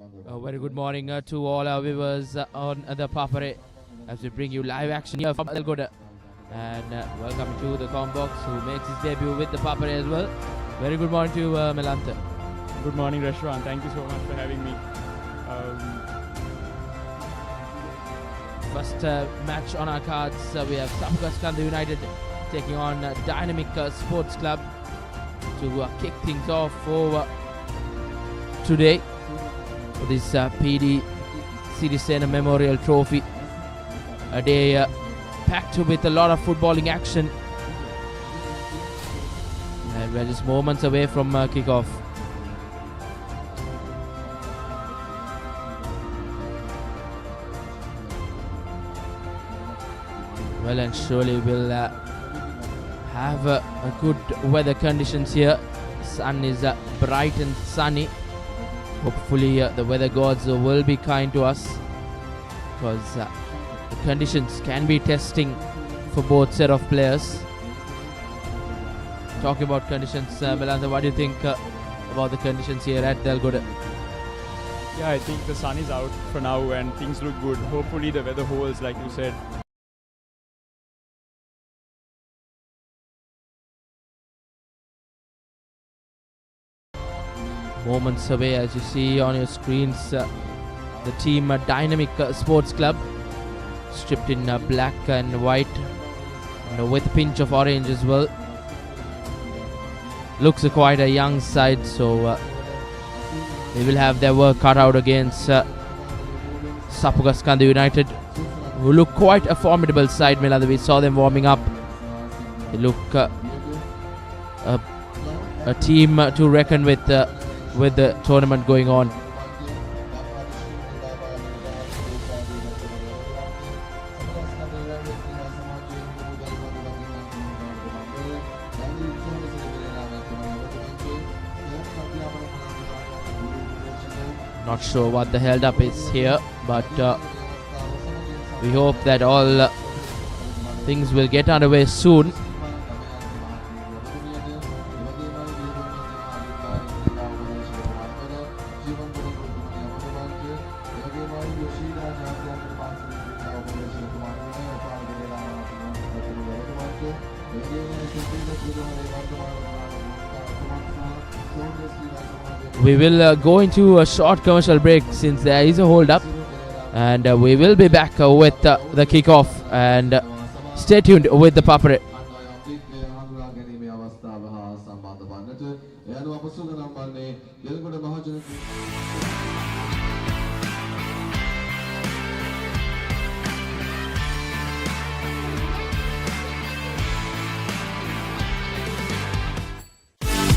A very good morning to all our viewers on the Papare as we bring you live action here from Delgoda. And welcome to the Combox who makes his debut with the Papare as well. Very good morning to Melantha. Good morning, Restaurant. Thank you so much for having me. First match on our cards, we have Sirisena United taking on Dynamic Sports Club to kick things off for today. This PD Sirisena Memorial Trophy. A day packed with a lot of footballing action. And we're just moments away from kickoff. Well and surely we'll have a good weather conditions here. Sun is bright and sunny. Hopefully the weather gods will be kind to us, because the conditions can be testing for both set of players. Talking about conditions, Melantha, what do you think about the conditions here at Delgoda? Yeah, I think the sun is out for now and things look good. Hopefully the weather holds, like you said. Moments away, as you see on your screens, the team Dynamic Sports Club, stripped in black and white and with a pinch of orange as well. Looks quite a young side, so they will have their work cut out against Sirisena United, who look quite a formidable side. Melantha, we saw them warming up. They look a team to reckon with the tournament going on. Not sure what the held up is here, but we hope that all things will get underway soon. We will go into a short commercial break since there is a hold up, and we will be back with the kickoff, and stay tuned with the Papare.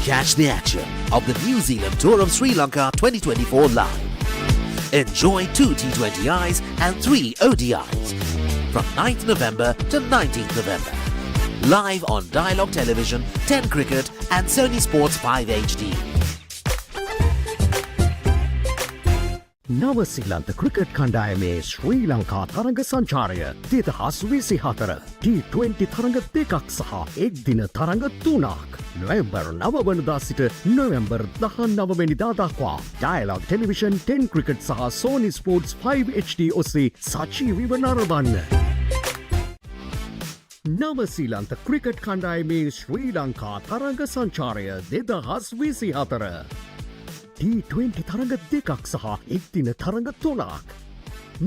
Catch the action of the New Zealand Tour of Sri Lanka 2024 live. Enjoy 2 T20Is and 3 ODIs from 9th November to 19th November. Live on Dialogue Television, 10 Cricket and Sony Sports 5 HD. නවසිලන්ත cricket කණ්ඩායමේ ශ්‍රී ලංකා තරඟ සංචාරය 2024 T20 තරඟ දෙකක් සහ එක් දින තරඟ 3ක් නොවැම්බර් 9 වනදා සිට නොවැම්බර් 19 වෙනිදා දක්වා ඩයලොග් ටෙලිවිෂන් 10 ක්‍රිකට් සහ Sony Sports 5 HD ඔස්සේ සජීවීව නරඹන්න. නවසිලන්ත ක්‍රිකට් කණ්ඩායමේ ශ්‍රී ලංකා තරඟ සංචාරය 2024 T20 තරඟ දෙකක් සහ එක් දින තරඟ 3ක්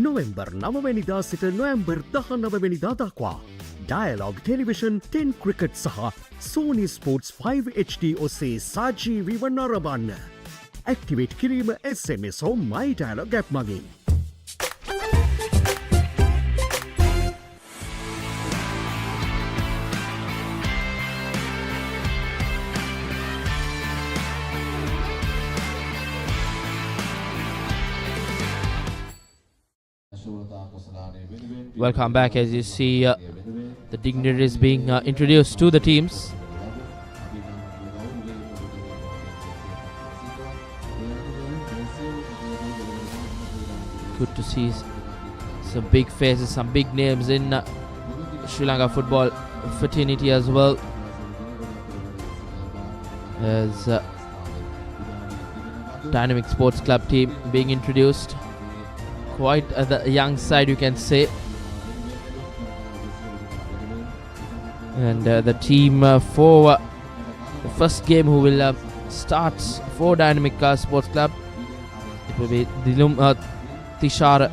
නොවැම්බර් 9 වෙනිදා සිට නොවැම්බර් 19 වෙනිදා දක්වා ඩයලොග් ටෙලිවිෂන් 10 ක්‍රිකට් සහ Sony Sports 5 HD ඔස්සේ සජීවීව නරඹන්න. ඇක්ටිවේට් කිරීම SMS හෝ My Dialog app මගින්. Welcome back. As you see, the dignitaries being introduced to the teams. Good to see some big faces, some big names in Sri Lanka football fraternity as well. As Dynamic Sports Club team being introduced. Quite the young side, you can say. And the team for the first game who will start for Dynamic Sports Club, it will be Dilum Tishara,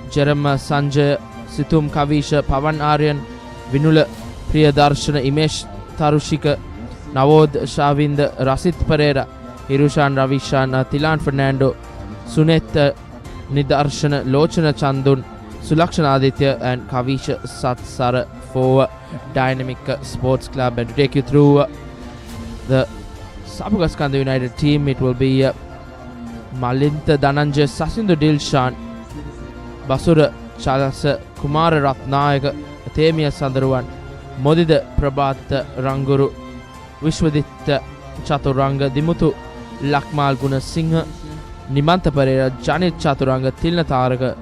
Jerem Sanjay, Situm Kavisha, Pavan Aryan, Vinula Priyadarshana, Imesh Tarushika, Navod Shavind, Rasit Pereira, Hirushan Ravishan, Tilan Fernando, Sunet Nidarshana, Lochana Chandun, Sulakshana Aditya, and Kavisha Satsara for Dynamic Sports Club. And to take you through the Sapugaskanda United team, it will be Malinta Dhananjay, Sasindu Dilshan, Basura Chalasa, Kumara Ratnayaka, Themia Sandaruan, Modida Prabhat Ranguru, Vishwadit Chaturanga, Dimutu Lakmal Guna Singha, Nimanta Pereira, Janit Chaturanga, Tilna Taraka,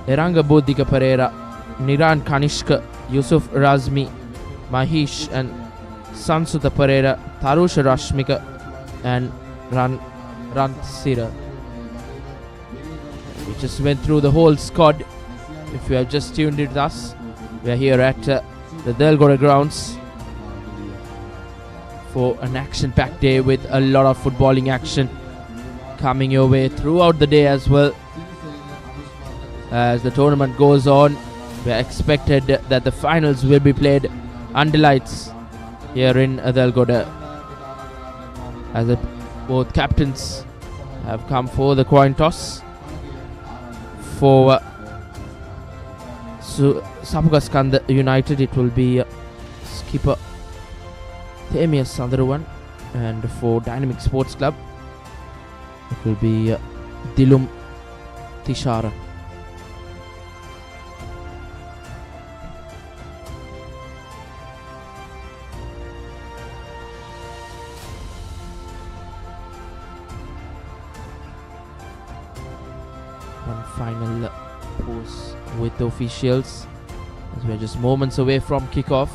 Eranga Bodhika Pereira, Niran Kanishka, Yusuf Razmi, Mahish and Sansuta Pereira, Tarusha Rashmika and Rantsira. We just went through the whole squad. If you have just tuned in with us, we are here at the Delgoda grounds for an action-packed day with a lot of footballing action coming your way throughout the day as well. As the tournament goes on, we are expected that the finals will be played under lights here in Delgoda, as both captains have come for the coin toss. For Sapugaskanda United, it will be skipper Themia Sandaruwan, and for Dynamic Sports Club, it will be Dilum Tishara. One final pause with the officials as we are just moments away from kickoff.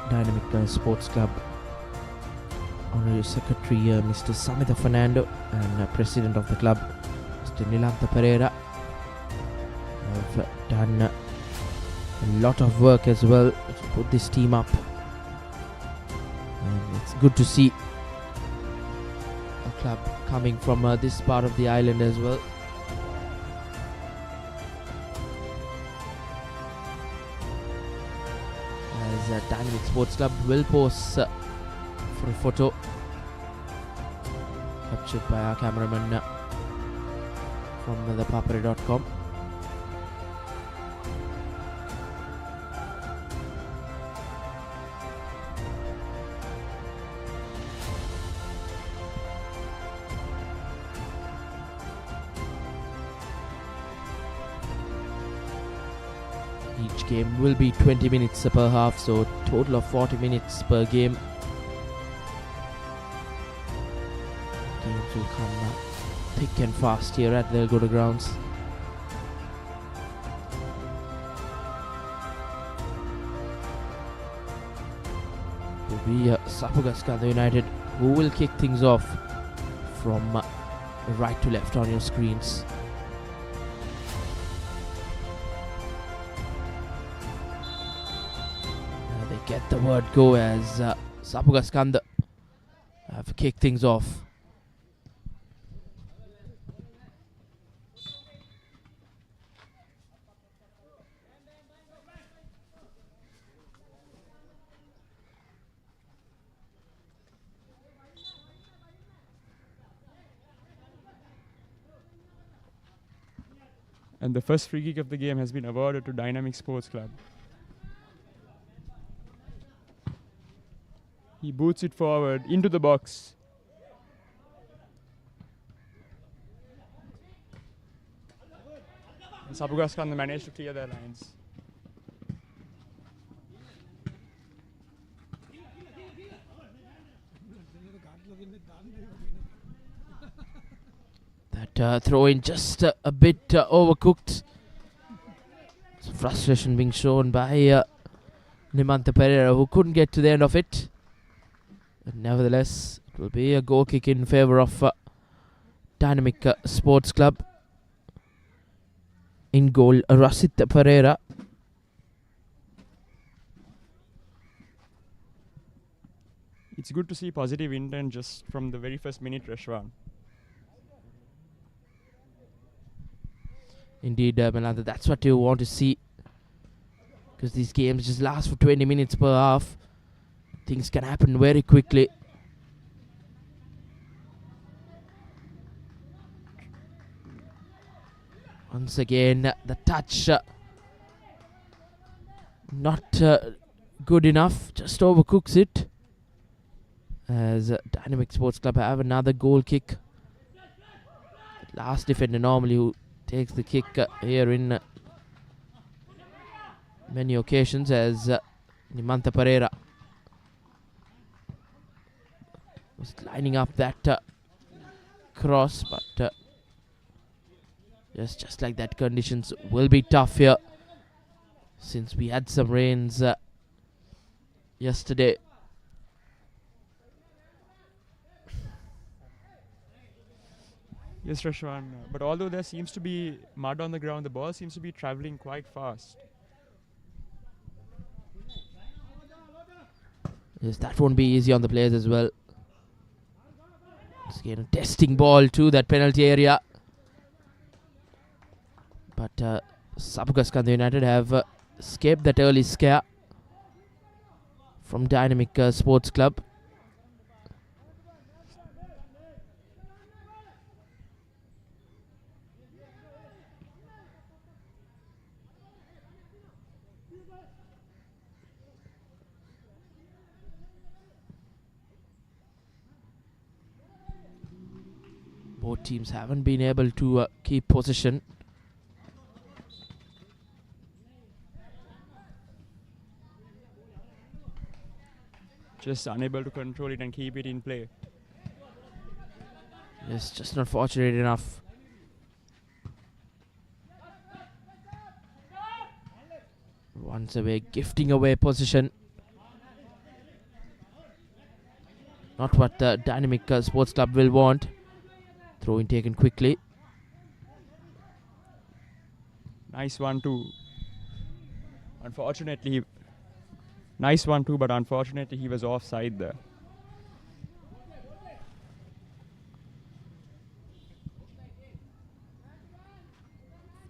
Dynamic Sports Club Honorary Secretary Mr. Samita Fernando and President of the club Mr. Nilanta Pereira have done a lot of work as well to put this team up, and it's good to see a club coming from this part of the island as well. Dynamic Sports Club will pose for a photo captured by our cameraman from the Papare.com. Each game will be 20 minutes per half, so total of 40 minutes per game. Games will come thick and fast here at the Delgoda grounds. It will be Sapugaskanda United who will kick things off from right to left on your screens. Get the word go as Sapugaskanda have kicked things off. And the first free kick of the game has been awarded to Dynamic Sports Club. He boots it forward into the box. Sapugaskanda managed to clear their lines. That throw in just a bit overcooked. Some frustration being shown by Nimantha Pereira, who couldn't get to the end of it. But nevertheless, it will be a goal kick in favour of Dynamic Sports Club. In goal, Rasit Pereira. It's good to see positive intent just from the very first minute, Reshwan. Indeed, Melantha, that's what you want to see. Because these games just last for 20 minutes per half. Things can happen very quickly. Once again, the touch not good enough, just overcooks it. As Dynamic Sports Club have another goal kick. Last defender normally who takes the kick here in many occasions, as Nimantha Pereira was lining up that cross, but just like that, conditions will be tough here since we had some rains yesterday. Yes, Rashwan. But although there seems to be mud on the ground, the ball seems to be travelling quite fast. Yes, that won't be easy on the players as well. It's again a testing ball to that penalty area. But Sapugaskanda United have escaped that early scare from Dynamic Sports Club. Both teams haven't been able to keep possession. Just unable to control it and keep it in play. Yes, just not fortunate enough. Once away, gifting away position. Not what the Dynamic Sports Club will want. Throw in taken quickly. Nice 1-2. Unfortunately, nice 1-2, but unfortunately he was offside there.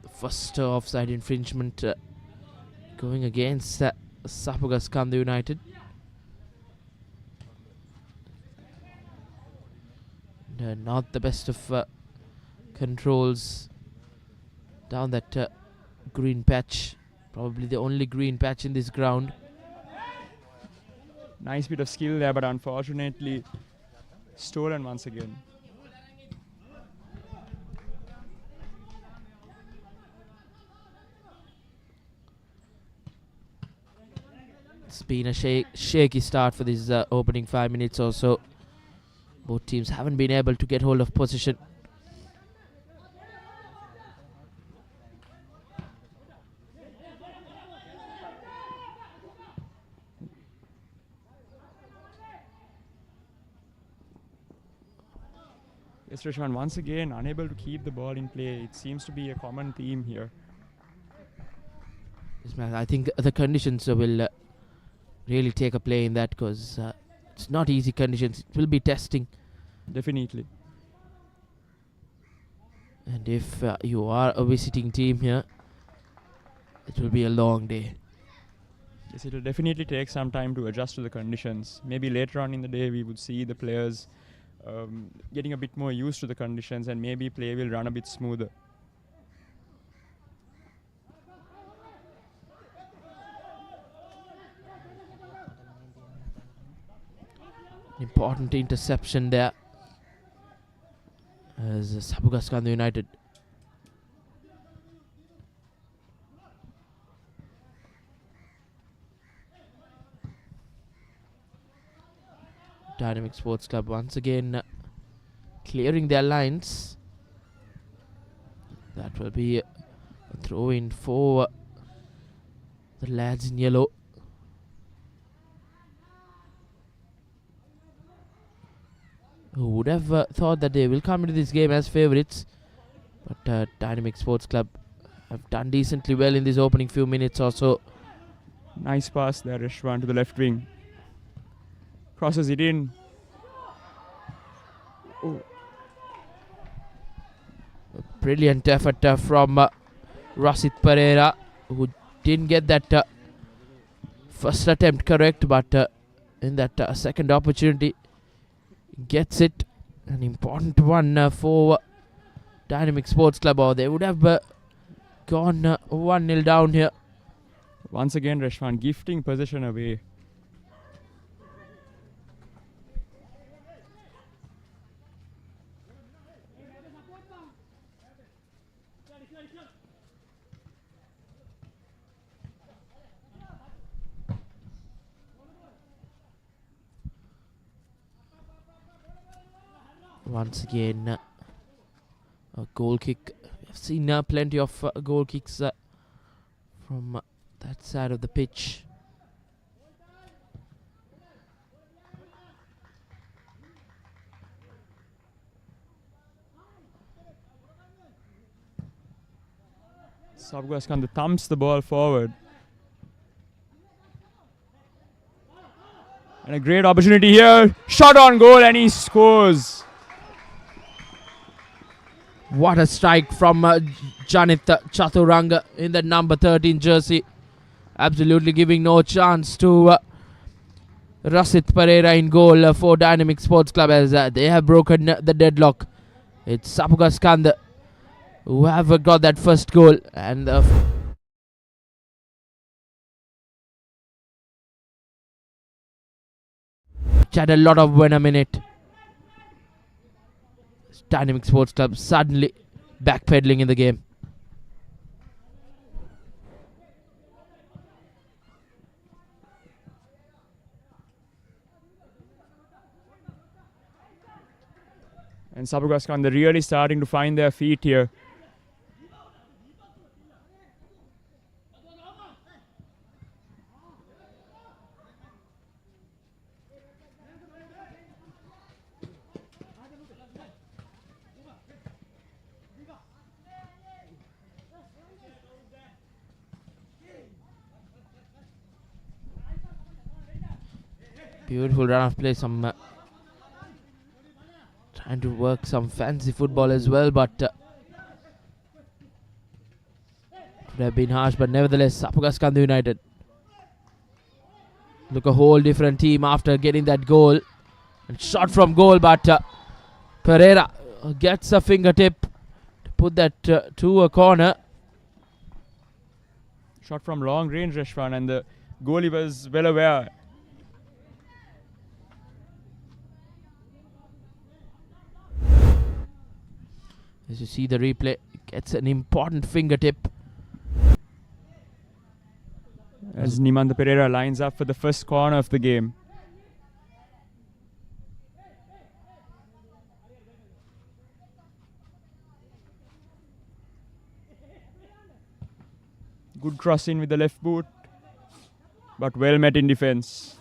The first offside infringement going against Sapugaskanda United. Not the best of controls down that green patch. Probably the only green patch in this ground. Nice bit of skill there, but unfortunately stolen once again. It's been a shaky start for this opening 5 minutes or so. Both teams haven't been able to get hold of possession. Yes, Rishwan, once again unable to keep the ball in play. It seems to be a common theme here. Yes, man, I think the conditions will really take a play in that, because it's not easy conditions. It will be testing. Definitely. And if you are a visiting team here, it will be a long day. Yes, it will definitely take some time to adjust to the conditions. Maybe later on in the day we would see the players getting a bit more used to the conditions, and maybe play will run a bit smoother. Important interception there as Sapugaskanda United Dynamic Sports Club once again clearing their lines. That will be a throw in for the lads in yellow. Who would have thought that they will come into this game as favourites, but Dynamic Sports Club have done decently well in these opening few minutes or so. Nice pass there, Rishwan, to the left wing. Crosses it in. Oh. A brilliant effort from Rasit Pereira, who didn't get that first attempt correct, but in that second opportunity gets it. An important one for Dynamic Sports Club, or they would have gone 1-0 down here. Once again, Rishwan gifting possession away. Once again, a goal kick. We've seen plenty of goal kicks from that side of the pitch. Sabgaskanda thumps the ball forward. And a great opportunity here. Shot on goal and he scores. What a strike from Janit Chaturanga in the number 13 jersey. Absolutely giving no chance to Rasit Pereira in goal for Dynamic Sports Club, as they have broken the deadlock. It's Sapugaskanda who have got that first goal, and had a lot of venom in it. Dynamic Sports Club suddenly backpedaling in the game. And Sapugaskanda really starting to find their feet here. Beautiful run of play, some trying to work some fancy football as well, but would have been harsh, but nevertheless Sapugaskanda United look a whole different team after getting that goal. And shot from goal, but Pereira gets a fingertip to put that to a corner. Shot from long range, Rishwan, and the goalie was well aware. As you see the replay, gets an important fingertip. As Nimanda Pereira lines up for the first corner of the game. Good cross in with the left boot, but well met in defense.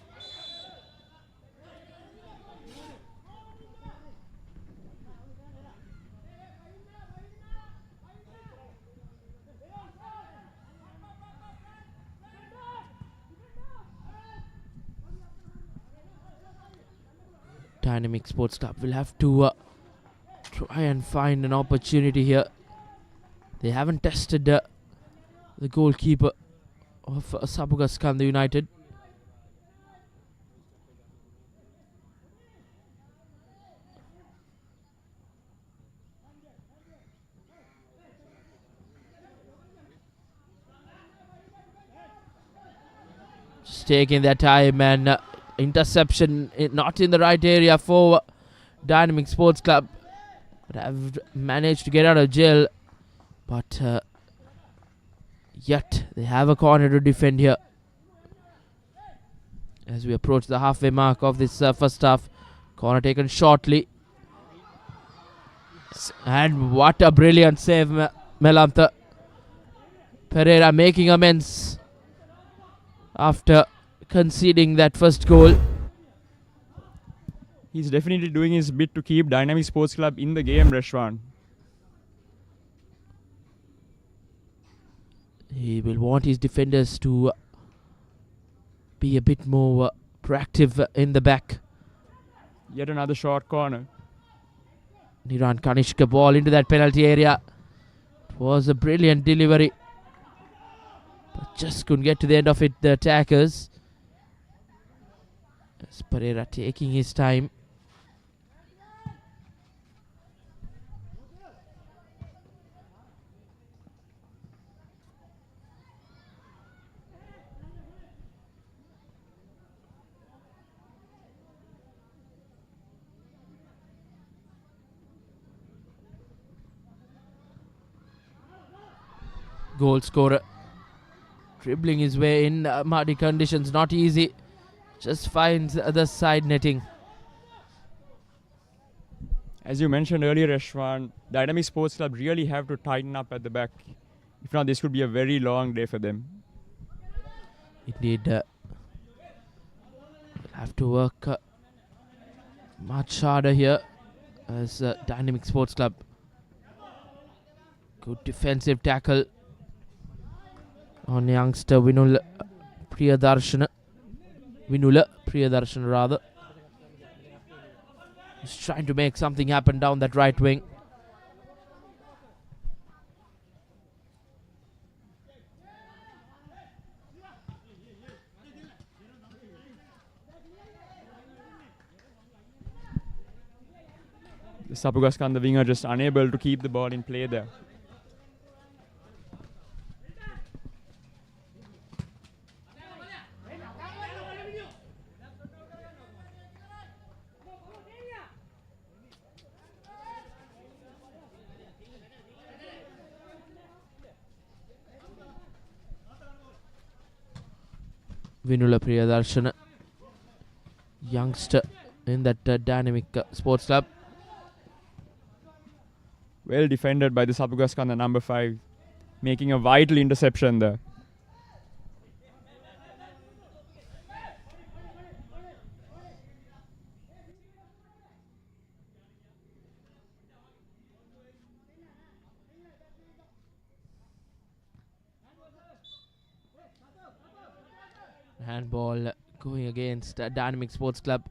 Dynamic Sports Club will have to try and find an opportunity here. They haven't tested the goalkeeper of Sapugaskanda United. Just taking their time, and interception not in the right area for Dynamic Sports Club, but have managed to get out of jail. But yet they have a corner to defend here as we approach the halfway mark of this first half. Corner taken shortly. And what a brilliant save, Melantha. Pereira making amends after conceding that first goal. He's definitely doing his bit to keep Dynamic Sports Club in the game, Reshwan. He will want his defenders to be a bit more proactive in the back. Yet another short corner. Niran Kanishka ball into that penalty area. It was a brilliant delivery, but just couldn't get to the end of it, the attackers. As Pereira taking his time. Goal scorer dribbling his way in muddy conditions, not easy. Just finds the side netting. As you mentioned earlier, Reshwan, Dynamic Sports Club really have to tighten up at the back. If not, this could be a very long day for them. Indeed, we'll have to work much harder here as Dynamic Sports Club. Good defensive tackle on youngster Vinula Priyadarshana. Vinula Priyadarshana rather. He's trying to make something happen down that right wing. The Sapugaskan, the winger, just unable to keep the ball in play there. Vinula Priyadarshana, youngster in that Dynamic Sports Club. Well defended by the Sapugaskan, the number 5, making a vital interception there. Handball going against Dynamic Sports Club.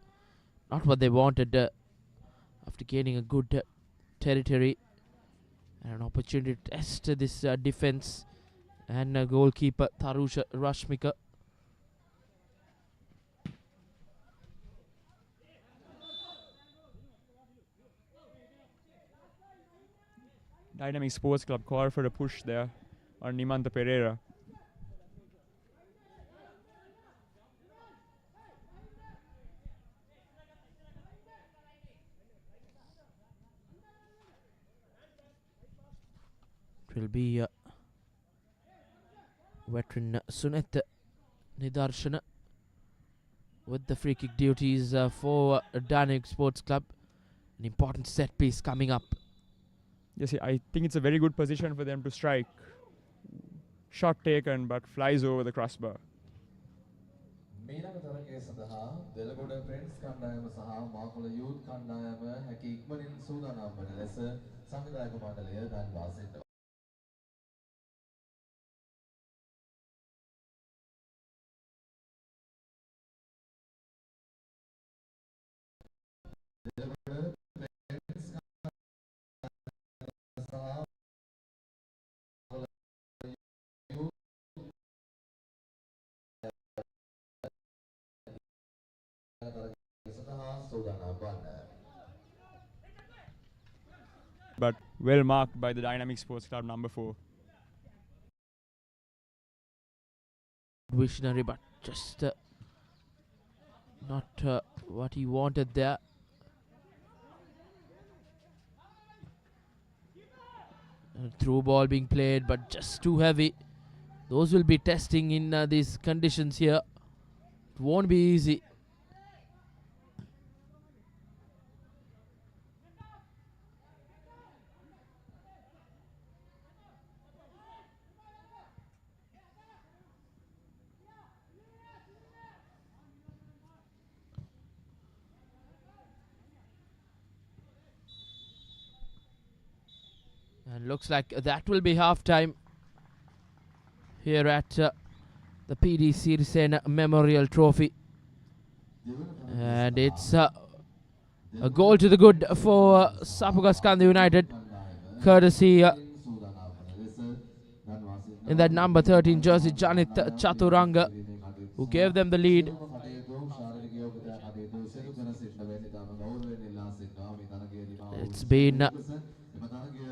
Not what they wanted after gaining a good territory and an opportunity to test this defense and goalkeeper Tharusha Rashmika. Dynamic Sports Club called for a push there on Nimanta Pereira. It will be veteran Suneth Nidarshana with the free kick duties for Dynamic Sports Club. An important set piece coming up. Yes, I think it's a very good position for them to strike. Shot taken, but flies over the crossbar. මීළඟ තරගය සඳහා දෙලගොඩ friends කණ්ඩායම සහ මාකුල youth කණ්ඩායම හැකි ඉක්මනින් සූදානම් වන ලෙස සංවිධායක මණ්ඩලය දන්වා සිටිනවා. But well marked by the Dynamic Sports Club number 4. Visionary, but just not what he wanted there. Through ball being played, but just too heavy. Those will be testing in these conditions here. It won't be easy. And looks like that will be half time here at the PD Sirisena Memorial Trophy. And it's a goal to the good for Sapugaskanda United, courtesy in that number 13 jersey, Janit Chaturanga, who gave them the lead. It's been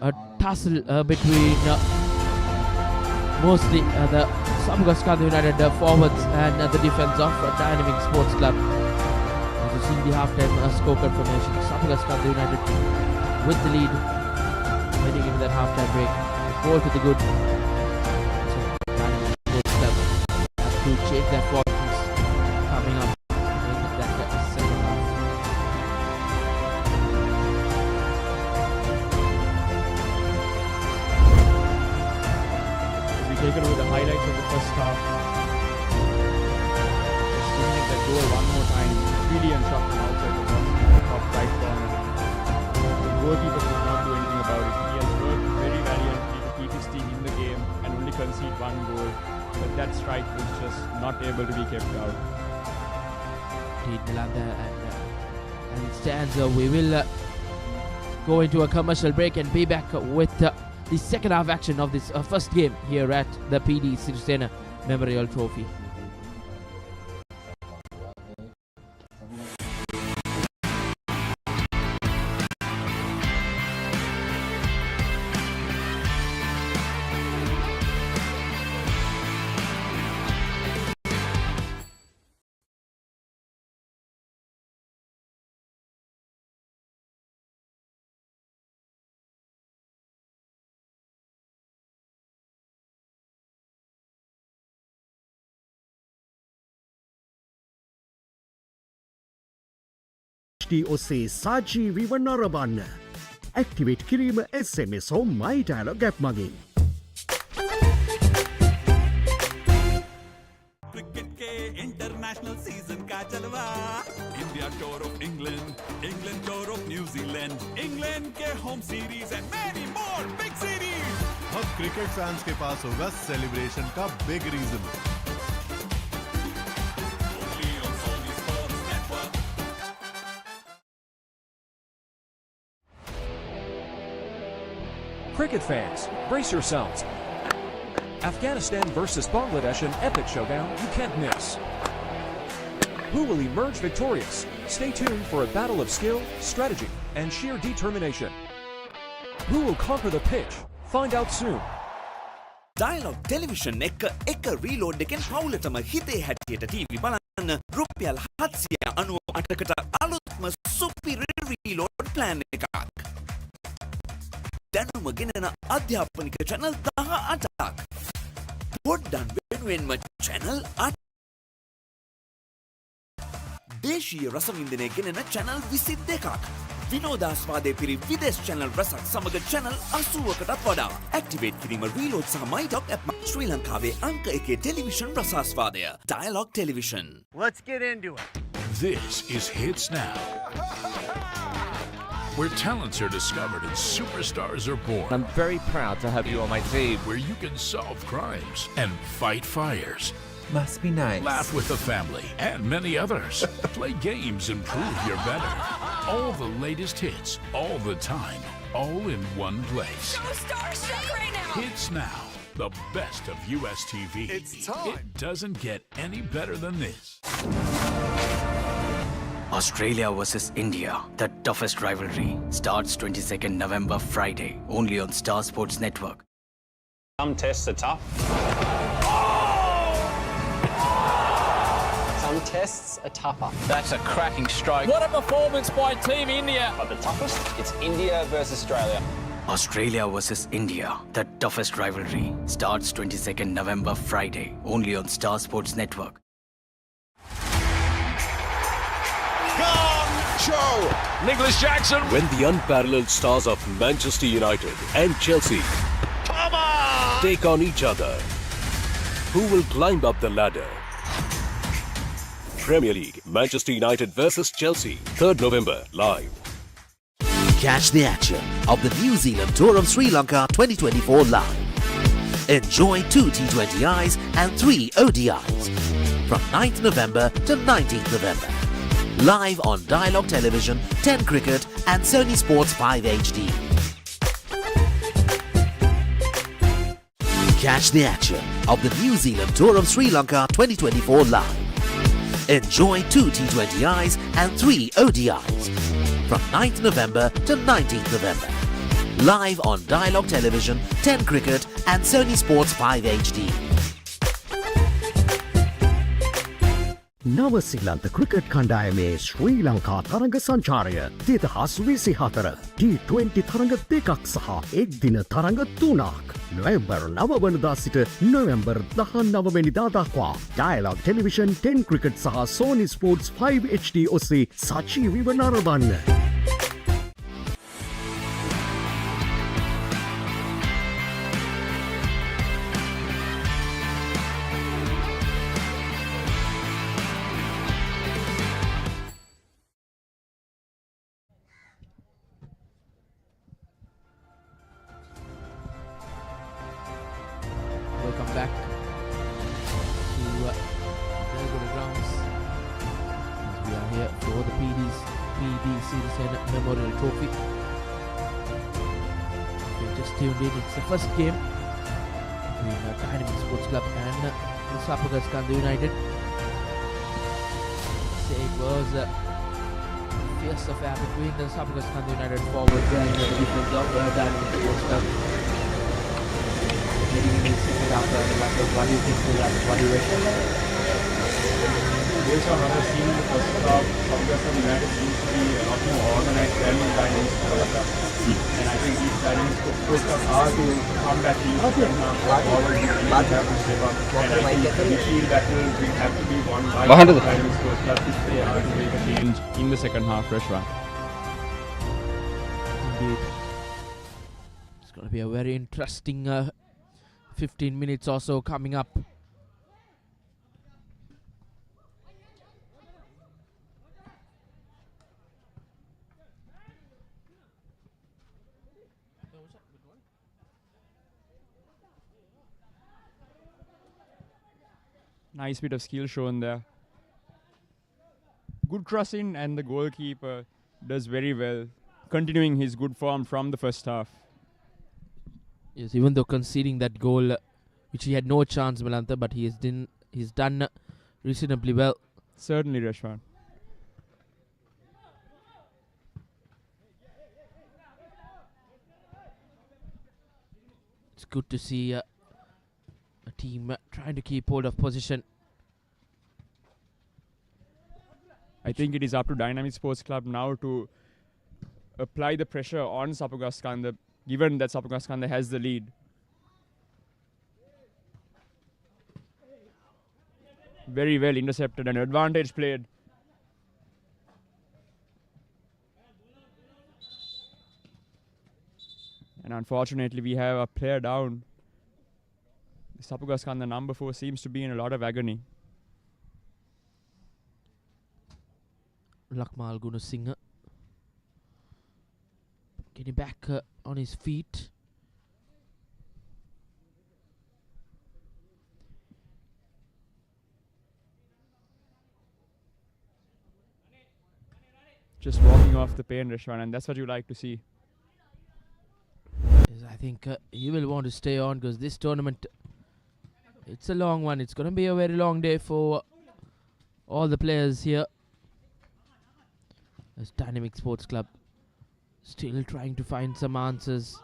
a tussle between mostly the Sapugaskanda United forwards and the defense of Dynamic Sports Club. As you see the halftime score confirmation, Sapugaskanda United with the lead heading into that halftime break. Goal to the good. So Dynamic Sports Club have to change their fortunes coming up in that second half. Take a look at the highlights of the first half. Just looking at that goal one more time. Brilliant shot from outside the box, top right corner. The goalkeeper could not do anything about it. He has worked very valiantly to keep his team in the game and only concede one goal. But that strike was just not able to be kept out. Indeed, Nilanda, and it stands. We will go into a commercial break and be back with the second half action of this first game here at the PD Sirisena Memorial Trophy. ඔසේ සජීවීව නරඹන්න. Activate කිරීම SMS හෝ My Dialog app මගින්. Cricket के international season का जलवा, India tour of England, England tour of New Zealand, England के home series and many more big series. अब cricket fans के पास होगा सेलिब्रेशन का big reason. Cricket fans, brace yourselves. Afghanistan versus Bangladesh, an epic showdown you can't miss. Who will emerge victorious? Stay tuned for a battle of skill, strategy, and sheer determination. Who will conquer the pitch? Find out soon. Dialog Television එක reload එකෙන් පවුලටම හිතේ හැටියට TV බලන්න රුපියල් 798කට අලුත්ම superior reload plan එකක්. දැනුම ගෙනෙන අධ්‍යාපනික channel 18ක්. පොඩ්ඩක් වෙනුවෙන්ම channel 8. දේශීය රසවින්දනය ගෙනෙන channel 22ක්. විනෝදාස්වාදයේ පිරි විදේශ channel රසක් සමග channel 80කටත් වඩා. Activate කිරීම reload සහ MyDoc app ශ්‍රී ලංකාවේ අංක 1 television රසාස්වාදය. Dialog Television. Let's get into it. This is Hits Now, where talents are discovered and superstars are born. I'm very proud to have you on my team. Where you can solve crimes and fight fires. Must be nice. Laugh with the family and many others. Play games and prove you're better. All the latest hits, all the time, all in one place. So starstruck right now. Hits Now, the best of US TV. It's time. It doesn't get any better than this. Australia versus India, the toughest rivalry, starts 22nd November Friday, only on Star Sports Network. Some tests are tough. Some tests are tougher. That's a cracking stroke. What a performance by Team India. But the toughest, it's India versus Australia. Australia versus India, the toughest rivalry, starts 22nd November Friday, only on Star Sports Network. Show! Nicholas Jackson! When the unparalleled stars of Manchester United and Chelsea take on each other, who will climb up the ladder? Premier League, Manchester United versus Chelsea, 3rd November, live. Catch the action of the New Zealand Tour of Sri Lanka 2024 live. Enjoy 2 T20Is and 3 ODIs from 9th November to 19th November. Live on Dialogue Television, 10 Cricket and Sony Sports 5 HD. Catch the action of the New Zealand Tour of Sri Lanka 2024 live. Enjoy 2 T20Is and 3 ODIs from 9th November to 19th November. Live on Dialogue Television, 10 Cricket and Sony Sports 5 HD. නවසිලන්ත cricket කණ්ඩායමේ ශ්‍රී ලංකා තරඟ සංචාරය 2024 T20 තරඟ දෙකක් සහ එක් දින තරඟ 3ක් නොවැම්බර් 9 වනදා සිට නොවැම්බර් 19 වෙනිදා දක්වා ඩයලොග් ටෙලිවිෂන් 10 ක්‍රිකට් සහ සෝනි ස්පෝර්ට්ස් 5 HD ඔස්සේ සජීවීව නරඹන්න. Welcome back to Delgoda grounds. As we are here for the PD Sirisena Memorial Trophy. If you just tuned in, it's the first game between Dynamic Sports Club and Sapagaskanda United. Say it was a fierce affair between the Sapagaskanda United forwards and the defense of Dynamic Sports Club. Heading in the second half, what do you think of that? What do you reckon? Based on what I've seen in the first half, Sapagaskanda United seems to be a lot more organized than Dynamic Sports Club. And I think these Dynamic Sports Club are to combat the second half. Always have to step up. And I think we feel that will have to be won by Dynamic Sports Club if they are to make a change in the second half, Rashwan. Indeed. It's going to be a very interesting 15 minutes or so coming up. Nice bit of skill shown there. Good crossing, and the goalkeeper does very well, continuing his good form from the first half. Yes, even though conceding that goal, which he had no chance, Melantha, but he's done reasonably well. Certainly, Rashwan. It's good to see a team trying to keep hold of position. I think it is up to Dynamic Sports Club now to apply the pressure on Sapagaskanda, given that Sapagaskanda has the lead. Very well intercepted and advantage played. And unfortunately, we have a player down. Sapagaskanda number 4 seems to be in a lot of agony. Lakmal Gunasinghe getting back on his feet. Just walking off the pain, Rashwan, and that's what you like to see. Yes, I think he will want to stay on because this tournament, it's a long one. It's going to be a very long day for all the players here. As Dynamic Sports Club still trying to find some answers.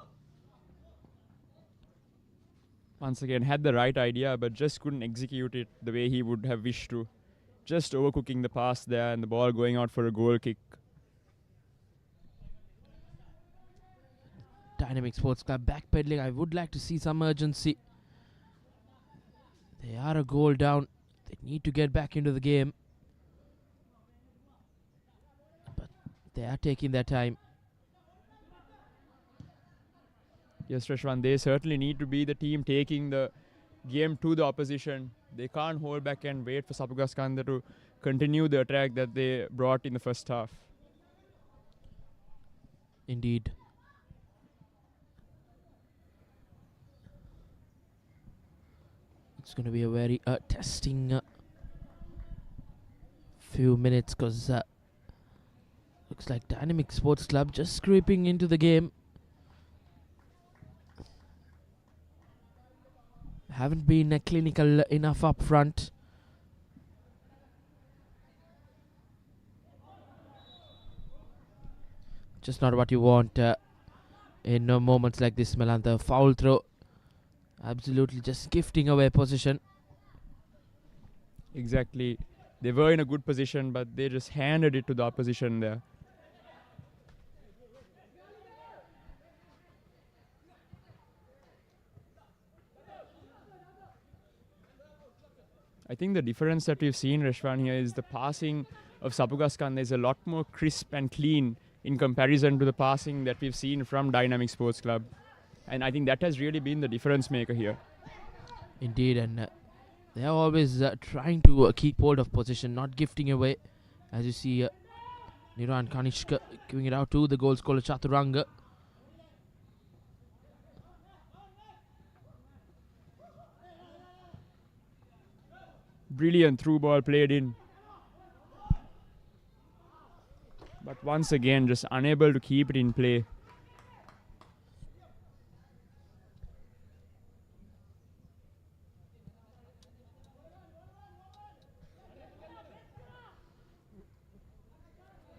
Once again, had the right idea, but just couldn't execute it the way he would have wished to. Just overcooking the pass there and the ball going out for a goal kick. Dynamic Sports Club backpedaling. I would like to see some urgency. They are a goal down. They need to get back into the game. But they are taking their time. Yes, Rashwan, they certainly need to be the team taking the game to the opposition. They can't hold back and wait for Sapagaskanda to continue the attack that they brought in the first half. Indeed. It's going to be a very testing few minutes because looks like Dynamic Sports Club just creeping into the game. Haven't been clinical enough up front. Just not what you want in moments like this, Melantha. Foul throw. Absolutely just gifting away position. Exactly. They were in a good position, but they just handed it to the opposition there. I think the difference that we've seen, Reshwan, here is the passing of Sapugaskanda is a lot more crisp and clean in comparison to the passing that we've seen from Dynamic Sports Club. And I think that has really been the difference maker here. Indeed, and they are always trying to keep hold of position, not gifting away. As you see, Niran Kanishka giving it out to the goal scorer Chaturanga. Brilliant through ball played in. But once again, just unable to keep it in play.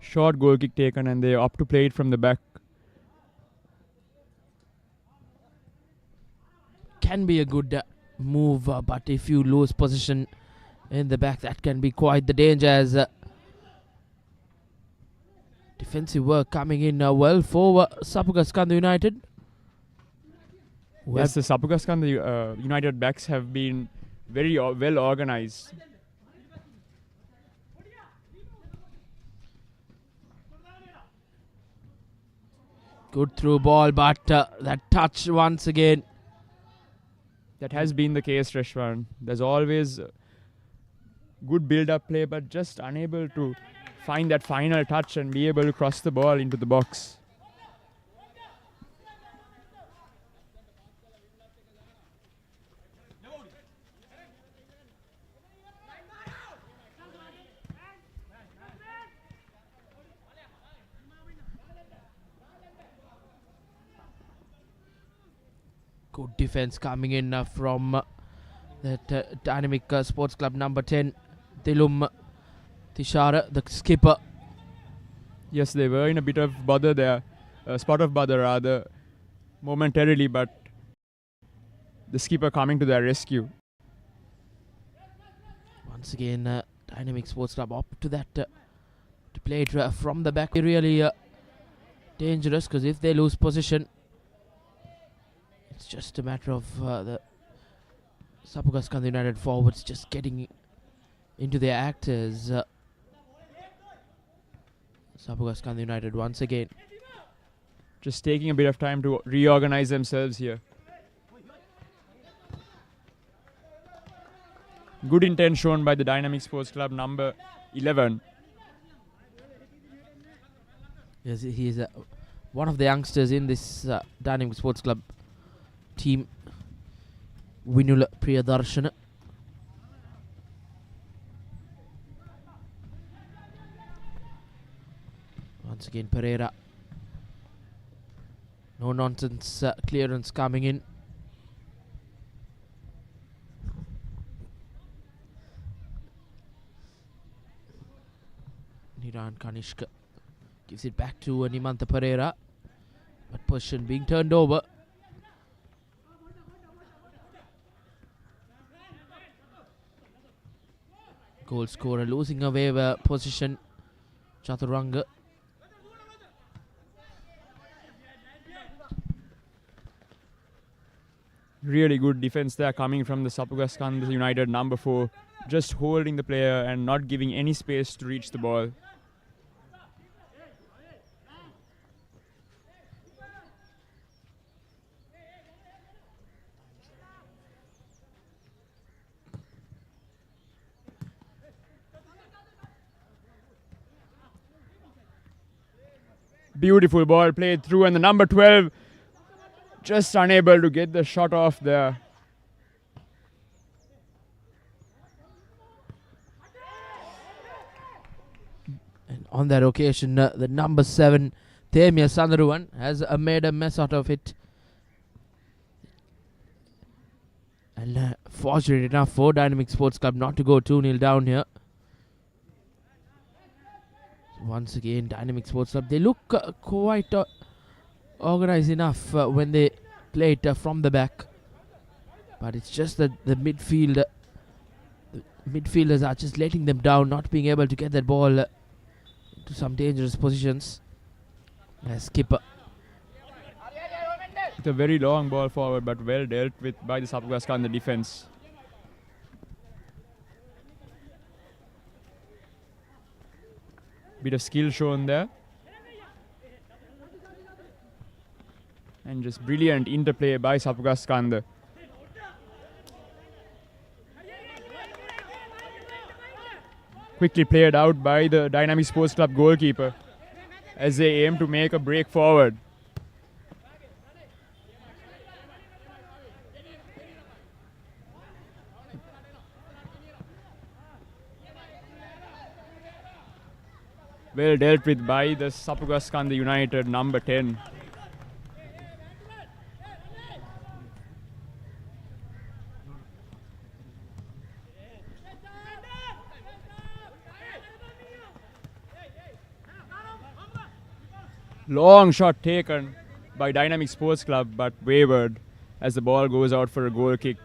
Short goal kick taken and they opt to play it from the back. Can be a good move, but if you lose position in the back, that can be quite the danger as defensive work coming in well for Sapugaskanda United. Yes, the Sapugaskanda United backs have been very well organized. Good through ball, but that touch once again. That has been the case, Reshwan. There's always good build-up play, but just unable to find that final touch and be able to cross the ball into the box. Good defense coming in from that Dynamic Sports Club number 10, Dilum Tishara, the skipper. Yes, they were in a bit of bother there, spot of bother rather, momentarily, but the skipper coming to their rescue. Once again, Dynamic Sports Club up to that to play it from the back. Really dangerous because if they lose position, it's just a matter of the Sapugaskanda United forwards just getting into their act as Sapugaskanda United once again just taking a bit of time to reorganize themselves here. Good intent shown by the Dynamic Sports Club number 11. Yes, he's one of the youngsters in this Dynamic Sports Club team, Vinula Priyadarshana. Once again, Pereira. No nonsense clearance coming in. Niran Kanishka gives it back to Nimantha Pereira, but possession being turned over. Goal scorer losing away position, Chaturanga. Really good defense there coming from the Sapugaskanda United number 4, just holding the player and not giving any space to reach the ball. Beautiful ball played through, and the number 12 just unable to get the shot off there. And on that occasion, the number 7, Themia Sandaruvan, has made a mess out of it. And fortunate enough for Dynamic Sports Club not to go 2-0 down here. Once again, Dynamic Sports Club, they look quite organized enough when they play it from the back. But it's just that the midfielders are just letting them down, not being able to get that ball to some dangerous positions. Skipper. It's a very long ball forward, but well dealt with by the Sapugaska in the defense. Bit of skill shown there. And just brilliant interplay by Sapugaskanda. Quickly played out by the Dynamic Sports Club goalkeeper as they aim to make a break forward. Well dealt with by the Sapugaskanda United number 10. Long shot taken by Dynamic Sports Club, but wavered as the ball goes out for a goal kick.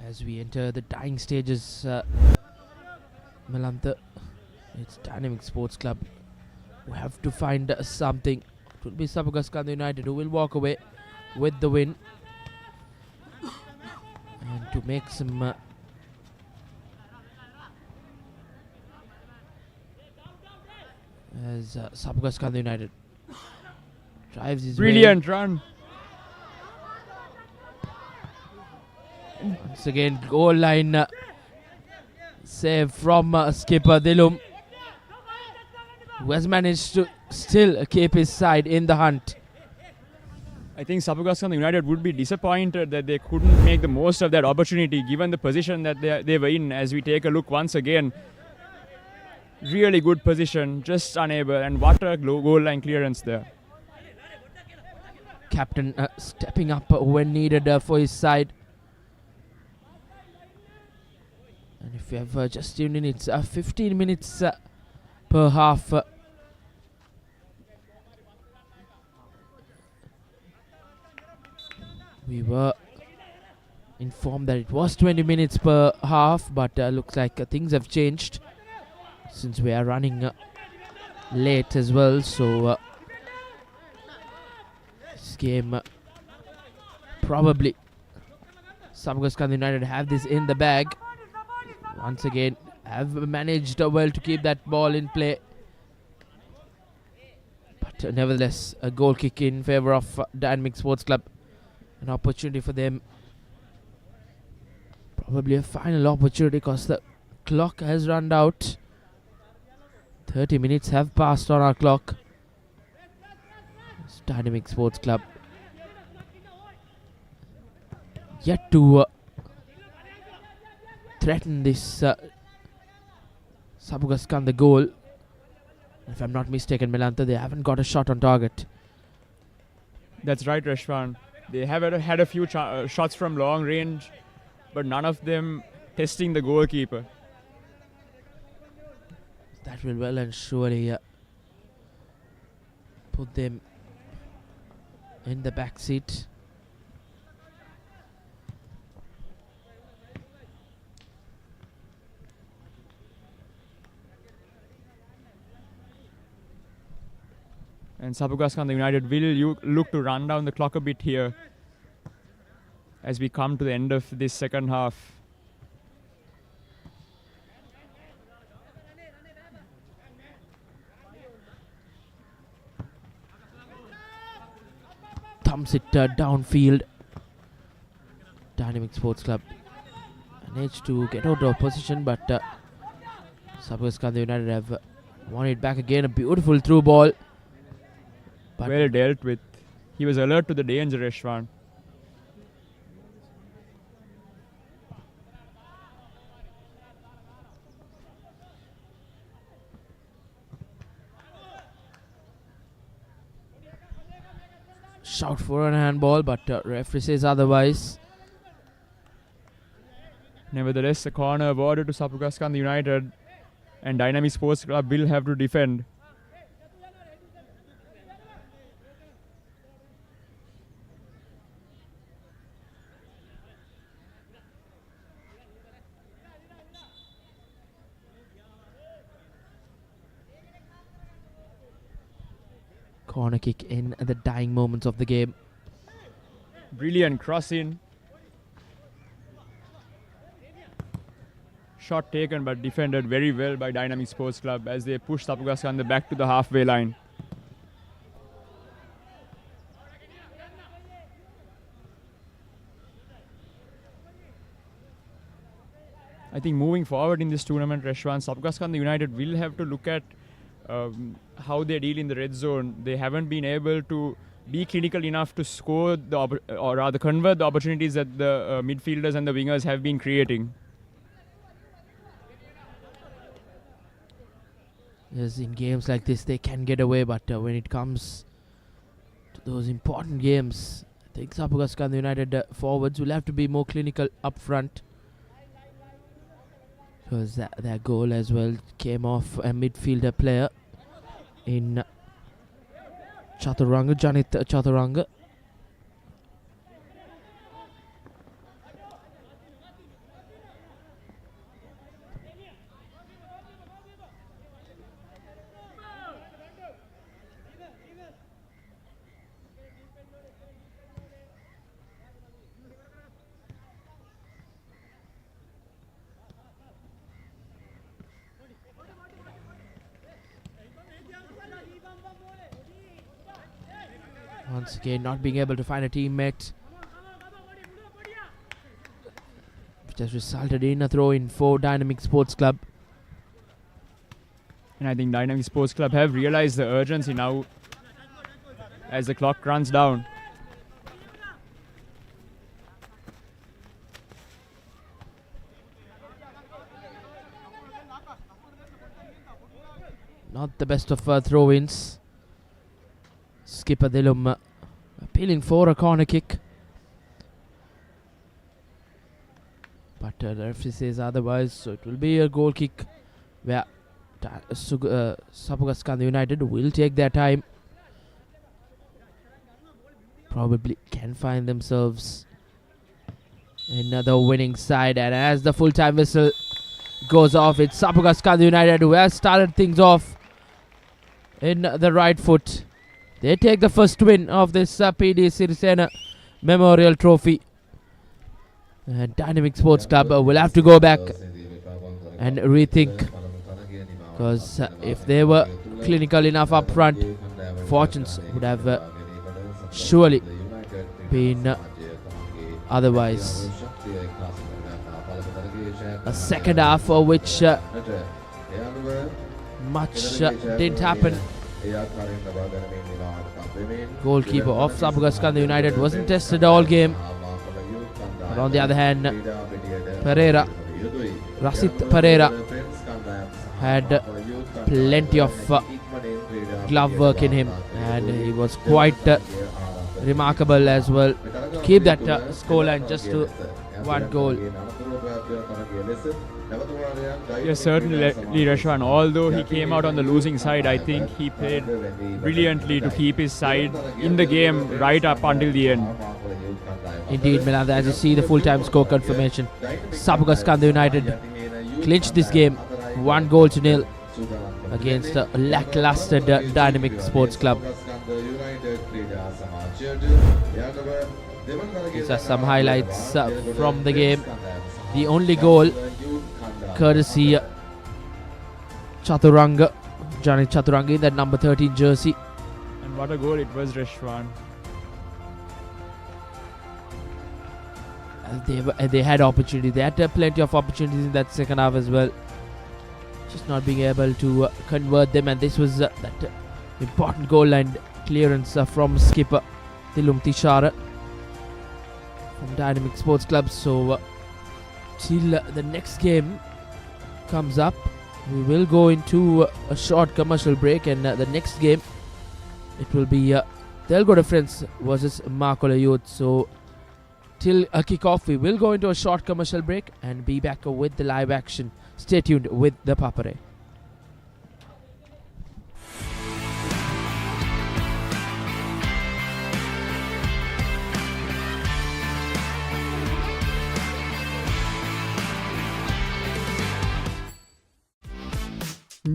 As we enter the dying stages, Melantha, it's Dynamic Sports Club. We have to find something. It will be Sapugaskanda United who will walk away with the win. And to make some as Sapugaskanda United drives his brilliant run. Once again, goal line save from skipper Dilum, who has managed to still keep his side in the hunt. I think Sapugaskanda United would be disappointed that they couldn't make the most of that opportunity given the position that they were in. As we take a look once again, really good position, just unable, and what a goal line clearance there. Captain stepping up when needed for his side. And if you have just tuned in, it's 15 minutes per half. We were informed that it was 20 minutes per half, but looks like things have changed since we are running late as well. So this game probably Sapugaskanda United have this in the bag. Once again, have managed well to keep that ball in play. But nevertheless, a goal kick in favour of Dynamic Sports Club. An opportunity for them. Probably a final opportunity because the clock has run out. 30 minutes have passed on our clock. It's Dynamic Sports Club yet to threaten this Sapugaskanda goal. If I'm not mistaken, Melantha, they haven't got a shot on target. That's right, Rashwan. They have had a few shots from long range, but none of them testing the goalkeeper. That will well and surely put them in the back seat. And Sapugaskanda United will look to run down the clock a bit here as we come to the end of this second half. Thumps it downfield. Dynamic Sports Club. And managed to get out of position, but Sapugaskanda United have won it back again. A beautiful through ball. But well dealt with. He was alert to the danger, Reshwan. shout for a handball, but referee says otherwise. Nevertheless, a corner awarded to Sapugaskanda United, and Dynamic Sports Club will have to defend. Corner kick in the dying moments of the game. Brilliant cross in. Shot taken but defended very well by Dynamic Sports Club as they push Sapugaskanda back to the halfway line. I think moving forward in this tournament, Reshwan, Sapugaskanda United will have to look at how they deal in the red zone. They haven't been able to be clinical enough to score or rather convert the opportunities that the midfielders and the wingers have been creating. Yes, in games like this they can get away, but when it comes to those important games, I think Sapugaskanda United forwards will have to be more clinical up front. Because that goal as well came off a midfielder player in Chaturanga, Janit Chaturanga. Once again, not being able to find a teammate, which has resulted in a throw-in for Dynamic Sports Club. And I think Dynamic Sports Club have realized the urgency now as the clock runs down. Not the best of throw-ins. Skipper Dilum appealing for a corner kick, but the referee says otherwise, so it will be a goal kick where Sapugaskanda United will take their time. Probably can find themselves another winning side, and as the full-time whistle goes off, it's Sapugaskanda United who has started things off in the right foot. They take the first win of this PD Sirisena Memorial Trophy. And Dynamic Sports Club will have to go back and rethink. Because if they were clinical enough up front, fortunes would have surely been otherwise. A second half for which much didn't happen. Goalkeeper of Sapugaskanda United wasn't tested all game. But on the other hand, Rasit Pereira had plenty of glove work in him, and he was quite remarkable as well to keep that scoreline just to one goal. Yes, certainly, Reshwan. Although he came out on the losing side, I think he played brilliantly to keep his side in the game right up until the end. Indeed, Milanda, as you see the full-time score confirmation, Sapugaskanda United clinched this game 1-0 against a lackluster Dynamic Sports Club. These are some highlights from the game. The only goal courtesy Chaturanga, Janit Chaturanga in that number 13 jersey. And what a goal it was, Reshwan. They had opportunity. They had plenty of opportunities in that second half as well. Just not being able to convert them. And this was that important goal line clearance from skipper Tilum Tishara from Dynamic Sports Club. So till the next game comes up, we will go into a short commercial break, and the next game, it will be Delgoda Friends versus Makola Youth. So till a kick-off, we will go into a short commercial break and be back with the live action. Stay tuned with the Papare.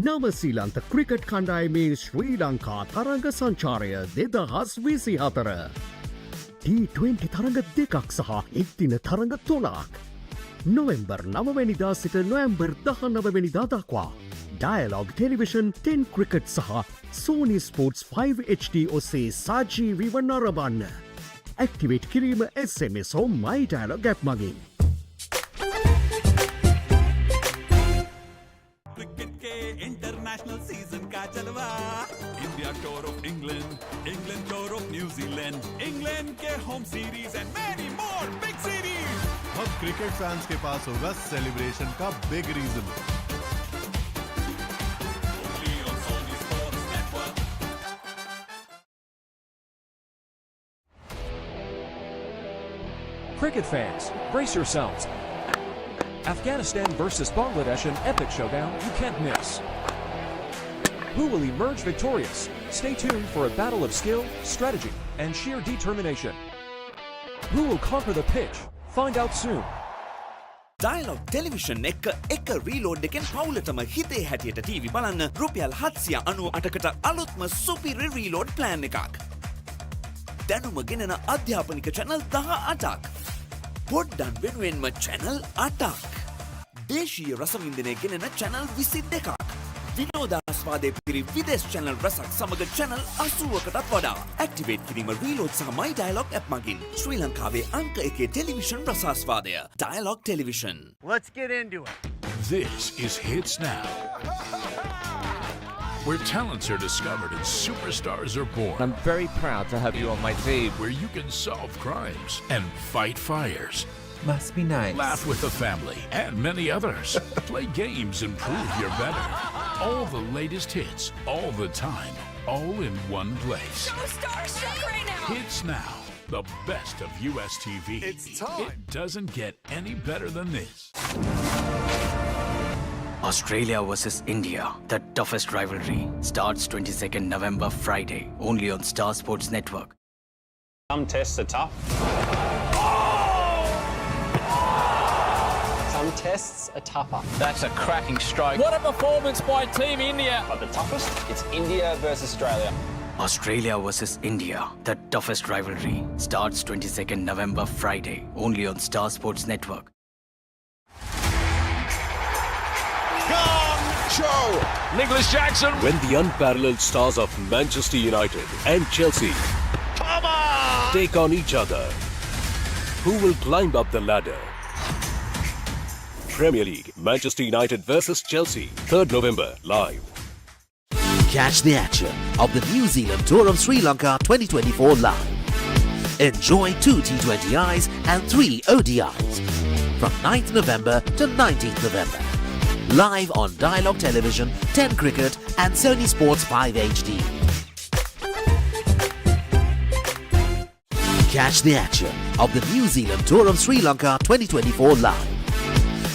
නවසීලන්ත cricket කණ්ඩායමේ ශ්‍රී ලංකා තරඟ සංචාරය 2024 T20 තරඟ දෙකක් සහ එක්දින තරඟ 3ක් නොවෙම්බර් 9 සිට නොවැම්බර් 19 දක්වා ඩයලොග් ටෙලිවිෂන් 10 ක්‍රිකට් සහ Sony Sports 5 HD ඔස්සේ සජීවීව නරඹන්න. ඇක්ටිවේට් කිරීම SMS හෝ My Dialog app මගින්. इंटरनेशनल सीजन का जलवा India tour of England England tour of New Zealand England के home series and many more big series. अब क्रिकेट फैंस के पास होगा सेलिब्रेशन का big reason. Cricket fans, brace yourselves. Afghanistan versus Bangladesh, an epic showdown you can't miss. Who will emerge victorious? Stay tuned for a battle of skill, strategy, and sheer determination. Who will conquer the pitch? Find out soon. Dialog Television එක reload එකෙන් පවුලටම හිතේ හැටියට TV බලන්න රුපියල් 798කට අලුත්ම සුපිරි reload plan එකක්. දැනුම ගෙනෙන අධ්‍යාපනික channel 18ක්. පොඩ්ඩන් වෙනුවෙන්ම channel 8ක්. දේශීය රසවින්දනය ගෙනෙන channel 22ක්. විනෝදාස්වාදයේ පිරි විදේශ channel රසක් සමග channel 80කටත් වඩා. Activate කිරීම reload සහ My Dialog app මගින් ශ්‍රී ලංකාවේ අංක 1 television රසාස්වාදය. Dialog Television. Let's get into it. This is Hits Now, where talents are discovered and superstars are born. I'm very proud to have you on my team. Where you can solve crimes and fight fires. Must be nice. Laugh with the family and many others. Play games and prove you're better. All the latest hits, all the time, all in one place. So starstruck right now. Hits Now, the best of US TV. It's time. It doesn't get any better than this. Australia versus India, the toughest rivalry, starts 22nd November Friday, only on Star Sports Network. Some tests are tough. Some tests are tougher. That's a cracking strike. What a performance by Team India. But the toughest, it's India versus Australia. Australia versus India, the toughest rivalry, starts 22nd November Friday, only on Star Sports Network. Show! Nicholas Jackson. When the unparalleled stars of Manchester United and Chelsea take on each other, who will climb up the ladder? Premier League, Manchester United versus Chelsea, 3rd November, live. Catch the action of the New Zealand Tour of Sri Lanka 2024 live. Enjoy 2 T20Is and 3 ODIs from 9th November to 19th November. Live on Dialog Television, 10 Cricket and Sony Sports 5 HD. Catch the action of the New Zealand Tour of Sri Lanka 2024 live.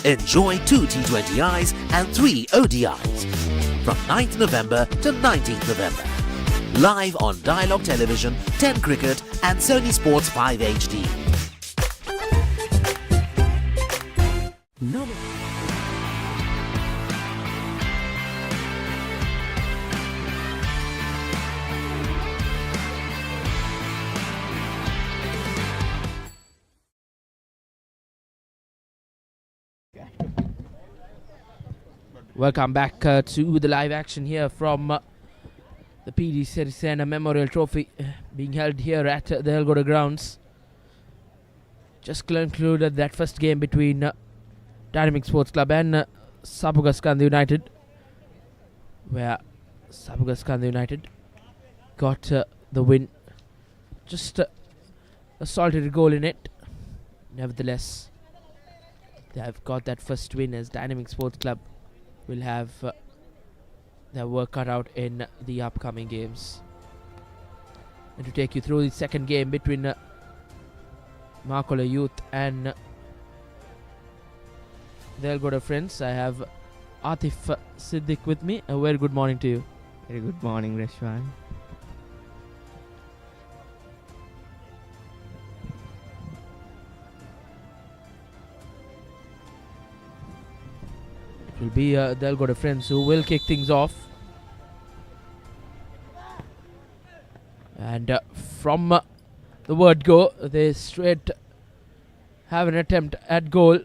Enjoy 2 T20Is and 3 ODIs from 9th November to 19th November. Live on Dialog Television, 10 Cricket and Sony Sports 5 HD. Welcome back to the live action here from the PD Sirisena Memorial Trophy being held here at the Delgoda grounds. just concluded that first game between Dynamic Sports Club and Sapugaskanda United, where Sapugaskanda United got the win. Just a solitary goal in it. Nevertheless, they have got that first win, as Dynamic Sports Club will have their work cut out in the upcoming games. And to take you through the second game between Makola Youth and Delgoda Friends, I have Atif Siddiq with me. A very good morning to you. Very good morning, Reshwan. It will be Delgoda Friends who will kick things off. And from the word go, they straight have an attempt at goal.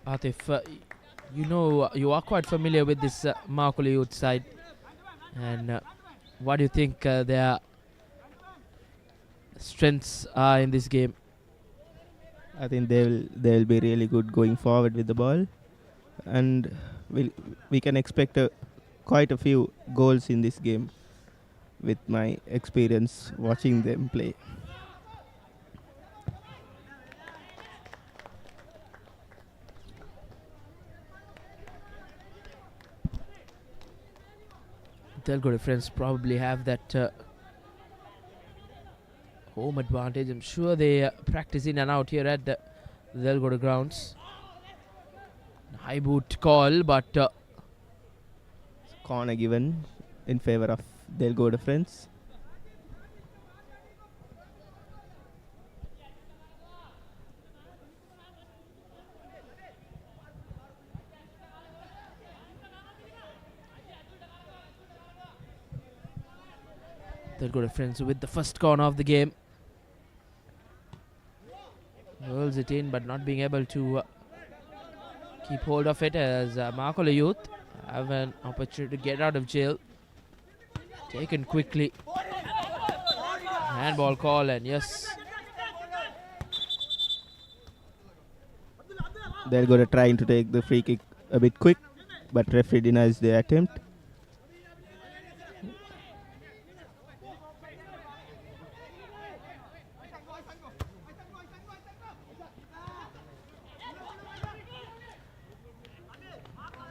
Atif, you are quite familiar with this Makola Youth side, and what do you think their strengths are in this game? I think they'll be really good going forward with the ball, and we can expect quite a few goals in this game with my experience watching them play. Delgoda Friends probably have that home advantage. I'm sure they practice in and out here at the Delgoda grounds. High boot call, but corner given in favor of Delgoda Friends. Delgoda Friends with the first corner of the game. Rolls it in, but not being able to keep hold of it, as Makola Youth have an opportunity to get out of jail. Taken quickly. Handball call, and yes. Delgoda trying to take the free kick a bit quick, but referee denies the attempt.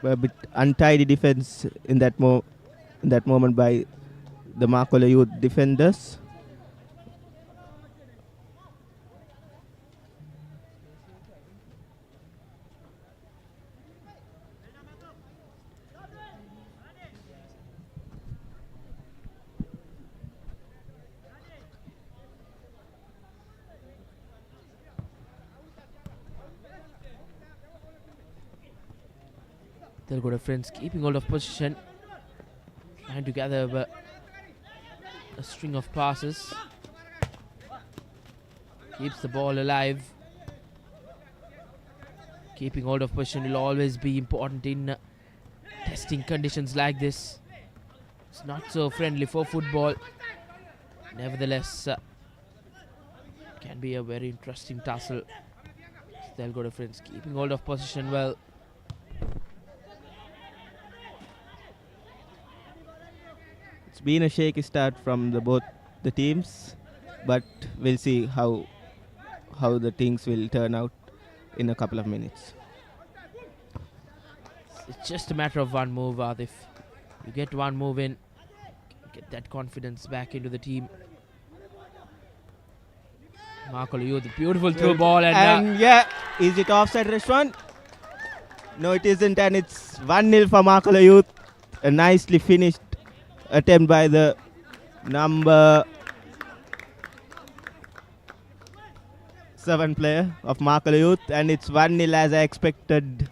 A bit untidy defense in that moment by the Makola Youth defenders. Delgoda Friends keeping hold of position, trying to gather a string of passes. Keeps the ball alive. Keeping hold of position will always be important in testing conditions like this. It's not so friendly for football. Nevertheless, can be a very interesting tussle. Delgoda Friends keeping hold of position well. It's been a shaky start from both the teams, but we'll see how the things will turn out in a couple of minutes. It's just a matter of one move, Adif. You get one move in, get that confidence back into the team. Makola Youth, the beautiful through ball, and yeah, is it offside, Reshwan? No, it isn't, and it's 1-0 for Makola Youth. A nicely finished attempt by the number 7 player of Makola Youth, and it's 1-0 as I expected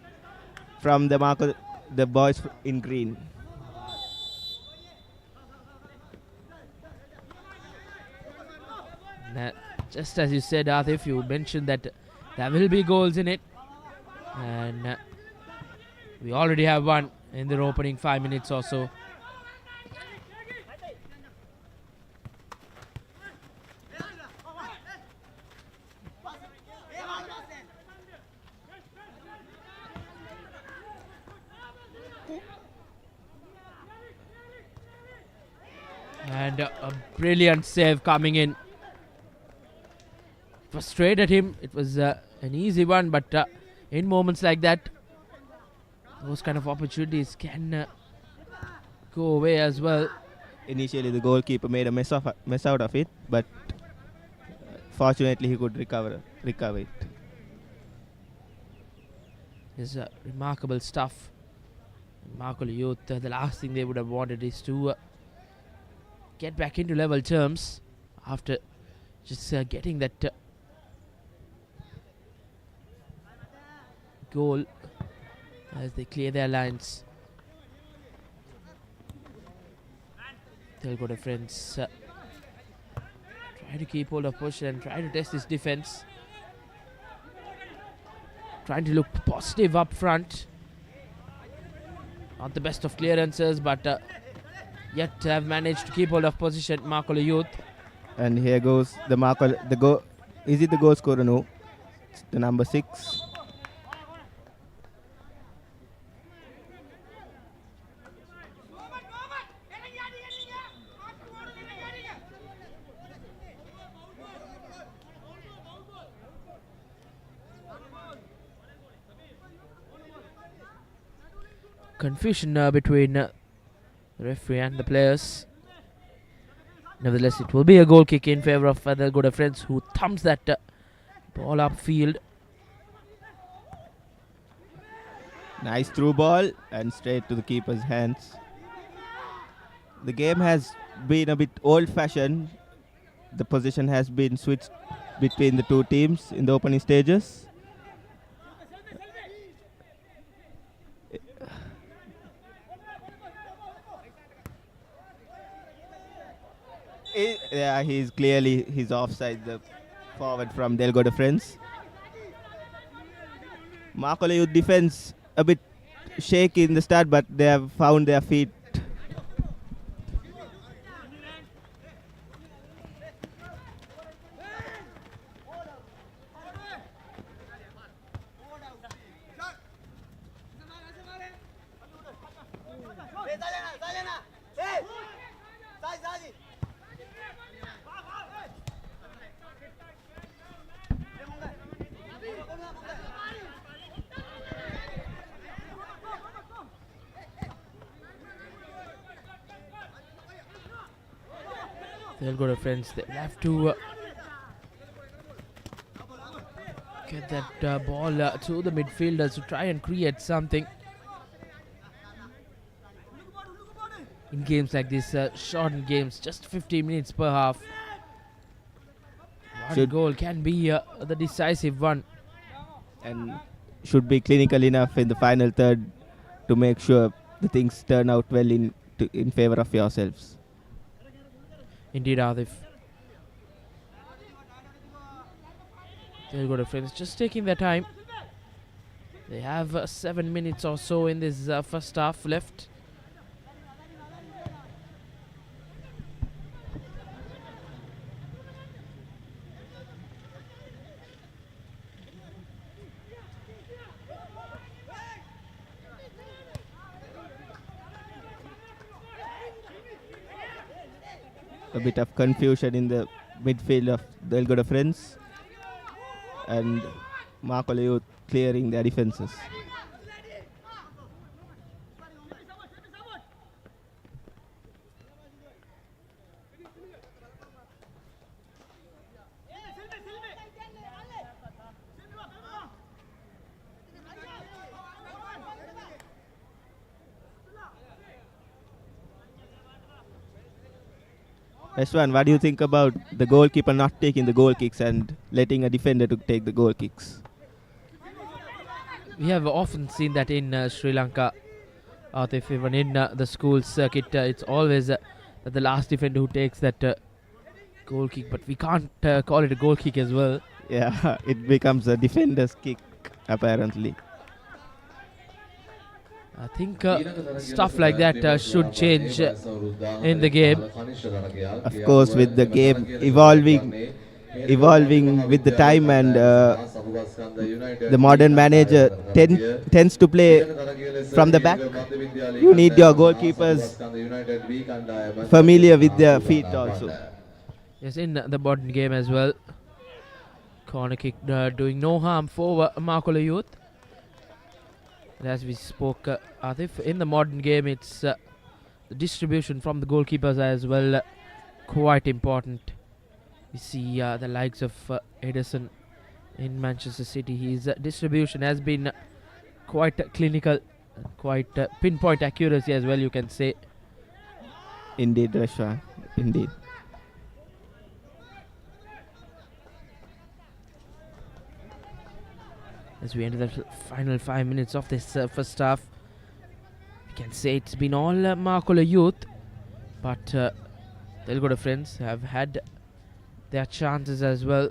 from the the boys in green. Just as you said, Atif, you mentioned that there will be goals in it. And we already have one in the opening 5 minutes or so. And a brilliant save coming in. It was straight at him. It was an easy one, but in moments like that, those kind of opportunities can go away as well. Initially, the goalkeeper made a mess out of it, but fortunately, he could recover it. It's remarkable stuff. Remarkable youth. The last thing they would have wanted is to get back into level terms after just getting that goal as they clear their lines. Delgoda friends try to keep hold of possession and try to test this defense. Trying to look positive up front. Not the best of clearances, but yet have managed to keep hold of position. Makula Youth. And here goes the goal. Is it the goal scorer? No. It's the number 6. Confusion between the referee and the players. Nevertheless, it will be a goal kick in favor of Delgoda friends, who thumps that ball upfield. Nice through ball and straight to the keeper's hands. The game has been a bit old-fashioned. The position has been switched between the two teams in the opening stages. Yeah, he's offside, the forward from Delgoda friends. Makula Youth defense a bit shaky in the start, but they have found their feet. Delgoda friends, they have to get that ball to the midfielders to try and create something. In games like this, shortened games, just 15 minutes per half. One goal can be the decisive one. And should be clinical enough in the final third to make sure the things turn out well in favor of yourselves. Indeed, Adif. Delgoda friends just taking their time. They have 7 minutes or so in this first half left. A bit of confusion in the midfield of Delgoda friends, and Makula Youth clearing their defenses. Ashwan, what do you think about the goalkeeper not taking the goal kicks and letting a defender to take the goal kicks? We have often seen that in Sri Lanka. Atif, even in the school circuit, it's always the last defender who takes that goal kick, but we can't call it a goal kick as well. Yeah, it becomes a defender's kick, apparently. I think stuff like that should change in the game. Of course, with the game evolving with the time, and the modern manager tends to play from the back. You need your goalkeepers familiar with their feet also. Yes, in the modern game as well. Corner kick doing no harm for Markola Youth. And as we spoke, Atif, in the modern game, it's the distribution from the goalkeepers as well quite important. We see the likes of Edison in Manchester City. His distribution has been quite clinical, quite pinpoint accuracy as well, you can say. Indeed, Rashwan. Indeed. As we enter the final 5 minutes of this first half, we can say it's been all Markola Youth, but Delgoda friends have had their chances as well.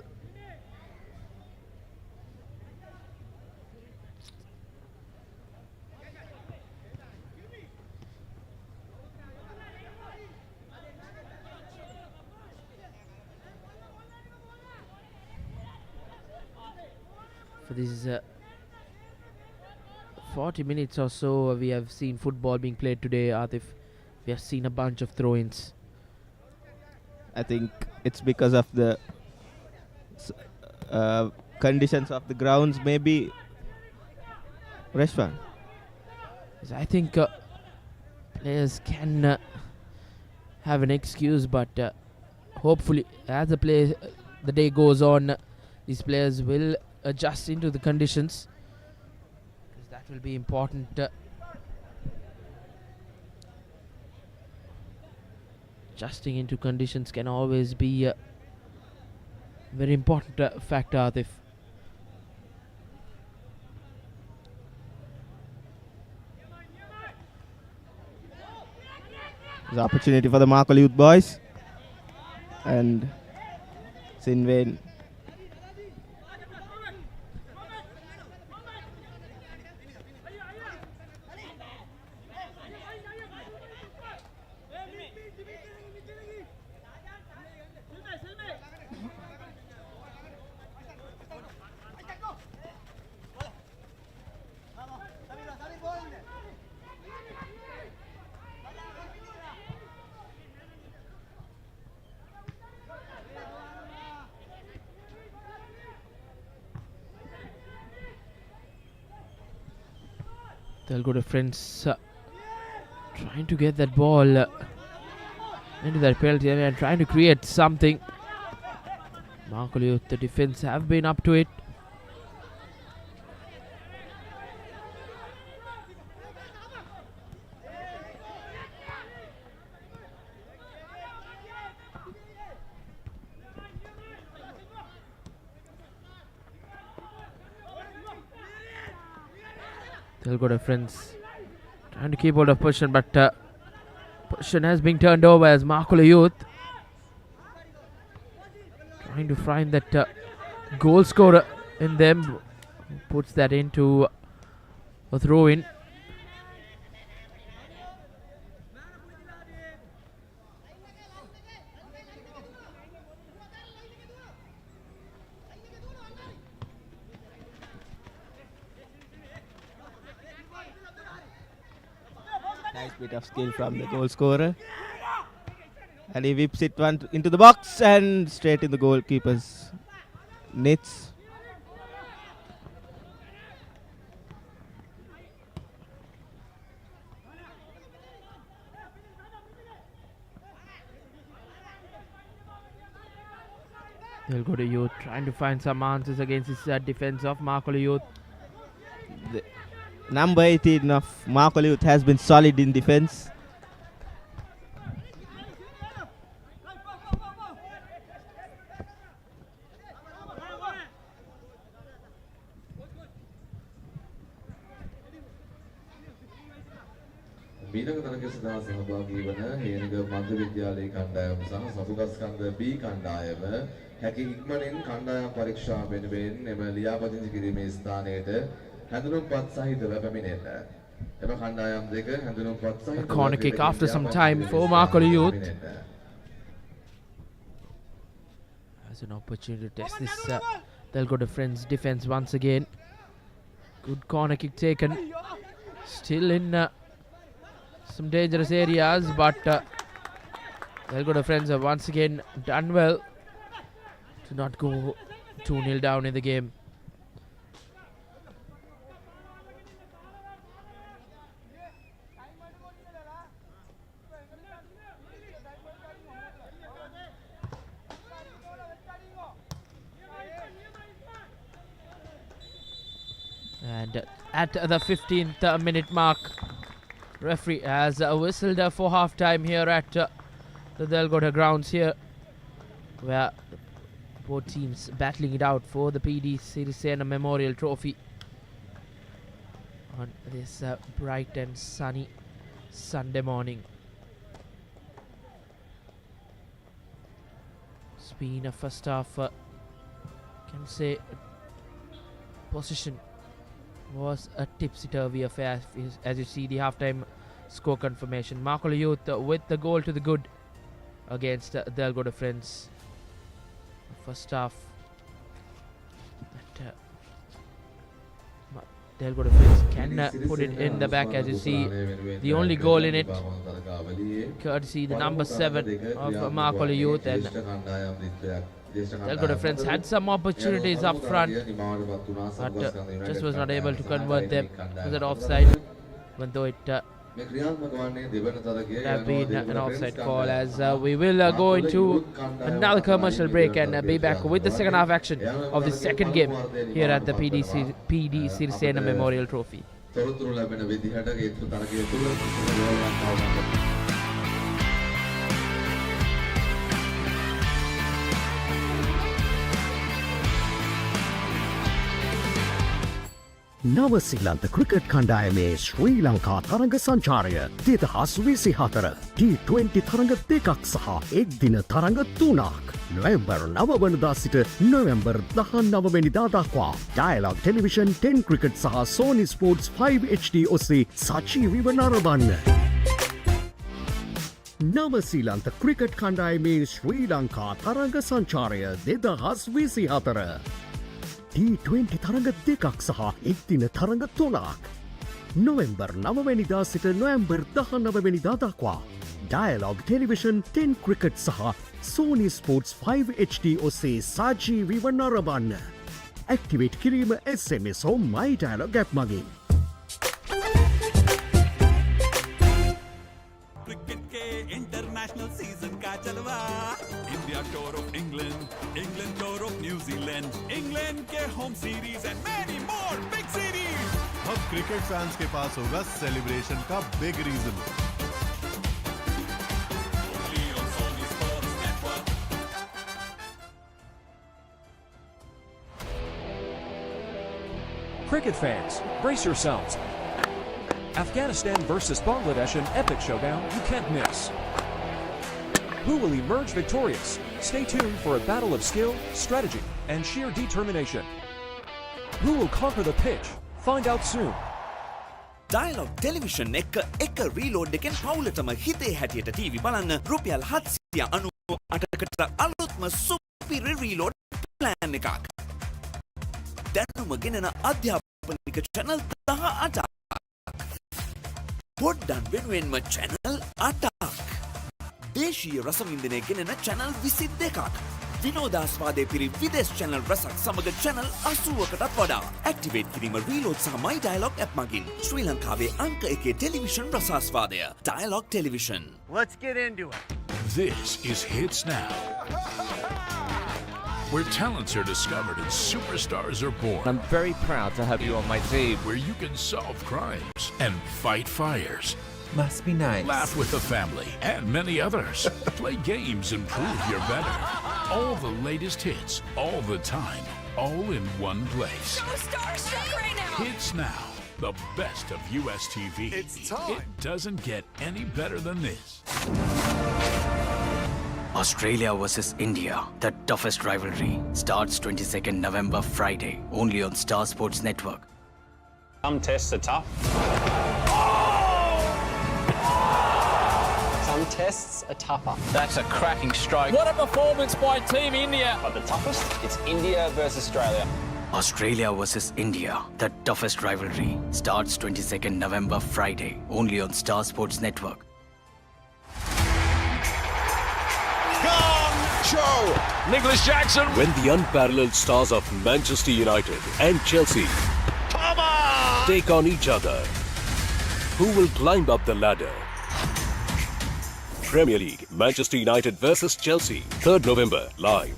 For these 40 minutes or so, we have seen football being played today, Atif. We have seen a bunch of throw-ins. I think it's because of the conditions of the grounds, maybe. Rashwan. Yes, I think players can have an excuse, but hopefully, as the day goes on, these players will adjust into the conditions, because that will be important. Adjusting into conditions can always be a very important factor, Atif. There's opportunity for the Markola Youth boys, and Sinvain. Delgoda friends trying to get that ball into that penalty area and trying to create something. Markola Youth, the defense have been up to it. Delgoda friends trying to keep hold of possession, but possession has been turned over as Markola Youth trying to find that goal scorer in them, who puts that into a throw-in. Nice bit of skill from the goal scorer. And he whips it into the box and straight in the goalkeeper's nets. Delgoda Youth trying to find some answers against this defense of Markola Youth. The number 18 of Markola Youth has been solid in defense. මීළඟ තරගය සඳහා සහභාගී වන හේනග මධ්‍ය විද්‍යාලයේ කණ්ඩායම සහ සබුගස්කන්ධ B කණ්ඩායම හැකි ඉක්මනින් කණ්ඩායම් පරීක්ෂා වෙනුවෙන් එම ලියාපදිංචි කිරීමේ ස්ථානයට හැඳුනුම්පත් සහිතව පැමිණෙන්න. එම කණ්ඩායම් දෙක හැඳුනුම්පත් සහිතව corner kick after some time for Markle Youth. As an opportunity to test this Delgoda Friends defense once again. Good corner kick taken. Still in some dangerous areas, but Delgoda Friends have once again done well to not go 2-0 down in the game. And at the 15th minute mark, referee has whistled for half time here at the Delgoda grounds here, where both teams battling it out for the PD Sirisena Memorial Trophy on this bright and sunny Sunday morning. It's been a first half, can say, position was a tipsy-turvy affair, as you see the half-time score confirmation. Markle Youth with the goal to the good against Delgoda Friends. First half, Delgoda Friends can put it in the back, as you see. The only goal in it, courtesy the number 7 of Markle Youth, and Delgoda Friends had some opportunities up front, but just was not able to convert them. Was it offside? Even though it would have been an offside call, as we will go into another commercial break and be back with the second half action of the second game here at the PD Sirisena Memorial Trophy. නවසිලන්ත cricket කණ්ඩායමේ ශ්‍රී ලංකා තරඟ සංචාරය 2024 T20 තරඟ දෙකක් සහ එක් දින තරඟ 3ක් නොවැම්බර් 9 වනදා සිට නොවැම්බර් 19 වෙනිදා දක්වා ඩයලොග් ටෙලිවිෂන් 10 ක්‍රිකට් සහ Sony Sports 5 HD ඔස්සේ සජීවීව නරඹන්න. නවසිලන්ත ක්‍රිකට් කණ්ඩායමේ ශ්‍රී ලංකා තරඟ සංචාරය 2024 T20 තරඟ දෙකක් සහ එක් දින තරඟ 3ක් නොවැම්බර් 9 වෙනිදා සිට නොවැම්බර් 19 වෙනිදා දක්වා ඩයලොග් ටෙලිවිෂන් 10 ක්‍රිකට් සහ Sony Sports 5 HD ඔස්සේ සජීවීව නරඹන්න. ඇක්ටිවේට් කිරීම SMS හෝ My Dialog app මගින්. क्रिकेट के इंटरनेशनल सीजन का जलवा, India tour of England, England tour of New Zealand, England के home series and many more big series. अब क्रिकेट फैंस के पास होगा सेलिब्रेशन का big reason. Cricket fans, brace yourselves. Afghanistan versus Bangladesh, an epic showdown you can't miss. Who will emerge victorious? Stay tuned for a battle of skill, strategy, and sheer determination. Who will conquer the pitch? Find out soon. Dialog Television එක reload එකෙන් පවුලටම හිතේ හැටියට TV බලන්න රුපියල් 798කට අලුත්ම සුපිරි reload plan එකක්. දැනුම ගෙනෙන අධ්‍යාපනික channel 18ක්. පොඩ්ඩක් වෙනුවෙන්ම channel 8ක්. දේශීය රසවින්දනය ගෙනෙන channel 22ක්. විනෝදාස්වාදයේ පිරි විදේශ channel රසක් සමග channel 80කටත් වඩා. Activate කිරීම reload සහ My Dialog app මගින් ශ්‍රී ලංකාවේ අංක 1 television රසාස්වාදය. Dialog Television. Let's get into it. This is Hits Now, where talents are discovered and superstars are born. I'm very proud to have you on my team. Where you can solve crimes and fight fires. Must be nice. Laugh with the family and many others. Play games and prove you're better. All the latest hits, all the time, all in one place. So starstruck right now. Hits Now The best of US TV. It's time. It doesn't get any better than this. Australia versus India, the toughest rivalry, starts 22nd November Friday, only on Star Sports Network. Some tests are tough. Some tests are tougher. That's a cracking stroke. What a performance by Team India! But the toughest, it's India versus Australia. Australia versus India, the toughest rivalry, starts 22nd November Friday, only on Star Sports Network. Show! Nicholas Jackson. When the unparalleled stars of Manchester United and Chelsea take on each other, who will climb up the ladder? Premier League, Manchester United versus Chelsea, 3rd November, live.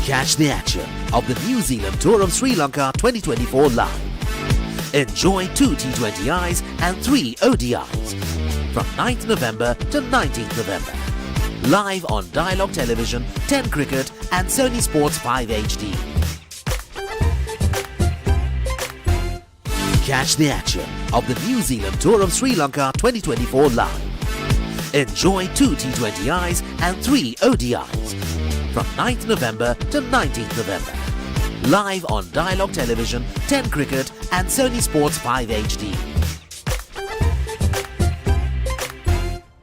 Catch the action of the New Zealand Tour of Sri Lanka 2024 live. Enjoy 2 T20Is and 3 ODIs from 9th November to 19th November. Live on Dialogue Television, 10 Cricket and Sony Sports 5 HD. Catch the action of the New Zealand Tour of Sri Lanka 2024 live. Enjoy 2 T20Is and 3 ODIs from 9th November to 19th November. Live on Dialogue Television, 10 Cricket and Sony Sports 5 HD.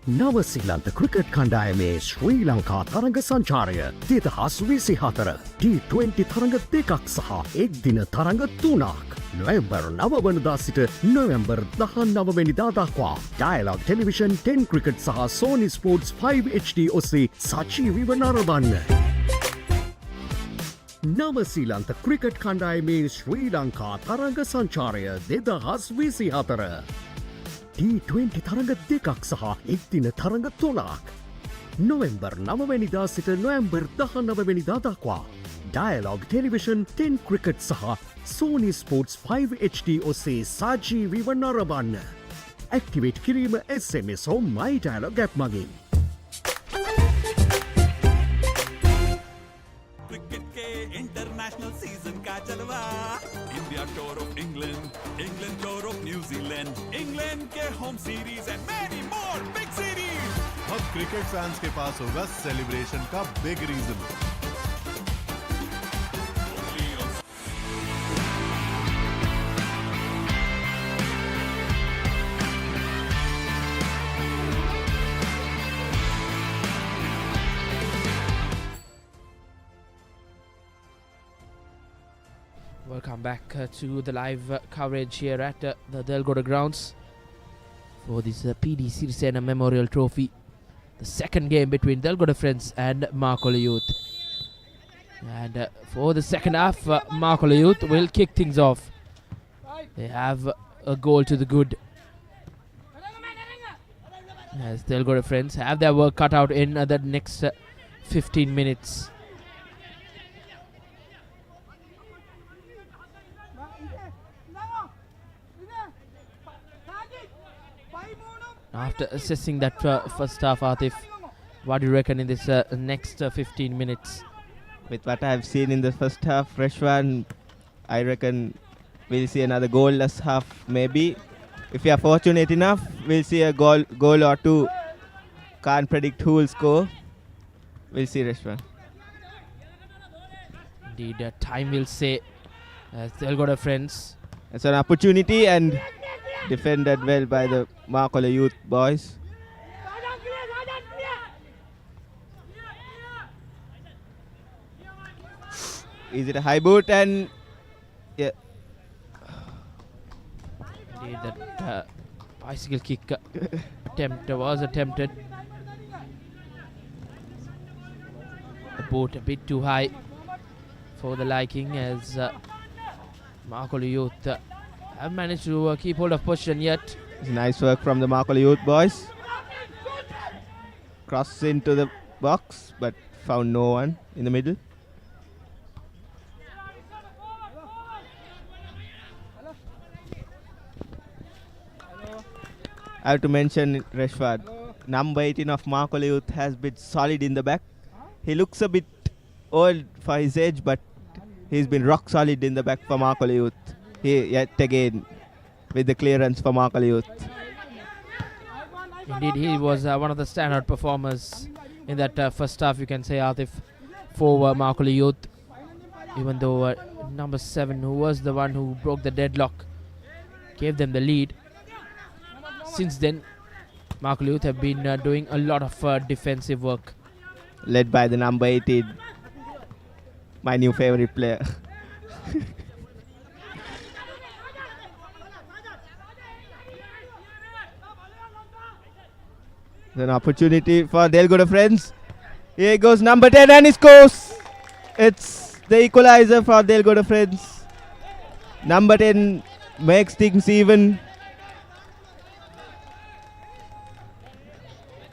නවසිලන්ත cricket කණ්ඩායමේ ශ්‍රී ලංකා තරඟ සංචාරය 2024 T20 තරඟ දෙකක් සහ එක් දින තරඟ 3ක් නොවැම්බර් 9 වනදා සිට නොවැම්බර් 19 වෙනිදා දක්වා ඩයලොග් ටෙලිවිෂන් 10 ක්‍රිකට් සහ Sony Sports 5 HD ඔස්සේ සජීවීව නරඹන්න. නවසිලන්ත ක්‍රිකට් කණ්ඩායමේ ශ්‍රී ලංකා තරඟ සංචාරය 2024 T20 තරඟ දෙකක් සහ එක් දින තරඟ 3ක් නොවැම්බර් 9 වෙනිදා සිට නොවැම්බර් 19 වෙනිදා දක්වා ඩයලොග් ටෙලිවිෂන් 10 ක්‍රිකට් සහ Sony Sports 5 HD ඔස්සේ සජීවීව නරඹන්න. ඇක්ටිවේට් කිරීම SMS හෝ My Dialogue app මගින්. क्रिकेट के इंटरनेशनल सीजन का जलवा, India tour of England, England tour of New Zealand, England के home series and many more big series. अब क्रिकेट फैंस के पास होगा सेलिब्रेशन का big reason. Welcome back to the live coverage here at the Delgoda grounds for this PD Sirisena Memorial Trophy. The second game between Delgoda Friends and Markola Youth. And for the second half, Markola Youth will kick things off. They have a goal to the good. As Delgoda Friends have their work cut out in the next 15 minutes. After assessing that first half, Atif, what do you reckon in this next 15 minutes? With what I have seen in the first half, Reshwan, I reckon we'll see another goalless half maybe. If we are fortunate enough, we'll see a goal or two. Can't predict who will score. We'll see, Reshwan. Indeed, time will say. Delgoda Friends. It's an opportunity and defended well by the Markola Youth boys. Is it a high boot? And yeah. Indeed, that bicycle kick attempt was attempted. The boot a bit too high for the liking, as Markola Youth have managed to keep hold of possession yet. It's nice work from the Markola Youth boys. Cross into the box, but found no one in the middle. I have to mention Reshwad. Number 18 of Markola Youth has been solid in the back. He looks a bit old for his age, but he's been rock solid in the back for Markola Youth. He yet again with the clearance for Markle Youth. Indeed, he was one of the standout performers in that first half, you can say, Atif, for Markle Youth. Even though number 7, who was the one who broke the deadlock, gave them the lead. Since then, Markle Youth have been doing a lot of defensive work. Led by the number 18, my new favorite player. An opportunity for Delgoda friends. Here goes number 10 and he scores. It's the equalizer for Delgoda friends. Number 10 makes things even.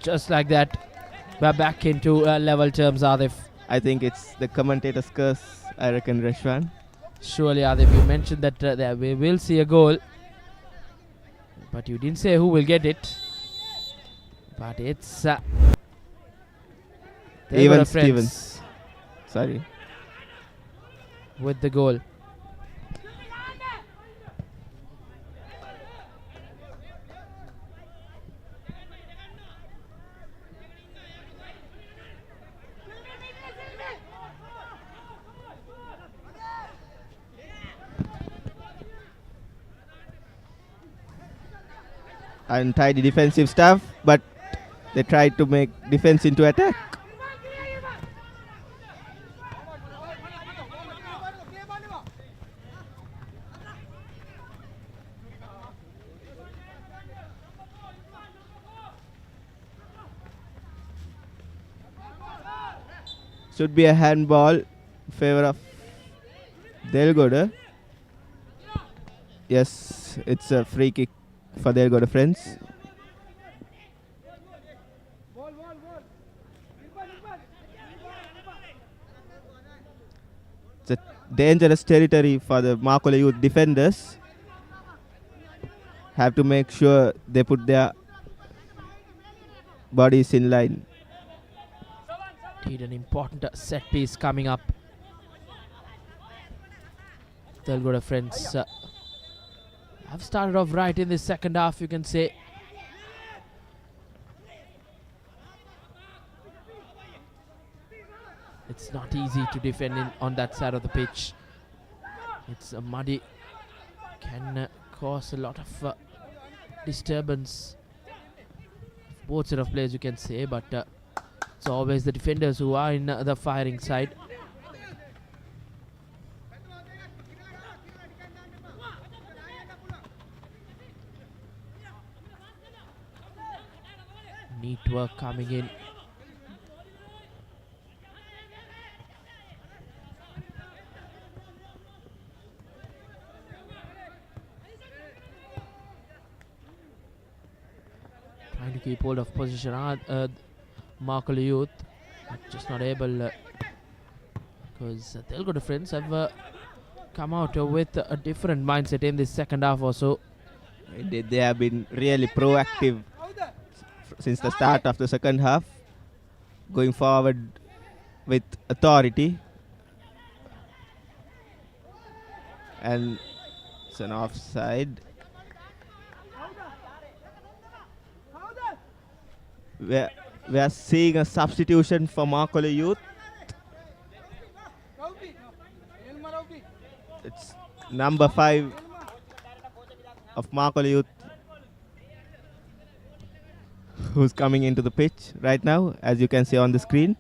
Just like that, we're back into level terms, Adif. I think it's the commentator's curse, I reckon, Rashwan. Surely, Adif, you mentioned that we will see a goal, but you didn't say who will get it. But it's Even Stevens. Sorry. With the goal. Untidy defensive stuff, but they tried to make defense into attack. Should be a handball in favor of Delgoda. Yes, it's a free kick for Delgoda friends. It's a dangerous territory for the Markle Youth defenders. Have to make sure they put their bodies in line. Indeed, an important set piece coming up. Delgoda friends have started off right in the second half, you can say. It's not easy to defend on that side of the pitch. It's muddy, can cause a lot of disturbance. Both set of players, you can say, but it's always the defenders who are in the firing side. Neat work coming in. Trying to keep hold of position. Markle Youth just not able, because Delgoda friends have come out with a different mindset in this second half or so. They have been really proactive since the start of the second half, going forward with authority. And it's an offside. We are seeing a substitution for Markle Youth. It's number 5 of Markle Youth who's coming into the pitch right now, as you can see on the screen.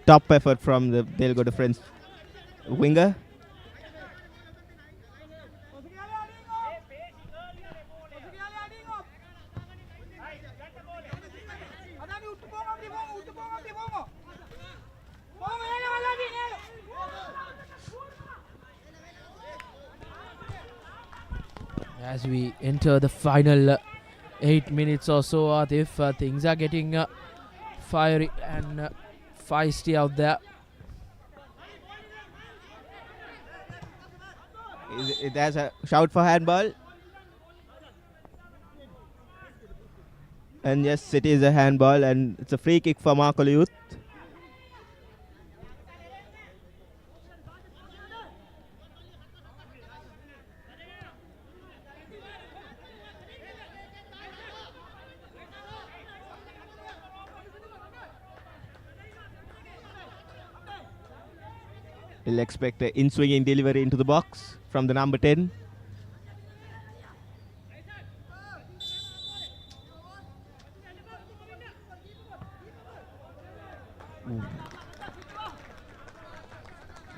Top effort from the Delgoda friends winger. As we enter the final 8 minutes or so, if things are getting fiery and feisty out there. There's a shout for handball. And yes, it is a handball, and it's a free kick for Markle Youth. We'll expect an in-swinging delivery into the box from the number 10.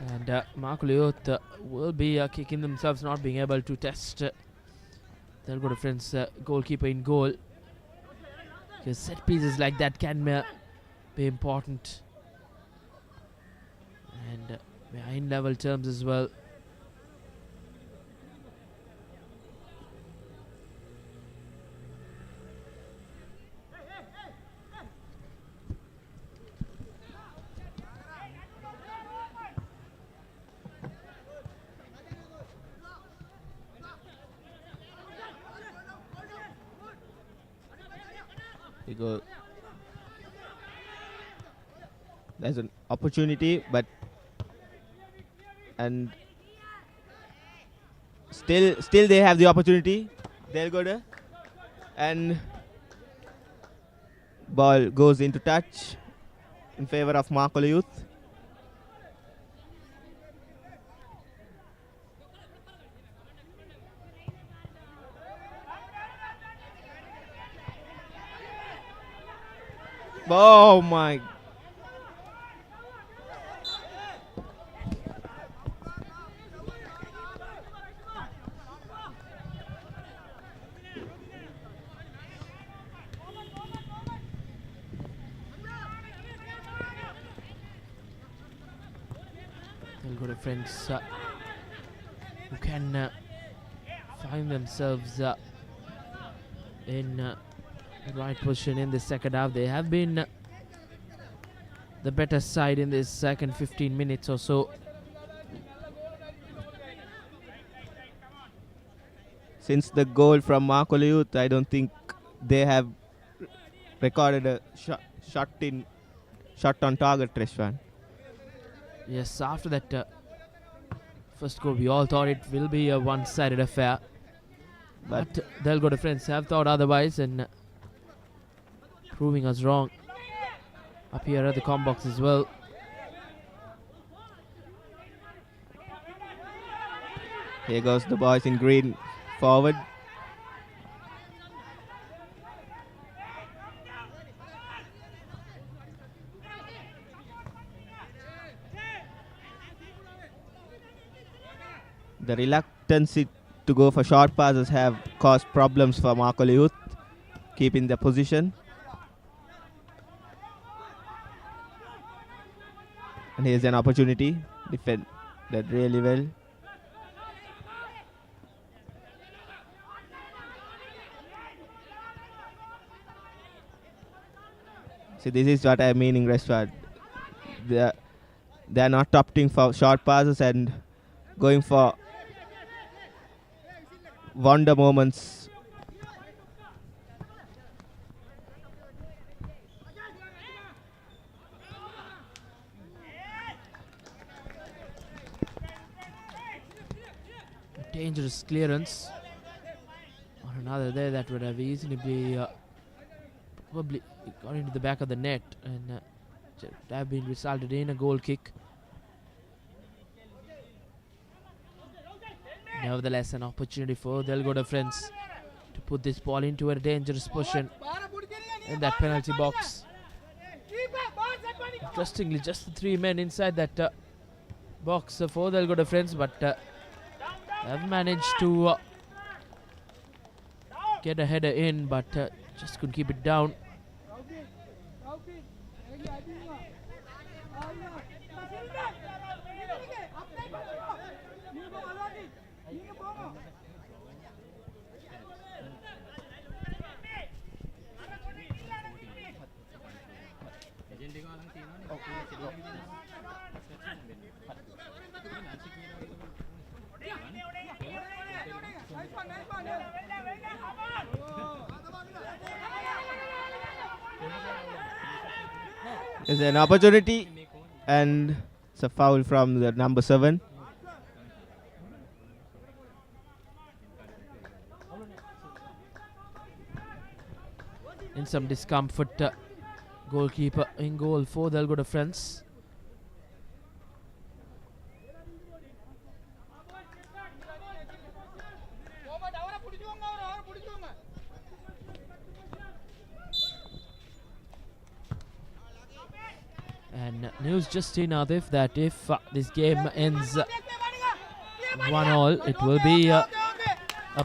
And Markle Youth will be kicking themselves, not being able to test Delgoda Friends goalkeeper in goal. Because set pieces like that can be important. And behind level terms as well. We go. There's an opportunity, but and still they have the opportunity. Delgoda, and ball goes into touch in favor of Markle Youth. Oh my. Delgoda Friends who can find themselves in the right position in the second half. They have been the better side in this second 15 minutes or so. Since the goal from Markle Youth, I don't think they have recorded a shot on target, Trishwan. Yes, after that first goal, we all thought it will be a one-sided affair. But Delgoda Friends have thought otherwise and proving us wrong. Up here at the com box as well. Here goes the boys in green forward. The reluctance to go for short passes have caused problems for Markle Youth, keeping the position. And here's an opportunity. Defend that really well. See, this is what I'm meaning, Rashford. They are not opting for short passes and going for wonder moments. Dangerous clearance on another there that would have easily be probably gone into the back of the net and have been resulted in a goal kick. Nevertheless, an opportunity for Delgoda Friends to put this ball into a dangerous position in that penalty box. Interestingly, just the 3 men inside that box for Delgoda Friends, but have managed to get a header in, but just couldn't keep it down. There's an opportunity, and it's a foul from the number 7. In some discomfort, goalkeeper in goal for Delgoda friends. And news just in, Adif, that if this game ends 1-1, it will be a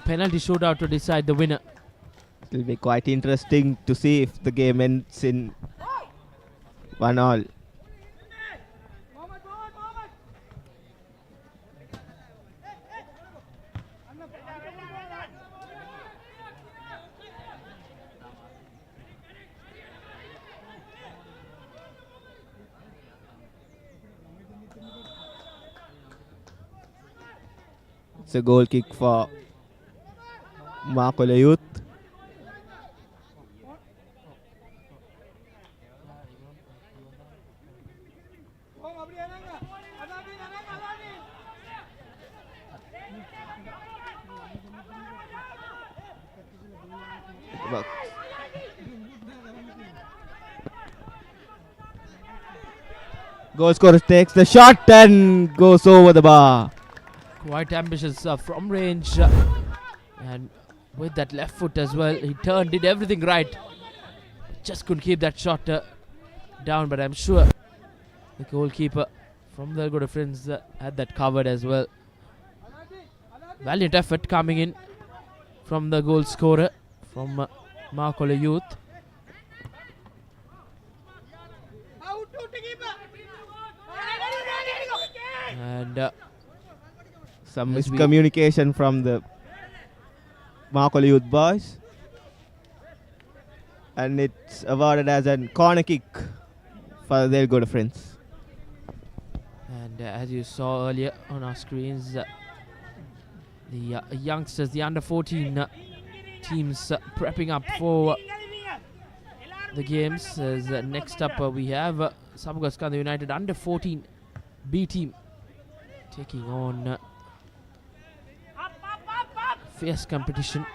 penalty shootout to decide the winner. It will be quite interesting to see if the game ends in 1-1. It's a goal kick for Makola Youth. Goal scorer takes the shot and goes over the bar. Quite ambitious from range, and with that left foot as well, he turned, did everything right, just couldn't keep that shot down, but I'm sure the goalkeeper from the Delgoda friends had that covered as well. Valiant effort coming in from the goal scorer from Makola Youth. And some miscommunication from the Makola Youth boys. And it's awarded as a corner kick for the Delgoda friends. And as you saw earlier on our screens, the youngsters, the under 14 teams prepping up for the games. As next up we have Sabugaskanda United under 14 B team taking on fierce competition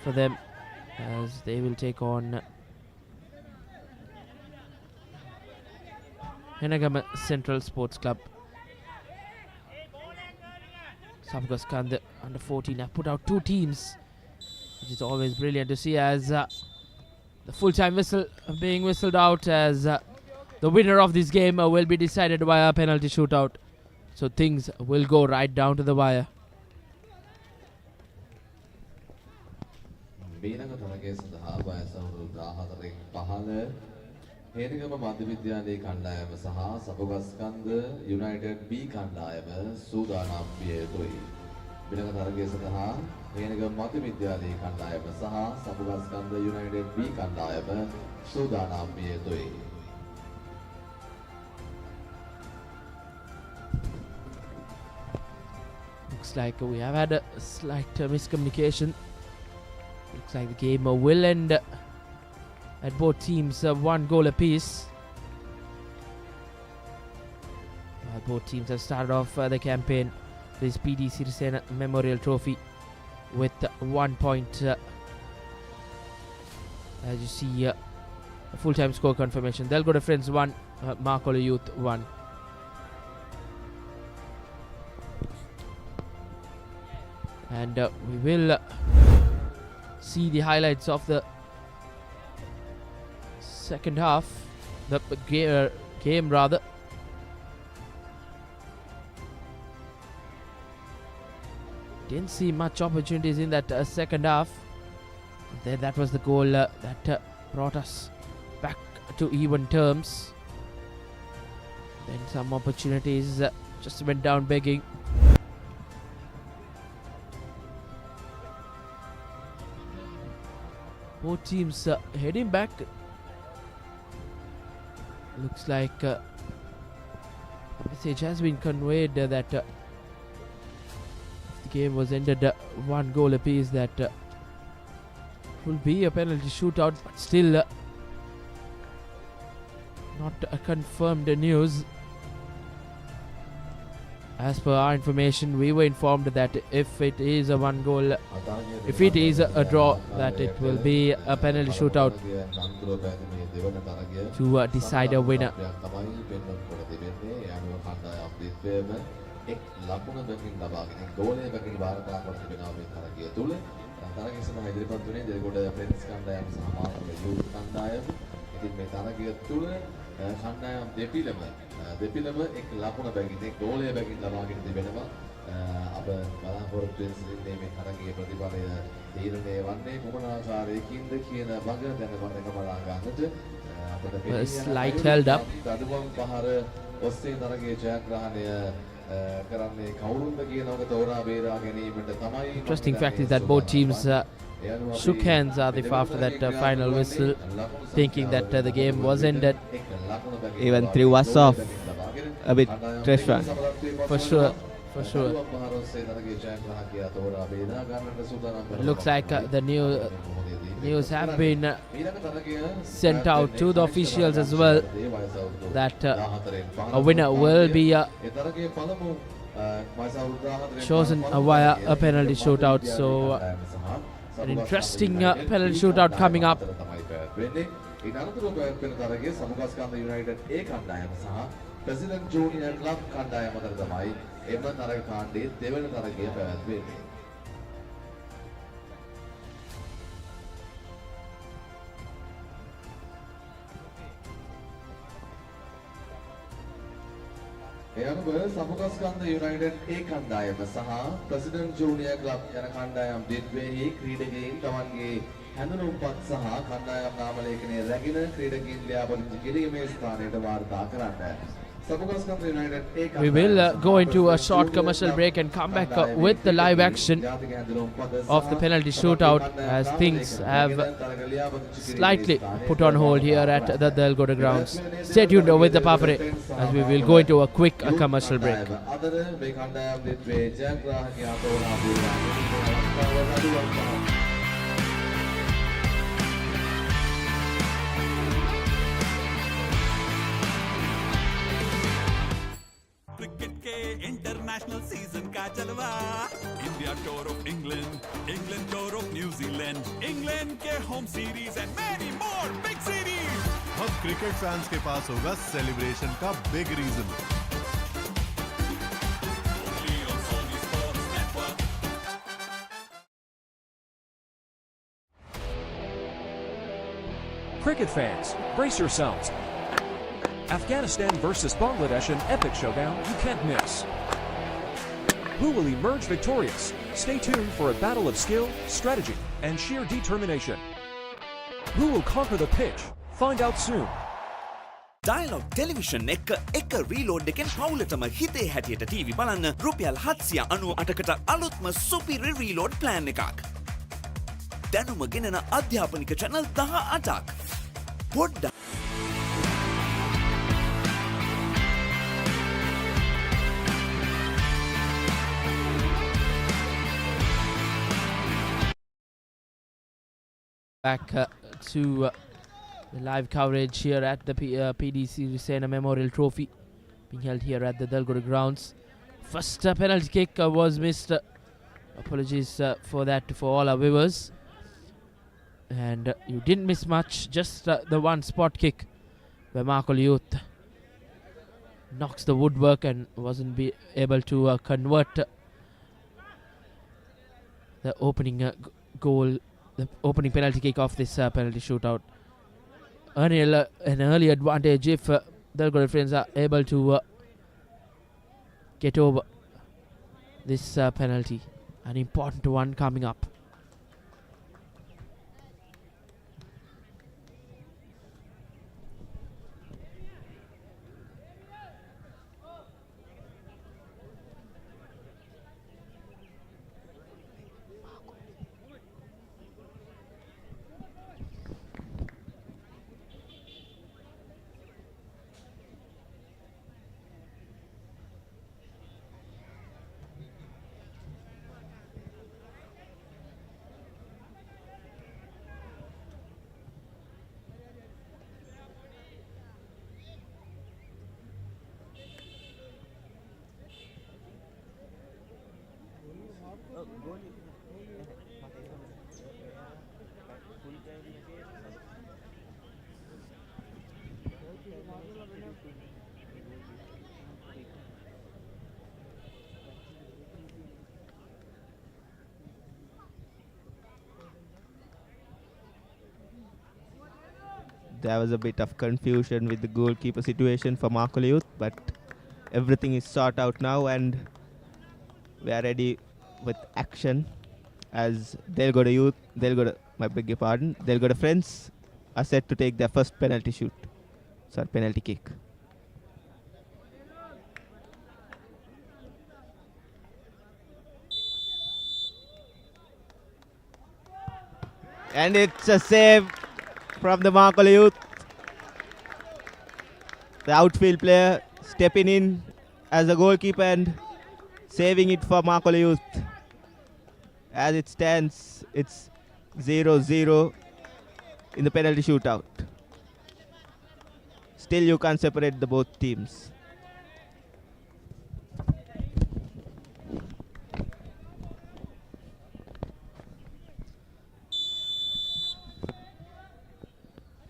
for them, as they will take on Henagama Central Sports Club. Sabugaskanda under 14 have put out 2 teams, which is always brilliant to see, as the full-time whistle being whistled out, as the winner of this game will be decided via a penalty shootout. So things will go right down to the wire. මීළඟ තරගයේ සඳහා වයස අවුරුදු 14න් පහළ හේනිගම මධ්‍ය විද්‍යාලයේ කණ්ඩායම සහ සබුගස්කන්ද united B කණ්ඩායම සූදානම් විය යුතුයි. මීළඟ තරගයේ සඳහා හේනිගම මධ්‍ය විද්‍යාලයේ කණ්ඩායම සහ සබුගස්කන්ද යුනයිටඩ් B කණ්ඩායම සූදානම් විය යුතුයි. Looks like we have had a slight miscommunication. Looks like the game will end at both teams 1 goal apiece. Both teams have started off the campaign for this PD Sirisena Memorial Trophy with 1 point. As you see, a full-time score confirmation. Delgoda friends 1, Makola Youth 1. And we will see the highlights of the second half, the game rather. Didn't see much opportunities in that second half. Then that was the goal that brought us back to even terms. Then some opportunities just went down begging. Both teams heading back. Looks like the message has been conveyed that the game was ended 1 goal apiece, that will be a penalty shootout, but still not confirmed news. As per our information, we were informed that if it is a one goal, if it is a draw, that it will be a penalty shootout to decide a winner. කණ්ඩායම් දෙපිලම එක් ලකුණ බැගින් එක් ගෝලය බැගින් ලබාගෙන තිබෙනවා. අප බලාපොරොත්තු වෙන සිටින්නේ මේ තරගයේ ප්‍රතිඵලය තීරණය වන්නේ කුමන ආකාරයකින්ද කියන බග දැනගන්න බලා ගන්නට අපිට slight held up. දඩුවම් පහර ඔස්සේ තරගයේ ජයග්‍රහණය කරන්නේ කවුරුන්ද කියන එක තෝරා බේරා ගැනීමට තමයි. Interesting fact is that both teams shook hands after that final whistle, thinking that the game was ended. Even threw us off a bit, Treshwan. For sure. It looks like the news have been sent out to the officials as well that a winner will be chosen via a penalty shootout. So an interesting penalty shootout coming up. President Junior Club කණ්ඩායම අතර තමයි එම තරග කාණ්ඩයේ දෙවන තරගය පැවැත්වෙන්නේ. ඒ අනුව සමුගස්කන්ධ united A කණ්ඩායම සහ President Junior Club යන කණ්ඩායම් දෙද්වේහි ක්‍රීඩකයින් තමන්ගේ හැඳුනුම්පත් සහ කණ්ඩායම් නාම ලේඛනය රැගෙන ක්‍රීඩකයින් ලියාපදිංචි කිරීමේ ස්ථානයට වාර්තා කරන්න. We will go into a short commercial break and come back with the live action of the penalty shootout, as things have slightly put on hold here at the Delgoda grounds. Stay tuned with the Papare as we will go into a quick commercial break. International season का जलवा, India tour of England, England tour of New Zealand, England के home series and many more big series. अब cricket fans के पास होगा celebration का big reason. Cricket fans, brace yourselves. Afghanistan versus Bangladesh, an epic showdown you can't miss. Who will emerge victorious? Stay tuned for a battle of skill, strategy, and sheer determination. Who will conquer the pitch? Find out soon. Dialogue television එක reload එකෙන් පවුලටම හිතේ හැටියට TV බලන්න රුපියල් 798කට අලුත්ම සුපිරි reload plan එකක්. දැනුම ගෙනන අධ්‍යාපනික channel 18ක්. පොඩ්ඩක් Back to the live coverage here at the PD Sirisena Memorial Trophy being held here at the Delgoda grounds. First penalty kick was missed. Apologies for that for all our viewers. And you didn't miss much, just the one spot kick where Marco Youth knocks the woodwork and wasn't able to convert the opening goal. The opening penalty kick of this penalty shootout. An early advantage if Delgoda friends are able to get over this penalty. An important one coming up. there was a bit of confusion with the goalkeeper situation for Markle Youth, but everything is sorted out now and we are ready with action as Delgoda Friends are set to take their first penalty kick. And it's a save from the Markle Youth. The outfield player stepping in as a goalkeeper and saving it for Markle Youth. As it stands, it's 0-0 in the penalty shootout. Still, you can't separate the both teams.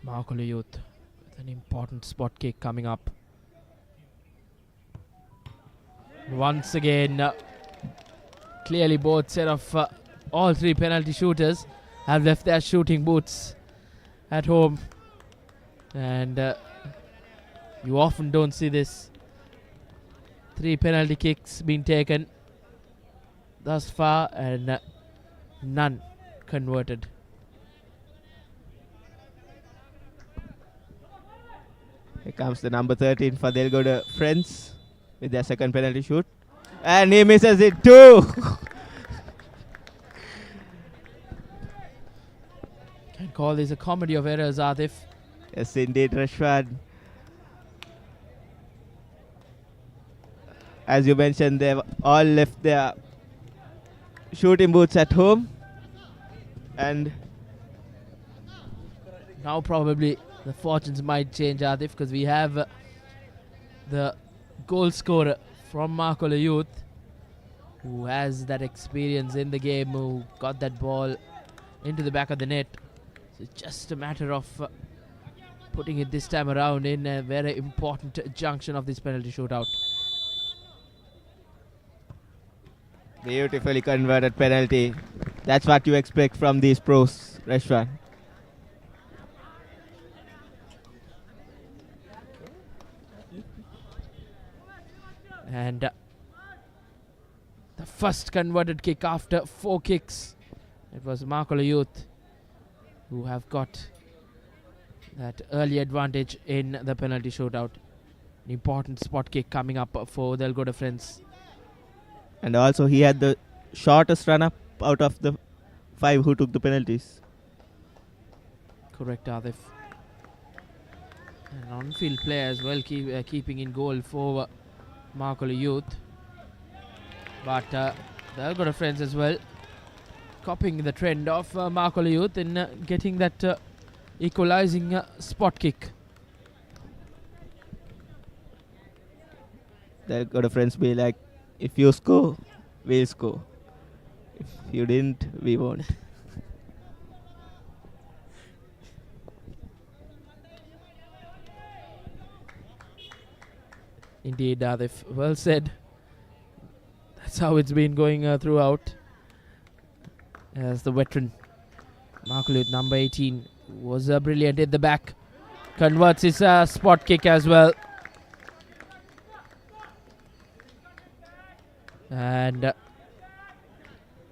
Markle Youth with an important spot kick coming up. Once again, clearly both set of all three penalty shooters have left their shooting boots at home. And you often don't see this. 3 penalty kicks being taken thus far and none converted. Here comes the number 13 for Delgoda Friends with their second penalty shoot. And he misses it too. Can call this a comedy of errors, Atif. Yes, indeed, Rashwan. As you mentioned, they've all left their shooting boots at home. And now probably the fortunes might change, Atif, because we have the goal scorer from Markle Youth who has that experience in the game, who got that ball into the back of the net. So it's just a matter of putting it this time around in a very important junction of this penalty shootout. Beautifully converted penalty. That's what you expect from these pros, Rashwan. And the first converted kick after 4 kicks. It was Markle Youth who have got that early advantage in the penalty shootout. An important spot kick coming up for Delgoda Friends. And also he had the shortest run up out of the 5 who took the penalties. Correct, Adif. An on-field player as well, keeping in goal for Markle Youth. But Delgoda Friends as well, copying the trend of Markle Youth in getting that equalizing spot kick. Delgoda Friends be like, if you score, we'll score. If you didn't, we won't. Indeed, Adif. Well said. That's how it's been going throughout. As the veteran, Markle Youth number 18 was brilliant at the back. Converts his spot kick as well. And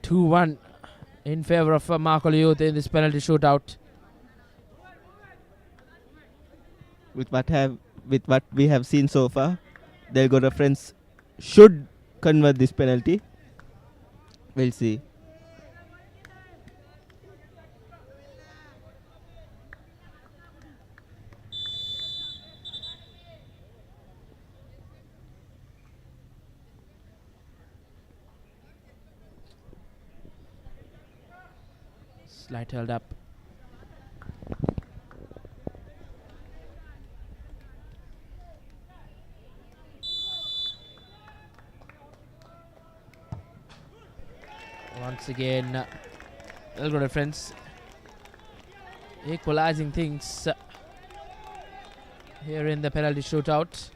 2-1 in favor of Markle Youth in this penalty shootout. With what we have seen so far, Delgoda Friends should convert this penalty. We'll see. Slight held up. Once again, Delgoda Friends equalizing things here in the penalty shootout.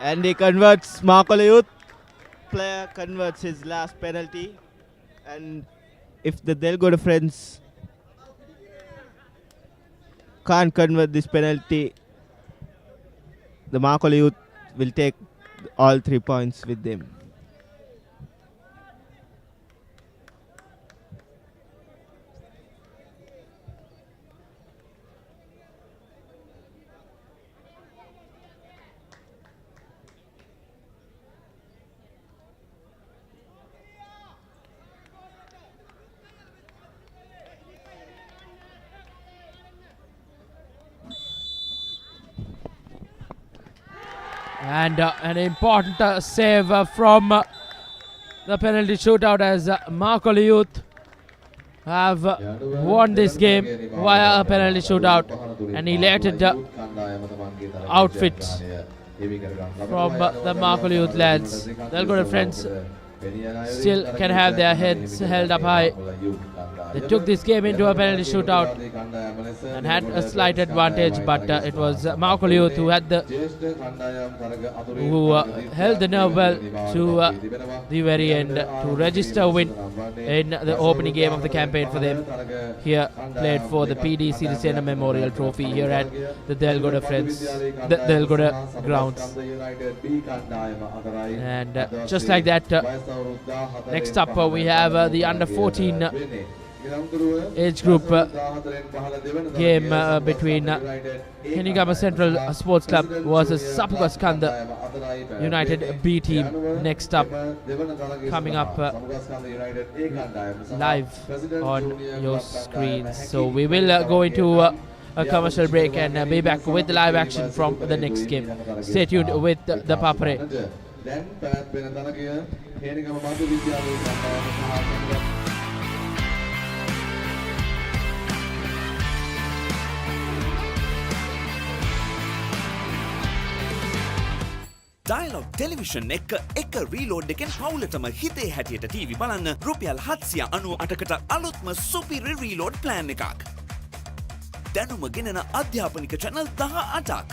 And he converts, Markola Youth player converts his last penalty. And if the Delgoda friends can't convert this penalty, the Markola Youth will take all 3 points with them. And an important save from the penalty shootout as Markola Youth have won this game via a penalty shootout. An elated outfit from the Markola Youth lads. Delgoda friends still can have their heads held up high. They took this game into a penalty shootout and had a slight advantage, but it was Markola Youth who had held the nerve well to the very end to register a win in the opening game of the campaign for them. Here played for the PD Sirisena Memorial Trophy here at the Delgoda friends, the Delgoda grounds. And just like that, next up we have the under 14 age group game between Henigama Central Sports Club versus Sapukaskanda United B team. Next up, coming up live on your screens. So we will go into a commercial break and be back with the live action from the next game. Stay tuned with the Papare. Dialogue television එක reload එකෙන් පවුලටම හිතේ හැටියට TV බලන්න රුපියල් 798කට අලුත්ම superior reload plan එකක්. දැනුම ගෙනෙන අධ්‍යාපනික channel 18ක්.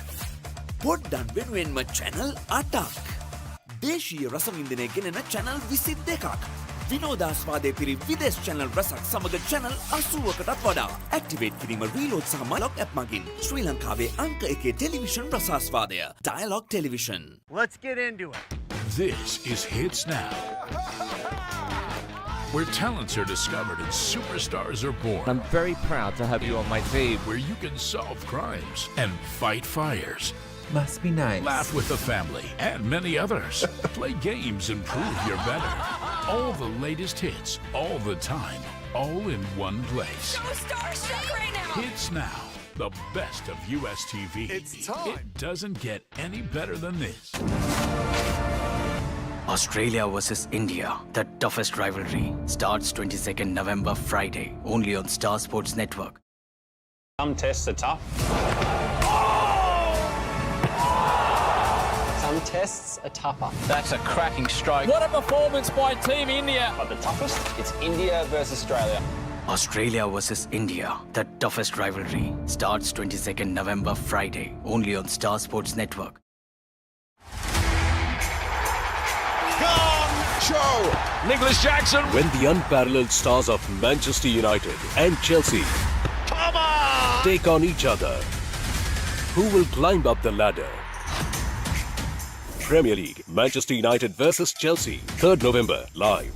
පොඩ්ඩන් වෙනුවෙන්ම channel 8ක්. දේශීය රසවින්දනය ගෙනෙන channel 22ක්. විනෝදාස්වාදයේ පිරි විදේශ channel රසක් සමග channel 80කටත් වඩා. Activate කිරීම reload සහ Dialogue app මගින් ශ්‍රී ලංකාවේ අංක 1 television රසාස්වාදය. Dialogue Television. Let's get into it. This is Hits Now, where talents are discovered and superstars are born. I'm very proud to have you on my team. Where you can solve crimes and fight fires. Must be nice. Laugh with the family and many others. Play games and prove you're better. All the latest hits, all the time, all in one place. So starstruck right now. Hits Now, the best of US TV. It's time. It doesn't get any better than this. Australia versus India, the toughest rivalry, starts 22nd November Friday, only on Star Sports Network. Some tests are tough. Some tests are tougher. That's a cracking stroke. What a performance by Team India. But the toughest, it's India versus Australia. Australia versus India, the toughest rivalry, starts 22nd November Friday, only on Star Sports Network. Show! Nicholas Jackson! When the unparalleled stars of Manchester United and Chelsea take on each other, who will climb up the ladder? Premier League, Manchester United versus Chelsea, 3rd November, live.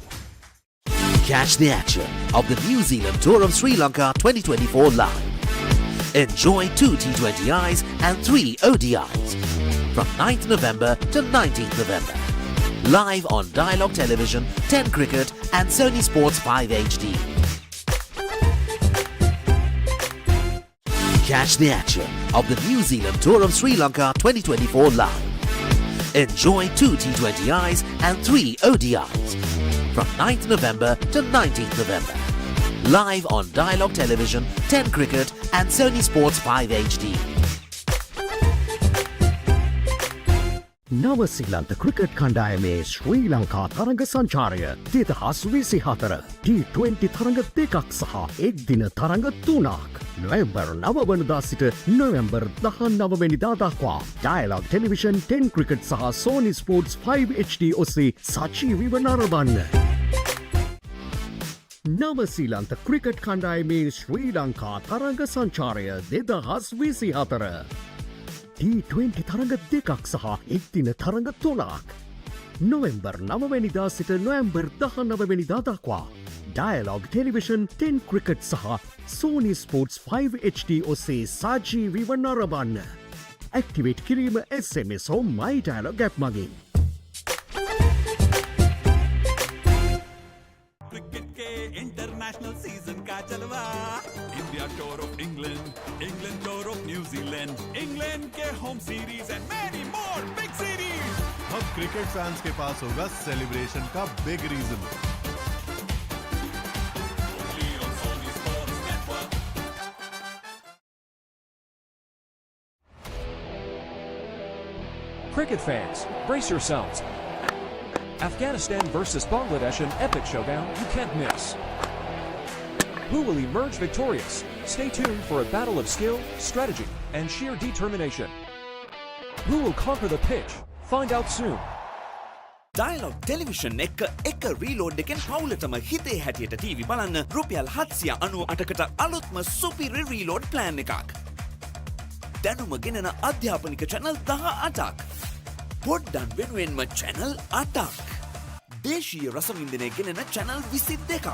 Catch the action of the New Zealand Tour of Sri Lanka 2024 live. Enjoy 2 T20Is and 3 ODIs from 9th November to 19th November. Live on Dialogue Television, 10 Cricket and Sony Sports 5 HD. Catch the action of the New Zealand Tour of Sri Lanka 2024 live. Enjoy 2 T20Is and 3 ODIs from 9th November to 19th November. Live on Dialogue Television, 10 Cricket and Sony Sports 5 HD. නවසිලන්ත cricket කණ්ඩායමේ ශ්‍රී ලංකා තරඟ සංචාරය 2024 T20 තරඟ දෙකක් සහ එක් දින තරඟ 3ක් නොවැම්බර් 9 වනදා සිට නොවැම්බර් 19 වෙනිදා දක්වා ඩයලොග් ටෙලිවිෂන් 10 ක්‍රිකට් සහ Sony Sports 5 HD ඔස්සේ සජීවීව නරඹන්න. නවසීලන්ත ක්‍රිකට් කණ්ඩායමේ ශ්‍රී ලංකා තරඟ සංචාරය 2024 T20 තරඟ දෙකක් සහ එක්දින තරඟ 3ක් නොවැම්බර් 9 වෙනිදා සිට නොවැම්බර් 19 වෙනිදා දක්වා ඩයලොග් ටෙලිවිෂන් 10 ක්‍රිකට් සහ Sony Sports 5 HD ඔස්සේ සජීවීව නරඹන්න. ඇක්ටිවේට් කිරීම SMS හෝ My Dialog app මගින්. क्रिकेट के इंटरनेशनल सीजन का जलवा, India tour of England, England tour of New Zealand, England के home series and many more big series. अब क्रिकेट फैंस के पास होगा सेलिब्रेशन का big reason. Cricket fans, brace yourselves. Afghanistan versus Bangladesh, an epic showdown you can't miss. Who will emerge victorious? Stay tuned for a battle of skill, strategy, and sheer determination. Who will conquer the pitch? Find out soon. Dialog television එක reload එකෙන් පවුලටම හිතේ හැටියට TV බලන්න රුපියල් 798කට අලුත්ම සුපිරි reload plan එකක්. දැනුම ගෙනෙන අධ්‍යාපනික චැනල් 18ක්. පොඩ්ඩන් වෙනුවෙන්ම චැනල් 8ක්. දේශීය රසවින්දනය ගෙනෙන චැනල් 22ක්.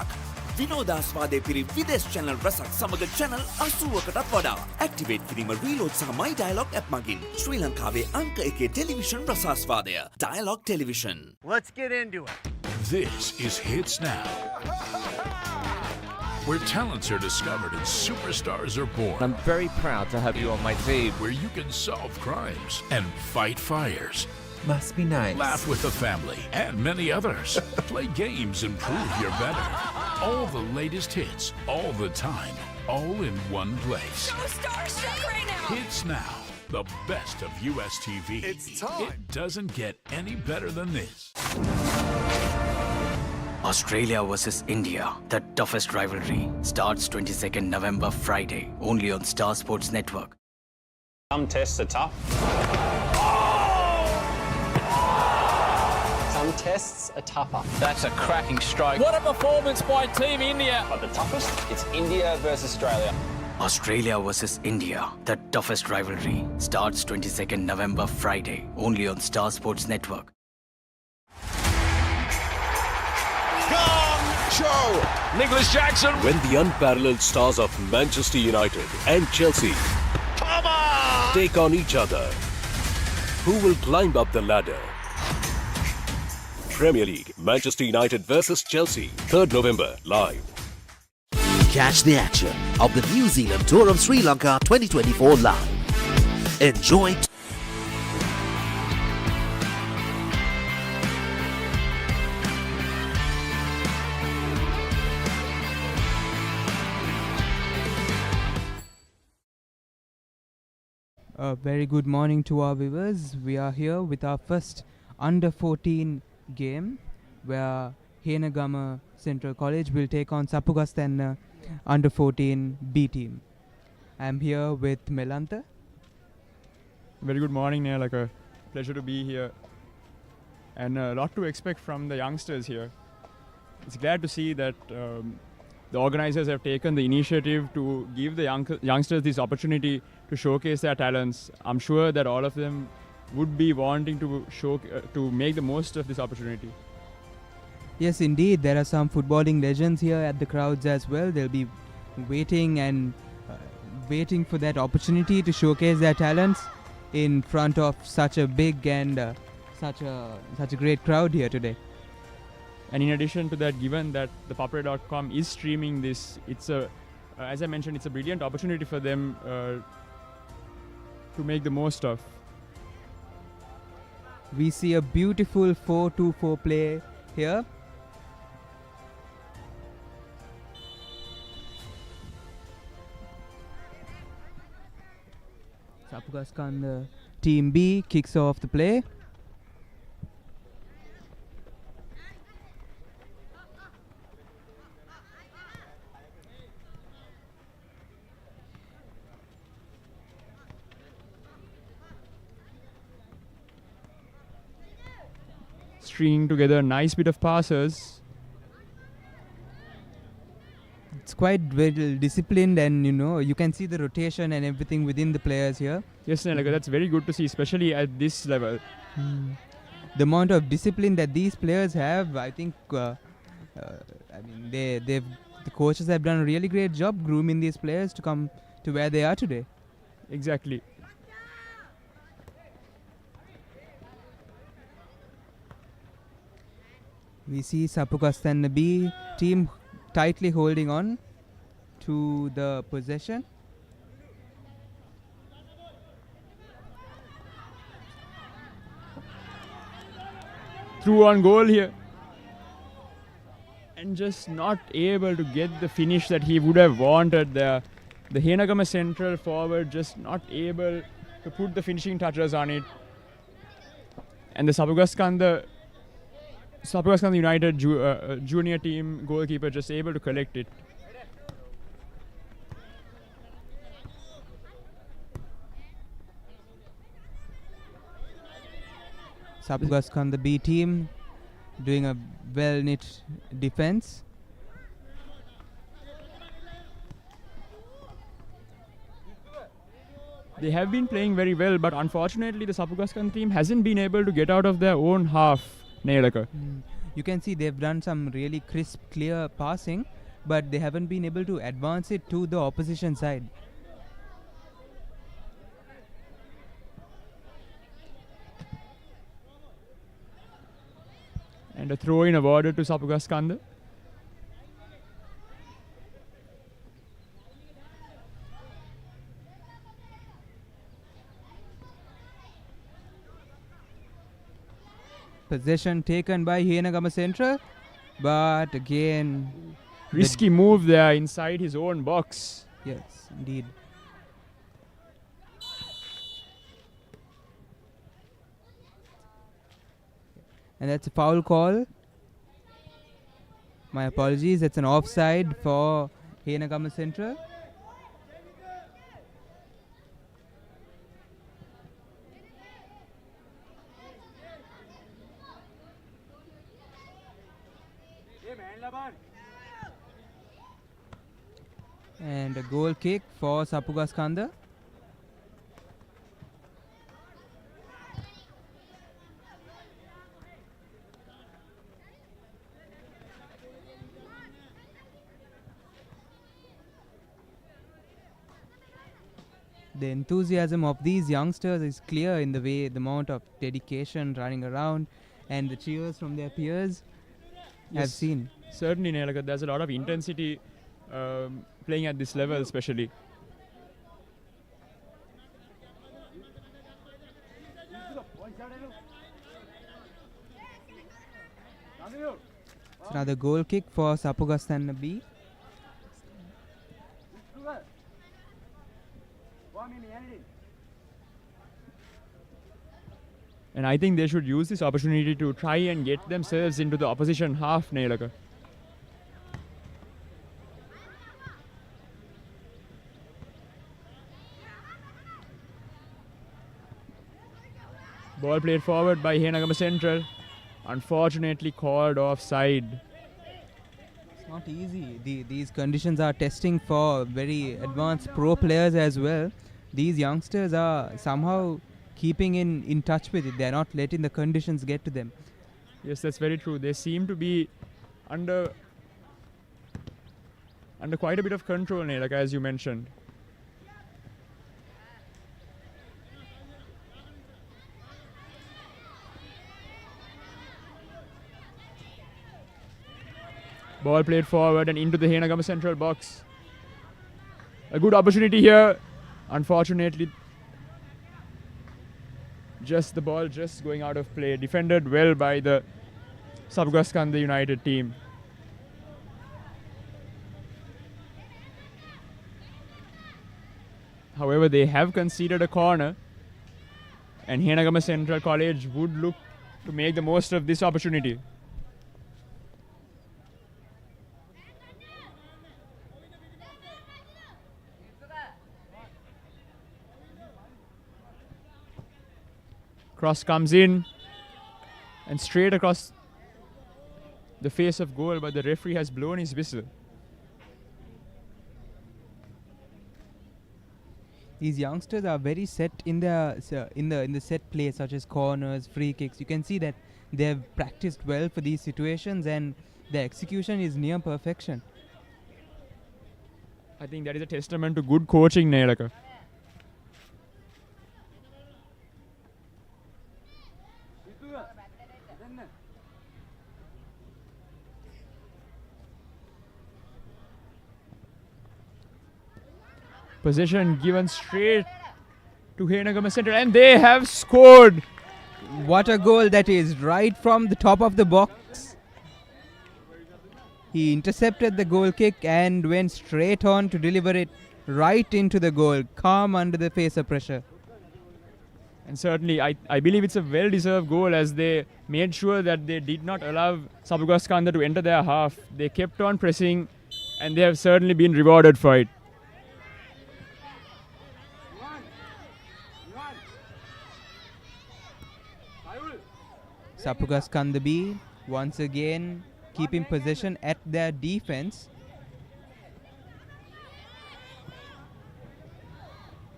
විනෝදාස්වාදය පිරි විදේශ චැනල් රසක් සමග චැනල් 80කටත් වඩා. ඇක්ටිවේට් කිරීම රීලෝඩ් සහ My Dialog app මගින්. ශ්‍රී ලංකාවේ අංක 1 ටෙලිවිෂන් රසාස්වාදය. Dialog television. Let's get into it. This is Hits Now, where talents are discovered and superstars are born. I'm very proud to have you on my team. Where you can solve crimes and fight fires. Must be nice. Laugh with the family and many others. Play games and prove you're better. All the latest hits, all the time, all in one place. So starstruck right now. Hits Now, the best of US TV. It's time. It doesn't get any better than this. Australia versus India, the toughest rivalry, starts 22nd November Friday, only on Star Sports Network. Some tests are tough. Some tests are tougher. That's a cracking strike. What a performance by Team India. But the toughest, it's India versus Australia. Australia versus India, the toughest rivalry, starts 22nd November Friday, only on Star Sports Network. Show! Nicholas Jackson. When the unparalleled stars of Manchester United and Chelsea take on each other, who will climb up the ladder? Premier League, Manchester United versus Chelsea, 3rd November, live. Catch the action of the New Zealand Tour of Sri Lanka 2024 live. Enjoy. A very good morning to our viewers. We are here with our first under 14 game where Henagama Central College will take on Sapugastan under 14 B team. I am here with Melantha. Very good morning, Neil. Like a pleasure to be here. And a lot to expect from the youngsters here. It's glad to see that the organizers have taken the initiative to give the youngsters this opportunity to showcase their talents. I'm sure that all of them would be wanting to make the most of this opportunity. Yes, indeed. There are some footballing legends here at the crowds as well. They'll be waiting for that opportunity to showcase their talents in front of such a big and such a great crowd here today. And in addition to that, given that the Papare.com is streaming this, it's as I mentioned, it's a brilliant opportunity for them to make the most of. We see a beautiful 4-2-4 play here. Sapugaskan, Team B, kicks off the play. stringing together a nice bit of passes. It's quite well disciplined, and you can see the rotation and everything within the players here. Yes, Nelaka, that's very good to see, especially at this level. The amount of discipline that these players have, I think, the coaches have done a really great job grooming these players to come to where they are today. Exactly. We see Sapukastan B team tightly holding on to the possession. Through on goal here. And just not able to get the finish that he would have wanted there. The Henagama central forward just not able to put the finishing touches on it. And the Sapukaskan United junior team goalkeeper just able to collect it. Sapukaskan, the B team, doing a well-knit defense. They have been playing very well, but unfortunately the Sapukaskan team hasn't been able to get out of their own half. You can see they've done some really crisp, clear passing, but they haven't been able to advance it to the opposition side. And a throw-in awarded to Sapukaskan. Possession taken by Henagama Central, but again, risky move there inside his own box. Yes, indeed. And that's a foul call. My apologies, it's an offside for Henagama Central. And a goal kick for Sapukaskan. The enthusiasm of these youngsters is clear in the amount of dedication running around and the cheers from their peers. Yes, I've seen. Certainly, Nelaka, there's a lot of intensity playing at this level especially. It's another goal kick for Sapukastan B. And I think they should use this opportunity to try and get themselves into the opposition half, Nelaka. Ball played forward by Henagama Central. Unfortunately called offside. It's not easy. These conditions are testing for very advanced pro players as well. These youngsters are somehow keeping in touch with it. They're not letting the conditions get to them. Yes, that's very true. They seem to be under quite a bit of control, Nelaka, as you mentioned. Ball played forward and into the Henagama Central box. A good opportunity here. Unfortunately, the ball just going out of play. Defended well by the Sapukaskan United team. However, they have conceded a corner, and Henagama Central College would look to make the most of this opportunity. Cross comes in. and straight across the face of goal, but the referee has blown his whistle. These youngsters are very set in their in the set play, such as corners, free kicks. You can see that they have practiced well for these situations, and their execution is near perfection. I think that is a testament to good coaching, Nelaka. Possession given straight to Henagama Central, and they have scored. What a goal that is, right from the top of the box. He intercepted the goal kick and went straight on to deliver it right into the goal, calm under the face of pressure. And certainly, I believe it's a well-deserved goal, as they made sure that they did not allow Sapugaskanda to enter their half. They kept on pressing, and they have certainly been rewarded for it. Sapugaskanda B once again keeping possession at their defense.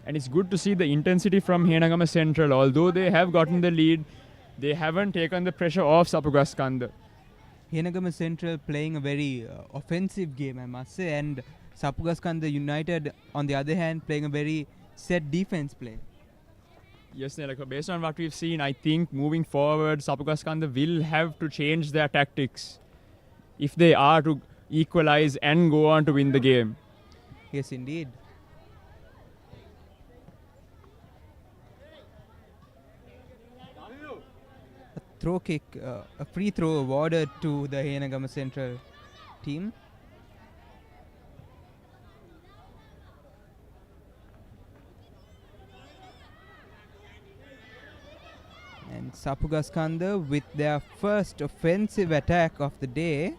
And it's good to see the intensity from Henagama Central. Although they have gotten the lead, they haven't taken the pressure off Sapugaskanda. Henagama Central playing a very offensive game, I must say, and Sapugaskanda United, on the other hand, playing a very set defense play. Yes, Nelaka, based on what we've seen, I think moving forward, Sapugaskanda will have to change their tactics if they are to equalize and go on to win the game. Yes, indeed. A throw kick, a free throw awarded to the Henagama Central team. And Sapugaskanda with their first offensive attack of the day,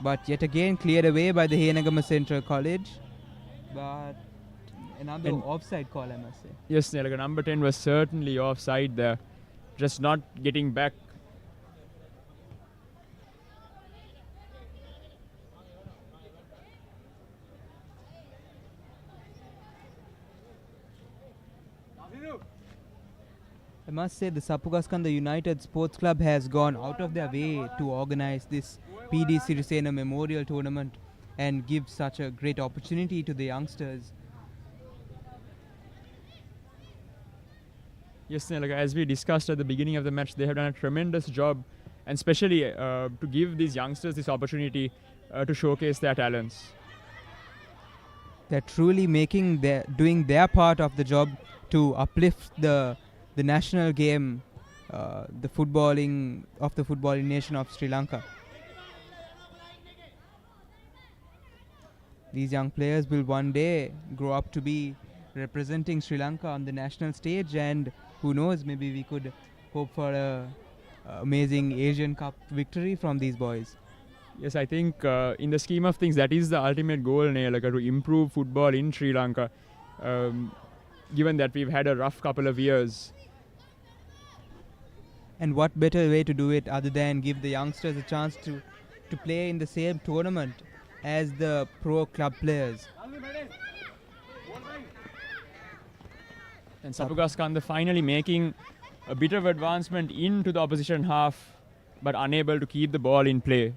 but yet again cleared away by the Henagama Central College. But another offside call, I must say. Yes, Nelaka, number 10 was certainly offside there, just not getting back. I must say the Sapugaskanda United Sports Club has gone out of their way to organize this PD Sirisena Memorial Tournament and give such a great opportunity to the youngsters. Yes, Nelaka, as we discussed at the beginning of the match, they have done a tremendous job, and especially to give these youngsters this opportunity to showcase their talents. They're truly doing their part of the job to uplift the national game, the footballing nation of Sri Lanka. These young players will one day grow up to be representing Sri Lanka on the national stage, and who knows, maybe we could hope for a amazing Asian Cup victory from these boys. Yes, I think in the scheme of things, that is the ultimate goal, Nelaka, to improve football in Sri Lanka, given that we've had a rough couple of years. And what better way to do it other than give the youngsters a chance to play in the same tournament as the pro club players. And Sapugaskanda finally making a bit of advancement into the opposition half, but unable to keep the ball in play.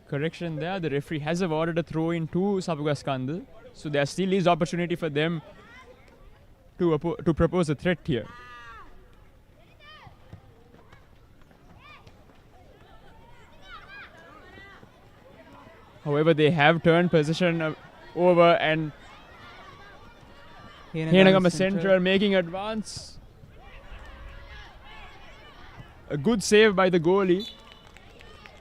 Correction there, the referee has awarded a throw in to Sapugaskanda, so there still is opportunity for them to propose a threat here. However, they have turned possession over, and Henagama Central making advance. A good save by the goalie.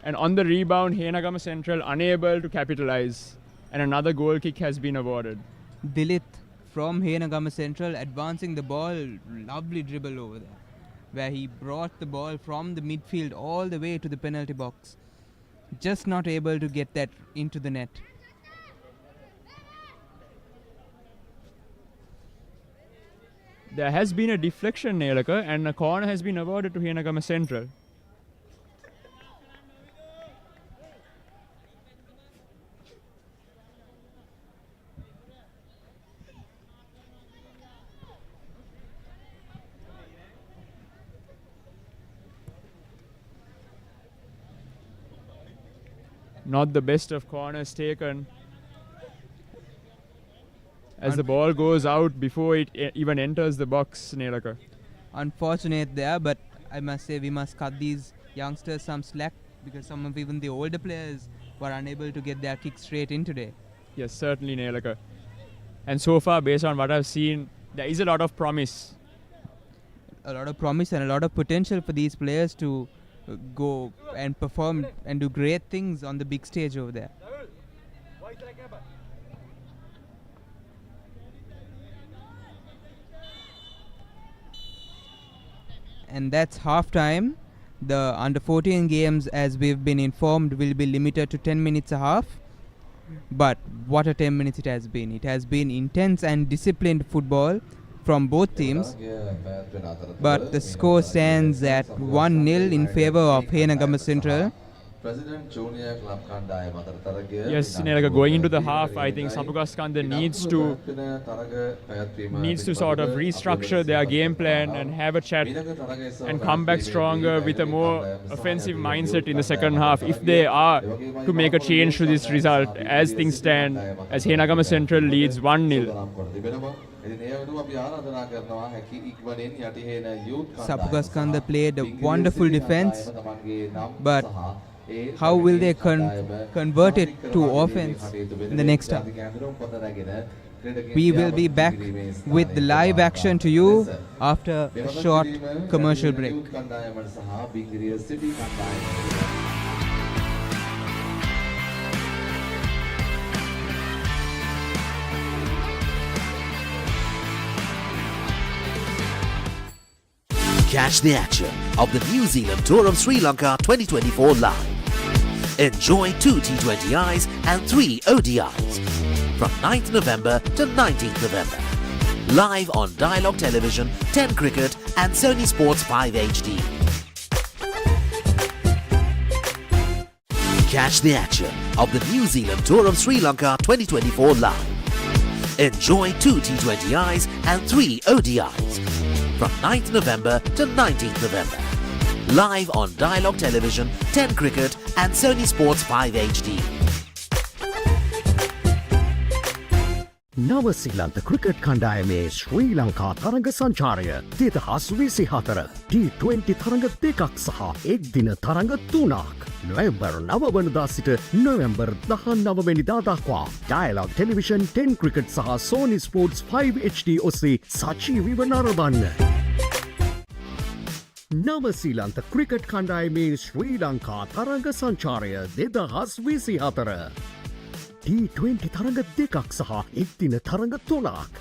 And on the rebound, Henagama Central unable to capitalize. And another goal kick has been awarded. Dilith from Henagama Central advancing the ball, lovely dribble over there, where he brought the ball from the midfield all the way to the penalty box. just not able to get that into the net. There has been a deflection, Nelaka, and a corner has been awarded to Henagama Central. Not the best of corners taken, as the ball goes out before it even enters the box, Nelaka. Unfortunate there, but I must say we must cut these youngsters some slack, because some of even the older players were unable to get their kick straight in today. Yes, certainly, Nelaka. And so far, based on what I've seen, there is a lot of promise. A lot of promise and a lot of potential for these players to go and perform and do great things on the big stage over there. And that's half time. The under 14 games, as we've been informed, will be limited to 10 minutes a half. But what a 10 minutes it has been. It has been intense and disciplined football from both teams. But the score stands at 1-0 in favour of Henagama Central. Yes, Nelaka, going into the half, I think Sapugaskanda needs to sort of restructure their game plan and have a chat and come back stronger with a more offensive mindset in the second half if they are to make a change to this result. As things stand, as Henagama Central leads 1-0. Sapugaskanda played a wonderful defense, but how will they convert it to offense in the next half? We will be back with the live action to you after a short commercial break. Catch the action of the New Zealand Tour of Sri Lanka 2024 live. Enjoy 2 T20Is and 3 ODIs from 9th November to 19th November. Live on Dialogue Television, 10 Cricket and Sony Sports 5 HD. Catch the action of the New Zealand Tour of Sri Lanka 2024 live. Enjoy 2 T20Is and 3 ODIs from 9th November to 19th November. Live on Dialogue Television, 10 Cricket and Sony Sports 5 HD. නව සිලන්ත cricket කණ්ඩායමේ ශ්‍රී ලංකා තරඟ සංචාරය 2024 T20 තරඟ දෙකක් සහ එක් දින තරඟ 3ක් නොවැම්බර් 9 වනදා සිට නොවැම්බර් 19 වෙනිදා දක්වා ඩයලොග් ටෙලිවිෂන් 10 ක්‍රිකට් සහ Sony Sports 5 HD ඔස්සේ සජීවීව නරඹන්න. නව සිලන්ත ක්‍රිකට් කණ්ඩායමේ ශ්‍රී ලංකා තරඟ සංචාරය 2024 T20 තරඟ දෙකක් සහ එක් දින තරඟ 3ක්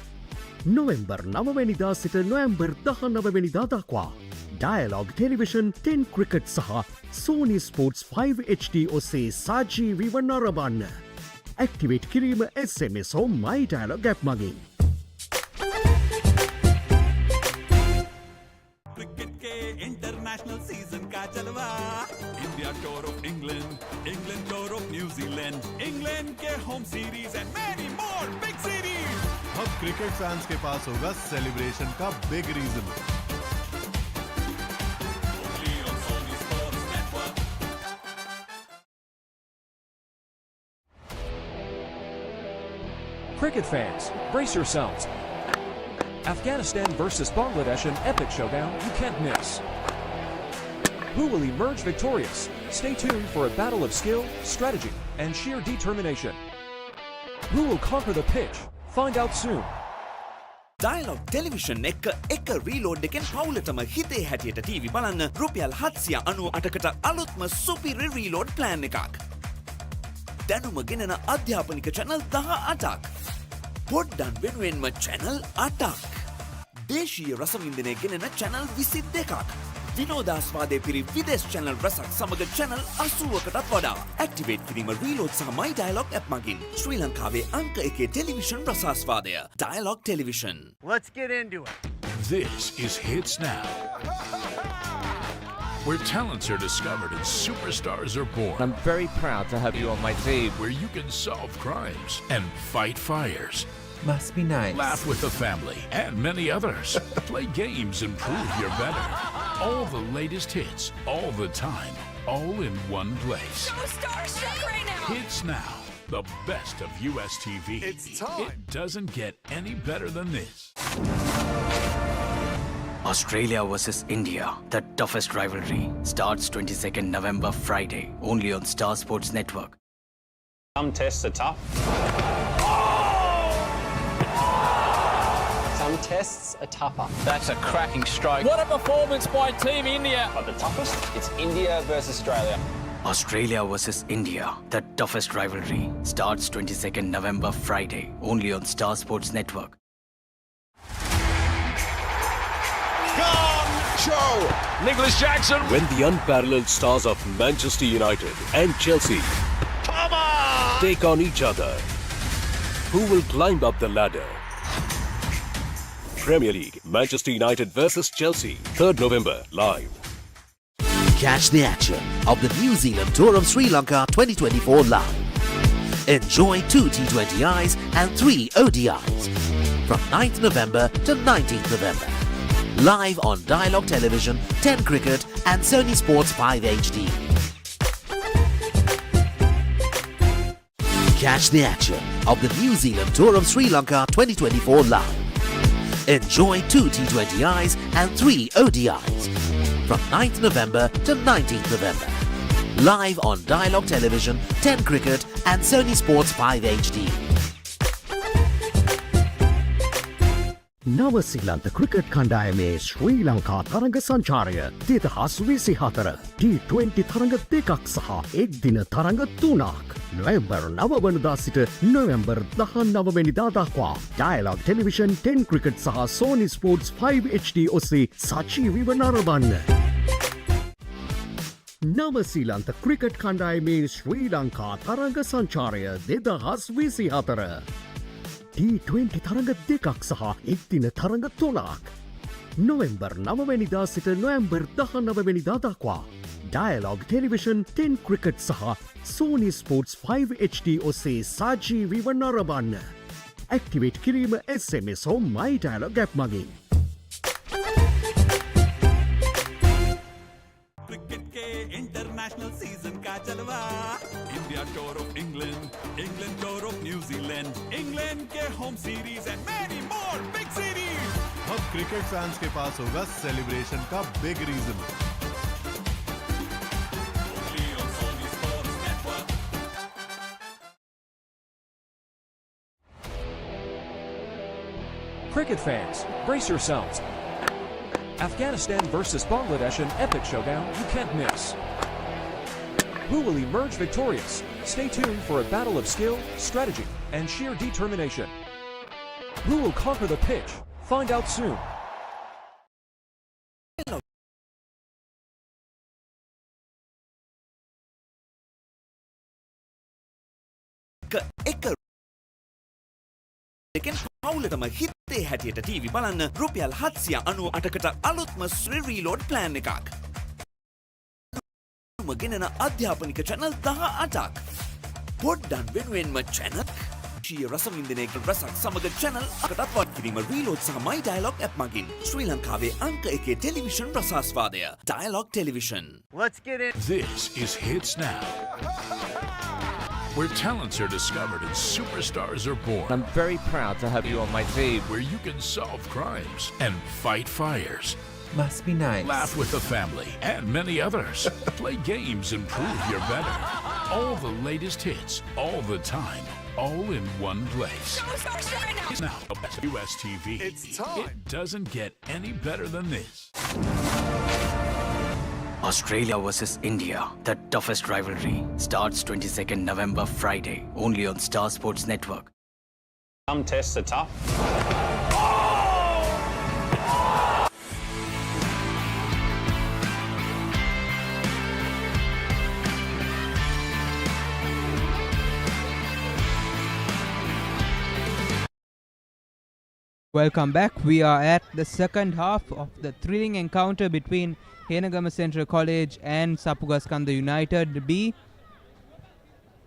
නොවැම්බර් 9 වෙනිදා සිට නොවැම්බර් 19 වෙනිදා දක්වා ඩයලොග් ටෙලිවිෂන් 10 ක්‍රිකට් සහ Sony Sports 5 HD ඔස්සේ සජීවීව නරඹන්න. ඇක්ටිවේට් කිරීම SMS හෝ My Dialog app මගින්. क्रिकेट के इंटरनेशनल सीजन का जलवा, India tour of England, England tour of New Zealand, England के home series and many more big series. अब क्रिकेट फैंस के पास होगा सेलिब्रेशन का big reason. Cricket fans, brace yourselves. Afghanistan versus Bangladesh, an epic showdown you can't miss. Who will emerge victorious? Stay tuned for a battle of skill, strategy, and sheer determination. Who will conquer the pitch? Find out soon. Dialogue Television එක reload එකෙන් පවුලටම හිතේ හැටියට TV බලන්න රුපියල් 798කට අලුත්ම සුපිරි reload plan එකක්. දැනුම ගෙනෙන අධ්‍යාපනික channel 18ක්. පොඩ්ඩන් වෙනුවෙන්ම channel 8ක්. දේශීය රසවින්දනය ගෙනෙන channel 22ක්. විනෝදාස්වාදයේ පිරි විදේශ channel රසක් සමග channel 80කටත් වඩා. Activate කිරීම reload සහ my dialog app මගින් ශ්‍රී ලංකාවේ අංක 1 television රසාස්වාදය. Dialog Television. Let's get into it. This is Hits Now, where talents are discovered and superstars are born. I'm very proud to have you on my team. Where you can solve crimes and fight fires. Must be nice. Laugh with the family and many others. Play games and prove you're better. All the latest hits, all the time, all in one place. So starstruck right now. Hits Now, the best of US TV. It's time. It doesn't get any better than this. Australia versus India, the toughest rivalry, starts 22nd November Friday, only on Star Sports Network. Some tests are tough. Some tests are tougher. That's a cracking strike. What a performance by Team India. But the toughest, it's India versus Australia. Australia versus India, the toughest rivalry, starts 22nd November Friday, only on Star Sports Network. Nicholas Jackson. When the unparalleled stars of Manchester United and Chelsea take on each other, who will climb up the ladder? Premier League, Manchester United versus Chelsea, 3rd November, live. Catch the action of the New Zealand Tour of Sri Lanka 2024 live. Enjoy 2 T20Is and 3 ODIs from 9th November to 19th November. Live on Dialog Television, 10 Cricket and Sony Sports 5 HD. Catch the action of the New Zealand Tour of Sri Lanka 2024 live. Enjoy 2 T20Is and 3 ODIs from 9th November to 19th November. Live on Dialog Television, 10 Cricket and Sony Sports 5 HD. නවසීලන්ත cricket කණ්ඩායමේ ශ්‍රී ලංකා තරඟ සංචාරය 2024 T20 තරඟ දෙකක් සහ එක් දින තරඟ 3ක් නොවැම්බර් 9 වනදා සිට නොවැම්බර් 19 වෙනිදා දක්වා ඩයලොග් ටෙලිවිෂන් 10 ක්‍රිකට් සහ සෝනි ස්පෝර්ට්ස් 5 HD ඔස්සේ සජීවීව නරඹන්න. නවසීලන්ත ක්‍රිකට් කණ්ඩායමේ ශ්‍රී ලංකා තරඟ සංචාරය 2024 T20 තරඟ දෙකක් සහ එක් දින තරඟ 3ක් නොවැම්බර් 9 වෙනිදා සිට නොවැම්බර් 19 වෙනිදා දක්වා ඩයලොග් ටෙලිවිෂන් 10 ක්‍රිකට් සහ සෝනි ස්පෝර්ට්ස් 5 HD ඔස්සේ සජීවීව නරඹන්න. ඇක්ටිවේට් කිරීම SMS හෝ My Dialog app මගින්. क्रिकेट के इंटरनेशनल सीजन का जलवा, India tour of England, England tour of New Zealand, England के home series and many more big series. अब क्रिकेट फैंस के पास होगा सेलिब्रेशन का big reason. Cricket fans, brace yourselves. Afghanistan versus Bangladesh, an epic showdown you can't miss. Who will emerge victorious? Stay tuned for a battle of skill, strategy, and sheer determination. Who will conquer the pitch? Find out soon. එකෙන් පවුලටම හිතේ හැටියට TV බලන්න රුපියල් 798කට අලුත්ම ශ්‍රී reload plan එකක්. ගෙනෙන අධ්‍යාපනික channel 18ක්. පොඩ්ඩක් වෙනුවෙන්ම channel ශීය රසවින්දනයක රසක් සමග channel අකටත් වත් කිරීම රීලෝඩ් සහ My Dialog app මගින් ශ්‍රී ලංකාවේ අංක 1 television රසාස්වාදය. Dialog Television. Let's get in. This is Hits Now, where talents are discovered and superstars are born. I'm very proud to have you on my team. Where you can solve crimes and fight fires. Must be nice. Laugh with the family and many others. Play games and prove you're better. All the latest hits, all the time, all in one place. So starstruck right now. It's now the best of US TV. It's time. It doesn't get any better than this. Australia versus India, the toughest rivalry, starts 22nd November Friday, only on Star Sports Network. Some tests are tough. Welcome back. We are at the second half of the thrilling encounter between Henagama Central College and Sapugaskanda United B.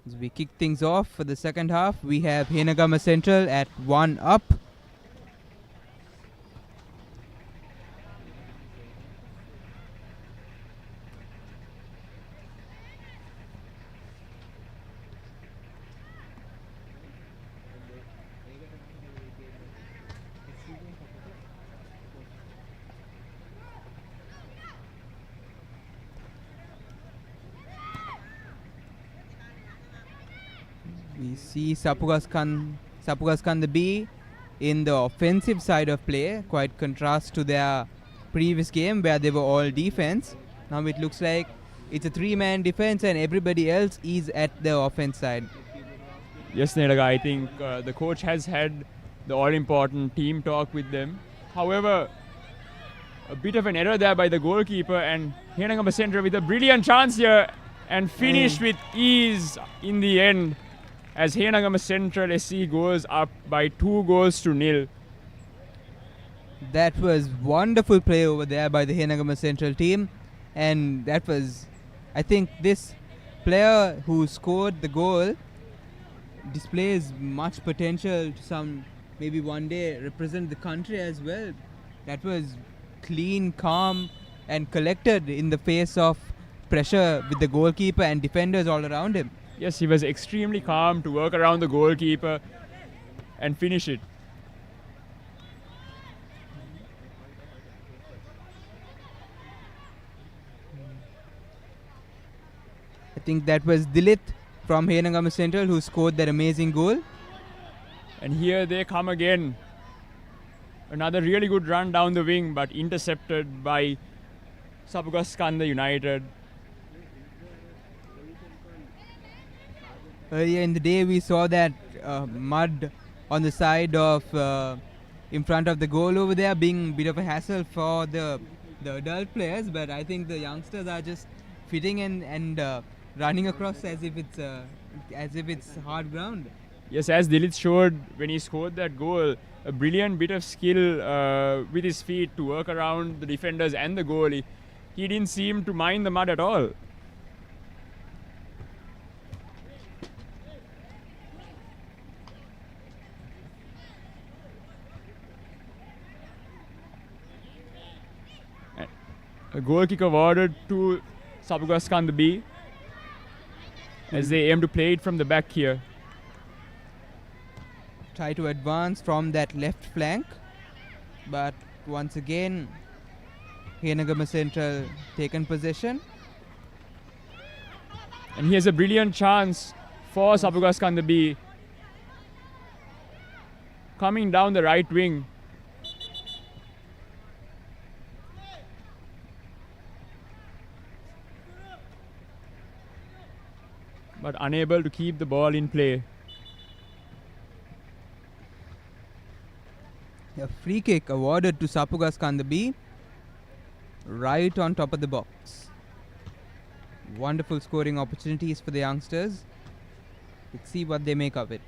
As we kick things off for the second half, we have Henagama Central at 1 up. We see Sapugaskanda B in the offensive side of play, quite contrast to their previous game where they were all defense. Now it looks like it's a three-man defense and everybody else is at the offense side. Yes, Nelaga, I think the coach has had the all-important team talk with them. However, a bit of an error there by the goalkeeper, and Henagama Central with a brilliant chance here and finished with ease in the end, as Henagama Central SC goes up by 2-0. That was wonderful play over there by the Henagama Central team, and that was, I think, this player who scored the goal displays much potential to maybe one day represent the country as well. That was clean, calm and collected in the face of pressure with the goalkeeper and defenders all around him. Yes, he was extremely calm to work around the goalkeeper and finish it. I think that was Dilith from Henagama Central who scored that amazing goal. And here they come again. Another really good run down the wing, but intercepted by Sapugaskanda United. Earlier in the day we saw that mud on the side of in front of the goal over there being a bit of a hassle for the adult players, but I think the youngsters are just fitting and running across as if it's hard ground. Yes, as Dilith showed when he scored that goal, a brilliant bit of skill with his feet to work around the defenders and the goalie. He didn't seem to mind the mud at all. A goal kick awarded to Sapugaskanda B as they aim to play it from the back here. Try to advance from that left flank, but once again Henagama Central taken possession. And here's a brilliant chance for Sapugaskanda B. Coming down the right wing. But unable to keep the ball in play. A free kick awarded to Sapugaskanda B, right on top of the box. Wonderful scoring opportunities for the youngsters. Let's see what they make of it.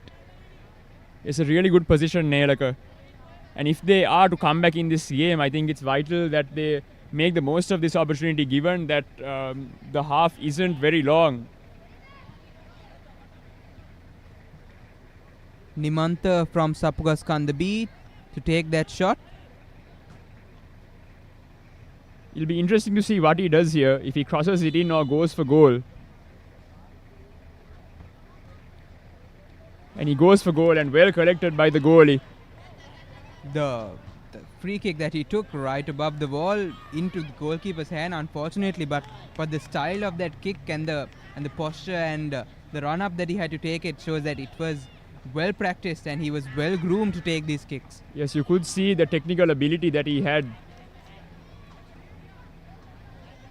It's a really good position, Nelaka. And if they are to come back in this game, I think it's vital that they make the most of this opportunity, given that the half isn't very long. Nimanta from Sapugaskanda B to take that shot. It'll be interesting to see what he does here, if he crosses it in or goes for goal. And he goes for goal, and well collected by the goalie. The free kick that he took right above the wall into the goalkeeper's hand, unfortunately, but the style of that kick and the posture and the run up that he had to take, it shows that it was well practiced and he was well groomed to take these kicks. Yes, you could see the technical ability that he had.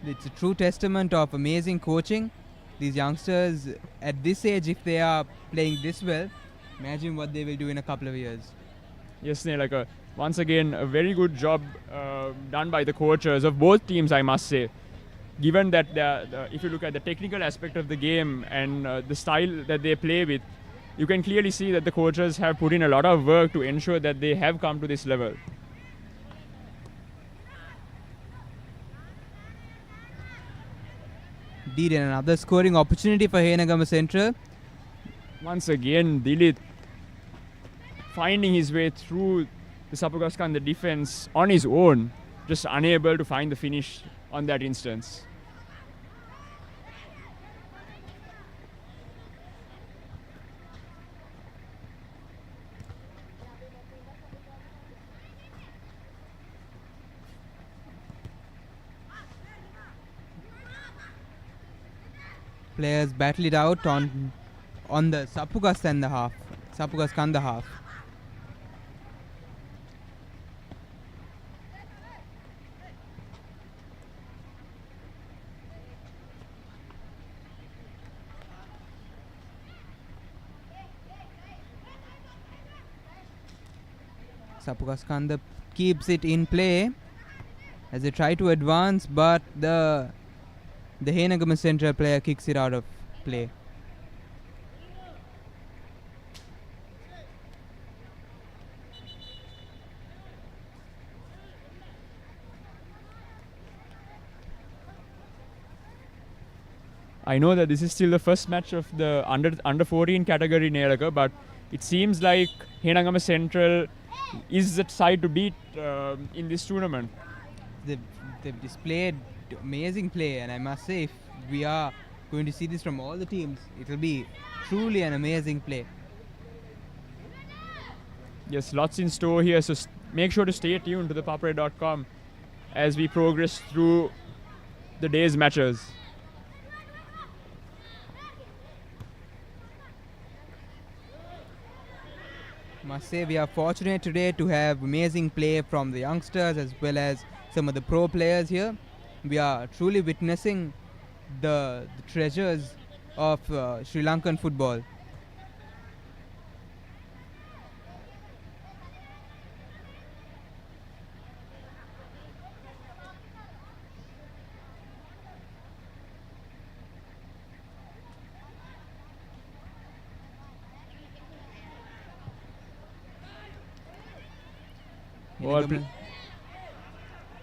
It's a true testament of amazing coaching. These youngsters at this age, if they are playing this well, imagine what they will do in a couple of years. Yes, Nelaka. Once again, a very good job done by the coaches of both teams, I must say. Given that if you look at the technical aspect of the game and the style that they play with, you can clearly see that the coaches have put in a lot of work to ensure that they have come to this level. Indeed, and another scoring opportunity for Henagama Central. Once again, Dilith finding his way through the Sapugaskanda defense on his own, just unable to find the finish on that instance. Players battle it out on the Sapugaskanda half. Sapugaskanda keeps it in play as they try to advance, but the Henagama Central player kicks it out of play. I know that this is still the first match of the under 14 category Nelaka, but it seems like Henagama Central is the side to beat in this tournament. They've displayed amazing play, and I must say, if we are going to see this from all the teams, it will be truly an amazing play. Yes, lots in store here, so make sure to stay tuned to the papare.com as we progress through the day's matches. Must say, we are fortunate today to have amazing play from the youngsters as well as some of the pro players here. We are truly witnessing the treasures of Sri Lankan football.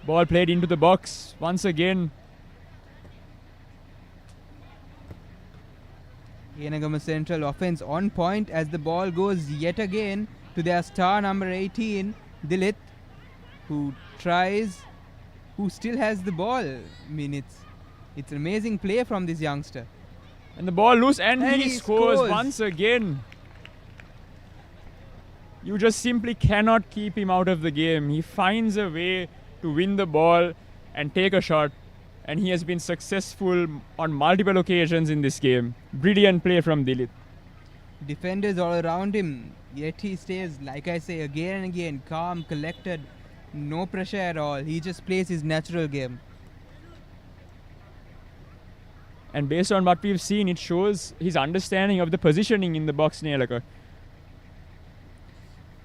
Ball played into the box once again. Henagama Central offense on point as the ball goes yet again to their star number 18, Dilith, who still has the ball. I mean, it's amazing play from this youngster. And the ball loose, and he scores once again. You just simply cannot keep him out of the game. He finds a way to win the ball and take a shot, and he has been successful on multiple occasions in this game. Brilliant play from Dilith. Defenders all around him, yet he stays, like I say, again and again, calm, collected, no pressure at all. He just plays his natural game. And based on what we've seen, it shows his understanding of the positioning in the box, Nelaka.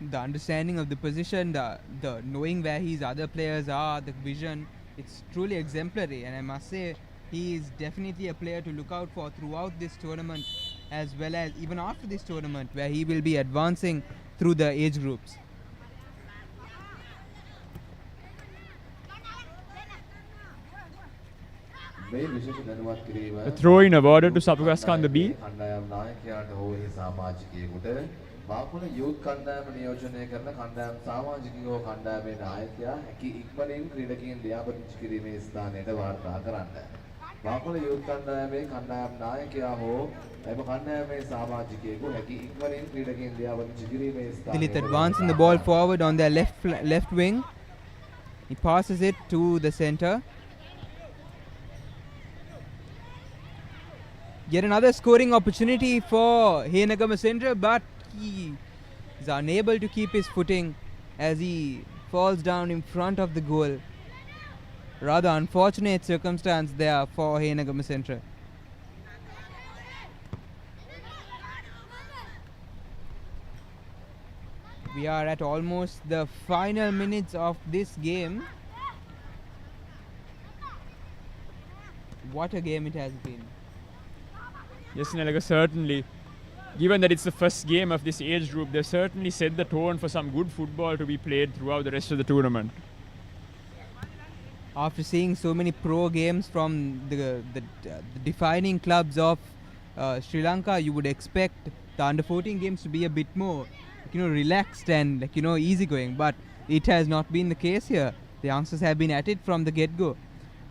The understanding of the position, the knowing where his other players are, the vision, it's truly exemplary. And I must say, he is definitely a player to look out for throughout this tournament, as well as even after this tournament, where he will be advancing through the age groups. A throw in awarded to Sapugaskanda B. බාකුණ youth කණ්ඩායම නියෝජනය කරන කණ්ඩායම් සමාජිකයෝ කණ්ඩායමේ නායකයා හැකි ඉක්මනින් ක්‍රීඩකයන් ලියාපදිංචි කිරීමේ ස්ථානයට වාර්තා කරන්න. බාකුණ යූත් කණ්ඩායමේ කණ්ඩායම් නායකයා හෝ එම කණ්ඩායමේ සමාජිකයෙකු හැකි ඉක්මනින් ක්‍රීඩකයන් ලියාපදිංචි කිරීමේ ස්ථානයට. Dilith advancing the ball forward on their left wing. He passes it to the center. Yet another scoring opportunity for Henagama Central, but he is unable to keep his footing as he falls down in front of the goal. Rather unfortunate circumstance there for Henagama Central. We are at almost the final minutes of this game. What a game it has been. Yes, Nelaka, certainly. given that it's the first game of this age group, they've certainly set the tone for some good football to be played throughout the rest of the tournament. After seeing so many pro games from the defining clubs of Sri Lanka, you would expect the under-14 games to be a bit more, relaxed and easygoing. But it has not been the case here. The youngsters have been at it from the get-go.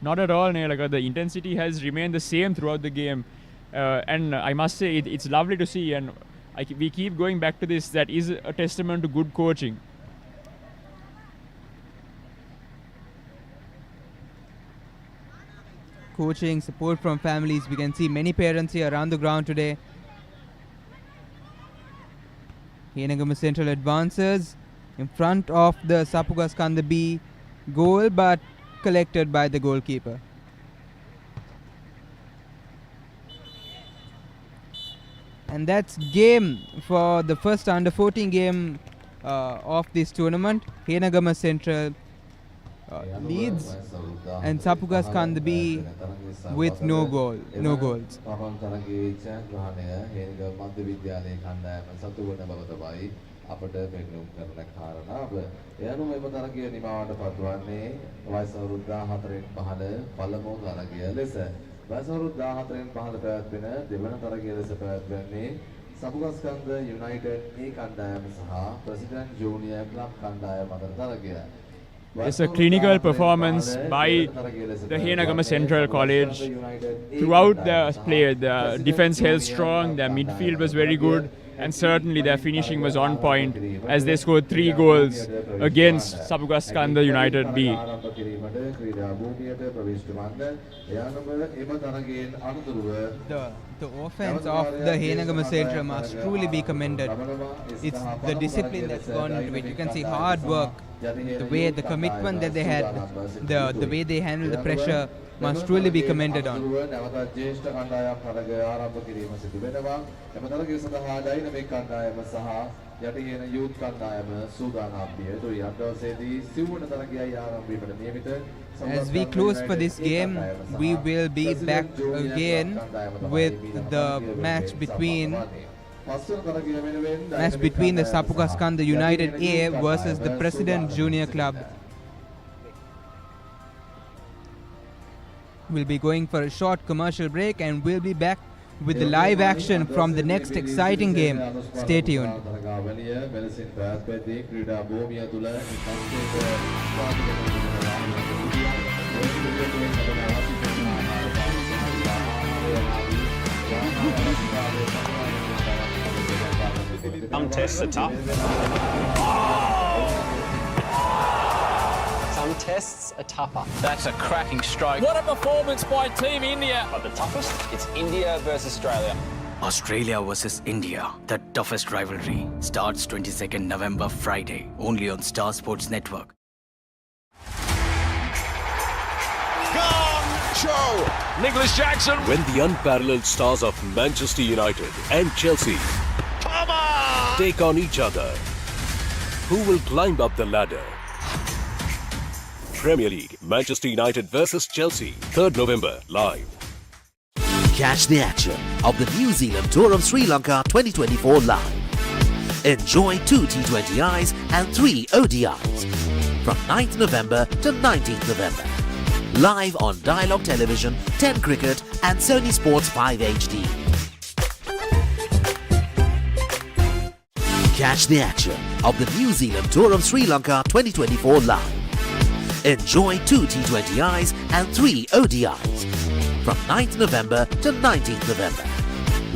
Not at all, Nelaga. The intensity has remained the same throughout the game. And I must say, it's lovely to see. And we keep going back to this. That is a testament to good coaching. Coaching, support from families. We can see many parents here around the ground today. Henagama Central advances in front of the Sapugaskanda B goal, but collected by the goalkeeper. And that's game for the first under-14 game of this tournament. Henagama Central leads and Sapugaskanda B with no goals. අපට පෙන්නුම් කරන කාරණාව එයනුම එම තරගය නිමාවට පත්වන්නේ වයස අවුරුදු 14න් පහළ පළමු තරගය ලෙස වයස අවුරුදු 14න් පහළ පැවැත්වෙන දෙවන තරගය ලෙස පැවැත්වෙන්නේ සපුගස්කන්ධ යුනයිටඩ් ඒ කණ්ඩායම සහ ප්‍රෙසිඩන්ට් ජූනියර් ක්ලබ් කණ්ඩායම අතර තරගය. It's a clinical performance by the Henagama Central College. Throughout the play, the defense held strong, their midfield was very good, and certainly their finishing was on point as they scored 3 goals against Sapugaskanda United B. The offense of the Henagama Central must truly be commended. It's the discipline that's gone into it. You can see hard work, the way, the commitment that they had, the way they handled the pressure must truly be commended on. As we close for this game, we will be back again with the match between the Sapugaskanda United A versus the President Junior Club. We'll be going for a short commercial break and we'll be back with the live action from the next exciting game. Stay tuned. Some tests are tough. Some tests are tougher. That's a cracking strike. What a performance by Team India. But the toughest, it's India versus Australia. Australia versus India, the toughest rivalry, starts 22nd November Friday, only on Star Sports Network. Show! Nicholas Jackson. When the unparalleled stars of Manchester United and Chelsea take on each other, who will climb up the ladder? Premier League, Manchester United versus Chelsea, 3rd November, live. Catch the action of the New Zealand Tour of Sri Lanka 2024 live. Enjoy 2 T20Is and 3 ODIs from 9th November to 19th November. Live on Dialogue Television, 10 Cricket and Sony Sports 5 HD. Catch the action of the New Zealand Tour of Sri Lanka 2024 live. Enjoy 2 T20Is and 3 ODIs from 9th November to 19th November.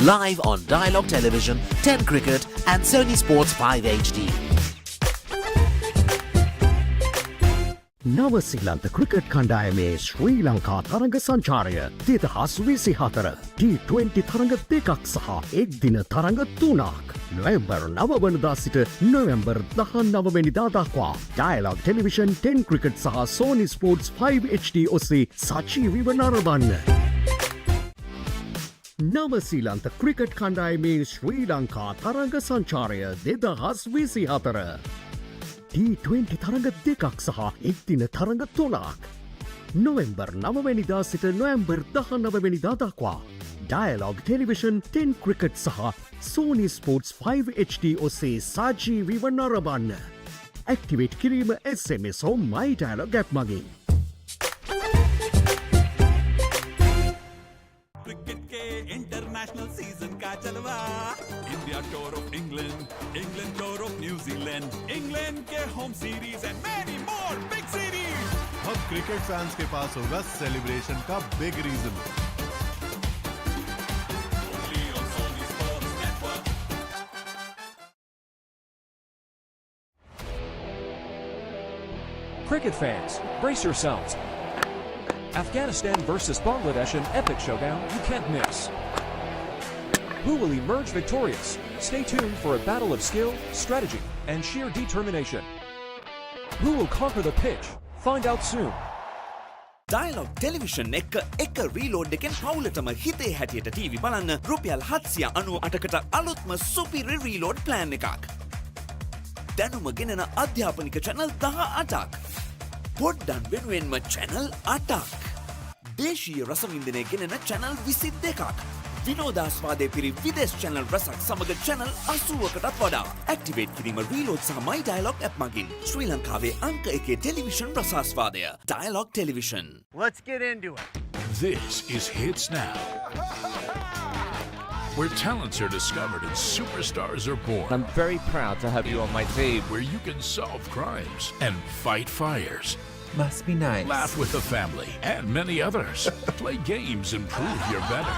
Live on Dialogue Television, 10 Cricket and Sony Sports 5 HD. නව සිලන්ත cricket කණ්ඩායමේ ශ්‍රී ලංකා තරඟ සංචාරය 2024 T20 තරඟ දෙකක් සහ එක් දින තරඟ 3ක් නොවැම්බර් 9 වනදා සිට නොවැම්බර් 19 වෙනිදා දක්වා ඩයලොග් ටෙලිවිෂන් 10 ක්‍රිකට් සහ Sony Sports 5 HD ඔස්සේ සජීවීව නරඹන්න. නව සිලන්ත ක්‍රිකට් කණ්ඩායමේ ශ්‍රී ලංකා තරඟ සංචාරය 2024 T20 තරඟ දෙකක් සහ එක් දින තරඟ 3ක් නොවැම්බර් 9 වෙනිදා සිට නොවැම්බර් 19 වෙනිදා දක්වා ඩයලොග් ටෙලිවිෂන් 10 ක්‍රිකට් සහ Sony Sports 5 HD ඔස්සේ සජීවීව නරඹන්න. ඇක්ටිවේට් කිරීම SMS හෝ My Dialog app මගින්. क्रिकेट के इंटरनेशनल सीजन का जलवा India tour of England England tour of New Zealand England के home series and many more big series अब क्रिकेट फैंस के पास होगा सेलिब्रेशन का big reason. Cricket fans, brace yourselves. Afghanistan versus Bangladesh, an epic showdown you can't miss. Who will emerge victorious? Stay tuned for a battle of skill, strategy, and sheer determination. Who will conquer the pitch? Find out soon. Dialog television එක reload එකෙන් පවුලටම හිතේ හැටියට TV බලන්න රුපියල් 798කට අලුත්ම සුපිරි reload plan එකක්. දැනුම ගෙනෙන අධ්‍යාපනික channel 18ක්. පොඩ්ඩන් වෙනුවෙන්ම channel 8ක්. දේශීය රසවින්දනය ගෙනෙන channel 22ක්. විනෝදාස්වාදයේ පිරි විදේශ channel රසක් සමග channel 80කටත් වඩා. Activate කිරීම reload සහ My Dialog app මගින් ශ්‍රී ලංකාවේ අංක 1 television රසාස්වාදය. Dialog Television. Let's get into it. This is Hits Now, where talents are discovered and superstars are born. I'm very proud to have you on my team. Where you can solve crimes and fight fires. Must be nice. Laugh with the family and many others. Play games and prove you're better.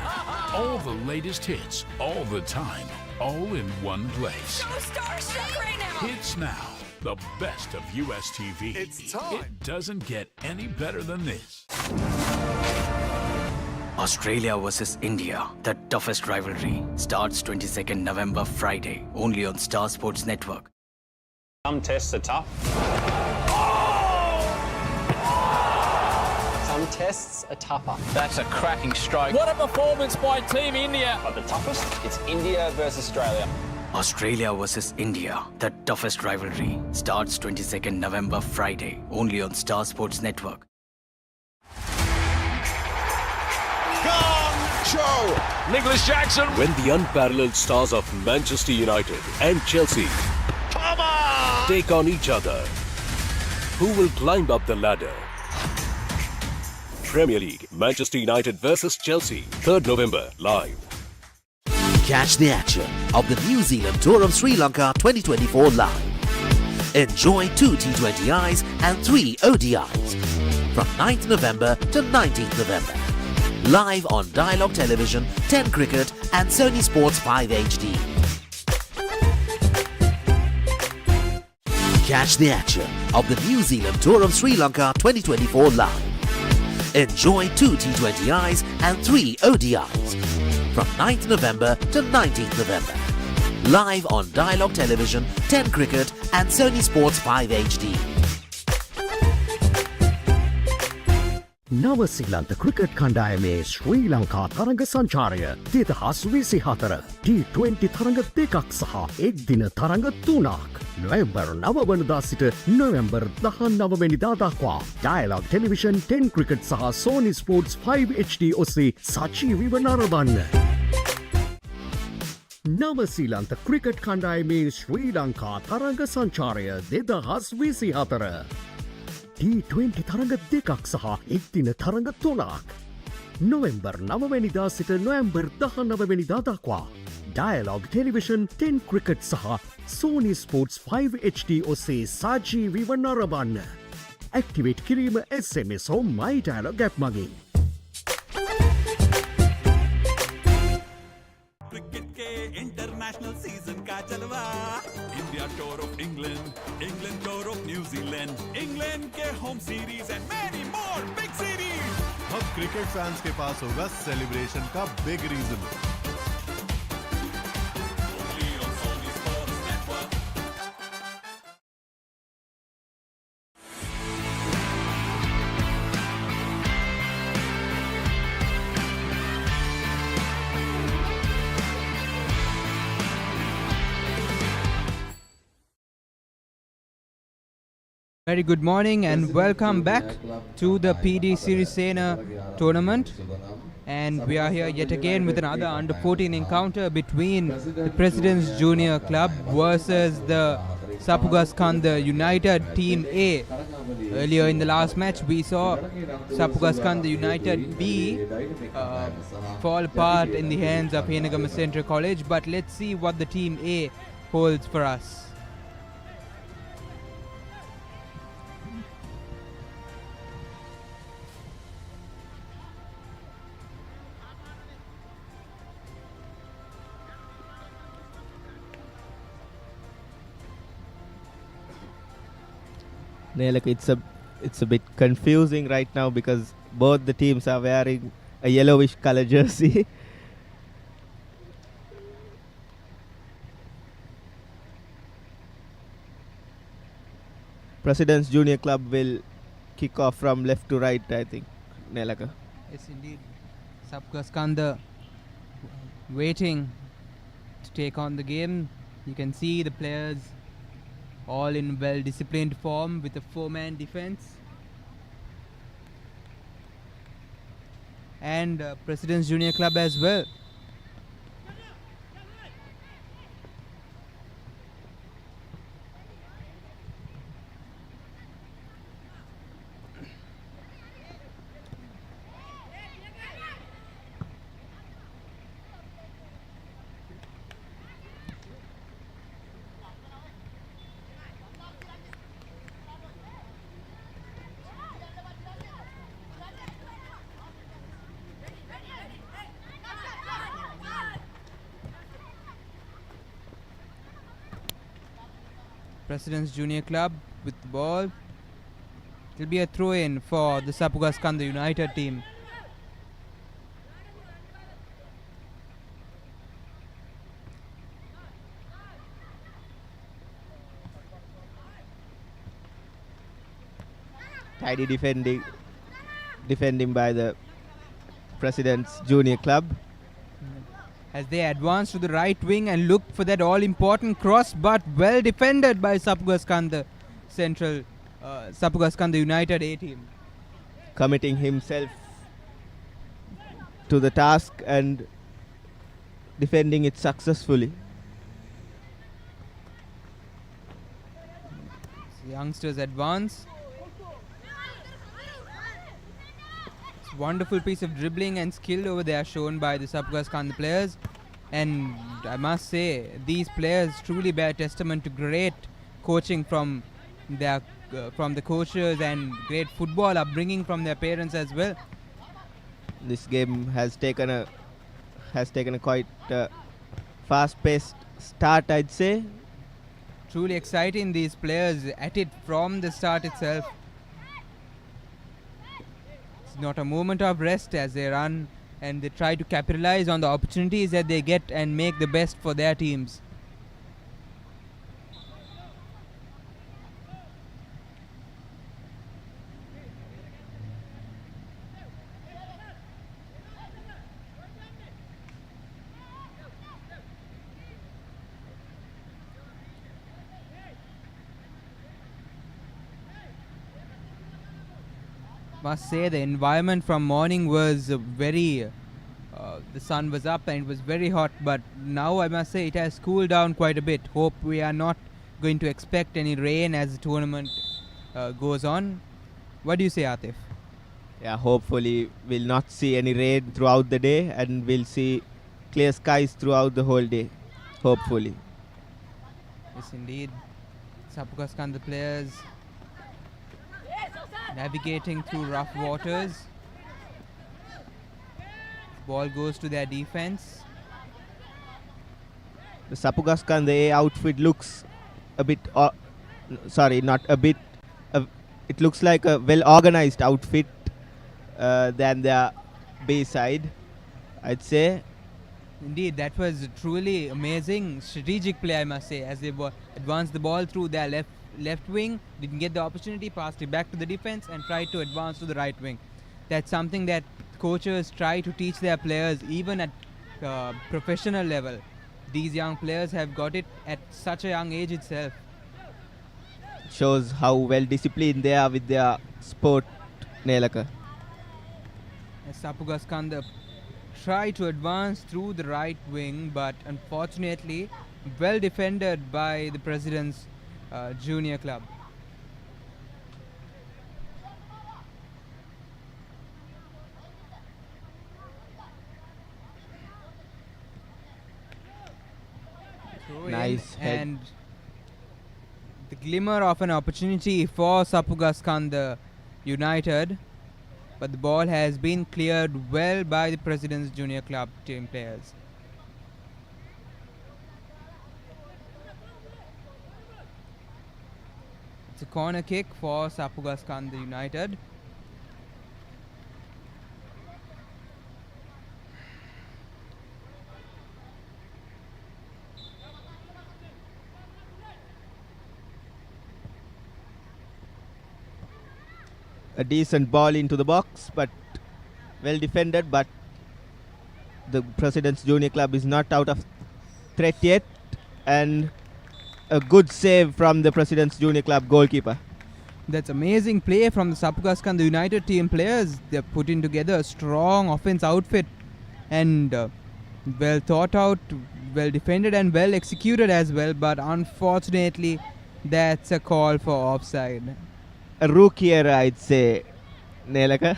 All the latest hits, all the time, all in one place. So starstruck right now. Hits Now, the best of US TV. It's time. It doesn't get any better than this. Australia versus India, the toughest rivalry, starts 22nd November Friday, only on Star Sports Network. Some tests are tough. Some tests are tougher. That's a cracking strike. What a performance by Team India. But the toughest, it's India versus Australia. Australia versus India, the toughest rivalry, starts 22nd November Friday, only on Star Sports Network. Show! Nicholas Jackson! When the unparalleled stars of Manchester United and Chelsea take on each other, who will climb up the ladder? Premier League, Manchester United versus Chelsea, 3rd November, live. Catch the action of the New Zealand Tour of Sri Lanka 2024 live. Enjoy 2 T20Is and 3 ODIs from 9th November to 19th November. Live on Dialog Television, 10 Cricket and Sony Sports 5 HD. Catch the action of the New Zealand Tour of Sri Lanka 2024 live. Enjoy 2 T20Is and 3 ODIs from 9th November to 19th November. Live on Dialog Television, 10 Cricket and Sony Sports 5 HD. නවසිලන්ත cricket කණ්ඩායමේ ශ්‍රී ලංකා තරඟ සංචාරය 2024 T20 තරඟ දෙකක් සහ එක් දින තරඟ 3ක් නොවැම්බර් 9 වනදා සිට නොවැම්බර් 19 වෙනිදා දක්වා ඩයලොග් ටෙලිවිෂන් 10 ක්‍රිකට් සහ Sony Sports 5 HD ඔස්සේ සජීවීව නරඹන්න. නවසිලන්ත ක්‍රිකට් කණ්ඩායමේ ශ්‍රී ලංකා තරඟ සංචාරය 2024 T20 තරඟ දෙකක් සහ එක් දින තරඟ 3ක් නොවැම්බර් 9 වෙනිදා සිට නොවැම්බර් 19 වෙනිදා දක්වා ඩයලොග් ටෙලිවිෂන් 10 ක්‍රිකට් සහ Sony Sports 5 HD ඔස්සේ සජීවීව නරඹන්න. ඇක්ටිවේට් කිරීම SMS හෝ My Dialog app මගින්. क्रिकेट के इंटरनेशनल सीजन का जलवा India tour of England England tour of New Zealand England के home series and many more big series अब क्रिकेट फैंस के पास होगा सेलिब्रेशन का big reason. Very good morning and welcome back to the PD Sirisena tournament. And we are here yet again with another under-14 encounter between the President's Junior Club versus the Sapugaskanda United Team A. Earlier in the last match, we saw Sapugaskanda United B fall apart in the hands of Henegama Central College. But let's see what the Team A holds for us. Nelak, it's a bit confusing right now because both the teams are wearing a yellowish color jersey. President's Junior Club will kick off from left to right, I think. Nelaka. Yes, indeed. Sapugaskanda waiting to take on the game. You can see the players all in well-disciplined form with a four-man defense. And President's Junior Club as well. President's Junior Club with the ball. It will be a throw-in for the Sapugaskanda United team. Tidy defending by the President's Junior Club. As they advance to the right wing and look for that all-important cross, but well defended by Sapugaskanda Central, Sapugaskanda United A team. Committing himself to the task and defending it successfully. The youngsters advance. Wonderful piece of dribbling and skill over there shown by the Sapugaskanda players, and I must say these players truly bear testament to great coaching from their from the coaches and great football upbringing from their parents as well. This game has taken a quite fast-paced start, I'd say. Truly exciting, these players at it from the start itself. Not a moment of rest as they run and they try to capitalize on the opportunities that they get and make the best for their teams. Must say the environment from morning was very the sun was up and it was very hot, but now I must say it has cooled down quite a bit. Hope we are not going to expect any rain as the tournament goes on. What do you say, Atif? Yeah, hopefully we'll not see any rain throughout the day and we'll see clear skies throughout the whole day, hopefully. Yes, indeed. Sapugaskanda players navigating through rough waters. Ball goes to their defense. The Sapugaskanda A outfit looks a bit, it looks like a well-organized outfit than their B side, I'd say. Indeed, that was truly amazing strategic play, I must say, as they advanced the ball through their left wing, didn't get the opportunity, passed it back to the defense and tried to advance to the right wing. That's something that coaches try to teach their players even at professional level. These young players have got it at such a young age itself. shows how well disciplined they are with their sport, Nelaka. Sapugaskanda try to advance through the right wing, but unfortunately well defended by the President's junior club. Nice head. And the glimmer of an opportunity for Sapugaskanda United, but the ball has been cleared well by the President's junior club team players. It's a corner kick for Sapugaskanda United. A decent ball into the box, but well defended, but the President's junior club is not out of threat yet, and a good save from the President's junior club goalkeeper. That's amazing play from the Sapugaskanda United team players. They're putting together a strong offense outfit, and well thought out, well defended and well executed as well, but unfortunately that's a call for offside. A rookie error, I'd say, Nelaka.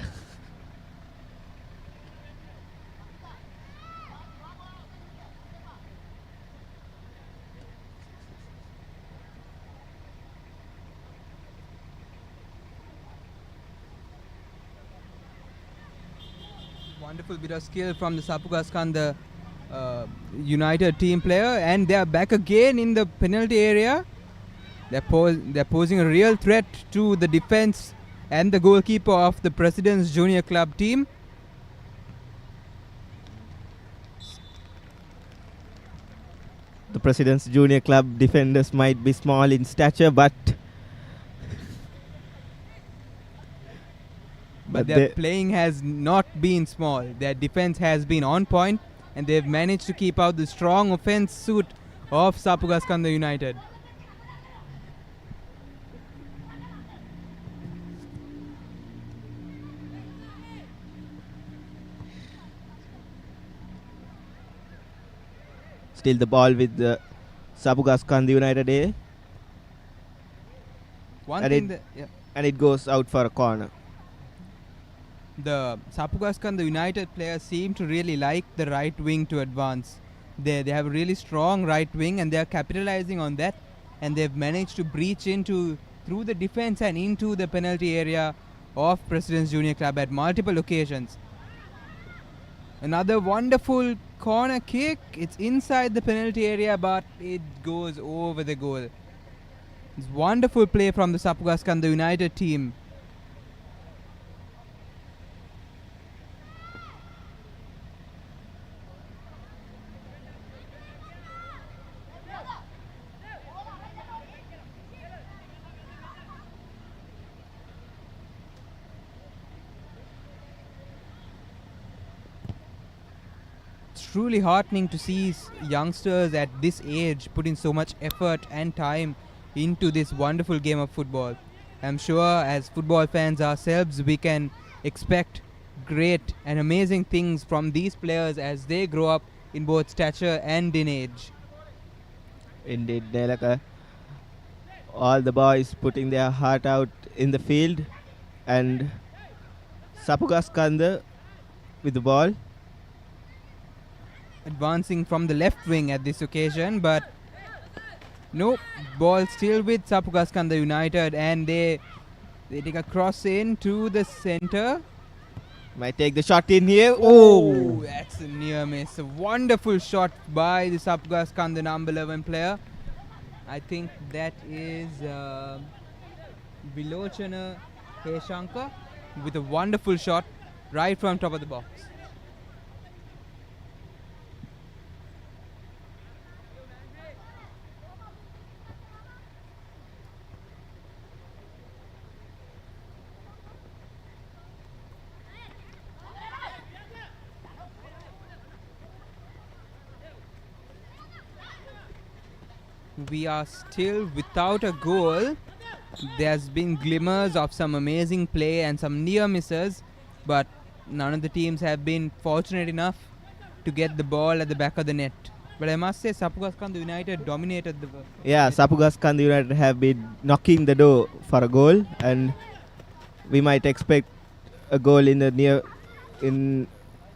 Wonderful bit of skill from the Sapugaskanda United team player, and they are back again in the penalty area. They're posing a real threat to the defense and the goalkeeper of the President's junior club team. The President's junior club defenders might be small in stature, but their playing has not been small. Their defense has been on point, and they've managed to keep out the strong offense suit of Sapugaskanda United. Still the ball with the Sapugaskanda United A. And it goes out for a corner. The Sapugaskanda United players seem to really like the right wing to advance. They have a really strong right wing, and they are capitalizing on that, and they've managed to breach through the defense and into the penalty area of President's Junior Club at multiple occasions. Another wonderful corner kick. It's inside the penalty area, but it goes over the goal. It's wonderful play from the Sapugaskanda United team. Truly heartening to see youngsters at this age putting so much effort and time into this wonderful game of football. I'm sure as football fans ourselves, we can expect great and amazing things from these players as they grow up in both stature and in age. Indeed, Nelaka. All the boys putting their heart out in the field, and Sapugaskanda with the ball. Advancing from the left wing at this occasion, but no, ball still with Sapugaskanda United, and they take a cross in to the center. Might take the shot in here. Oh, that's a near miss. A wonderful shot by the Sapugaskanda number 11 player. I think that is Vilochana Heshanka with a wonderful shot right from top of the box. We are still without a goal, there's been glimmers of some amazing play and some near misses, but none of the teams have been fortunate enough to get the ball at the back of the net. But I must say, Sapugaskanda United dominated the. Yeah, Sapugaskanda United have been knocking the door for a goal, and we might expect a goal in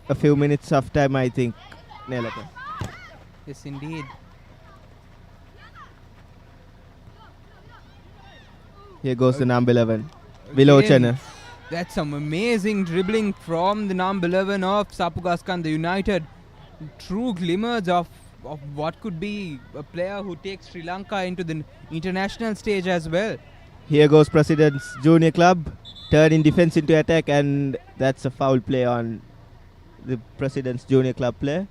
a few minutes of time, I think. Nelaka. Yes, indeed. Here goes the number 11, Vilochana. That's some amazing dribbling from the number 11 of Sapugaskanda United. True glimmers of what could be a player who takes Sri Lanka into the international stage as well. Here goes President's Junior Club, turning defense into attack, and that's a foul play on the President's Junior Club player.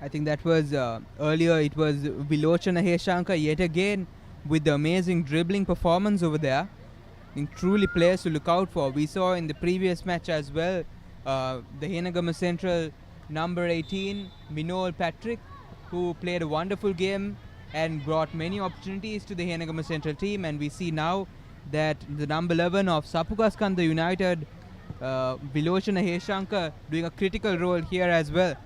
I think that was earlier. It was Vilochana Heshanka yet again with the amazing dribbling performance over there. I think truly players to look out for. We saw in the previous match as well the Henagama Central number 18 Minol Patrick, who played a wonderful game and brought many opportunities to the Henagama Central team. And we see now that the number 11 of Sapugaskanda United, Vilochana Heshanka, doing a critical role here as well.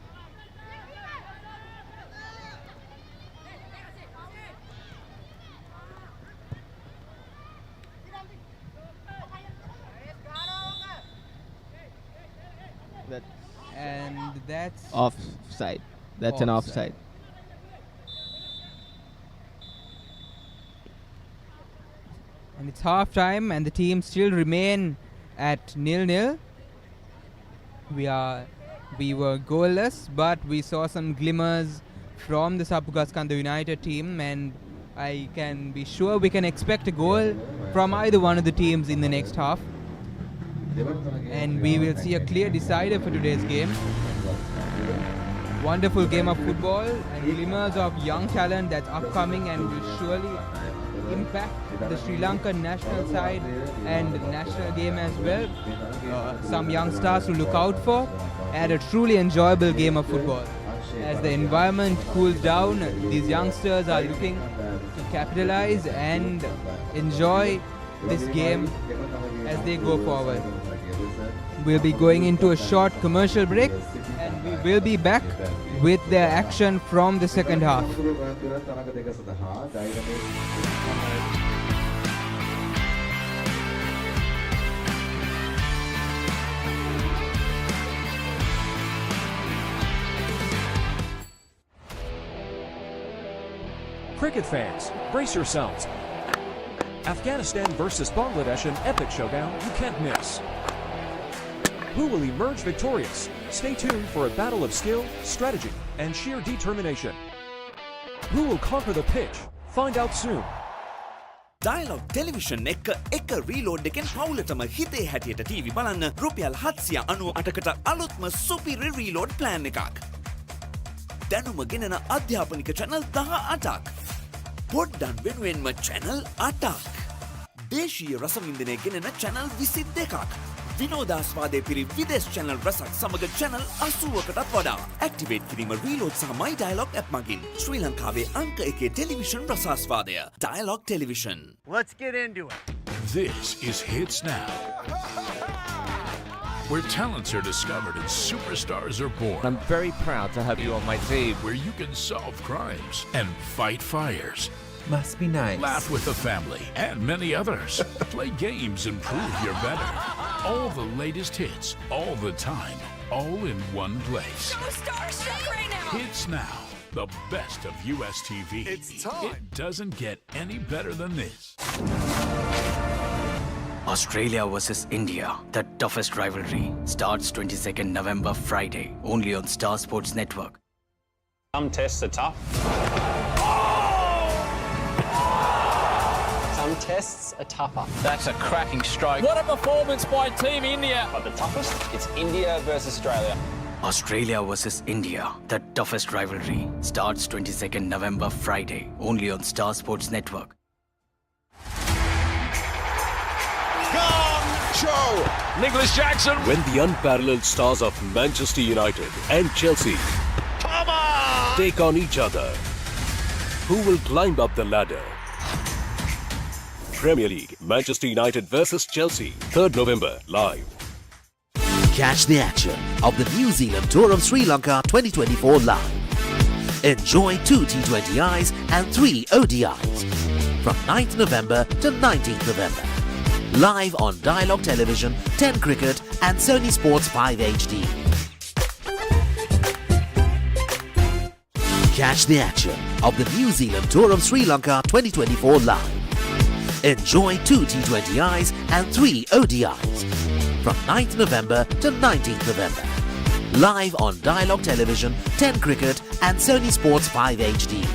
And that's offside. That's an offside. And it's half time, and the teams still remain at 0-0. We were goalless, but we saw some glimmers from the Sapugaskanda United team, and I can be sure we can expect a goal from either one of the teams in the next half. And we will see a clear decider for today's game. Wonderful game of football and glimmers of young talent that's upcoming and will surely impact the Sri Lankan national side and the national game as well. Some young stars to look out for, and a truly enjoyable game of football. As the environment cools down, these youngsters are looking to capitalize and enjoy this game as they go forward. We'll be going into a short commercial break, and we will be back with the action from the second half. Cricket fans, brace yourselves. Afghanistan versus Bangladesh, an epic showdown you can't miss. Who will emerge victorious? Stay tuned for a battle of skill, strategy, and sheer determination. Who will conquer the pitch? Find out soon. Dialogue Television එක reload එකෙන් පවුලටම හිතේ හැටියට TV බලන්න රුපියල් 798කට අලුත්ම සුපිරි reload plan එකක්. දැනුම ගෙනෙන අධ්‍යාපනික channel 18ක්. පොඩ්ඩන් වෙනුවෙන්ම channel 8ක්. දේශීය රසවින්දනය ගෙනෙන channel 22ක්. විනෝදාස්වාදය පිරි විදේශ channel රසක් සමග channel 80කටත් වඩා. Activate කිරීම reload සහ my dialogue app මගින් ශ්‍රී ලංකාවේ අංක 1 television රසාස්වාදය. Dialogue Television. Let's get into it. This is Hits Now, where talents are discovered and superstars are born. I'm very proud to have you on my team. Where you can solve crimes and fight fires. Must be nice. Laugh with the family and many others. Play games and prove you're better. All the latest hits, all the time, all in one place. So starstruck right now. Hits Now, the best of US TV. It's time. It doesn't get any better than this. Australia versus India, the toughest rivalry, starts 22nd November Friday, only on Star Sports Network. Some tests are tough. Some tests are tougher. That's a cracking strike. What a performance by Team India! But the toughest, it's India versus Australia. Australia versus India, the toughest rivalry, starts 22nd November Friday, only on Star Sports Network. Show! Nicholas Jackson! When the unparalleled stars of Manchester United and Chelsea take on each other, who will climb up the ladder? Premier League, Manchester United versus Chelsea, 3rd November, live. Catch the action of the New Zealand Tour of Sri Lanka 2024 live. Enjoy 2 T20Is and 3 ODIs from 9th November to 19th November. Live on Dialogue Television, 10 Cricket and Sony Sports 5 HD. Catch the action of the New Zealand Tour of Sri Lanka 2024 live. Enjoy 2 T20Is and 3 ODIs from 9th November to 19th November. Live on Dialogue Television, 10 Cricket and Sony Sports 5 HD.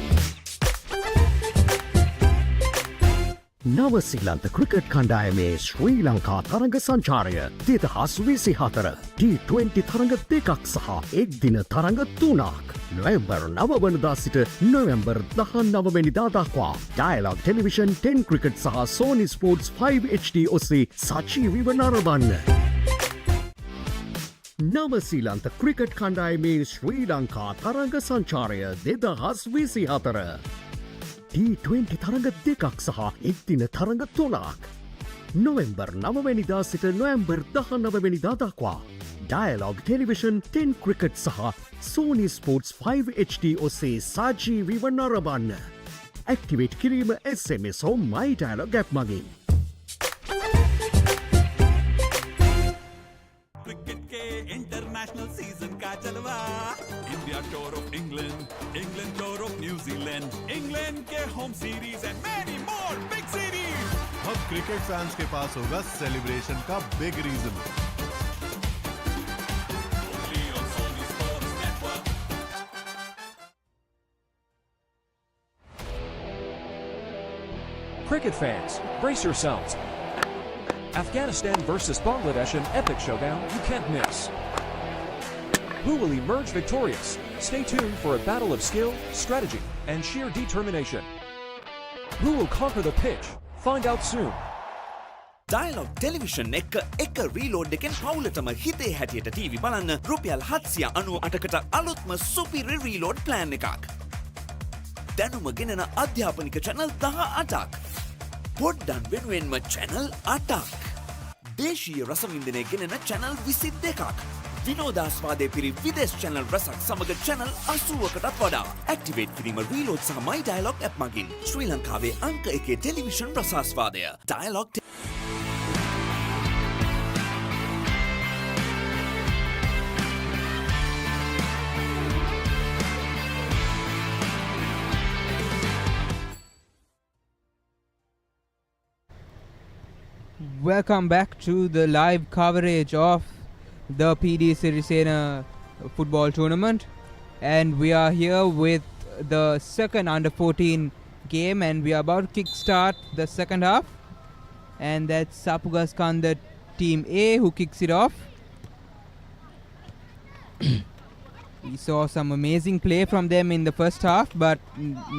නවසිලන්ත cricket කණ්ඩායමේ ශ්‍රී ලංකා තරඟ සංචාරය 2024 T20 තරඟ දෙකක් සහ එක් දින තරඟ 3ක් නොවැම්බර් 9 වනදා සිට නොවැම්බර් 19 වෙනිදා දක්වා ඩයලොග් ටෙලිවිෂන් 10 ක්‍රිකට් සහ සෝනි ස්පෝර්ට්ස් 5 HD ඔස්සේ සජීවීව නරඹන්න. නවසිලන්ත ක්‍රිකට් කණ්ඩායමේ ශ්‍රී ලංකා තරඟ සංචාරය 2024 T20 තරඟ දෙකක් සහ එක් දින තරඟ 3ක් නොවැම්බර් 9 වෙනිදා සිට නොවැම්බර් 19 වෙනිදා දක්වා ඩයලොග් ටෙලිවිෂන් 10 ක්‍රිකට් සහ සෝනි ස්පෝර්ට්ස් 5 HD ඔස්සේ සජීවීව නරඹන්න. ඇක්ටිවේට් කිරීම SMS හෝ My Dialogue app මගින්. क्रिकेट के इंटरनेशनल सीजन का जलवा, India tour of England, England tour of New Zealand, England के home series and many more big series. अब क्रिकेट फैंस के पास होगा सेलिब्रेशन का big reason. Cricket fans, brace yourselves. Afghanistan versus Bangladesh, an epic showdown you can't miss. Who will emerge victorious? Stay tuned for a battle of skill, strategy, and sheer determination. Who will conquer the pitch? Find out soon. Dialogue Television එක reload එකෙන් පවුලටම හිතේ හැටියට TV බලන්න රුපියල් 798කට අලුත්ම සුපිරි reload plan එකක්. දැනුම ගෙනන අධ්‍යාපනික channel 18ක්. පොඩ්ඩන් වෙනුවෙන්ම channel 8ක්. දේශීය රසවින්දනය ගෙනන channel 22ක්. විනෝදාස්වාදය පිරි විදේශ channel රසක් සමග channel 80කටත් වඩා. ඇක්ටිවේට් කිරීම reload සහ My Dialogue app මගින් ශ්‍රී ලංකාවේ අංක 1 television රසාස්වාදය. Dialogue Welcome back to the live coverage of the PD Sirisena football tournament, and we are here with the second under 14 game, and we are about to kickstart the second half, and that's Sapugaskanda team A who kicks it off. We saw some amazing play from them in the first half, but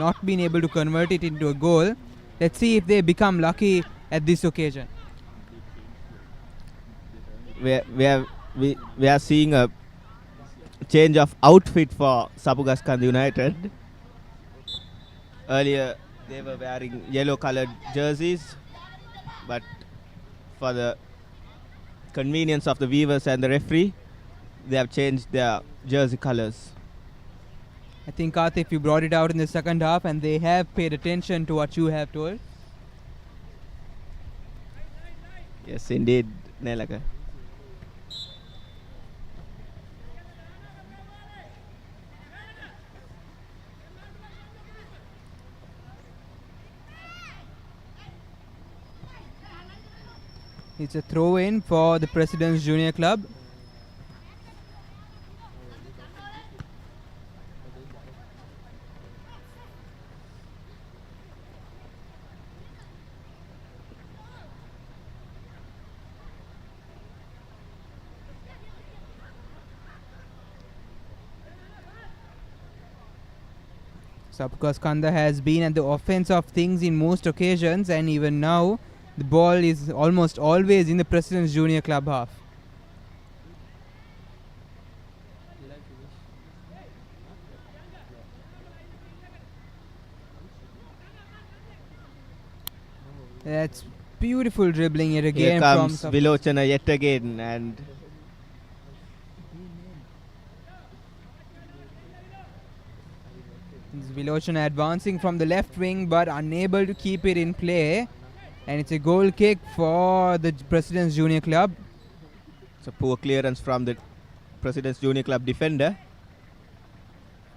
not been able to convert it into a goal. Let's see if they become lucky at this occasion. We are seeing a change of outfit for Sapugaskanda United. Earlier they were wearing yellow colored jerseys, but for the convenience of the viewers and the referee, they have changed their jersey colors. I think, Karthik, you brought it out in the second half, and they have paid attention to what you have told. Yes, indeed, Nelaka. It's a throw in for the President's Junior Club. Sapugaskanda has been at the offense of things in most occasions, and even now the ball is almost always in the President's Junior Club half. That's beautiful dribbling yet again. Here comes Vilochana yet again, and Vilochana advancing from the left wing but unable to keep it in play, and it's a goal kick for the President's Junior Club. It's a poor clearance from the President's Junior Club defender,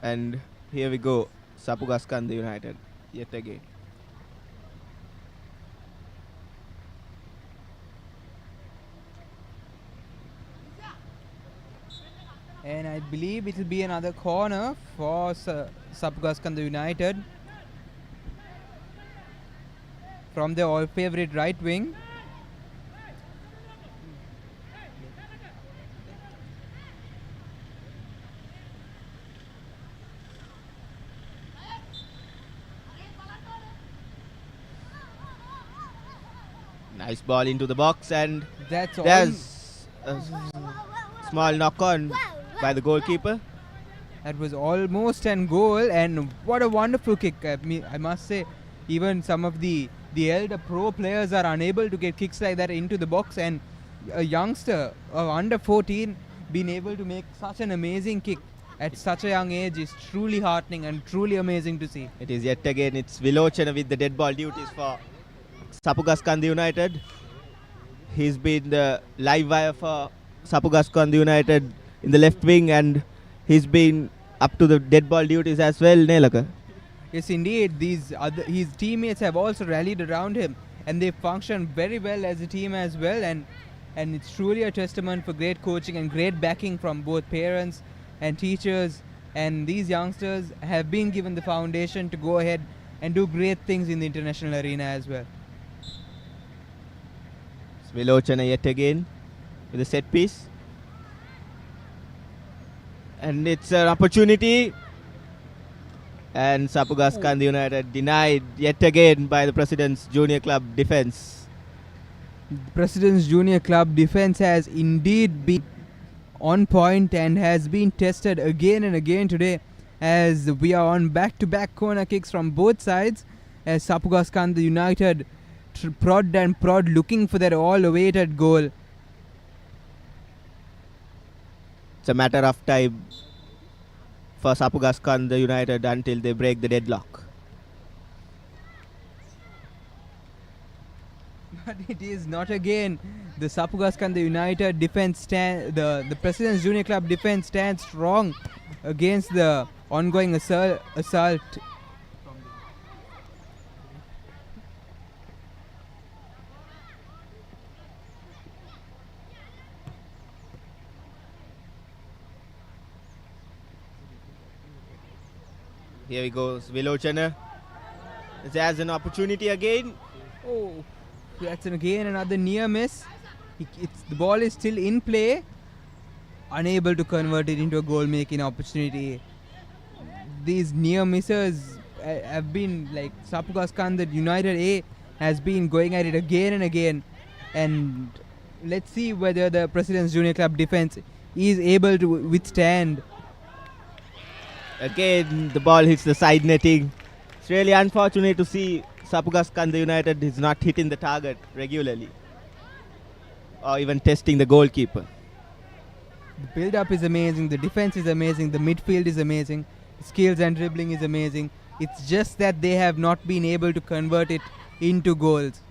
and here we go, Sapugaskanda United yet again. And I believe it will be another corner for Sapugaskanda United from their all favourite right wing. Nice ball into the box, and there's a small knock on by the goalkeeper. That was almost an goal, and what a wonderful kick. I must say, even some of the elder pro players are unable to get kicks like that into the box, and a youngster of under 14 being able to make such an amazing kick at such a young age is truly heartening and truly amazing to see. It is yet again, it's Vilochana with the dead ball duties for Sapugaskanda United. He's been the live wire for Sapugaskanda United in the left wing, and he's been up to the dead ball duties as well, Nelaka. Yes, indeed. His teammates have also rallied around him, and they function very well as a team as well. And it's truly a testament for great coaching and great backing from both parents and teachers. And these youngsters have been given the foundation to go ahead and do great things in the international arena as well. Vilochana yet again with a set piece. And it's an opportunity, and Sapugaskanda United denied yet again by the President's Junior Club defence. The President's Junior Club defence has indeed been on point and has been tested again and again today, as we are on back-to-back corner kicks from both sides, as Sapugaskanda United prod looking for that all-awaited goal. It's a matter of time for Sapugaskanda United until they break the deadlock. But it is not again. The Sapugaskanda United defense the President's Junior Club defense stands strong against the ongoing assault. Here he goes, Vilochana. It has an opportunity again. Oh, that's again another near miss. The ball is still in play, unable to convert it into a goal-making opportunity. These near misses have been like Sapugaskanda United A has been going at it again and again, and let's see whether the President's Junior Club defense is able to withstand. Again, the ball hits the side netting. It's really unfortunate to see Sapugaskanda United is not hitting the target regularly, or even testing the goalkeeper. The build-up is amazing, the defense is amazing, the midfield is amazing, skills and dribbling is amazing. It's just that they have not been able to convert it into goals.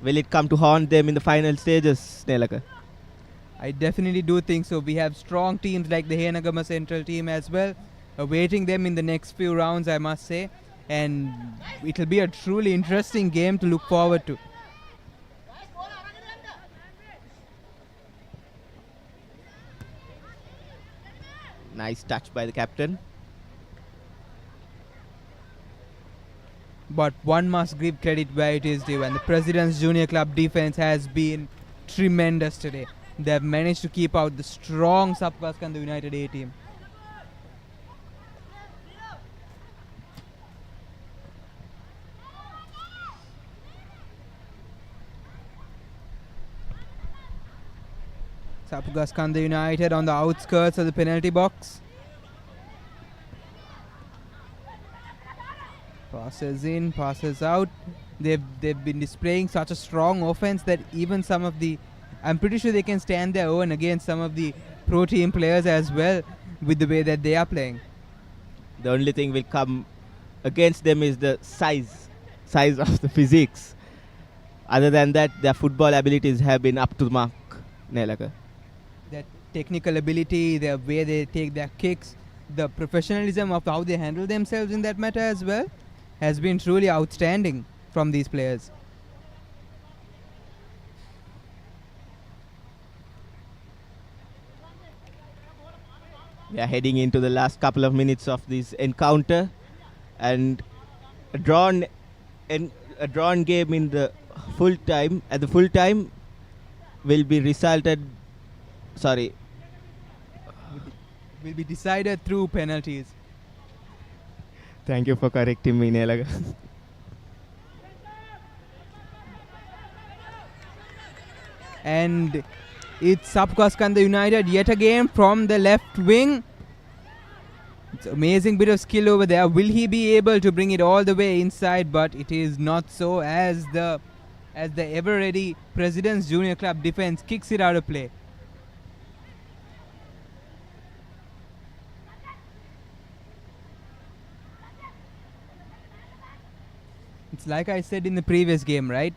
Will it come to haunt them in the final stages, Nelaka? I definitely do think so. We have strong teams like the Henagama Central team as well, awaiting them in the next few rounds, I must say. And it will be a truly interesting game to look forward to. Nice touch by the captain. But one must give credit where it is due, and the President's Junior Club defense has been tremendous today. They have managed to keep out the strong Sapugaskanda United A team. Sapugaskanda United on the outskirts of the penalty box. Passes in, passes out. They've been displaying such a strong offense that even some of the, I'm pretty sure they can stand their own against some of the pro team players as well with the way that they are playing. The only thing will come against them is the size of the physiques. Other than that, their football abilities have been up to the mark, Nelaka. That technical ability, the way they take their kicks, the professionalism of how they handle themselves in that matter as well, has been truly outstanding from these players. We are heading into the last couple of minutes of this encounter, and a drawn game in the full time. At the full time, will be decided through penalties. Thank you for correcting me, Nelaga. And it's Sapukaskanda United yet again from the left wing. It's amazing bit of skill over there. Will he be able to bring it all the way inside? But it is not so, as the ever ready President's Junior Club defense kicks it out of play. It's like I said in the previous game, right?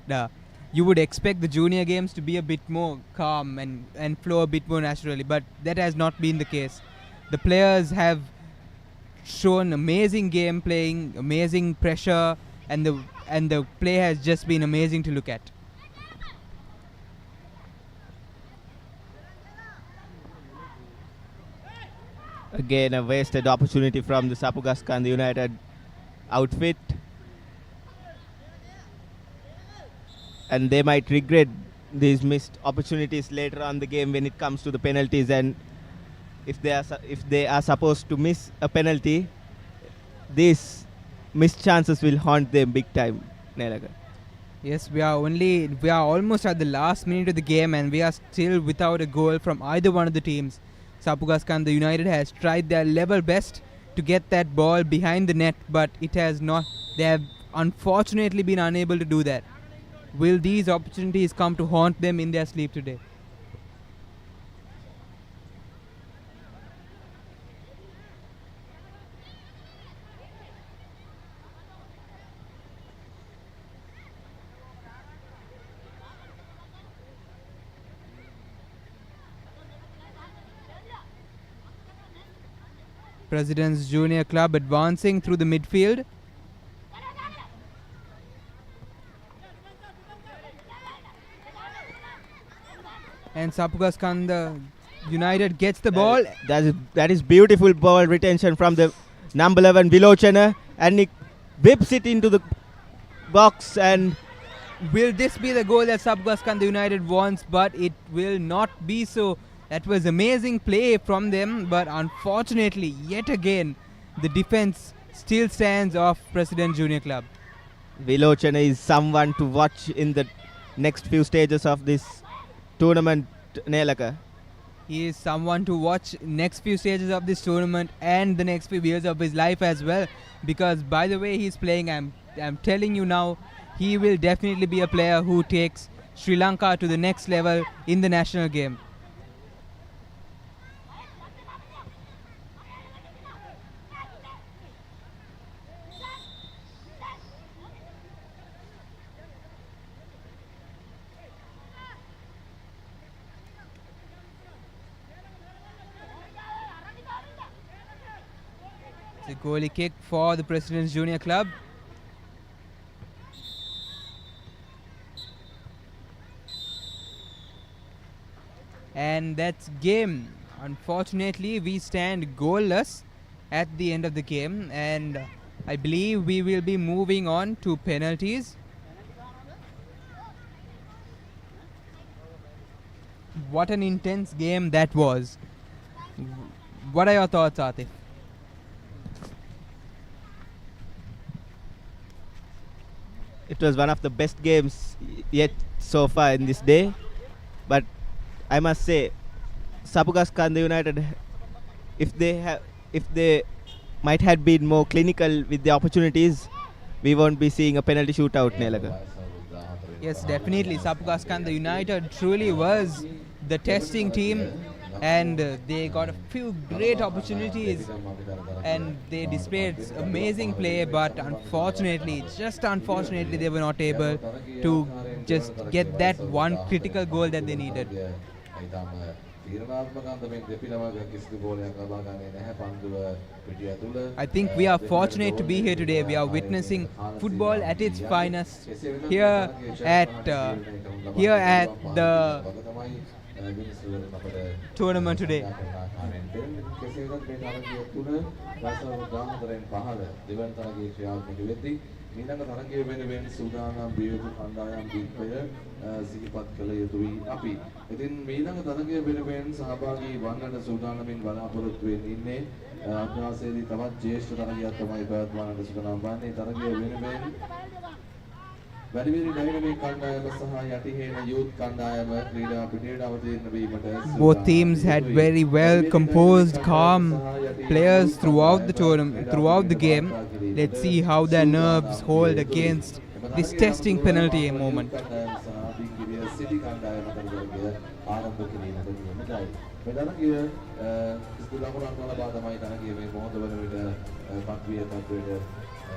You would expect the junior games to be a bit more calm and flow a bit more naturally, but that has not been the case. The players have shown amazing game playing, amazing pressure, and the play has just been amazing to look at. Again, a wasted opportunity from the Sapukaskanda United outfit. And they might regret these missed opportunities later on the game when it comes to the penalties. And if they are supposed to miss a penalty, these missed chances will haunt them big time, Nelaga. Yes, we are almost at the last minute of the game, and we are still without a goal from either one of the teams. Sapukaskanda United has tried their level best to get that ball behind the net, but it has not. They have unfortunately been unable to do that. Will these opportunities come to haunt them in their sleep today? President's Junior Club advancing through the midfield. And Sapukaskanda United gets the ball. That is beautiful ball retention from the number 11 Vilochana, and he whips it into the box. And will this be the goal that Sapukaskanda United wants? But it will not be so. That was amazing play from them, but unfortunately, yet again, the defense still stands off President Junior Club. Vilochana is someone to watch in the next few stages of this tournament, Nelaka. He is someone to watch next few stages of this tournament and the next few years of his life as well, because by the way he's playing, I'm telling you now, he will definitely be a player who takes Sri Lanka to the next level in the national game. The goalie kick for the President's Junior Club. And that's game. Unfortunately, we stand goalless at the end of the game, and I believe we will be moving on to penalties. What an intense game that was. What are your thoughts, Atif? It was one of the best games yet so far in this day. But I must say, Sapukaskanda United, if they might have been more clinical with the opportunities, we won't be seeing a penalty shootout, Nelaga. Yes, definitely. Sapukaskanda United truly was the testing team, and they got a few great opportunities and they displayed amazing play, but unfortunately, just unfortunately, they were not able to just get that one critical goal that they needed. I think we are fortunate to be here today. We are witnessing football at its finest here at the tournament today. මීළඟ තරගයේ වෙනුවෙන් සූදානම් විය යුතු කණ්ඩායම් දීපය සිහිපත් කළ යුතුයි අපි. ඉතින් මීළඟ තරගයේ වෙනුවෙන් සහභාගී වන්නට සූදානමින් බලාපොරොත්තු වෙන්නේ ඉන්නේ අභ්‍යාසයේදී තවත් ජ්‍යෙෂ්ඨ තරගයක් තමයි පැවැත්වන්නට සූදානම් වන්නේ. තරගයේ වෙනුවෙන් වැඩිවිරි ඩයිනමික් කණ්ඩායම සහ යටිහේන යූත් කණ්ඩායම ක්‍රීඩා පිටියට අවතීර්ණ වීමට Both teams had very well composed, calm players throughout the tournament, throughout the game. Let's see how their nerves hold against this testing penalty moment.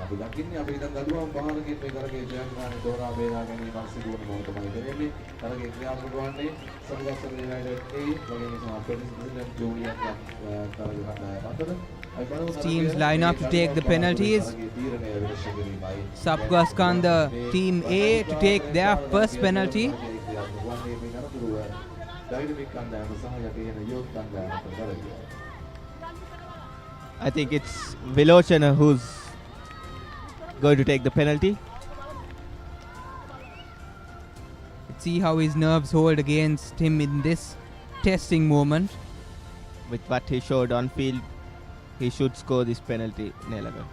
අපි දකින්නේ අපි දැන් දඩුවම් පහරකින් මේ තරගයේ ජයග්‍රහණය තෝරා බේරා ගැනීමක් සිදු වන මොහොත තමයි වෙන්නේ. තරගයේ ක්‍රියාත්මක වන්නේ සමුගස්සන යුනයිටඩ් A වගේම සහ ප්‍රෙසිඩන්ට් ජූනියර් තරග කණ්ඩායම අතර. Teams line up to take the penalties. Sapukaskanda team A to take their first penalty. I think it's Vilochana who's going to take the penalty. Let's see how his nerves hold against him in this testing moment. With what he showed on field, he should score this penalty, Nelaga.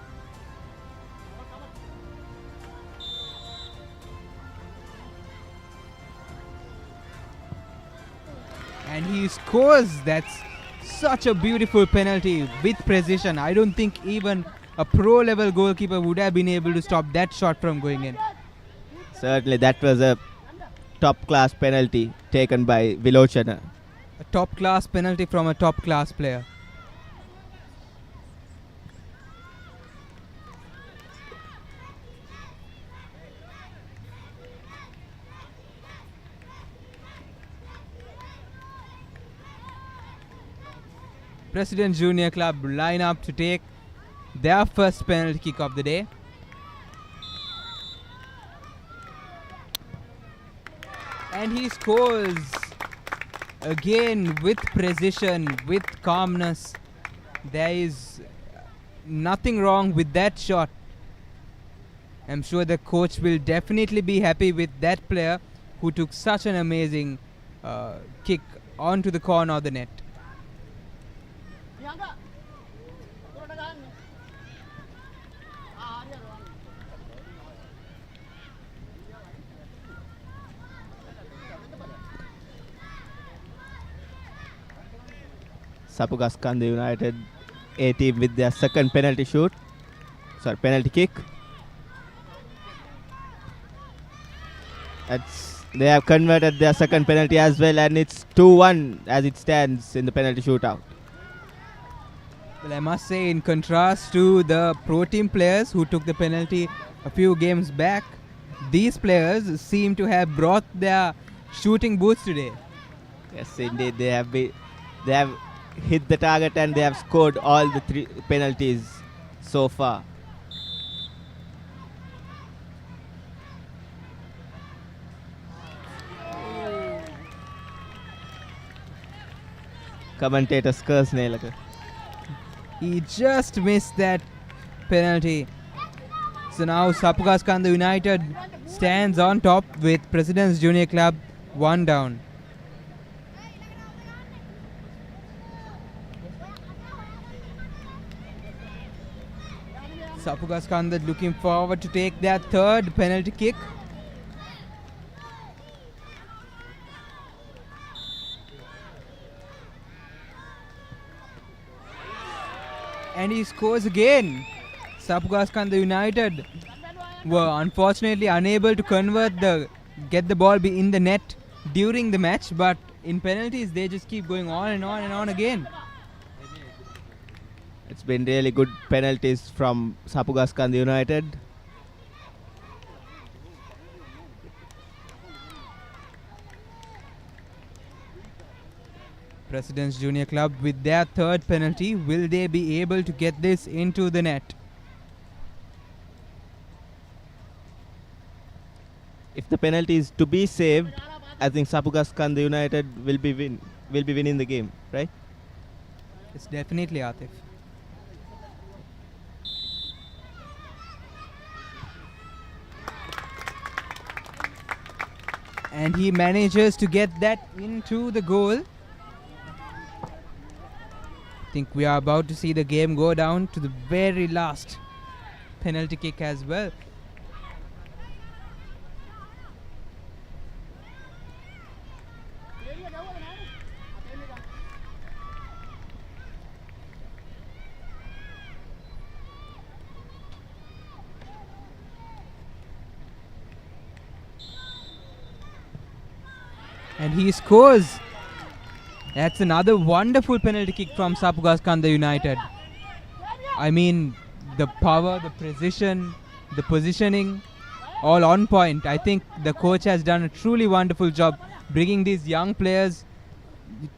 And he scores. That's such a beautiful penalty with precision. I don't think even a pro-level goalkeeper would have been able to stop that shot from going in. Certainly, that was a top-class penalty taken by Vilochana. A top-class penalty from a top-class player. President Junior Club line up to take their first penalty kick of the day. And he scores again with precision, with calmness. There is nothing wrong with that shot. I'm sure the coach will definitely be happy with that player who took such an amazing kick onto the corner of the net. Sapukaskanda United A team with their second penalty kick. They have converted their second penalty as well, and it's 2-1 as it stands in the penalty shootout. Well, I must say, in contrast to the pro team players who took the penalty a few games back, these players seem to have brought their shooting boots today. Yes, indeed, they have hit the target and they have scored all the 3 penalties so far. Commentator's curse, Nelaga. He just missed that penalty. So now Sapukaskanda United stands on top with President's Junior Club 1 down. Sapukaskanda looking forward to take their third penalty kick. And he scores again. Sapukaskanda United were unfortunately unable to get the ball in the net during the match, but in penalties they just keep going on and on and on again. It's been really good penalties from Sapugaskanda United. President's Junior Club with their third penalty. Will they be able to get this into the net? If the penalty is to be saved, I think Sapugaskanda United will be winning the game, right? It's definitely Atif. And he manages to get that into the goal. I think we are about to see the game go down to the very last penalty kick as well. And he scores. That's another wonderful penalty kick from Sapugaskanda United. I mean, the power, the precision, the positioning, all on point. I think the coach has done a truly wonderful job bringing these young players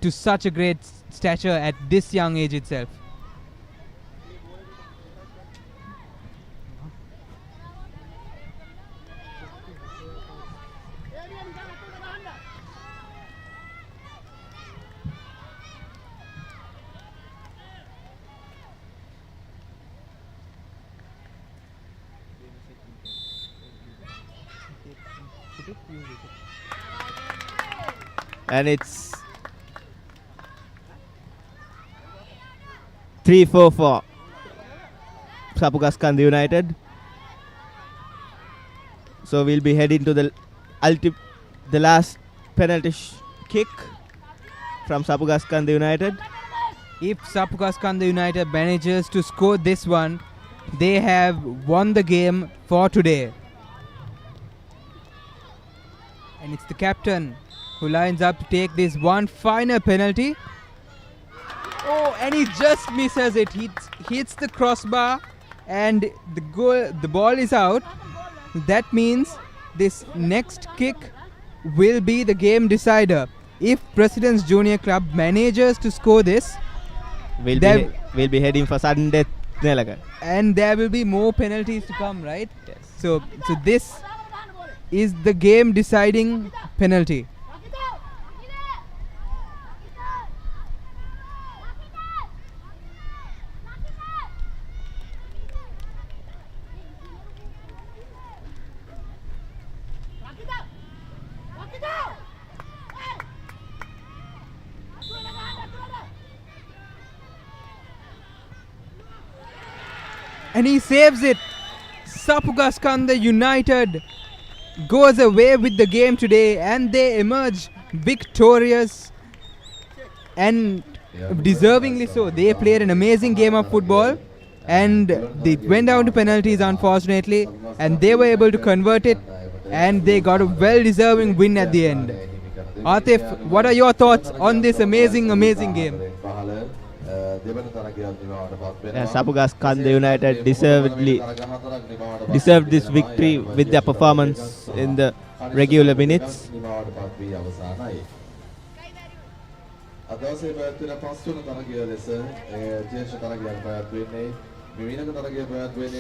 to such a great stature at this young age itself. And it's 3-4 for Sapugaskanda United. So we'll be heading to the last penalty kick from Sapugaskanda United. If Sapugaskanda United manages to score this one, they have won the game for today. And it's the captain who lines up to take this one final penalty. Oh, and he just misses it. He hits the crossbar and the ball is out. That means this next kick will be the game decider. If President's Junior Club manages to score this, we'll be heading for sudden death. And there will be more penalties to come, right? Yes. So this is the game deciding penalty. And he saves it. Sapugaskanda United goes away with the game today and they emerge victorious and deservingly so. They played an amazing game of football and they went down to penalties unfortunately, and they were able to convert it and they got a well-deserving win at the end. Atif, what are your thoughts on this amazing game? Sapugaskanda United deserved this victory with their performance in the regular minutes.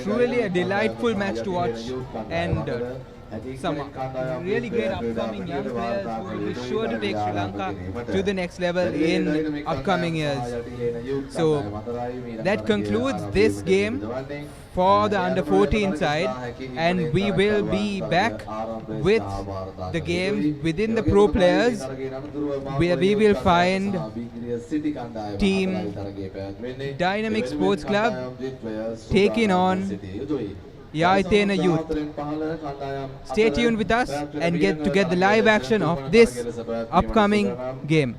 Truly a delightful match to watch, and some really great upcoming young players who will be sure to take Sri Lanka to the next level in upcoming years. So that concludes this game for the under-14 side, and we will be back with the games within the pro players, where we will find team Dynamic Sports Club taking on Yaitena Youth. Stay tuned with us and get the live action of this upcoming game.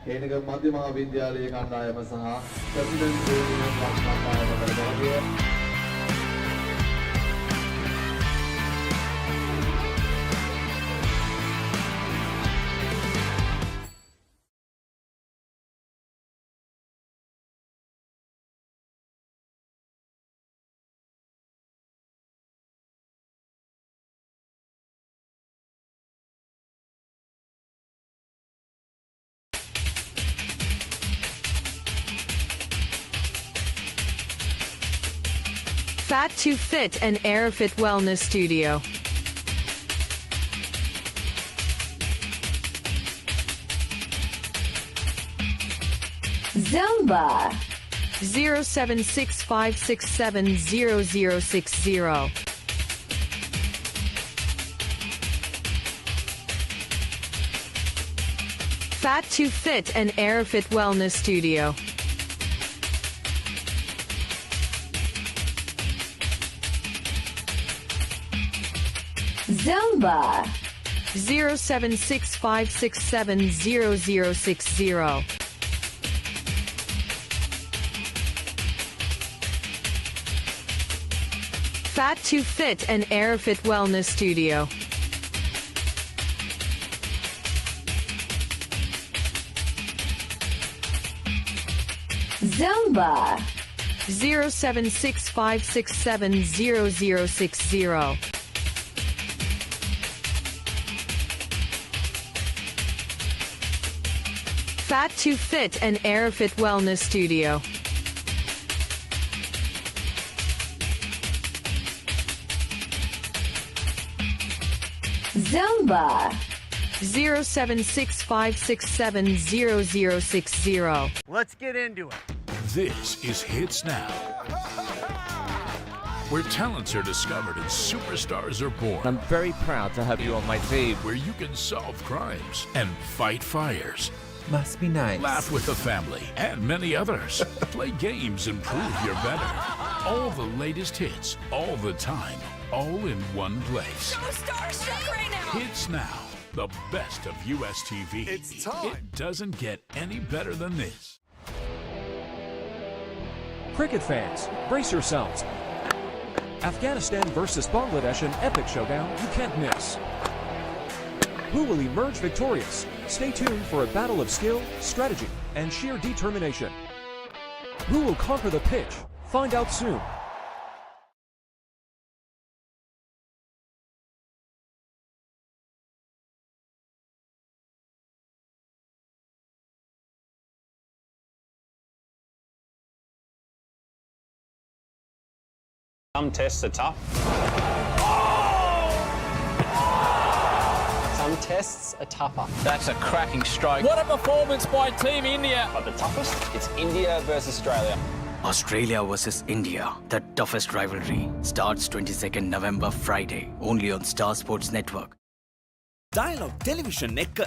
Fat to Fit and Airfit Wellness Studio. Zumba 0765670060. Fat to Fit and Airfit Wellness Studio. Zumba 0765670060. Fat to Fit and Airfit Wellness Studio. Zumba 0765670060. Fat to Fit and Airfit Wellness Studio. Zumba 0765670060. Let's get into it. This is Hits Now, where talents are discovered and superstars are born. I'm very proud to have you on my team. Where you can solve crimes and fight fires. Must be nice. Laugh with the family and many others. Play games and prove you're better. All the latest hits, all the time, all in one place. So starstruck right now. Hits Now, the best of US TV. It's time. It doesn't get any better than this. Cricket fans, brace yourselves. Afghanistan versus Bangladesh, an epic showdown you can't miss. Who will emerge victorious? Stay tuned for a battle of skill, strategy, and sheer determination. Who will conquer the pitch? Find out soon. Some tests are tough. Some tests are tougher. That's a cracking strike. What a performance by Team India! But the toughest, it's India versus Australia. Australia versus India, the toughest rivalry, starts 22nd November Friday, only on Star Sports Network. Dialogue Television එක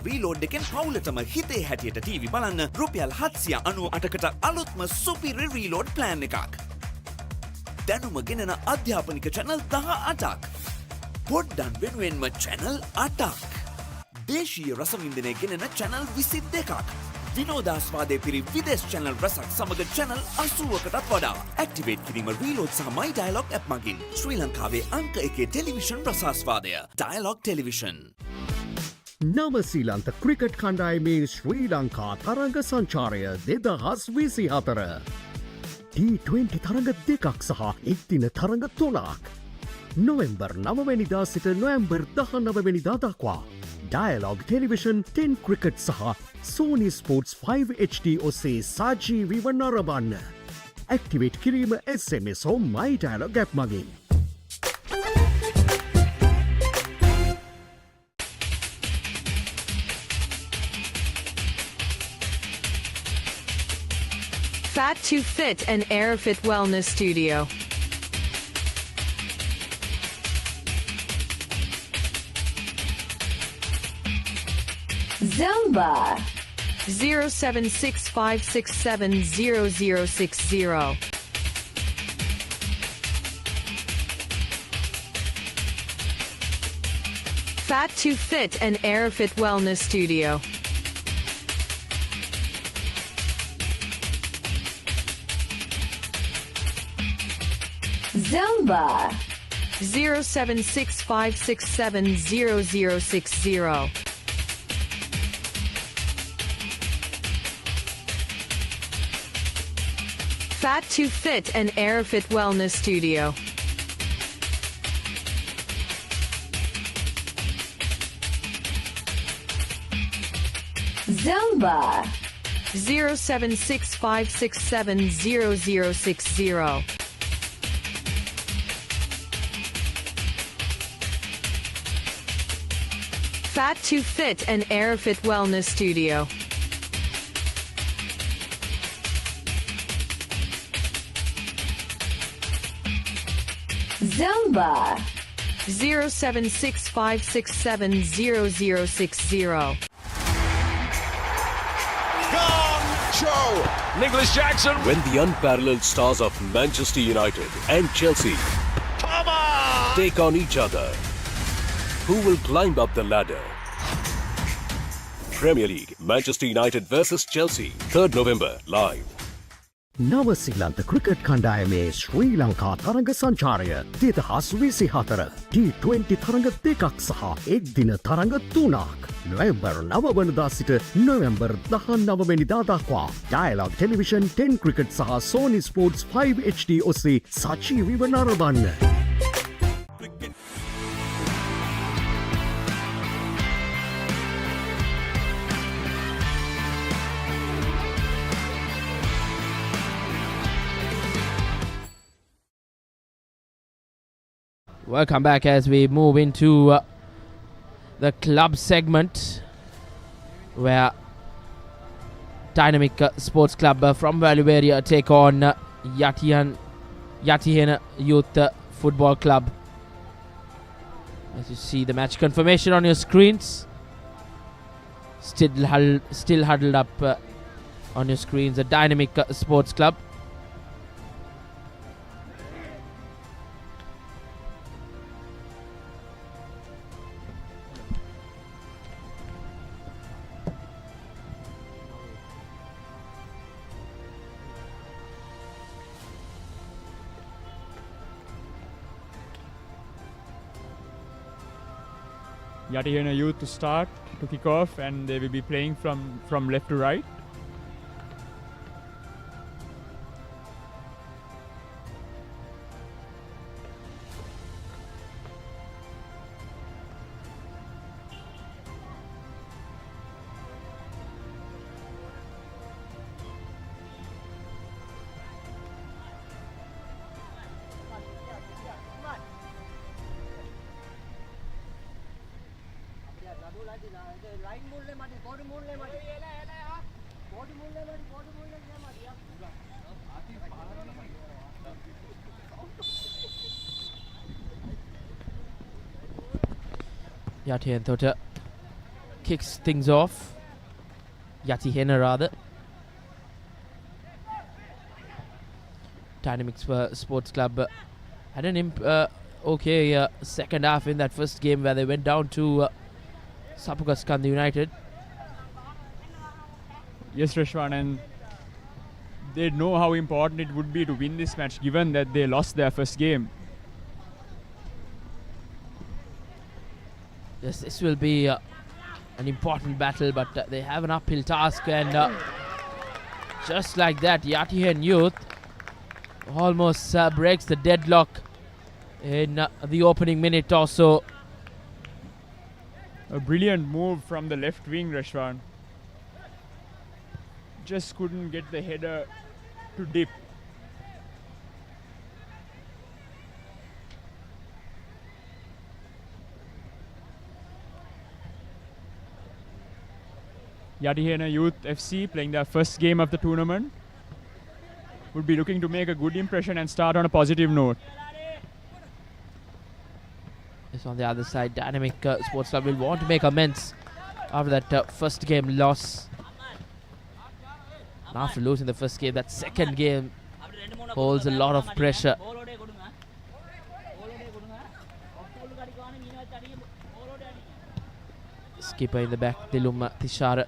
reload එකෙන් පවුලටම හිතේ හැටියට TV බලන්න රුපියල් 798කට අලුත්ම සුපිරි reload plan එකක්. දැනුම ගෙනන අධ්‍යාපනික channel 18ක්. පොඩ්ඩන් වෙනුවෙන්ම channel 8ක්. දේශීය රසවින්දනය ගෙනන channel 22ක්. විනෝදාස්වාදයේ පිරි විදේශ channel රසක් සමග channel 80කටත් වඩා. Activate කිරීම reload සහ my dialogue app මගින් ශ්‍රී ලංකාවේ අංක 1 ටෙලිවිෂන් රසාස්වාදය. Dialogue Television. නවසීලන්ත ක්‍රිකට් කණ්ඩායමේ ශ්‍රී ලංකා තරඟ සංචාරය 2024. T20 තරඟ දෙකක් සහ එක්දින තරඟ 3ක්. නොවැම්බර් 9 වෙනිදා සිට නොවැම්බර් 19 වෙනිදා දක්වා. Dialogue Television 10 Cricket සහ Sony Sports 5 HD ඔස්සේ සජීවීව නරඹන්න. Activate කිරීම SMS හෝ My Dialogue app මගින්. Fat to Fit and Airfit Wellness Studio. Zumba 0765670060. Fat to Fit and Airfit Wellness Studio. Zumba 0765670060. Fat to Fit and Airfit Wellness Studio. Zumba 0765670060. Fat to Fit and Airfit Wellness Studio. Zumba 0765670060. Nicholas Jackson. When the unparalleled stars of Manchester United and Chelsea take on each other, who will climb up the ladder? Premier League, Manchester United versus Chelsea, 3rd November, live. නවසිලන්ත cricket කණ්ඩායමේ ශ්‍රී ලංකා තරඟ සංචාරය 2024 T20 තරඟ දෙකක් සහ එක් දින තරඟ 3ක් නොවැම්බර් 9 වනදා සිට නොවැම්බර් 19 වෙනිදා දක්වා ඩයලොග් ටෙලිවිෂන් 10 ක්‍රිකට් සහ Sony Sports 5 HD ඔස්සේ සජීවීව නරඹන්න. Welcome back as we move into the club segment where Dynamic Sports Club from Valuvaria take on Yatihena Youth Football Club. As you see the match confirmation on your screens, still huddled up on your screens, the Dynamic Sports Club. Yatihena Youth to start, to kick off, and they will be playing from left to right. Yatihena Tota kicks things off. Yatihena rather. Dynamic Sports Club had an okay second half in that first game where they went down to Sapukaskanda United. Yes, Rashwan, and they know how important it would be to win this match given that they lost their first game. Yes, this will be an important battle, but they have an uphill task, and just like that, Yatihena Youth almost breaks the deadlock in the opening minute or so. A brilliant move from the left wing, Rashwan. Just couldn't get the header to dip. Yatihena Youth FC playing their first game of the tournament would be looking to make a good impression and start on a positive note. Yes, on the other side, Dynamic Sports Club will want to make amends after that first game loss. And after losing the first game, that second game holds a lot of pressure. Skipper in the back, Dilum Tishara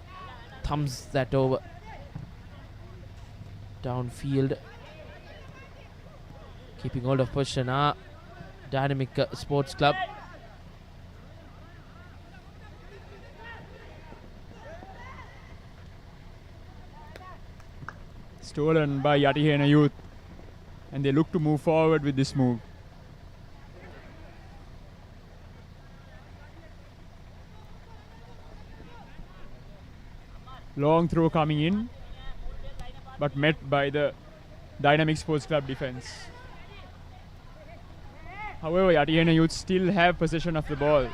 thumbs that over downfield, keeping hold of possession. Dynamic Sports Club. Stolen by Yatihena Youth, and they look to move forward with this move. Long throw coming in, but met by the Dynamic Sports Club defense. However, Yatihena Youth still have possession of the ball.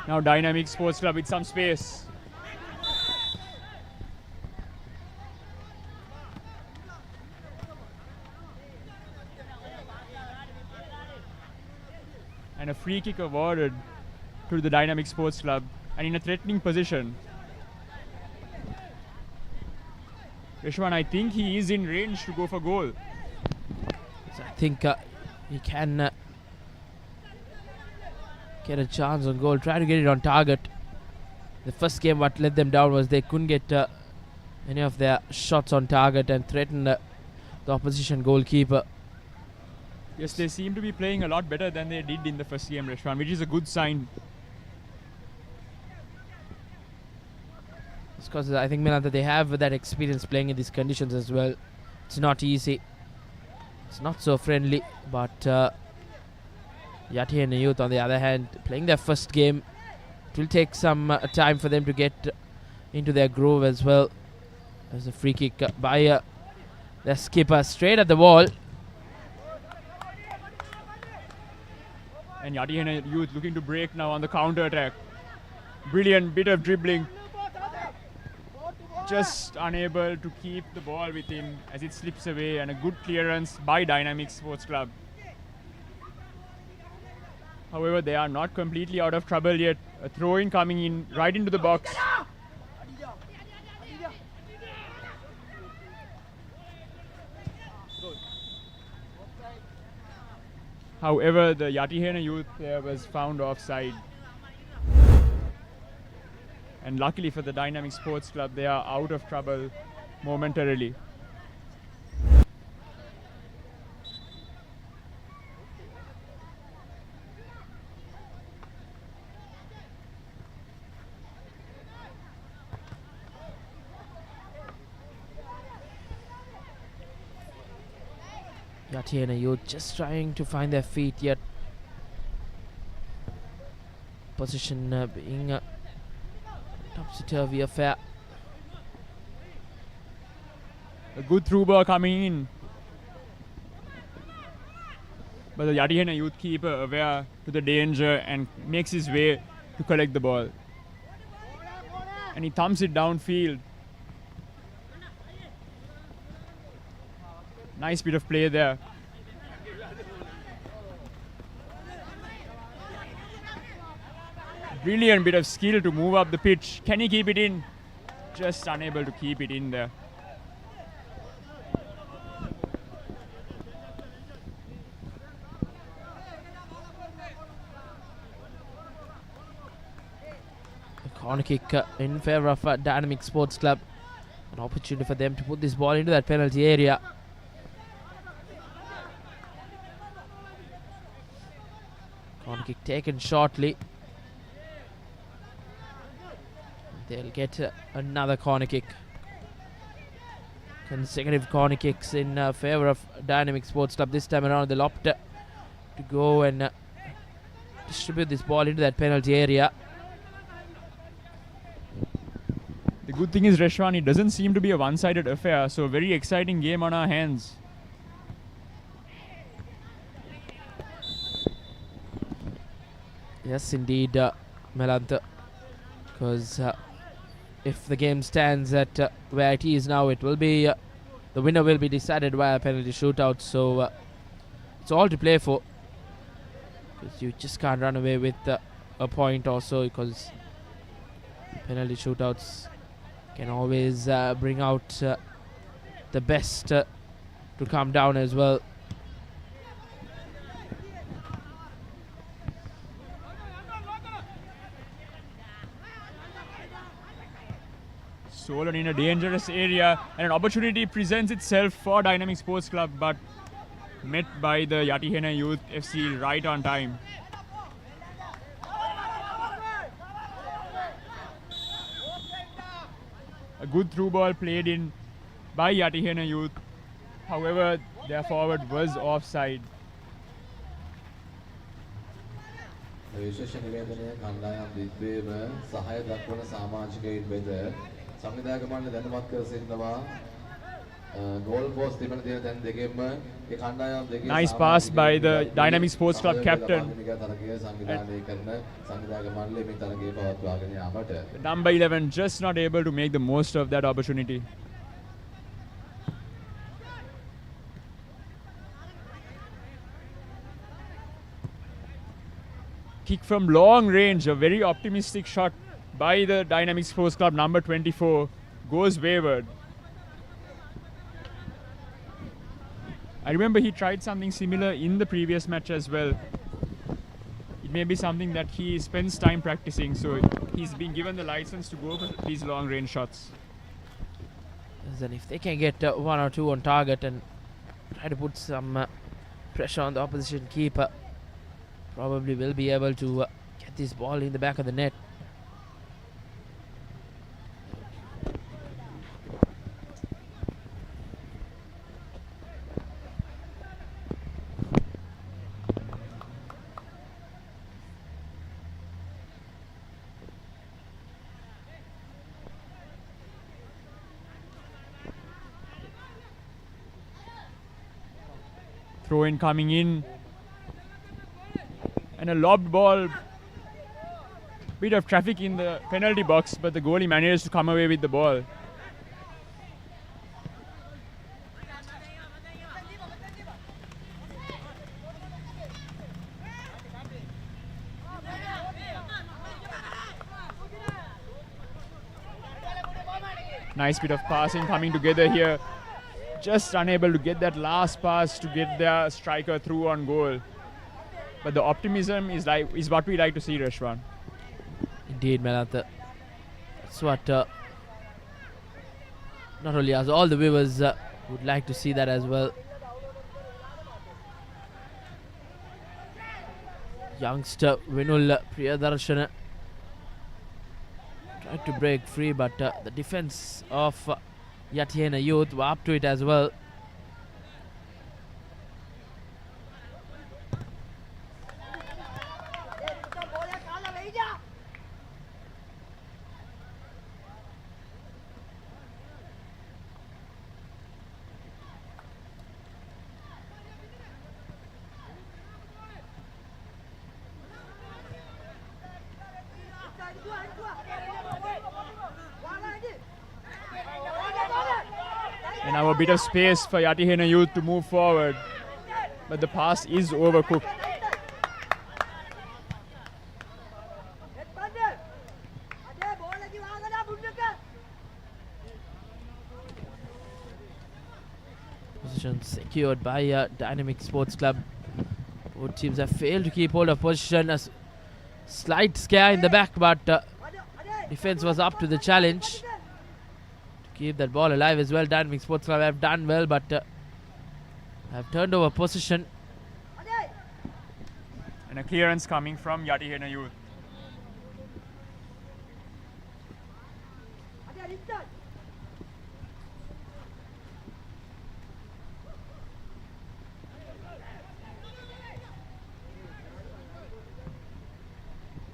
Now Dynamic Sports Club with some space. And a free kick awarded to the Dynamic Sports Club, and in a threatening position. Reshwan, I think he is in range to go for goal. So I think he can get a chance on goal. Try to get it on target. The first game what let them down was they couldn't get any of their shots on target and threaten the opposition goalkeeper. Yes, they seem to be playing a lot better than they did in the first game, Reshwan, which is a good sign. It's because I think, Milan, that they have that experience playing in these conditions as well. It's not easy. It's not so friendly, but Yati and Youth, on the other hand, playing their first game. It will take some time for them to get into their groove as well. There's a free kick by the skipper straight at the wall. And Yati Youth looking to break now on the counter attack. Brilliant bit of dribbling. Just unable to keep the ball with him as it slips away, and a good clearance by Dynamic Sports Club. However, they are not completely out of trouble yet. A throw-in coming in right into the box. However, the Yatihena Youth player was found offside. And luckily for the Dynamic Sports Club, they are out of trouble momentarily. Yatiana Youth just trying to find their feet yet. Position being topsy-turvy affair. A good through ball coming in. But the Yatihena Youth keeper aware to the danger and makes his way to collect the ball. And he thumps it downfield. Nice bit of play there. Brilliant bit of skill to move up the pitch. Can he keep it in? Just unable to keep it in there. A corner kick in favour of Dynamic Sports Club. An opportunity for them to put this ball into that penalty area. Corner kick taken shortly. They'll get another corner kick. Consecutive corner kicks in favour of Dynamic Sports Club. This time around they'll opt to go and distribute this ball into that penalty area. The good thing is, Reshwan, it doesn't seem to be a one-sided affair, so a very exciting game on our hands. Yes, indeed, Melanta. Because if the game stands at where it is now, it will be the winner will be decided via penalty shootout. So it's all to play for. Because you just can't run away with a point or so, because penalty shootouts can always bring out the best to come down as well. Stolen in a dangerous area, and an opportunity presents itself for Dynamic Sports Club, but met by the Yatihena Youth FC right on time. A good through ball played in by Yatihena Youth. However, their forward was offside. විශේෂ නිවේදනය කණ්ඩායම් දිද්වේම සහාය දක්වන සමාජිකයින් වෙත සංවිධායක මණ්ඩලය දැනුවත් කර සිටිනවා goal post තිබෙන තියෙන තැන් දෙකෙන්ම ඒ කණ්ඩායම් දෙකේ Nice pass by the Dynamic Sports Club captain. Number 11 just not able to make the most of that opportunity. Kick from long range, a very optimistic shot by the Dynamic Sports Club number 24, goes wayward. I remember he tried something similar in the previous match as well. It may be something that he spends time practicing, so he's been given the license to go for these long range shots. And if they can get one or two on target and try to put some pressure on the opposition keeper, probably will be able to get this ball in the back of the net. Throw in coming in. And a lobbed ball. Bit of traffic in the penalty box, but the goalie managed to come away with the ball. Nice bit of passing coming together here. Just unable to get that last pass to get their striker through on goal. But the optimism is what we like to see, Rashwan. Indeed, Melantha. That's what not only us, all the viewers would like to see that as well. Youngster Vinul Priyadarshana tried to break free, but the defense of Yatihena Youth were up to it as well. And now a bit of space for Yatihena Youth to move forward. But the pass is overcooked. Position secured by Dynamic Sports Club. Both teams have failed to keep hold of position. A slight scare in the back, but defense was up to the challenge. Keep that ball alive as well. Dynamic Sports Club have done well, but have turned over position. And a clearance coming from Yatihena Youth.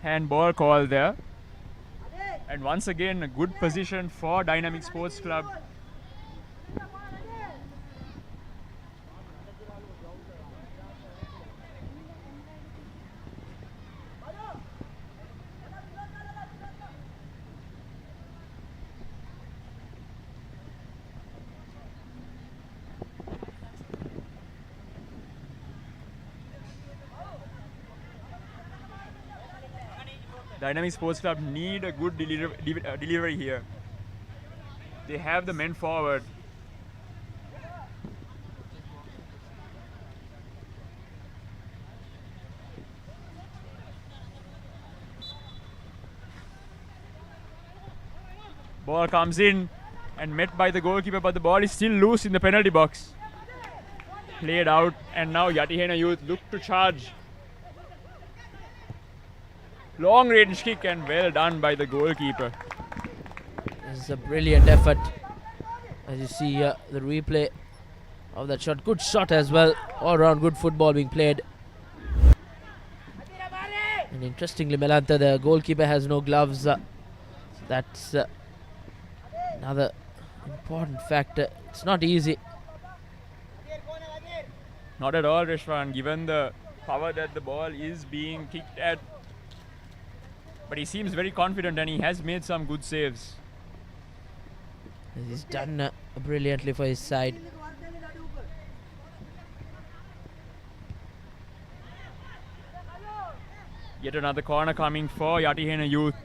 Handball call there. And once again, a good position for Dynamic Sports Club. Dynamic Sports Club need a good delivery here. They have the men forward. Ball comes in and met by the goalkeeper, but the ball is still loose in the penalty box. Played out, and now Yatihena Youth look to charge. Long range kick and well done by the goalkeeper. This is a brilliant effort. As you see the replay of that shot. Good shot as well. All around good football being played. And interestingly, Melantha, the goalkeeper has no gloves. That's another important factor. It's not easy. Not at all, Rishwan, given the power that the ball is being kicked at. But he seems very confident and he has made some good saves. He's done brilliantly for his side. Yet another corner coming for Yatihena Youth.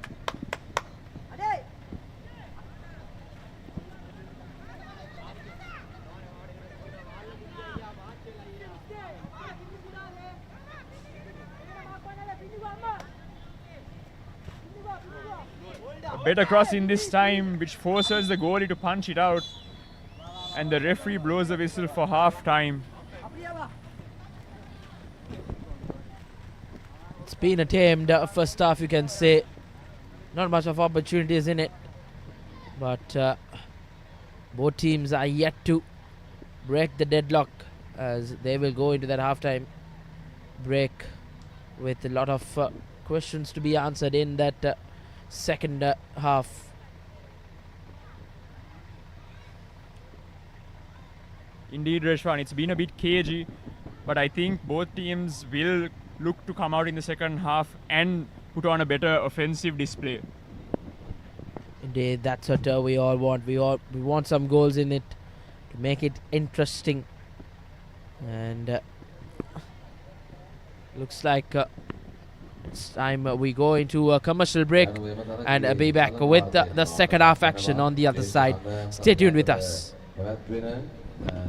A better cross in this time, which forces the goalie to punch it out. And the referee blows the whistle for half time. It's been a tamed first half, you can say. Not much of opportunities in it. But both teams are yet to break the deadlock, as they will go into that halftime break with a lot of questions to be answered in that second half. Indeed, Rishwan, it's been a bit cagey, but I think both teams will look to come out in the second half and put on a better offensive display. Indeed, that's what we all want. We want some goals in it to make it interesting. And looks like it's time we go into a commercial break and be back with the second half action on the other side. Stay tuned with us.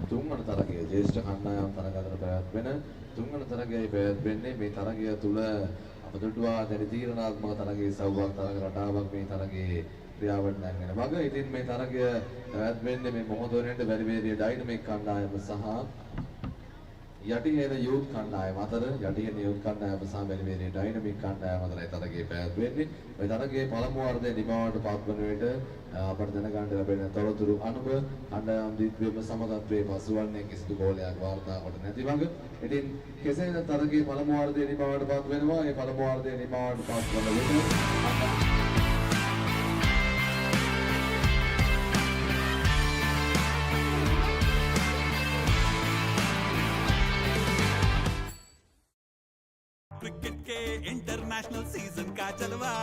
තුන්වන තරගයේ ජේෂ්ඨ කණ්ඩායම් තරග අතර පැවැත්වෙන තුන්වන තරගයයි පැවැත්වෙන්නේ මේ තරගය තුල අපදුටුවා දැඩි තීරණාත්මක තරගයේ සවුවක් තරග රටාවක් මේ තරගයේ ක්‍රියාවට නැංවෙන වග. ඉතින් මේ තරගය පැවැත්වෙන්නේ මේ මොහොතේට වැලිවේරිය ඩයිනමික් කණ්ඩායම සහ යටිහෙන යූත් කණ්ඩායම අතර යටිහෙන යූත් කණ්ඩායම සහ වැලිවේරිය ඩයිනමික් කණ්ඩායම අතරයි තරගයේ පැවැත්වෙන්නේ. මේ තරගයේ පළමු වර්ධයේ නිමාවට පත්වන විට අපට දැනගන්න ලැබෙන තොරතුරු අනුව කණ්ඩායම් දිත්වයේම සමගත්වයේ පසුවන්නේ කිසිදු ගෝලයක් වාර්තා කොට නැති වග. ඉතින් කෙසේද තරගයේ පළමු වර්ධයේ නිමාවට පත් වෙනවා. මේ පළමු වර්ධයේ නිමාවට පත්වන විට क्रिकेट के इंटरनेशनल सीजन का जलवा,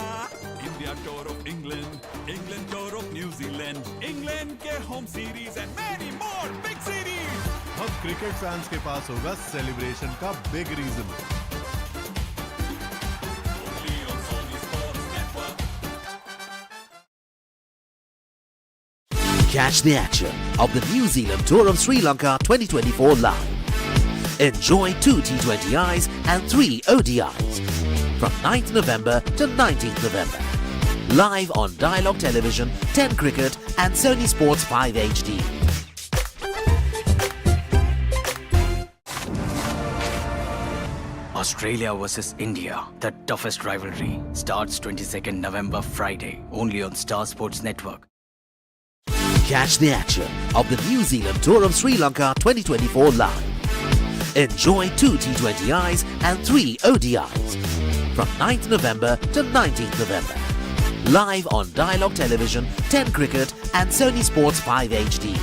India tour of England, England tour of New Zealand, England के home series and many more big series. अब क्रिकेट फैंस के पास होगा सेलिब्रेशन का big reason. Catch the action of the New Zealand Tour of Sri Lanka 2024 live. Enjoy 2 T20Is and 3 ODIs from 9th November to 19th November. Live on Dialogue Television, 10 Cricket and Sony Sports 5 HD. Australia versus India, the toughest rivalry, starts 22nd November Friday, only on Star Sports Network. Catch the action of the New Zealand Tour of Sri Lanka 2024 live. Enjoy 2 T20Is and 3 ODIs from 9th November to 19th November. Live on Dialogue Television, 10 Cricket and Sony Sports 5 HD.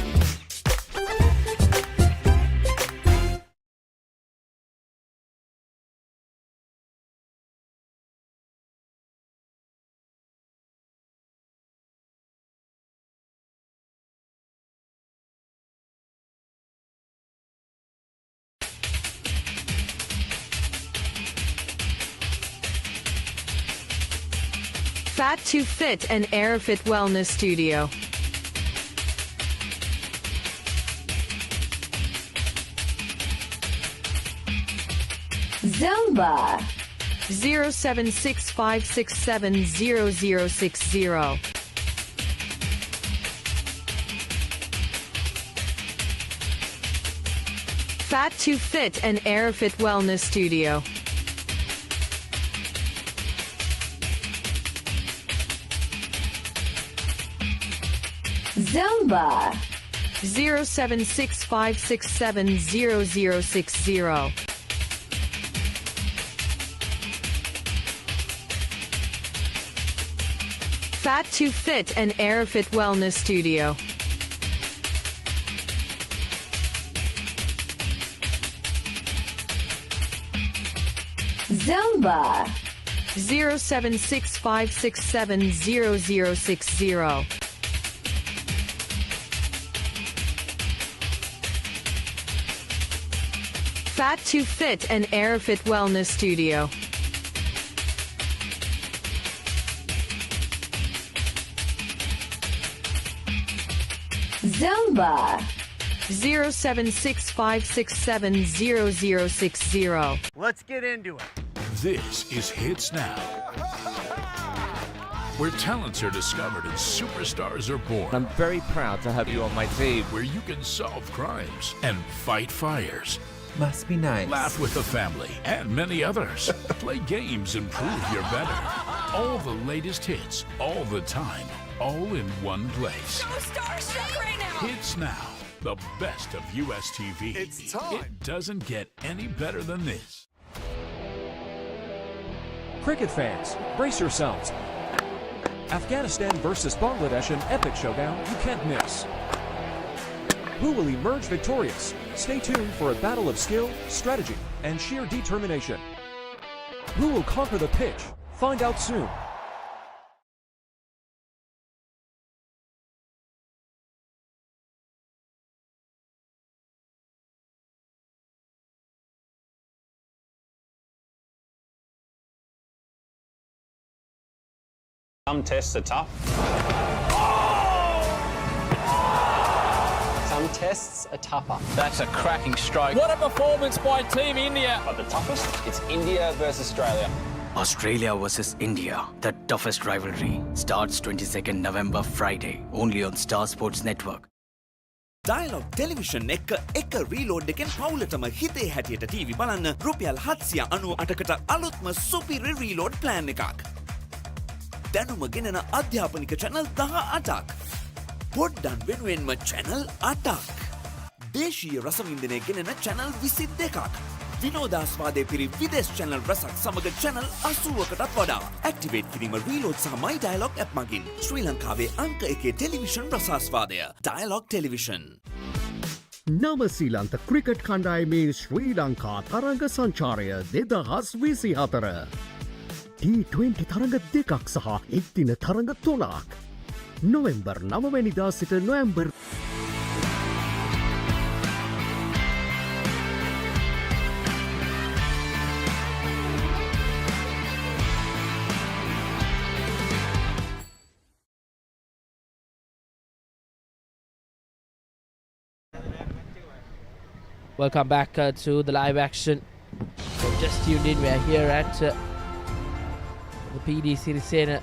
Fat to Fit and Airfit Wellness Studio. Zumba 07656700060. Fat to Fit and Airfit Wellness Studio. Zumba 07656700060. Fat to Fit and Airfit Wellness Studio. Zelba 07656700060. Fat to Fit and Airfit Wellness Studio. Zelba 07656700060. Let's get into it. This is Hits Now, where talents are discovered and superstars are born. I'm very proud to have you on my team. Where you can solve crimes and fight fires. Must be nice. Laugh with the family and many others. Play games and prove you're better. All the latest hits, all the time, all in one place. So starstruck right now. Hits Now, the best of US TV. It's time. It doesn't get any better than this. Cricket fans, brace yourselves. Afghanistan versus Bangladesh, an epic showdown you can't miss. Who will emerge victorious? Stay tuned for a battle of skill, strategy, and sheer determination. Who will conquer the pitch? Find out soon. Some tests are tough. Some tests are tougher. That's a cracking strike. What a performance by Team India! But the toughest, it's India versus Australia. Australia versus India, the toughest rivalry, starts 22nd November Friday, only on Star Sports Network. Dialogue Television එක reload එකෙන් පවුලටම හිතේ හැටියට TV බලන්න රුපියල් 798කට අලුත්ම සුපිරි reload plan එකක්. දැනුම ගෙනෙන අධ්‍යාපනික channel 18ක්. පොඩ්ඩන් වෙනුවෙන්ම channel 8ක්. දේශීය රසවින්දනය ගෙනෙන channel 22ක්. විනෝදාස්වාදයේ පිරි විදේශ channel රසක් සමග channel 80කටත් වඩා. Activate කිරීම reload සහ My Dialogue app මගින් ශ්‍රී ලංකාවේ අංක 1 ටෙලිවිෂන් රසාස්වාදය. Dialogue Television. නවසීලන්ත ක්‍රිකට් කණ්ඩායමේ ශ්‍රී ලංකා තරග සංචාරය 2024 T20 තරග දෙකක් සහ එක්දින තරග 3ක් නොවැම්බර් 9 වැනිදා සිට November Welcome back to the live action. So just tuned in, we are here at the PD Sirisena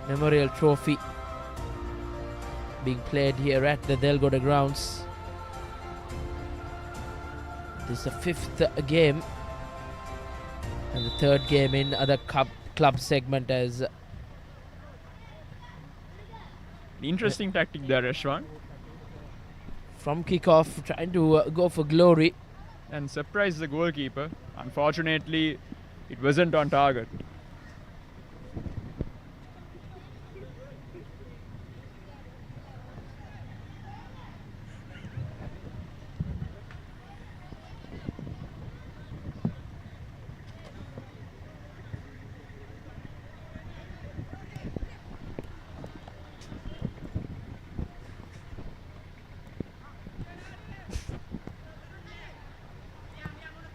Memorial Trophy being played here at the Delgoda grounds. This is the 5th game and the 3rd game in other club segment as Interesting tactic there, Ashwan. From kickoff, trying to go for glory. And surprise the goalkeeper. Unfortunately, it wasn't on target.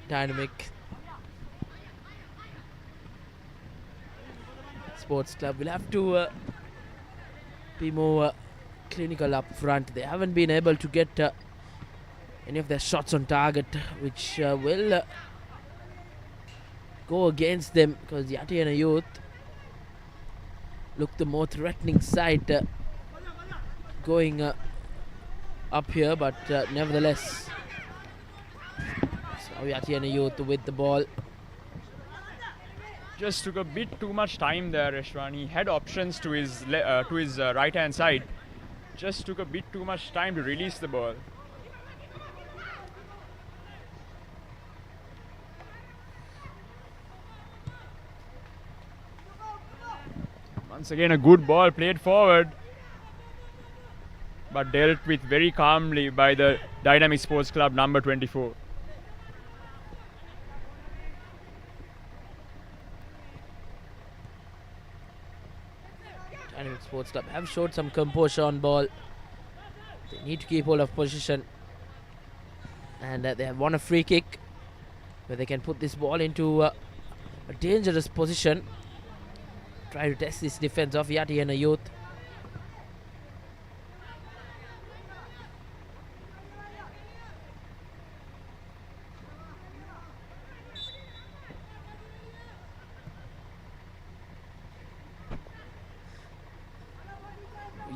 Dynamic Sports Club will have to be more clinical up front. They haven't been able to get any of their shots on target, which will go against them because the Yatiana youth look the more threatening side going up here, but nevertheless Yatiana youth with the ball. Just took a bit too much time there, Ashwan. He had options to his right hand side. Just took a bit too much time to release the ball. Once again, a good ball played forward, but dealt with very calmly by the Dynamic Sports Club number 24. Dynamic Sports Club have showed some composure on ball. They need to keep hold of position. And they have won a free kick where they can put this ball into a dangerous position. Try to test this defense of Yatihena Youth.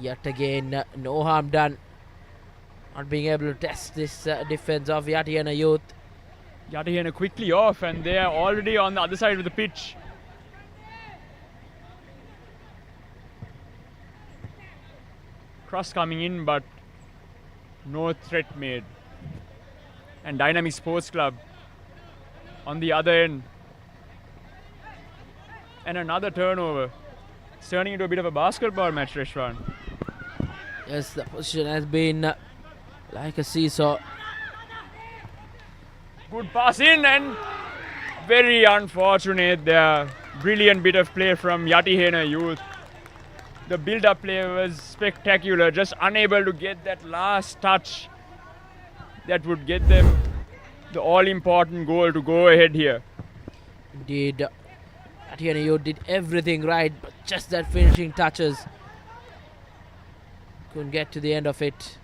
Yet again, no harm done. Not being able to test this defense of Yatihena Youth. Yatihena quickly off, and they are already on the other side of the pitch. Cross coming in, but no threat made. And Dynamic Sports Club on the other end. And another turnover. It's turning into a bit of a basketball match, Reshwan. Yes, the position has been like a seesaw. Good pass in, and very unfortunate there. Brilliant bit of play from Yatihena Youth. The build-up play was spectacular, just unable to get that last touch that would get them the all-important goal to go ahead here. Indeed, Yatihena Youth did everything right, but just that finishing touches. Couldn't get to the end of it.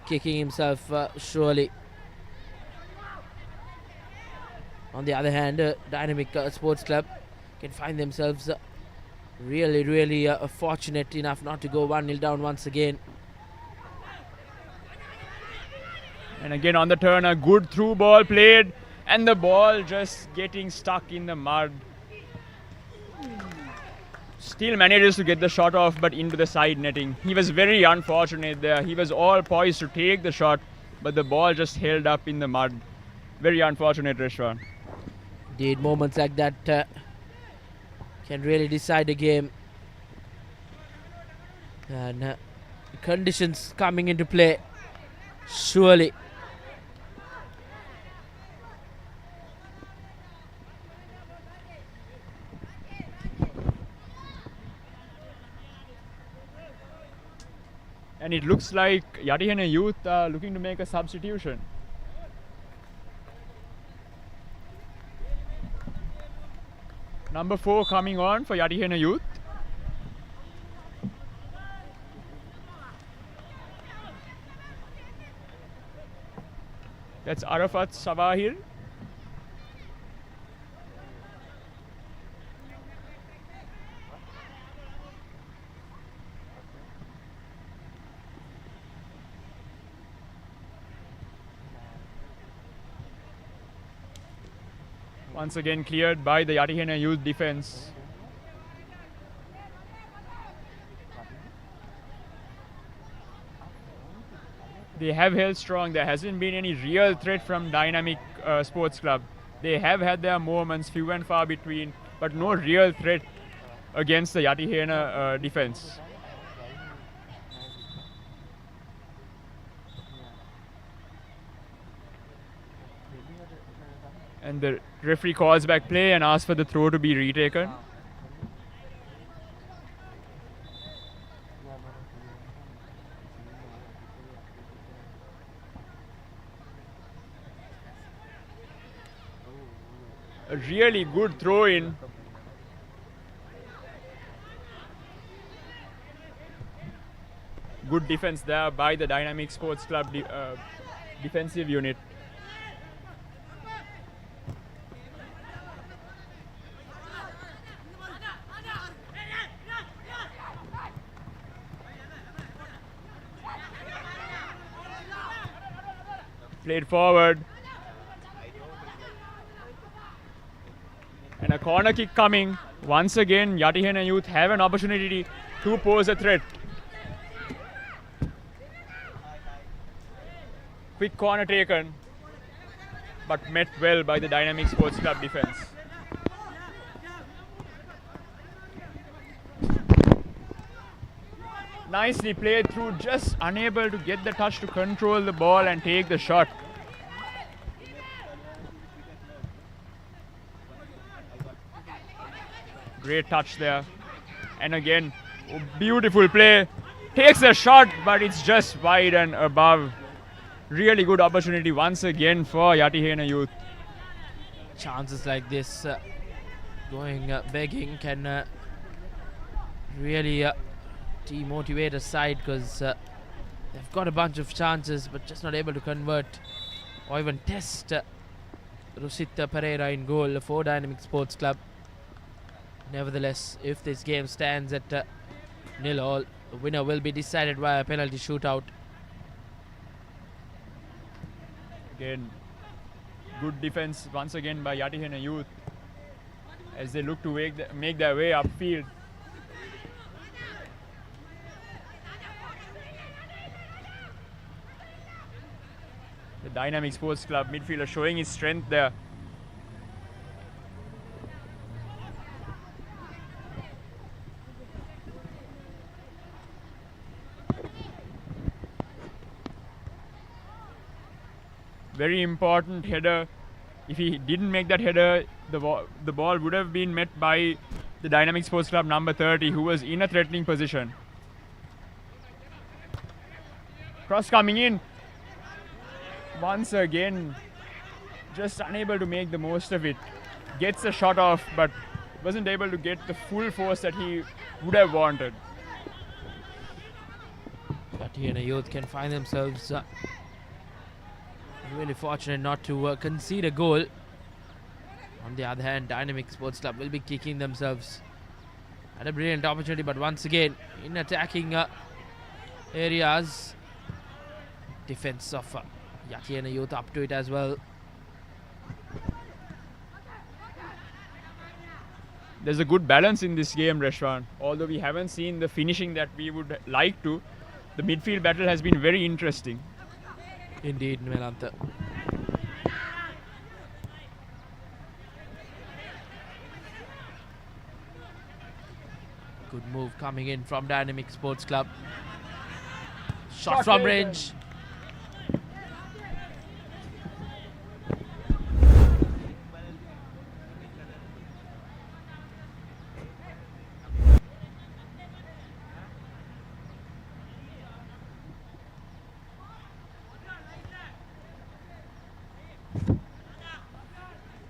Kicking himself surely. On the other hand, Dynamic Sports Club can find themselves really fortunate enough not to go 1-0 down once again. And again on the turn, a good through ball played, and the ball just getting stuck in the mud. Still manages to get the shot off, but into the side netting. He was very unfortunate there. He was all poised to take the shot, but the ball just held up in the mud. Very unfortunate, Reshwan. Indeed, moments like that can really decide a game. And conditions coming into play, surely. And it looks like Yatihena Youth are looking to make a substitution. Number 4 coming on for Yatihena Youth. That's Arafat Sabahir. Once again cleared by the Yatihena Youth defense. They have held strong. There hasn't been any real threat from Dynamic Sports Club. They have had their moments, few and far between, but no real threat against the Yatihena defense. And the referee calls back play and asks for the throw to be retaken. A really good throw in. Good defense there by the Dynamic Sports Club defensive unit. Played forward. And a corner kick coming. Once again, Yatihena Youth have an opportunity to pose a threat. Quick corner taken, but met well by the Dynamic Sports Club defense. Nicely played through, just unable to get the touch to control the ball and take the shot. Great touch there. And again, beautiful play. Takes a shot, but it's just wide and above. Really good opportunity once again for Yatihena Youth. Chances like this going begging can really demotivate a side, because they've got a bunch of chances but just not able to convert or even test Rusita Pereira in goal for Dynamic Sports Club. Nevertheless, if this game stands at 0-0, the winner will be decided via a penalty shootout. Again, good defense once again by Yatihena Youth as they look to make their way upfield. The Dynamic Sports Club midfielder showing his strength there. Very important header. If he didn't make that header, the ball would have been met by the Dynamic Sports Club number 30, who was in a threatening position. Cross coming in. Once again, just unable to make the most of it. Gets a shot off, but wasn't able to get the full force that he would have wanted. Yatihena Youth can find themselves really fortunate not to concede a goal. On the other hand, Dynamic Sports Club will be kicking themselves at a brilliant opportunity, but once again in attacking areas, defense of Yatihena Youth up to it as well. There's a good balance in this game, Reshwan. Although we haven't seen the finishing that we would like to, the midfield battle has been very interesting. Indeed, Melantha. Good move coming in from Dynamic Sports Club. Shot from range.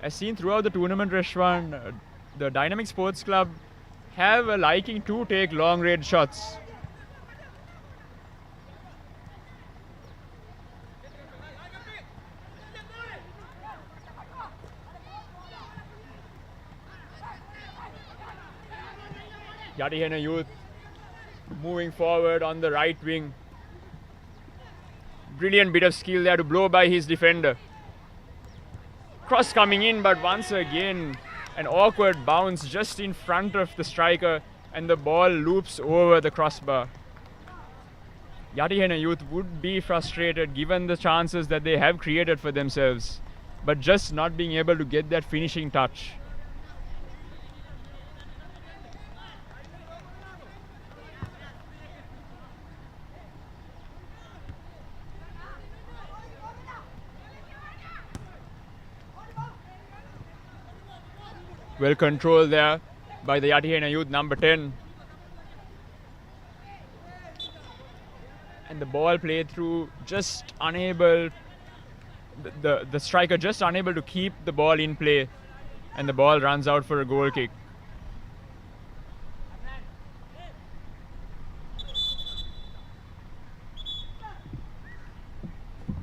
As seen throughout the tournament, Reshwan, the Dynamic Sports Club have a liking to take long range shots. Yatihena Youth moving forward on the right wing. Brilliant bit of skill there to blow by his defender. Cross coming in, but once again an awkward bounce just in front of the striker and the ball loops over the crossbar. Yatihena Youth would be frustrated given the chances that they have created for themselves, but just not being able to get that finishing touch. Well controlled there by the Yatihena Youth number 10. And the ball played through, just unable, the striker just unable to keep the ball in play, and the ball runs out for a goal kick.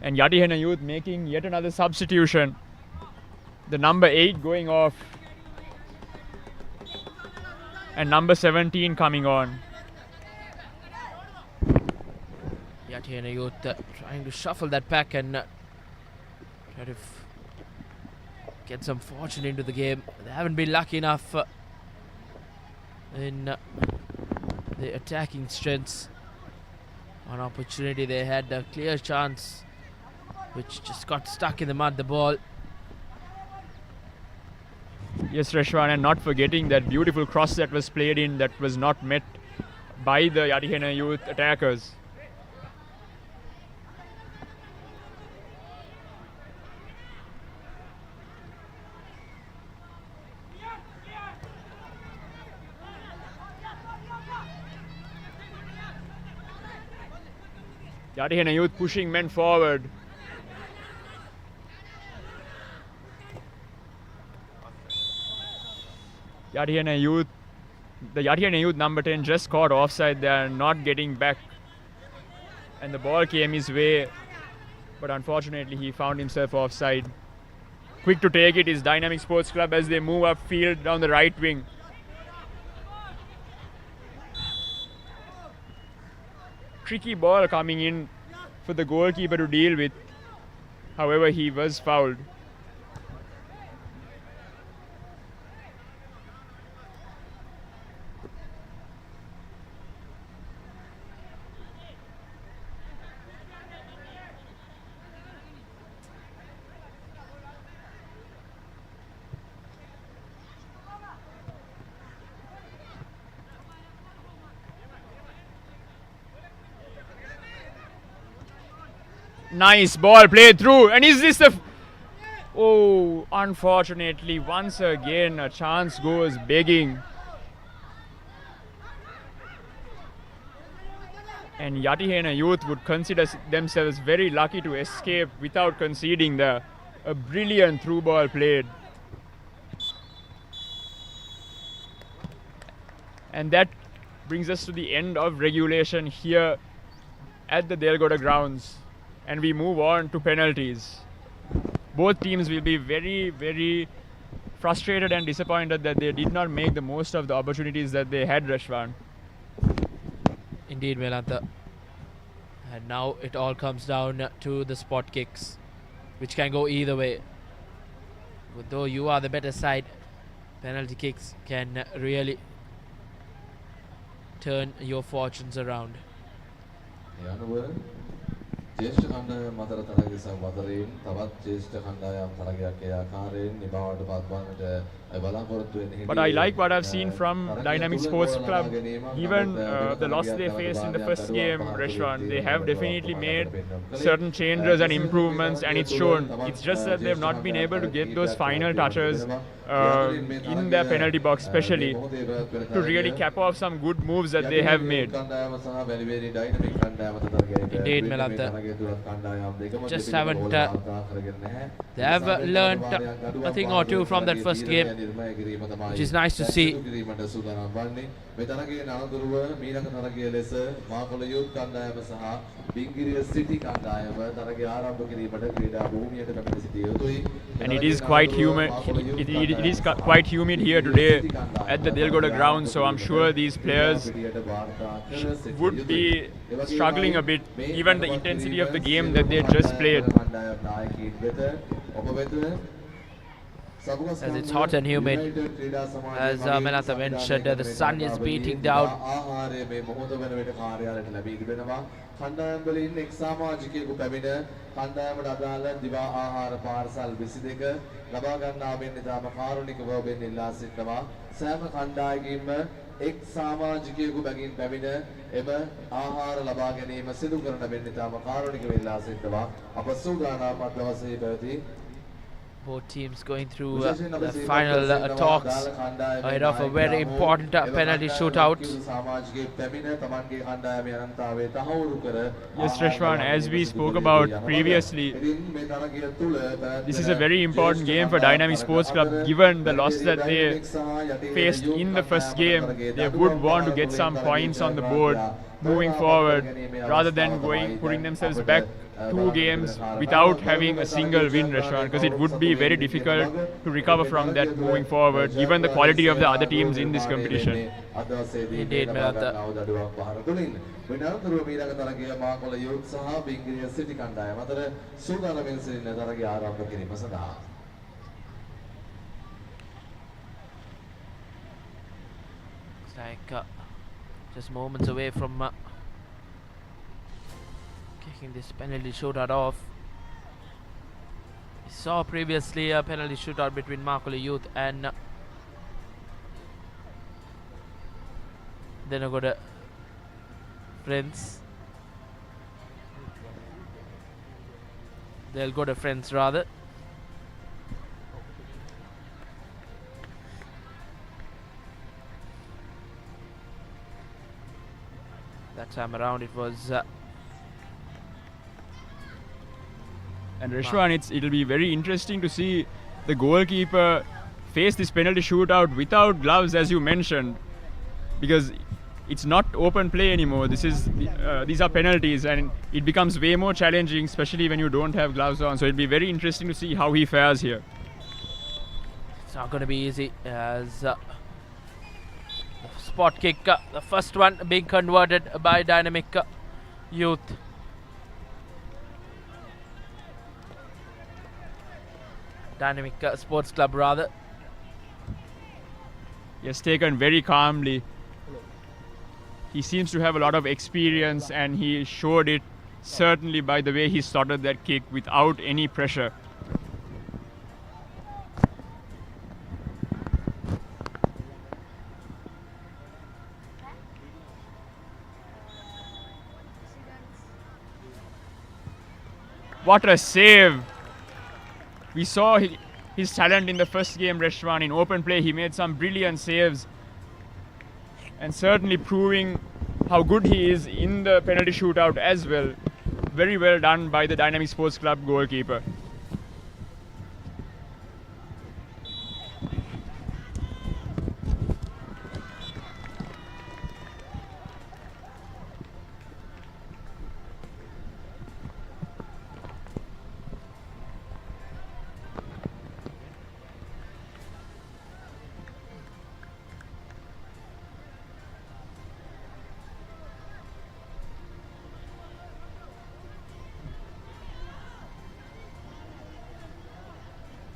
And Yatihena Youth making yet another substitution. The number 8 going off. And number 17 coming on. Yatihena Youth trying to shuffle that pack and try to get some fortune into the game. They haven't been lucky enough in the attacking strengths. One opportunity they had, a clear chance, which just got stuck in the mud, the ball. Yes, Reshwan, and not forgetting that beautiful cross that was played in that was not met by the Yatihena Youth attackers. Yatihena Youth pushing men forward. Yatihena Youth, the Yatihena Youth number 10 just caught offside there, not getting back. And the ball came his way, but unfortunately he found himself offside. Quick to take it is Dynamic Sports Club as they move upfield down the right wing. Tricky ball coming in for the goalkeeper to deal with. However, he was fouled. Nice ball played through, and is this the... Oh, unfortunately, once again a chance goes begging. And Yatihena Youth would consider themselves very lucky to escape without conceding there. A brilliant through ball played. And that brings us to the end of regulation here at the Delgoda grounds. And we move on to penalties. Both teams will be very, very frustrated and disappointed that they did not make the most of the opportunities that they had, Rashwan. Indeed, Melantha. And now it all comes down to the spot kicks, which can go either way. But though you are the better side, penalty kicks can really turn your fortunes around. ජේෂ්ඨ කණ්ඩායම් අතර තරගයේ සමවතරයෙන් තවත් ජේෂ්ඨ කණ්ඩායම් තරගයක් ඒ ආකාරයෙන් නිමාවට පත්වන්නට බලාපොරොත්තු වෙන්නේ. But I like what I've seen from Dynamic Sports Club. Given the loss they faced in the first game, Reshwan, they have definitely made certain changes and improvements, and it's shown. It's just that they've not been able to get those final touches in their penalty box, especially to really cap off some good moves that they have made. Indeed, Melantha. Just haven't they have learned a thing or two from that first game, which is nice to see. And it is quite humid. It is quite humid here today at the Delgoda ground, so I'm sure these players would be struggling a bit, given the intensity of the game that they just played. As it's hot and humid, as Melantha mentioned, the sun is beating down. කණ්ඩායම් වලින් එක් සමාජිකයෙකු පැමිණ කණ්ඩායමට අදාළ දිවා ආහාර parcel 22 ලබා ගන්නා මෙන් ඉතාම කාරුණිකව ඔබෙන් ඉල්ලා සිටිනවා සෑම කණ්ඩායමකින්ම එක් සමාජිකයෙකු බැගින් පැමිණ එම ආහාර ලබා ගැනීම සිදු කරන මෙන් ඉතාම කාරුණිකව ඉල්ලා සිටිනවා අප සූදානම් අද දවසේ පැවති. Both teams going through the final talks ahead of a very important penalty shootout. Yes, Reshwan, as we spoke about previously, this is a very important game for Dynamic Sports Club. Given the loss that they faced in the first game, they would want to get some points on the board moving forward, rather than putting themselves back 2 games without having a single win, Reshwan, because it would be very difficult to recover from that moving forward, given the quality of the other teams in this competition. Indeed, Melantha. It's like just moments away from kicking this penalty shootout off. We saw previously a penalty shootout between Makula Youth and Delgoda Friends. Delgoda Friends rather. That time around it was And Reshwan, it'll be very interesting to see the goalkeeper face this penalty shootout without gloves, as you mentioned, because it's not open play anymore. These are penalties, and it becomes way more challenging, especially when you don't have gloves on. So it'll be very interesting to see how he fares here. It's not going to be easy as the spot kick, the first one being converted by Dynamic Youth. Dynamic Sports Club rather. He has taken very calmly. He seems to have a lot of experience, and he showed it certainly by the way he slotted that kick without any pressure. What a save! We saw his talent in the first game, Reshwan. In open play, he made some brilliant saves, and certainly proving how good he is in the penalty shootout as well. Very well done by the Dynamic Sports Club goalkeeper.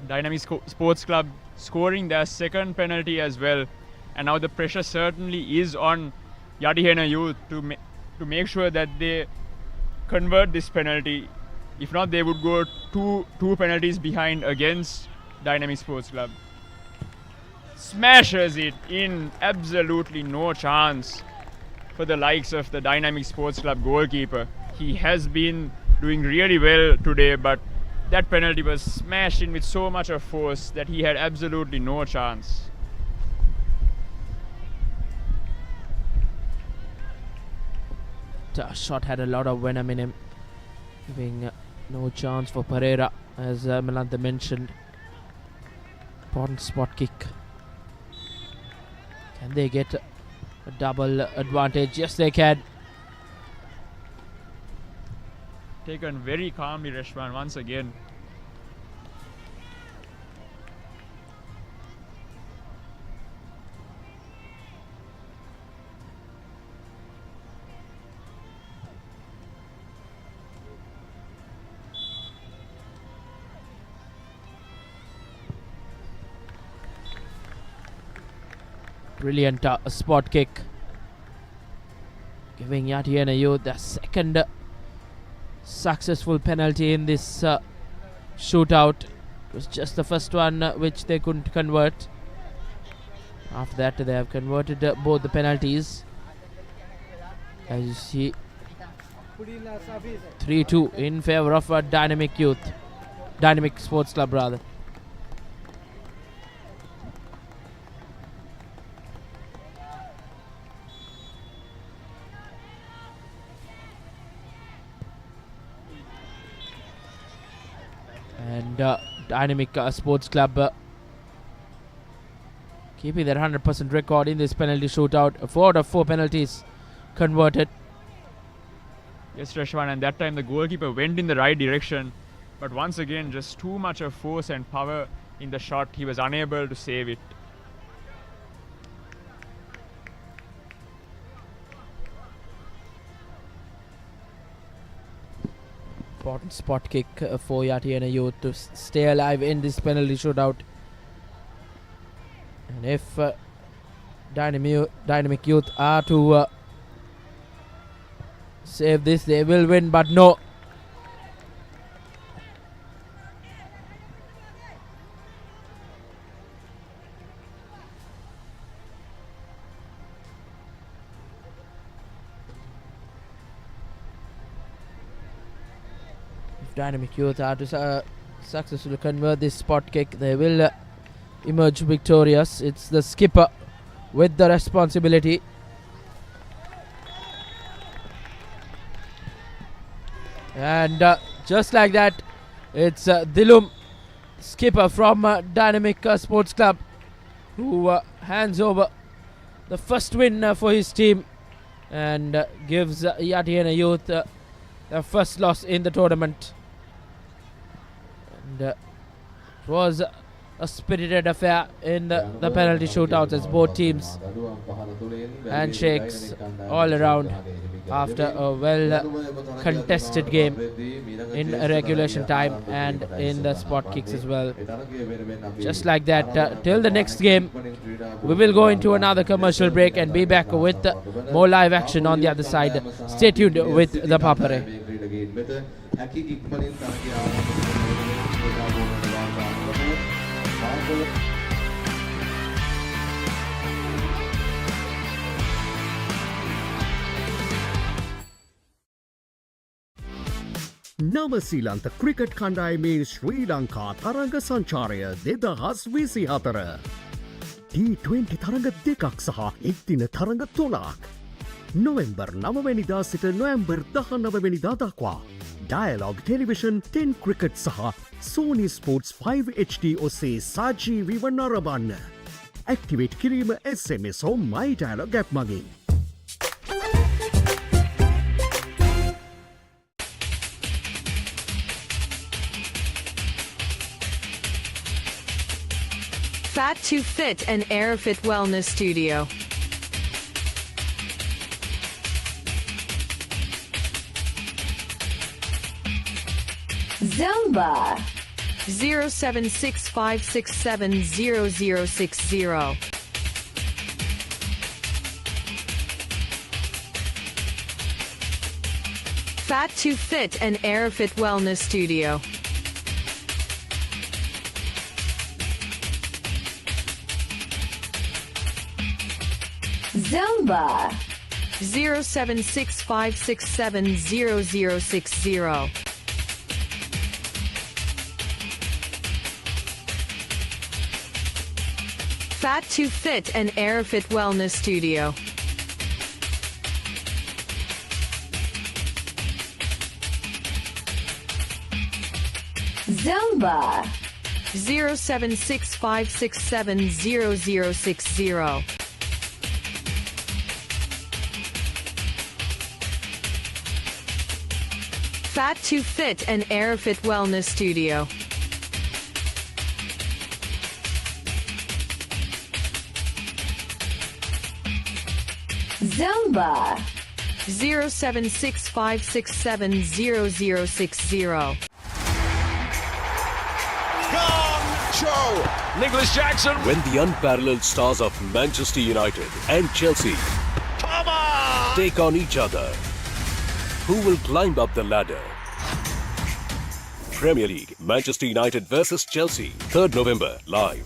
Dynamic Sports Club scoring their second penalty as well, and now the pressure certainly is on Yadihena Youth to make sure that they convert this penalty. If not, they would go two penalties behind against Dynamic Sports Club. Smashes it in, absolutely no chance for the likes of the Dynamic Sports Club goalkeeper. He has been doing really well today, but that penalty was smashed in with so much of force that he had absolutely no chance. The shot had a lot of venom in him, giving no chance for Pereira, as Melantha mentioned. Important spot kick. Can they get a double advantage? Yes, they can. Taken very calmly, Reshwan, once again. Brilliant spot kick, giving Yadihena Youth the second successful penalty in this shootout. It was just the first one which they couldn't convert. After that, they have converted both the penalties. As you see, 3-2 in favor of Dynamic Sports Club rather. And Dynamic Sports Club keeping their 100% record in this penalty shootout. 4 out of 4 penalties converted. Yes, Reshwan, and that time the goalkeeper went in the right direction, but once again just too much of force and power in the shot. He was unable to save it. Important spot kick for Yadihena Youth to stay alive in this penalty shootout. And if Dynamic Youth are to save this, they will win, but no. Dynamic Youth are to successfully convert this spot kick, they will emerge victorious. It's the skipper with the responsibility. And just like that, It's Dilum, skipper from Dynamic Sports Club, who hands over the first win for his team and gives Yatiana Youth their first loss in the tournament. And it was a spirited affair in the penalty shootouts as both teams handshakes all around after a well contested game in regulation time and in the spot kicks as well. Just like that, till the next game, we will go into another commercial break and be back with more live action on the other side. Stay tuned with the Papare. නවසීලන්ත cricket කණ්ඩායමේ ශ්‍රී ලංකා තරඟ සංචාරය 2024 T20 තරඟ දෙකක් සහ එක්දින තරඟ 3ක් නොවෙම්බර් 9 වෙනිදා සිට නොවැම්බර් 19 වෙනිදා දක්වා ඩයලොග් ටෙලිවිෂන් 10 ක්‍රිකට් සහ Sony Sports 5 HD ඔස්සේ සජීවීව නරඹන්න. ඇක්ටිවේට් කිරීම SMS හෝ My Dialog app මගින්. Fat to Fit and Airfit Wellness Studio. Zumba 0765670060. Fat to Fit and Airfit Wellness Studio. Zumba 0765670060. Fat to Fit and Airfit Wellness Studio. Zumba 0765670060. Fat to Fit and Airfit Wellness Studio. Zumba 0765670060. Show! Nicholas Jackson. When the unparalleled stars of Manchester United and Chelsea take on each other, who will climb up the ladder? Premier League, Manchester United versus Chelsea, 3rd November, live.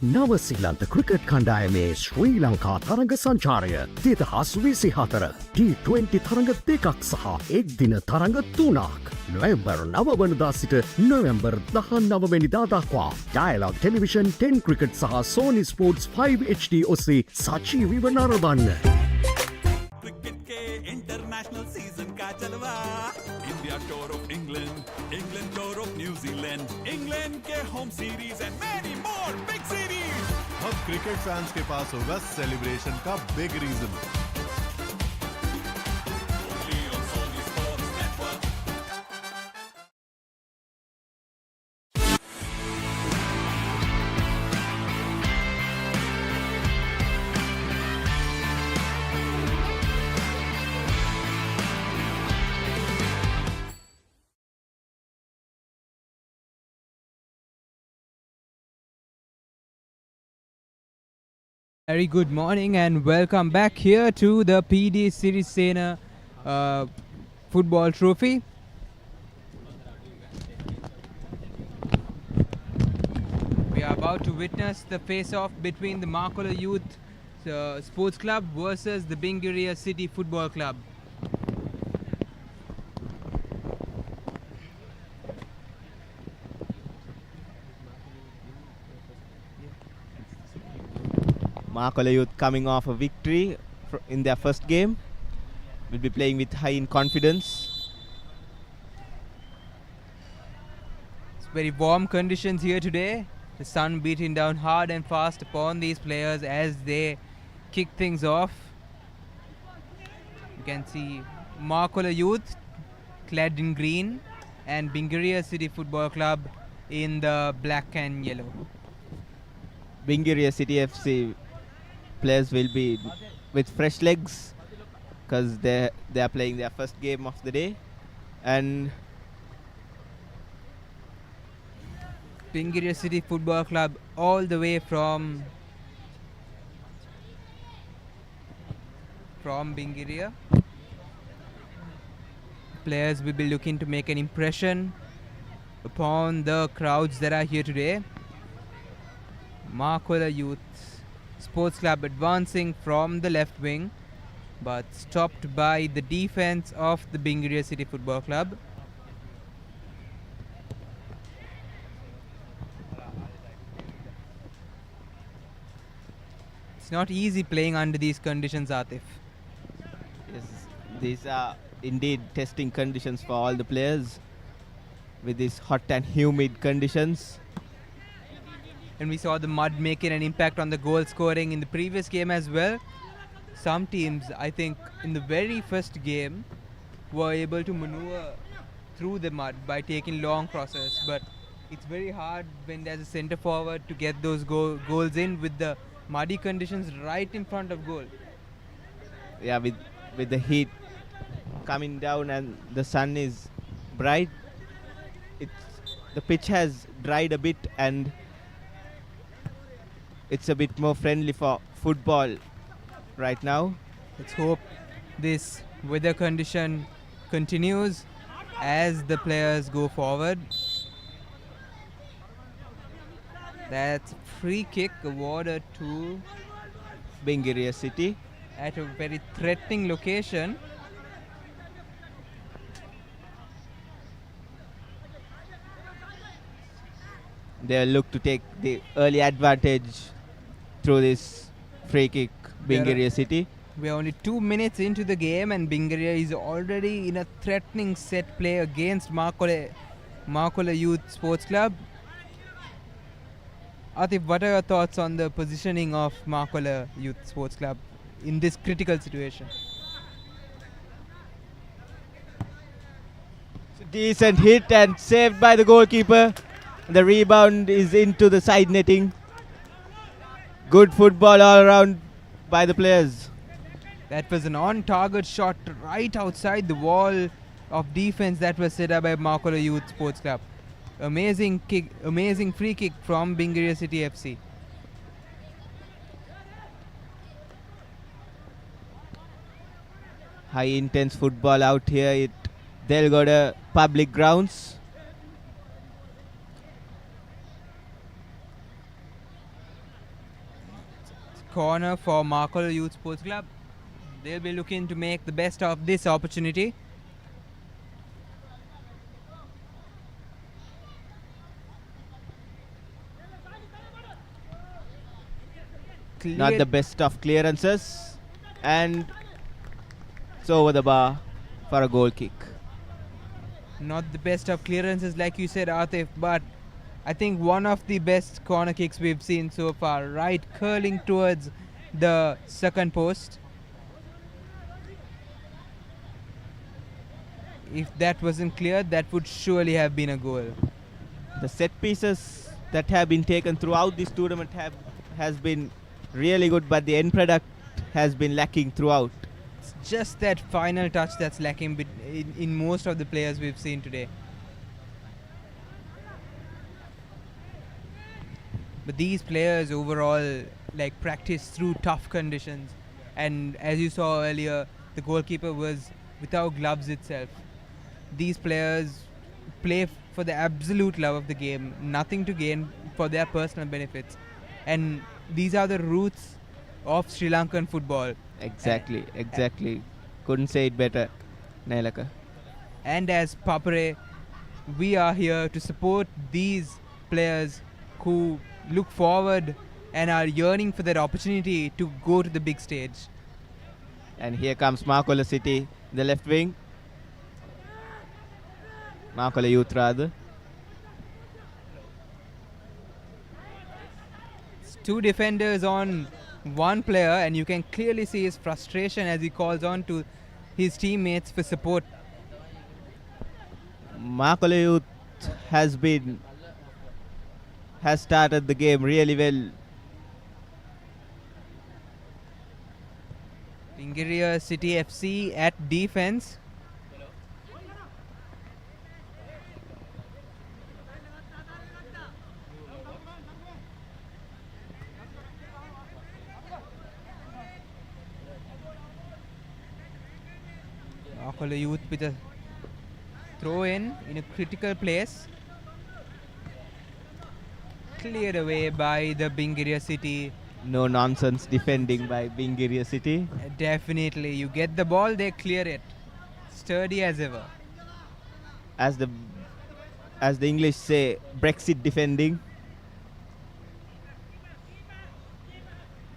නවසීලන්ත cricket කණ්ඩායමේ ශ්‍රී ලංකා තරඟ සංචාරය 2024 T20 තරඟ දෙකක් සහ එක්දින තරඟ 3ක් නොවැම්බර් 9 වනදා සිට නොවැම්බර් 19 වෙනිදා දක්වා ඩයලොග් ටෙලිවිෂන් 10 ක්‍රිකට් සහ Sony Sports 5 HD ඔස්සේ සජීවීව නරඹන්න. क्रिकेट के इंटरनेशनल सीजन का जलवा India tour of England England tour of New Zealand England के home series and many more big series अब क्रिकेट फैंस के पास होगा सेलिब्रेशन का big reason. Very good morning and welcome back here to the PD Sirisena football trophy. We are about to witness the face-off between the Makola Youth Sports Club versus the Bingiria City Football Club. Makola Youth coming off a victory in their first game. Will be playing with high in confidence. very warm conditions here today. The sun beating down hard and fast upon these players as they kick things off. You can see Markola Youth clad in green and Bingaria City Football Club in the black and yellow. Bingaria City FC players will be with fresh legs because they are playing their first game of the day, and Bingaria City Football Club all the way from Bingaria. Players will be looking to make an impression upon the crowds that are here today. Markola Youth Sports Club advancing from the left wing, but stopped by the defense of the Bingaria City Football Club. It's not easy playing under these conditions, Atif. yes, these are indeed testing conditions for all the players with these hot and humid conditions. And we saw the mud making an impact on the goal scoring in the previous game as well. Some teams, I think, in the very first game were able to maneuver through the mud by taking long crosses, but it's very hard when there's a centre forward to get those goals in with the muddy conditions right in front of goal. Yeah, with the heat coming down and the sun is bright, the pitch has dried a bit and it's a bit more friendly for football right now. Let's hope this weather condition continues as the players go forward. That's free kick awarded to Bingaria City at a very threatening location. They'll look to take the early advantage through this free kick, Bingaria City. We're only 2 minutes into the game and Bingaria is already in a threatening set play against Markola Youth Sports Club. Atif, what are your thoughts on the positioning of Markola Youth Sports Club in this critical situation? Decent hit and saved by the goalkeeper. The rebound is into the side netting. Good football all around by the players. That was an on-target shot right outside the wall of defense that was set up by Markola Youth Sports Club. Amazing kick, amazing free kick from Bingaria City FC. High intense football out here at Delgoda public grounds. Corner for Markola Youth Sports Club. They'll be looking to make the best of this opportunity. Not the best of clearances, and it's over the bar for a goal kick. Not the best of clearances like you said, Atif, but I think one of the best corner kicks we've seen so far, right curling towards the second post. If that wasn't cleared, that would surely have been a goal. The set pieces that have been taken throughout this tournament has been really good, but the end product has been lacking throughout. It's just that final touch that's lacking in most of the players we've seen today. But these players overall practice through tough conditions, and as you saw earlier, the goalkeeper was without gloves itself. These players play for the absolute love of the game, nothing to gain for their personal benefits, and these are the roots of Sri Lankan football. Exactly. Couldn't say it better, Nailaka. And as Papare, we are here to support these players who look forward and are yearning for that opportunity to go to the big stage. And here comes Markola City, the left wing. Markola Youth rather. two defenders on one player, and you can clearly see his frustration as he calls on to his teammates for support. Makole Youth has started the game really well. Bingiria City FC at defense. Makole Youth with a throw in a critical place. Cleared away by the Bingiria City. No nonsense defending by Bingiria City. Definitely. You get the ball, they clear it. Sturdy as ever. As the English say, Brexit defending.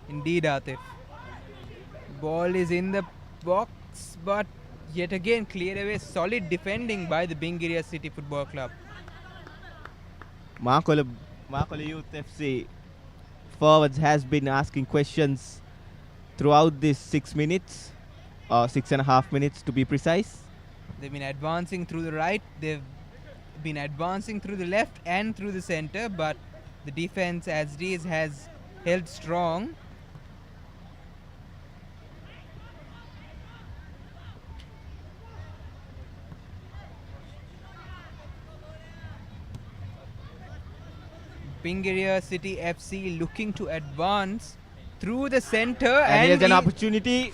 Indeed, Atif. Ball is in the box, but yet again cleared away. Solid defending by the Bingiria City Football Club. Makole Youth FC forwards has been asking questions throughout this 6 minutes, or 6.5 minutes to be precise. They've been advancing through the right, they've been advancing through the left and through the center, but the defense as it is has held strong. Bingiria City FC looking to advance through the center, and here's an opportunity.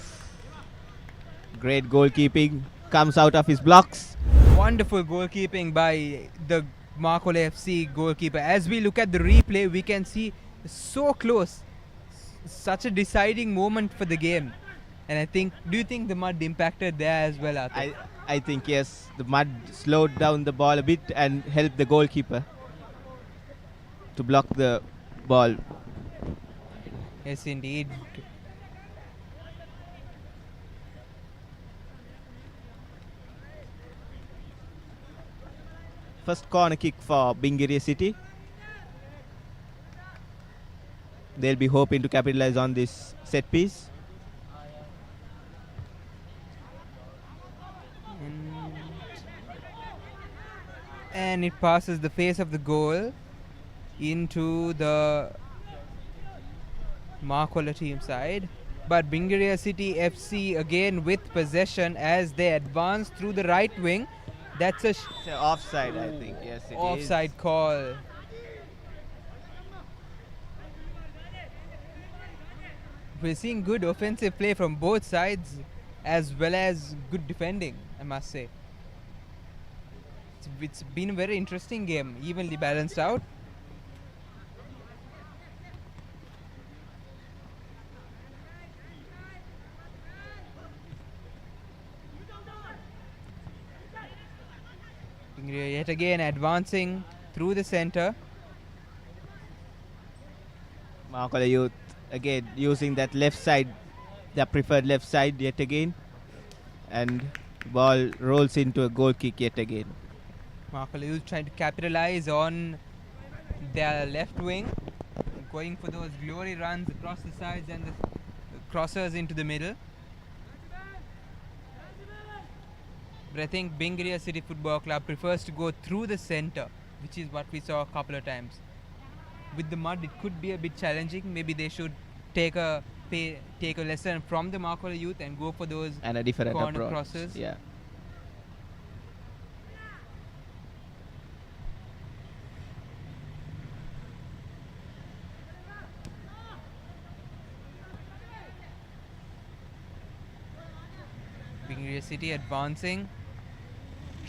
Great goalkeeping comes out of his blocks. Wonderful goalkeeping by the Makole FC goalkeeper. As we look at the replay, we can see so close, such a deciding moment for the game. And do you think the mud impacted there as well, Atif? I think yes, the mud slowed down the ball a bit and helped the goalkeeper to block the ball. Yes, indeed. First corner kick for Bingiria City. They'll be hoping to capitalize on this set piece. And it passes the face of the goal into the Makole team side. But Bingiria City FC again with possession as they advance through the right wing. That's it's an offside, I think. Yes, it offside is. Call. We're seeing good offensive play from both sides as well as good defending, I must say. It's been a very interesting game, evenly balanced out. Yet again advancing through the center. Makole Youth again using that left side, their preferred left side yet again, and ball rolls into a goal kick yet again. Makole Youth trying to capitalize on their left wing, going for those glory runs across the sides and the crossers into the middle. But I think Bingiria City Football Club prefers to go through the center, which is what we saw a couple of times. With the mud, it could be a bit challenging. Maybe they should take a lesson from the Makole Youth and go for those and a different corner approach. crosses. Yeah. Bingiria City advancing,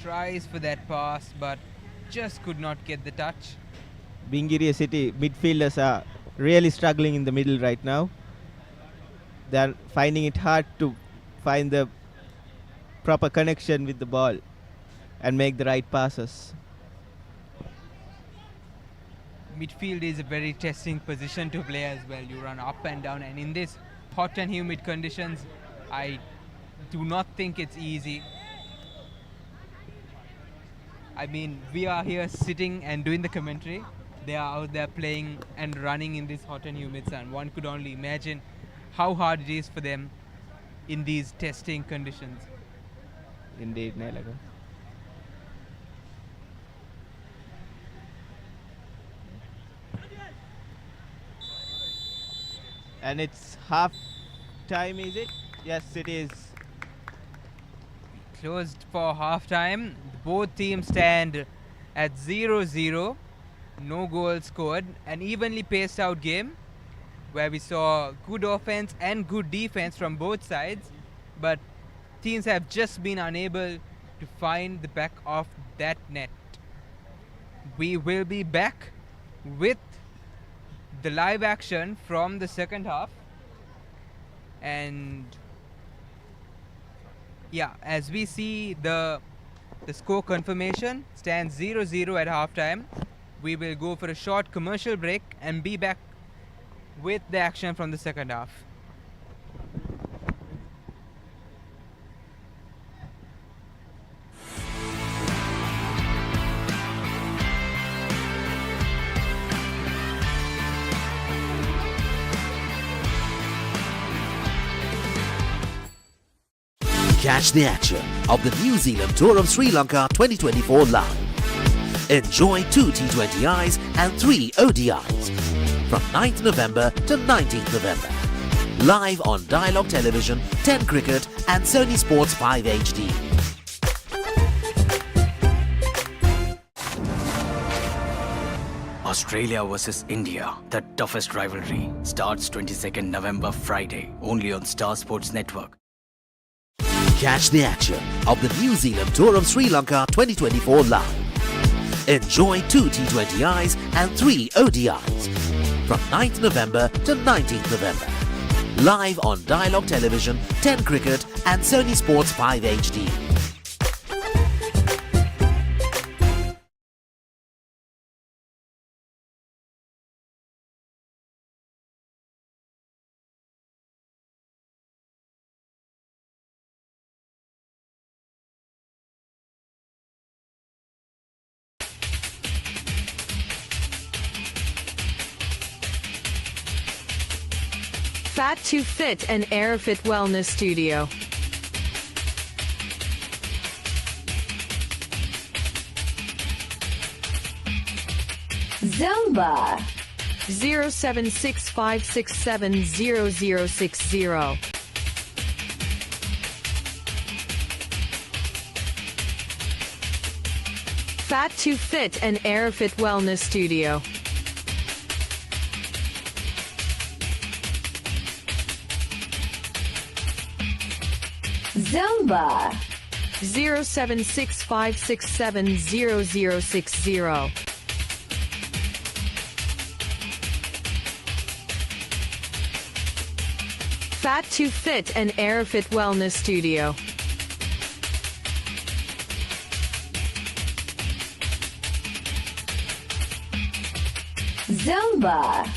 tries for that pass, but just could not get the touch. Bingiria City midfielders are really struggling in the middle right now. They are finding it hard to find the proper connection with the ball and make the right passes. Midfield is a very testing position to play as well. You run up and down, and in this hot and humid conditions, I do not think it's easy. I mean, we are here sitting and doing the commentary, they are out there playing and running in this hot and humid sun. One could only imagine how hard it is for them in these testing conditions. Indeed, Nelaga. And it's half time, is it? Yes, it is. Closed for half time. Both teams stand at 0-0. No goals scored. An evenly paced out game where we saw good offense and good defense from both sides, but teams have just been unable to find the back of that net. We will be back with the live action from the second half, and yeah, as we see the score confirmation stands 0-0 at halftime. We will go for a short commercial break and be back with the action from the second half. Catch the action of the New Zealand Tour of Sri Lanka 2024 live. Enjoy 2 T20Is and 3 ODIs from 9th November to 19th November. Live on Dialogue Television, 10 Cricket and Sony Sports 5 HD. Australia versus India, the toughest rivalry, starts 22nd November Friday, only on Star Sports Network. Catch the action of the New Zealand Tour of Sri Lanka 2024 live. Enjoy 2 T20Is and 3 ODIs from 9th November to 19th November. Live on Dialogue Television, 10 Cricket and Sony Sports 5 HD. Fat to Fit and Airfit Wellness Studio. Zumba 0765670060. Fat to Fit and Airfit Wellness Studio. Zumba 0765670060. Fat to Fit and Airfit Wellness Studio. Zumba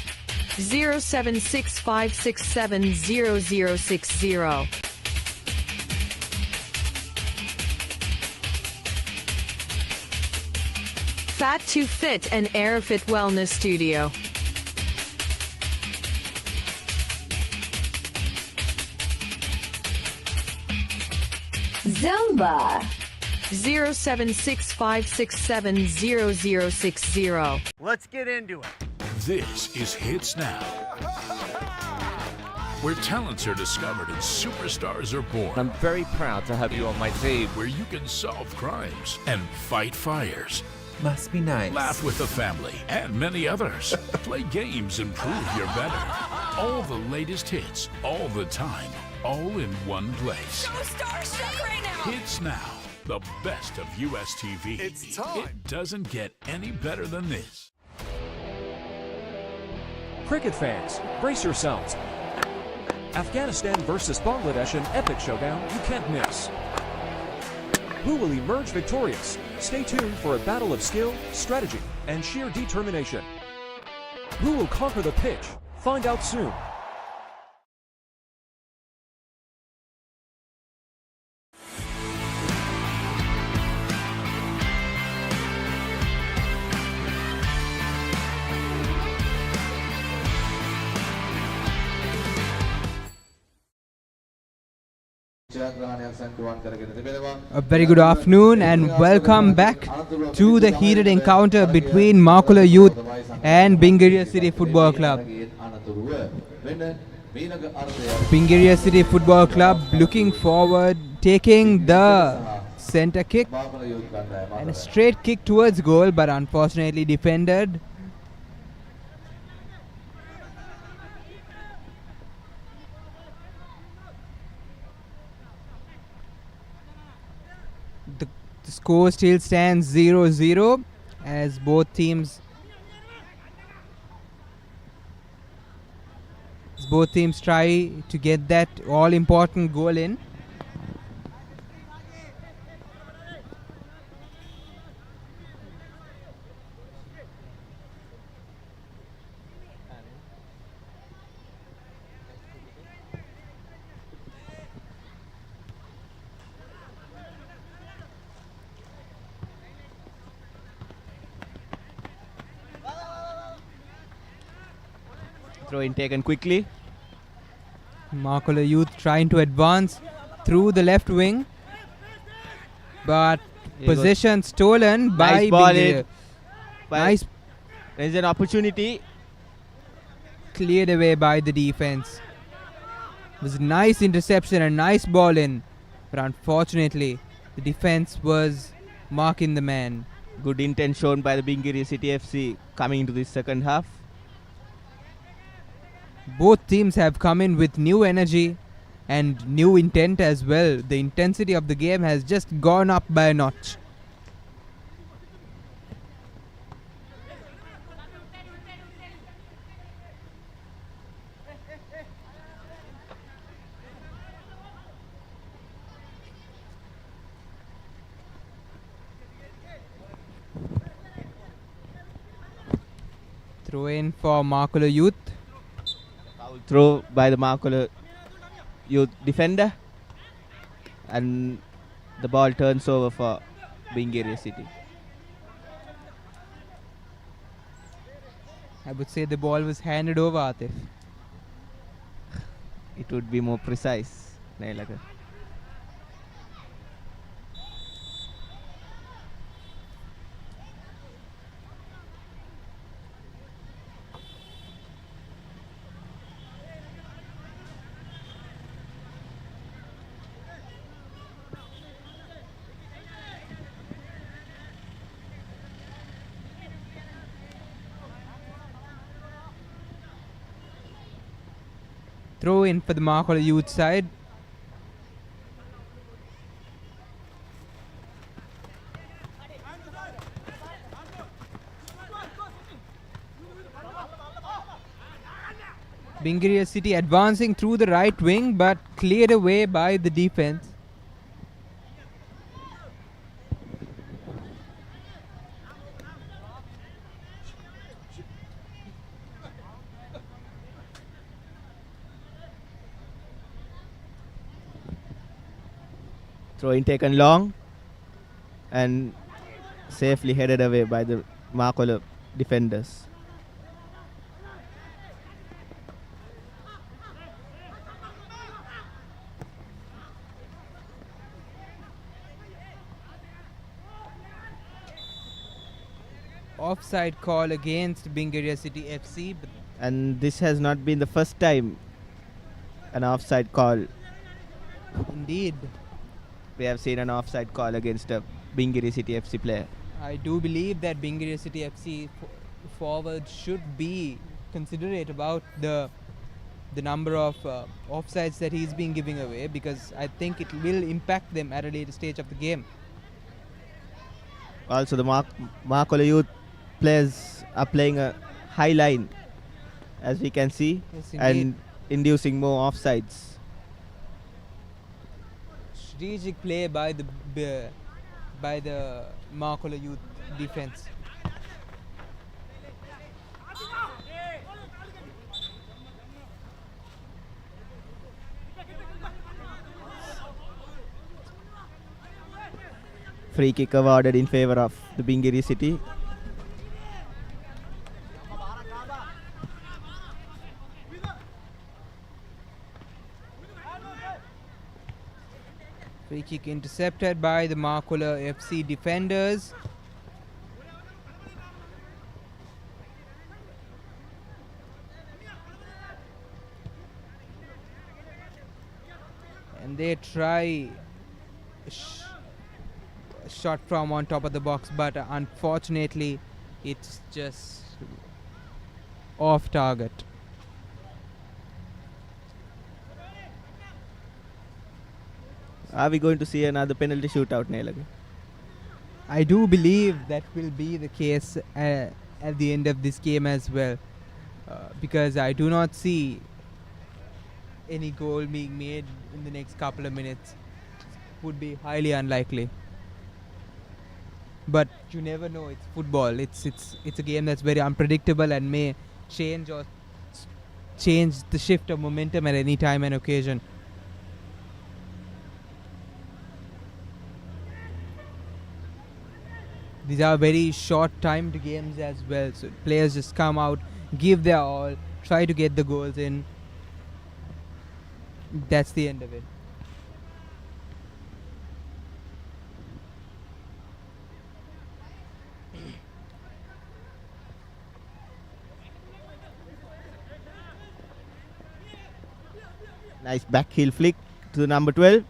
0765670060. Fat to Fit and Airfit Wellness Studio. Zumba 0765670060. Let's get into it. This is Hits Now, where talents are discovered and superstars are born. I'm very proud to have you on my team. Where you can solve crimes and fight fires. Must be nice. Laugh with the family and many others. Play games and prove you're better. All the latest hits, all the time, all in one place. So starstruck right now. Hits Now, the best of US TV. It's time. It doesn't get any better than this. Cricket fans, brace yourselves. Afghanistan versus Bangladesh, an epic showdown you can't miss. Who will emerge victorious? Stay tuned for a battle of skill, strategy, and sheer determination. Who will conquer the pitch? Find out soon. A very good afternoon and welcome back to the heated encounter between Makula Youth and Bingaria City Football Club. Bingaria City Football Club looking forward, taking the centre kick and a straight kick towards goal, but unfortunately defended. The score still stands 0-0 as both teams try to get that all-important goal in. Throw in taken quickly. Makula Youth trying to advance through the left wing, but possession stolen by Bingaria. Nice. There's an opportunity. Cleared away by the defense. It was a nice interception and nice ball in, but unfortunately the defense was marking the man. Good intent shown by the Bingaria City FC coming into this second half. Both teams have come in with new energy and new intent as well. The intensity of the game has just gone up by a notch. Throw in for Makula Youth. Throw by the Makula Youth defender, and the ball turns over for Bingaria City. I would say the ball was handed over, Atif. It would be more precise. Throw in for the Makula Youth side. Bingaria City advancing through the right wing, but cleared away by the defense. Throw in taken long and safely headed away by the Makula defenders. Offside call against Bingaria City FC. And this has not been the first time an offside call. Indeed. We have seen an offside call against a Bingaria City FC player. I do believe that Bingaria City FC forward should be considerate about the number of offsides that he's been giving away, because I think it will impact them at a later stage of the game. Also, the Makula Youth players are playing a high line, as we can see, and inducing more offsides. Strategic play by the Makula Youth defense. Free kick awarded in favor of the Bingaria City. Free kick intercepted by the Markola FC defenders. And they try shot from on top of the box, but unfortunately it's just off target. Are we going to see another penalty shootout, Nelaga? I do believe that will be the case at the end of this game as well, because I do not see any goal being made in the next couple of minutes. Would be highly unlikely. But you never know. It's football. It's a game that's very unpredictable and may change the shift of momentum at any time and occasion. These are very short-timed games as well. So players just come out, give their all, try to get the goals in. That's the end of it. Nice back heel flick to number 12.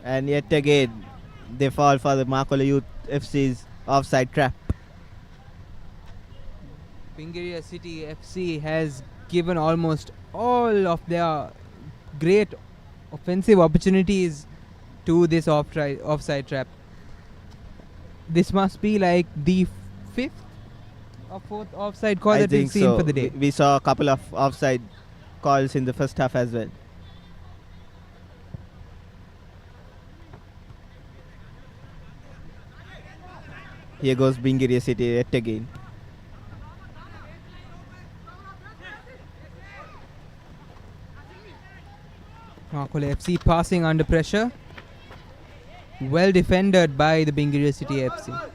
And yet again, they fall for the Markola Youth FC's offside trap. Pingiria City FC has given almost all of their great offensive opportunities to this offside trap. This must be like the fifth or fourth offside call that we've seen for the day. We saw a couple of offside calls in the first half as well. Here goes Bingiria City yet again. Markola FC passing under pressure. Well defended by the Bingiria City FC.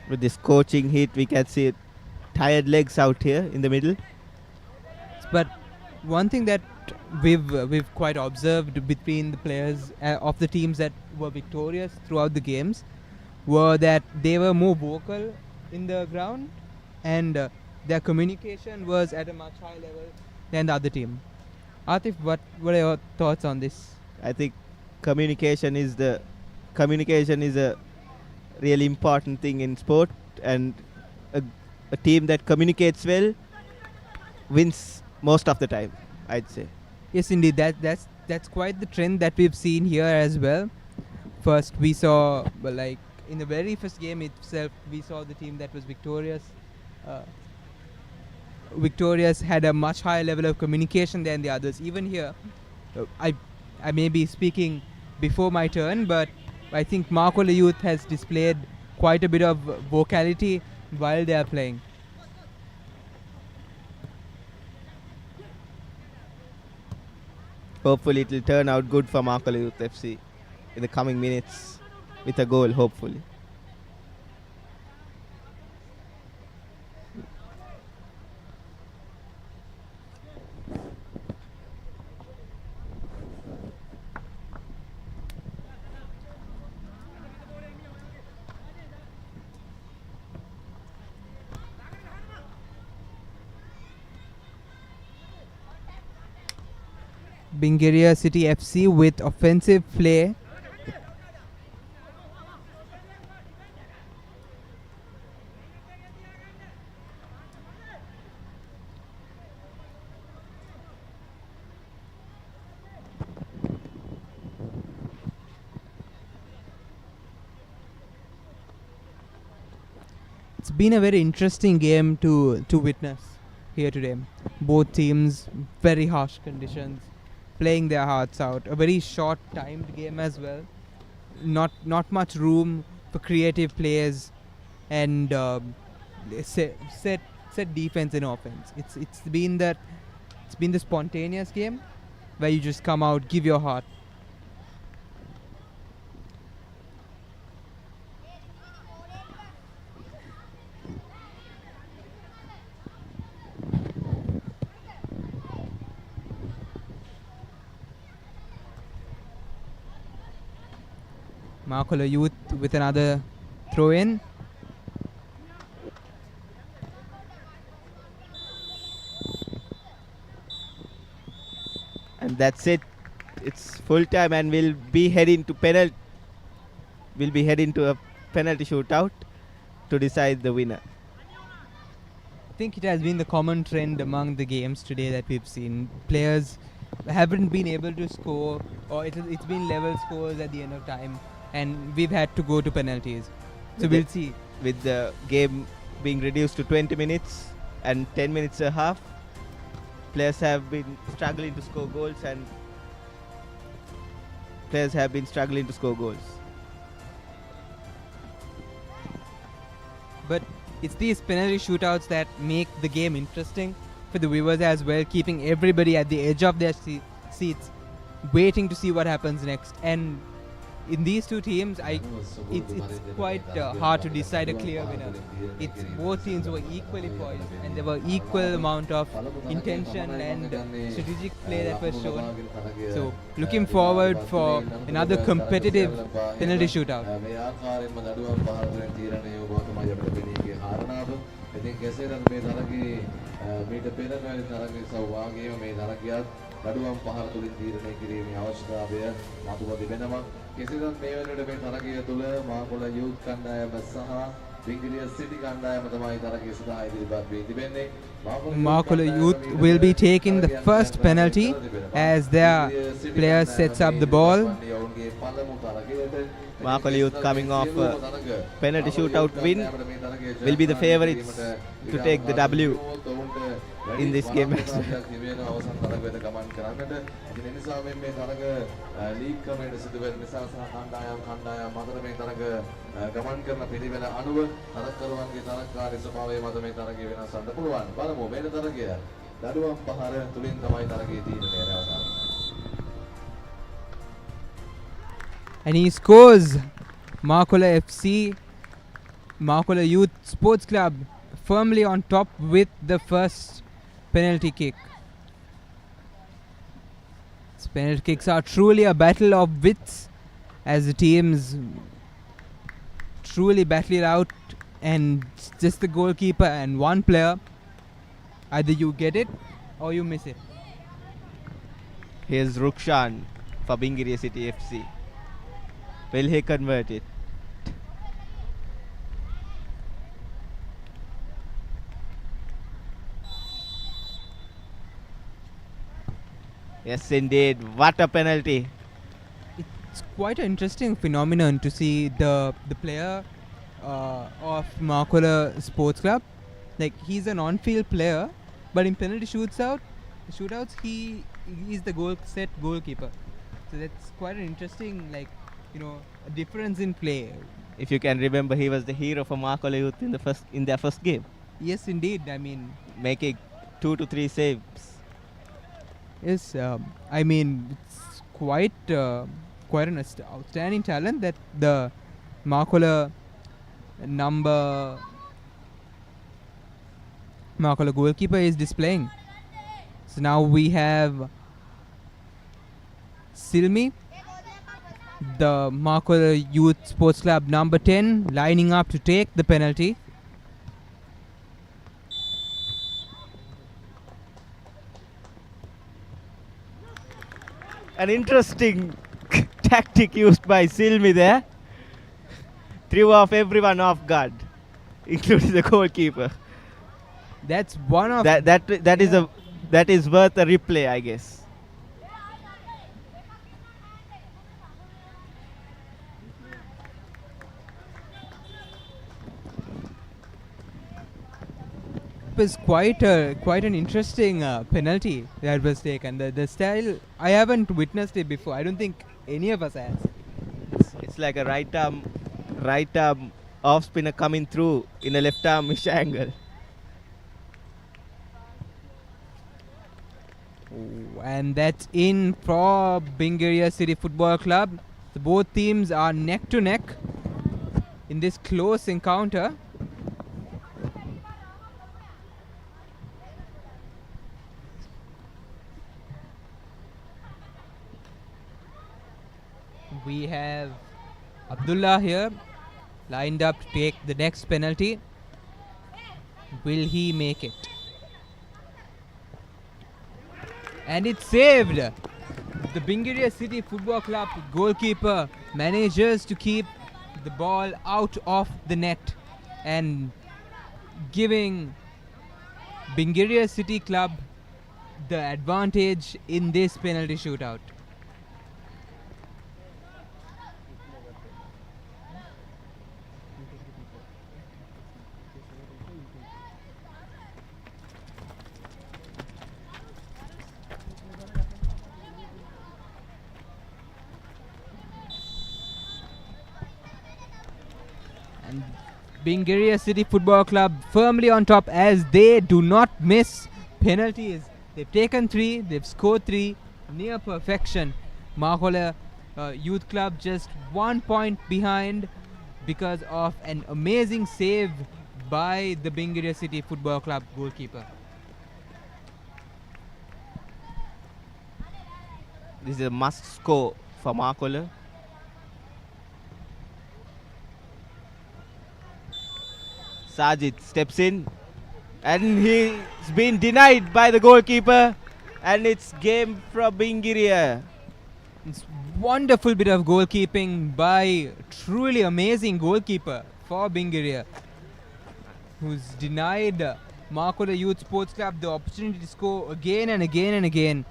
With this coaching hit, we can see tired legs out here in the middle. But one thing that we've quite observed between the players of the teams that were victorious throughout the games were that they were more vocal in the ground, and their communication was at a much higher level than the other team. Atif, what are your thoughts on this? I think communication is a really important thing in sport, and a team that communicates well wins most of the time, I'd say. Yes, indeed. That's quite the trend that we've seen here as well. First, we saw, like in the very first game itself, we saw the team that was victorious. Victorious had a much higher level of communication than the others. Even here, I may be speaking before my turn, but I think Markola Youth has displayed quite a bit of vocality while they are playing. Hopefully it will turn out good for Markola Youth FC in the coming minutes with a goal, hopefully. Bingiria City FC with offensive play. It's been a very interesting game to witness here today. Both teams, very harsh conditions, playing their hearts out. A very short timed game as well. Not much room for creative players and set defense and offense. It's been the spontaneous game where you just come out, give your heart. Markola Youth with another throw in. And that's it. It's full time, and we'll be heading to We'll be heading to a penalty shootout to decide the winner. I think it has been the common trend among the games today that we've seen. Players haven't been able to score, or it's been level scores at the end of time, and we've had to go to penalties. So we'll see. With the game being reduced to 20 minutes and 10 minutes a half, players have been struggling to score goals, But it's these penalty shootouts that make the game interesting for the viewers as well, keeping everybody at the edge of their seats, waiting to see what happens next. And in these two teams, it's quite hard to decide a clear winner. It's both teams were equally poised, and there were equal amount of intention and strategic play that was shown. So looking forward for another competitive penalty shootout. ඉතින් කෙසේනම් මේ තරගයේ මීට පෙර පැවති තරගයේ සෞභාග්‍යම මේ තරගයත් දඩුවම් පහර තුලින් තීරණය කිරීමේ අවශ්‍යතාවය මතුව තිබෙනවා. කෙසේනම් මේ වෙනුවට මේ තරගය තුල මාකොළ යූත් කණ්ඩායම සහ බිංගිරිය සිටි කණ්ඩායම තමයි තරගයේ සඳහා ඉදිරිපත් වී තිබෙන්නේ. Markola Youth will be taking the first penalty as their player sets up the ball. Markola Youth coming off a penalty shootout win will be the favourites to take the W in this game. And he scores. Markola FC, Markola Youth Sports Club firmly on top with the first penalty kick. These penalty kicks are truly a battle of wits as the teams truly battle it out, and just the goalkeeper and one player, either you get it or you miss it. Here's Rukshan for Bingiriya City FC. Will he convert it? Yes, indeed. What a penalty. It's quite an interesting phenomenon to see the player of Markola Sports Club. Like, he's an on-field player, but in penalty shootouts, he is the set goalkeeper. So that's quite an interesting, a difference in play. If you can remember, he was the hero for Markola Youth in their first game. Yes, indeed. I mean, making 2 to 3 saves. Yes, it's quite an outstanding talent that the Markola goalkeeper is displaying. So now we have Silmi, the Markola Youth Sports Club number 10, lining up to take the penalty. An interesting tactic used by Silmi there. Threw off everyone off guard, including the goalkeeper. That's one of that is worth a replay, I guess. It was quite an interesting penalty that was taken. The style, I haven't witnessed it before. I don't think any of us has. It's like a right arm off spinner coming through in a left armish angle. And that's in for Bingiriya City Football Club. Both teams are neck to neck in this close encounter. We have Abdullah here, lined up to take the next penalty. Will he make it? And it's saved. The Bingiria City Football Club goalkeeper manages to keep the ball out of the net and giving Bingiria City Club the advantage in this penalty shootout. And Bingiria City Football Club firmly on top as they do not miss penalties. They've taken 3, they've scored 3, near perfection. Mahola Youth Club just 1 point behind because of an amazing save by the Bingiria City Football Club goalkeeper. This is a must score for Makola. Sajid steps in and he's been denied by the goalkeeper, and it's game from Bingiria. It's wonderful bit of goalkeeping by truly amazing goalkeeper for Bingiria, who's denied Makola Youth Sports Club the opportunity to score again and again and again.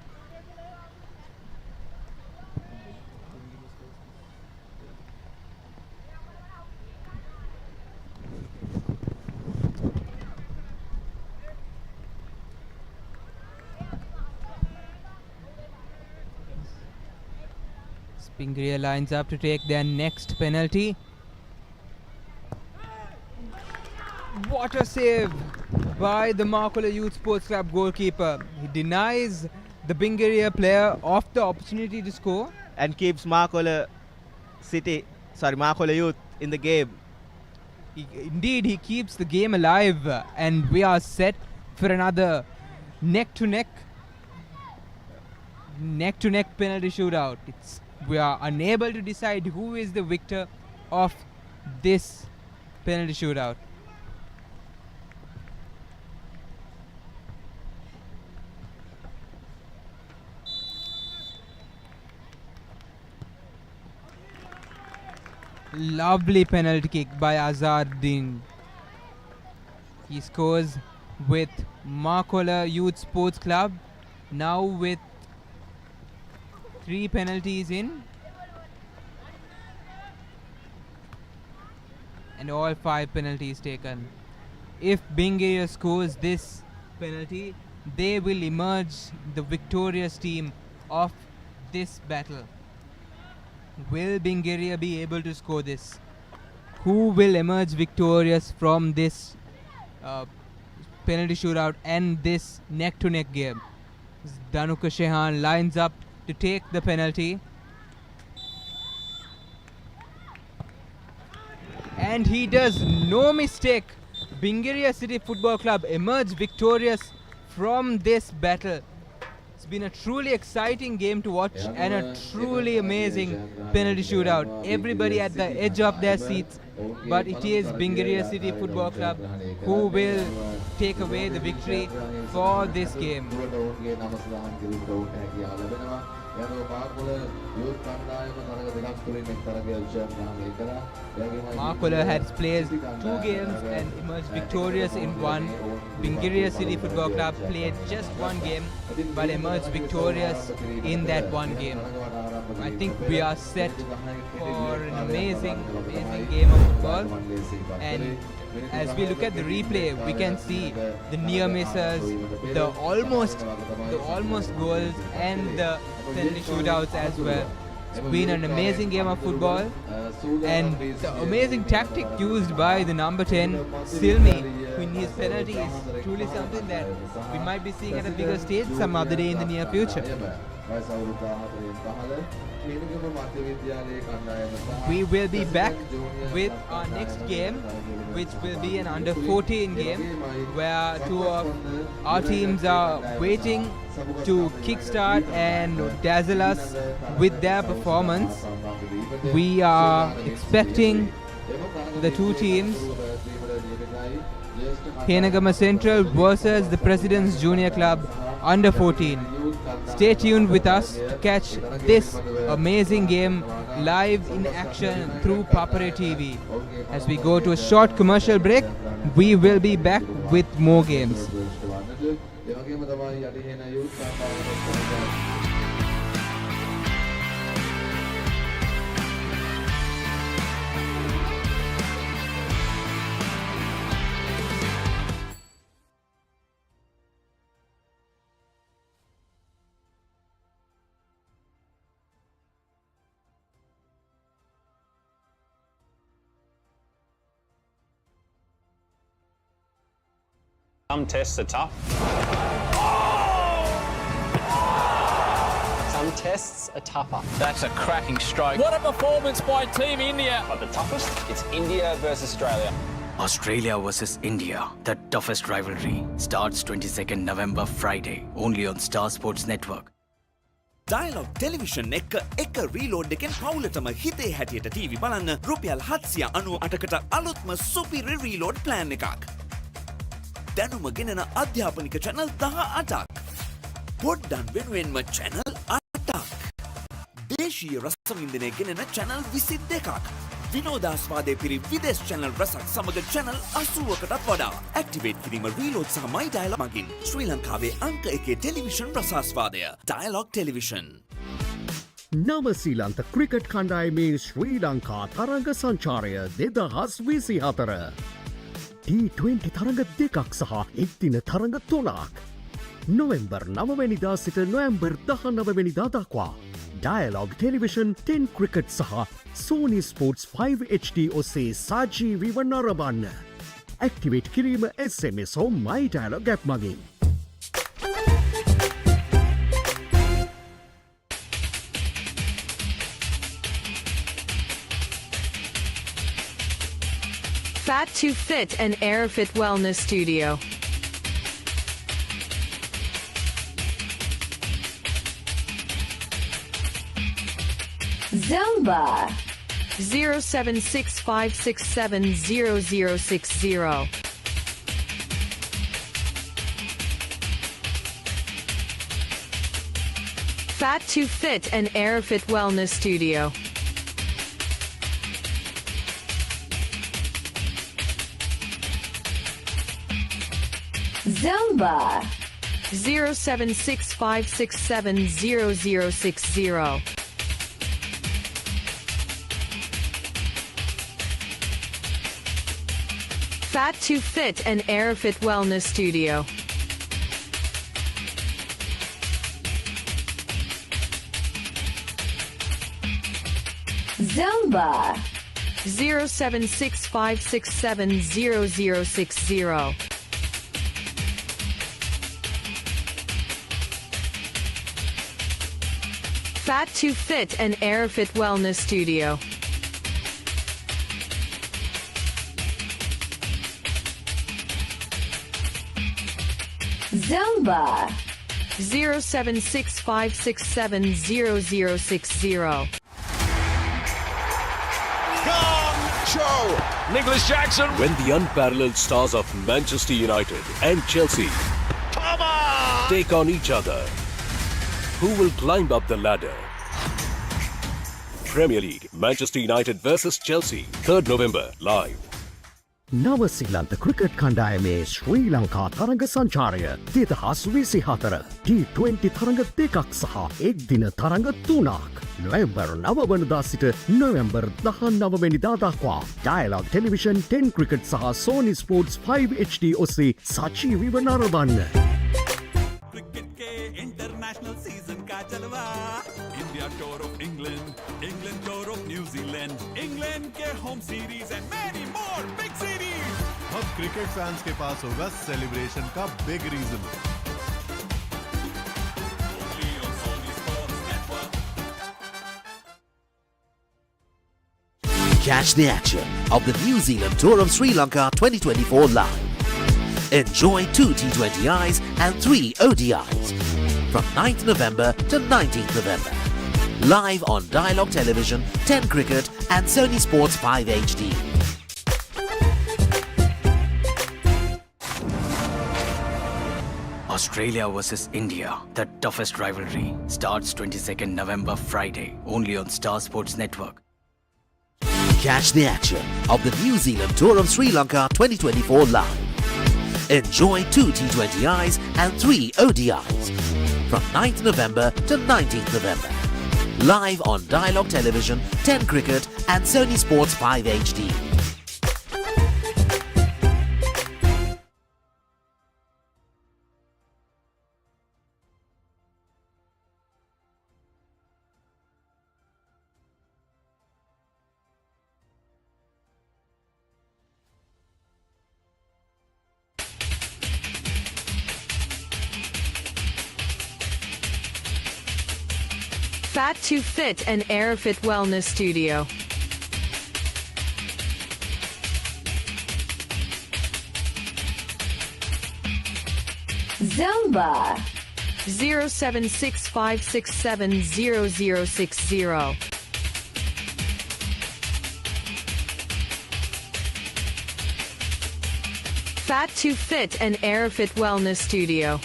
Bingiria lines up to take their next penalty. What a save by the Makola Youth Sports Club goalkeeper. He denies the Bingiria player of the opportunity to score and keeps Makola Youth in the game. Indeed, he keeps the game alive, and we are set for another neck-to-neck penalty shootout. We are unable to decide who is the victor of this penalty shootout. Lovely penalty kick by Azaruddin. He scores with Makola Youth Sports Club, now with 3 penalties in, and all 5 penalties taken. If Bingiria scores this penalty, they will emerge the victorious team of this battle. Will Bingiria be able to score this? Who will emerge victorious from this penalty shootout and this neck-to-neck game? Danuka Shehan lines up to take the penalty, and he does no mistake. Bingiria City Football Club emerge victorious from this battle. It's been a truly exciting game to watch and a truly amazing penalty shootout. Everybody at the edge of their seats, but it is Bingiria City Football Club who will take away the victory for this game. Makola has played 2 games and emerged victorious in 1. Bingiria City Football Club played just 1 game but emerged victorious in that 1 game. I think we are set for an amazing game of football, and as we look at the replay, we can see the near misses, the almost goals, and the penalty shootouts as well. It's been an amazing game of football, and the amazing tactic used by the number 10, Silmi, in his penalty is truly something that we might be seeing at a bigger stage some other day in the near future. වයස අවුරුදු 14න් 15 හේනගම මධ්‍ය විද්‍යාලයේ කණ්ඩායම සහ We will be back with our next game, which will be an under 14 game, where two of our teams are waiting to kickstart and dazzle us with their performance. We are expecting the two teams, Henagama Central versus the President's Junior Club under 14. Stay tuned with us to catch this amazing game live in action through Papare TV. As we go to a short commercial break, we will be back with more games. Some tests are tough. Some tests are tougher. That's a cracking stroke. What a performance by Team India. But the toughest, it's India versus Australia. Australia versus India, the toughest rivalry, starts 22nd November Friday, only on Star Sports Network. Dialogue Television එක reload එකෙන් පවුලටම හිතේ හැටියට TV බලන්න රුපියල් 798කට අලුත්ම සුපිරි reload plan එකක්. දැනුම ගෙනෙන අධ්‍යාපනික channel 18ක්. පොඩ්ඩන් වෙනුවෙන්ම channel 8ක්. දේශීය රසවින්දනය ගෙනෙන channel 22ක්. විනෝදාස්වාදයේ පිරි විදේශ channel රසක් සමග channel 80කටත් වඩා. Activate කිරීම reload සහ my dialogue මගින් ශ්‍රී ලංකාවේ අංක 1 ටෙලිවිෂන් රසාස්වාදය. Dialogue Television. නවසීලන්ත ක්‍රිකට් කණ්ඩායමේ ශ්‍රී ලංකා තරඟ සංචාරය 2024. T20 තරඟ දෙකක් සහ එක්දින තරඟ 3ක්. නොවැම්බර් 9 වෙනිදා සිට නොවැම්බර් 19 වෙනිදා දක්වා Dialogue Television 10 Cricket සහ Sony Sports 5 HD ඔස්සේ සජීවීව නරඹන්න. Activate කිරීම SMS හෝ My Dialogue app මගින්. Fat to Fit and Airfit Wellness Studio. Zumba 07656700060. Fat to Fit and Airfit Wellness Studio. Zumba 07656700060. Fat to Fit and Airfit Wellness Studio. Zumba 07656700060. Fat to Fit and Airfit Wellness Studio. Zumba 07656700060. Show! Nicholas Jackson! When the unparalleled stars of Manchester United and Chelsea take on each other, who will climb up the ladder? Premier League, Manchester United versus Chelsea, 3rd November, live. නවසීලන්ත cricket කණ්ඩායමේ ශ්‍රී ලංකා තරඟ සංචාරය 2024 T20 තරඟ දෙකක් සහ එක්දින තරඟ 3ක්. නොවැම්බර් 9 වනදා සිට නොවැම්බර් 19 වෙනිදා දක්වා Dialogue Television 10 Cricket සහ Sony Sports 5 HD ඔස්සේ සජීවීව නරඹන්න. क्रिकेट के इंटरनेशनल सीजन का जलवा, India tour of England, England tour of New Zealand, England के home series and many more big series. अब क्रिकेट फैंस के पास होगा सेलिब्रेशन का big reason. Only on Sony Sports. Catch the action of the New Zealand Tour of Sri Lanka 2024 live. Enjoy 2 T20Is and 3 ODIs from 9th November to 19th November. Live on Dialogue Television, 10 Cricket and Sony Sports 5 HD. Australia versus India, the toughest rivalry, starts 22nd November Friday, only on Star Sports Network. Catch the action of the New Zealand Tour of Sri Lanka 2024 live. Enjoy 2 T20Is and 3 ODIs from 9th November to 19th November. Live on Dialogue Television, 10 Cricket and Sony Sports 5 HD. Fat to Fit and Airfit Wellness Studio. Zumba 07656700060. Fat to Fit and Airfit Wellness Studio.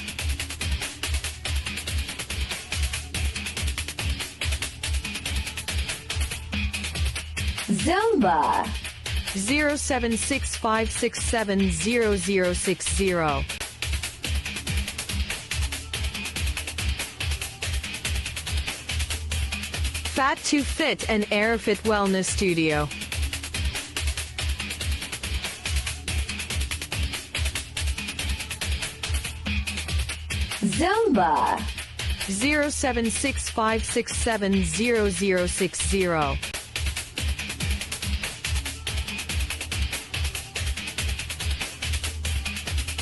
Zumba 07656700060. Fat to Fit and Airfit Wellness Studio. Zumba 07656700060.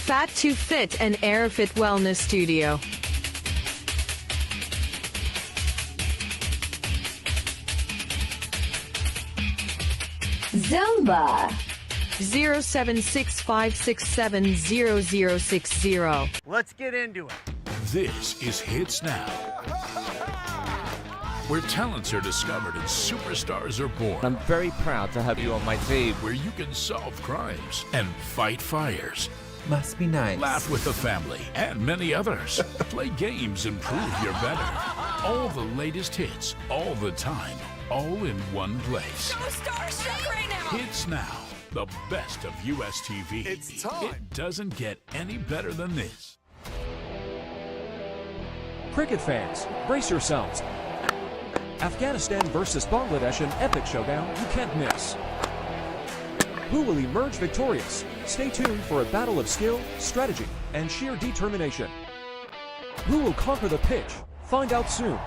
Fat to Fit and Airfit Wellness Studio. Zumba 07656700060. Let's get into it. This is Hits Now, where talents are discovered and superstars are born. I'm very proud to have you on my team. Where you can solve crimes and fight fires. Must be nice. Laugh with the family and many others. Play games and prove you're better. All the latest hits, all the time, all in one place. So starstruck right now. Hits Now, the best of US TV. It's time. It doesn't get any better than this. Cricket fans, brace yourselves. Afghanistan versus Bangladesh, an epic showdown you can't miss. Who will emerge victorious? Stay tuned for a battle of skill, strategy, and sheer determination. Who will conquer the pitch? Find out soon.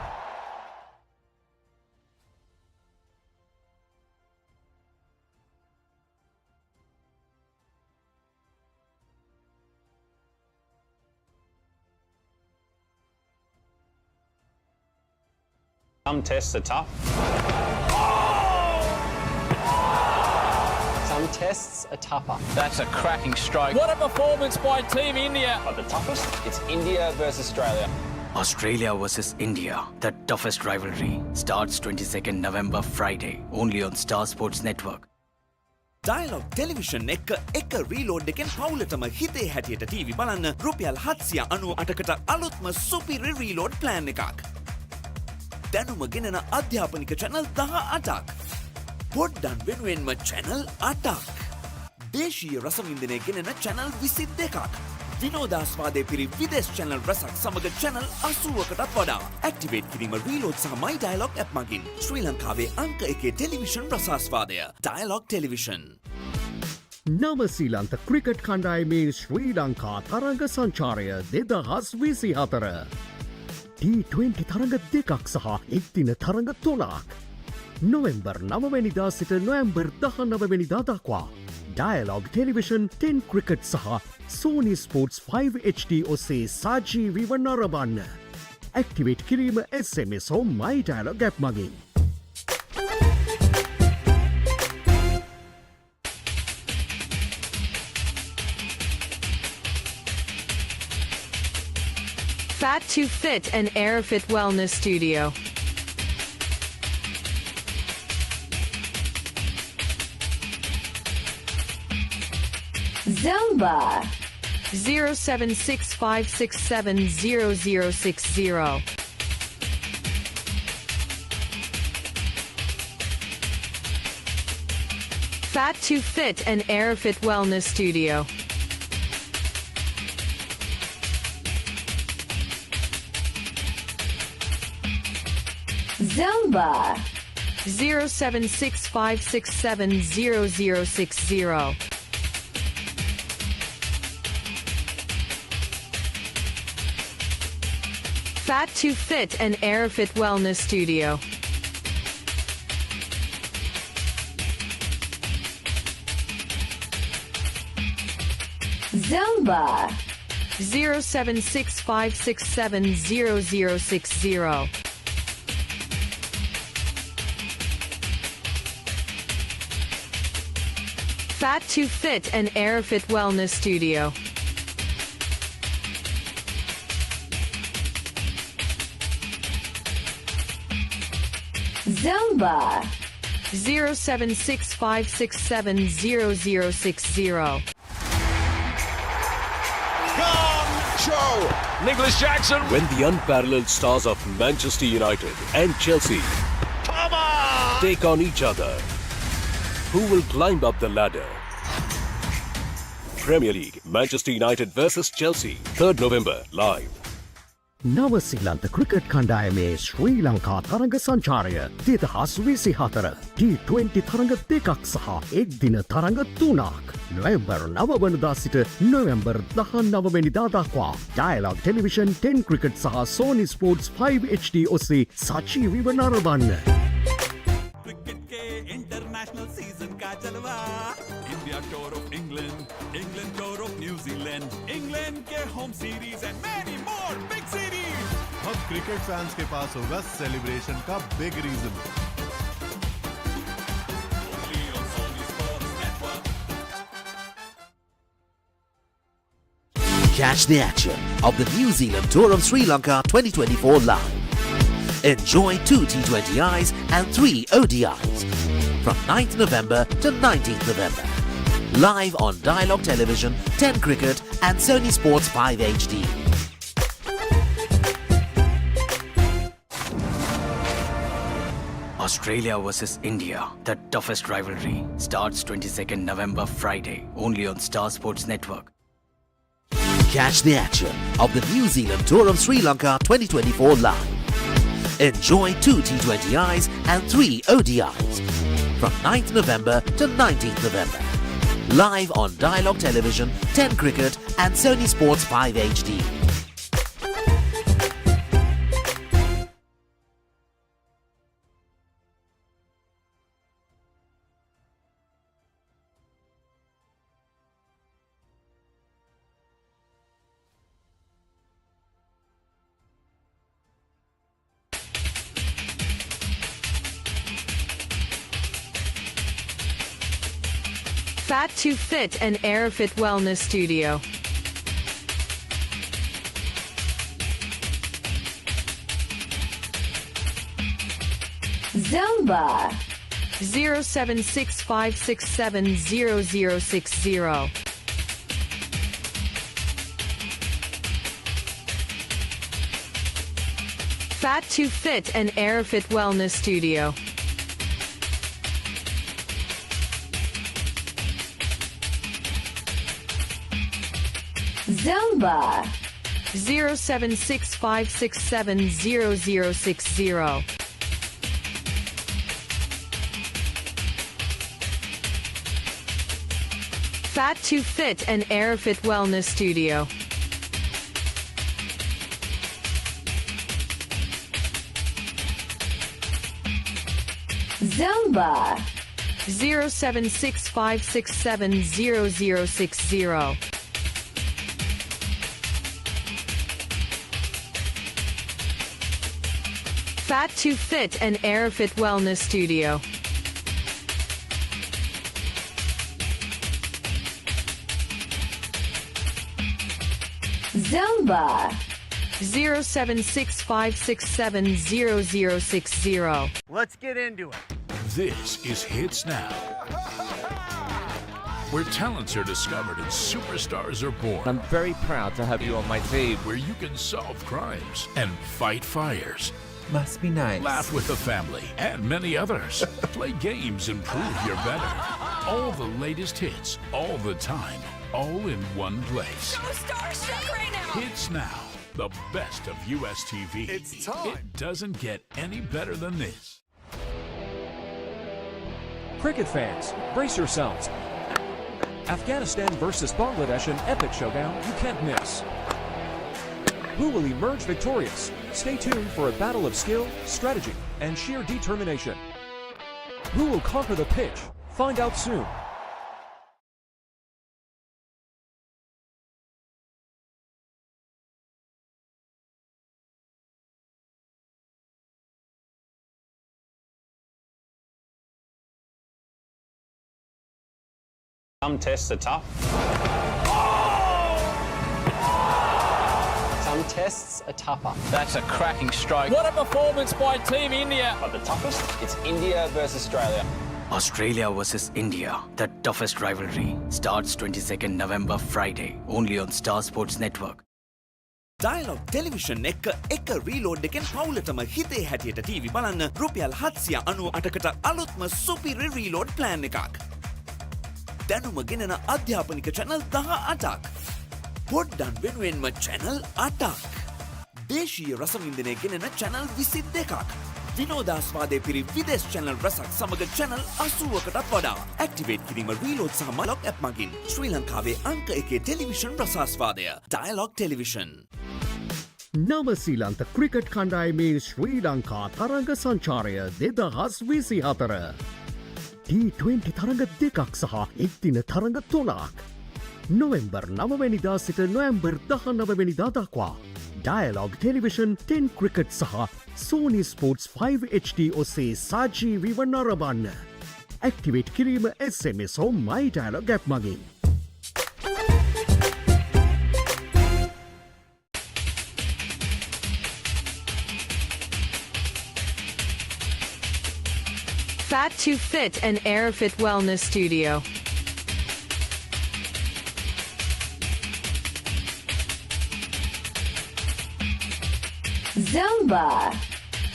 Some tests are tough. Some tests are tougher. That's a cracking stroke. What a performance by Team India. But the toughest, it's India versus Australia. Australia versus India, the toughest rivalry, starts 22nd November Friday, only on Star Sports Network. Dialogue Television එක reload එකෙන් පවුලටම හිතේ හැටියට TV බලන්න රුපියල් 798කට අලුත්ම සුපිරි reload plan එකක්. දැනුම ගෙනෙන අධ්‍යාපනික channel 18ක්. පොඩ්ඩන් වෙනුවෙන්ම channel 8ක්. දේශීය රසවින්දනය ගෙනෙන channel 22ක්. විනෝදාස්වාදය පිරි විදේශ channel රසක් සමග channel 80කටත් වඩා. Activate කිරීම reload සහ My Dialogue app මගින් ශ්‍රී ලංකාවේ අංක 1 ටෙලිවිෂන් රසාස්වාදය. Dialogue Television. නවසීලන්ත ක්‍රිකට් කණ්ඩායමේ ශ්‍රී ලංකා තරග සංචාරය 2024. T20 තරග දෙකක් සහ එක්දින තරග 3ක්. නොවෙම්බර් 9 වැනිදා සිට නොවැම්බර් 19 වැනිදා දක්වා Dialogue Television 10 Cricket සහ Sony Sports 5 HD ඔස්සේ සජීවීව නරඹන්න. Activate කිරීම SMS හෝ My Dialogue app මගින්. Fat to Fit and Airfit Wellness Studio. Zumba 0765670060. Fat to Fit and Airfit Wellness Studio. Zumba 0765670060. Fat to Fit and Airfit Wellness Studio. Zumba 0765670060. Fat to Fit and Airfit Wellness Studio. Zumba 0765670060. Show! Nicholas Jackson! When the unparalleled stars of Manchester United and Chelsea take on each other, who will climb up the ladder? Premier League, Manchester United versus Chelsea, 3rd November, live. නවසිලන්ත cricket කණ්ඩායමේ ශ්‍රී ලංකා තරඟ සංචාරය 2024 T20 තරඟ දෙකක් සහ එක් දින තරඟ 3ක් නොවැම්බර් 9 වනදා සිට නොවැම්බර් 19 වෙනිදා දක්වා ඩයලොග් ටෙලිවිෂන් 10 ක්‍රිකට් සහ Sony Sports 5 HD ඔස්සේ සජීවීව නරඹන්න. क्रिकेट के इंटरनेशनल सीजन का जलवा India tour of England England tour of New Zealand England के home series and many more big series अब क्रिकेट फैंस के पास होगा सेलिब्रेशन का big reason. Catch the action of the New Zealand Tour of Sri Lanka 2024 live. Enjoy 2 T20Is and 3 ODIs from 9th November to 19th November. Live on Dialogue Television, 10 Cricket and Sony Sports 5 HD. Australia versus India, the toughest rivalry, starts 22nd November Friday, only on Star Sports Network. Catch the action of the New Zealand Tour of Sri Lanka 2024 live. Enjoy 2 T20Is and 3 ODIs from 9th November to 19th November. Live on Dialogue Television, 10 Cricket and Sony Sports 5 HD. Fat to Fit and Airfit Wellness Studio. Zumba 0765670060. Fat to Fit and Airfit Wellness Studio. Zumba 0765670060. Fat to Fit and Airfit Wellness Studio. Zumba 0765670060. Fat to Fit and Airfit Wellness Studio. Zumba 07656700060. Let's get into it. This is Hits Now, where talents are discovered and superstars are born. I'm very proud to have you on my team. Where you can solve crimes and fight fires. Must be nice. Laugh with the family and many others. Play games and prove you're better. All the latest hits, all the time, all in one place. So starstruck right now. Hits Now, the best of US TV. It's time. It doesn't get any better than this. Cricket fans, brace yourselves. Afghanistan versus Bangladesh, an epic showdown you can't miss. Who will emerge victorious? Stay tuned for a battle of skill, strategy, and sheer determination. Who will conquer the pitch? Find out soon. Some tests are tough. Some tests are tougher. That's a cracking stroke. What a performance by Team India. But the toughest, it's India versus Australia. Australia versus India, the toughest rivalry, starts 22nd November Friday, only on Star Sports Network. Dialogue Television එක reload එකෙන් පවුලටම හිතේ හැටියට TV බලන්න රුපියල් 798කට අලුත්ම සුපිරි reload plan එකක්. දැනුම ගෙනෙන අධ්‍යාපනික channel 18ක්. පොඩ්ඩන් වෙනුවෙන්ම channel 8ක්. දේශීය රසවින්දනය ගෙනෙන channel 22ක්. විනෝදාස්වාදයේ පිරි විදේශ channel රසක් සමග channel 80කටත් වඩා. Activate කිරීම reload සහ dialogue app මගින් ශ්‍රී ලංකාවේ අංක 1 ටෙලිවිෂන් රසාස්වාදය. Dialogue Television. නව සීලන්ත ක්‍රිකට් කණ්ඩායමේ ශ්‍රී ලංකා තරඟ සංචාරය 2024 T20 තරඟ දෙකක් සහ එක්දින තරඟ 3ක් නොවෙම්බර් 9 වෙනිදා සිට නොවැම්බර් 19 වෙනිදා දක්වා Dialogue Television 10 ක්‍රිකට් සහ Sony Sports 5 HD ඔස්සේ සජීවීව නරඹන්න. ඇක්ටිවේට් කිරීම SMS හෝ My Dialogue app මගින්. Fat to Fit and Airfit Wellness Studio. Zumba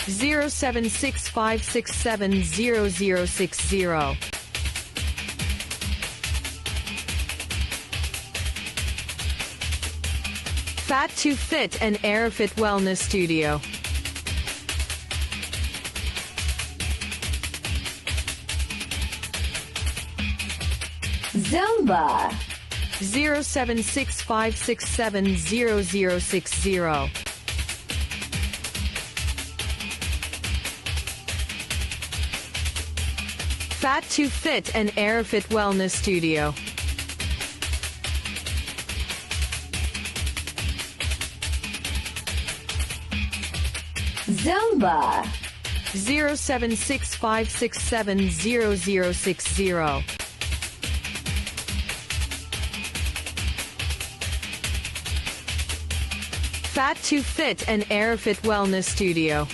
07656700060. Fat to Fit and Airfit Wellness Studio. Zumba 07656700060. Fat to Fit and Airfit Wellness Studio. Zumba 07656700060. Fat to Fit and Airfit Wellness Studio.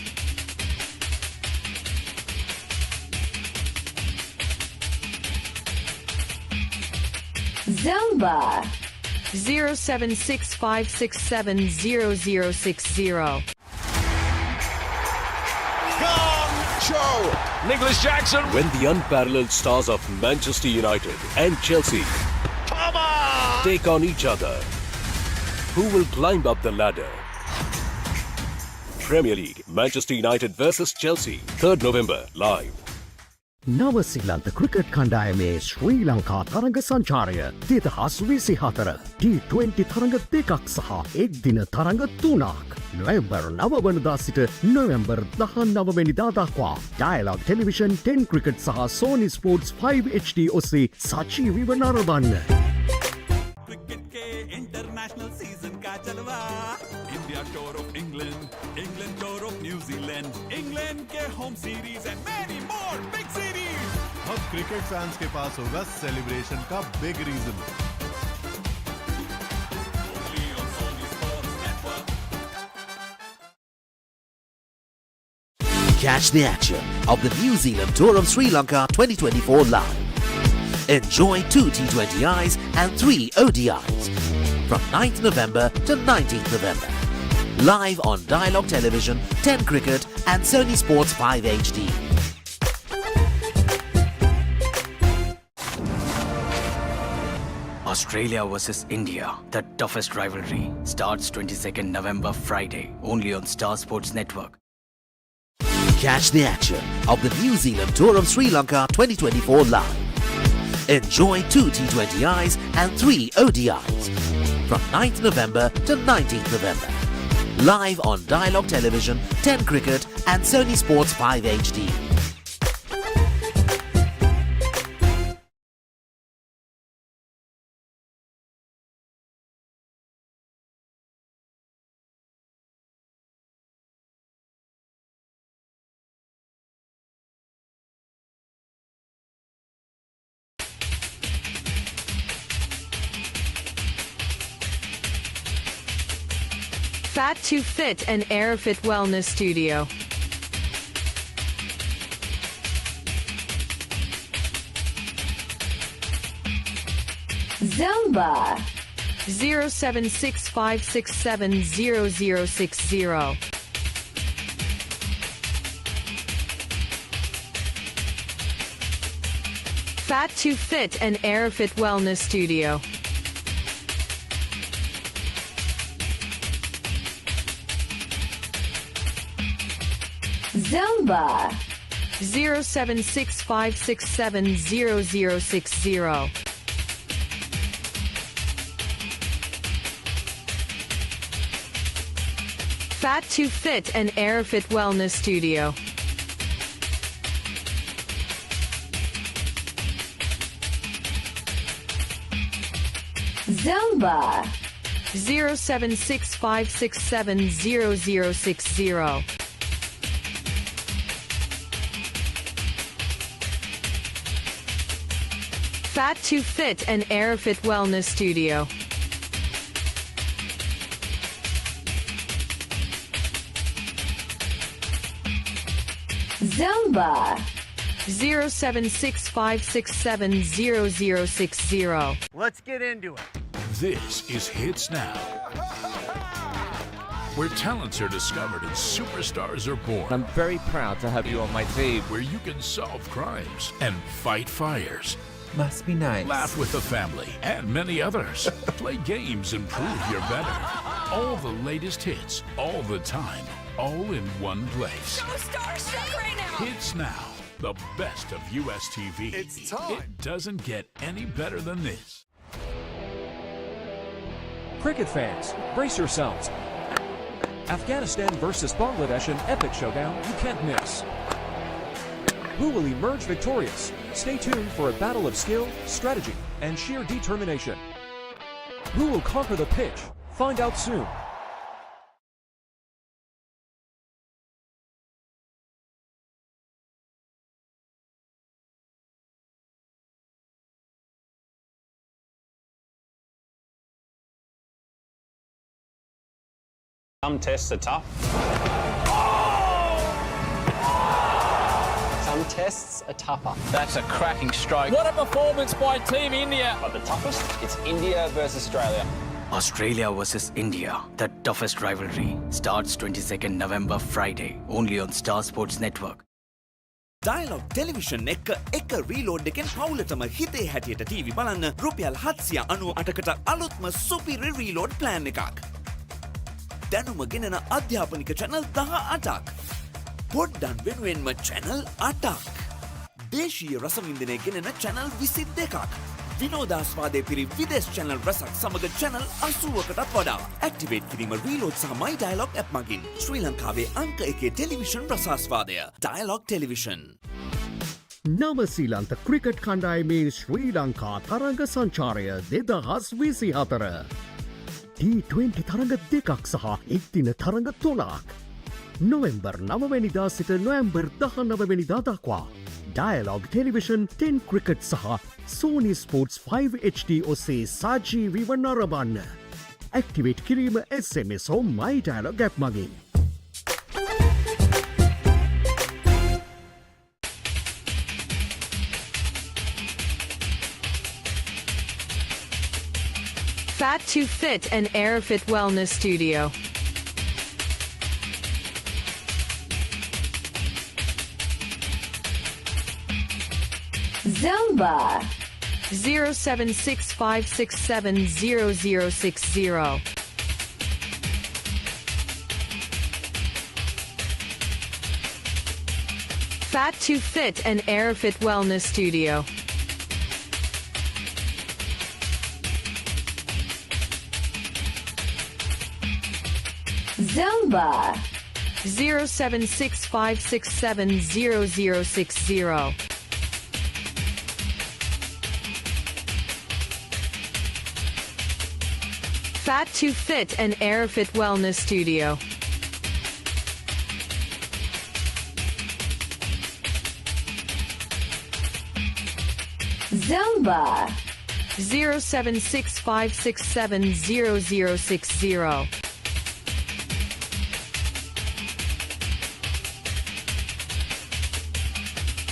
Zumba 07656700060. Nicholas Jackson. When the unparalleled stars of Manchester United and Chelsea take on each other, who will climb up the ladder? Premier League, Manchester United versus Chelsea, 3rd November, live. නව සිලන්ත cricket කණ්ඩායමේ ශ්‍රී ලංකා තරඟ සංචාරය 2024 T20 තරඟ දෙකක් සහ එක්දින තරඟ 3ක් නොවැම්බර් 9 වනදා සිට නොවැම්බර් 19 වෙනිදා දක්වා Dialogue Television 10 ක්‍රිකට් සහ Sony Sports 5 HD ඔස්සේ සජීවීව නරඹන්න. क्रिकेट के इंटरनेशनल सीजन का जलवा India tour of England England tour of New Zealand England के home series and many more big series अब क्रिकेट फैंस के पास होगा सेलिब्रेशन का big reason Catch the action of the New Zealand Tour of Sri Lanka 2024 live. Enjoy 2 T20Is and 3 ODIs from 9th November to 19th November. Live on Dialogue Television, 10 Cricket and Sony Sports 5 HD. Australia versus India, the toughest rivalry, starts 22nd November Friday, only on Star Sports Network. Catch the action of the New Zealand Tour of Sri Lanka 2024 live. Enjoy 2 T20Is and 3 ODIs from 9th November to 19th November. Live on Dialogue Television, 10 Cricket and Sony Sports 5 HD. Fat to Fit and Airfit Wellness Studio. Zumba 07656700060. Fat to Fit and Airfit Wellness Studio. Zumba 07656700060. Fat to Fit and Airfit Wellness Studio. Zumba 07656700060. Fat to Fit and Airfit Wellness Studio. Zumba 07656700060. Let's get into it. This is Hits Now, where talents are discovered and superstars are born. I'm very proud to have you on my team. Where you can solve crimes and fight fires. Must be nice. Laugh with the family and many others. Play games and prove you're better. All the latest hits, all the time, all in one place. So starstruck right now. Hits Now, the best of US TV. It's time. It doesn't get any better than this. Cricket fans, brace yourselves. Afghanistan versus Bangladesh, an epic showdown you can't miss. Who will emerge victorious? Stay tuned for a battle of skill, strategy, and sheer determination. Who will conquer the pitch? Find out soon. Some tests are tough. Some tests are tougher. That's a cracking stroke. What a performance by Team India. But the toughest, it's India versus Australia. Australia versus India, the toughest rivalry, starts 22nd November Friday, only on Star Sports Network. Dialogue Television එක reload එකෙන් පවුලටම හිතේ හැටියට TV බලන්න රුපියල් 798කට අලුත්ම සුපිරි reload plan එකක්. දැනුම ගෙනෙන අධ්‍යාපනික channel 18ක්. පොඩ්ඩන් වෙනුවෙන්ම channel 8ක්. දේශීය රසවින්දනය ගෙනෙන channel 22ක්. විනෝදාස්වාදයේ පිරි විදේශ channel රසක් සමග channel 80කටත් වඩා. Activate කිරීම reload සහ my dialogue app මගින් ශ්‍රී ලංකාවේ අංක 1 ටෙලිවිෂන් රසාස්වාදය. Dialogue Television. නවසීලන්ත ක්‍රිකට් කණ්ඩායමේ ශ්‍රී ලංකා තරඟ සංචාරය 2024. T20 තරඟ දෙකක් සහ එක්දින තරඟ 3ක්. නොවැම්බර් 9 වැනිදා සිට නොවැම්බර් 19 වැනිදා දක්වා. Dialogue Television 10 Cricket සහ Sony Sports 5 HD ඔස්සේ සජීවීව නරඹන්න. Activate කිරීම SMS හෝ My Dialogue app මගින්. Fat to Fit and Airfit Wellness Studio. Zumba 07656700060. Fat to Fit and Airfit Wellness Studio. Zumba 07656700060. Fat to Fit and Airfit Wellness Studio. Zumba 07656700060.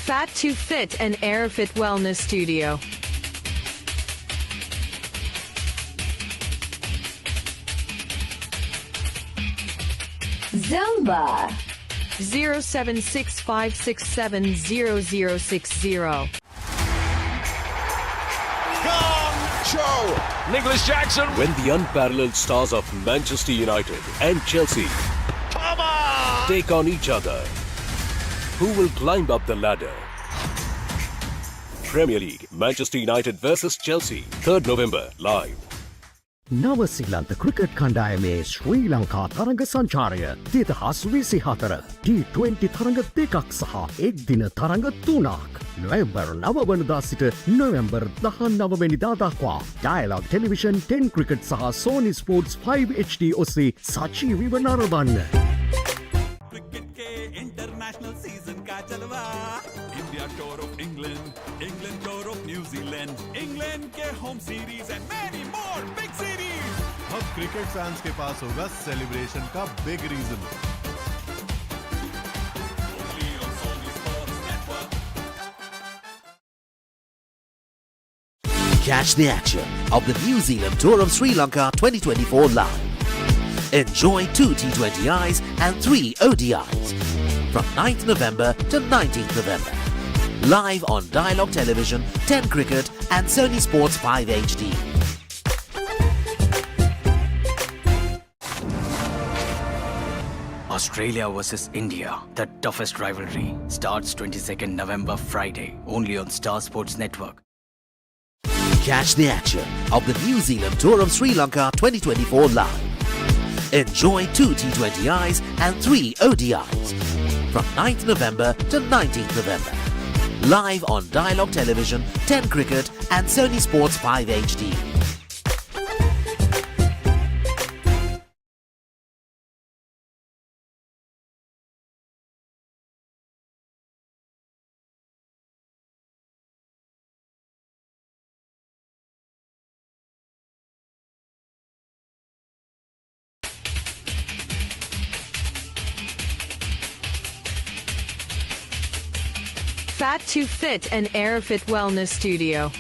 Fat to Fit and Airfit Wellness Studio. Zumba 07656700060. Show! Nicholas Jackson! When the unparalleled stars of Manchester United and Chelsea take on each other, who will climb up the ladder? Premier League, Manchester United versus Chelsea, 3rd November, live. නවසිලන්ත cricket කණ්ඩායමේ ශ්‍රී ලංකා තරඟ සංචාරය 2024 T20 තරඟ දෙකක් සහ එක් දින තරඟ තුනක් නොවැම්බර් 9 වනදා සිට නොවැම්බර් 19 වෙනිදා දක්වා ඩයලොග් ටෙලිවිෂන් 10 ක්‍රිකට් සහ Sony Sports 5 HD ඔස්සේ සජීවීව නරඹන්න. क्रिकेट के इंटरनेशनल सीजन का जलवा, India tour of England, England tour of New Zealand, England के home series and many more big series. अब क्रिकेट फैंस के पास होगा सेलिब्रेशन का big reason. Catch the action of the New Zealand Tour of Sri Lanka 2024 live. Enjoy 2 T20Is and 3 ODIs from 9th November to 19th November. Live on Dialogue Television, 10 Cricket and Sony Sports 5 HD. Australia versus India, the toughest rivalry, starts 22nd November Friday, only on Star Sports Network. Catch the action of the New Zealand Tour of Sri Lanka 2024 live. Enjoy 2 T20Is and 3 ODIs from 9th November to 19th November. Live on Dialogue Television, 10 Cricket and Sony Sports 5 HD. Fat to Fit and Airfit Wellness Studio.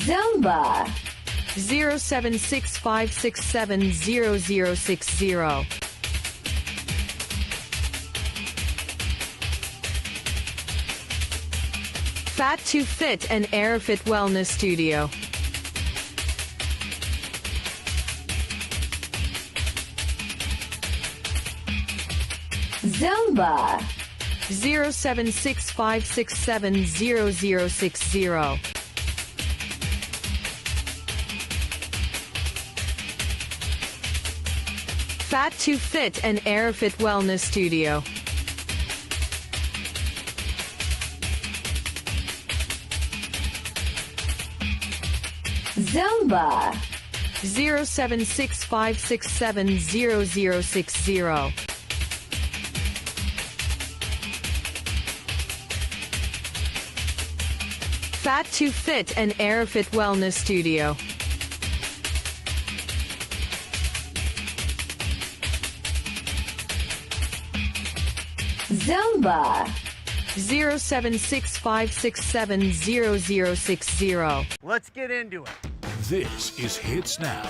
Zumba 07656700060. Fat to Fit and Airfit Wellness Studio. Zumba 07656700060. Fat to Fit and Airfit Wellness Studio. Zumba 07656700060. Fat to Fit and Airfit Wellness Studio. Zumba 07656700060. Let's get into it. This is Hits Now,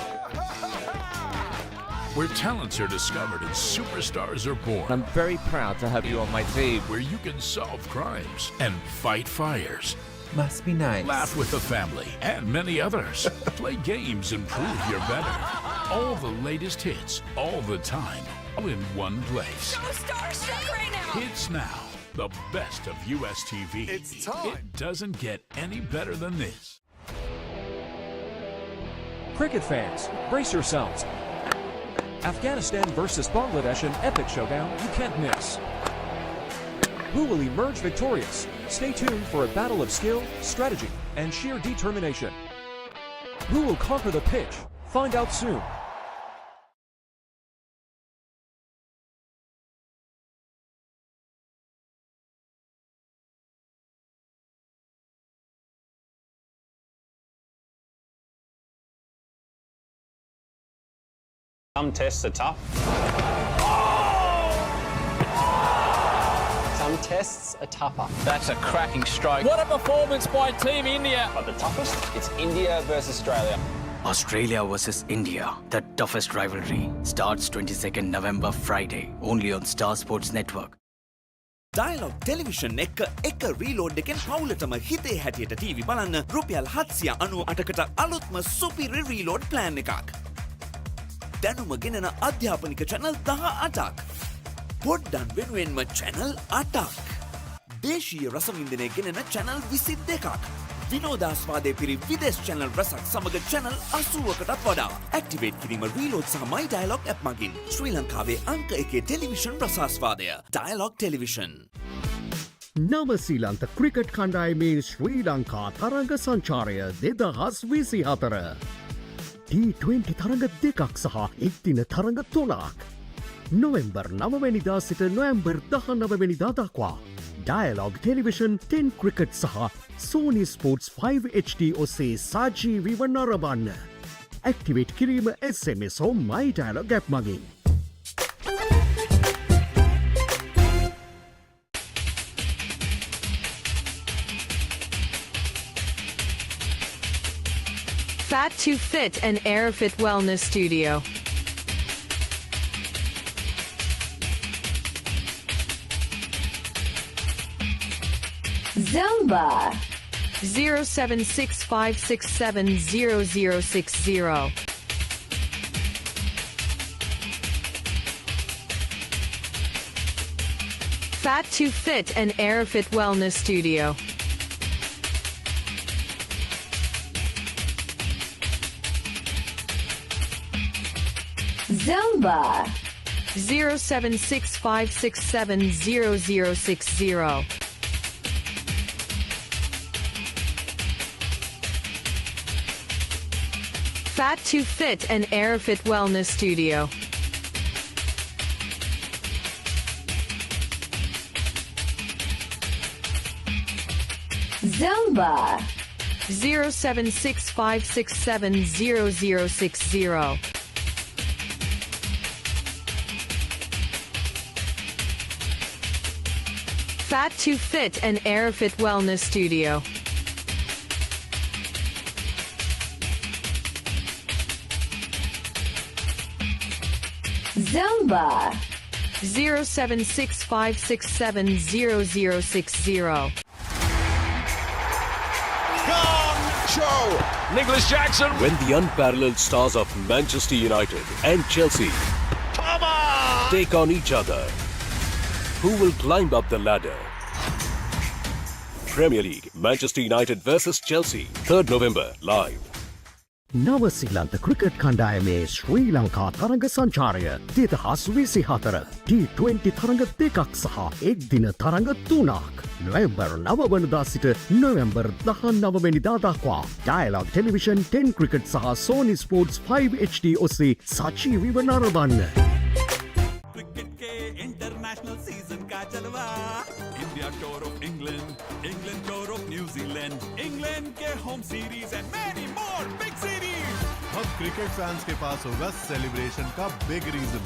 where talents are discovered and superstars are born. I'm very proud to have you on my team. Where you can solve crimes and fight fires. Must be nice. Laugh with the family and many others. Play games and prove you're better. All the latest hits, all the time, all in one place. So starstruck right now. Hits Now, the best of US TV. It's time. It doesn't get any better than this. Cricket fans, brace yourselves. Afghanistan versus Bangladesh, an epic showdown you can't miss. Who will emerge victorious? Stay tuned for a battle of skill, strategy, and sheer determination. Who will conquer the pitch? Find out soon. Some tests are tough. Some tests are tougher. That's a cracking stroke. What a performance by Team India. But the toughest, it's India versus Australia. Australia versus India, the toughest rivalry, starts 22nd November Friday, only on Star Sports Network. Dialogue television එක reload එකෙන් පවුලටම හිතේ හැටියට TV බලන්න රුපියල් 798කට අලුත්ම සුපිරි reload plan එකක්. දැනුම ගෙනෙන අධ්‍යාපනික channel 18ක්. පොඩ්ඩන් වෙනුවෙන්ම channel 8ක්. දේශීය රසවින්දනය ගෙනෙන channel 22ක්. විනෝදාස්වාදයේ පිරි විදේශ channel රසක් සමග channel 80කටත් වඩා. Activate කිරීම reload සහ my dialogue app මගින් ශ්‍රී ලංකාවේ අංක 1 ටෙලිවිෂන් රසාස්වාදය. Dialogue Television. නව සීලන්ත ක්‍රිකට් කණ්ඩායමේ ශ්‍රී ලංකා තරඟ සංචාරය 2024 T20 තරඟ දෙකක් සහ එක්දින තරඟ 3ක් නොවැම්බර් 9 වෙනිදා සිට නොවැම්බර් 19 වෙනිදා දක්වා Dialogue Television 10 ක්‍රිකට් සහ Sony Sports 5 HD ඔස්සේ සජීවීව නරඹන්න. ඇක්ටිවේට් කිරීම SMS හෝ My Dialogue app මගින්. Fat to Fit and Airfit Wellness Studio. Zumba 07656700060. Fat to Fit and Airfit Wellness Studio. Zumba 07656700060. Fat to Fit and Airfit Wellness Studio. Zumba 07656700060. Fat to Fit and Airfit Wellness Studio. Zumba 07656700060. Show! Nicholas Jackson! When the unparalleled stars of Manchester United and Chelsea take on each other, who will climb up the ladder? Premier League, Manchester United versus Chelsea, 3rd November, live. නව සීලන්ත cricket කණ්ඩායමේ ශ්‍රී ලංකා තරඟ සංචාරය 2024 T20 තරඟ දෙකක් සහ එක්දින තරඟ 3ක් නොවැම්බර් 9 වනදා සිට නොවැම්බර් 19 වෙනිදා දක්වා Dialogue Television 10 ක්‍රිකට් සහ Sony Sports 5 HD ඔස්සේ සජීවීව නරඹන්න. क्रिकेट के इंटरनेशनल सीजन का जलवा India tour of England England tour of New Zealand England के home series and many more big series अब क्रिकेट फैंस के पास होगा सेलिब्रेशन का big reason.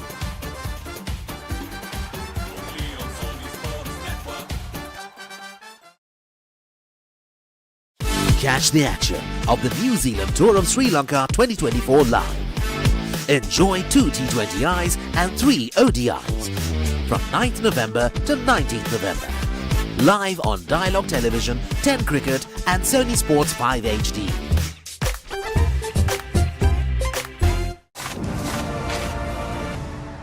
Catch the action of the New Zealand Tour of Sri Lanka 2024 live. Enjoy 2 T20Is and 3 ODIs from 9th November to 19th November. Live on Dialogue Television, 10 Cricket and Sony Sports 5 HD.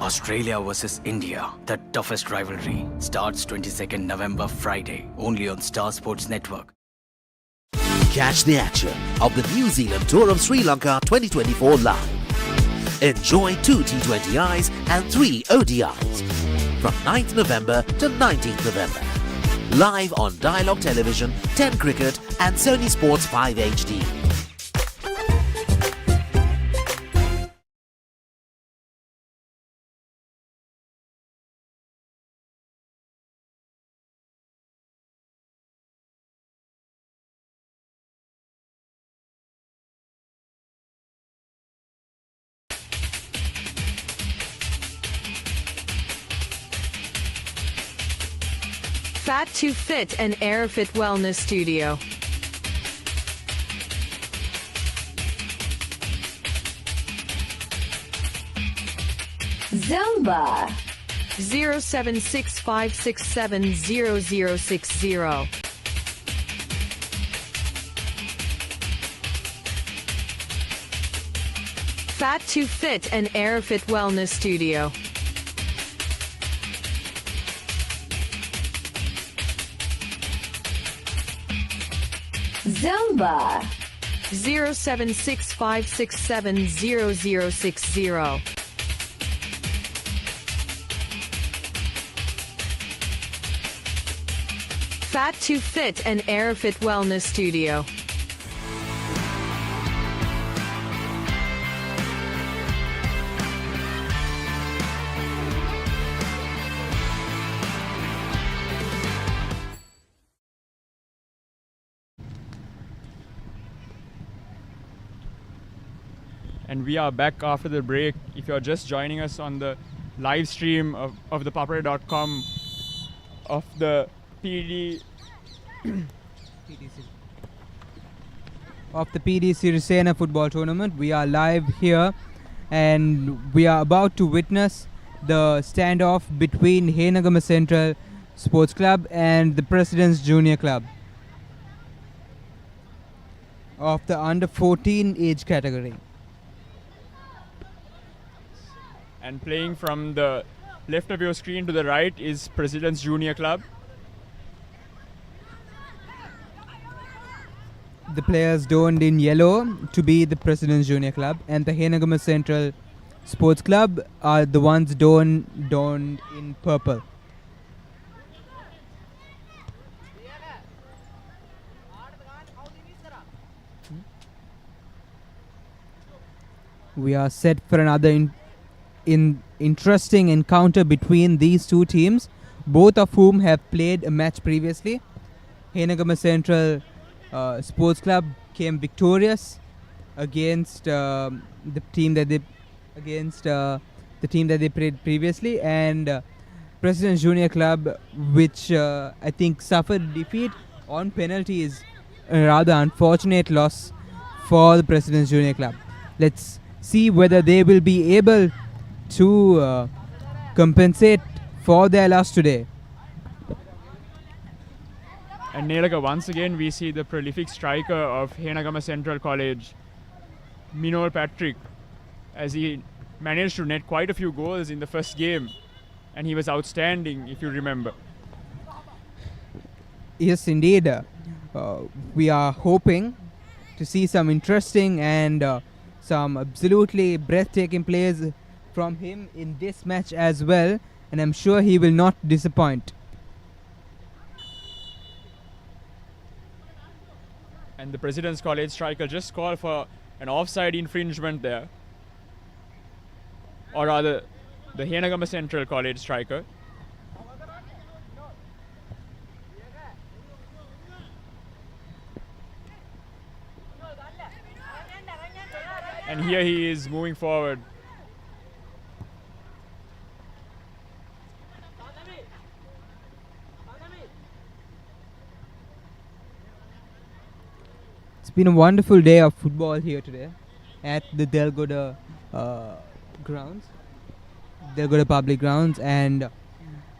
Australia versus India, the toughest rivalry, starts 22nd November Friday, only on Star Sports Network. Catch the action of the New Zealand Tour of Sri Lanka 2024 live. Enjoy 2 T20Is and 3 ODIs from 9th November to 19th November. Live on Dialogue Television, 10 Cricket and Sony Sports 5 HD. Fat to Fit and Airfit Wellness Studio. Zumba 07656700060. Fat to Fit and Airfit Wellness Studio. Zumba 07656700060. Fat to Fit and Airfit Wellness Studio. And we are back after the break. If you're just joining us on the live stream of the papare.com of the PD of the PD Sirisena football tournament, we are live here and we are about to witness the standoff between Henagama Central Sports Club and the President's Junior Club of the under 14 age category. And playing from the left of your screen to the right is President's Junior Club. The players donned in yellow to be the President's Junior Club, and the Henagama Central Sports Club are the ones donned in purple. We are set for another interesting encounter between these two teams, both of whom have played a match previously. Henagama Central Sports Club came victorious against the team that they played previously, and President's Junior Club, which I think suffered defeat on penalties, a rather unfortunate loss for the President's Junior Club. Let's see whether they will be able to compensate for their loss today. And Nelaga, once again we see the prolific striker of Henagama Central College, Minor Patrick, as he managed to net quite a few goals in the first game, and he was outstanding, if you remember. Yes, indeed. We are hoping to see some interesting and some absolutely breathtaking plays from him in this match as well, and I'm sure he will not disappoint. And the President's College striker just called for an offside infringement there, or rather the Henagama Central College striker. And here he is moving forward. been a wonderful day of football here today at the Delgoda grounds, Delgoda public grounds, and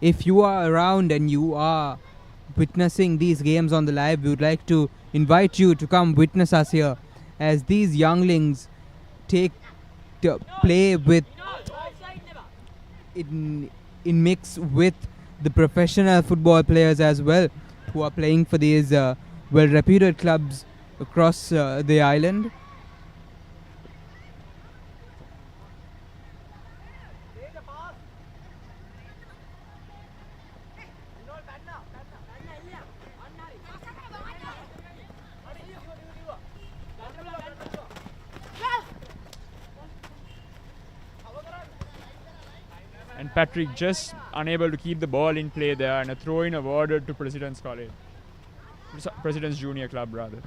if you are around and you are witnessing these games on the live, we would like to invite you to come witness us here as these younglings take to play with in mix with the professional football players as well, who are playing for these well-reputed clubs across the island. And Patrick just unable to keep the ball in play there, and a throw-in awarded to President's College. President's Junior Club, rather.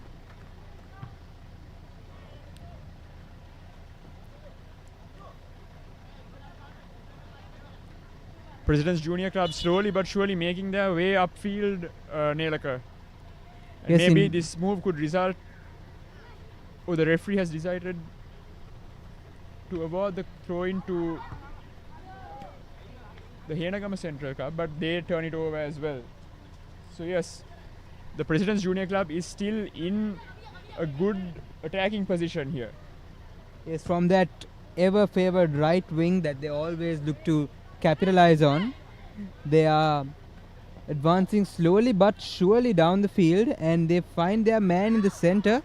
President's Junior Club slowly but surely making their way upfield, Nelaka. Yes, maybe this move could result. Oh, the referee has decided to award the throw-in to the Henagama Central Club, but they turn it over as well. So yes, the President's Junior Club is still in a good attacking position here. Yes, from that ever-favored right wing that they always look to capitalize on, they are advancing slowly but surely down the field, and they find their man in the center,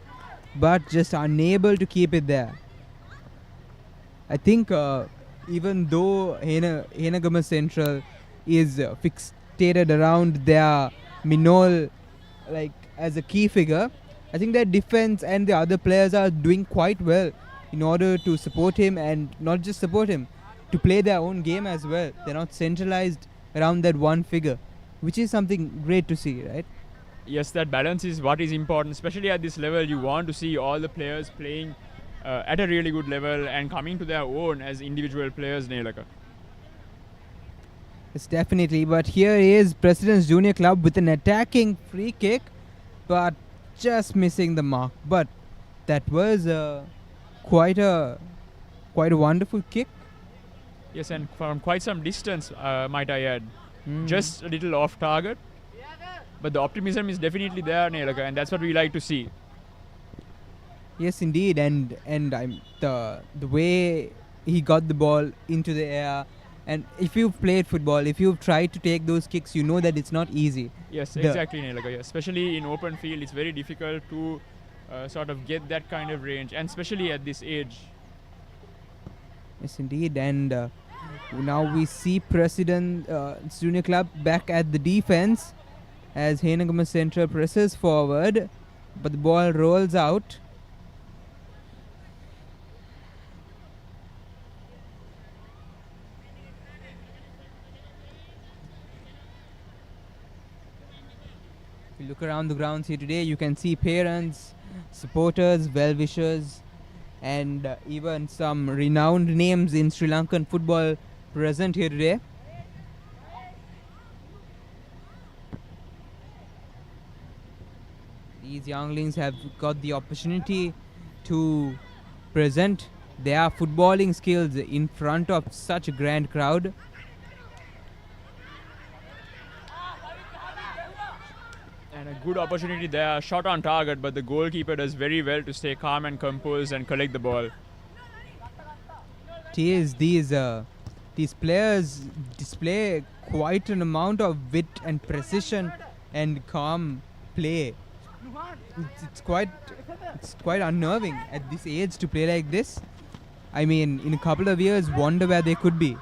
but just unable to keep it there. I think even though Henagama Central is fixated around their Minol like as a key figure, I think their defense and the other players are doing quite well in order to support him, and not just support him, to play their own game as well. They're not centralized around that one figure, which is something great to see, right? Yes, that balance is what is important, especially at this level. You want to see all the players playing at a really good level and coming to their own as individual players, Nelaka. Yes, definitely. But here is President's Junior Club with an attacking free kick, but just missing the mark. But that was quite a wonderful kick. Yes, and from quite some distance, might I add. Just a little off target. But the optimism is definitely there, Nelaka, and that's what we like to see. Yes, indeed, and the way he got the ball into the air, and if you've played football, if you've tried to take those kicks, you know that it's not easy. Yes, exactly, Nelaka. Yes. Especially in open field, it's very difficult to sort of get that kind of range, and especially at this age. Yes, indeed, and now we see President Junior Club back at the defense as Henagama Central presses forward, but the ball rolls out. If you look around the grounds here today, you can see parents, supporters, well-wishers, and even some renowned names in Sri Lankan football present here today. These younglings have got the opportunity to present their footballing skills in front of such a grand crowd. And a good opportunity there, shot on target, but the goalkeeper does very well to stay calm and composed and collect the ball. It is these players display quite an amount of wit and precision and calm play. It's quite unnerving at this age to play like this. I mean, in a couple of years, wonder where they could be.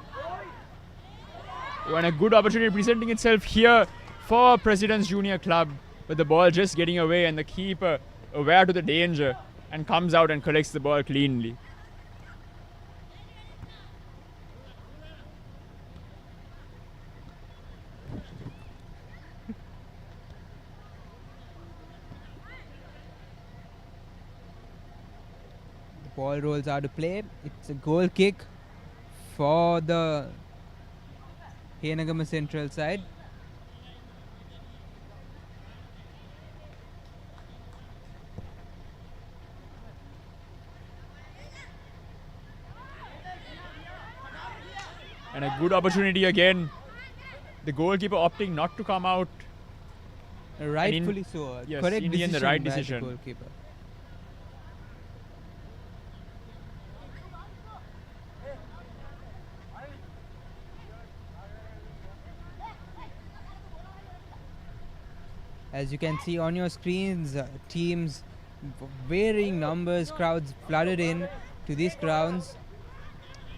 And a good opportunity presenting itself here for President's Junior Club, but the ball just getting away, and the keeper aware to the danger and comes out and collects the ball cleanly. Ball rolls out of play. It's a goal kick for the Henagama Central side. And a good opportunity again. The goalkeeper opting not to come out. Rightfully so. Yes, Correct in the end, decision the right by decision. the goalkeeper. As you can see on your screens, teams, varying numbers, crowds flooded in to these grounds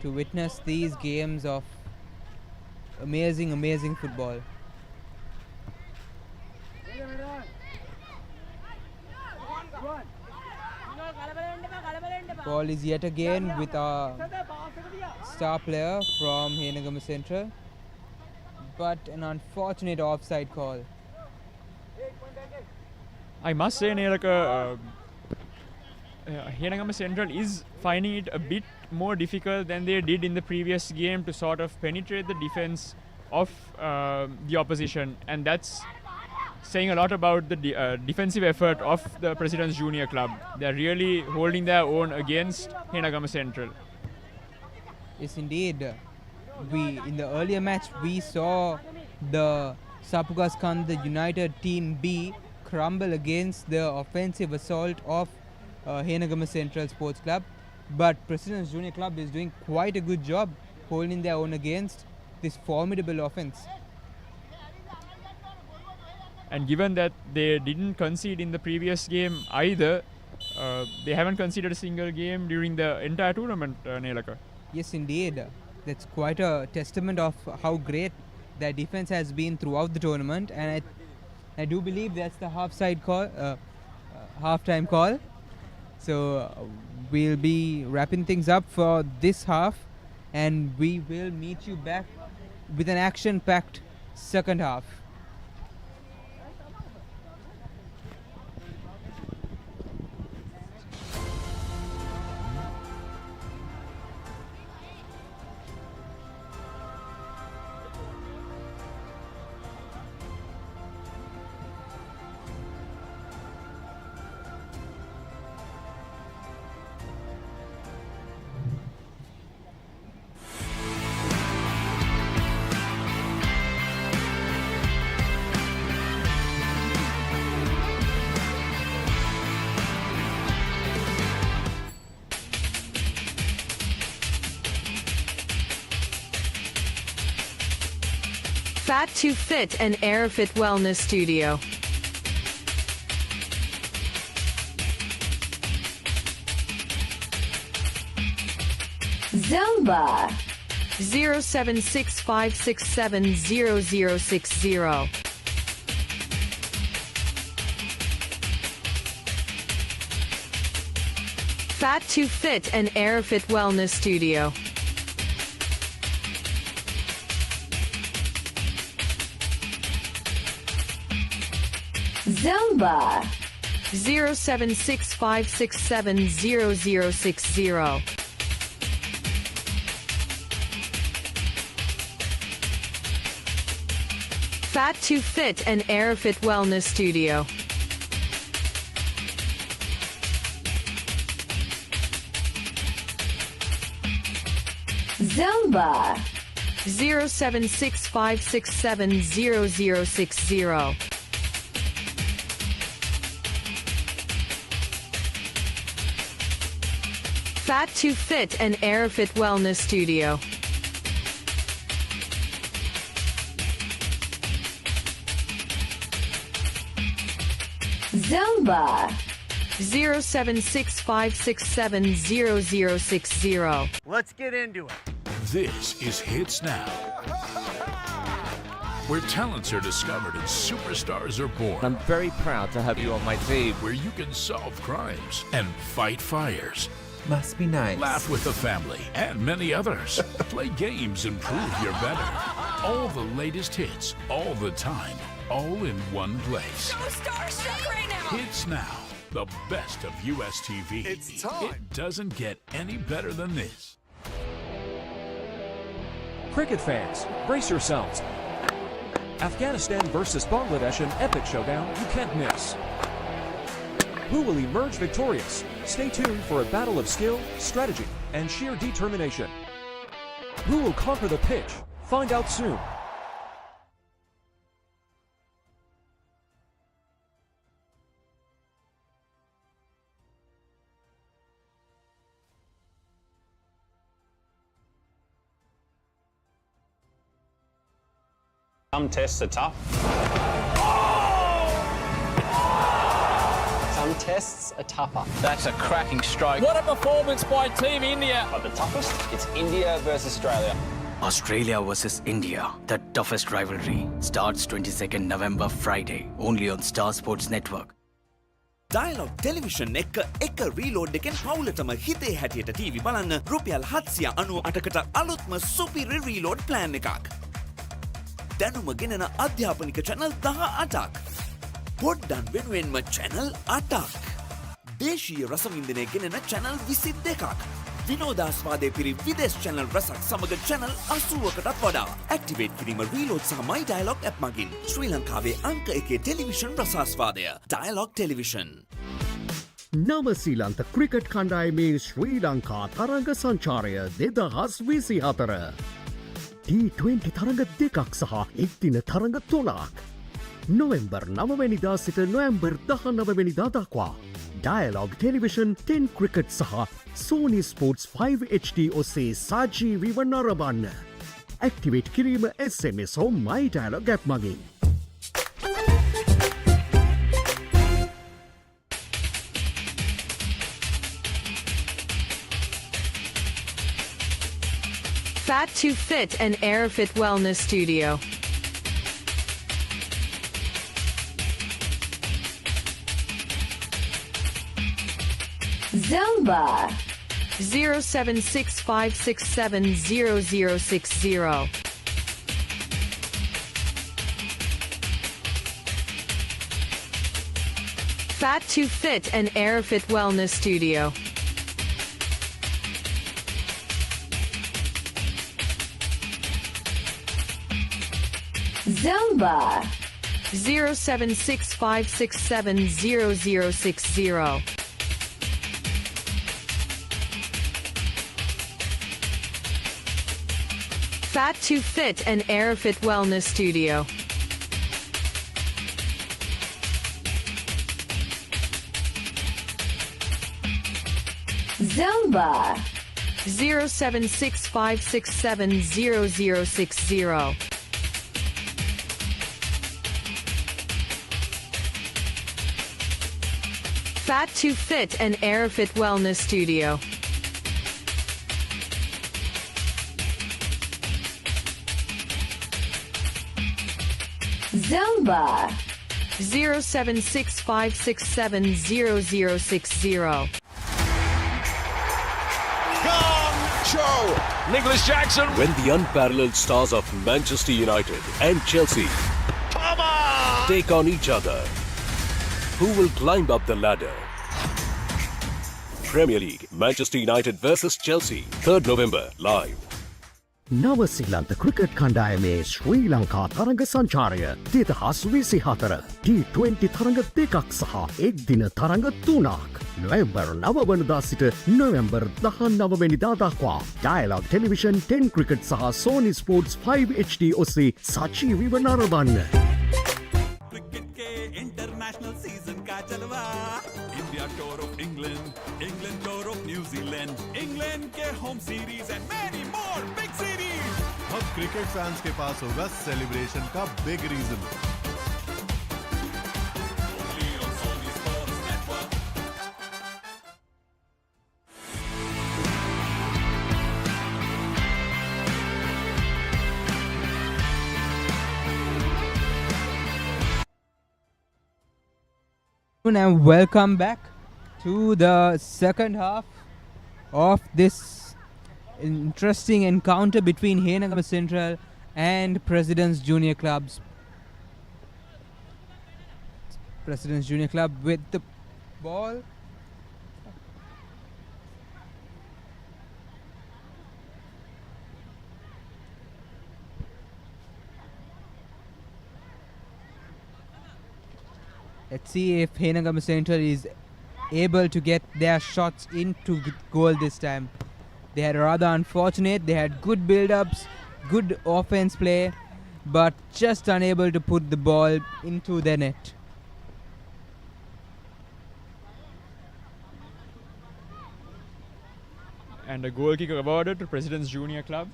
to witness these games of amazing football. Ball is yet again with our star player from Henagama Central, but an unfortunate offside call. I must say, Henagama Central is finding it a bit more difficult than they did in the previous game to sort of penetrate the defense of the opposition, and that's saying a lot about the defensive effort of the President's Junior Club. They're really holding their own against Henagama Central. Yes, indeed. In the earlier match, we saw the Sapugaskanda United Team B crumble against the offensive assault of Henagama Central Sports Club, but President's Junior Club is doing quite a good job holding their own against this formidable offense. And given that they didn't concede in the previous game either, they haven't conceded a single game during the entire tournament, Nelaka. Yes, indeed. That's quite a testament of how great their defense has been throughout the tournament, and I do believe that's the half-time call. So we'll be wrapping things up for this half, and we will meet you back with an action-packed second half. Fat to Fit and Airfit Wellness Studio. Zumba 07656700060. Fat to Fit and Airfit Wellness Studio. Zumba 07656700060. Fat to Fit and Airfit Wellness Studio. Zumba 07656700060. Fat to Fit and Airfit Wellness Studio. Zumba 07656700060. Let's get into it. This is Hits Now, where talents are discovered and superstars are born. I'm very proud to have you on my team. Where you can solve crimes and fight fires. Must be nice. Laugh with the family and many others. Play games and prove you're better. All the latest hits, all the time, all in one place. So starstruck right now. Hits Now, the best of US TV. It's time. It doesn't get any better than this. Cricket fans, brace yourselves. Afghanistan versus Bangladesh, an epic showdown you can't miss. Who will emerge victorious? Stay tuned for a battle of skill, strategy, and sheer determination. Who will conquer the pitch? Find out soon. Some tests are tough. Some tests are tougher. That's a cracking stroke. What a performance by Team India. But the toughest, it's India versus Australia. Australia versus India, the toughest rivalry, starts 22nd November Friday, only on Star Sports Network. Dialogue television එක reload එකෙන් පවුලටම හිතේ හැටියට TV බලන්න රුපියල් 798කට අලුත්ම සුපිරි reload plan එකක්. දැනුම ගෙනන අධ්‍යාපනික channel 18ක්. පොඩ්ඩන් වෙනුවෙන්ම channel 8ක්. දේශීය රසවින්දනය ගෙනන channel 22ක්. විනෝදාස්වාදයේ පිරි විදේශ channel රසක් සමග channel 80කටත් වඩා. Activate කිරීම reload සහ my dialogue app මගින් ශ්‍රී ලංකාවේ අංක 1 ටෙලිවිෂන් රසාස්වාදය. Dialogue Television. නවසීලන්ත ක්‍රිකට් කණ්ඩායමේ ශ්‍රී ලංකා තරඟ සංචාරය 2024 T20 තරඟ දෙකක් සහ එක්දින තරඟ 3ක්. නොවැම්බර් 9 වෙනිදා සිට නොවැම්බර් 19 වෙනිදා දක්වා Dialogue Television 10 Cricket සහ Sony Sports 5 HD ඔස්සේ සජීවීව නරඹන්න. Activate කිරීම SMS හෝ My Dialogue app මගින්. Fat to Fit and Airfit Wellness Studio. Zumba 07656700060. Fat to Fit and Airfit Wellness Studio. Zumba 07656700060. Fat to Fit and Airfit Wellness Studio. Zumba 07656700060. Fat to Fit and Airfit Wellness Studio. Zumba 07656700060. Show! Nicholas Jackson! When the unparalleled stars of Manchester United and Chelsea take on each other, who will climb up the ladder? Premier League, Manchester United versus Chelsea, 3rd November, live. නවසීලන්ත cricket කණ්ඩායමේ ශ්‍රී ලංකා තරඟ සංචාරය 2024 T20 තරඟ දෙකක් සහ එක්දින තරඟ 3ක්. නොවැම්බර් 9 වනදා සිට නොවැම්බර් 19 වෙනිදා දක්වා Dialogue Television 10 Cricket සහ Sony Sports 5 HD ඔස්සේ සජීවීව නරඹන්න. क्रिकेट के इंटरनेशनल सीजन का जलवा India tour of England England tour of New Zealand England के home series and many more big series अब क्रिकेट फैंस के पास होगा सेलिब्रेशन का big reason. And welcome back to the second half of this interesting encounter between Henagama Central and President's Junior Clubs. President's Junior Club with the ball. Let's see if Henagama Central is able to get their shots into goal this time. They had rather unfortunate. They had good build-ups, good offense play, but just unable to put the ball into the net. And a goal kick awarded to President's Junior Club.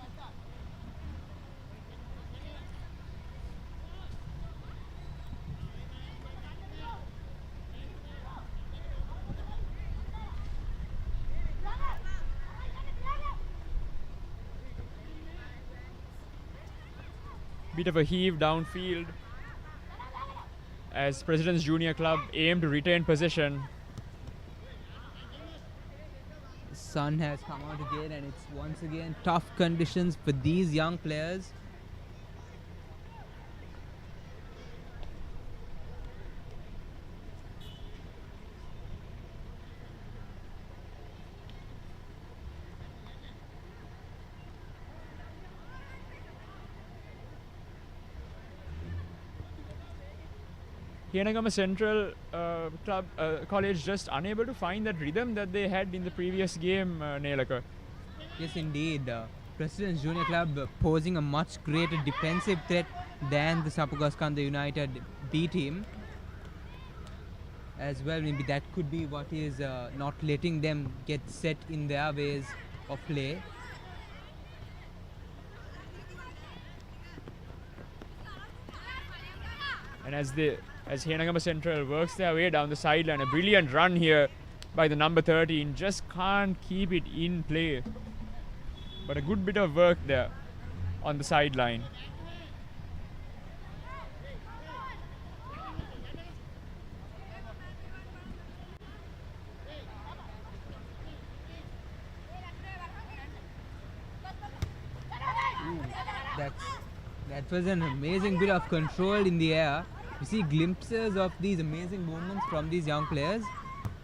Bit of a heave downfield as President's Junior Club aim to retain possession. The sun has come out again, and it's once again tough conditions for these young players. Henagama Central College just unable to find that rhythm that they had in the previous game, Nelaka. Yes, indeed. President's Junior Club posing a much greater defensive threat than the Sapugaskanda United B team. As well, maybe that could be what is not letting them get set in their ways of play. And as Henagama Central works their way down the sideline, a brilliant run here by the number 13, just can't keep it in play. But a good bit of work there on the sideline. That was an amazing bit of control in the air. You see glimpses of these amazing movements from these young players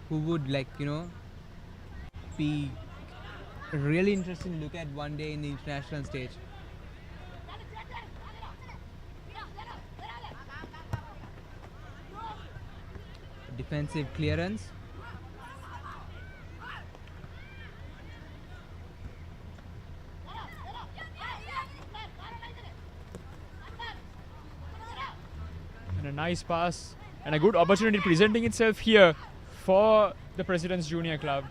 who would be really interesting to look at one day in the international stage. Defensive clearance. And a nice pass and a good opportunity presenting itself here for the President's Junior Club.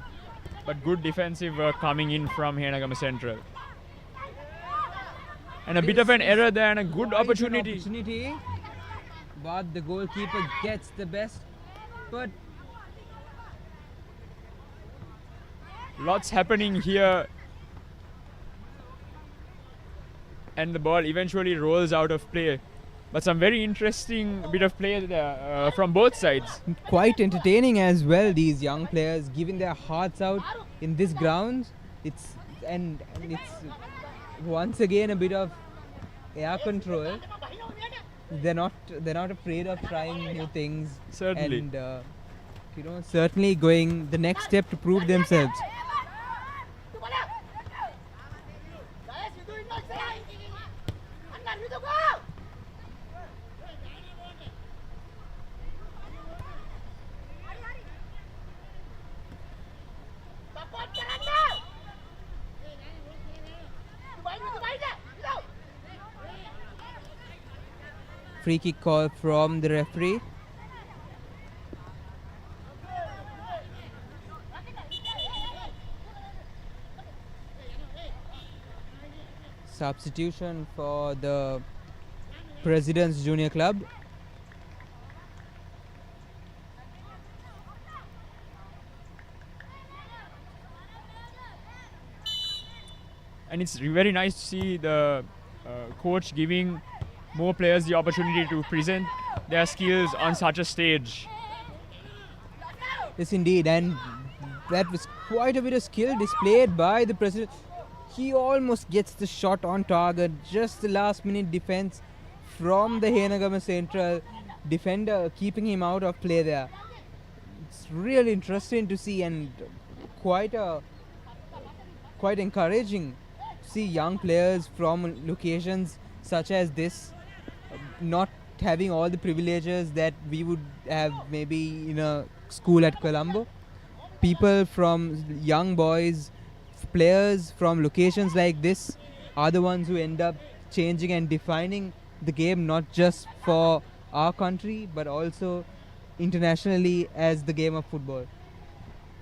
But good defensive work coming in from Henagama Central. And a bit of an error there and a good opportunity. But the goalkeeper gets the best. But lots happening here. And the ball eventually rolls out of play. But some very interesting bit of play there from both sides. Quite entertaining as well, these young players giving their hearts out in this ground. It's once again a bit of air control. They're not afraid of trying new things. Certainly. And certainly going the next step to prove themselves. Free kick call from the referee. Substitution for the President's Junior Club. And it's very nice to see the coach giving more players the opportunity to present their skills on such a stage. Yes, indeed, and that was quite a bit of skill displayed by the President. He almost gets the shot on target, just the last minute defense from the Henagama Central defender, keeping him out of play there. It's really interesting to see and quite encouraging to see young players from locations such as this not having all the privileges that we would have maybe in a school at Colombo. People from young boys players from locations like this are the ones who end up changing and defining the game, not just for our country but also internationally as the game of football.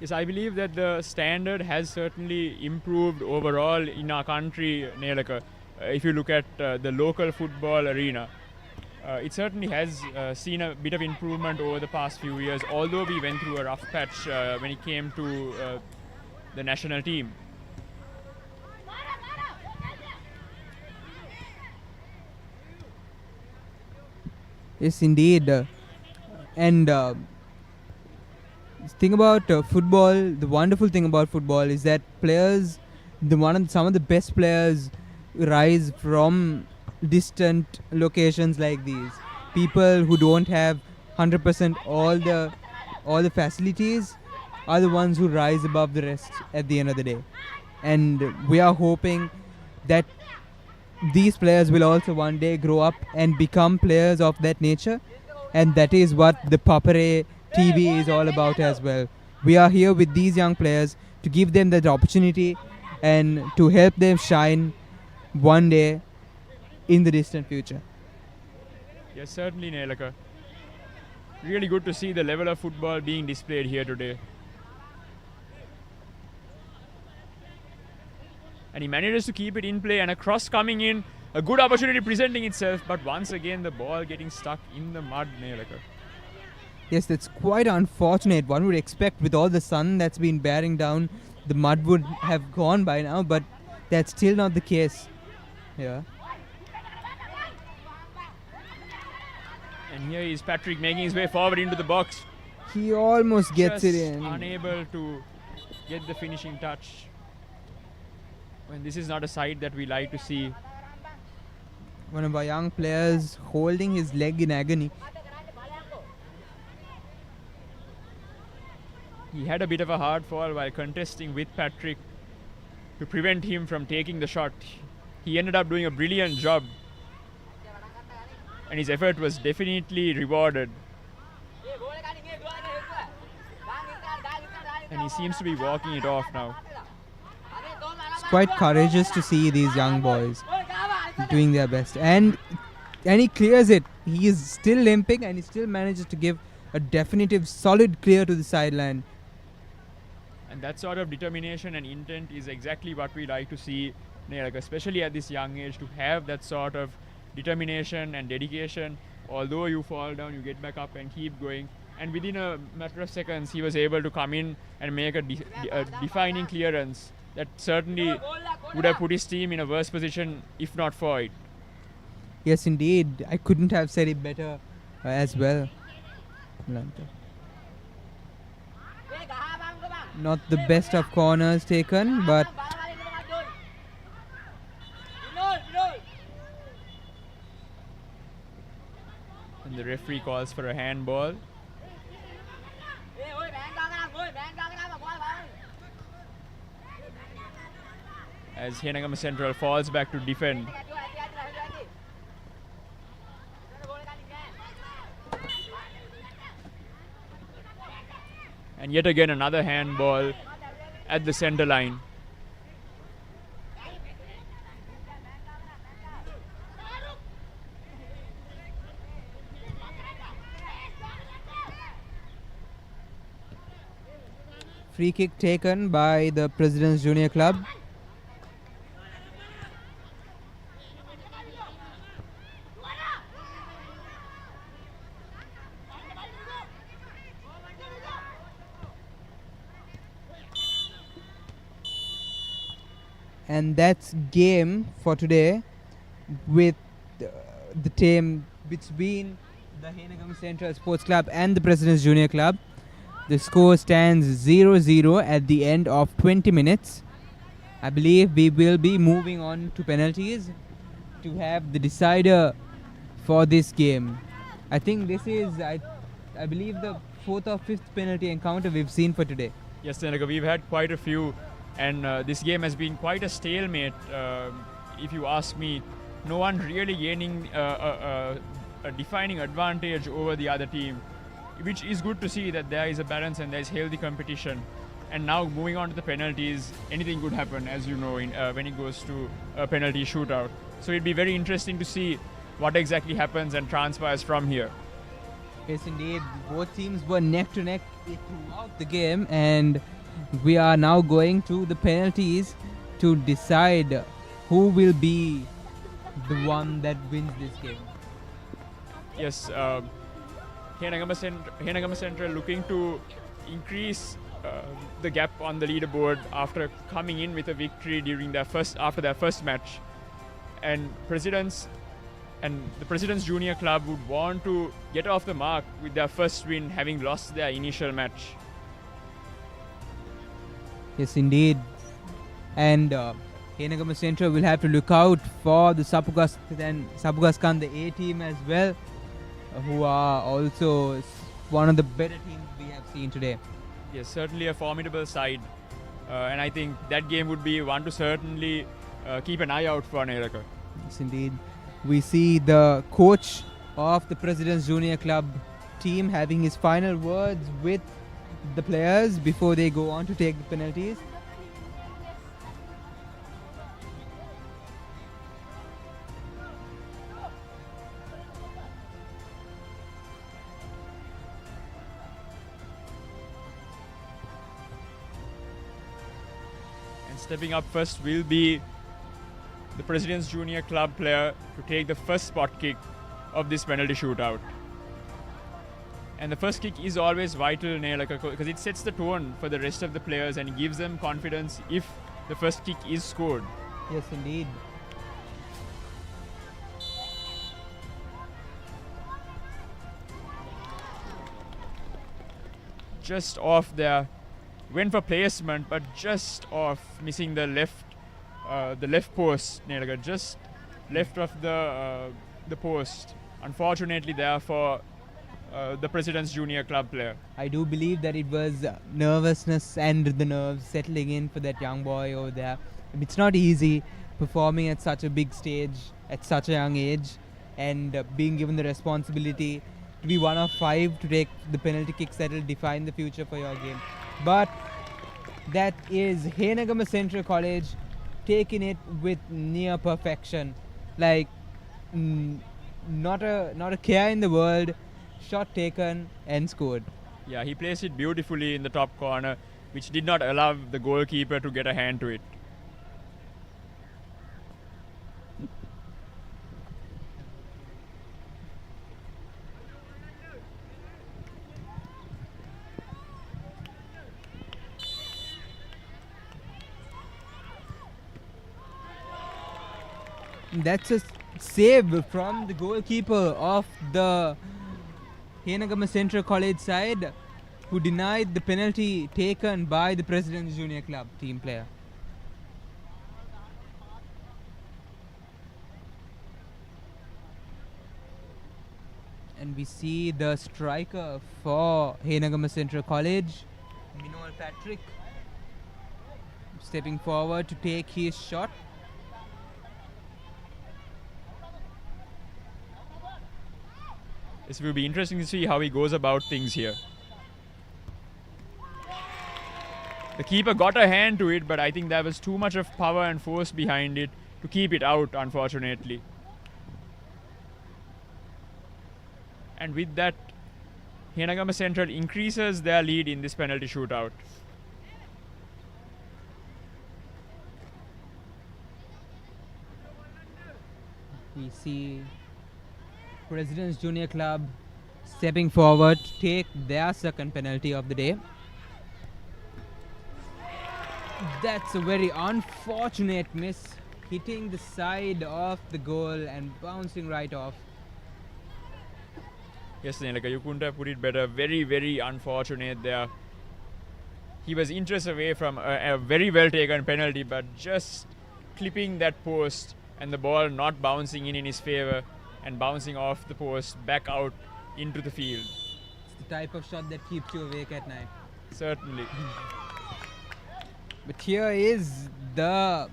Yes, I believe that the standard has certainly improved overall in our country, Nelaka. If you look at the local football arena, it certainly has seen a bit of improvement over the past few years, although we went through a rough patch when it came to the national team. Yes, indeed. And thing about football, the wonderful thing about football is that players, some of the best players rise from distant locations like these. People who don't have 100% all the facilities are the ones who rise above the rest at the end of the day. And we are hoping that these players will also one day grow up and become players of that nature, and that is what the Papare TV is all about as well. We are here with these young players to give them that opportunity and to help them shine one day in the distant future. Yes, certainly, Nelaka. Really good to see the level of football being displayed here today. And he manages to keep it in play, and a cross coming in, a good opportunity presenting itself, but once again the ball getting stuck in the mud, Nelaka. Yes, that's quite unfortunate. One would expect with all the sun that's been bearing down, the mud would have gone by now, but that's still not the case. Yeah. And here is Patrick making his way forward into the box. He almost gets Just it in. Unable to get the finishing touch. When this is not a sight that we like to see. One of our young players holding his leg in agony. He had a bit of a hard fall while contesting with Patrick to prevent him from taking the shot. He ended up doing a brilliant job, and his effort was definitely rewarded. And he seems to be walking it off now. It's quite courageous to see these young boys doing their best, and he clears it. He is still limping and he still manages to give a definitive solid clear to the sideline. And that sort of determination and intent is exactly what we like to see, especially at this young age, to have that sort of determination and dedication. Although you fall down, you get back up and keep going. And within a matter of seconds, he was able to come in and make a defining clearance that certainly would have put his team in a worse position if not for it. Yes, indeed. I couldn't have said it better as well. Not the best of corners taken, but and the referee calls for a handball. As Henagama Central falls back to defend. And yet again another handball at the center line. free kick taken by the President's Junior Club. And that's game for today with the team between the Henagama Central Sports Club and the President's Junior Club. The score stands 0-0 at the end of 20 minutes. I believe we will be moving on to penalties to have the decider for this game. I think this is, I believe, the fourth or fifth penalty encounter we've seen for today. Yes, Seneca, we've had quite a few, and this game has been quite a stalemate, if you ask me. No one really gaining a defining advantage over the other team, which is good to see that there is a balance and there is healthy competition. And now moving on to the penalties, anything could happen, as you know, when it goes to a penalty shootout. So it'd be very interesting to see what exactly happens and transpires from here. Yes, indeed. Both teams were neck to neck throughout the game, and we are now going to the penalties to decide who will be the one that wins this game. Yes, Henagama Central looking to increase the gap on the leaderboard after coming in with a victory after their first match, and the President's Junior Club would want to get off the mark with their first win, having lost their initial match. Yes, indeed. And Henagama Central will have to look out for the Sapugaskan, the A team as well, who are also one of the better teams we have seen today. Yes, certainly a formidable side. And I think that game would be one to certainly keep an eye out for Neraka. Yes, indeed. We see the coach of the President's Junior Club team having his final words with the players before they go on to take the penalties. Stepping up first will be the President's Junior Club player to take the first spot kick of this penalty shootout. And the first kick is always vital, because it sets the tone for the rest of the players and gives them confidence if the first kick is scored. Yes, indeed. Just off there. Went for placement, but just off, missing the left post. Just left of the post. Unfortunately, there for the President's Junior Club player. I do believe that it was nervousness and the nerves settling in for that young boy over there. It's not easy performing at such a big stage at such a young age, and being given the responsibility to be one of 5 to take the penalty kicks that will define the future for your game. But that is Henagama Central College taking it with near perfection. Like, not a care in the world. Shot taken and scored. Yeah, he placed it beautifully in the top corner, which did not allow the goalkeeper to get a hand to it. That's a save from the goalkeeper of the Henagama Central College side, who denied the penalty taken by the President's Junior Club team player. And we see the striker for Henagama Central College, Minoel Patrick, stepping forward to take his shot. It will be interesting to see how he goes about things here. The keeper got a hand to it, but I think there was too much of power and force behind it to keep it out, unfortunately. And with that, Henagama Central increases their lead in this penalty shootout. We see President's Junior Club stepping forward to take their second penalty of the day. That's a very unfortunate miss, hitting the side of the goal and bouncing right off. Yes, Nelaka, you couldn't have put it better. Very, very unfortunate there. He was inches away from a very well taken penalty, but just clipping that post and the ball not bouncing in his favor and bouncing off the post back out into the field. It's the type of shot that keeps you awake at night. Certainly. But here is the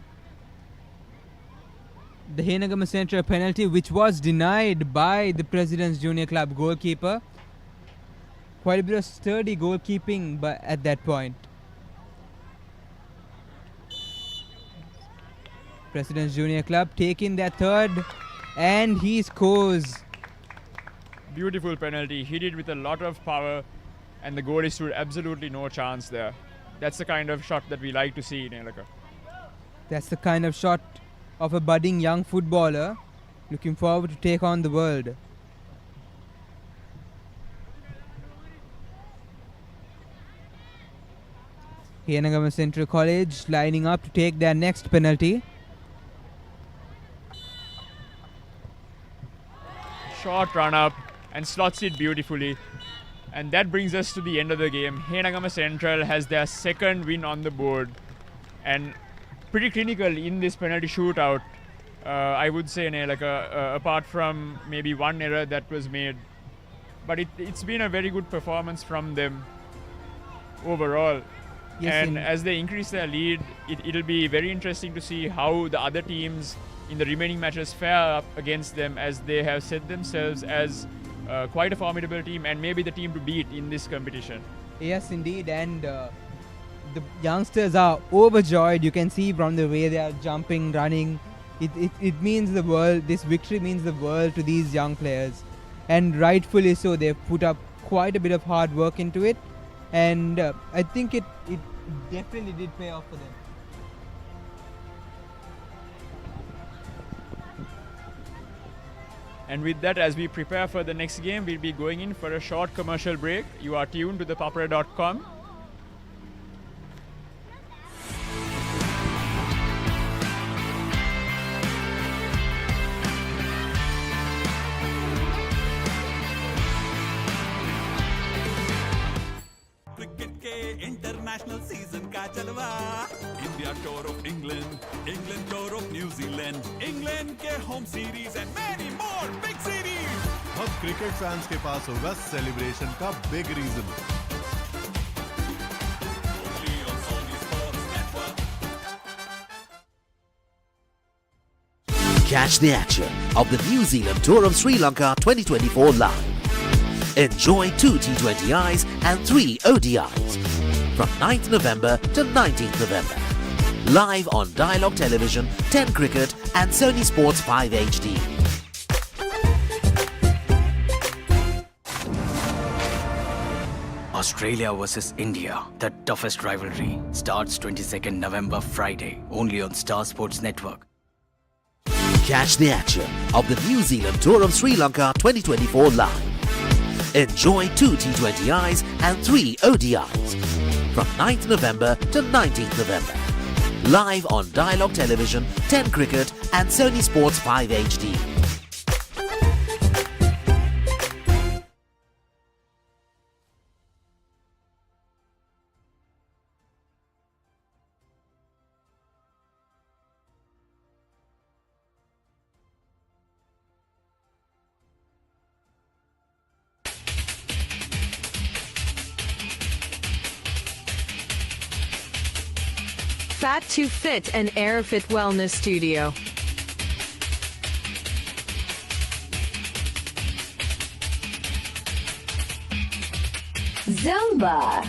Henagama Central penalty, which was denied by the President's Junior Club goalkeeper. Quite a bit of sturdy goalkeeping at that point. President's Junior Club taking their third, and he scores. Beautiful penalty. Hit it with a lot of power, and the goalie stood absolutely no chance there. That's the kind of shot that we like to see in Elaka. That's the kind of shot of a budding young footballer looking forward to take on the world. Hiranagama Central College lining up to take their next penalty. Short run up and slots it beautifully. And that brings us to the end of the game. Hiranagama Central has their second win on the board. And pretty clinical in this penalty shootout, I would say, apart from maybe one error that was made. But it's been a very good performance from them overall. Yes, and as they increase their lead, it'll be very interesting to see how the other teams in the remaining matches fare up against them, as they have set themselves as quite a formidable team and maybe the team to beat in this competition. Yes, indeed. And the youngsters are overjoyed. You can see from the way they are jumping, running. It means the world. This victory means the world to these young players. And rightfully so. They've put up quite a bit of hard work into it. And I think it definitely did pay off for them. And with that, as we prepare for the next game, we'll be going in for a short commercial break. You are tuned to the Papare.com. International season का चलवा India tour of England, England tour of New Zealand, England के home series and many more big series. अब cricket fans के पास होगा celebration का big reason. Catch the action of the New Zealand Tour of Sri Lanka 2024 live. Enjoy 2 T20Is and 3 ODIs from 9th November to 19th November. Live on Dialogue Television, 10 Cricket and Sony Sports 5 HD. Australia versus India, the toughest rivalry, starts 22nd November Friday, only on Star Sports Network. Catch the action of the New Zealand Tour of Sri Lanka 2024 live. Enjoy 2 T20Is and 3 ODIs from 9th November to 19th November. Live on Dialogue Television, 10 Cricket and Sony Sports 5 HD. Fat to Fit and Airfit Wellness Studio. Zumba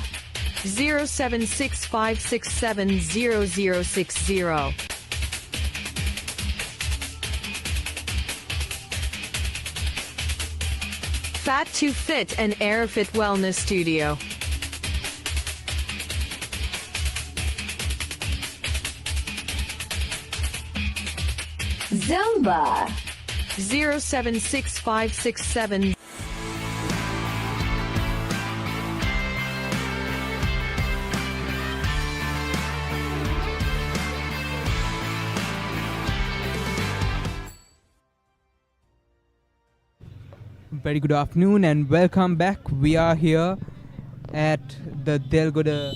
0765670060. Fat to Fit and Airfit Wellness Studio. Zumba 076567. Very good afternoon and welcome back. We are here at the Delgoda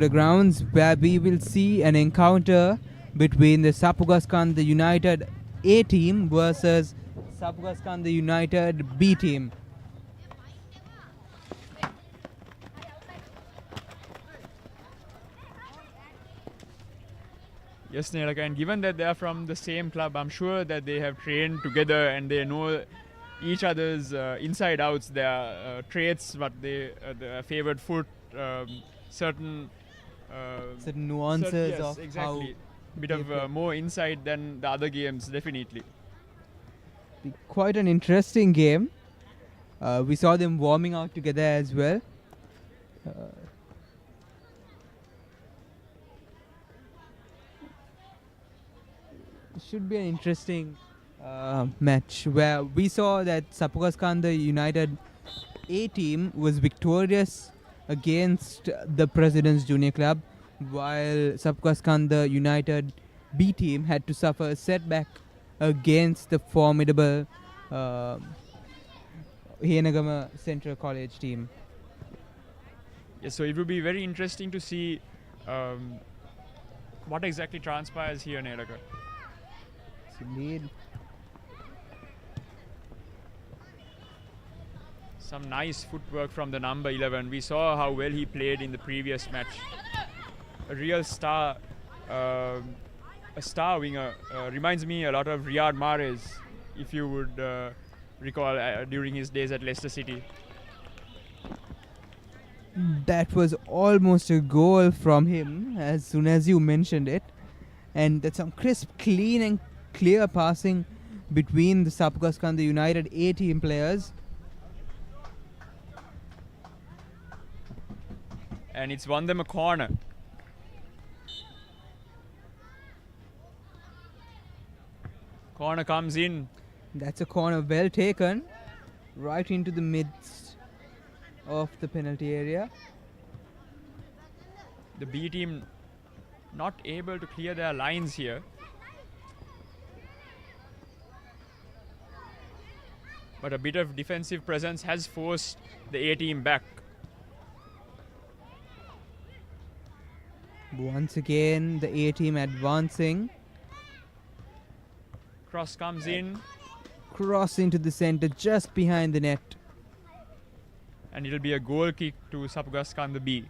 grounds, where we will see an encounter between the Sapugaskanda United A team versus Sapugaskanda United B team. Yes, Nelaka, and given that they are from the same club, I'm sure that they have trained together and they know each other's inside outs, their traits, what they their favorite foot, certain nuances yes, of exactly. bit of more insight than the other games, definitely. Quite an interesting game. We saw them warming out together as well. Should be an interesting match where we saw that Sapukaskanda United A team was victorious against the President's Junior Club, while Sapukaskanda United B team had to suffer a setback against the formidable Henagama Central College team. Yes, so it will be very interesting to see what exactly transpires here in Eraka. Indeed. Some nice footwork from the number 11. We saw how well he played in the previous match. A real star, a star winger. Reminds me a lot of Riyad Mahrez, if you would recall during his days at Leicester City. That was almost a goal from him as soon as you mentioned it. And that's some crisp, clean and clear passing between the Sapukaskanda United A team players. And it's won them a corner. Corner comes in. That's a corner well taken, right into the midst of the penalty area. The B team not able to clear their lines here. But a bit of defensive presence has forced the A team back. Once again, the A team advancing. Cross comes in. Cross into the center, just behind the net. And it'll be a goal kick to Sapukaskanda B.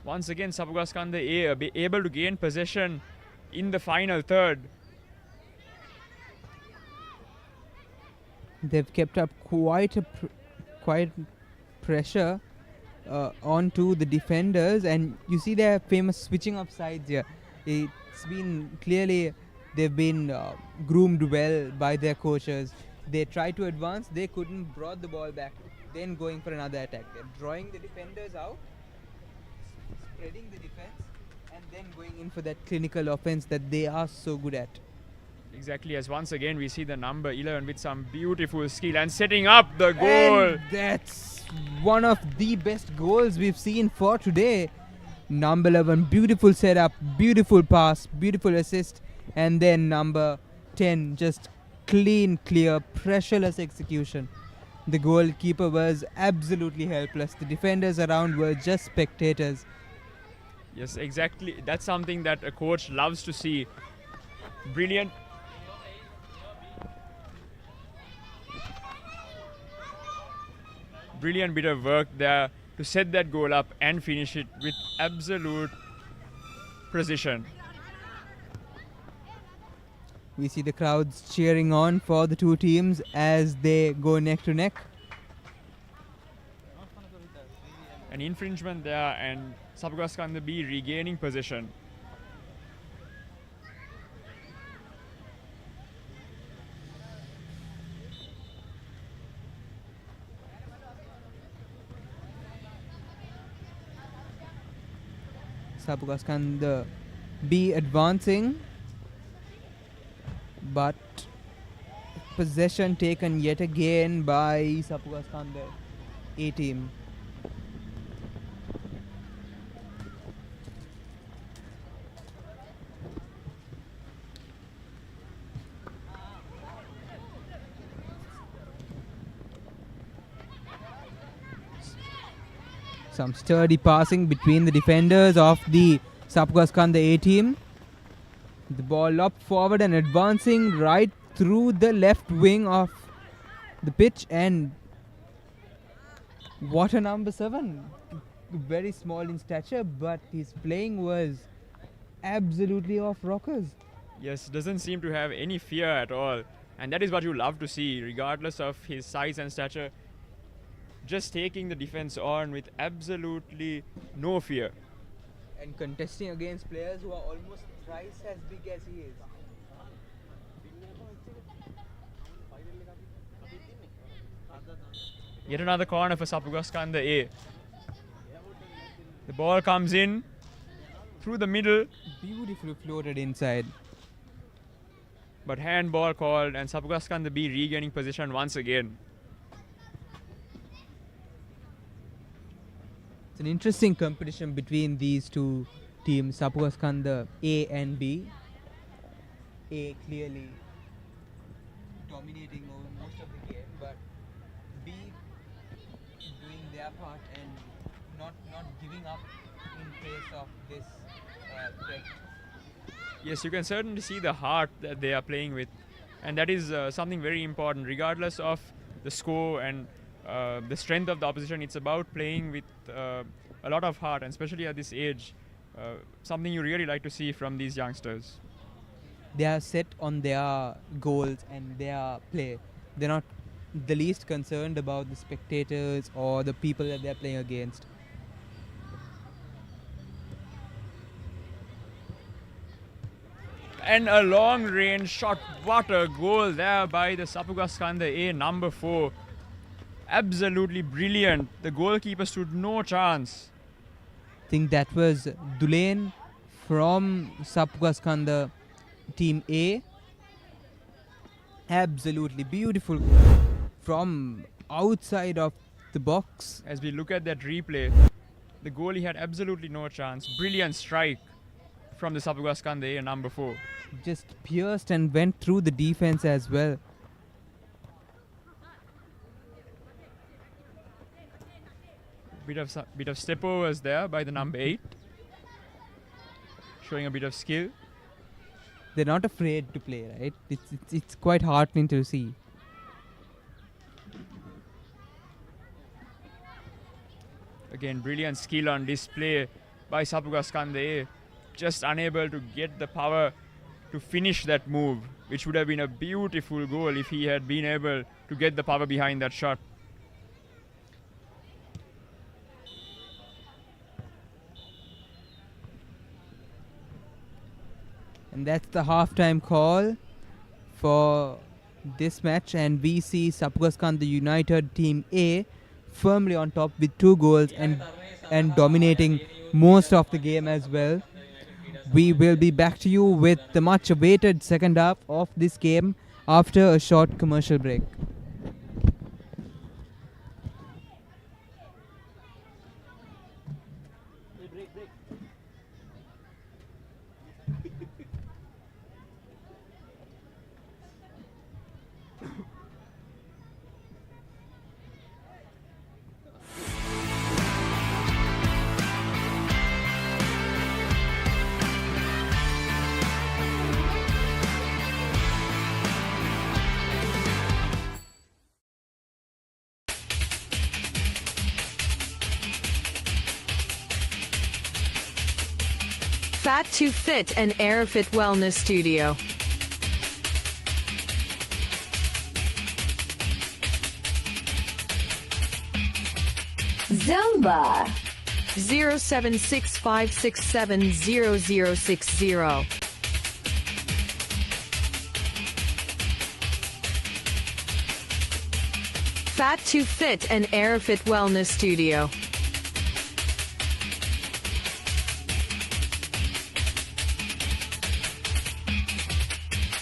Once again, Sapukaskanda A be able to gain possession in the final third. They've kept up quite pressure onto the defenders, and you see their famous switching of sides here. It's been clearly they've been groomed well by their coaches. They tried to advance, they couldn't, brought the ball back, then going for another attack. They're drawing the defenders out, spreading the defense, and then going in for that clinical offense that they are so good at. Exactly, as once again we see the number 11 with some beautiful skill and setting up the goal. And that's one of the best goals we've seen for today. Number 11, beautiful setup, beautiful pass, beautiful assist, and then number 10, just clean, clear, pressureless execution. The goalkeeper was absolutely helpless. The defenders around were just spectators. Yes, exactly. That's something that a coach loves to see. Brilliant. Brilliant bit of work there to set that goal up and finish it with absolute precision. We see the crowds cheering on for the two teams as they go neck to neck. An infringement there and Sapukaskanda B regaining possession. Sapukaskanda B advancing, but possession taken yet again by Sapukaskanda A team. Some sturdy passing between the defenders of the Sapukaskanda A team. The ball lopped forward and advancing right through the left wing of the pitch, and what a number 7. Very small in stature, but his playing was absolutely off rockers. Yes, doesn't seem to have any fear at all. And that is what you love to see, regardless of his size and stature. Just taking the defense on with absolutely no fear. And contesting against players who are almost thrice as big as he is. Yet another corner for Sapugaskanda A. The ball comes in through the middle. Beautifully floated inside. But handball called and Sapugaskanda B regaining position once again. It's an interesting competition between these two teams, Sapugaskanda A and B. A clearly dominating over most of the game, but B doing their part and not giving up in face of this threat. Yes, you can certainly see the heart that they are playing with, and that is something very important. Regardless of the score and the strength of the opposition, it's about playing with a lot of heart, and especially at this age, something you really like to see from these youngsters. They are set on their goals and their play. They're not the least concerned about the spectators or the people that they're playing against. And a long range shot, what a goal there by the Sapugaskanda A number 4. Absolutely brilliant. The goalkeeper stood no chance. I think that was Dulain from Sapugaskanda Team A. Absolutely beautiful goal from outside of the box. As we look at that replay, the goalie had absolutely no chance. Brilliant strike from the Sapugaskanda A number 4. Just pierced and went through the defense as well. Bit of step overs there by the number 8, showing a bit of skill. They're not afraid to play, right? It's quite heartening to see. Again, brilliant skill on display by Sapugaskanda A. Just unable to get the power to finish that move, which would have been a beautiful goal if he had been able to get the power behind that shot. And that's the halftime call for this match, and we see Sapugaskanda United Team A firmly on top with 2 goals and dominating most of the game as well. We will be back to you with the much awaited second half of this game after a short commercial break. Fat to Fit and Airfit Wellness Studio. Zumba 0765670060. Fat to Fit and Airfit Wellness Studio.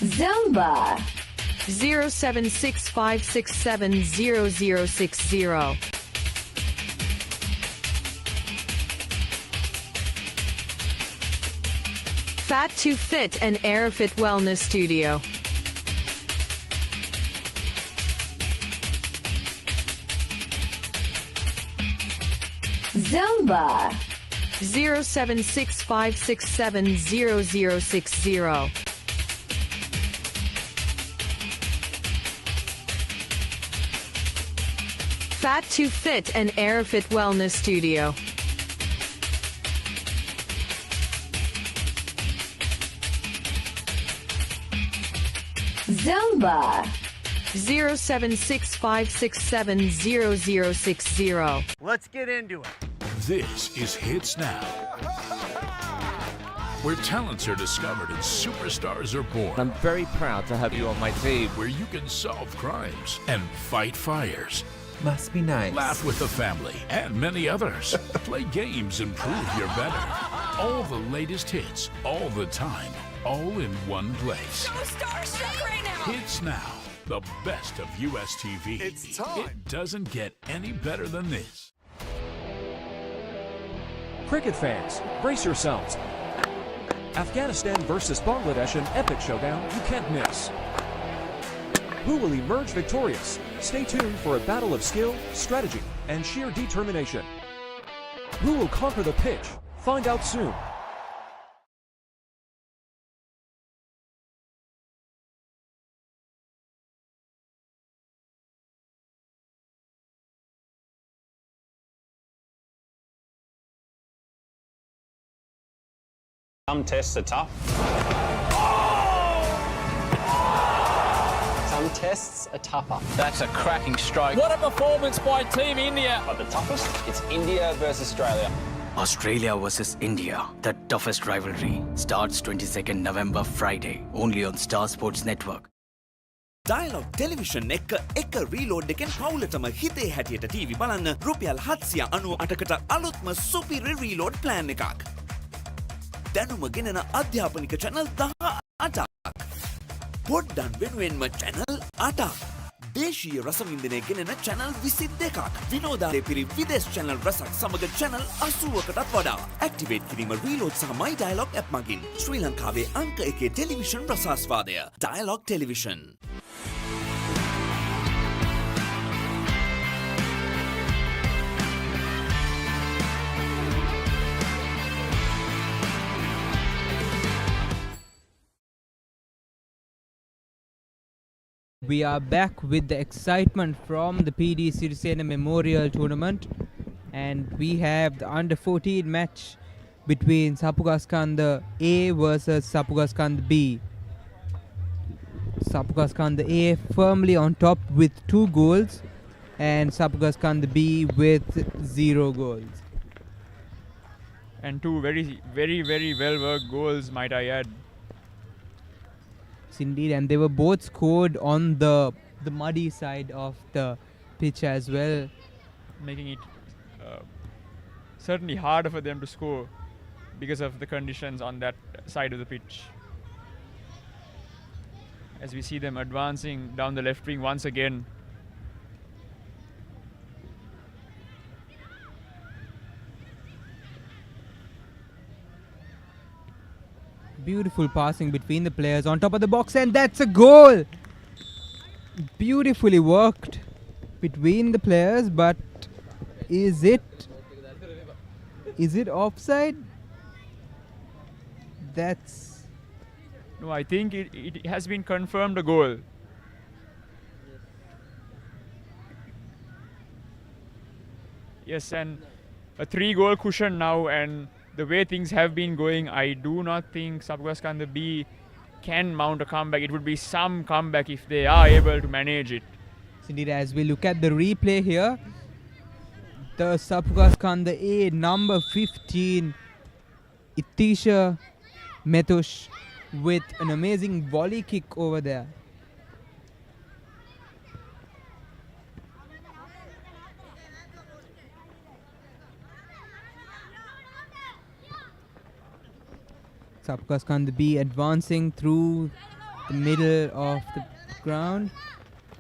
Zumba 0765670060. Fat to Fit and Airfit Wellness Studio. Zumba 0765670060. Fat to Fit and Airfit Wellness Studio. Zumba 07656700060. Let's get into it. This is Hits Now, where talents are discovered and superstars are born. I'm very proud to have you on my team. Where you can solve crimes and fight fires. Must be nice. Laugh with the family and many others. Play games and prove you're better. All the latest hits, all the time, all in one place. So starstruck right now. Hits Now, the best of US TV. It's time. It doesn't get any better than this. Cricket fans, brace yourselves. Afghanistan versus Bangladesh, an epic showdown you can't miss. Who will emerge victorious? Stay tuned for a battle of skill, strategy, and sheer determination. Who will conquer the pitch? Find out soon. Some tests are tough. Some tests are tougher. That's a cracking stroke. What a performance by Team India. But the toughest, it's India versus Australia. Australia versus India, the toughest rivalry, starts 22nd November Friday, only on Star Sports Network. Dialogue Television එක reload එකෙන් පවුලටම හිතේ හැටියට TV බලන්න රුපියල් 798කට අලුත්ම සුපිරි reload plan එකක්. දැනුම ගෙනෙන අධ්‍යාපනික channel 18ක්. පොඩ්ඩක් වෙනුවෙන්ම channel 8ක්. දේශීය රසවින්දනය ගෙනෙන channel 22ක්. විනෝදාවේ පිරි විදේශ channel රසක් සමග channel 80කටත් වඩා. activate කිරීම reload සහ my dialogue app මගින්. ශ්‍රී ලංකාවේ අංක 1 television රසාස්වාදය. Dialogue Television. We are back with the excitement from the PD Sirisena Memorial Tournament, and we have the under-14 match between Sapugaskanda A versus Sapugaskanda B. Sapugaskanda A firmly on top with 2 goals and Sapugaskanda B with 0 goals. And 2 very, very, very well-worked goals, might I add. Indeed, and they were both scored on the muddy side of the pitch as well, making it certainly harder for them to score because of the conditions on that side of the pitch. As we see them advancing down the left wing once again. Beautiful passing between the players on top of the box, and that's a goal! Beautifully worked between the players, but is it offside? That's... No, I think it has been confirmed a goal. Yes, and a 3-goal cushion now, and the way things have been going, I do not think Sapugaskanda B can mount a comeback. It would be some comeback if they are able to manage it. Indeed, as we look at the replay here, the Sapugaskanda A number 15, Itisha Metush, with an amazing volley kick over there. Sapugaskanda B advancing through the middle of the ground,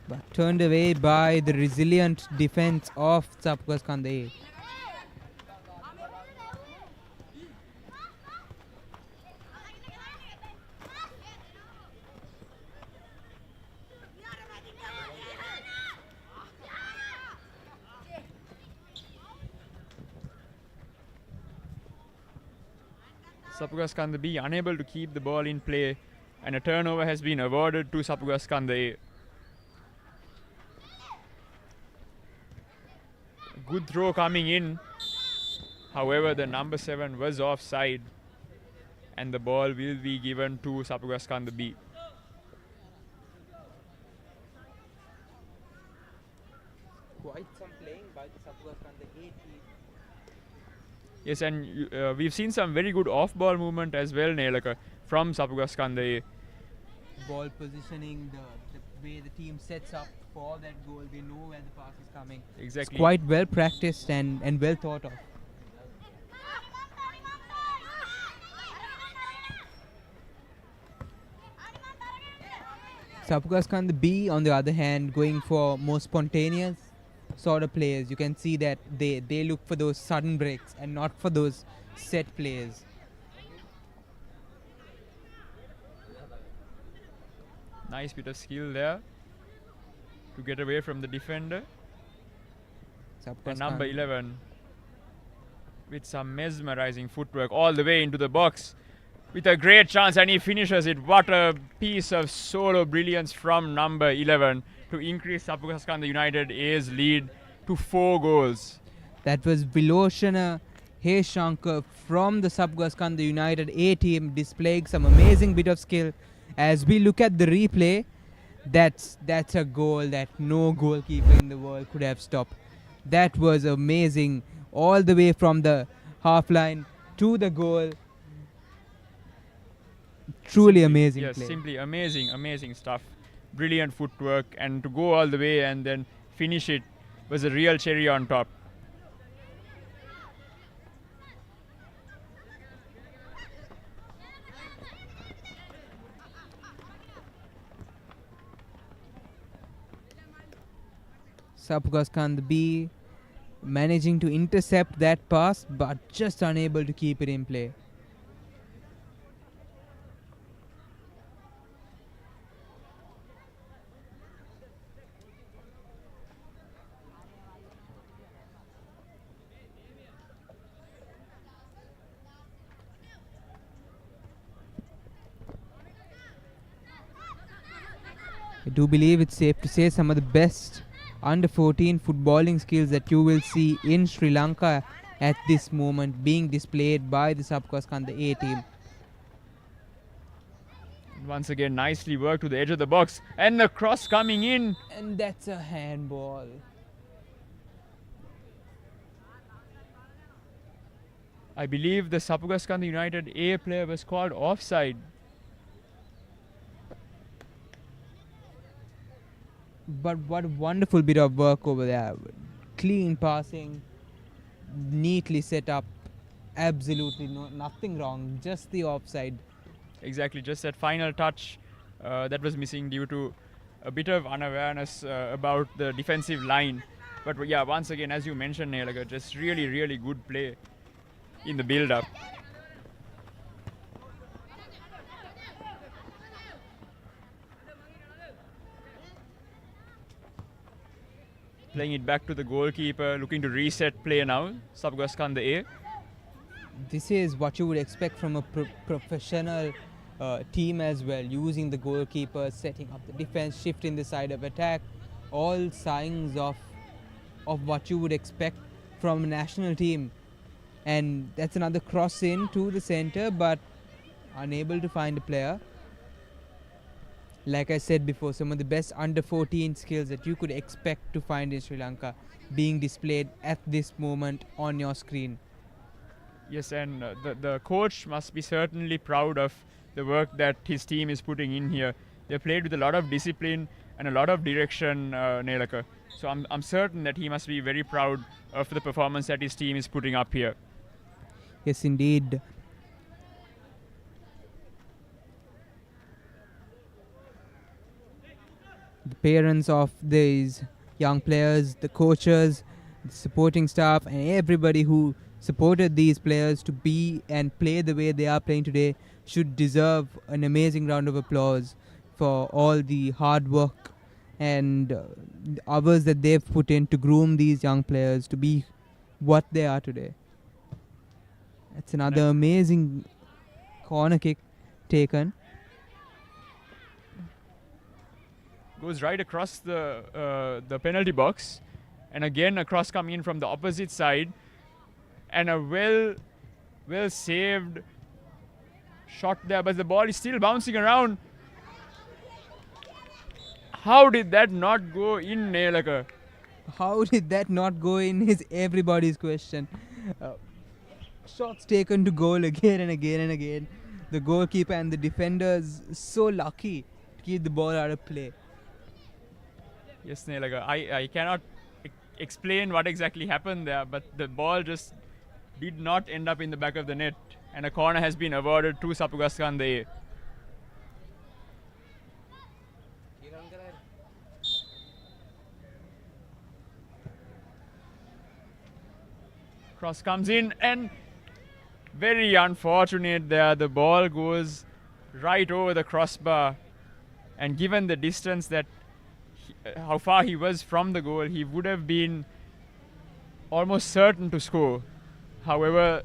but turned away by the resilient defense of Sapugaskanda A. Sapugaskanda B unable to keep the ball in play, and a turnover has been awarded to Sapugaskanda A. Good throw coming in. However, the number 7 was offside, and the ball will be given to Sapugaskanda B. quite some playing by the Sapugaskanda A team. Yes, and we've seen some very good off-ball movement as well, Nelaka, from Sapugaskanda A. Ball positioning, the way the team sets up for that goal, they know where the pass is coming. Exactly. It's quite well practiced and well thought of. Sapugaskanda B, on the other hand, going for more spontaneous sort of players. You can see that they look for those sudden breaks and not for those set plays. Nice bit of skill there to get away from the defender. And number 11 with some mesmerizing footwork all the way into the box with a great chance, and he finishes it. What a piece of solo brilliance from number 11 to increase Sapugaskanda United A's lead to 4 goals. That was Viloshana Heshankar from the Sapugaskanda United A team displaying some amazing bit of skill. As we look at the replay, that's a goal that no goalkeeper in the world could have stopped. That was amazing, all the way from the half line to the goal. Truly amazing yes, play. Simply amazing stuff. Brilliant footwork, and to go all the way and then finish it was a real cherry on top. Sapugaskanda B managing to intercept that pass, but just unable to keep it in play. I do believe it's safe to say some of the best under 14 footballing skills that you will see in Sri Lanka at this moment being displayed by the Sapugaskanda A team. Once again, nicely worked to the edge of the box, and the cross coming in. And that's a handball. I believe the Sapugaskanda United A player was called offside. But what a wonderful bit of work over there. Clean passing, neatly set up, absolutely nothing wrong, just the offside. Exactly, just that final touch that was missing due to a bit of unawareness about the defensive line. But yeah, once again, as you mentioned, Nelaka, just really good play in the build-up. Playing it back to the goalkeeper, looking to reset play now, Sapugaskanda A. This is what you would expect from a professional team as well, using the goalkeeper, setting up the defense, shifting the side of attack, all signs of what you would expect from a national team. And that's another cross in to the center, but unable to find a player. Like I said before, some of the best under 14 skills that you could expect to find in Sri Lanka being displayed at this moment on your screen. Yes, and the coach must be certainly proud of the work that his team is putting in here. They played with a lot of discipline and a lot of direction, Nelaka. So I'm certain that he must be very proud of the performance that his team is putting up here. Yes, indeed. The parents of these young players, the coaches, the supporting staff, and everybody who supported these players to be and play the way they are playing today should deserve an amazing round of applause for all the hard work and hours that they've put in to groom these young players to be what they are today. That's another amazing corner kick taken. Goes right across the penalty box, and again a cross coming in from the opposite side, and a well saved shot there, but the ball is still bouncing around. How did that not go in, Nelaka? How did that not go in is everybody's question. Shots taken to goal again and again and again. The goalkeeper and the defenders so lucky to keep the ball out of play. Yes, Nelaga, I cannot explain what exactly happened there, but the ball just did not end up in the back of the net, and a corner has been awarded to Sapugaskande. Cross comes in, and very unfortunate there. The ball goes right over the crossbar, and given the distance that how far he was from the goal, he would have been almost certain to score. However,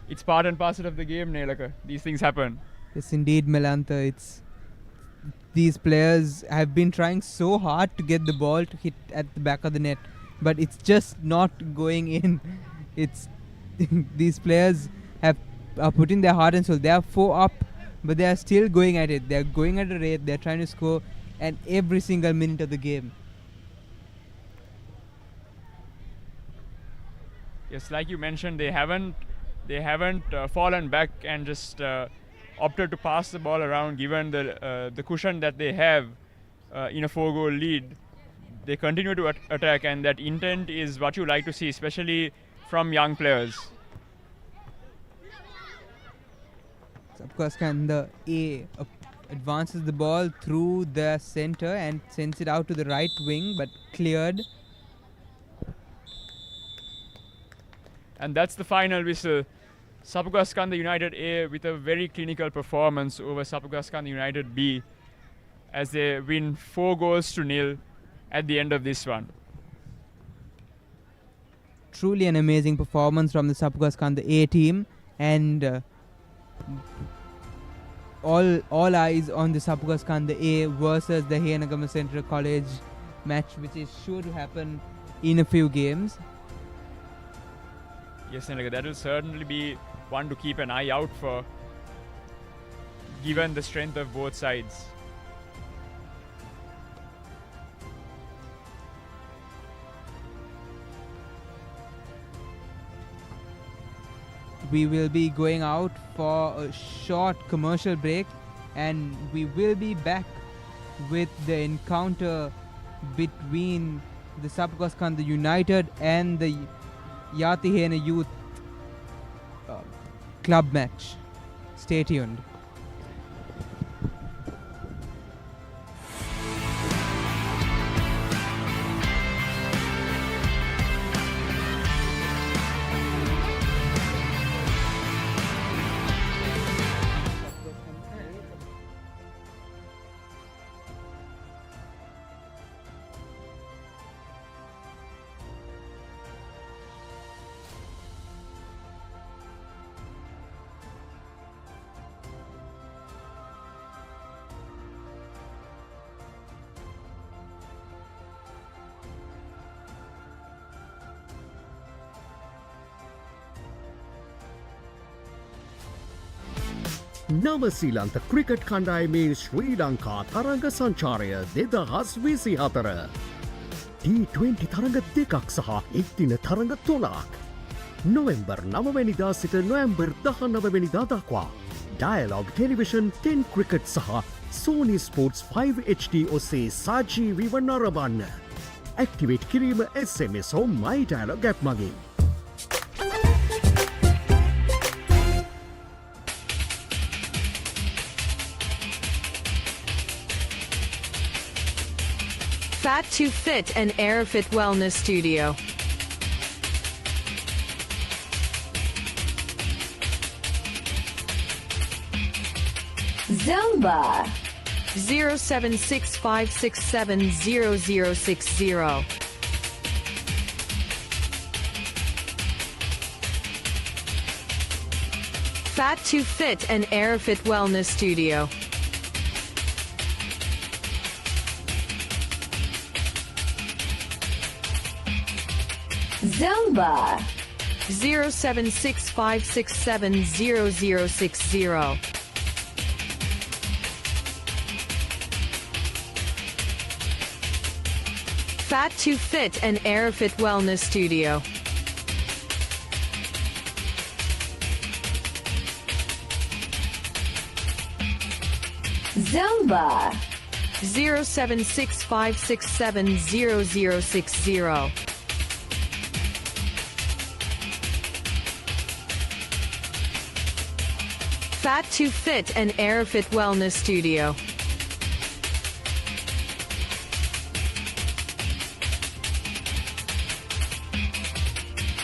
it's part and parcel of the game, Nelaka. These things happen. Yes, indeed, Melantha. These players have been trying so hard to get the ball to hit at the back of the net, but it's just not going in. These players are putting their heart and soul. They are 4 up, but they are still going at it. They are going at a rate. They are trying to score at every single minute of the game. Yes, like you mentioned, they haven't fallen back and just opted to pass the ball around. Given the cushion that they have in a 4-goal lead, they continue to attack, and that intent is what you like to see, especially from young players. Sapugaskande A advances the ball through the center and sends it out to the right wing, but cleared. And that's the final whistle. Sapugaskande United A with a very clinical performance over Sapugaskande United B, as they win 4-0 at the end of this one. Truly an amazing performance from the Sapugaskande A team, and all eyes on the Sapugaskande A versus the Henagama Central College match, which is sure to happen in a few games. Yes, Nelaga, that will certainly be one to keep an eye out for, given the strength of both sides. We will be going out for a short commercial break, and we will be back with the encounter between the Sapugaskande United and the Yatihena Youth club match. Stay tuned. නවසීලන්ත cricket කණ්ඩායමේ ශ්‍රී ලංකා තරඟ සංචාරය 2024 T20 තරඟ 2ක් සහ එක්දින තරඟ 3ක් නොවෙම්බර් 9 වෙනිදා සිට නොවැම්බර් 19 වෙනිදා දක්වා ඩයලොග් ටෙලිවිෂන් 10 ක්‍රිකට් සහ Sony Sports 5 HD ඔස්සේ සජීවීව නරඹන්න. ඇක්ටිවේට් කිරීම SMS හෝ My Dialog app මගින්. Fat to Fit and Airfit Wellness Studio. Zumba 0765670060. Fat to Fit and Airfit Wellness Studio. Zumba 0765670060. Fat to Fit and Airfit Wellness Studio. Zumba 07656700060. Fat to Fit and Airfit Wellness Studio.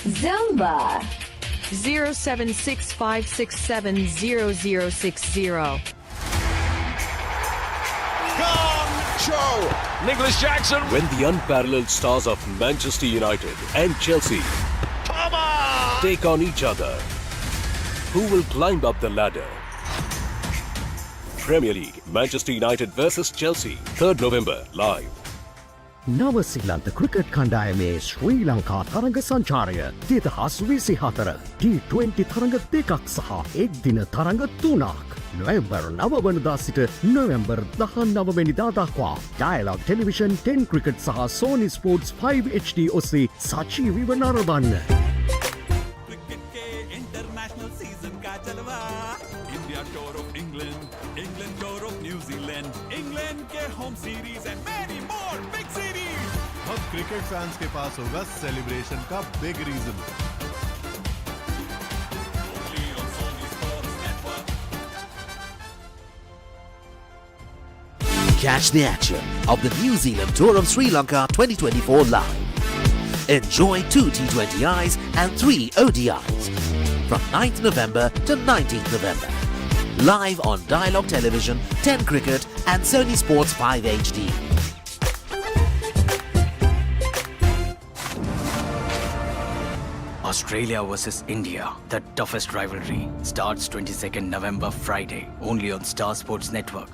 Zumba 07656700060. Show! Nicholas Jackson. When the unparalleled stars of Manchester United and Chelsea take on each other, who will climb up the ladder? Premier League, Manchester United versus Chelsea, 3rd November, live. නව සිලන්ත cricket කණ්ඩායමේ ශ්‍රී ලංකා තරඟ සංචාරය 2024 T20 තරඟ දෙකක් සහ එක් දින තරඟ තුනක් නොවැම්බර් 9 වනදා සිට නොවැම්බර් 19 වෙනිදා දක්වා ඩයලොග් ටෙලිවිෂන් 10 ක්‍රිකට් සහ Sony Sports 5 HD ඔස්සේ සජීවීව නරඹන්න. क्रिकेट के इंटरनेशनल सीजन का जलवा India tour of England England tour of New Zealand England के home series and many more big series अब क्रिकेट फैंस के पास होगा सेलिब्रेशन का big reason. Catch the action of the New Zealand Tour of Sri Lanka 2024 live. Enjoy 2 T20Is and 3 ODIs from 9th November to 19th November. Live on Dialogue Television, 10 Cricket and Sony Sports 5 HD. Australia versus India, the toughest rivalry, starts 22nd November Friday, only on Star Sports Network.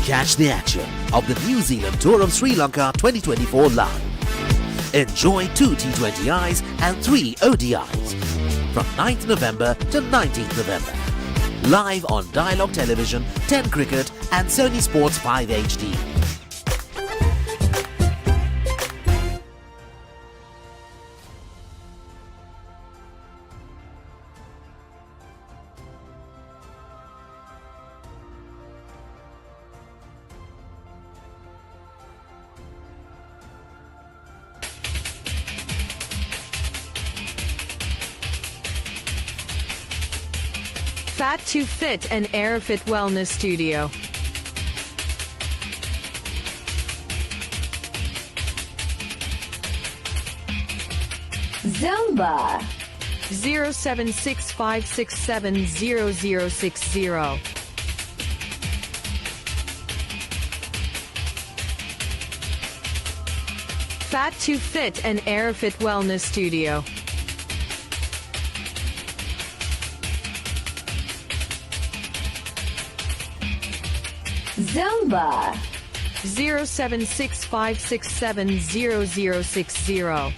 Catch the action of the New Zealand Tour of Sri Lanka 2024 live. Enjoy 2 T20Is and 3 ODIs from 9th November to 19th November. Live on Dialogue Television, 10 Cricket and Sony Sports 5 HD. Fat to Fit and Airfit Wellness Studio. Zumba 07656700060. Fat to Fit and Airfit Wellness Studio. Zumba 07656700060.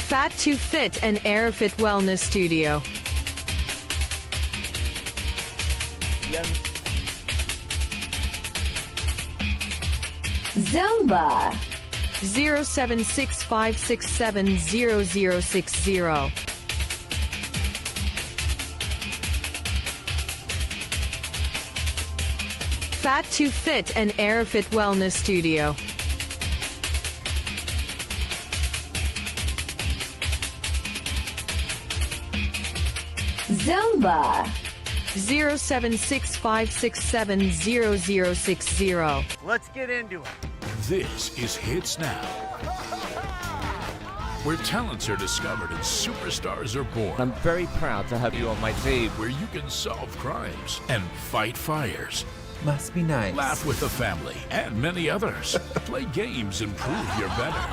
Fat to Fit and Airfit Wellness Studio. Zumba 07656700060. Fat to Fit and Airfit Wellness Studio. Zumba 07656700060. Let's get into it. This is Hits Now, where talents are discovered and superstars are born. I'm very proud to have you on my team. Where you can solve crimes and fight fires. Must be nice. Laugh with the family and many others. Play games and prove you're better.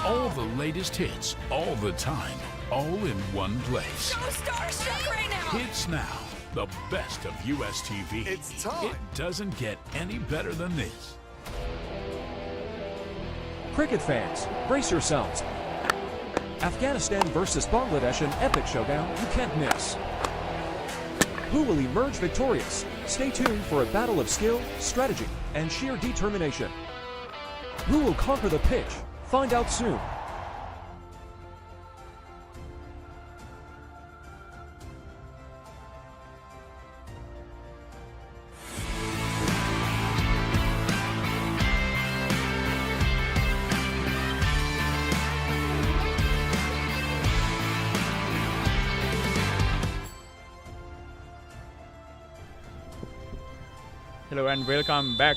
All the latest hits, all the time, all in one place. So starstruck right now. Hits Now, the best of US TV. It's time. It doesn't get any better than this. Cricket fans, brace yourselves. Afghanistan versus Bangladesh, an epic showdown you can't miss. Who will emerge victorious? Stay tuned for a battle of skill, strategy, and sheer determination. Who will conquer the pitch? Find out soon. Hello and welcome back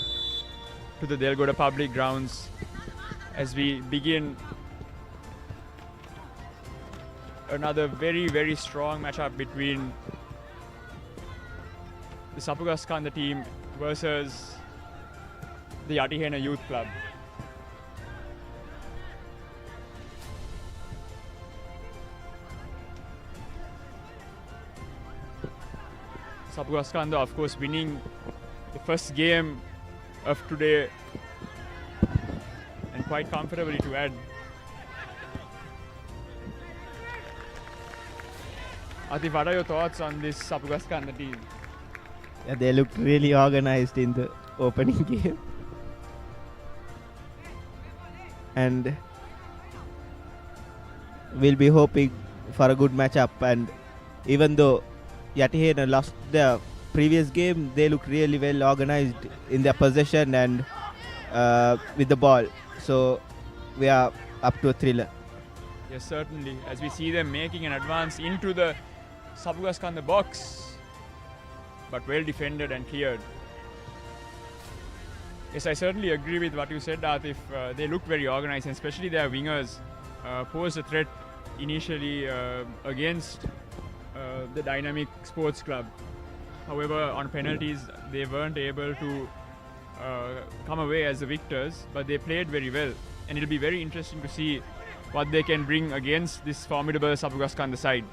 to the Delgoda public grounds as we begin another very strong matchup between the Sapugaskanda team versus the Yatihena Youth Club. Sapugaskanda, of course, winning the first game of today, and quite comfortably to add. Atif, what are your thoughts on this Sapugaskanda team? Yeah, they looked really organized in the opening game. And we'll be hoping for a good matchup. And even though Yatihena lost their previous game, they look really well organized in their possession and with the ball. So we are up to a thriller. Yes, certainly. As we see them making an advance into the Sapugaskanda box, but well defended and cleared. Yes, I certainly agree with what you said, Atif. They look very organized, and especially their wingers posed a threat initially against the Dynamic Sports Club. However, on penalties, they weren't able to come away as the victors, but they played very well. And it'll be very interesting to see what they can bring against this formidable Sapugaskanda side.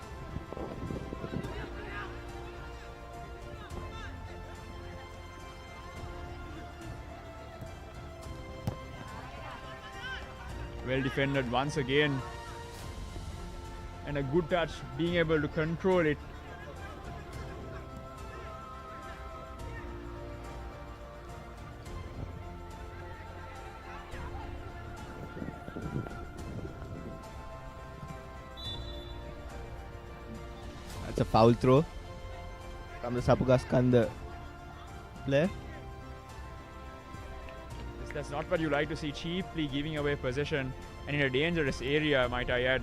Well defended once again. And a good touch, being able to control it. That's a foul throw from the Sapugaskanda player. That's not what you like to see, cheaply giving away possession and in a dangerous area, might I add.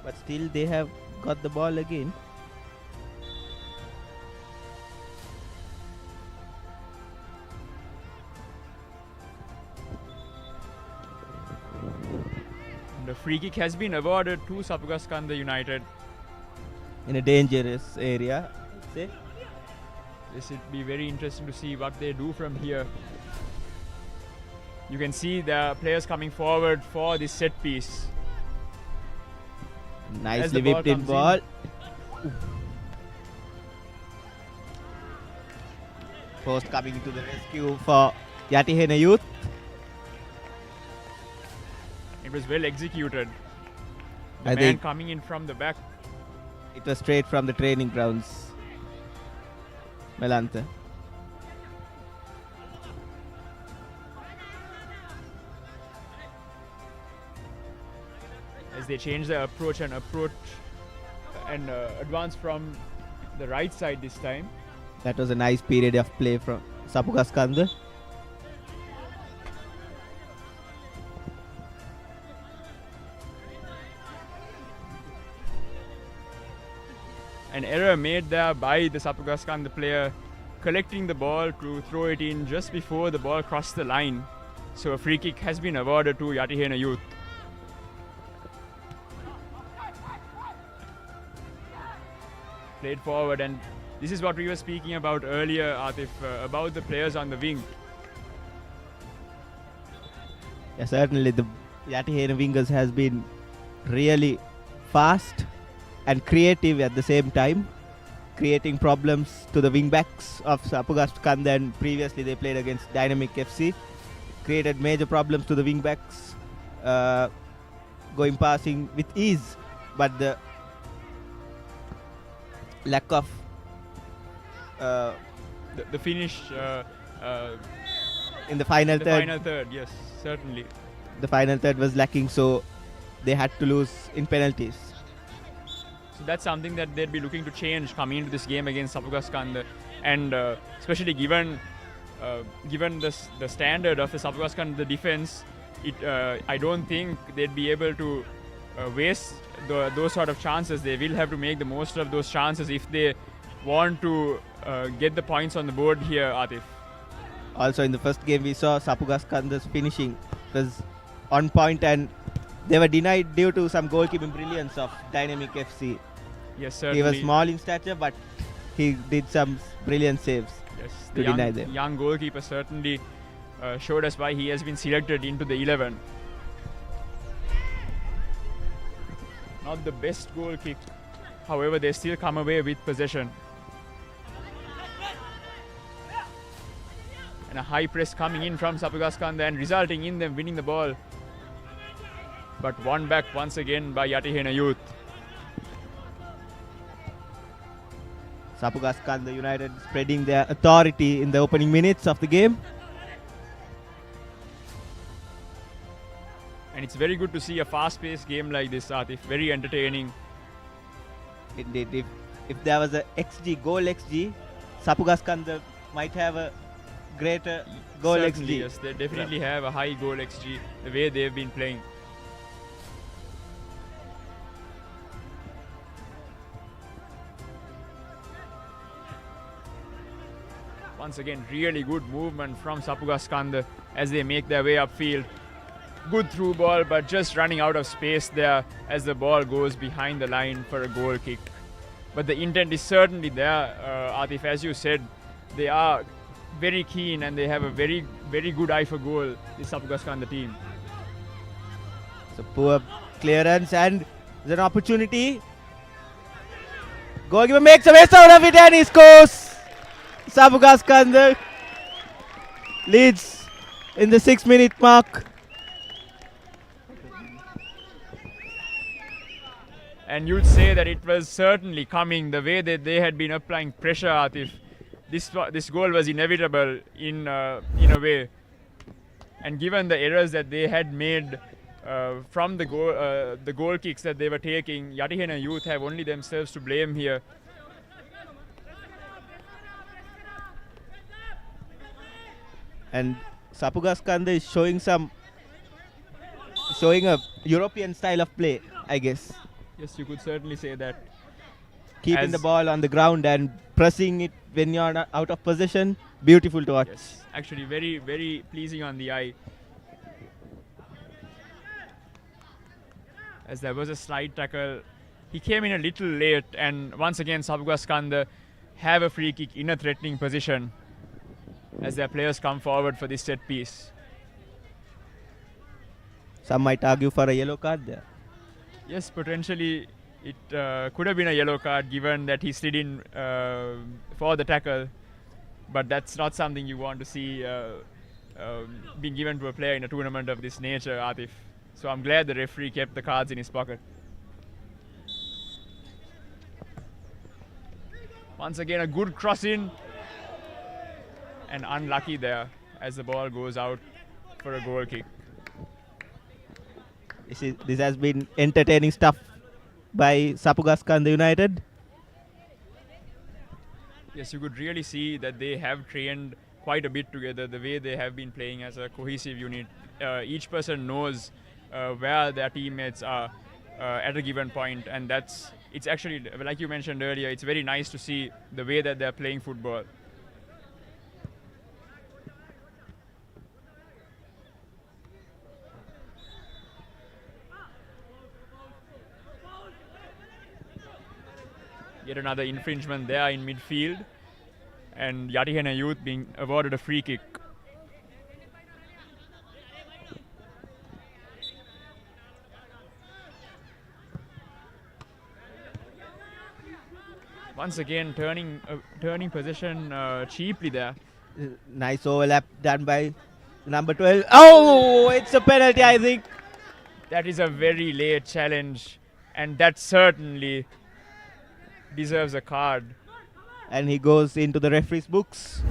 But still they have got the ball again. The free kick has been awarded to Sapugaskanda United. In a dangerous area, I'd say. This will be very interesting to see what they do from here. You can see the players coming forward for this set piece. Nicely whipped in ball. Post coming to the rescue for Yatihena Youth. It was well executed. The I man think coming in from the back. it was straight from the training grounds. Melantha. As they change their approach and advance from the right side this time. That was a nice period of play from Sapugaskanda. An error made there by the Sapugaskanda player, collecting the ball to throw it in just before the ball crossed the line. So a free kick has been awarded to Yatihena Youth. Played forward, and this is what we were speaking about earlier, Atif, about the players on the wing. Yeah, certainly the Yatihena wingers has been really fast and creative at the same time, creating problems to the wing backs of Sapugaskanda, and previously they played against Dynamic FC. Created major problems to the wing backs, going passing with ease, but the lack of the finish in the final the third. final third, yes, certainly. The final third was lacking, so they had to lose in penalties. So that's something that they'd be looking to change coming into this game against Sapugaskanda, and especially given the standard of the Sapugaskanda defense, I don't think they'd be able to waste those sort of chances. They will have to make the most of those chances if they want to get the points on the board here, Atif. Also in the first game we saw Sapugaskanda's finishing was on point, and they were denied due to some goalkeeping brilliance of Dynamic FC. Yes, certainly. He was small in stature, but he did some brilliant saves to deny them. The young goalkeeper certainly showed us why he has been selected into the 11. Not the best goal kick, however they still come away with possession. And a high press coming in from Sapugaskanda and resulting in them winning the ball. But won back once again by Yatihena Youth. Sapugaskanda United spreading their authority in the opening minutes of the game. And it's very good to see a fast-paced game like this, Atif. Very entertaining. Indeed, if there was a goal XG, Sapugaskanda might have a greater goal Certainly, XG. yes, they definitely have a high goal XG the way they've been playing. Once again, really good movement from Sapugaskanda as they make their way upfield. Good through ball, but just running out of space there as the ball goes behind the line for a goal kick. But the intent is certainly there, Atif. As you said, they are very keen and they have a very, very good eye for goal, the Sapugaskanda team. So poor clearance, and there's an opportunity. Goalkeeper makes a waste out of it and he scores. Sapugaskanda leads in the 6-minute mark. And you'd say that it was certainly coming the way that they had been applying pressure, Atif. This goal was inevitable in a way. And given the errors that they had made from the goal kicks that they were taking, Yatihena Youth have only themselves to blame here. And Sapugaskanda is showing a European style of play, I guess. Yes, you could certainly say that. Keeping the ball on the ground and pressing it when you're not out of possession, beautiful to watch. Yes, actually very, very pleasing on the eye. As there was a slide tackle, he came in a little late, and once again Sapugaskanda have a free kick in a threatening position as their players come forward for this set piece. Some might argue for a yellow card there. Yes, potentially it could have been a yellow card given that he slid in for the tackle, but that's not something you want to see being given to a player in a tournament of this nature, Atif. So I'm glad the referee kept the cards in his pocket. Once again, a good cross in, and unlucky there as the ball goes out for a goal kick. This has been entertaining stuff by Sapugaskanda United. Yes, you could really see that they have trained quite a bit together, the way they have been playing as a cohesive unit. Each person knows where their teammates are at a given point, and it's actually, like you mentioned earlier, it's very nice to see the way that they're playing football. Yet another infringement there in midfield, and Yatihena Youth being awarded a free kick. Once again, turning possession cheaply there. Nice overlap done by number 12. Oh, it's a penalty, I think. That is a very late challenge, and that certainly deserves a card. and he goes into the referee's books.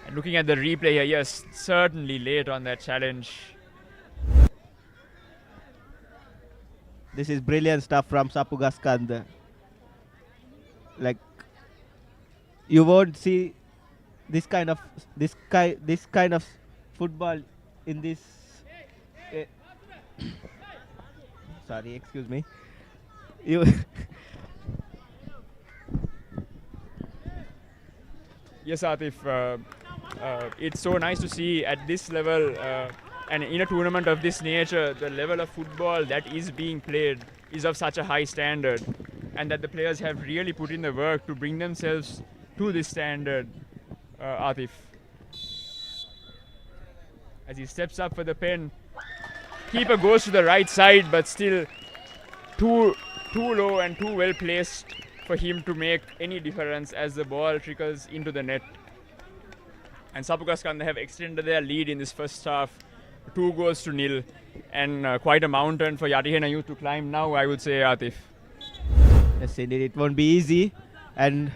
And looking at the replay here, yes, certainly late on that challenge. This is brilliant stuff from Sapugaskanda. Like, you won't see this kind of football in this. Sorry, excuse me. You. Yes, Atif. It's so nice to see at this level and in a tournament of this nature, the level of football that is being played is of such a high standard, and that the players have really put in the work to bring themselves to this standard. Atif, as he steps up for the pen, keeper goes to the right side, but still too low and too well placed for him to make any difference as the ball trickles into the net. And Sapugaskanda have extended their lead in this first half, 2-0, and quite a mountain for Yatihena Youth to climb now, I would say, Atif. Yes, indeed, it won't be easy, and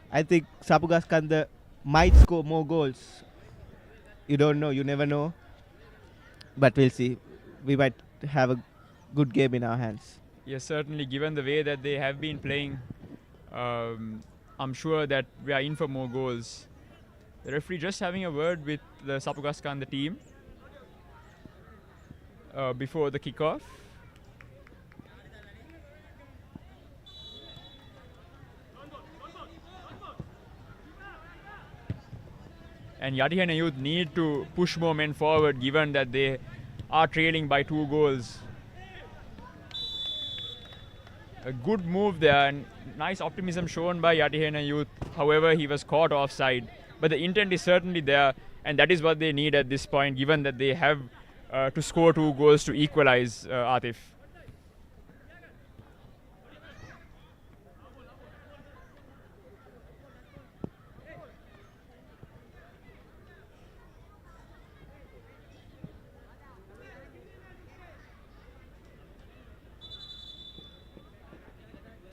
I think Sapugaskanda might score more goals. You don't know, you never know, but we'll see. We might have a good game in our hands. Yes, certainly, given the way that they have been playing, I'm sure that we are in for more goals. The referee just having a word with the Sapugaskanda team before the kickoff. And Yatihena Youth need to push more men forward, given that they are trailing by 2 goals. A good move there, and nice optimism shown by Yatihena Youth. However, he was caught offside. But the intent is certainly there, and that is what they need at this point, given that they have to score 2 goals to equalize, Atif.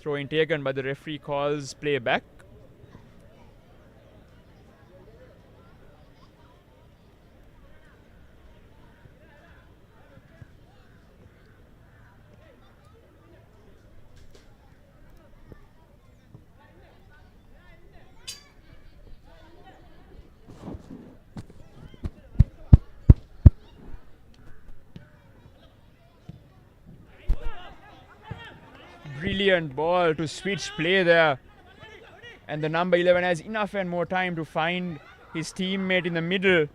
Throw-in taken, but the referee calls play back. Brilliant ball to switch play there, and the number 11 has enough and more time to find his teammate in the middle,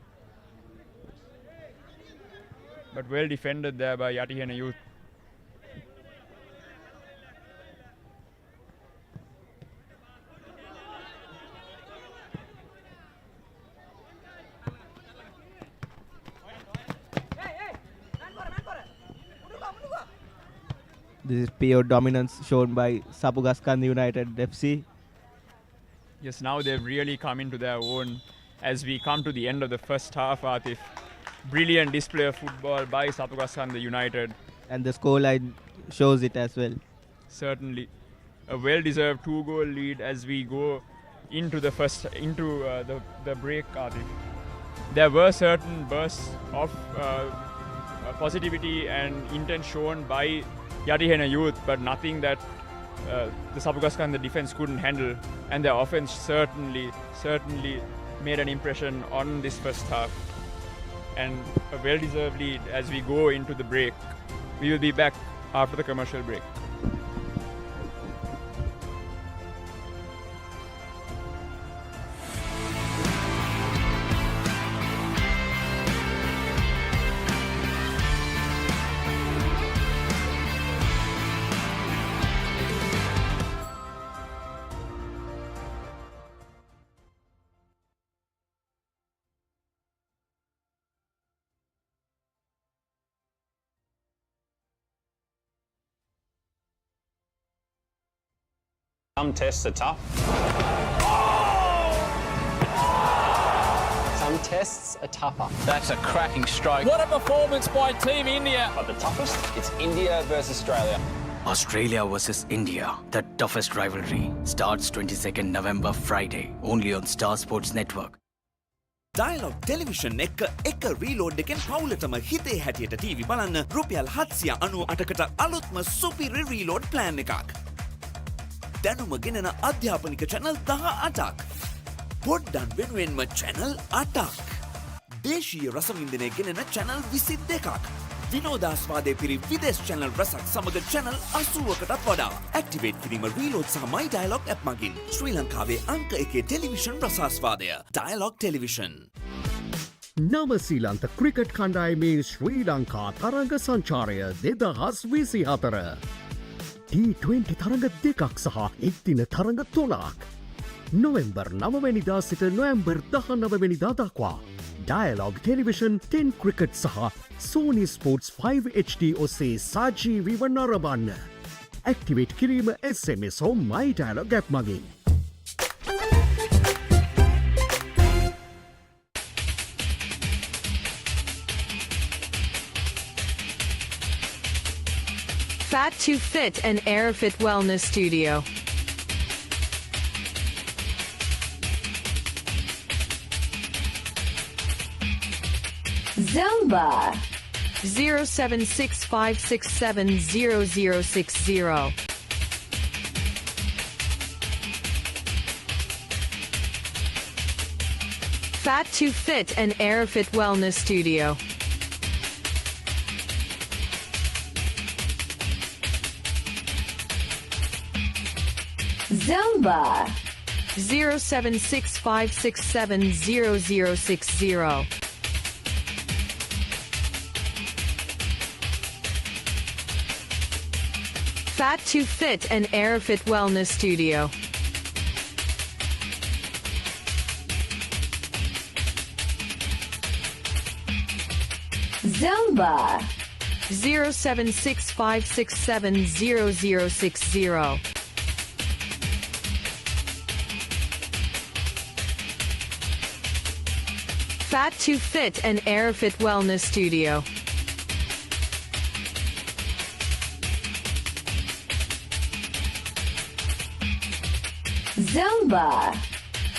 but well defended there by Yatihena Youth. This is pure dominance shown by Sapugaskanda United FC. Yes, now they've really come into their own as we come to the end of the first half, Atif. Brilliant display of football by Sapugaskanda United. And the scoreline shows it as well. Certainly. A well-deserved 2-goal lead as we go into the break, Atif. There were certain bursts of positivity and intent shown by Yatihena Youth, but nothing that the Sapugaskanda defense couldn't handle, and their offense certainly made an impression on this first half, and a well-deserved lead as we go into the break. We will be back after the commercial break. Some tests are tough. Some tests are tougher. That's a cracking strike. What a performance by Team India. But the toughest, it's India versus Australia. Australia versus India, the toughest rivalry, starts 22nd November Friday, only on Star Sports Network. Dialogue Television එක reload එකෙන් පවුලටම හිතේ හැටියට TV බලන්න රුපියල් 798කට අලුත්ම සුපිරි reload plan එකක්. දැනුම ගෙනෙන අධ්‍යාපනික channel 18ක්. පොඩ්ඩක් වෙනුවෙන්ම channel 8ක්. දේශීය රසවින්දනය ගෙනෙන channel 22ක්. විනෝදාස්වාදයේ පිරි විදේශ channel රසක් සමග channel 80කටත් වඩා. Activate කිරීම reload සහ my dialogue app මගින් ශ්‍රී ලංකාවේ අංක 1 ටෙලිවිෂන් රසාස්වාදය. Dialogue Television. නවසීලන්ත ක්‍රිකට් කණ්ඩායමේ ශ්‍රී ලංකා තරඟ සංචාරය 2024 T20 තරඟ දෙකක් සහ එක්දින තරඟ 3ක් නොවැම්බර් 9 වෙනිදා සිට නොවැම්බර් 19 වෙනිදා දක්වා Dialogue Television 10 ක්‍රිකට් සහ Sony Sports 5 HD ඔස්සේ සජීවීව නරඹන්න. ඇක්ටිවේට් කිරීම SMS හෝ My Dialogue app මගින්. Fat to Fit and Airfit Wellness Studio. Zumba 07656700060. Fat to Fit and Airfit Wellness Studio. Zumba 07656700060. Fat to Fit and Airfit Wellness Studio. Zumba 07656700060. Fat to Fit and Airfit Wellness Studio. Zumba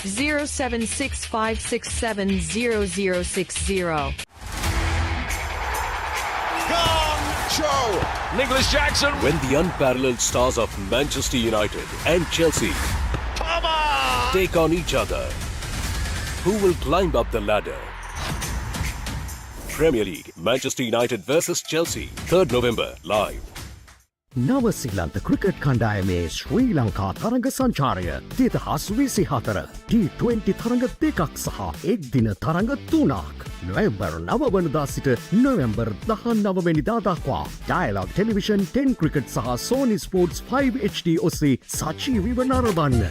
07656700060. Show! Nicholas Jackson! When the unparalleled stars of Manchester United and Chelsea take on each other, who will climb up the ladder? Premier League, Manchester United versus Chelsea, 3rd November, live. නවසීලන්ත cricket කණ්ඩායමේ ශ්‍රී ලංකා තරඟ සංචාරය 2024 T20 තරඟ දෙකක් සහ එක්දින තරඟ 3ක් නොවැම්බර් 9 වනදා සිට නොවැම්බර් 19 වෙනිදා දක්වා Dialogue Television 10 ක්‍රිකට් සහ Sony Sports 5 HD ඔස්සේ සජීවීව නරඹන්න.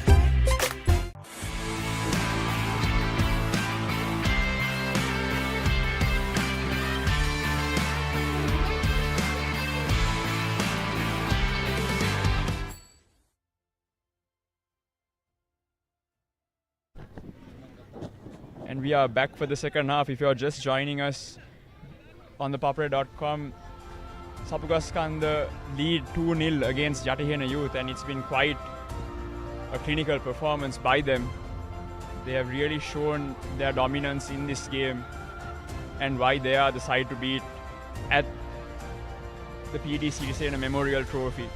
And we are back for the second half. If you're just joining us on the papare.com, Sapugaskanda lead 2-0 against Yatihena Youth, and it's been quite a clinical performance by them. They have really shown their dominance in this game and why they are the side to beat at the PD Sirisena Memorial Trophy.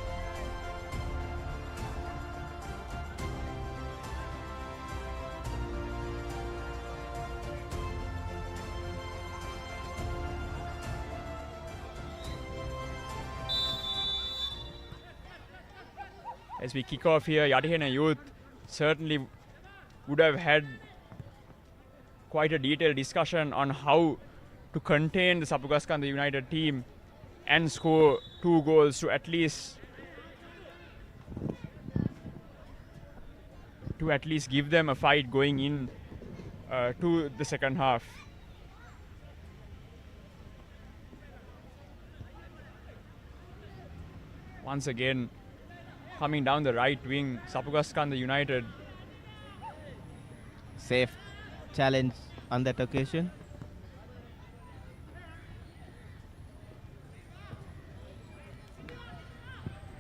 As we kick off here, Yatihena Youth certainly would have had quite a detailed discussion on how to contain the Sapugaskanda United team and score 2 goals to at least give them a fight going in to the second half. Once again, coming down the right wing, Sapugaskanda United. Safe challenge on that occasion.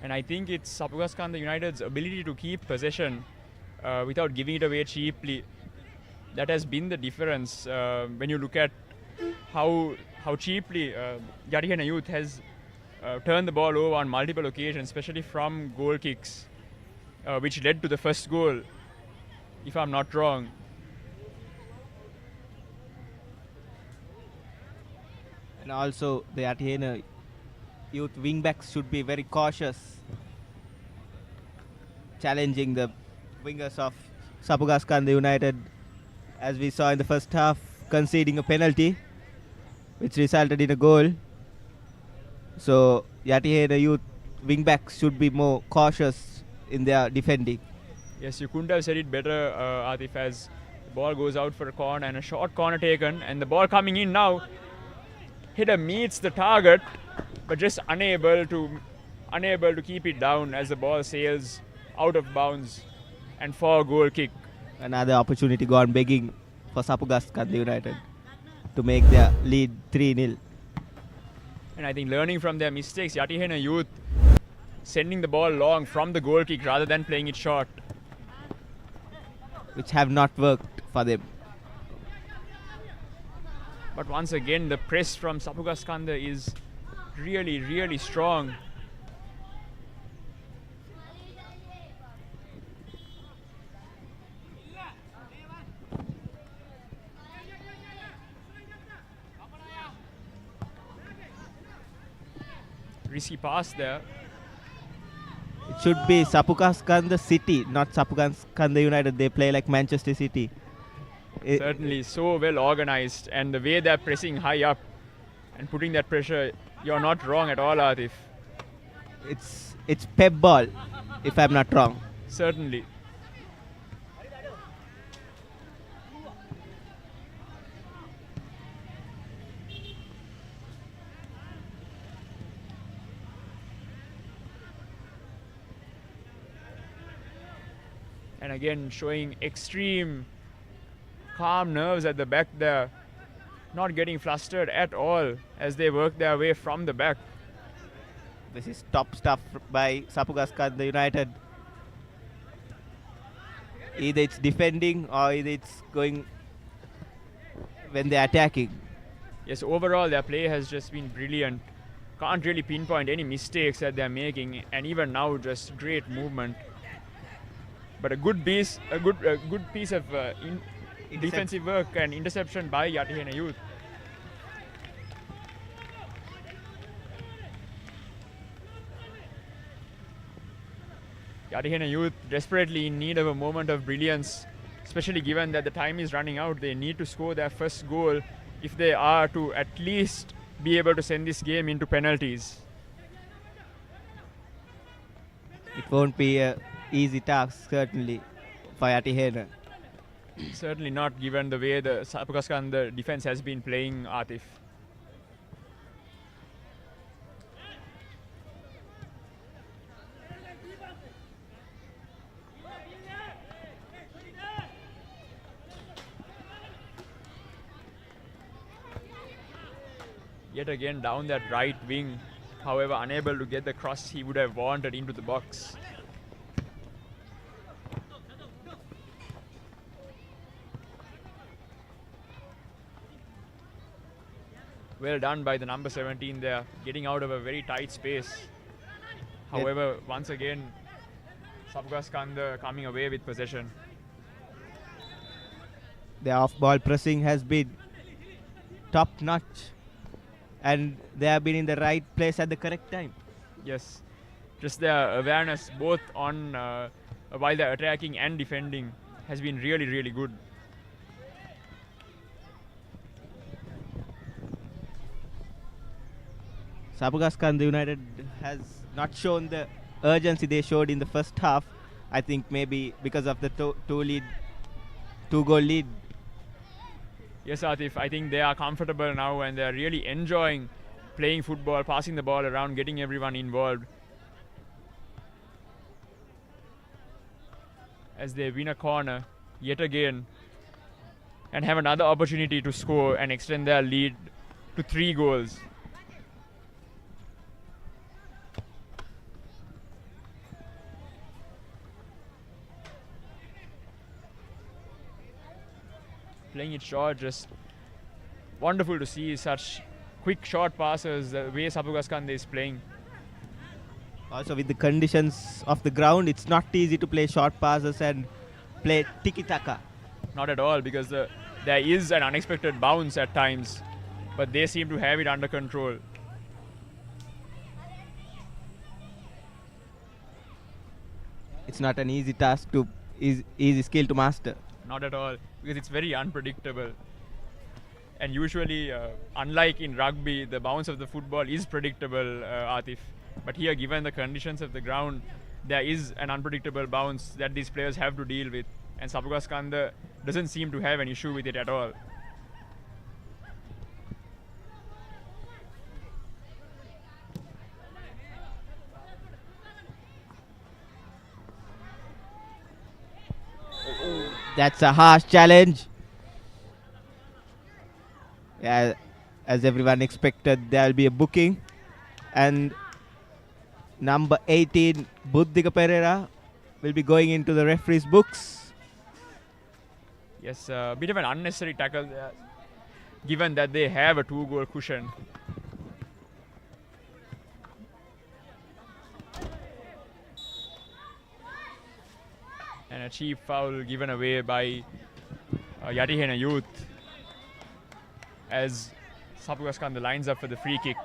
And I think it's Sapugaskanda United's ability to keep possession without giving it away cheaply. That has been the difference when you look at how cheaply Yatihena Youth has turned the ball over on multiple occasions, especially from goal kicks, which led to the first goal, if I'm not wrong. And also the Yatihena Youth wingbacks should be very cautious, challenging the wingers of Sapugaskanda United, as we saw in the first half, conceding a penalty, which resulted in a goal. So Yatihena Youth wingbacks should be more cautious in their defending. Yes, you couldn't have said it better, Atif, as the ball goes out for a corner and a short corner taken, and the ball coming in now. Header meets the target, but just unable to keep it down as the ball sails out of bounds, and for a goal kick. Another opportunity gone begging for Sapugaskanda United to make their lead 3-0. And I think learning from their mistakes, Yatihena Youth sending the ball long from the goal kick rather than playing it short, which have not worked for them. But once again, the press from Sapugaskanda is really, really strong. Risky pass there. It should be Sapugaskanda City, not Sapugaskanda United. They play like Manchester City. Certainly, so well organized, and the way they're pressing high up and putting that pressure, you're not wrong at all, Atif. It's pep ball, if I'm not wrong. Certainly. And again, showing extreme calm nerves at the back there, not getting flustered at all as they work their way from the back. This is top stuff by Sapugaskanda United. Either it's defending or either it's going when they're attacking. Yes, overall their play has just been brilliant. Can't really pinpoint any mistakes that they're making, and even now just great movement. But a good piece of defensive work and interception by Yatihena Youth. Yatihena Youth desperately in need of a moment of brilliance, especially given that the time is running out. They need to score their first goal if they are to at least be able to send this game into penalties. It won't be an easy task, certainly, for Yatihena. Certainly not, given the way the Sapugaskanda defense has been playing, Atif. Yet again down that right wing, however unable to get the cross he would have wanted into the box. Well done by the number 17 there, getting out of a very tight space. However, once again, Sapugaskanda coming away with possession. The off-ball pressing has been top-notch, and they have been in the right place at the correct time. Yes, just their awareness both on while they're attacking and defending has been really, really good. Sapugaskanda United has not shown the urgency they showed in the first half. I think maybe because of the two-goal lead. Yes, Atif, I think they are comfortable now and they are really enjoying playing football, passing the ball around, getting everyone involved. As they win a corner yet again and have another opportunity to score and extend their lead to 3 goals. playing it short. Just wonderful to see such quick short passes, the way Sapugaskande is playing. Also with the conditions of the ground, it's not easy to play short passes and play tiki-taka. Not at all, because there is an unexpected bounce at times, but they seem to have it under control. It's not an easy task to, easy skill to master. Not at all, because it's very unpredictable. And usually, unlike in rugby, the bounce of the football is predictable, Atif. But here, given the conditions of the ground, there is an unpredictable bounce that these players have to deal with. And Sapugaskande doesn't seem to have an issue with it at all. That's a harsh challenge. Yeah, as everyone expected, there will be a booking. And number 18, Buddhika Pereira, will be going into the referee's books. Yes, a bit of an unnecessary tackle there, given that they have a 2-goal cushion. And a cheap foul given away by Yatihena Youth as Sapugaskande lines up for the free kick.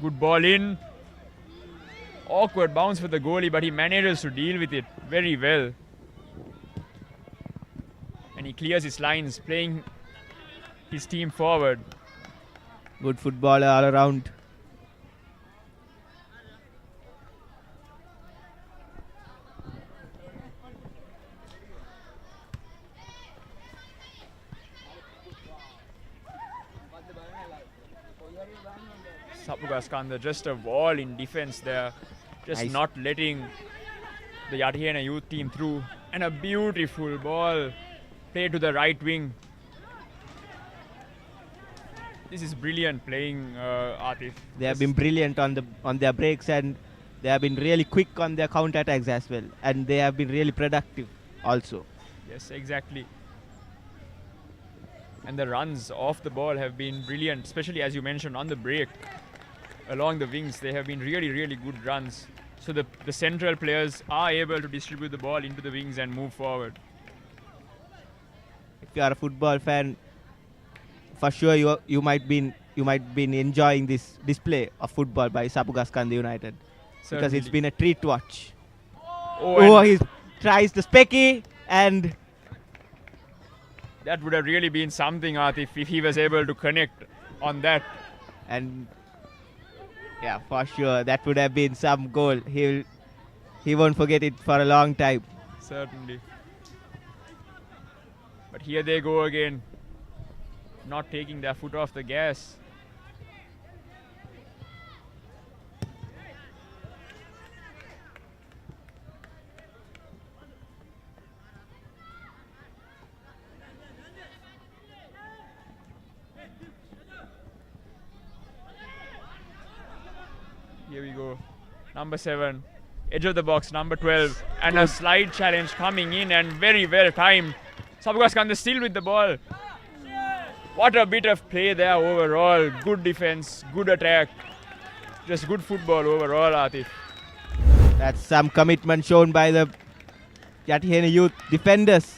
Good ball in. Awkward bounce for the goalie, but he manages to deal with it very well. And he clears his lines, playing his team forward. Good footballer all around. Sapugaskande, just a wall in defense there, just Nice. not letting the Yatihena Youth team through. And a beautiful ball played to the right wing. This is brilliant playing, Atif. They have been brilliant on their breaks, and they have been really quick on their counter attacks as well, and they have been really productive also. Yes, exactly. And the runs off the ball have been brilliant, especially as you mentioned on the break. Along the wings, they have been really, really good runs. So the central players are able to distribute the ball into the wings and move forward. If you are a football fan, for sure you might be enjoying this display of football by Sapugaskande United. Because Certainly. it's been a treat to watch. Oh, he tries the specky, and that would have really been something, Atif, if he was able to connect on that. And yeah, for sure, that would have been some goal. He won't forget it for a long time. Certainly. But here they go again, not taking their foot off the gas. Here we go. Number 7, edge of the box, number 12. And a slide challenge coming in, and very well timed. Sapugaskande still with the ball. What a bit of play there overall. Good defense, good attack. Just good football overall, Atif. That's some commitment shown by the Yatihena Youth defenders.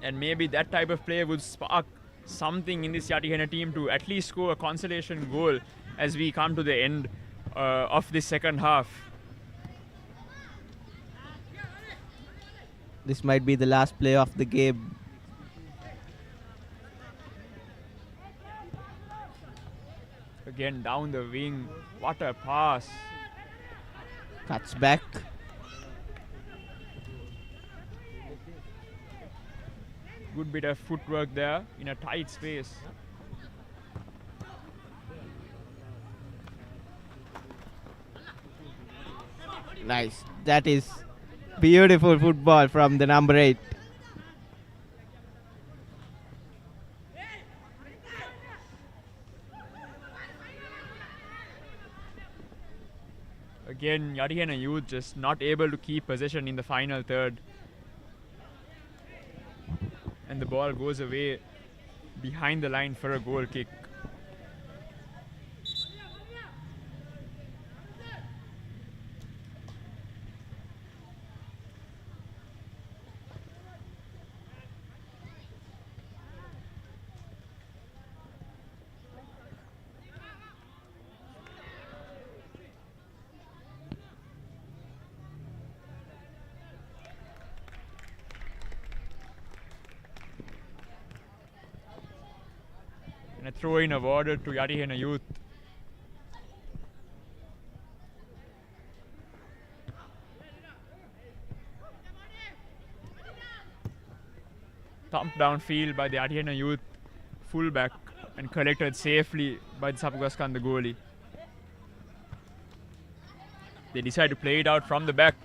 And maybe that type of play would spark something in this Yatihena team to at least score a consolation goal as we come to the end of the second half. This might be the last play of the game. Again down the wing. What a pass. Cuts back. Good bit of footwork there in a tight space. Nice. That is beautiful football from the number 8. Again, Yadihena Youth just not able to keep possession in the final third. And the ball goes away behind the line for a goal kick. And a throw in awarded to Yadihena Youth. Thumped downfield by the Yadihena Youth fullback and collected safely by the Sapugaskanda goalie. They decide to play it out from the back.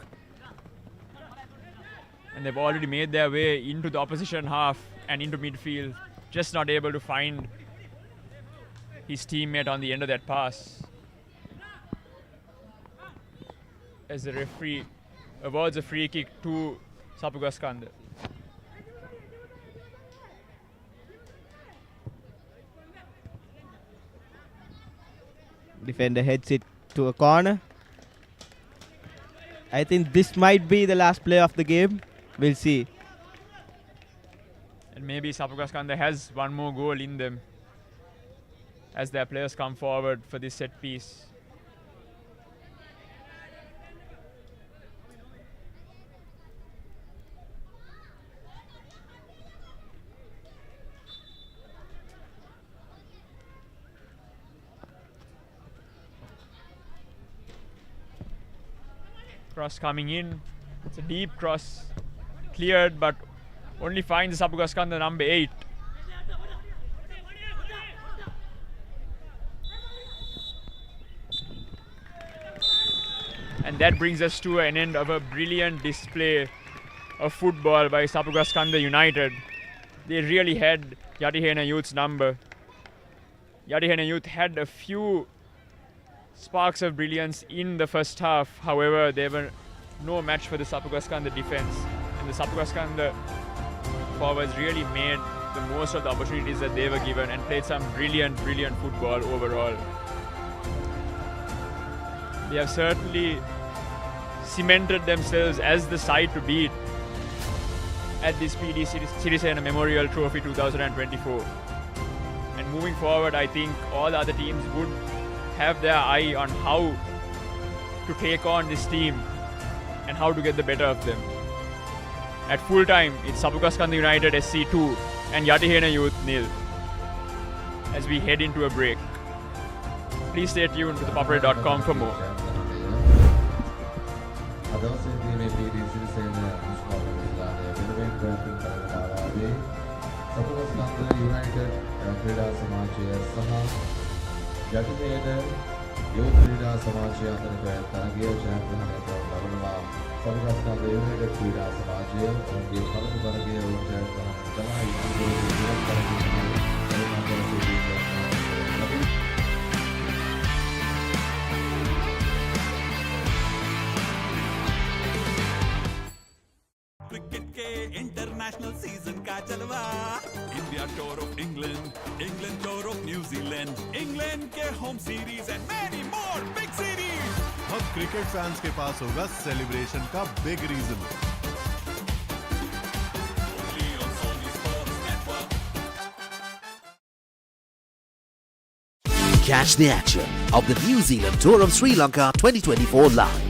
And they've already made their way into the opposition half and into midfield. Just not able to find his teammate on the end of that pass. As the referee awards a free kick to Sapugaskanda. Defender heads it to a corner. I think this might be the last play of the game. We'll see. And maybe Sapugaskanda has one more goal in them as their players come forward for this set piece. Cross coming in. It's a deep cross. Cleared, but only finds Sapugaskanda number 8. And that brings us to an end of a brilliant display of football by Sapugaskanda United. They really had Yadihena Youth's number. Yadihena Youth had a few sparks of brilliance in the first half. However, they were no match for the Sapugaskanda defense. And the Sapugaskanda forwards really made the most of the opportunities that they were given and played some brilliant football overall. They have certainly cemented themselves as the side to beat at this PD Sirisena Memorial Trophy 2024. And moving forward, I think all the other teams would have their eye on how to take on this team and how to get the better of them. At full time, it's Sapugaskanda United SC 2 and Yadihena Youth 0 as we head into a break. Please stay tuned to thepapare.com for more. යෝධ ක්‍රීඩා සමාජය අතරට තරගය ජයග්‍රහණය කරන ලබනවා. සමුගස්කන්ධ united ක්‍රීඩා සමාජය ඔවුන්ගේ පළමු තරගය ඔවුන් ජයග්‍රහණය කළා. क्रिकेट के इंटरनेशनल सीजन का जलवा, India tour of England, England tour of New Zealand, England के home series and many more big series. अब क्रिकेट फैंस के पास होगा सेलिब्रेशन का big reason. Catch the action of the New Zealand Tour of Sri Lanka 2024 live.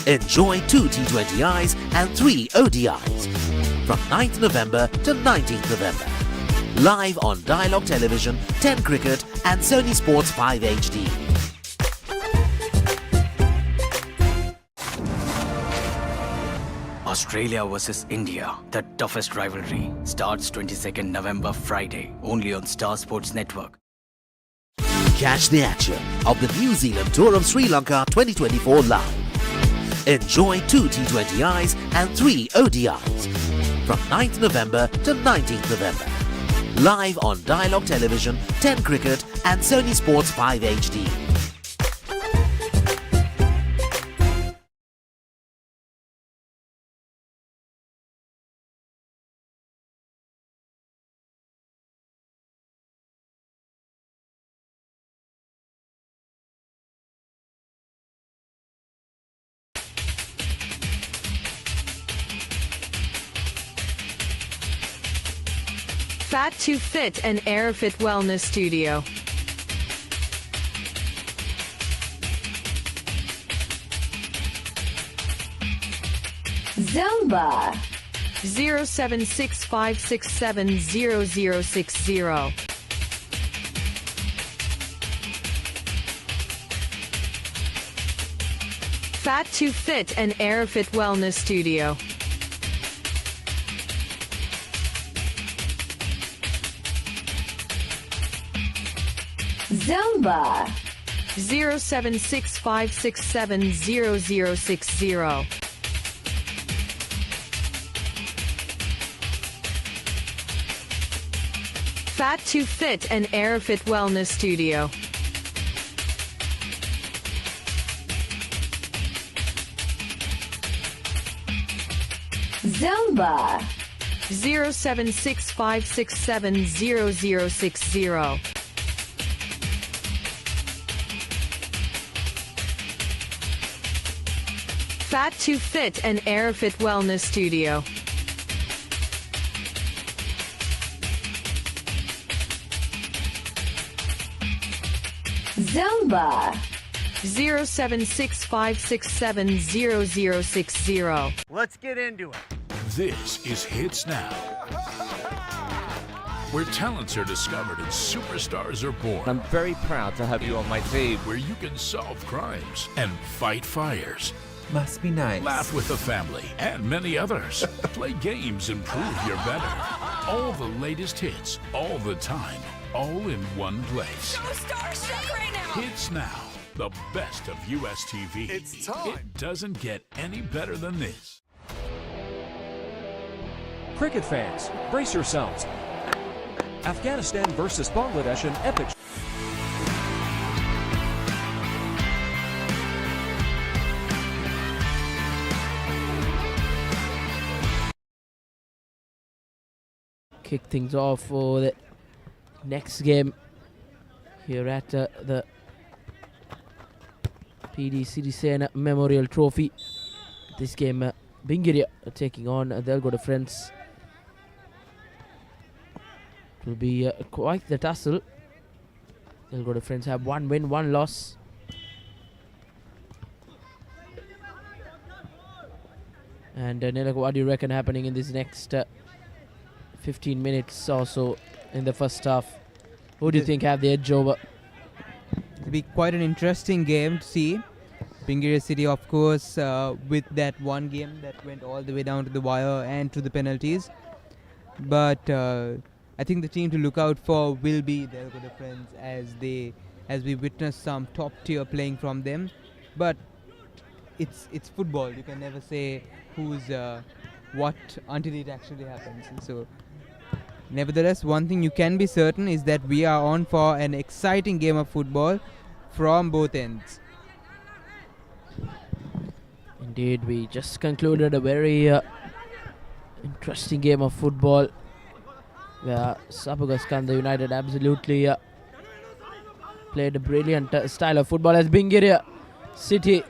Enjoy 2 T20Is and 3 ODIs from 9th November to 19th November. Live on Dialogue Television, 10 Cricket and Sony Sports 5 HD. Australia versus India, the toughest rivalry, starts 22nd November Friday, only on Star Sports Network. Catch the action of the New Zealand Tour of Sri Lanka 2024 live. Enjoy 2 T20Is and 3 ODIs from 9th November to 19th November. Live on Dialogue Television, 10 Cricket and Sony Sports 5 HD. Fat to Fit and Airfit Wellness Studio. Zumba 07656700060. Fat to Fit and Airfit Wellness Studio. Zumba 07656700060. Fat to Fit and Airfit Wellness Studio. Zumba 07656700060. Fat to Fit and Airfit Wellness Studio. Zumba 07656700060. Let's get into it. This is Hits Now, where talents are discovered and superstars are born. I'm very proud to have you on my team. Where you can solve crimes and fight fires. Must be nice. Laugh with the family and many others. Play games and prove you're better. All the latest hits, all the time, all in one place. So starstruck right now. Hits Now, the best of US TV. It's time. It doesn't get any better than this. Cricket fans, brace yourselves. Afghanistan versus Bangladesh, an epic. Kick things off for the next game here at the PD Sirisena Memorial Trophy. This game, Bingiria taking on Delgoda Friends. It will be quite the tussle. Delgoda Friends have 1 win, 1 loss. And Nilak, what do you reckon happening in this next 15 minutes or so in the first half? Who do you think have the edge over? It'll be quite an interesting game to see. Pingiria City, of course, with that one game that went all the way down to the wire and to the penalties. But I think the team to look out for will be Delgoda Friends, as we witness some top tier playing from them. But it's football. You can never say who's what until it actually happens. And so, nevertheless, one thing you can be certain is that we are on for an exciting game of football from both ends. Indeed, we just concluded a very interesting game of football where Sabugaskanda United absolutely played a brilliant style of football, as Bingiria City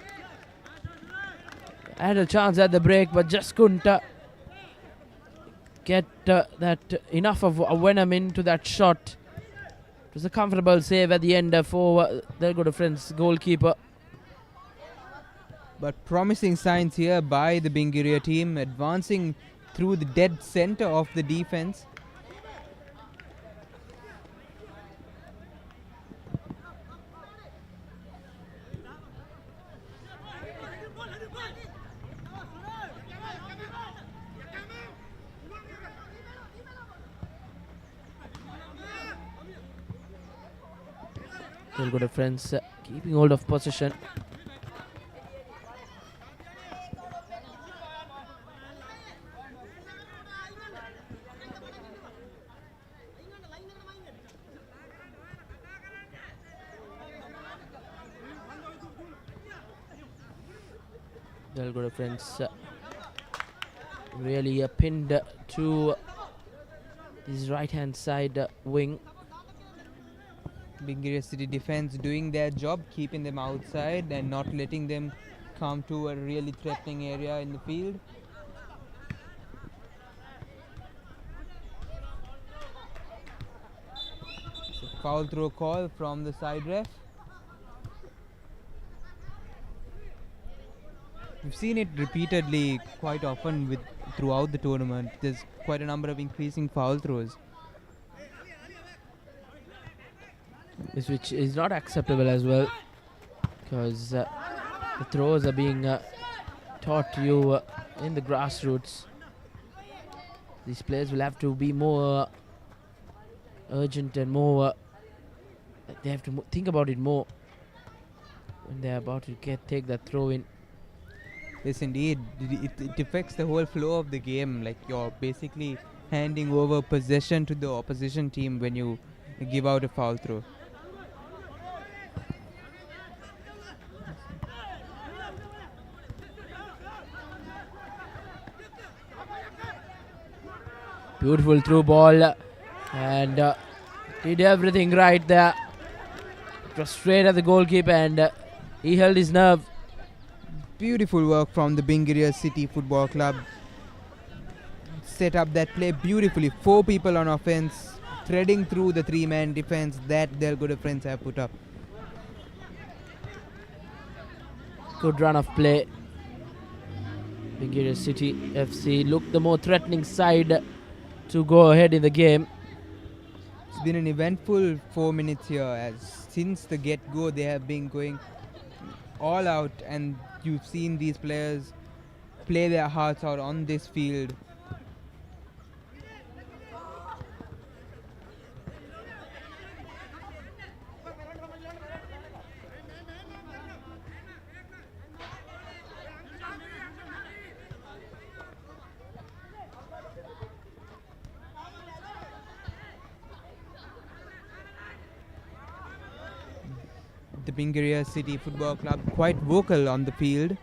had a chance at the break but just couldn't get that enough of a venom into that shot. It was a comfortable save at the end for Delgoda Friends goalkeeper. But promising signs here by the Bingiria team, advancing through the dead center of the defense. Delgoda Friends keeping hold of possession. Delgoda friends really pinned to his right hand side wing. Bingiria City defense doing their job, keeping them outside and not letting them come to a really threatening area in the field. It's a foul throw call from the side ref. We've seen it repeatedly quite often throughout the tournament. There's quite a number of increasing foul throws. Which is not acceptable as well, because the throws are being taught to you in the grassroots. These players will have to be more urgent and more they have to think about it more when they're about to take that throw in. Yes, indeed. It affects the whole flow of the game. Like, you're basically handing over possession to the opposition team when you give out a foul throw. Beautiful through ball, and did everything right there. It was straight at the goalkeeper, and he held his nerve. Beautiful work from the Bingiria City Football Club. Set up that play beautifully. 4 people on offense, threading through the 3-man defense that Delgoda friends have put up. Good run of play. Bingiria City FC looked the more threatening side to go ahead in the game. It's been an eventful 4 minutes here, as since the get-go they have been going all out, and you've seen these players play their hearts out on this field. The Bingiria City Football Club quite vocal on the field.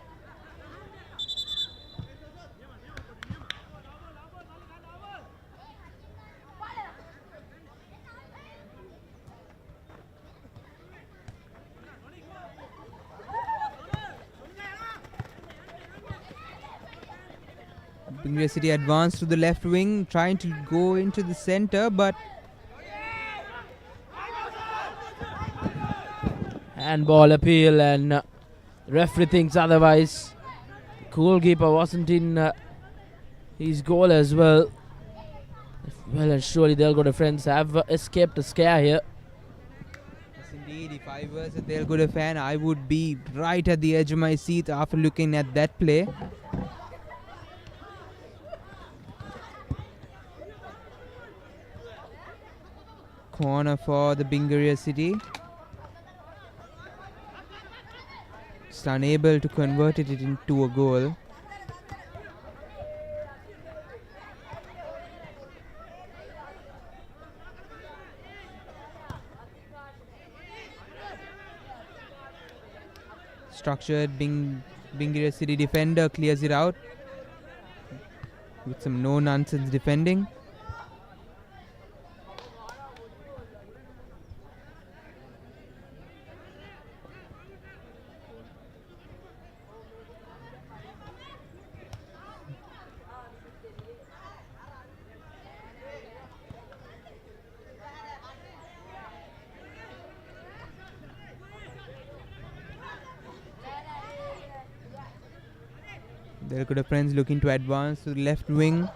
Bingiria City advanced to the left wing, trying to go into the center, but handball appeal, and referee thinks otherwise. The goalkeeper wasn't in his goal as well. Well and surely Delgoda friends have escaped a scare here. yes, indeed, if I was a Delgoda fan, I would be right at the edge of my seat after looking at that play. Corner for the Bingiria City. Just unable to convert it into a goal. Structured Bingiria City defender clears it out with some no-nonsense defending. Delgoda friends looking to advance to the left wing.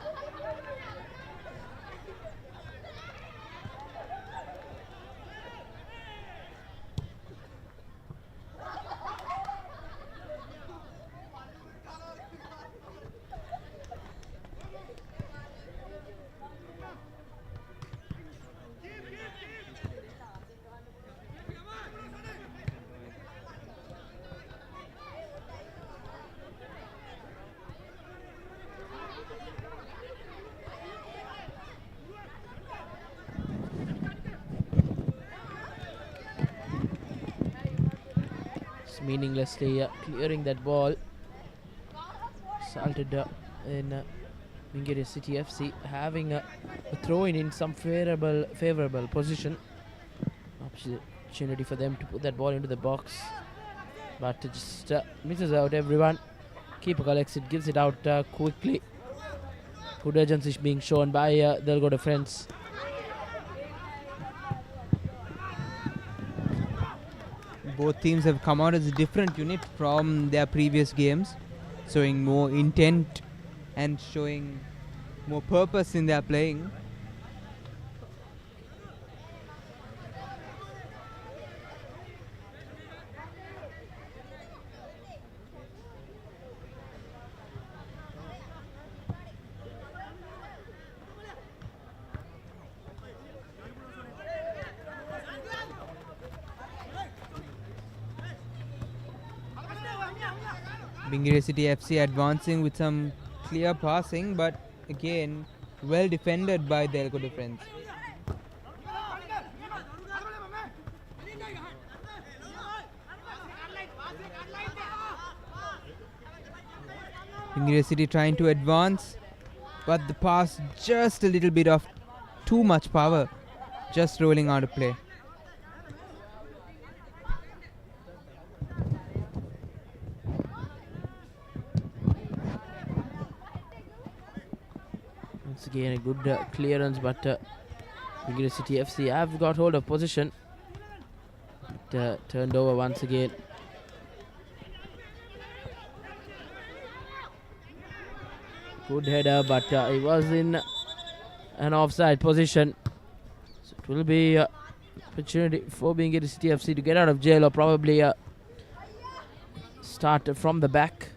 Meaninglessly clearing that ball. resulted in Bingiri City FC having a throw in some favorable position. Opportunity for them to put that ball into the box, but it just misses out everyone. Keeper collects it, gives it out quickly. Good urgency being shown by Delgoda friends. Both teams have come out as a different unit from their previous games, showing more intent and showing more purpose in their playing. Bingiri City FC advancing with some clear passing, but again well defended by Delgoda friends. Bingiri City trying to advance, but the pass just a little bit of too much power, just rolling out of play. Once again a good clearance, but Bingiri City FC have got hold of position. Turned over once again. Good header, but he was in an offside position. So it will be opportunity for Bingiri City FC to get out of jail, or probably start from the back.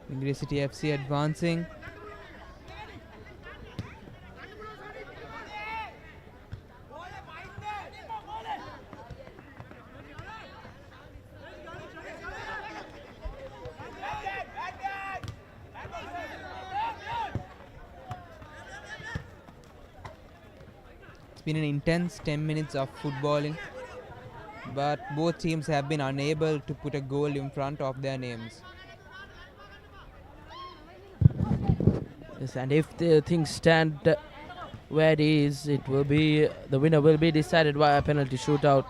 Bingiri City FC advancing. It's been an intense 10 minutes of footballing, but both teams have been unable to put a goal in front of their names. Yes, and if the things stand where it is, it will be the winner will be decided by a penalty shootout.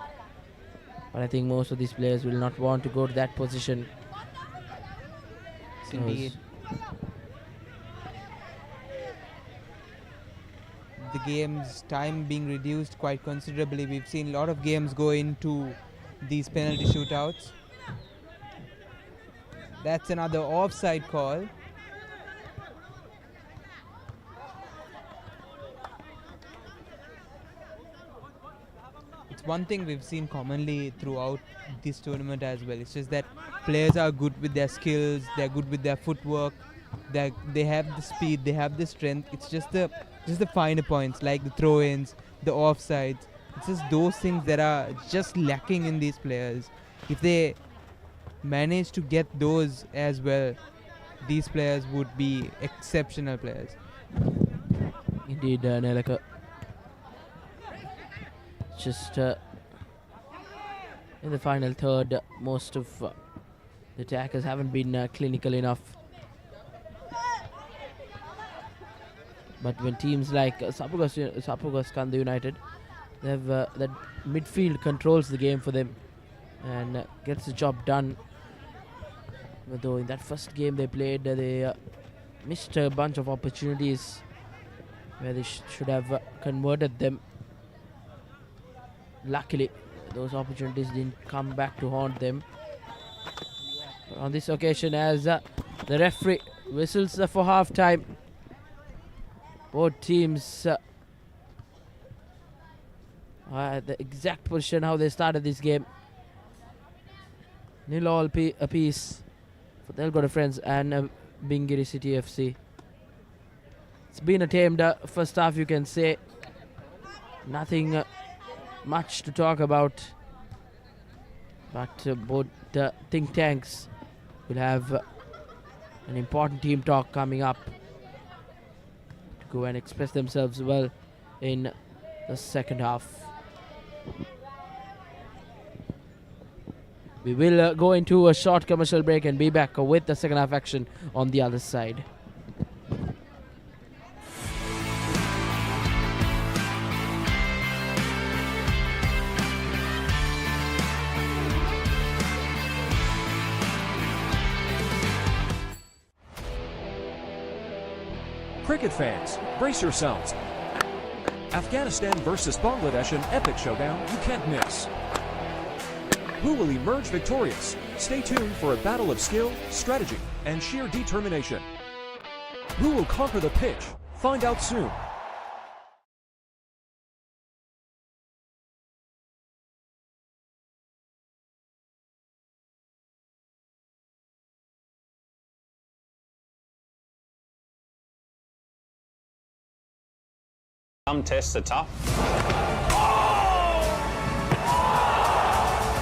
But I think most of these players will not want to go to that position. Yes, indeed. The game's time being reduced quite considerably. We've seen a lot of games go into these penalty shootouts. That's another offside call. It's one thing we've seen commonly throughout this tournament as well. It's just that players are good with their skills, they're good with their footwork, they have the speed, they have the strength. It's just the finer points like the throw-ins, the offsides. It's just those things that are just lacking in these players. If they manage to get those as well, these players would be exceptional players. Indeed, Nelaka. Just in the final third, most of the attackers haven't been clinical enough. But when teams like Sapugas Kanda United, they have that midfield controls the game for them and gets the job done. Though in that first game they played, they missed a bunch of opportunities where they should have converted them. Luckily, those opportunities didn't come back to haunt them. But on this occasion, as the referee whistles for half time, both teams are at the exact position how they started this game. 0-0 apiece for Delgoda Friends and Bingiri City FC. It's been a tamed first half, you can say. Nothing much to talk about, but both think tanks We'll have an important team talk coming up to go and express themselves well in the second half. We will go into a short commercial break and be back with the second half action on the other side. Cricket fans, brace yourselves. Afghanistan versus Bangladesh, an epic showdown you can't miss. Who will emerge victorious? Stay tuned for a battle of skill, strategy, and sheer determination. Who will conquer the pitch? Find out soon. Some tests are tough.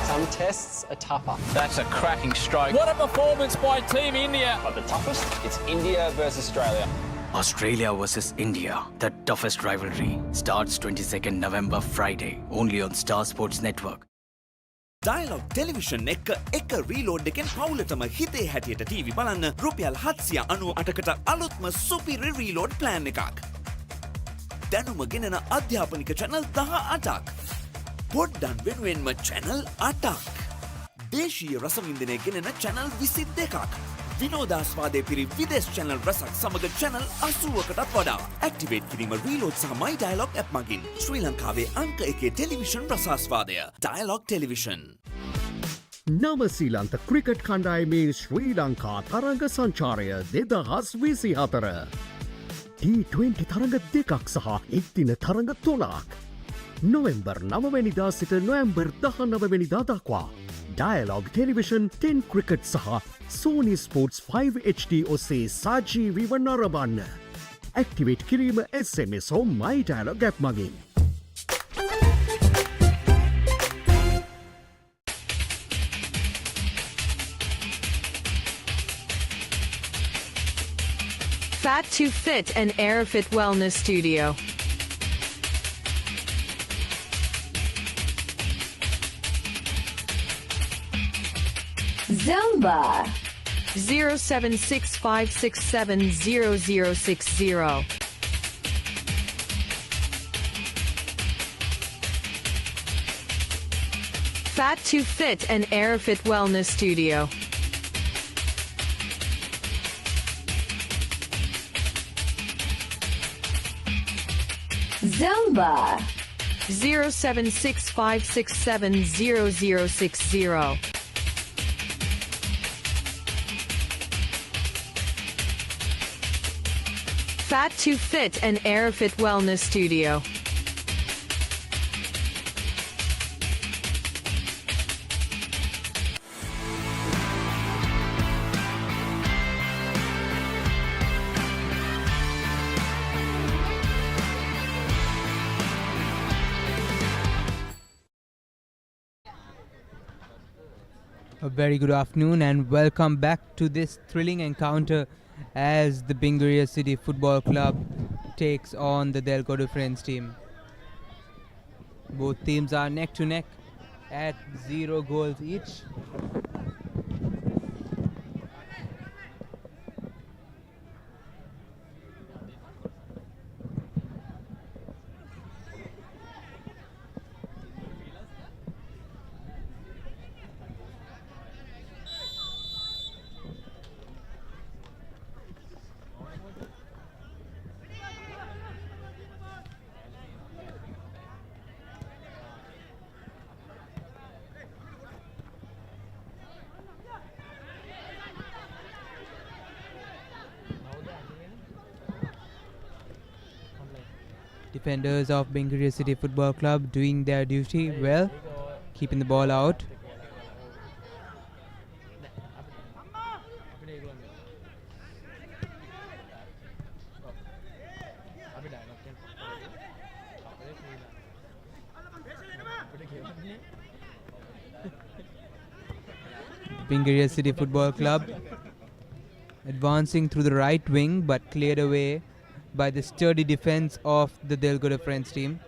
Some tests are tougher. That's a cracking stroke. What a performance by Team India. But the toughest, it's India versus Australia. Australia versus India, the toughest rivalry, starts 22nd November Friday, only on Star Sports Network. Dialogue Television එක reload එකෙන් පවුලටම හිතේ හැටියට TV බලන්න රුපියල් 798කට අලුත්ම සුපිරි reload plan එකක්. දැනුම ගෙනන අධ්‍යාපනික channel 18ක්. පොඩ්ඩන් වෙනුවෙන්ම channel 8ක්. දේශීය රසවින්දනය ගෙනන channel 22ක්. විනෝදාස්වාදයේ පිරි විදේශ channel රසක් සමග channel 80කටත් වඩා. Activate කිරීම reload සහ my dialogue app මගින් ශ්‍රී ලංකාවේ අංක 1 ටෙලිවිෂන් රසාස්වාදය. Dialogue Television. නවසීලන්ත ක්‍රිකට් කණ්ඩායමේ ශ්‍රී ලංකා තරඟ සංචාරය 2024 T20 තරඟ දෙකක් සහ එක්දින තරඟ 3ක් නොවෙම්බර් 9 වැනිදා සිට නොවැම්බර් 19 වැනිදා දක්වා Dialogue Television 10 ක්‍රිකට් සහ Sony Sports 5 HD ඔස්සේ සජීවීව නරඹන්න. ඇක්ටිවේට් කිරීම SMS හෝ My Dialogue app මගින්. Fat to Fit and Airfit Wellness Studio. Zumba 07656700060. Fat to Fit and Airfit Wellness Studio. Zumba 07656700060. Fat to Fit and Airfit Wellness Studio. A very good afternoon and welcome back to this thrilling encounter as the Benguria City Football Club takes on the Delgoda Friends team. Both teams are neck to neck at 0 goals each. Defenders of Benguria City Football Club doing their duty well, keeping the ball out. Bingaria City Football Club advancing through the right wing but cleared away by the sturdy defense of the Delgoda Friends team.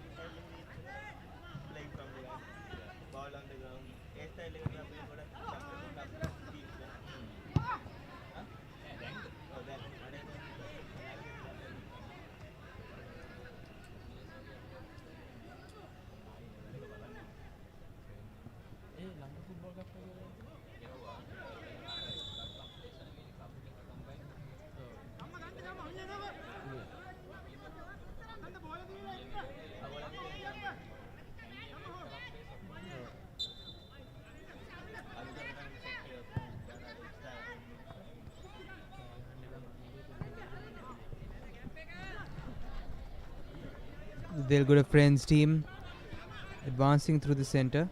The Delgoda Friends team advancing through the center.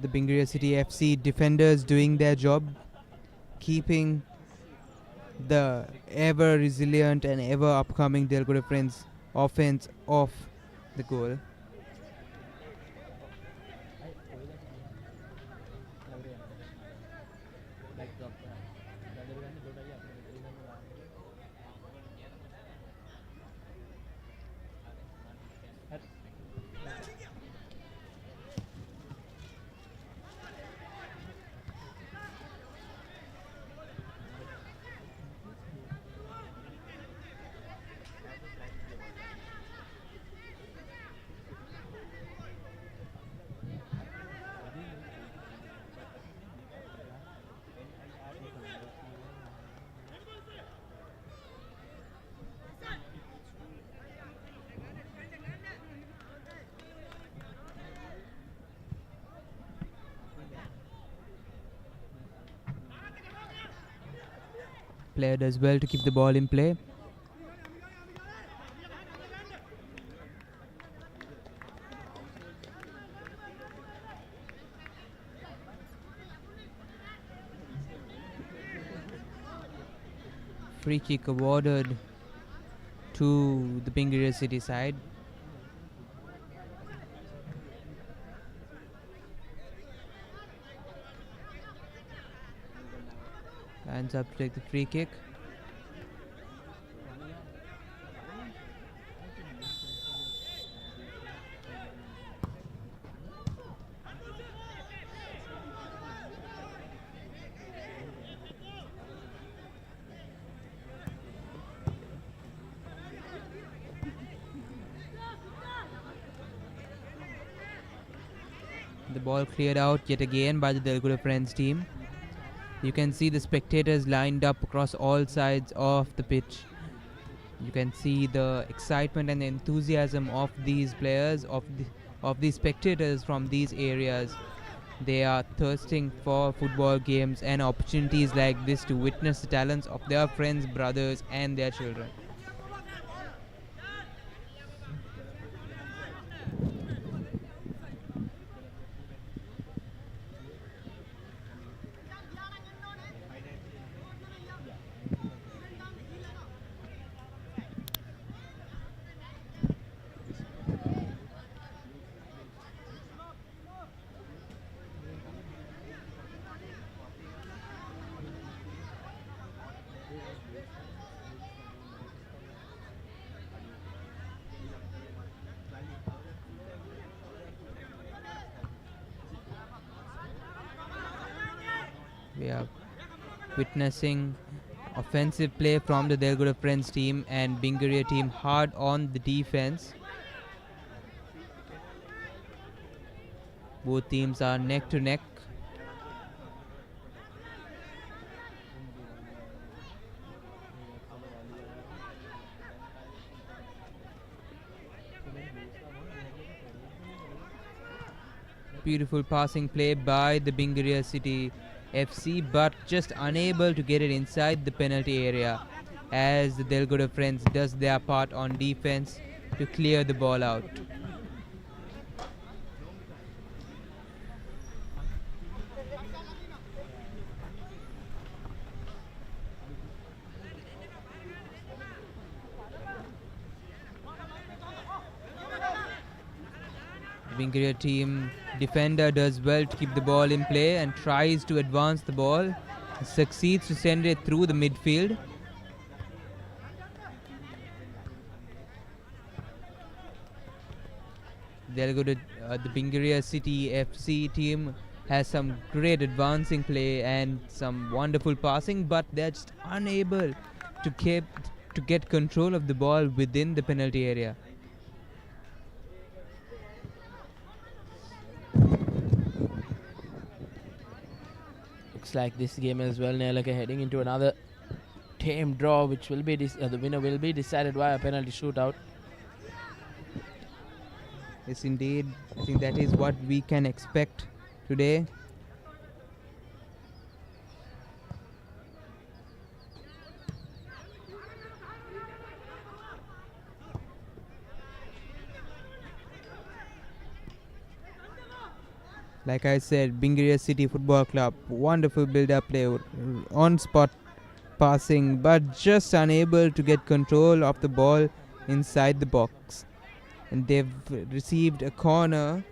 The Bingaria City FC defenders doing their job, keeping the ever resilient and ever upcoming Delgoda Friends offense off the goal. Player does well to keep the ball in play. Free kick awarded to the Bingaria City side. Hands up to take the free kick. The ball cleared out yet again by the Delgoda Friends team. You can see the spectators lined up across all sides of the pitch. You can see the excitement and enthusiasm of these players, of these spectators from these areas. They are thirsting for football games and opportunities like this to witness the talents of their friends, brothers and their children. We are witnessing offensive play from the Delgoda Friends team and Bingaria team hard on the defense. Both teams are neck to neck. Beautiful passing play by the Bingaria City FC, but just unable to get it inside the penalty area as the Delgoda Friends does their part on defense to clear the ball out. Bingaria team defender does well to keep the ball in play and tries to advance the ball. Succeeds to send it through the midfield. The Bingaria City FC team has some great advancing play and some wonderful passing, but they're just unable to get control of the ball within the penalty area. Looks like this game as well, Nelaka heading into another tame draw, which will be the winner will be decided via a penalty shootout. Yes, indeed. I think that is what we can expect today. Like I said, Bingaria City Football Club, wonderful build-up play, on-spot passing, but just unable to get control of the ball inside the box. And they've received a corner.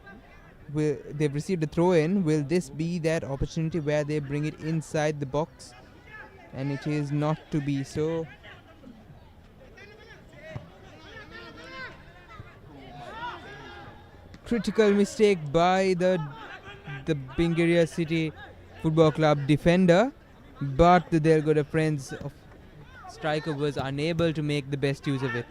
They've received a throw-in. Will this be that opportunity where they bring it inside the box? And it is not to be so. Critical mistake by the Bingaria City Football Club defender, but the Delgoda Friends of striker was unable to make the best use of it.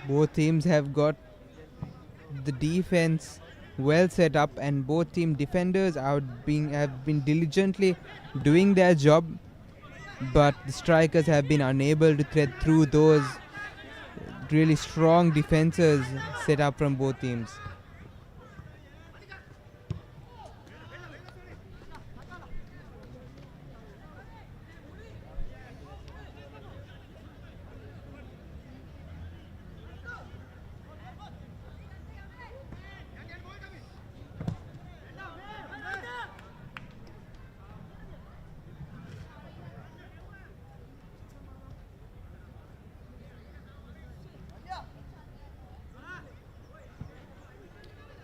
Both teams have got the defense well set up, and both team defenders have been diligently doing their job, but the strikers have been unable to thread through those really strong defenses set up from both teams.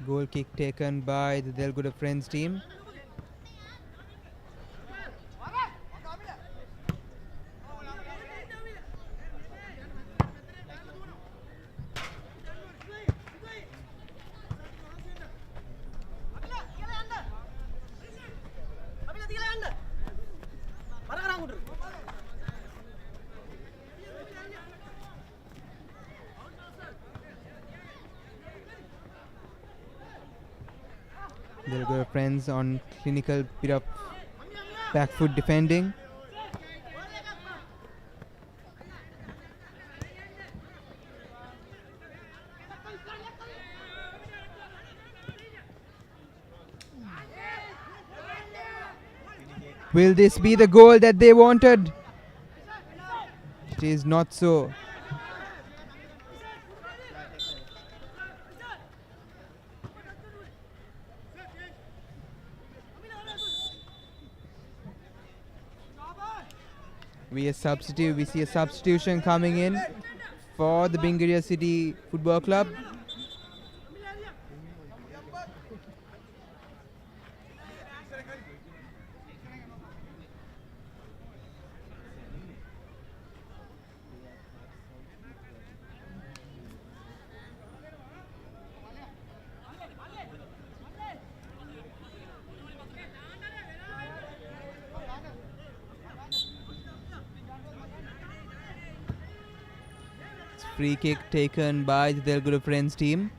Goal kick taken by the Delgoda Friends team. Delgoda Friends on clinical bit of back foot defending. Will this be the goal that they wanted? It is not so. We see a substitution coming in for the Bingaria City Football Club. Free kick taken by the Delgoda Friends team.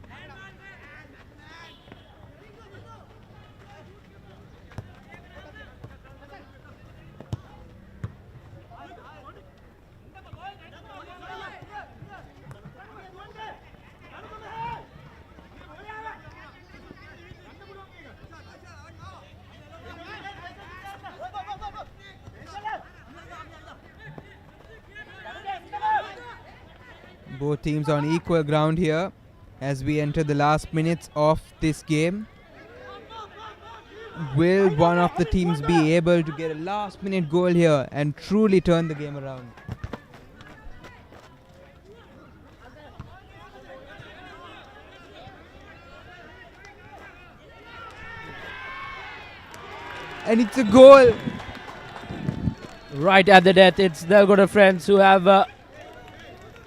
Both teams on equal ground here as we enter the last minutes of this game. Will one of the teams be able to get a last minute goal here and truly turn the game around? And it's a goal! Right at the death, it's Delgoda friends who have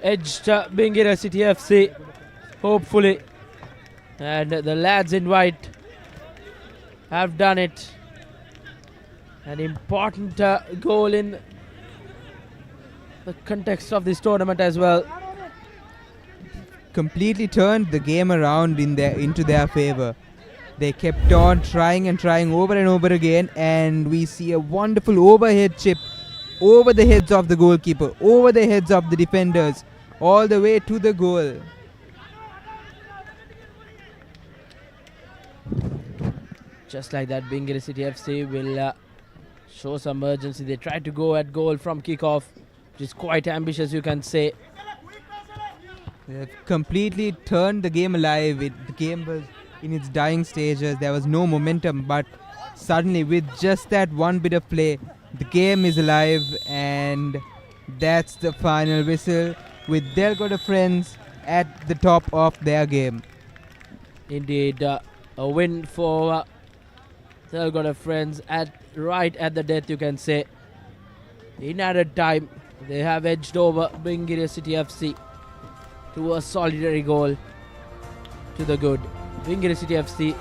edged Bingira City FC, hopefully. And the lads in white have done it. An important goal in the context of this tournament as well. Completely turned the game around into their favor. They kept on trying and trying over and over again, and we see a wonderful overhead chip over the heads of the goalkeeper, over the heads of the defenders, all the way to the goal. Just like that, Bingira City FC will show some urgency. They tried to go at goal from kickoff, which is quite ambitious, you can say. They've completely turned the game alive. The game was in its dying stages. There was no momentum, but suddenly with just that one bit of play, the game is alive, and that's the final whistle with Delgoda friends at the top of their game. Indeed, a win for Delgoda friends right at the death, you can say. In added time, they have edged over Bingira City FC to a solitary goal to the good. Bingira City FC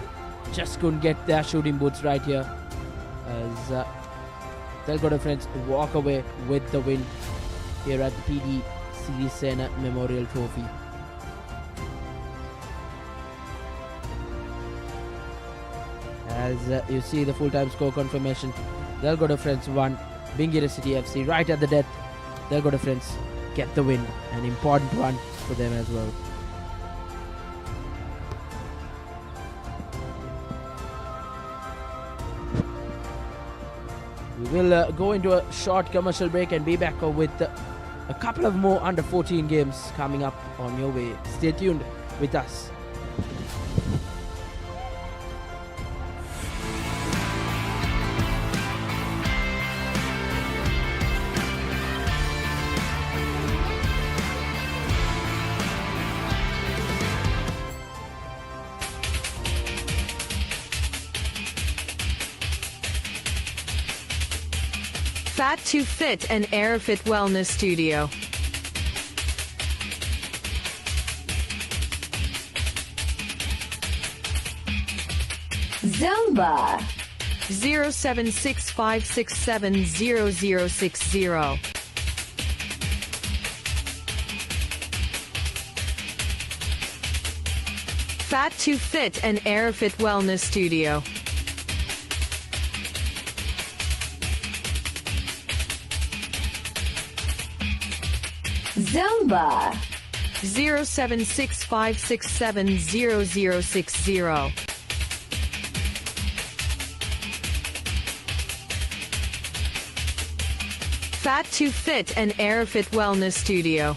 just couldn't get their shooting boots right here as Delgoda friends walk away with the win here at the PD Sirisena Memorial Trophy. As you see the full-time score confirmation, Delgoda friends won, Bingira City FC right at the death. Delgoda friends get the win, an important one for them as well. We will go into a short commercial break and be back with a couple of more under 14 games coming up on your way. Stay tuned with us. Fat to Fit and Airfit Wellness Studio. Zumba 0765670060. Fat to Fit and Airfit Wellness Studio. Zumba 0765670060. Fat to Fit and Airfit Wellness Studio.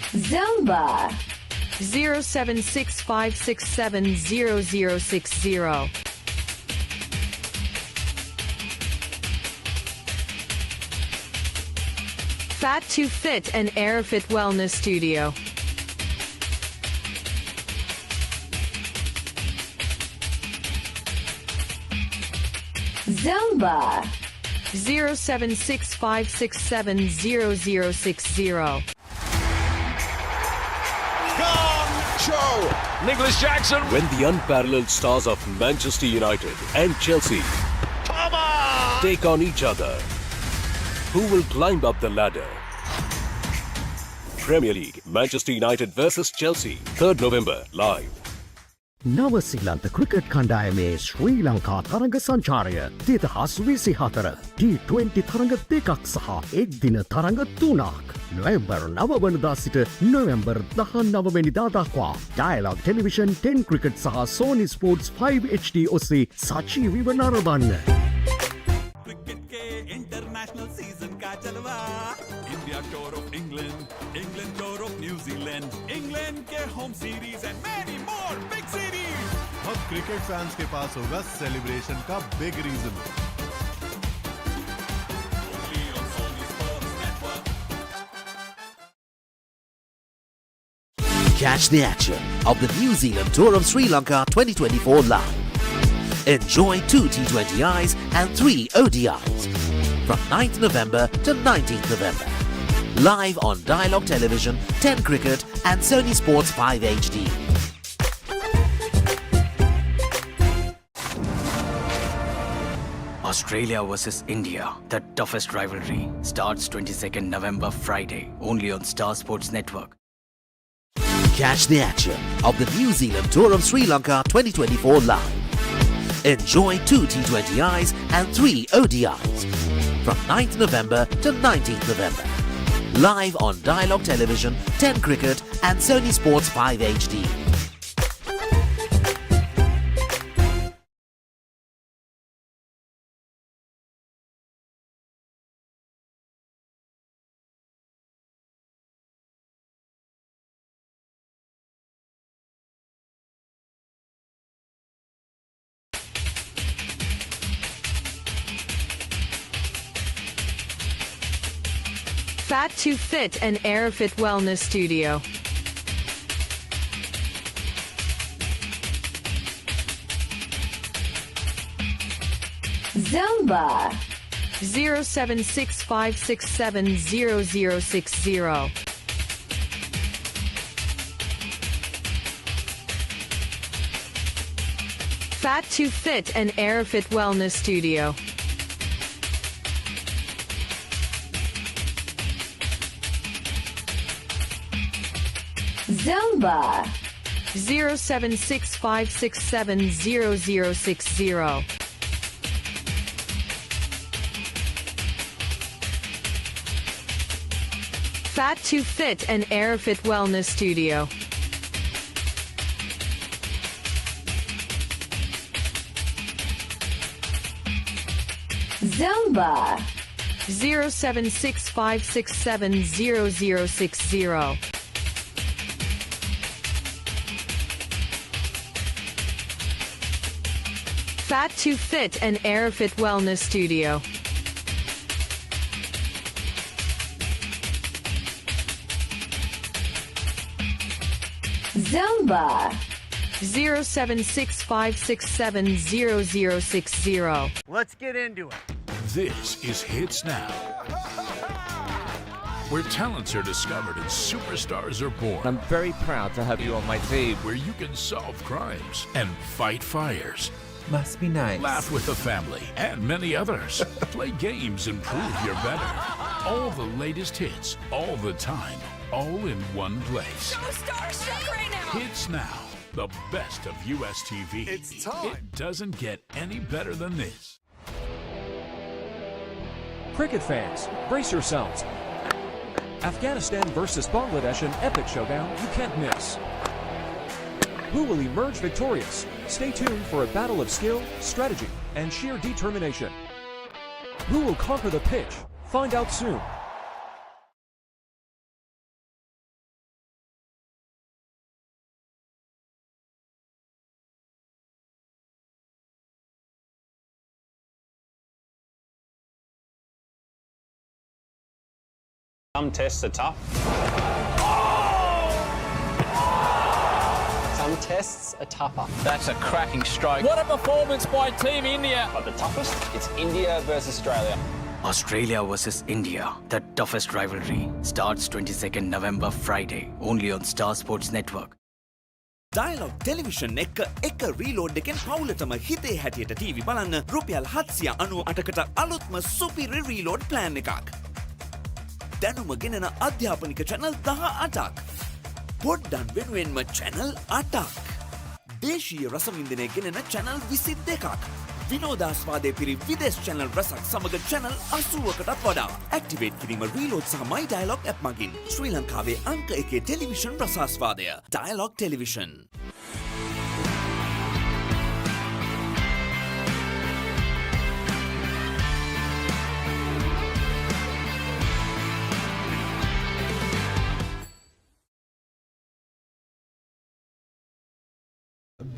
Zumba 0765670060. Fat to Fit and Airfit Wellness Studio. Zumba 0765670060. Show! Nicholas Jackson! When the unparalleled stars of Manchester United and Chelsea take on each other, who will climb up the ladder? Premier League, Manchester United versus Chelsea, 3rd November, live. නවසිලන්ත cricket කණ්ඩායමේ ශ්‍රී ලංකා තරඟ සංචාරය 2024 T20 තරඟ දෙකක් සහ එක් දින තරඟ 3ක් නොවැම්බර් 9 වනදා සිට නොවැම්බර් 19 වෙනිදා දක්වා ඩයලොග් ටෙලිවිෂන් 10 ක්‍රිකට් සහ Sony Sports 5 HD ඔස්සේ සජීවීව නරඹන්න. चलवा India tour of England England tour of New Zealand England के home series and many more big series अब क्रिकेट फैंस के पास होगा सेलिब्रेशन का big reason Catch the action of the New Zealand Tour of Sri Lanka 2024 live. Enjoy 2 T20Is and 3 ODIs from 9th November to 19th November. Live on Dialogue Television, 10 Cricket and Sony Sports 5 HD. Australia versus India, the toughest rivalry, starts 22nd November Friday, only on Star Sports Network. Catch the action of the New Zealand Tour of Sri Lanka 2024 live. Enjoy 2 T20Is and 3 ODIs from 9th November to 19th November. Live on Dialogue Television, 10 Cricket and Sony Sports 5 HD. Fat to Fit and Airfit Wellness Studio. Zumba 07656700060. Fat to Fit and Airfit Wellness Studio. Zumba 07656700060. Fat to Fit and Airfit Wellness Studio. Zumba 07656700060. Fat to Fit and Airfit Wellness Studio. Zumba 07656700060. Let's get into it. This is Hits Now, where talents are discovered and superstars are born. I'm very proud to have you on my team. Where you can solve crimes and fight fires. Must be nice. Laugh with the family and many others. Play games and prove you're better. All the latest hits, all the time, all in one place. So starstruck right now. Hits Now, the best of US TV. It's time. It doesn't get any better than this. Cricket fans, brace yourselves. Afghanistan versus Bangladesh, an epic showdown you can't miss. Who will emerge victorious? Stay tuned for a battle of skill, strategy, and sheer determination. Who will conquer the pitch? Find out soon. Some tests are tough. Some tests are tougher. That's a cracking stroke. What a performance by Team India. But the toughest, it's India versus Australia. Australia versus India, the toughest rivalry, starts 22nd November Friday, only on Star Sports Network. Dialogue Television එක reload එකෙන් පවුලටම හිතේ හැටියට TV බලන්න රුපියල් 798කට අලුත්ම සුපිරි reload plan එකක්. දැනුම ගෙනෙන අධ්‍යාපනික channel 18ක්. පොඩ්ඩක් වෙනුවෙන්ම channel 8ක්. දේශීය රසවින්දනය ගෙනෙන channel 22ක්. විනෝදාස්වාදයේ පිරි විදේශ channel රසක් සමග channel 80කටත් වඩා. Activate කිරීම reload සහ my dialogue app මගින් ශ්‍රී ලංකාවේ අංක 1 television රසාස්වාදය. Dialogue Television.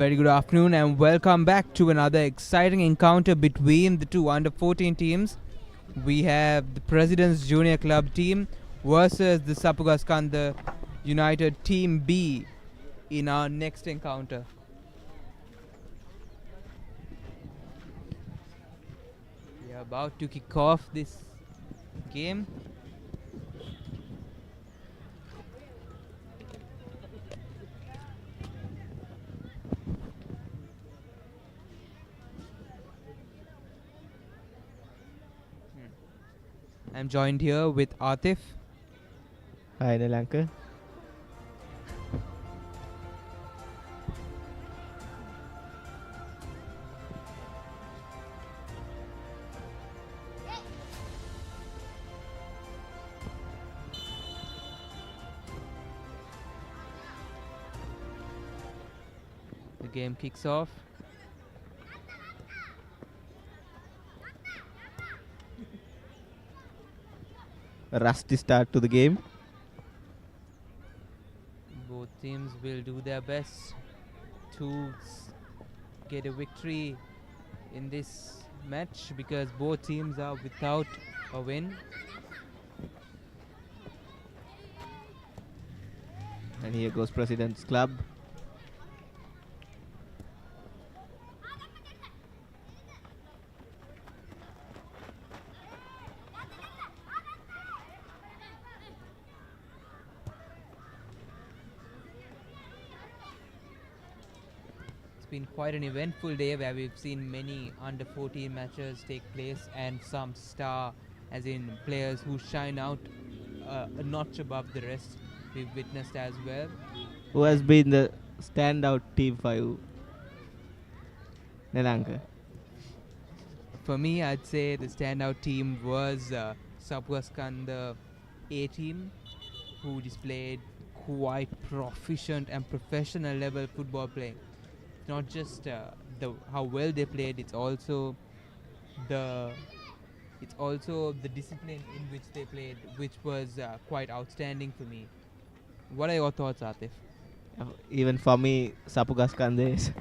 very good afternoon and welcome back to another exciting encounter between the two under-14 teams. We have the President's Junior Club team versus the Sapugaskanda United Team B in our next encounter. We are about to kick off this game. I'm joined here with Atif. Hi, Nelanka. The game kicks off. A rusty start to the game. Both teams will do their best to get a victory in this match because both teams are without a win. And here goes President's Club. Been quite an eventful day where we've seen many under 14 matches take place and some star, as in players who shine out a notch above the rest, we've witnessed as well. Who has been the standout team for you, Nelanka? For me, I'd say the standout team was Sapugaskanda A team, who displayed quite proficient and professional level football playing. Not just how well they played, it's also the discipline in which they played, which was quite outstanding for me. What are your thoughts, Atif? Even for me, Sapugaskanda is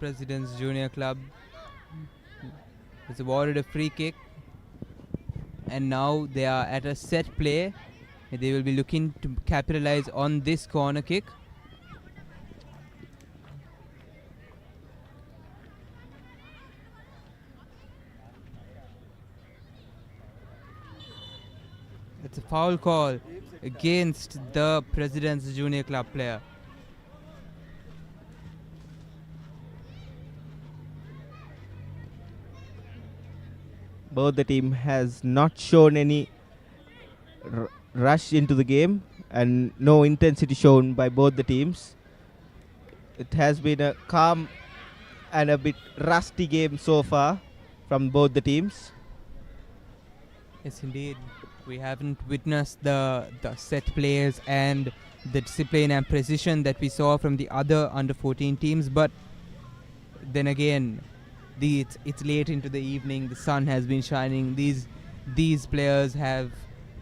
President's Junior Club was awarded a free kick, and now they are at a set play. They will be looking to capitalize on this corner kick. It's a foul call against the President's Junior Club player. both the team has not shown any rush into the game and no intensity shown by both the teams. It has been a calm and a bit rusty game so far from both the teams. Yes, indeed. We haven't witnessed the set plays and the discipline and precision that we saw from the other under 14 teams, but then again, it's late into the evening, the sun has been shining, these players have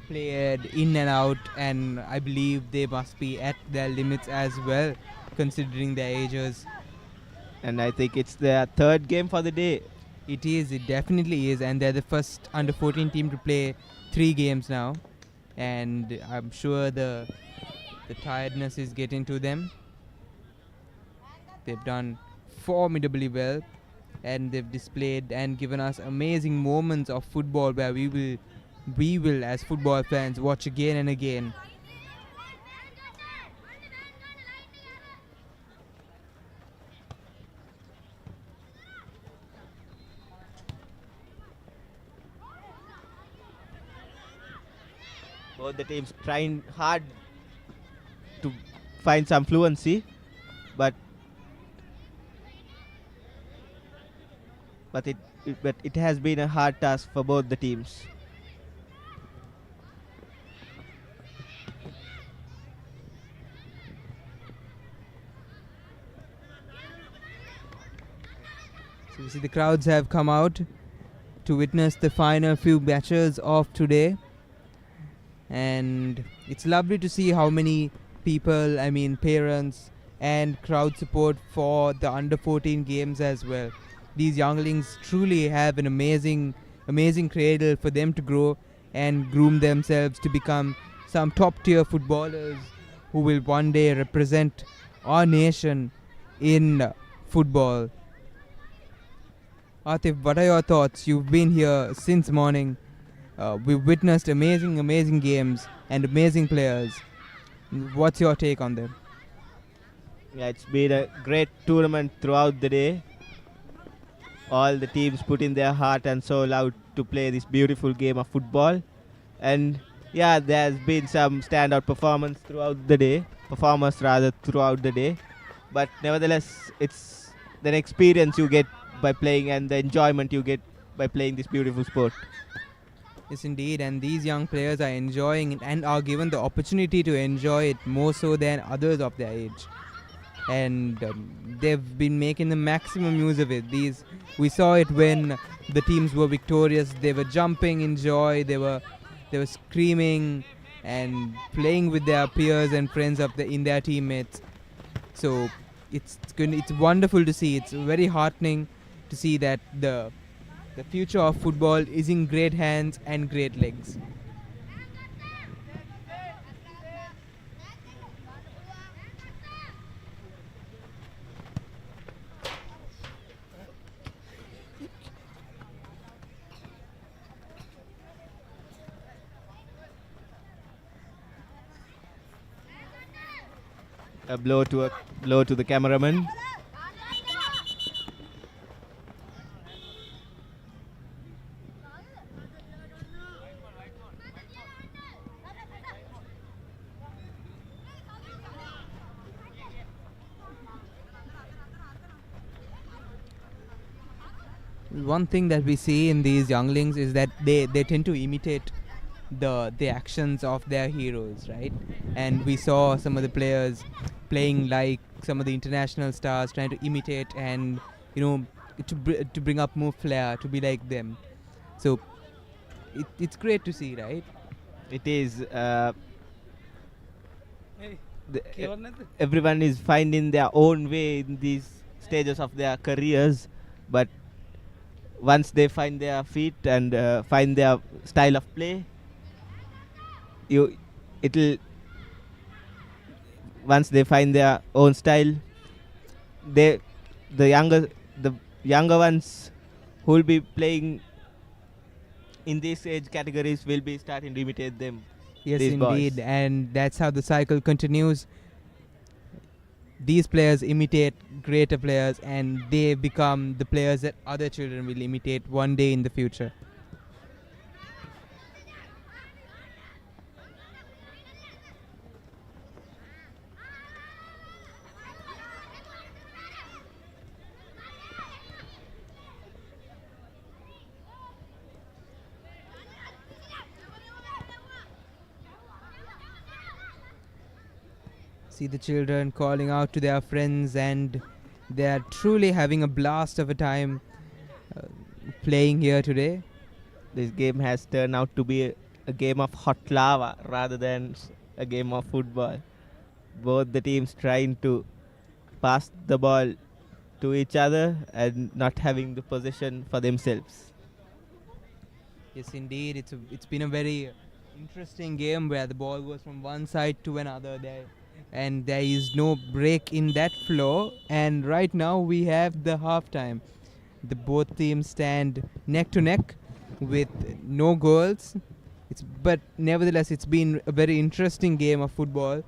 played in and out, and I believe they must be at their limits as well, considering their ages. And I think it's their third game for the day. It definitely is, and they're the first under 14 team to play 3 games now, and I'm sure the tiredness is getting to them. They've done formidably well, and they've displayed and given us amazing moments of football where we will as football fans watch again and again. Both the teams trying hard to find some fluency, but it has been a hard task for both the teams. So you see the crowds have come out to witness the final few matches of today, and it's lovely to see how many people, I mean parents and crowd support for the under 14 games as well. These younglings truly have an amazing cradle for them to grow and groom themselves to become some top tier footballers who will one day represent our nation in football. Atif, what are your thoughts? You've been here since morning. We've witnessed amazing games and amazing players. What's your take on them? Yeah, it's been a great tournament throughout the day. All the teams put in their heart and soul out to play this beautiful game of football. And yeah, there's been some standout performers throughout the day. But nevertheless, it's the experience you get by playing and the enjoyment you get by playing this beautiful sport. Yes, indeed, and these young players are enjoying it and are given the opportunity to enjoy it more so than others of their age. And they've been making the maximum use of it. We saw it when the teams were victorious. They were jumping in joy. They were screaming and playing with their peers and friends in their teammates. So it's wonderful to see. It's very heartening to see that the future of football is in great hands and great legs. A blow to the cameraman. One thing that we see in these younglings is that they tend to imitate the actions of their heroes, right? And we saw some of the players playing like some of the international stars, trying to imitate and to bring up more flair, to be like them. So it's great to see, right? It is. Everyone is finding their own way in these stages of their careers, but once they find their feet and find their style of play, once they find their own style, the younger ones who will be playing in these age categories will be starting to imitate them. Yes, indeed, boys. And that's how the cycle continues. These players imitate greater players, and they become the players that other children will imitate one day in the future. See the children calling out to their friends, and they are truly having a blast of a time playing here today. This game has turned out to be a game of hot lava rather than a game of football. Both the teams trying to pass the ball to each other and not having the possession for themselves. Yes, indeed. It's been a very interesting game where the ball goes from one side to another. And there is no break in that flow. And right now we have the halftime. Both teams stand neck to neck with no goals. But nevertheless, it's been a very interesting game of football.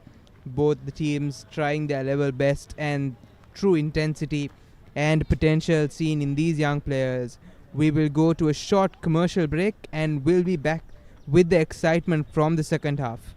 Both the teams trying their level best, and true intensity and potential seen in these young players. We will go to a short commercial break and we'll be back with the excitement from the second half.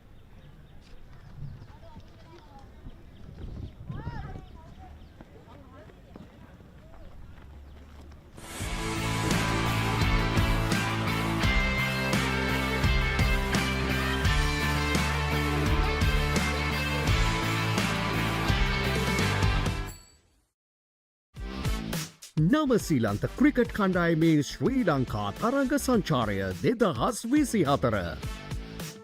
නවසීලන්ත cricket කණ්ඩායමේ ශ්‍රී ලංකා තරඟ සංචාරය 2024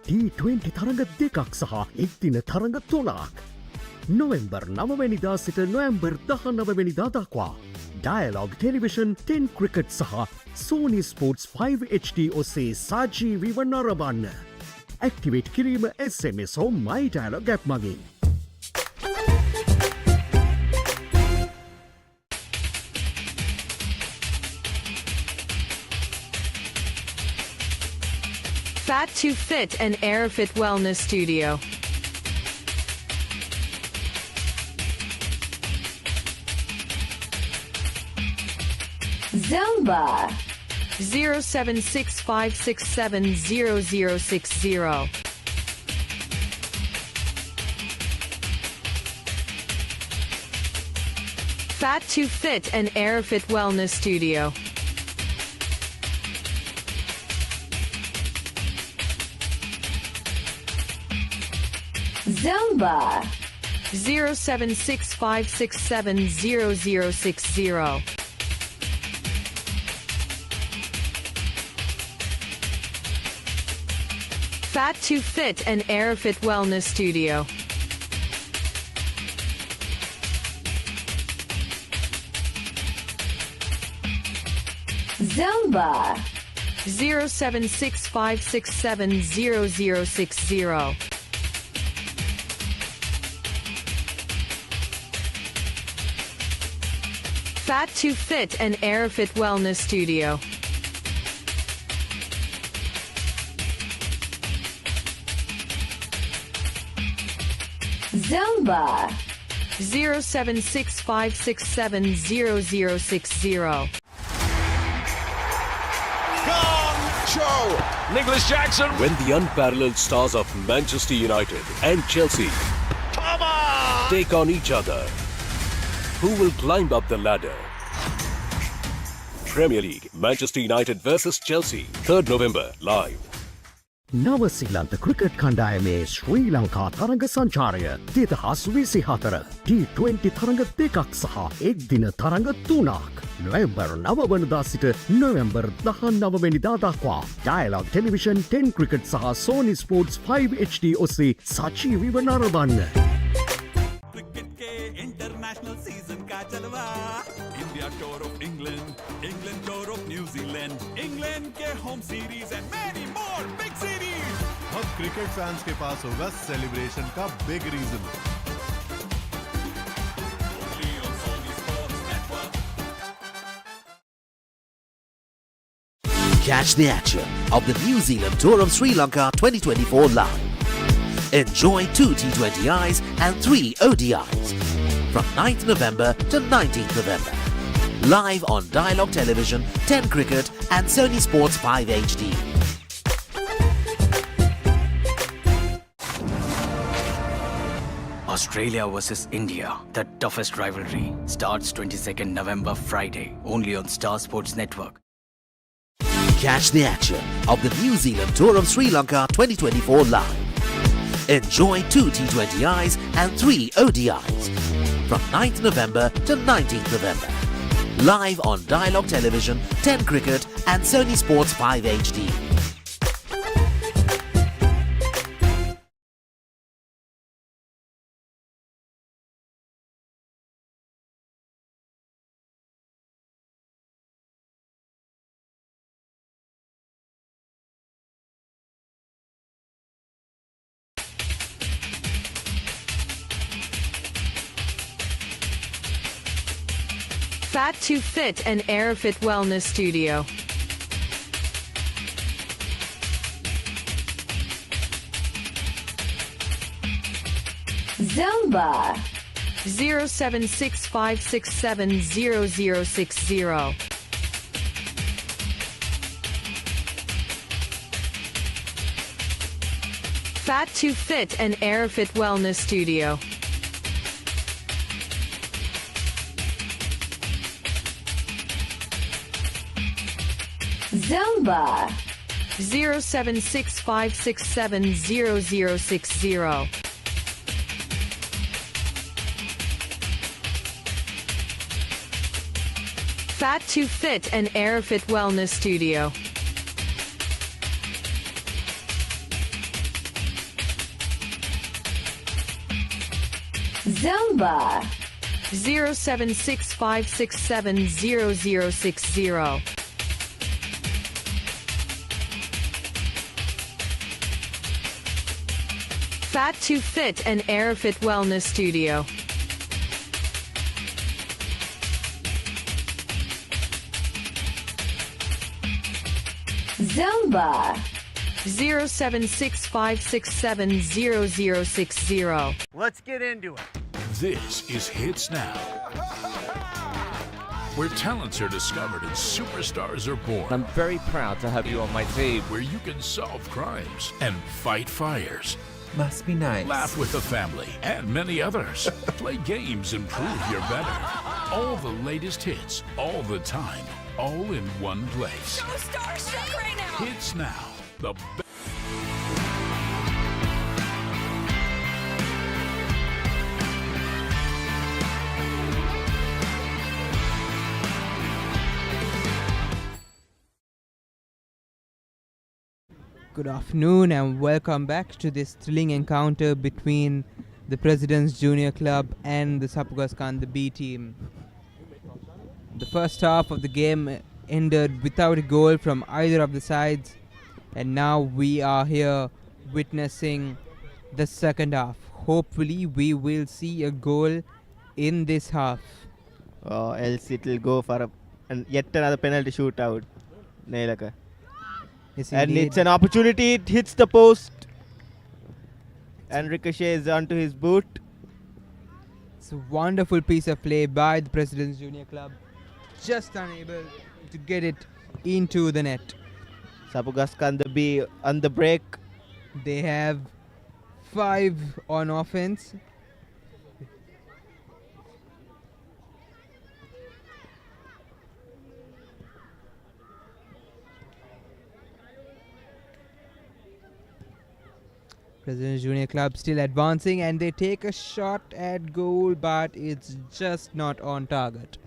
T20 තරඟ දෙකක් සහ එක්දින තරඟ 3ක් නොවෙම්බර් 9 වෙනිදා සිට නොවැම්බර් 19 වෙනිදා දක්වා ඩයලොග් ටෙලිවිෂන් 10 ක්‍රිකට් සහ Sony Sports 5 HD ඔස්සේ සජීවීව නරඹන්න. ඇක්ටිවේට් කිරීම SMS හෝ My Dialog app මගින්. Fat to Fit and Airfit Wellness Studio. Zumba 07656700060. Fat to Fit and Airfit Wellness Studio. Zumba 07656700060. Fat to Fit and Airfit Wellness Studio. Zumba 07656700060. Fat to Fit and Airfit Wellness Studio. Zumba 07656700060. Show! Nicholas Jackson. When the unparalleled stars of Manchester United and Chelsea take on each other, who will climb up the ladder? Premier League, Manchester United versus Chelsea, 3rd November, live. නවසීලන්ත cricket කණ්ඩායමේ ශ්‍රී ලංකා තරඟ සංචාරය 2024 T20 තරඟ දෙකක් සහ එක්දින තරඟ 3ක් නොවැම්බර් 9 වනදා සිට නොවැම්බර් 19 වෙනිදා දක්වා ඩයලොග් ටෙලිවිෂන් 10 ක්‍රිකට් සහ Sony Sports 5 HD ඔස්සේ සජීවීව නරඹන්න. क्रिकेट के इंटरनेशनल सीजन का जलवा India tour of England England tour of New Zealand England के home series and many more big series अब क्रिकेट फैंस के पास होगा सेलिब्रेशन का big reason. Catch the action of the New Zealand Tour of Sri Lanka 2024 live. Enjoy 2 T20Is and 3 ODIs from 9th November to 19th November. Live on Dialog Television, 10 Cricket and Sony Sports 5 HD. Australia versus India, the toughest rivalry, starts 22nd November Friday, only on Star Sports Network. Catch the action of the New Zealand Tour of Sri Lanka 2024 live. Enjoy 2 T20Is and 3 ODIs from 9th November to 19th November. Live on Dialog Television, 10 Cricket and Sony Sports 5 HD. Fat to Fit and Airfit Wellness Studio. Zumba 07656700060. Fat to Fit and Airfit Wellness Studio. Zumba 07656700060. Fat to Fit and Airfit Wellness Studio. Zumba 0765670060. Fat to Fit and Airfit Wellness Studio. Zumba 0765670060. Let's get into it. This is Hits Now, where talents are discovered and superstars are born. I'm very proud to have you on my team. Where you can solve crimes and fight fires. Must be nice. Laugh with the family and many others. Play games and prove you're better. All the latest hits, all the time, all in one place. So starstruck right now. Hits Now, the best. Good afternoon and welcome back to this thrilling encounter between the President's Junior Club and the Sapugaskan, the B team. The first half of the game ended without a goal from either of the sides, and now we are here witnessing the second half. Hopefully we will see a goal in this half. Or else it will go for yet another penalty shootout. Nailaka. Yes, and indeed. it's an opportunity. It hits the post and ricochets onto his boot. It's a wonderful piece of play by the President's Junior Club, just unable to get it into the net. Sapugaskan the B on the break. They have 5 on offense. President's Junior Club still advancing, and they take a shot at goal, but it's just not on target.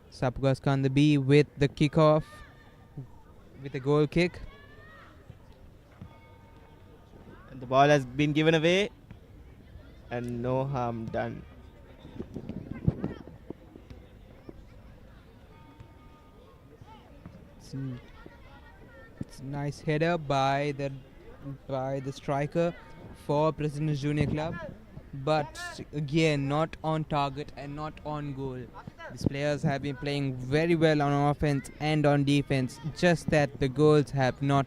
Sapugaskan the B with the kickoff, with a goal kick. And the ball has been given away and no harm done. It's a nice header by the striker for President's Junior Club, but again not on target and not on goal. These players have been playing very well on offense and on defense, just that the goals have not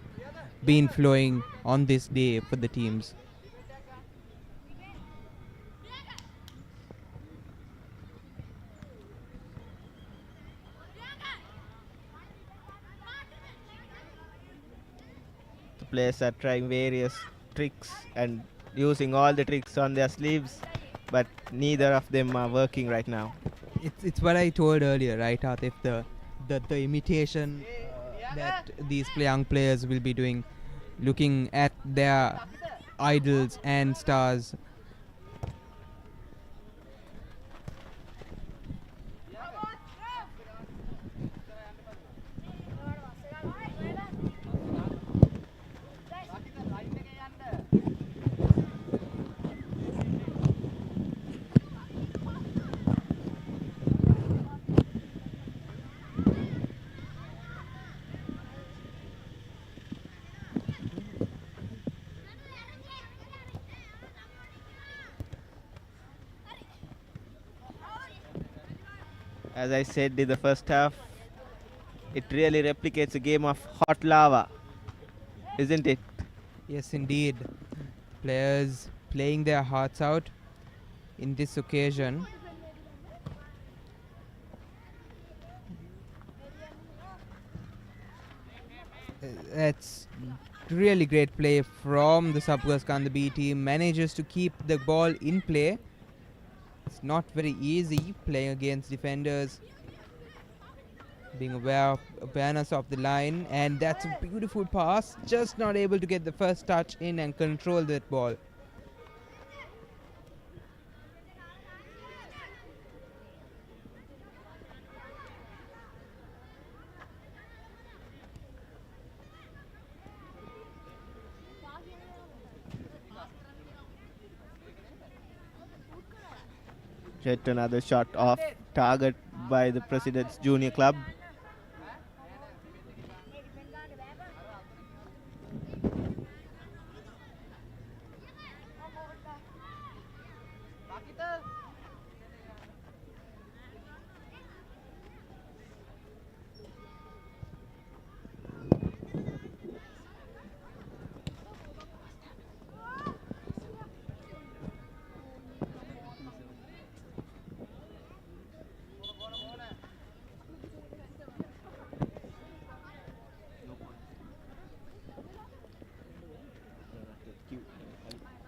been flowing on this day for the teams. The players are trying various tricks and using all the tricks on their sleeves, but neither of them are working right now. It's what I told earlier, right, Atif? The imitation that these young players will be doing, looking at their idols and stars. As I said in the first half, it really replicates a game of hot lava, isn't it? Yes, indeed. Players playing their hearts out in this occasion. Let's really great play from the Sapgaskanda B team. Manages to keep the ball in play. It's not very easy playing against defenders, being awareness of the line, and that's a beautiful pass. Just not able to get the first touch in and control that ball. Yet another shot off target by the President's Junior Club.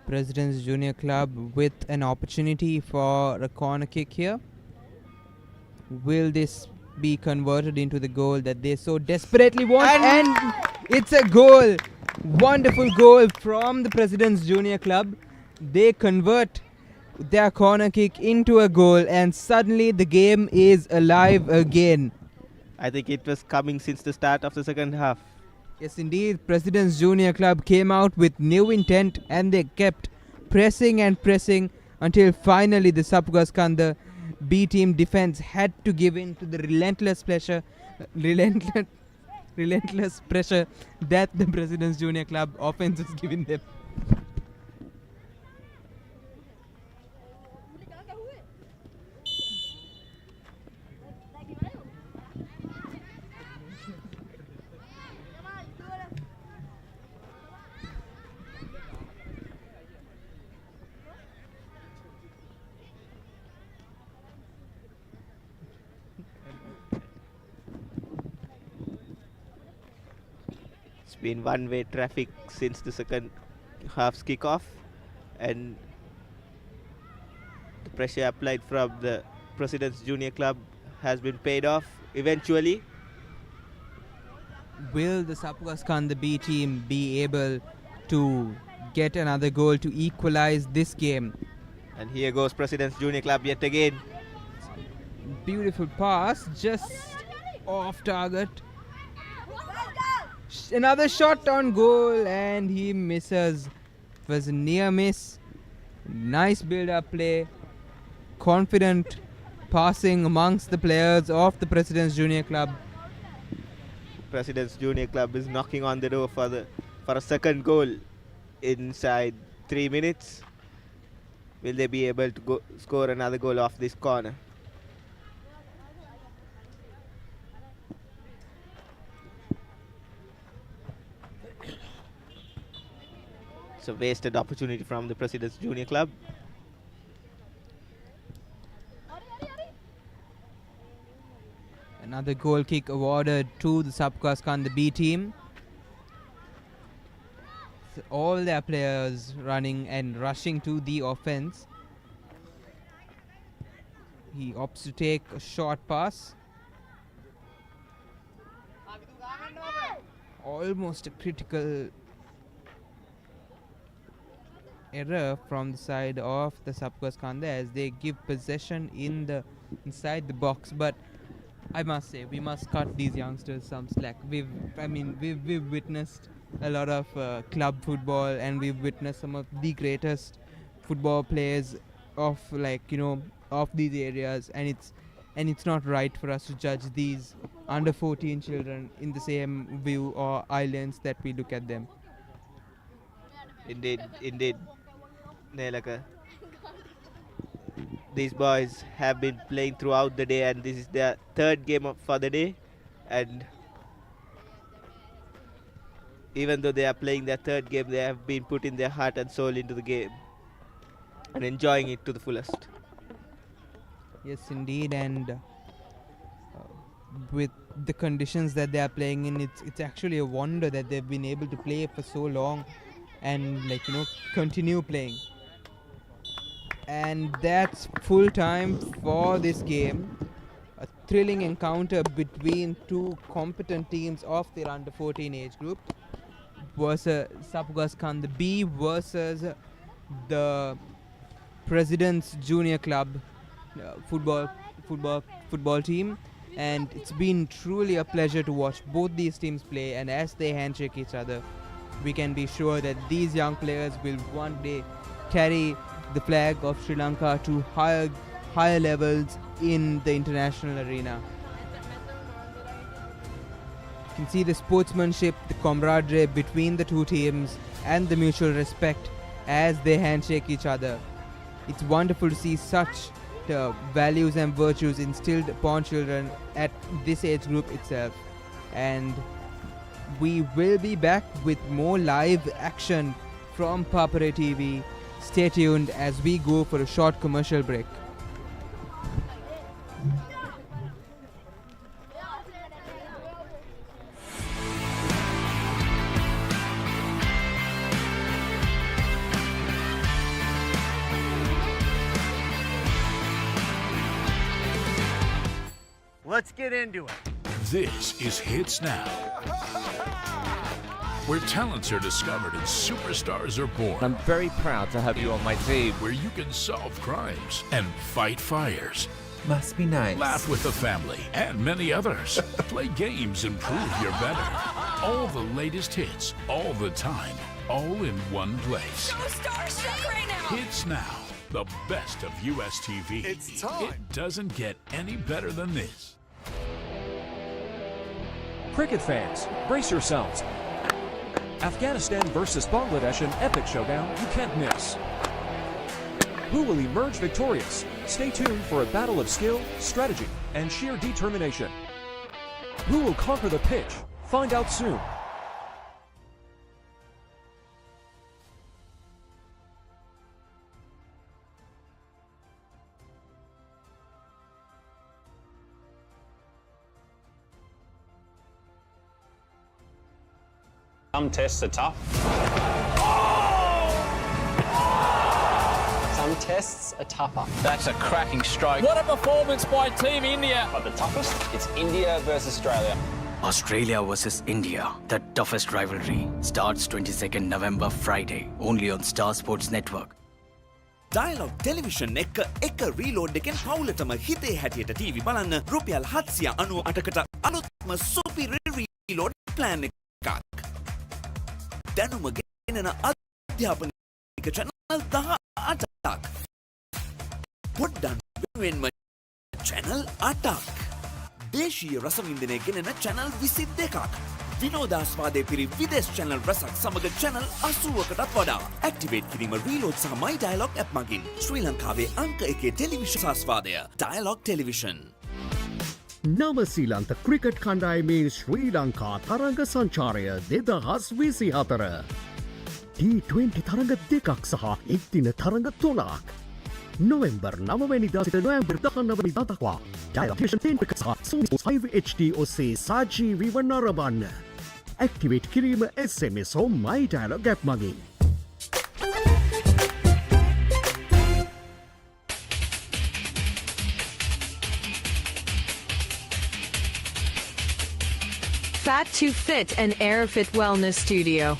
President's Junior Club with an opportunity for a corner kick here. Will this be converted into the goal that they so desperately want? And it's a goal! Wonderful goal from the President's Junior Club. They convert their corner kick into a goal, and suddenly the game is alive again. I think it was coming since the start of the second half. Yes, indeed. President's Junior Club came out with new intent, and they kept pressing and pressing until finally the Sapgaskanda B team defense had to give in to the relentless pressure that the President's Junior Club offense is giving them. Been one-way traffic since the second half's kickoff, and the pressure applied from the President's Junior Club has been paid off eventually. Will the Sapgaskanda B team be able to get another goal to equalize this game? And here goes President's Junior Club yet again. Beautiful pass, just off target. Another shot on goal, and he misses. It was a near miss. Nice build-up play. Confident passing amongst the players of the President's Junior Club. President's Junior Club is knocking on the door for a second goal inside 3 minutes. Will they be able to score another goal off this corner? It's a wasted opportunity from the President's Junior Club. Another goal kick awarded to the Sapgaskanda B team. So all their players running and rushing to the offense. He opts to take a short pass. Almost a critical error from the side of the Sapgaskanda as they give possession inside the box, but I must say we must cut these youngsters some slack. We've witnessed a lot of club football, and we've witnessed some of the greatest football players of of these areas, and it's not right for us to judge these under 14 children in the same view or islands that we look at them. Indeed. Nelaka. These boys have been playing throughout the day, and this is their third game for the day, and even though they are playing their third game, they have been putting their heart and soul into the game and enjoying it to the fullest. Yes, indeed, and with the conditions that they are playing in. It's actually a wonder that they've been able to play for so long and continue playing. And that's full time for this game. A thrilling encounter between two competent teams of their under 14 age group versus Sapugaskanda B versus the President's Junior Club football team. And it's been truly a pleasure to watch both these teams play, and as they handshake each other, we can be sure that these young players will one day carry the flag of Sri Lanka to higher levels in the international arena. You can see the sportsmanship, the camaraderie between the two teams, and the mutual respect as they handshake each other. It's wonderful to see such values and virtues instilled upon children at this age group itself. And we will be back with more live action from Papare TV. Stay tuned as we go for a short commercial break. Let's get into it. This is Hits Now, where talents are discovered and superstars are born. I'm very proud to have you on my team. Where you can solve crimes and fight fires. Must be nice. Laugh with the family and many others. Play games and prove you're better. All the latest hits, all the time, all in one place. So starstruck right now. Hits Now, the best of US TV. It's time. It doesn't get any better than this. Cricket fans, brace yourselves. Afghanistan versus Bangladesh, an epic showdown you can't miss. Who will emerge victorious? Stay tuned for a battle of skill, strategy, and sheer determination. Who will conquer the pitch? Find out soon. Some tests are tough. Some tests are tougher. That's a cracking stroke. What a performance by Team India. But the toughest, it's India versus Australia. Australia versus India, the toughest rivalry, starts 22nd November Friday, only on Star Sports Network. Dialogue television එක reload එකෙන් පවුලටම හිතේ හැටියට TV බලන්න රුපියල් 798කට අලුත්ම superior reload plan එකක්. දැනුම ගෙනන අධ්‍යාපනික channel 18ක්. පොඩ්ඩක් වෙනුවෙන්ම channel 8ක්. දේශීය රසවින්දනය ගෙනන channel 22ක්. විනෝදාස්වාදයේ පිරි විදේශ channel රසක් සමග channel 80කටත් වඩා. activate කිරීම reload සහ my dialogue app මගින් ශ්‍රී ලංකාවේ අංක 1 ටෙලිවිෂන් ආස්වාදය. Dialogue Television. නවසීලන්ත ක්‍රිකට් කණ්ඩායමේ ශ්‍රී ලංකා තරඟ සංචාරය 2024 T20 තරඟ දෙකක් සහ එක්දින තරඟ 3ක් නොවැම්බර් 9 වැනිදා සිට නොවැම්බර් 19 වැනිදා දක්වා ටෙලිවිෂන් 10 සහ 5 HD ඔස්සේ සජීවීව නරඹන්න. ඇක්ටිවේට් කිරීම SMS හෝ My Dialogue app මගින්. Fat to Fit and Airfit Wellness Studio.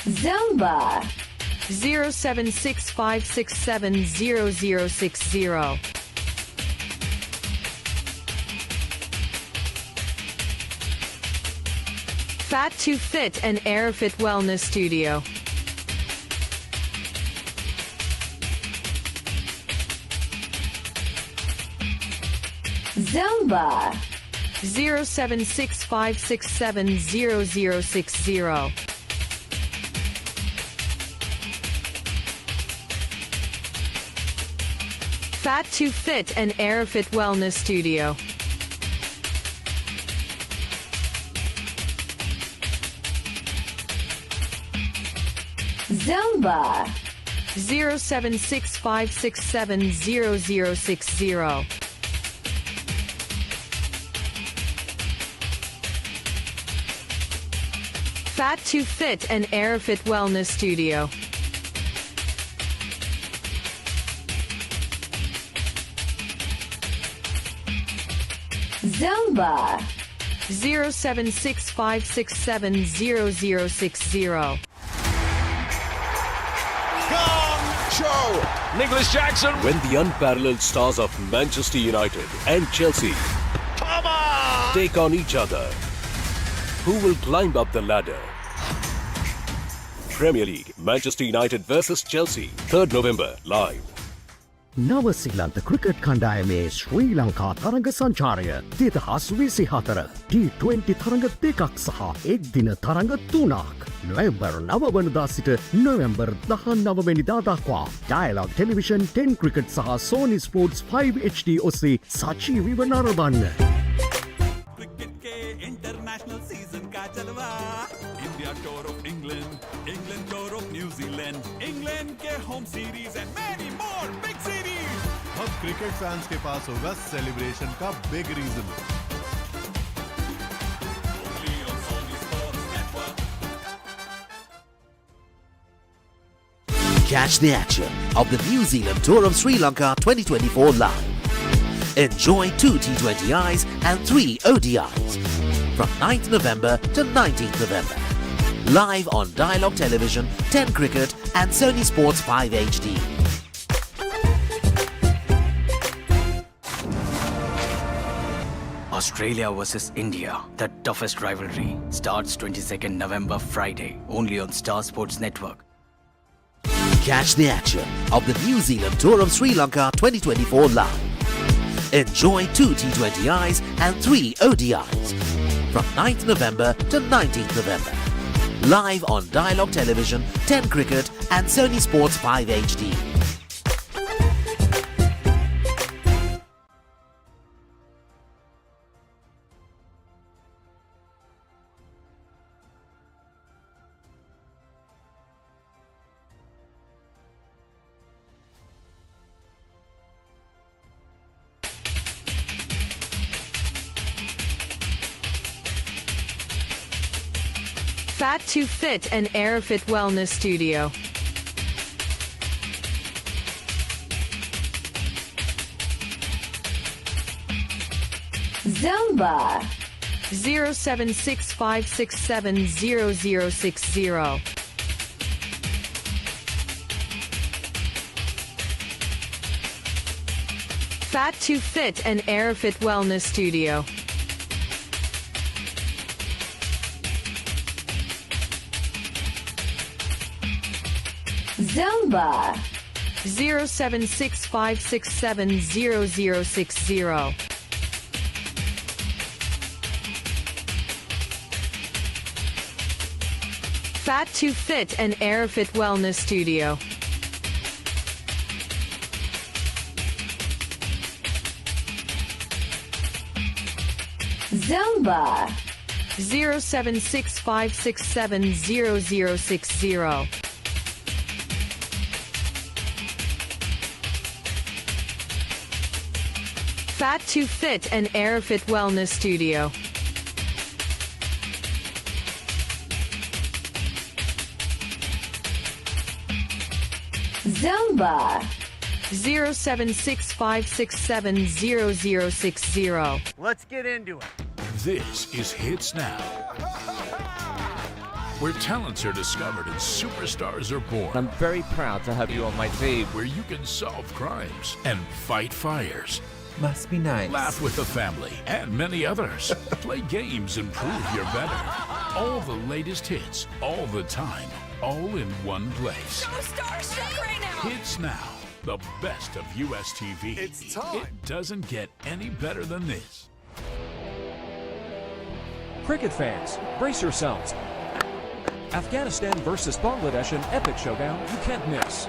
Zumba 0765670060. Fat to Fit and Airfit Wellness Studio. Zumba 0765670060. Fat to Fit and Airfit Wellness Studio. Zumba 07656700060. Fat to Fit and Airfit Wellness Studio. Zumba. 07656700060. Show. Nicholas Jackson. When the unparalleled stars of Manchester United and Chelsea take on each other, who will climb up the ladder? Premier League, Manchester United versus Chelsea, 3rd November, live. නවසිලන්ත cricket කණ්ඩායමේ ශ්‍රී ලංකා තරඟ සංචාරය 2024 T20 තරඟ දෙකක් සහ එක් දින තරඟ 3ක් නොවැම්බර් 9 වනදා සිට නොවැම්බර් 19 වෙනිදා දක්වා ඩයලොග් ටෙලිවිෂන් 10 ක්‍රිකට් සහ Sony Sports 5 HD ඔස්සේ සජීවීව නරඹන්න. क्रिकेट के इंटरनेशनल सीजन का जलवा India tour of England England tour of New Zealand England के home series and many more big series अब क्रिकेट फैंस के पास होगा सेलिब्रेशन का big reason. Catch the action of the New Zealand Tour of Sri Lanka 2024 live. Enjoy 2 T20Is and 3 ODIs from 9th November to 19th November. Live on Dialogue Television, 10 Cricket and Sony Sports 5 HD. Australia versus India, the toughest rivalry, starts 22nd November Friday, only on Star Sports Network. Catch the action of the New Zealand Tour of Sri Lanka 2024 live. Enjoy 2 T20Is and 3 ODIs from 9th November to 19th November. Live on Dialogue Television, 10 Cricket and Sony Sports 5 HD. Fat to Fit and Airfit Wellness Studio. Zumba. 07656700060. Fat to Fit and Airfit Wellness Studio. Zumba. 07656700060. Fat to Fit and Airfit Wellness Studio. Zumba. 07656700060. Fat to Fit and Airfit Wellness Studio. Zumba. 07656700060. Let's get into it. This is Hits Now, where talents are discovered and superstars are born. I'm very proud to have you on my team. Where you can solve crimes and fight fires. Must be nice. Laugh with the family and many others. Play games and prove you're better. All the latest hits, all the time, all in one place. So starstruck right now. Hits Now, the best of US TV. It's time. It doesn't get any better than this. Cricket fans, brace yourselves. Afghanistan versus Bangladesh, an epic showdown you can't miss.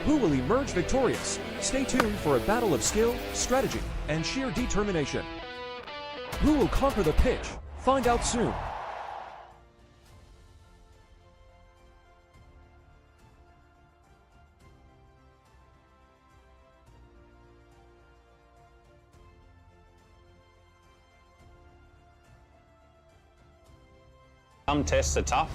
Who will emerge victorious? Stay tuned for a battle of skill, strategy, and sheer determination. Who will conquer the pitch? Find out soon. Some tests are tough.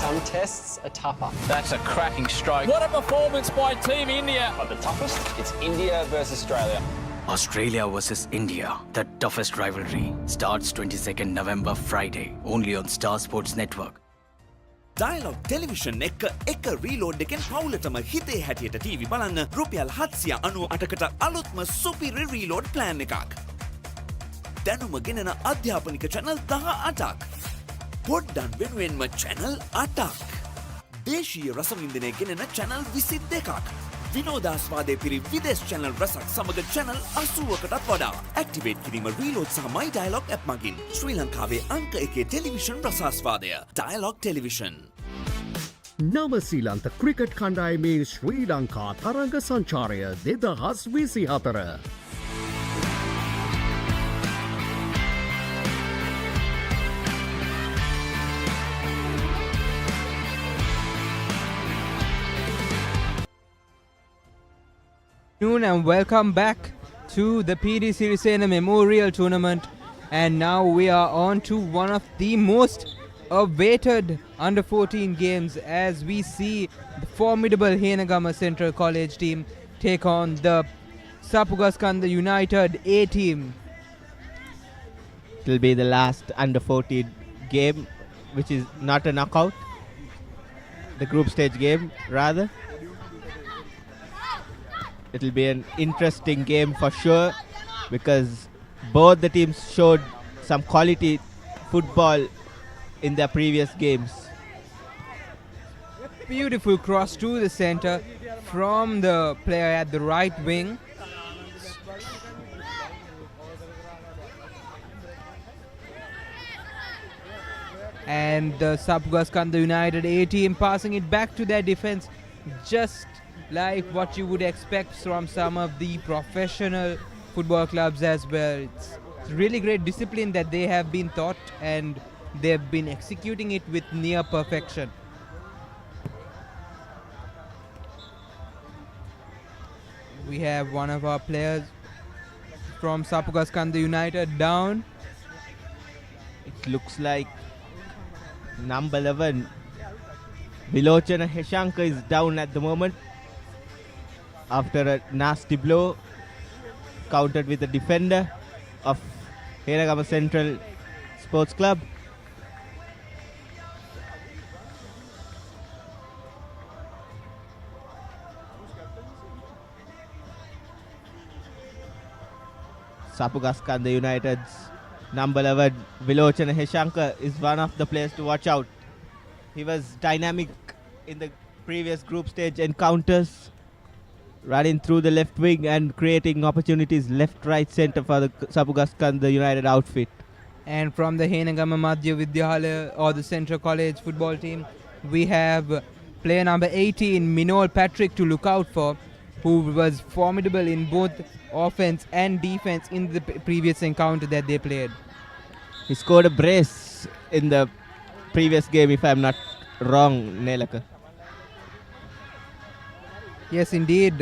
Some tests are tougher. That's a cracking strike. What a performance by Team India. But the toughest, it's India versus Australia. Australia versus India, the toughest rivalry, starts 22nd November Friday, only on Star Sports Network. Dialogue television එක reload එකෙන් පවුලටම හිතේ හැටියට TV බලන්න රුපියල් 798කට අලුත්ම සුපිරි reload plan එකක්. දැනුම ගෙනෙන අධ්‍යාපනික channel 18ක්. පොඩ්ඩන් වෙනුවෙන්ම channel 8ක්. දේශීය රසවින්දනය ගෙනෙන channel 22ක්. විනෝදාස්වාදයේ පිරි විදේශ channel රසක් සමග channel 80කටත් වඩා. Activate කිරීම reload සහ my dialogue app මගින් ශ්‍රී ලංකාවේ අංක 1 ටෙලිවිෂන් රසාස්වාදය. Dialogue Television. නව සීලන්ත ක්‍රිකට් කණ්ඩායමේ ශ්‍රී ලංකා තරඟ සංචාරය 2024. And welcome back to the PD Sirisena Memorial Tournament, and now we are on to one of the most awaited under 14 games as we see the formidable Henagama Central College team take on the Sapugaskanda United A team. It will be the last under 14 game, which is not a knockout, the group stage game rather. It will be an interesting game for sure because both the teams showed some quality football in their previous games. Beautiful cross to the center from the player at the right wing. And the Sapugaskanda United A team passing it back to their defense, just like what you would expect from some of the professional football clubs as well. It's really great discipline that they have been taught and they've been executing it with near perfection. We have one of our players from Sapugaskanda United down. It looks like number 11 Vilochana Heshanka is down at the moment after a nasty blow countered with the defender of Henagama Central Sports Club. Sapugaskanda United's number 11 Vilochana Heshanka is one of the players to watch out. He was dynamic in the previous group stage encounters, running through the left wing and creating opportunities left, right, centre for the Sapugaskanda United outfit. And from the Henagama Madhya Vidyalaya or the Central College football team, we have player number 18 Minol Patrick to look out for, who was formidable in both offense and defense in the previous encounter that they played. He scored a brace in the previous game, if I'm not wrong, Nelaka. Yes, indeed,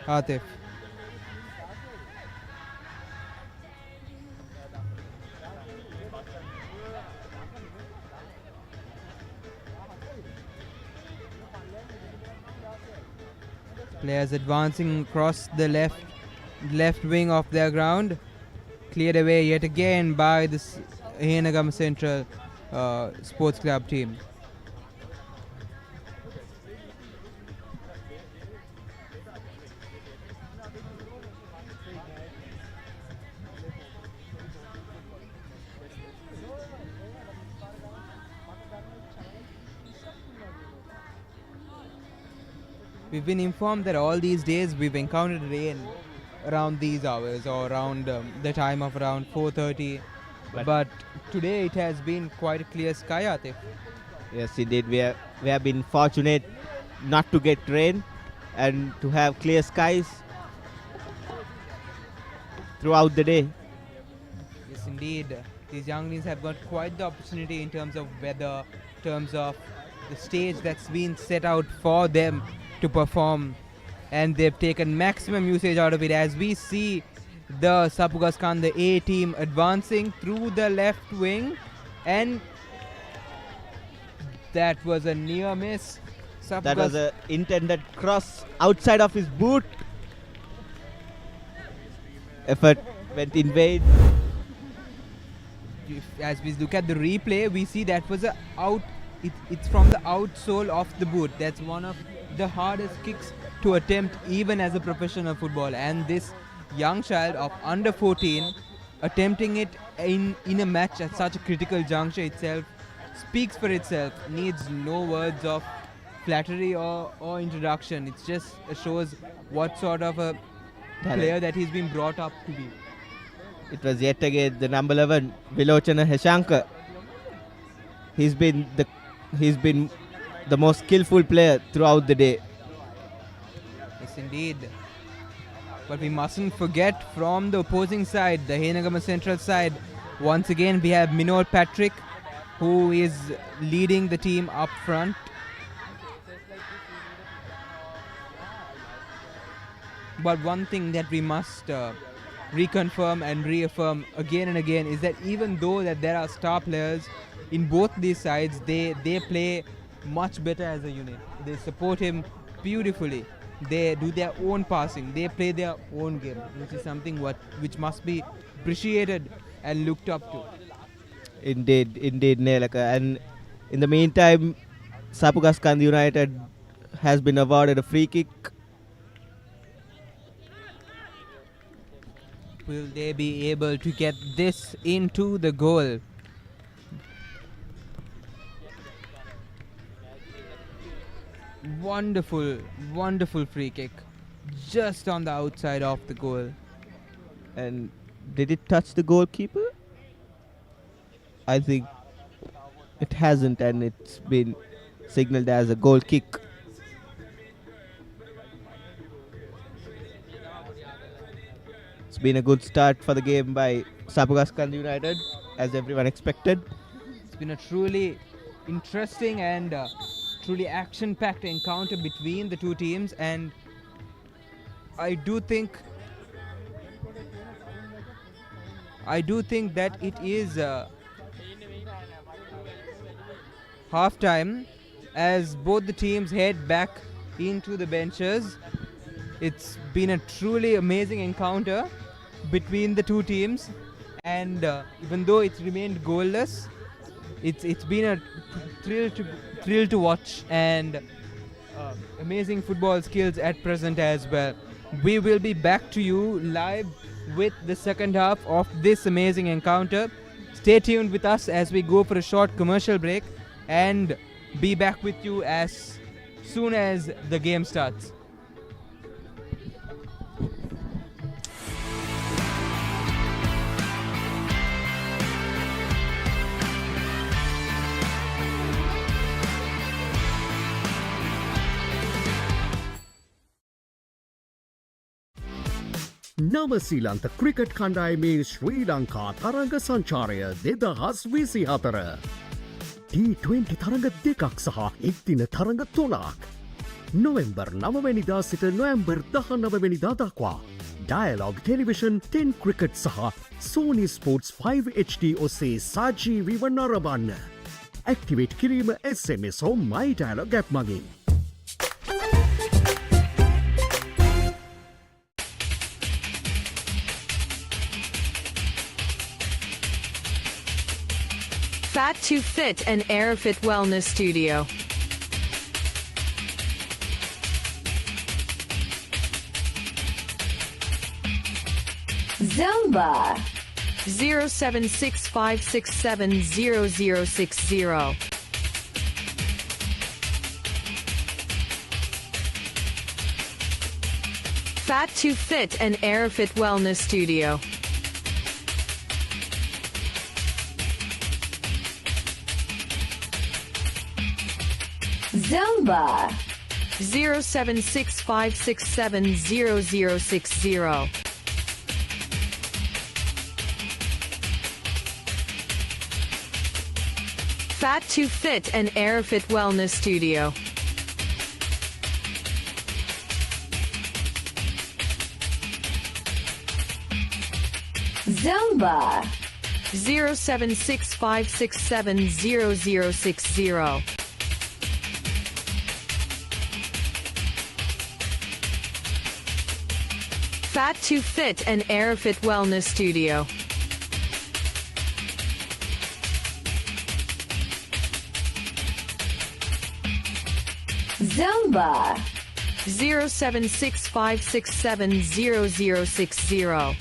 Atif. Players advancing across the left wing of their ground, cleared away yet again by the Henagama Central Sports Club team. We've been informed that all these days we've encountered rain around these hours or around the time of around 4:30. But today it has been quite a clear sky, Atif. Yes, indeed. We have been fortunate not to get rain and to have clear skies throughout the day. Yes, indeed. These younglings have got quite the opportunity in terms of weather, in terms of the stage that's been set out for them to perform, and they've taken maximum usage out of it. As we see the Sapugaskanda A team advancing through the left wing, and that was a near miss. That was an intended cross outside of his boot. Effort went in vain. As we look at the replay, we see that was a out. It's from the outsole of the boot. That's one of the hardest kicks to attempt even as a professional footballer. And this young child of under 14 attempting it in a match at such a critical juncture itself speaks for itself. Needs no words of flattery or introduction. It just shows what sort of a player that he's been brought up to be. It was yet again the number 11, Vilochana Heshankar. He's been the most skillful player throughout the day. Yes, indeed. But we mustn't forget from the opposing side, the Henagama Central side, once again we have Minor Patrick, who is leading the team up front. But one thing that we must reconfirm and reaffirm again and again is that even though that there are star players in both these sides, they play much better as a unit. They support him beautifully. They do their own passing. They play their own game, which is something which must be appreciated and looked up to. Indeed, Nelaka. And in the meantime, Sapugaskanda United has been awarded a free kick. Will they be able to get this into the goal? Wonderful, wonderful free kick. Just on the outside of the goal. And did it touch the goalkeeper? I think it hasn't, and it's been signaled as a goal kick. It's been a good start for the game by Sapugaskanda United, as everyone expected. It's been a truly interesting and truly action-packed encounter between the two teams, and I do think that it is half-time as both the teams head back into the benches. It's been a truly amazing encounter between the two teams, and even though it's remained goalless, it's been a thrill to watch, and amazing football skills at present as well. We will be back to you live with the second half of this amazing encounter. Stay tuned with us as we go for a short commercial break and be back with you as soon as the game starts. නවසීලන්ත cricket කණ්ඩායමේ ශ්‍රී ලංකා තරඟ සංචාරය 2024 T20 තරඟ දෙකක් සහ එක්දින තරඟ 3ක් නොවෙම්බර් 9 වෙනිදා සිට නොවැම්බර් 19 වෙනිදා දක්වා ඩයලොග් ටෙලිවිෂන් 10 ක්‍රිකට් සහ Sony Sports 5 HD ඔස්සේ සජීවීව නරඹන්න. ඇක්ටිවේට් කිරීම SMS හෝ My Dialog app මගින්. Fat to Fit and Airfit Wellness Studio. Zumba 07656700060. Fat to Fit and Airfit Wellness Studio. Zumba 07656700060. Fat to Fit and Airfit Wellness Studio. Zumba 07656700060. Fat to Fit and Airfit Wellness Studio. Zumba 07656700060.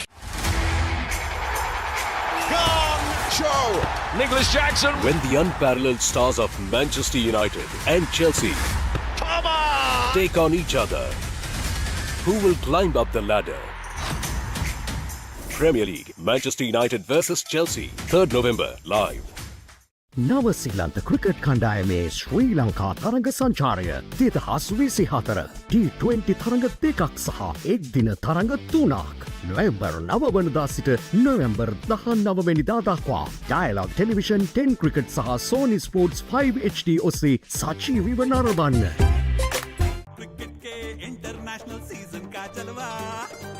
Show! Nicholas Jackson! When the unparalleled stars of Manchester United and Chelsea take on each other, who will climb up the ladder? Premier League, Manchester United versus Chelsea, 3rd November, live. නවසිලන්ත cricket කණ්ඩායමේ ශ්‍රී ලංකා තරඟ සංචාරය 2024 T20 තරඟ දෙකක් සහ එක් දින තරඟ තුනක් නොවැම්බර් 9 වනදා සිට නොවැම්බර් 19 වෙනිදා දක්වා ඩයලොග් ටෙලිවිෂන් 10 ක්‍රිකට් සහ Sony Sports 5 HD ඔස්සේ සජීවීව නරඹන්න. क्रिकेट के इंटरनेशनल सीजन का जलवा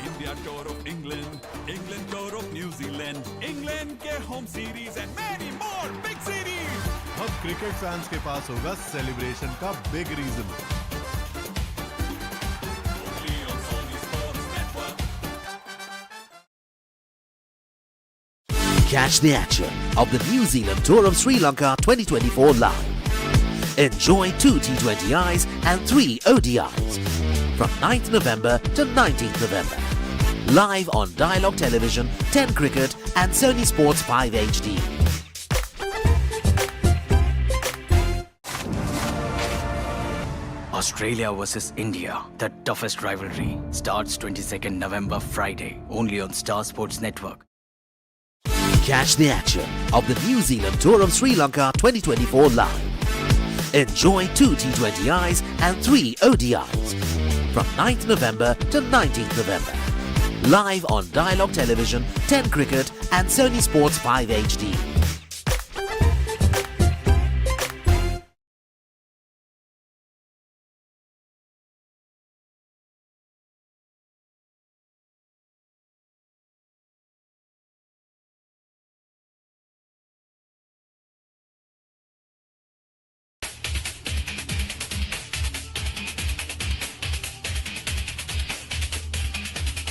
India tour of England England tour of New Zealand England के home series and many more big series अब क्रिकेट फैंस के पास होगा सेलिब्रेशन का big reason. Catch the action of the New Zealand Tour of Sri Lanka 2024 live. Enjoy 2 T20Is and 3 ODIs from 9th November to 19th November. Live on Dialog Television, 10 Cricket and Sony Sports 5 HD. Australia versus India, the toughest rivalry, starts 22nd November Friday, only on Star Sports Network. Catch the action of the New Zealand Tour of Sri Lanka 2024 live. Enjoy 2 T20Is and 3 ODIs from 9th November to 19th November. Live on Dialog Television, 10 Cricket and Sony Sports 5 HD.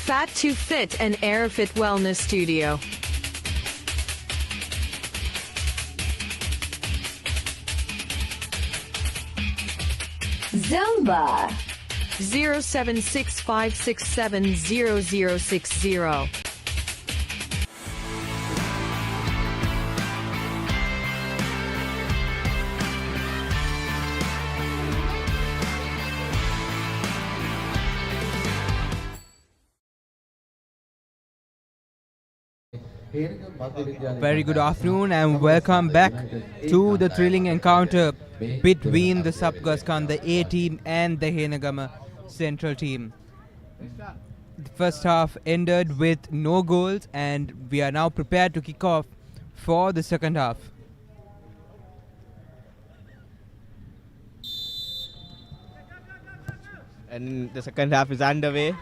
Fat to Fit and Airfit Wellness Studio. Zumba 07656700060. Very good afternoon and welcome back to the thrilling encounter between the Sapgaskanda A team and the Henagama Central team. The first half ended with no goals and we are now prepared to kick off for the second half. And the second half is underway.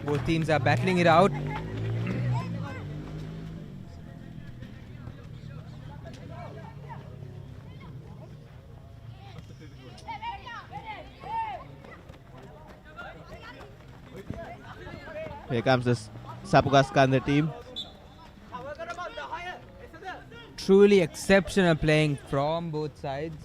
Both teams are battling it out. Here comes the Sapgaskanda team. Truly exceptional playing from both sides.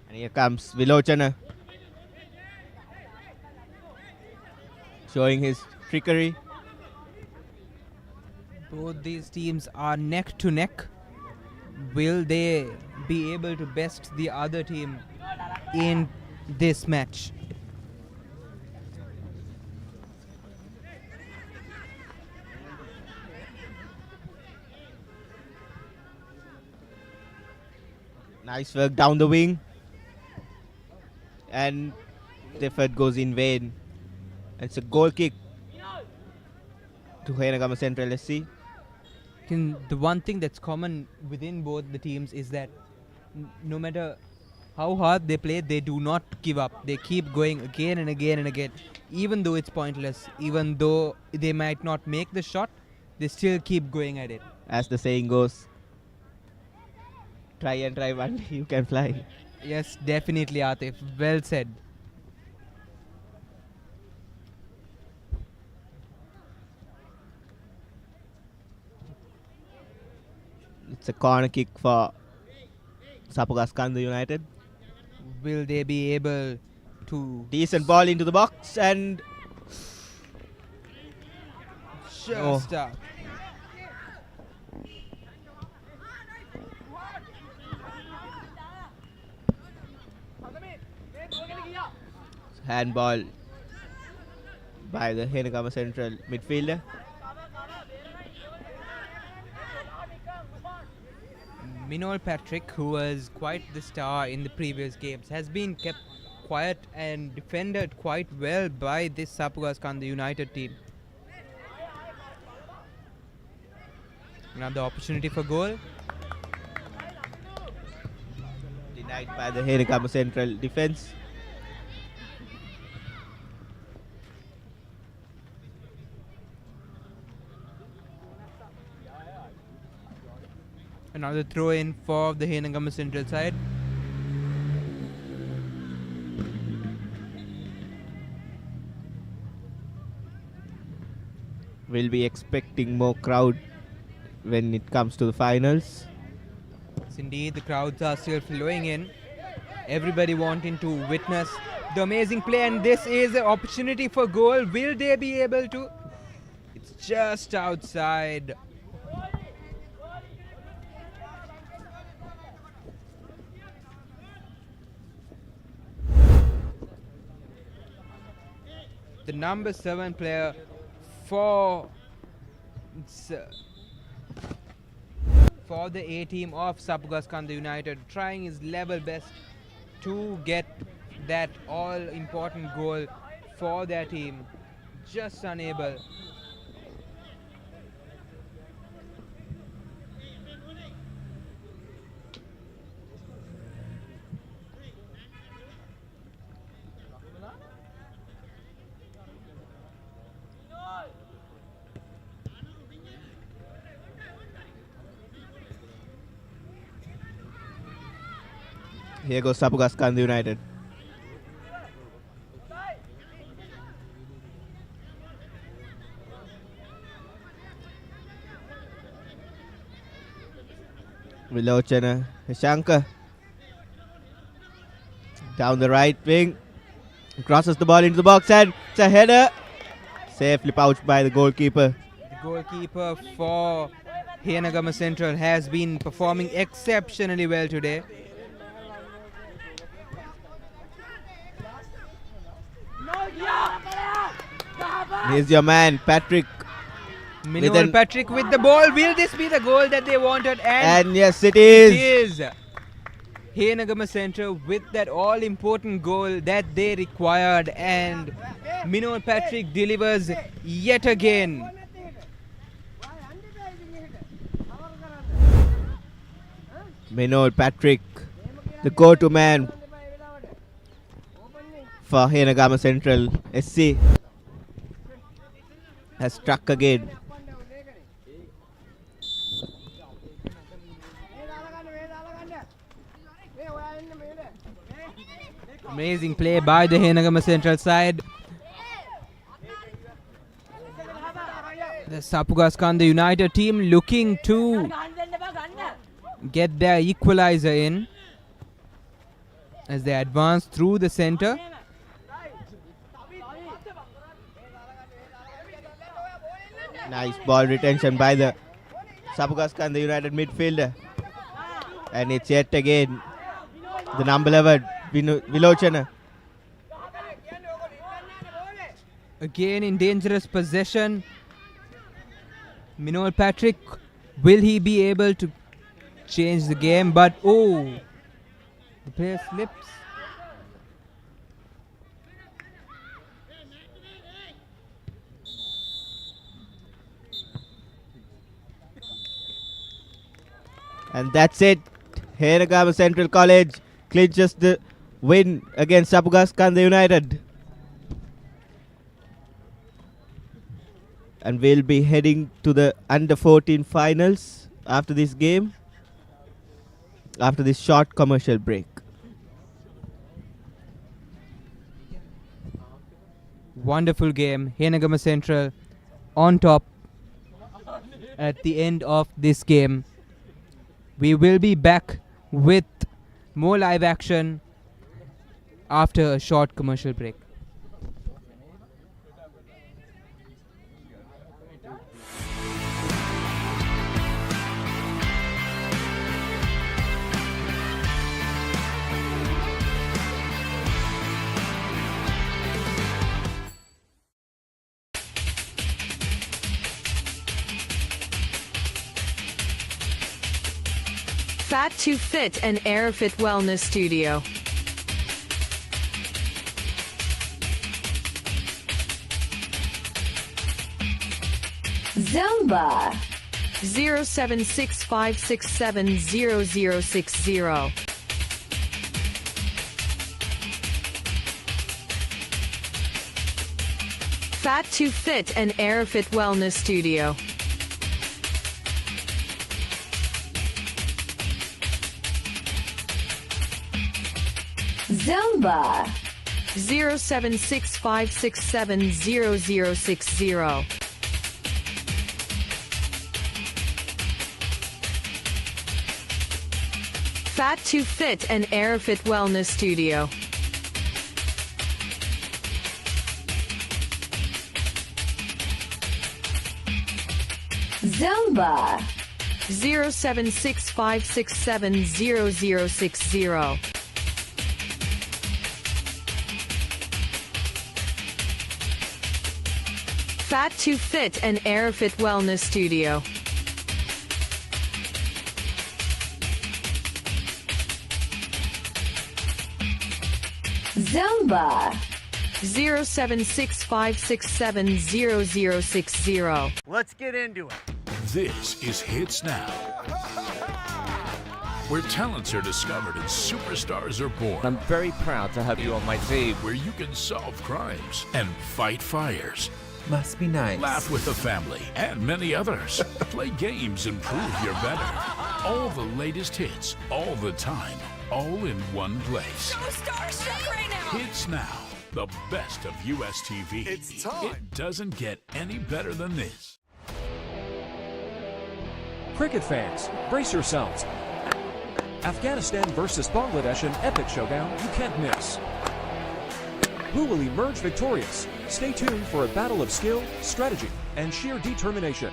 And here comes Vilochana, showing his trickery. Both these teams are neck to neck. Will they be able to best the other team in this match? Nice work down the wing. And the effort goes in vain. It's a goal kick to Henagama Central SC. The one thing that's common within both the teams is that no matter how hard they play, they do not give up. They keep going again and again and again. Even though it's pointless, even though they might not make the shot, they still keep going at it. As the saying goes, try and try one day you can fly. Yes, definitely, Atif. Well said. It's a corner kick for Sapugaskanda United. Will they be able to... Decent ball into the box and... Just out. Handball by the Henagama Central midfielder. Minol Patrick, who was quite the star in the previous games, has been kept quiet and defended quite well by this Sapugaskanda United team. Another opportunity for goal. Denied by the Henagama Central defense. Another throw in for the Henagama Central side. We'll be expecting more crowd when it comes to the finals. Yes, indeed, the crowds are still flowing in. Everybody wanting to witness the amazing play, and this is an opportunity for goal. Will they be able to? It's just outside. The number 7 player for the A team of Sapugaskanda United, trying his level best to get that all-important goal for their team. Just unable. Here goes Sapugaskanda United. Vilochana Hishanka down the right wing, crosses the ball into the box and it's a header, safely pouched by the goalkeeper. The goalkeeper for Henagama Central has been performing exceptionally well today. Here's your man, Patrick. Minol Patrick with the ball. Will this be the goal that they wanted? And yes, it is. It is. Henagama Central with that all-important goal that they required, and Minol Patrick delivers yet again. Minol Patrick, the go-to man for Henagama Central SC, has struck again. Amazing play by the Henagama Central side. The Sapugaskanda United team looking to get their equalizer in as they advance through the center. Nice ball retention by the Sapugaskanda United midfielder. And it's yet again the number 11, Vilochana. Again in dangerous possession. Minol Patrick, will he be able to change the game? But the player slips. And that's it. Henegama Central College clinches the win against Sapugaskanda United. And we'll be heading to the under-14 finals after this game, after this short commercial break. Wonderful game. Henegama Central on top at the end of this game. We will be back with more live action after a short commercial break. Fat to Fit and Airfit Wellness Studio. Zumba 07656700060. Fat to Fit and Airfit Wellness Studio. Zumba 07656700060. Fat to Fit and Airfit Wellness Studio. Zumba 07656700060. Fat to Fit and Airfit Wellness Studio. Zumba 07656700060. Let's get into it. This is Hits Now, where talents are discovered and superstars are born. I'm very proud to have you on my team. Where you can solve crimes and fight fires. Must be nice. Laugh with the family and many others. Play games and prove you're better. All the latest hits, all the time, all in one place. So starstruck right now. Hits Now, the best of US TV. It's time. It doesn't get any better than this. Cricket fans, brace yourselves. Afghanistan versus Bangladesh, an epic showdown you can't miss. Who will emerge victorious? Stay tuned for a battle of skill, strategy, and sheer determination.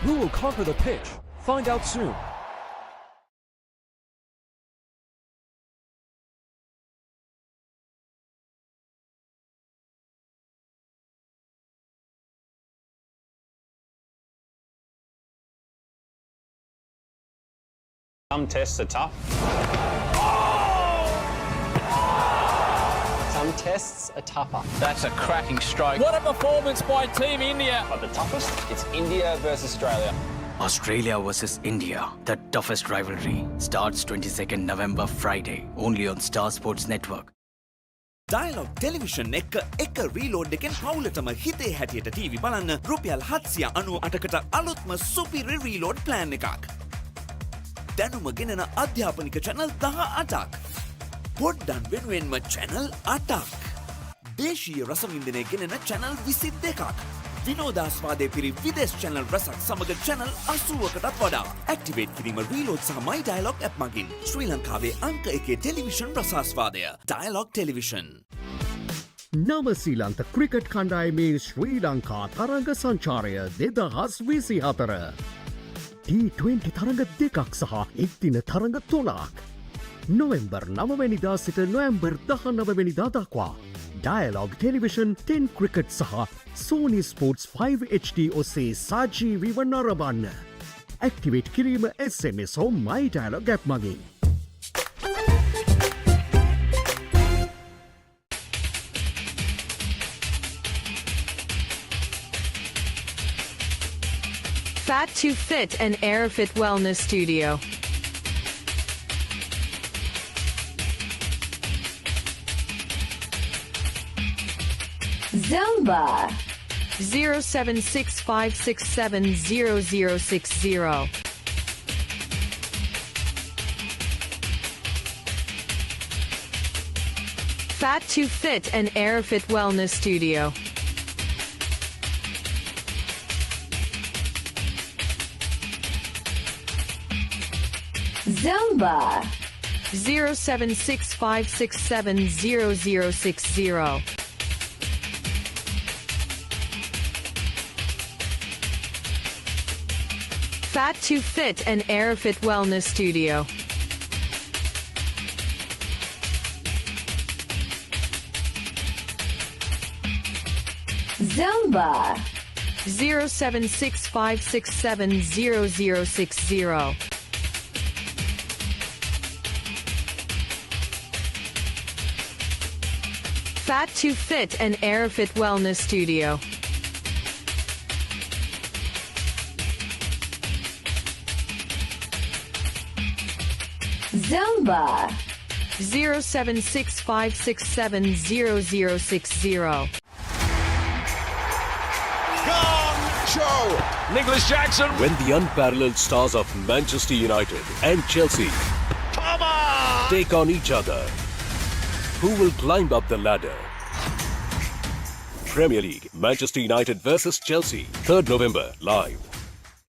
Who will conquer the pitch? Find out soon. Some tests are tough. Some tests are tougher. That's a cracking stroke. What a performance by Team India. But the toughest, it's India versus Australia. Australia versus India, the toughest rivalry, starts 22nd November Friday, only on Star Sports Network. Dialogue Television එක reload එකෙන් පවුලටම හිතේ හැටියට TV බලන්න රුපියල් 798කට අලුත්ම සුපිරි reload plan එකක්. දැනුම ගෙනන අධ්‍යාපනික channel 18ක්. පොඩ්ඩන් වෙනුවෙන්ම channel 8ක්. දේශීය රසවින්දනය ගෙනන channel 22ක්. විනෝදාස්වාදය පිරි විදේශ channel රසක් සමග channel 80කටත් වඩා. Activate කිරීම reload සහ my dialogue app මගින් ශ්‍රී ලංකාවේ අංක 1 ටෙලිවිෂන් රසාස්වාදය. Dialogue Television. නවසීලන්ත ක්‍රිකට් කණ්ඩායමේ ශ්‍රී ලංකා තරඟ සංචාරය 2024 T20 තරඟ දෙකක් සහ එක්දින තරඟ 3ක් නොවෙම්බර් 9 සිට නොවැම්බර් 19 දක්වා ඩයලොග් ටෙලිවිෂන් 10 ක්‍රිකට් සහ Sony Sports 5 HD ඔස්සේ සජීවීව නරඹන්න. ඇක්ටිවේට් කිරීම SMS හෝ My Dialog app මගින්. Fat to Fit and Airfit Wellness Studio. Zumba 07656700060. Fat to Fit and Airfit Wellness Studio. Zumba 07656700060. Fat to Fit and Airfit Wellness Studio. Zumba 07656700060. Fat to Fit and Airfit Wellness Studio. Zumba 07656700060. Show! Nicholas Jackson! When the unparalleled stars of Manchester United and Chelsea take on each other, who will climb up the ladder? Premier League, Manchester United versus Chelsea, 3rd November, live.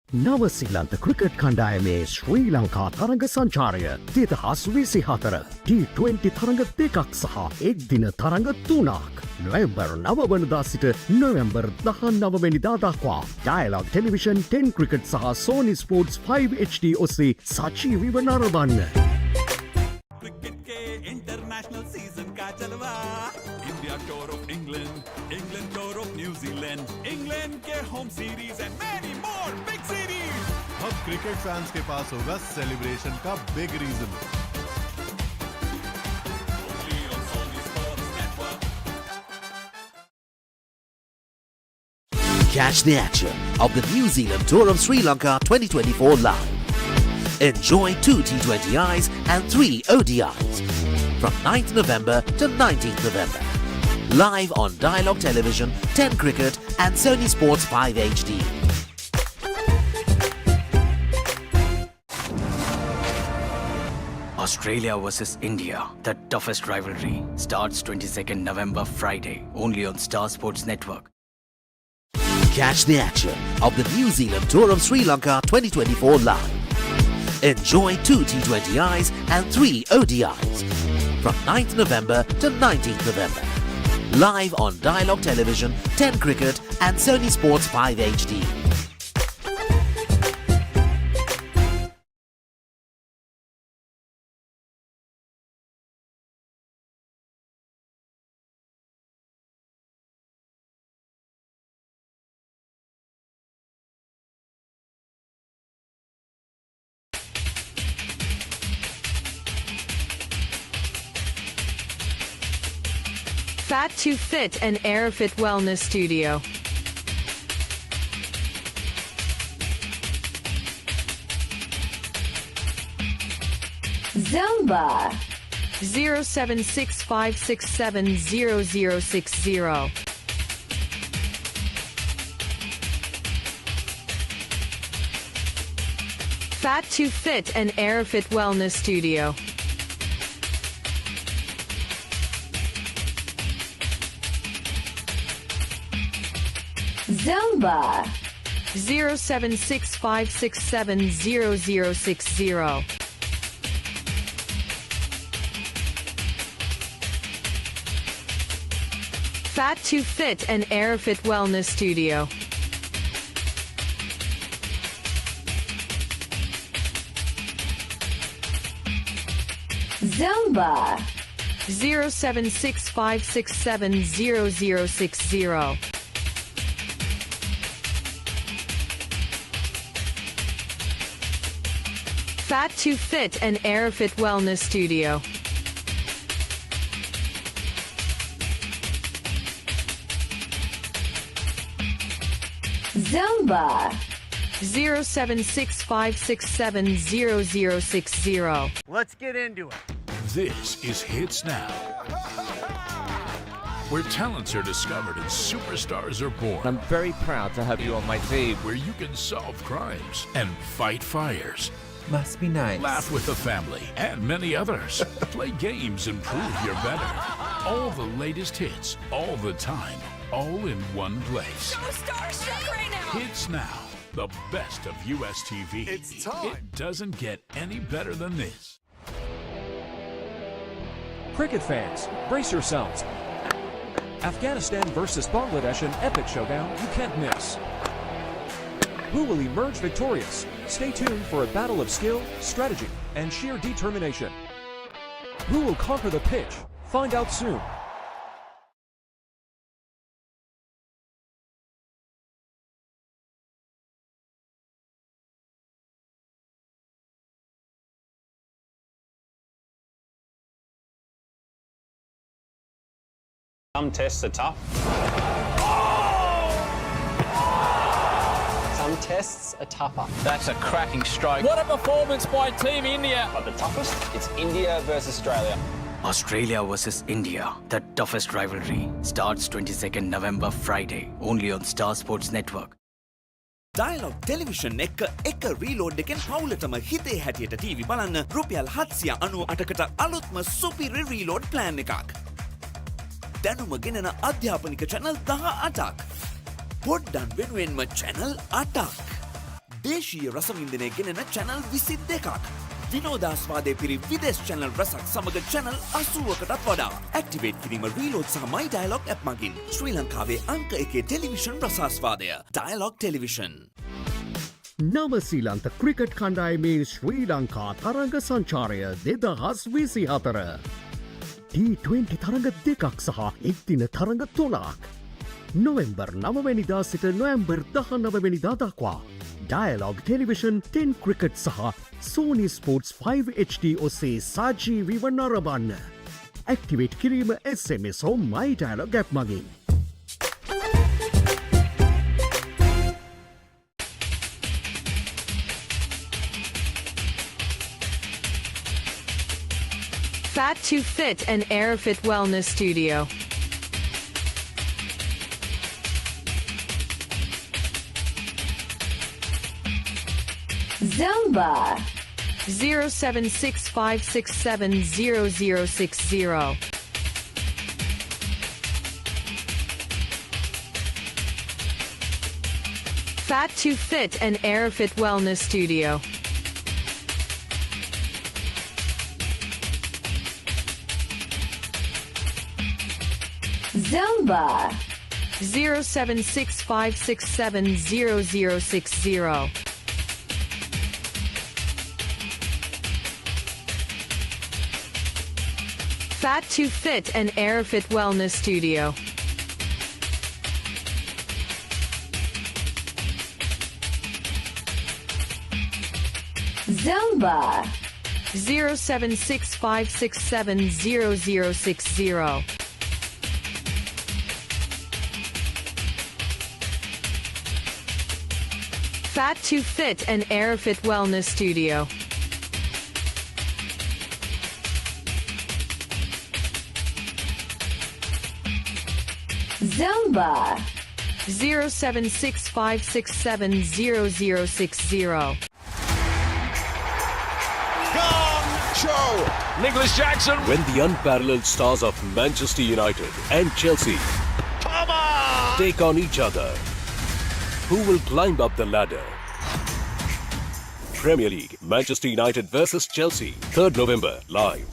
නවසීලන්ත cricket කණ්ඩායමේ ශ්‍රී ලංකා තරඟ සංචාරය 2024 T20 තරඟ දෙකක් සහ එක්දින තරඟ 3ක් නොවැම්බර් 9 සිට නොවැම්බර් 19 දක්වා ඩයලොග් ටෙලිවිෂන් 10 ක්‍රිකට් සහ Sony Sports 5 HD ඔස්සේ සජීවීව නරඹන්න. क्रिकेट के इंटरनेशनल सीजन का जलवा India tour of England England tour of New Zealand England के home series and many more big series अब क्रिकेट फैंस के पास होगा सेलिब्रेशन का big reason. Catch the action of the New Zealand Tour of Sri Lanka 2024 live. Enjoy 2 T20Is and 3 ODIs from 9th November to 19th November. Live on Dialog Television, 10 Cricket and Sony Sports 5 HD. Australia versus India, the toughest rivalry, starts 22nd November Friday, only on Star Sports Network. Catch the action of the New Zealand Tour of Sri Lanka 2024 live. Enjoy 2 T20Is and 3 ODIs from 9th November to 19th November. Live on Dialog Television, 10 Cricket and Sony Sports 5 HD. Fat to Fit and Airfit Wellness Studio. Zumba 07656700060. Fat to Fit and Airfit Wellness Studio. Zumba 07656700060. Fat to Fit and Airfit Wellness Studio. Zumba 0765670060. Fat to Fit and Airfit Wellness Studio. Zumba 0765670060. Let's get into it. This is Hits Now, where talents are discovered and superstars are born. I'm very proud to have you on my team. Where you can solve crimes and fight fires. Must be nice. Laugh with the family and many others. Play games and prove you're better. All the latest hits, all the time, all in one place. So starstruck right now. Hits Now, the best of US TV. It's time. It doesn't get any better than this. Cricket fans, brace yourselves. Afghanistan versus Bangladesh, an epic showdown you can't miss. Who will emerge victorious? Stay tuned for a battle of skill, strategy, and sheer determination. Who will conquer the pitch? Find out soon. Some tests are tough. Some tests are tougher. That's a cracking stroke. What a performance by Team India. But the toughest, it's India versus Australia. Australia versus India, the toughest rivalry, starts 22nd November Friday, only on Star Sports Network. Dialogue Television එක reload එකෙන් පවුලටම හිතේ හැටියට TV බලන්න රුපියල් 798කට අලුත්ම සුපිරි reload plan එකක්. දැනුම ගෙනෙන අධ්‍යාපනික channel 18ක්. පොඩ්ඩන් වෙනුවෙන්ම channel 8ක්. දේශීය රසවින්දනය ගෙනෙන channel 22ක්. විනෝදාස්වාදයේ පිරි විදේශ channel රසක් සමග channel 80කටත් වඩා. Activate කිරීම reload සහ my dialogue app මගින් ශ්‍රී ලංකාවේ අංක 1 ටෙලිවිෂන් රසාස්වාදය. Dialogue Television. නවසීලන්ත ක්‍රිකට් කණ්ඩායමේ ශ්‍රී ලංකා තරඟ සංචාරය 2024. T20 තරඟ දෙකක් සහ එක්දින තරඟ 3ක්. නොවැම්බර් 9 වැනිදා සිට නොවැම්බර් 19 වැනිදා දක්වා. Dialogue Television 10 Cricket සහ Sony Sports 5 HD ඔස්සේ සජීවීව නරඹන්න. Activate කිරීම SMS හෝ My Dialogue app මගින්. Fat to Fit and Airfit Wellness Studio. Zumba 0765670060. Fat to Fit and Airfit Wellness Studio. Zumba 0765670060. Fat to Fit and Airfit Wellness Studio. Zumba 0765670060. Fat to Fit and Airfit Wellness Studio. Zumba 0765670060. Show! Nicholas Jackson! When the unparalleled stars of Manchester United and Chelsea take on each other, who will climb up the ladder? Premier League, Manchester United versus Chelsea, 3rd November, live.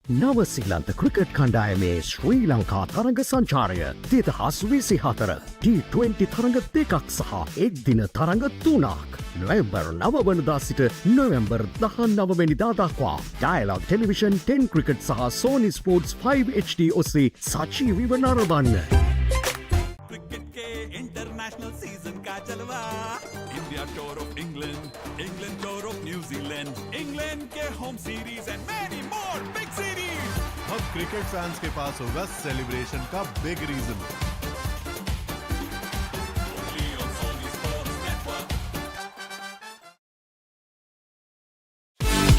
නවසිලන්ත cricket කණ්ඩායමේ ශ්‍රී ලංකා තරඟ සංචාරය 2024 T20 තරඟ දෙකක් සහ එක් දින තරඟ 3ක් නොවැම්බර් 9 වනදා සිට නොවැම්බර් 19 වෙනිදා දක්වා ඩයලොග් ටෙලිවිෂන් 10 ක්‍රිකට් සහ Sony Sports 5 HD ඔස්සේ සජීවීව නරඹන්න. क्रिकेट के इंटरनेशनल सीजन का जलवा India tour of England England tour of New Zealand England के home series and many more big series अब क्रिकेट फैंस के पास होगा सेलिब्रेशन का big reason.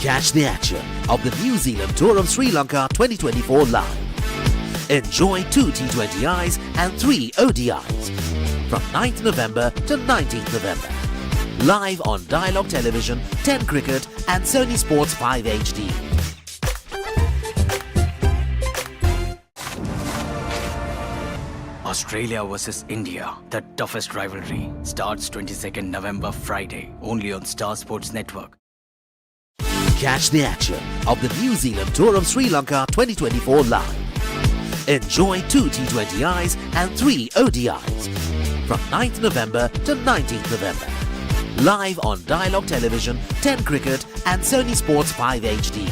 Catch the action of the New Zealand Tour of Sri Lanka 2024 live. Enjoy 2 T20Is and 3 ODIs from 9th November to 19th November. Live on Dialog Television, 10 Cricket and Sony Sports 5 HD. Australia versus India, the toughest rivalry, starts 22nd November Friday, only on Star Sports Network. Catch the action of the New Zealand Tour of Sri Lanka 2024 live. Enjoy 2 T20Is and 3 ODIs from 9th November to 19th November. Live on Dialog Television, 10 Cricket and Sony Sports 5 HD.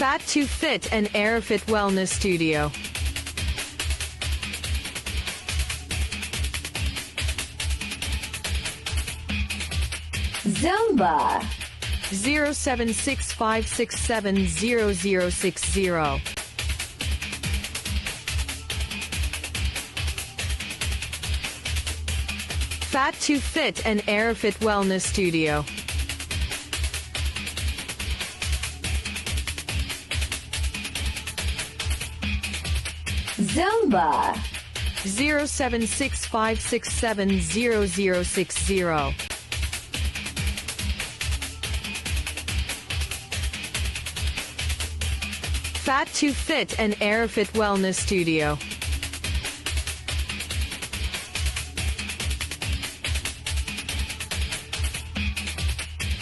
Fat to Fit and Airfit Wellness Studio. Zumba 07656700060. Fat to Fit and Airfit Wellness Studio. Zumba 07656700060. Fat to Fit and Airfit Wellness Studio.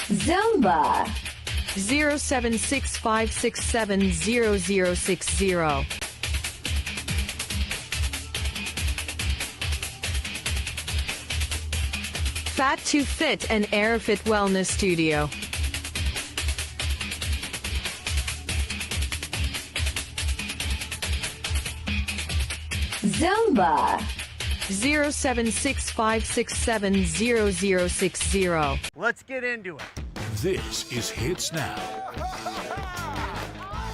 Zumba 07656700060. Fat to Fit and Airfit Wellness Studio. Zumba 07656700060. Let's get into it. This is Hits Now,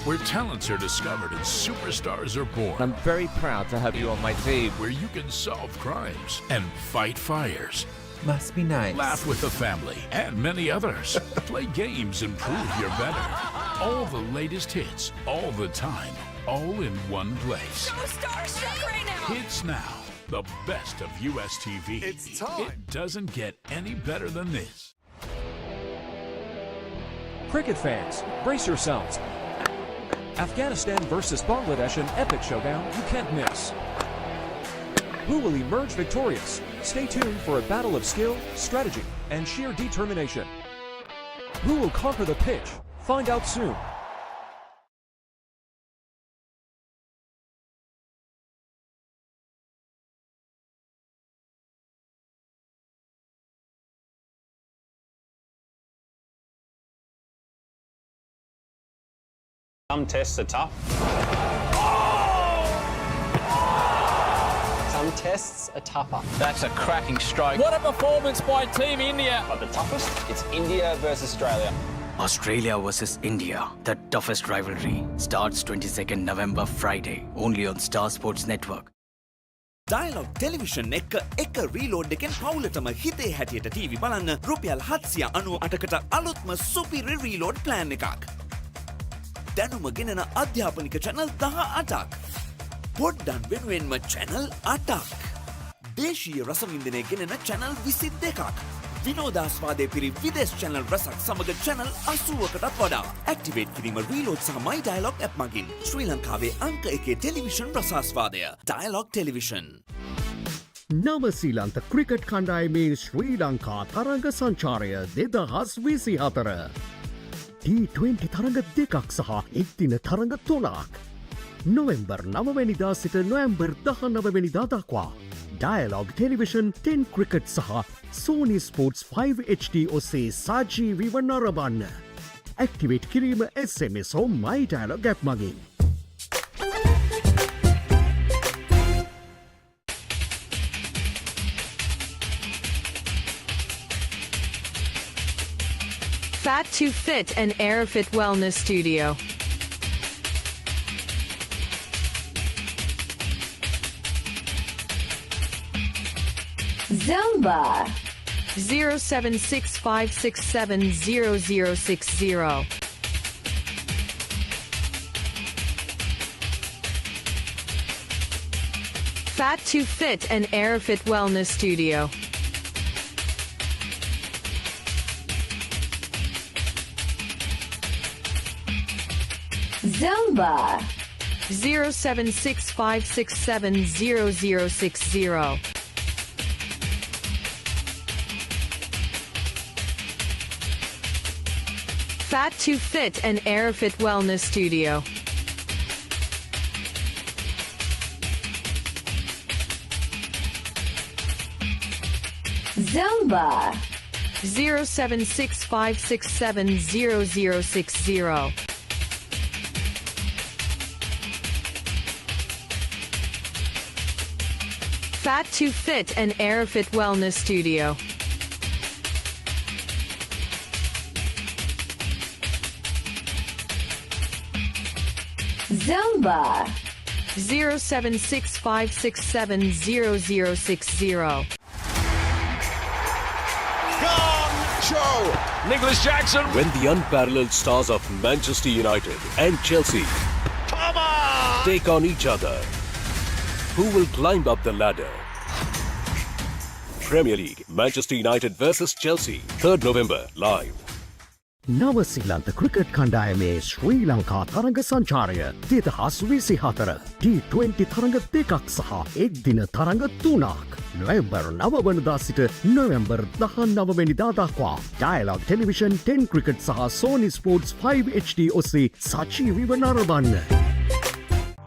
where talents are discovered and superstars are born. I'm very proud to have you on my team. Where you can solve crimes and fight fires. Must be nice. Laugh with the family and many others. Play games and prove you're better. All the latest hits, all the time, all in one place. So starstruck right now. Hits Now, the best of US TV. It's time. It doesn't get any better than this. Cricket fans, brace yourselves. Afghanistan versus Bangladesh, an epic showdown you can't miss. Who will emerge victorious? Stay tuned for a battle of skill, strategy, and sheer determination. Who will conquer the pitch? Find out soon. Some tests are tough. Some tests are tougher. That's a cracking stroke. What a performance by Team India. But the toughest, it's India versus Australia. Australia versus India, the toughest rivalry, starts 22nd November Friday, only on Star Sports Network. Dialog Television එක reload එකෙන් පවුලටම හිතේ හැටියට TV බලන්න රුපියල් 798කට අලුත්ම සුපිරි reload plan එකක්. දැනුම ගෙනන අධ්‍යාපනික channel 18ක්. පොඩ්ඩන් වෙනුවෙන්ම channel 8ක්. දේශීය රසවින්දනය ගෙනෙන channel 22ක්. විනෝදාස්වාදයේ පිරි විදේශ channel රසක් සමග channel 80කටත් වඩා. ඇක්ටිවේට් කිරීම රීලෝඩ් සහ My Dialog app මගින් ශ්‍රී ලංකාවේ අංක 1 ටෙලිවිෂන් රසාස්වාදය. Dialog Television. නවසීලන්ත ක්‍රිකට් කණ්ඩායමේ ශ්‍රී ලංකා තරඟ සංචාරය 2024 T20 තරඟ දෙකක් සහ එක්දින තරඟ 3ක් නොවැම්බර් 9 වෙනිදා සිට නොවැම්බර් 19 වෙනිදා දක්වා ඩයලොග් ටෙලිවිෂන් 10 ක්‍රිකට් සහ Sony Sports 5 HD ඔස්සේ සජීවීව නරඹන්න. ඇක්ටිවේට් කිරීම SMS හෝ My Dialog app මගින්. Fat to Fit and Airfit Wellness Studio. Zumba 07656700060. Fat to Fit and Airfit Wellness Studio. Zumba 07656700060. Fat to Fit and Airfit Wellness Studio. Zumba 07656700060. Fat to Fit and Airfit Wellness Studio. Zumba 07656700060. Show! Nicholas Jackson! When the unparalleled stars of Manchester United and Chelsea take on each other, who will climb up the ladder? Premier League, Manchester United versus Chelsea, 3rd November, live. නවසීලන්ත cricket කණ්ඩායමේ ශ්‍රී ලංකා තරඟ සංචාරය 2024 T20 තරඟ දෙකක් සහ එක්දින තරඟ 3ක් නොවැම්බර් 9 වනදා සිට නොවැම්බර් 19 වෙනිදා දක්වා ඩයලොග් ටෙලිවිෂන් 10 ක්‍රිකට් සහ Sony Sports 5 HD ඔස්සේ සජීවීව නරඹන්න.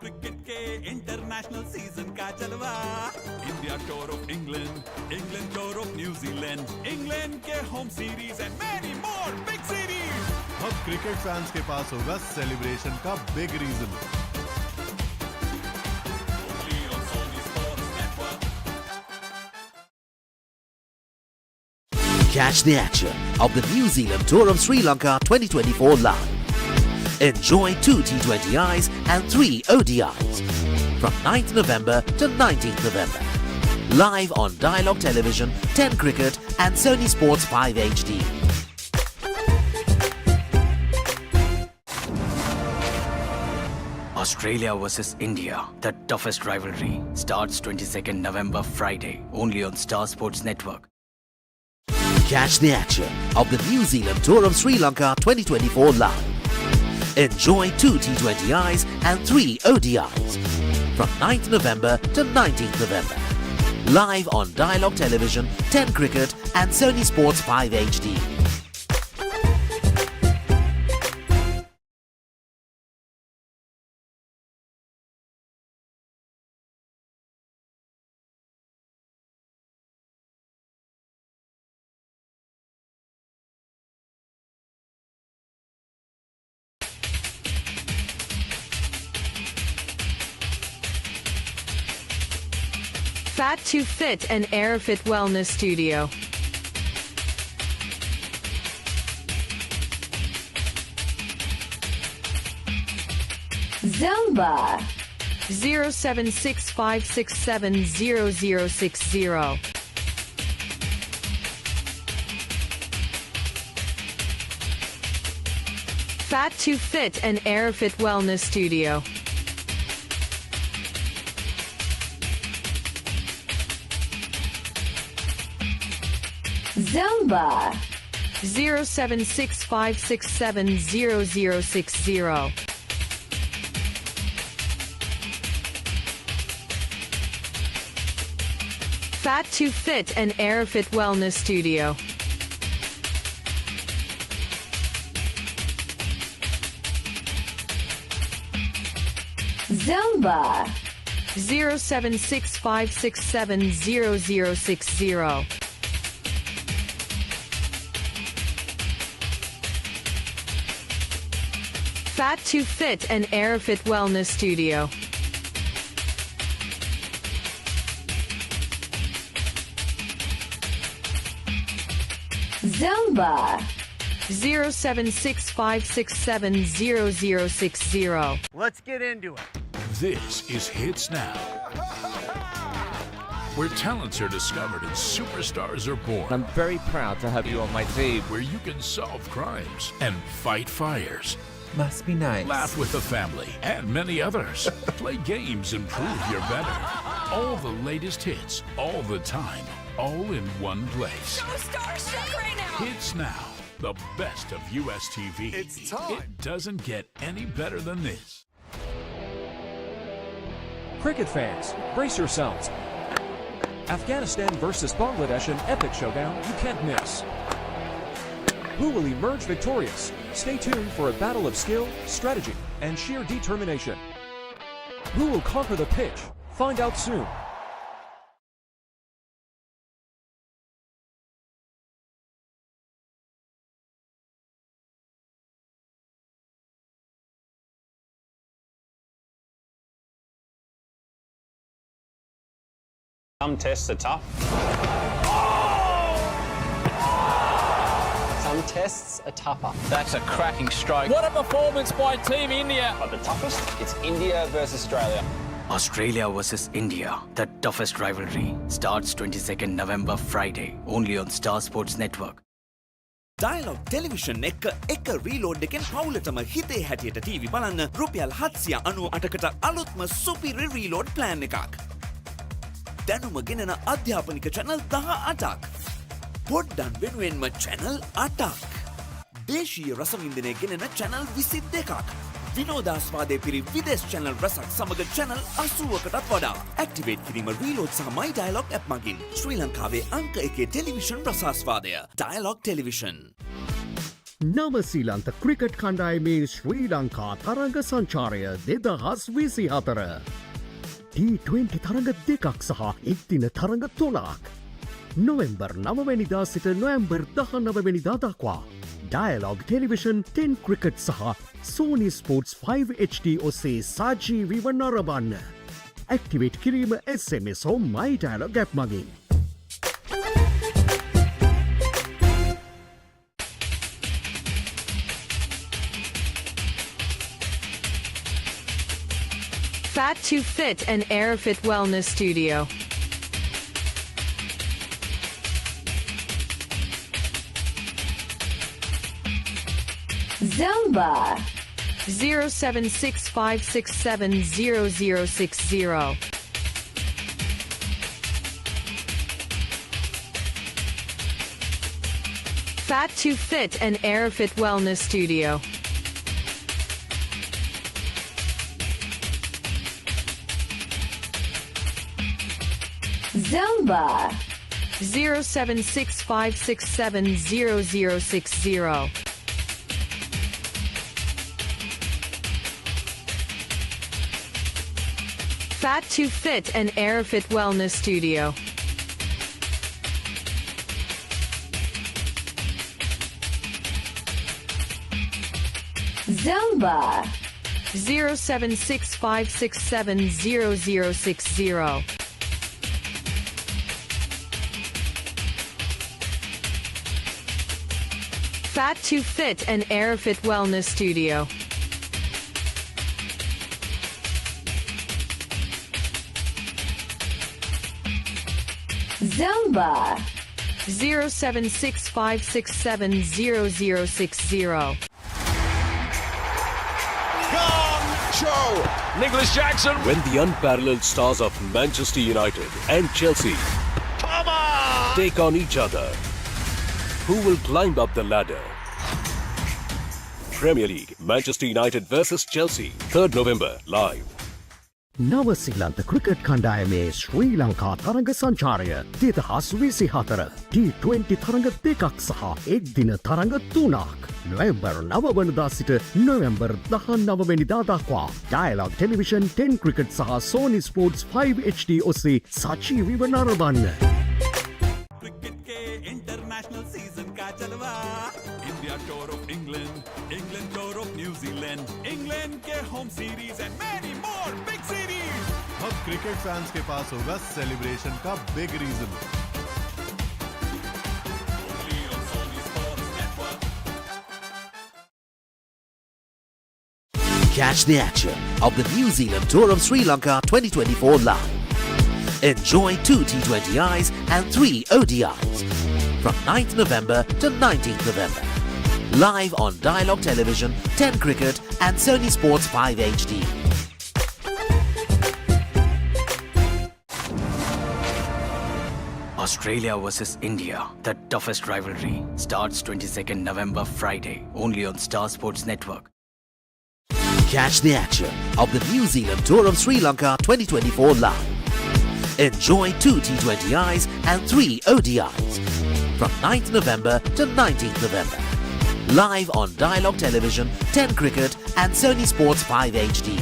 क्रिकेट के इंटरनेशनल सीजन का जलवा India tour of England England tour of New Zealand England के home series and many more big series अब क्रिकेट फैंस के पास होगा सेलिब्रेशन का big reason. Catch the action of the New Zealand Tour of Sri Lanka 2024 live. Enjoy 2 T20Is and 3 ODIs from 9th November to 19th November. Live on Dialog Television, 10 Cricket and Sony Sports 5 HD. Australia versus India, the toughest rivalry, starts 22nd November Friday, only on Star Sports Network. Catch the action of the New Zealand Tour of Sri Lanka 2024 live. Enjoy 2 T20Is and 3 ODIs from 9th November to 19th November. Live on Dialog Television, 10 Cricket and Sony Sports 5 HD. Fat to Fit and Airfit Wellness Studio. Zumba 07656700060. Fat to Fit and Airfit Wellness Studio. Zumba 07656700060. Fat to Fit and Airfit Wellness Studio. Zumba 07656700060. Fat to Fit and Airfit Wellness Studio. Zumba 07656700060. Let's get into it. This is Hits Now, where talents are discovered and superstars are born. I'm very proud to have you on my team. Where you can solve crimes and fight fires. Must be nice. Laugh with the family and many others. Play games and prove you're better. All the latest hits, all the time, all in one place. So starstruck right now. Hits Now, the best of US TV. It's time. It doesn't get any better than this. Cricket fans, brace yourselves. Afghanistan versus Bangladesh, an epic showdown you can't miss. Who will emerge victorious? Stay tuned for a battle of skill, strategy, and sheer determination. Who will conquer the pitch? Find out soon. Some tests are tough. Some tests are tougher. That's a cracking stroke. What a performance by Team India. But the toughest, it's India versus Australia. Australia versus India, the toughest rivalry, starts 22nd November Friday, only on Star Sports Network. Dialogue Television එක reload එකෙන් පවුලටම හිතේ හැටියට TV බලන්න රුපියල් 798කට අලුත්ම සුපිරි reload plan එකක්. දැනුම ගෙනෙන අධ්‍යාපනික channel 18ක්. පොඩ්ඩන් වෙනුවෙන්ම channel 8ක්. දේශීය රසවින්දනය ගෙනෙන channel 22ක්. විනෝදාස්වාදයේ පිරි විදේශ channel රසක් සමග channel 80කටත් වඩා. Activate කිරීම reload සහ My Dialogue app මගින් ශ්‍රී ලංකාවේ අංක 1 ටෙලිවිෂන් රසාස්වාදය. Dialogue Television. නවසීලන්ත ක්‍රිකට් කණ්ඩායමේ ශ්‍රී ලංකා තරග සංචාරය 2024. T20 තරග දෙකක් සහ එක්දින තරග 3ක්. නොවැම්බර් 9 වැනිදා සිට නොවැම්බර් 19 වැනිදා දක්වා. Dialogue Television 10 Cricket සහ Sony Sports 5 HD ඔස්සේ සජීවීව නරඹන්න. Activate කිරීම SMS හෝ My Dialogue app මගින්. Fat to Fit and Airfit Wellness Studio. Zumba 07656700060. Fat to Fit and Airfit Wellness Studio. Zumba 07656700060. Fat to Fit and Airfit Wellness Studio. Zumba 07656700060. Fat to Fit and Airfit Wellness Studio. Zumba 07656700060. Show! Nicholas Jackson. When the unparalleled stars of Manchester United and Chelsea take on each other, Who will climb up the ladder? Premier League, Manchester United versus Chelsea, 3rd November, live. නවසිලන්ත cricket කණ්ඩායමේ ශ්‍රී ලංකා තරඟ සංචාරය 2024 T20 තරඟ දෙකක් සහ එක් දින තරඟ 3ක් නොවැම්බර් 9 වනදා සිට නොවැම්බර් 19 වෙනිදා දක්වා ඩයලොග් ටෙලිවිෂන් 10 ක්‍රිකට් සහ Sony Sports 5 HD ඔස්සේ සජීවීව නරඹන්න. क्रिकेट के इंटरनेशनल सीजन का जलवा India tour of England England tour of New Zealand England के home series and many more big series. अब क्रिकेट फैंस के पास होगा सेलिब्रेशन का big reason. Catch the action of the New Zealand Tour of Sri Lanka 2024 live. Enjoy 2 T20Is and 3 ODIs from 9th November to 19th November. Live on Dialog Television, 10 Cricket and Sony Sports 5 HD. Australia versus India, the toughest rivalry, starts 22nd November Friday, only on Star Sports Network. Catch the action of the New Zealand Tour of Sri Lanka 2024 live. Enjoy 2 T20Is and 3 ODIs from 9th November to 19th November. Live on Dialog Television, 10 Cricket and Sony Sports 5 HD.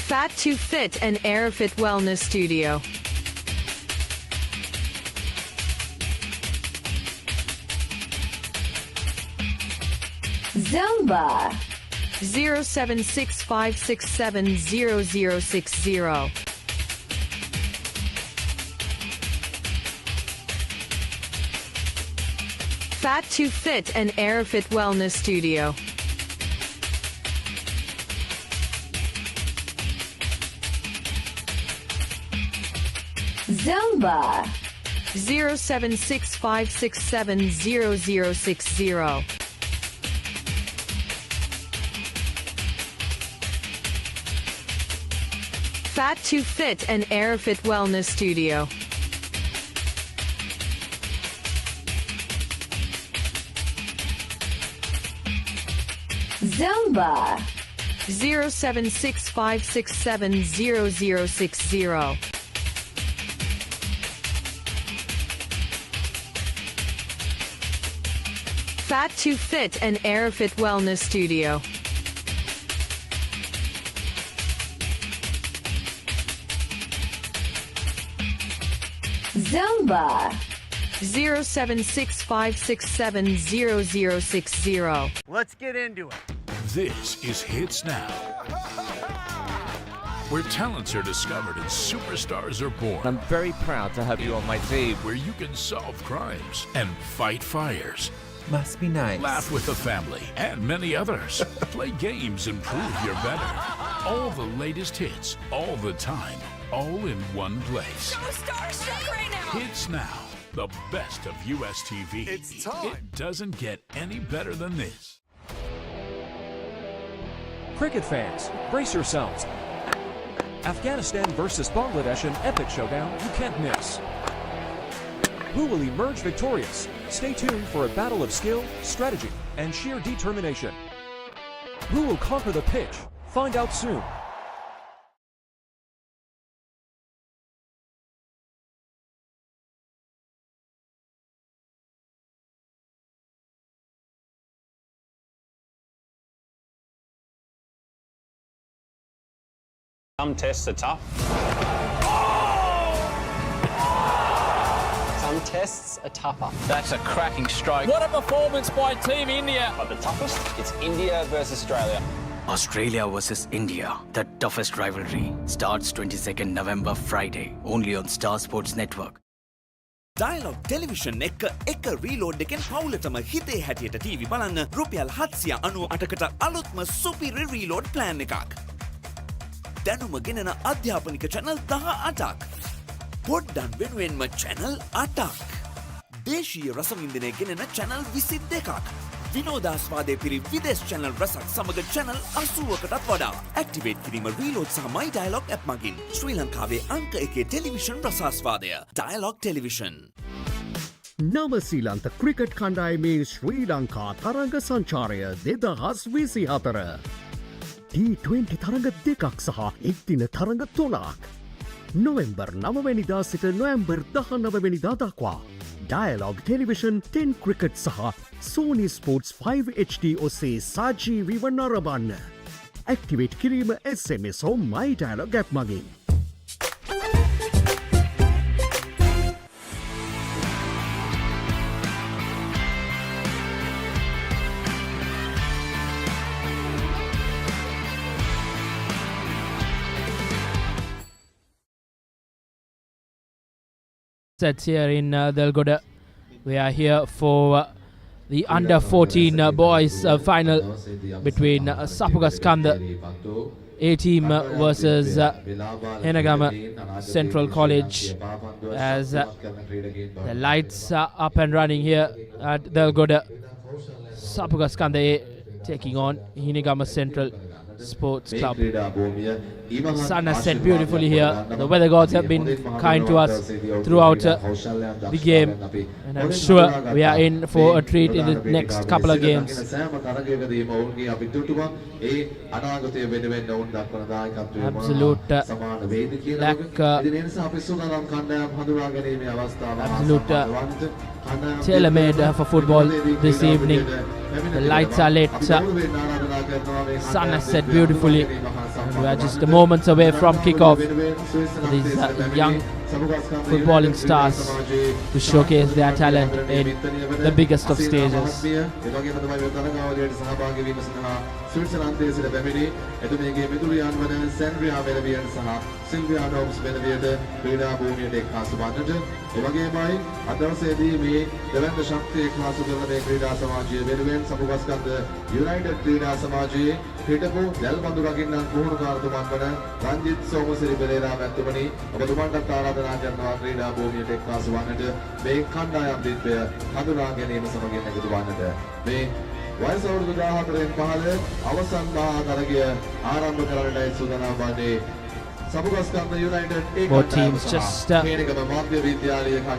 Fat to Fit and Airfit Wellness Studio. Zumba 07656700060. Fat to Fit and Airfit Wellness Studio. Zumba 07656700060. Fat to Fit and Airfit Wellness Studio. Zumba 07656700060. Fat to Fit and Airfit Wellness Studio. Zumba 07656700060. Let's get into it. This is Hits Now, where talents are discovered and superstars are born. I'm very proud to have you on my team. Where you can solve crimes and fight fires. Must be nice. Laugh with the family and many others. Play games and prove you're better. All the latest hits, all the time, all in one place. So starstruck right now. Hits Now, the best of US TV. It's time. It doesn't get any better than this. Cricket fans, brace yourselves. Afghanistan versus Bangladesh, an epic showdown you can't miss. Who will emerge victorious? Stay tuned for a battle of skill, strategy, and sheer determination. Who will conquer the pitch? Find out soon. Some tests are tough. Some tests are tougher. That's a cracking stroke. What a performance by Team India. But the toughest, it's India versus Australia. Australia versus India, the toughest rivalry, starts 22nd November Friday, only on Star Sports Network. Dialogue Television එක reload එකෙන් පවුලටම හිතේ හැටියට TV බලන්න රුපියල් 798කට අලුත්ම සුපිරි reload plan එකක්. දැනුම ගෙනන අධ්‍යාපනික channel 18ක්. පොඩ්ඩන් වෙනුවෙන්ම channel 8ක්. දේශීය රසවින්දනය ගෙනන channel 22ක්. විනෝදාස්වාදයේ පිරි විදේශ channel රසක් සමග channel 80කටත් වඩා. Activate කිරීම reload සහ my dialogue app මගින් ශ්‍රී ලංකාවේ අංක 1 ටෙලිවිෂන් රසාස්වාදය. Dialogue Television. නවසීලන්ත ක්‍රිකට් කණ්ඩායමේ ශ්‍රී ලංකා තරඟ සංචාරය 2024 T20 තරඟ දෙකක් සහ එක්දින තරඟ 3ක් නොවැම්බර් 9 වෙනිදා සිට නොවැම්බර් 19 වෙනිදා දක්වා Dialogue Television 10 ක්‍රිකට් සහ Sony Sports 5 HD ඔස්සේ සජීවීව නරඹන්න. ඇක්ටිවේට් කිරීම SMS හෝ My Dialogue app මගින්. Sets here in Delgoda. We are here for the under 14 boys final between Sapugaskanda A team versus Henagama Central College, as the lights are up and running here at Delgoda. Sapugaskanda A taking on Henagama Central Sports Club. Sun has set beautifully here. The weather gods have been kind to us throughout the game, and I'm sure we are in for a treat in the next couple of games. Absolute tailor-made for football this evening. The lights are lit. Sun has set beautifully. And we are just moments away from kickoff for these young footballing stars to showcase their talent in the biggest of stages. United ක්‍රීඩා සමාජයේ හිටපු දැල්බඳු රකින්නන් පුහුණුකාරතුමන් වන රංජිත් සෝමසිරි පෙරේරා මැතිතුමනි, ඔබතුමන්ට ආරාධනා කරනවා ක්‍රීඩා භූමියට එක්කාසු වන්නට. මේ කණ්ඩායම් දිට්ඨය හඳුනා ගැනීම සමගින් එකතු වන්නට. මේ වයස අවුරුදු 14න් පහළ අවසන් මහා තරගය ආරම්භ කරන්නයි සූදානම් වන්නේ. Both teams just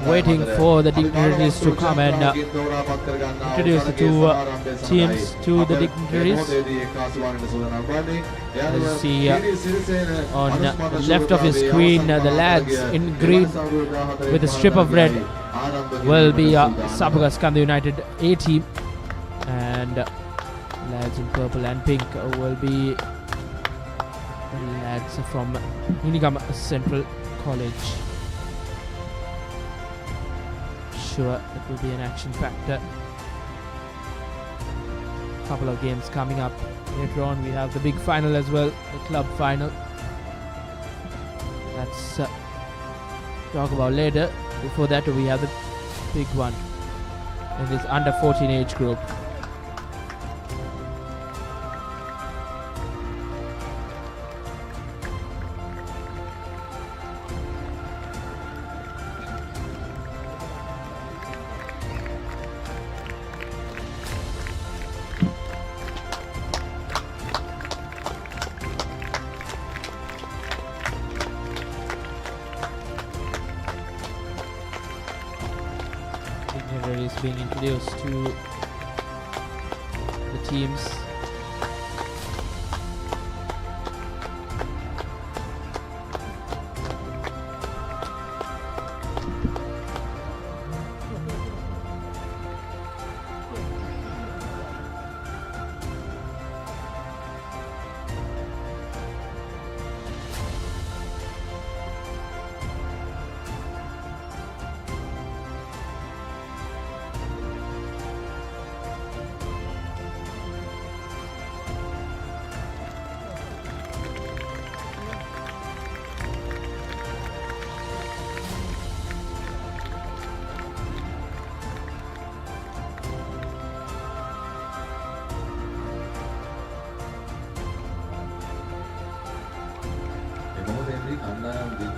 waiting for the dignitaries to come and introduce the two teams to the dignitaries. As you see on the left of your screen, the lads in green with a strip of red will be Sapugaskanda United A team, and lads in purple and pink will be lads from Henagama Central College. Sure, it will be an action factor. Couple of games coming up. Later on we have the big final as well, the club final. That's talk about later. Before that we have the big one in this under 14 age group. Is being introduced to the teams.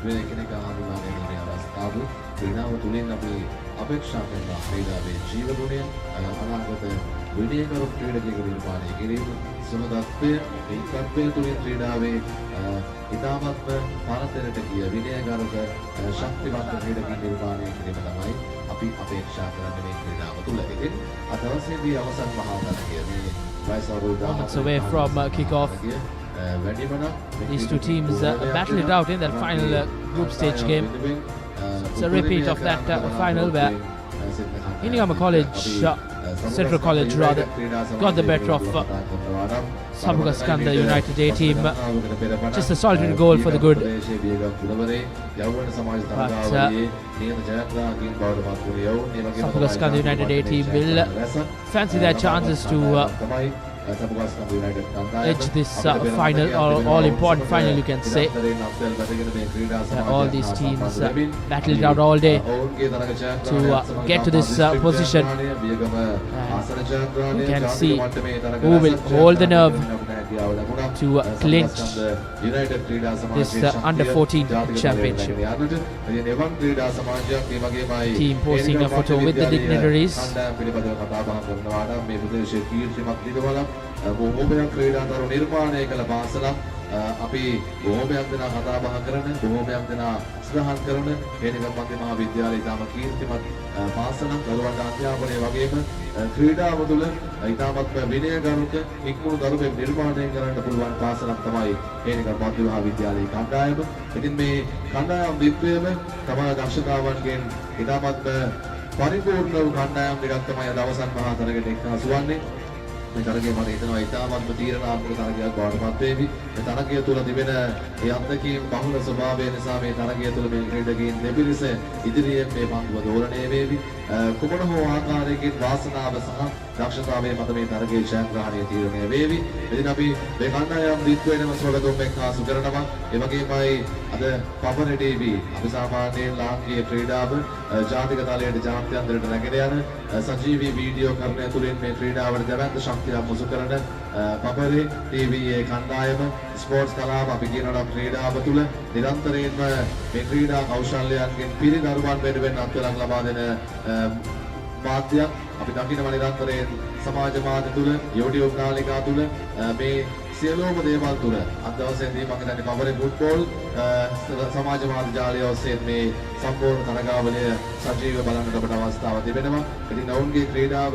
වෙන එකිනෙකා හඳුනා ගැනීමේ අවස්ථාව ක්‍රීඩාව තුළින් අපි අපේක්ෂා කරන ක්‍රීඩාවේ ජීවගුණය අනාගත විනයකරු ක්‍රීඩකයෙකු නිර්මාණය කිරීම සුමදත්වය ඒකත්වය තුළින් ක්‍රීඩාවේ ඉතාමත්ම පරතරට ගිය විනයකරුක ශක්තිමත් ක්‍රීඩකයෙකු නිර්මාණය කිරීම තමයි අපි අපේක්ෂා කරන්නේ මේ ක්‍රීඩාව තුළ. ඉතින් අද දවසේදී අවසන් මහා තරගය මේ වයස අවුරුදු 14 moments away from kickoff. These two teams battle it out in that final group stage game. It's a repeat of that final where Indiana College, Central College rather, got the better of Sabugaskanda United A team. Just a solitary goal for the good. But Sabugaskanda United A team will fancy their chances to edge this final, or all important final you can say. All these teams battled out all day to get to this position. And you can see who will hold the nerve to clinch this under 14 championship. Team posing a photo with the dignitaries. බොහෝමයක් ක්‍රීඩාතරු නිර්මාණය කළ පාසලක් අපි බොහෝමයක් දෙනා කතා බහ කරන බොහෝමයක් දෙනා සඳහන් කරන හේනිගම් මධ්‍ය මහා විද්‍යාලය ඉතාම කීර්තිමත් පාසලක් දරුවන්ට අධ්‍යාපනය වගේම ක්‍රීඩාව තුළ ඉතාමත්ම විනයගරුක ඉක්මුණු දරුවෙක් නිර්මාණය කරන්න පුළුවන් පාසලක් තමයි හේනිගම් මධ්‍ය මහා විද්‍යාලයේ කණ්ඩායම. ඉතින් මේ කණ්ඩායම් දිත්වයේම තමා දක්ෂතාවන්ගෙන් ඉතාමත්ම පරිපූර්ණ වූ කණ්ඩායම් දෙකක් තමයි අද අවසන් මහා තරගයට එක්කාසු වන්නේ. මේ තරගය මට හිතෙනවා ඉතාමත්ම තීරණාත්මක තරගයක් බවට පත් වේවි. මේ තරගය තුළ තිබෙන ඒ අත්දැකීම් බහුල ස්වභාවය නිසා මේ තරගය තුළ මේ ක්‍රීඩකයන් දෙපිරිස ඉදිරියෙන් මේ පන්දුව දෝලණය වේවි. කුමන හෝ ආකාරයකින් වාසනාව සහ දක්ෂතාවය මත මේ තරගයේ ජයග්‍රහණය තීරණය වේවි. ඉතින් අපි මේ කණ්ඩායම් දිත්වෙනම ස්වගතම් එක්කාසු කරනවා. ඒ වගේමයි අද පපරේ ටීවී අපි සාමාන්‍යයෙන් ලාංකීය ක්‍රීඩාව ජාතික තලයට ජාත්‍යන්තරයට රැගෙන යන සජීවී වීඩියෝ කරණය තුළින් මේ ක්‍රීඩාවට දැවැන්ත ශක්තියක් මුසු කරන පපරේ ටීවී කණ්ඩායම ස්පෝර්ට්ස් කලාව අපි කියනවා ක්‍රීඩාව තුළ නිරන්තරයෙන්ම මේ ක්‍රීඩා කෞශල්‍යයන්ගෙන් පිරිනරුවන් වෙනුවෙන් අත්දැකීම් ලබා දෙන මාධ්‍යයක් අපි දකිනවා නිරන්තරයෙන් සමාජ මාධ්‍ය තුළ YouTube නාලිකා තුළ මේ සියලුම දේවල් තුළ අද දවසේදී මම හිතන්නේ පවරේ ෆුට්බෝල් සමාජ මාධ්‍ය ජාලය ඔස්සේ මේ සම්පූර්ණ තරගාවලිය සජීවව බලන්නට අපට අවස්ථාව තිබෙනවා. ඉතින් ඔවුන්ගේ ක්‍රීඩාව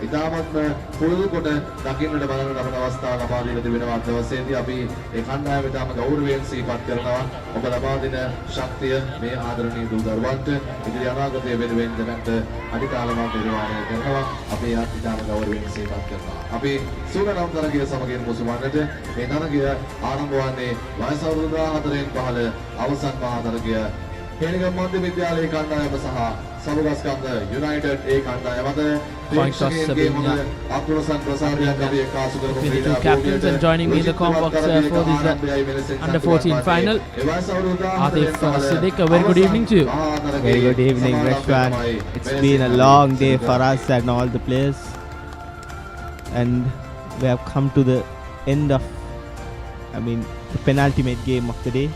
ඉතාමත්ම පුළුල් කොට දකින්නට බලන්නට අපට අවස්ථාව ලබා දීලා තිබෙනවා. අද දවසේදී අපි ඒ කණ්ඩායම ඉතාම ගෞරවයෙන් සිහිපත් කරනවා. ඔබ ලබා දෙන ශක්තිය මේ ආදරණීය දූ දරුවන්ට ඉදිරි අනාගතය වෙනුවෙන් දෙන්නට අධිකාලමක් නිර්මාණය කරනවා. අපි ඉතාම ගෞරවයෙන් සිහිපත් කරනවා. අපි සූරනම් තරගය සමගින් මුසුවන්නට මේ තරගය ආරම්භ වන්නේ වයස අවුරුදු 14න් පහළ අවසන් මහා තරගය හේනිගම් මධ්‍ය විද්‍යාලයේ කණ්ඩායම සහ සබුගස්කන්ධ යුනයිටඩ් ඒ කණ්ඩායම අතර Point toss between the two captains, and joining me in the comp box for this under 14 final, Atif Siddiq. A very good evening to you. Very good evening, Rashwan. It's been a long day for us and all the players, and we have come to the end of, the penultimate game of the day,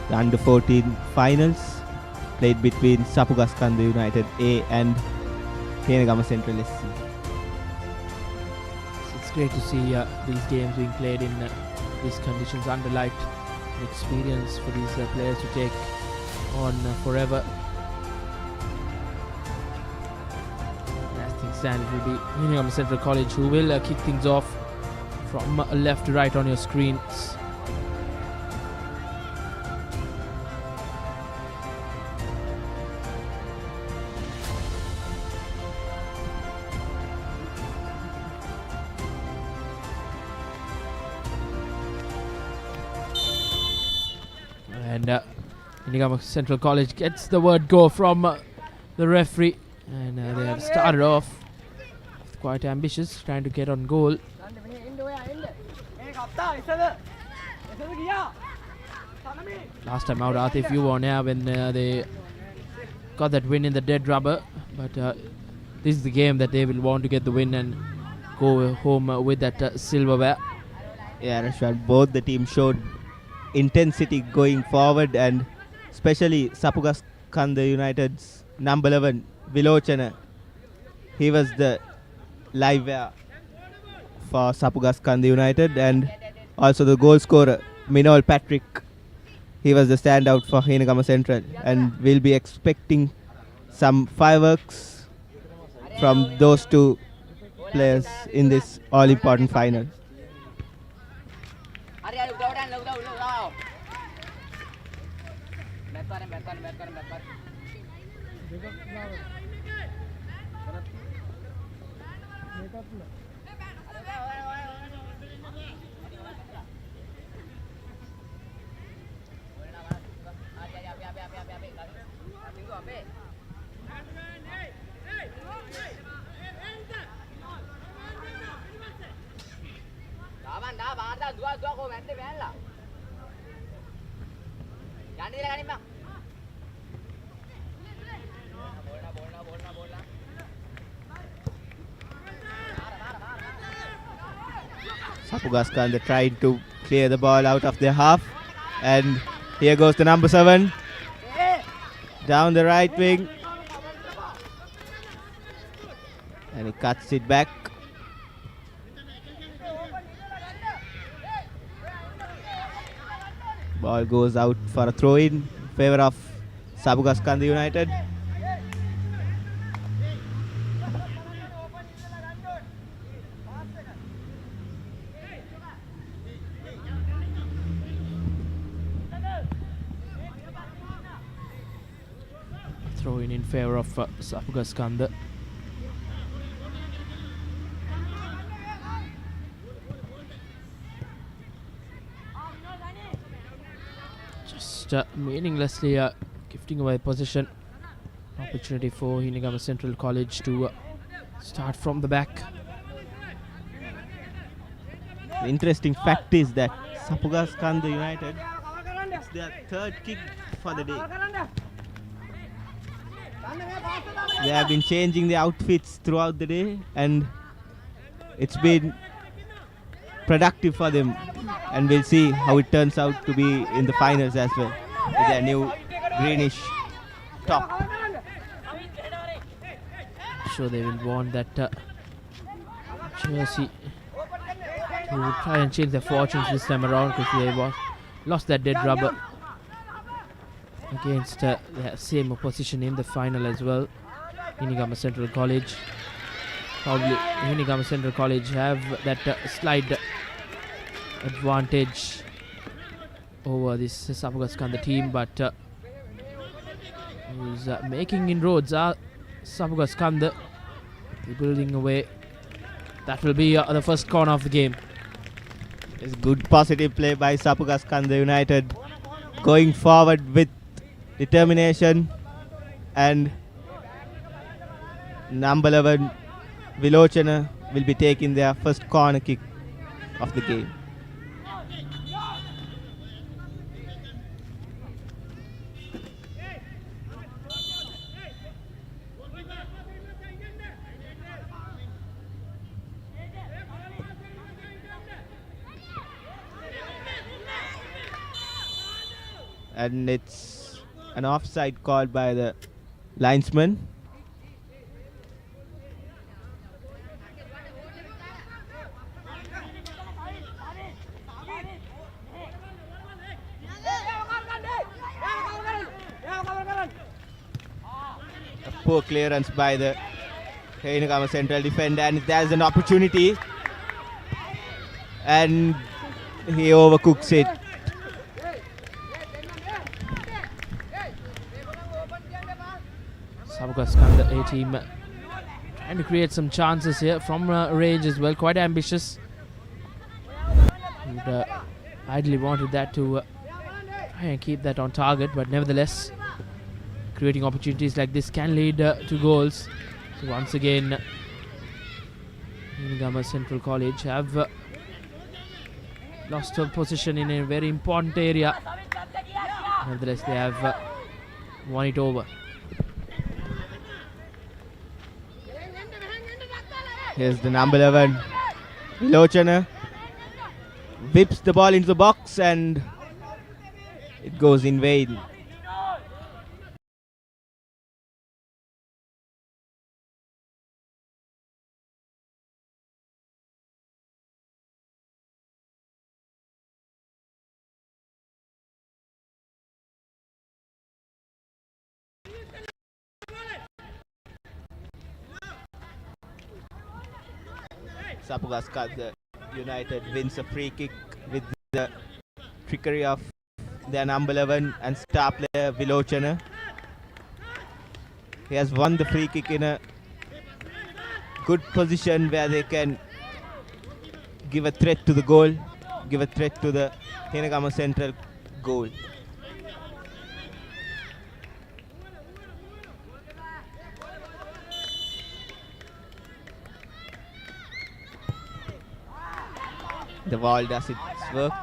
the under 14 finals played between Sapugaskanda United A and Kenagama Central SC. It's great to see these games being played in these conditions under light. An experience for these players to take on forever. As things stand, it will be Kenagama Central College who will kick things off from left to right on your screens. And Kenagama Central College gets the word go from the referee, and they have started off quite ambitious, trying to get on goal. Last time out, Atif, you were on air when they got that win in the dead rubber, but this is the game that they will want to get the win and go home with that silverware. Yeah, Rashwan, both the teams showed intensity going forward, and especially Sapugaskanda United's number 11, Vilochana. He was the live wire for Sapugaskanda United, and also the goal scorer, Minol Patrick. He was the standout for Henegama Central, and we'll be expecting some fireworks from those two players in this all-important final. Sapugaskanda tried to clear the ball out of their half, and here goes the number 7 down the right wing, and he cuts it back. Ball goes out for a throw in favor of Sapugaskanda United. Throw in favor of Sapugaskanda. Just meaninglessly gifting away possession. Opportunity for Henegama Central College to start from the back. The interesting fact is that Sapugaskanda United, it's their third kick for the day. They have been changing the outfits throughout the day, and it's been productive for them, and we'll see how it turns out to be in the finals as well with their new greenish top. I'm sure they will want that jersey to try and change their fortunes this time around, because they lost that dead rubber against the same opposition in the final as well. Henegama Central College. Probably Henegama Central College have that slight advantage over this Sapugaskanda team, but who's making inroads are Sapugaskanda. They're building away. That will be the first corner of the game. It's good positive play by Sapugaskanda United, going forward with determination, and number 11 Vilochana will be taking their first corner kick of the game. And it's an offside called by the linesman. A poor clearance by the Henegama Central defender, and there's an opportunity, and he overcooks it. Sapugaskanda A team trying to create some chances here from range as well, quite ambitious. And ideally wanted that to try and keep that on target, but nevertheless creating opportunities like this can lead to goals. So once again Henegama Central College have lost a position in a very important area. Nevertheless they have won it over. Here's the number 11 Vilochana, whips the ball into the box, and it goes in vain. Sapugaskanda United wins a free kick with the trickery of their number 11 and star player Vilochana. He has won the free kick in a good position where they can give a threat to the goal, give a threat to the Henegama Central goal. The ball does its work.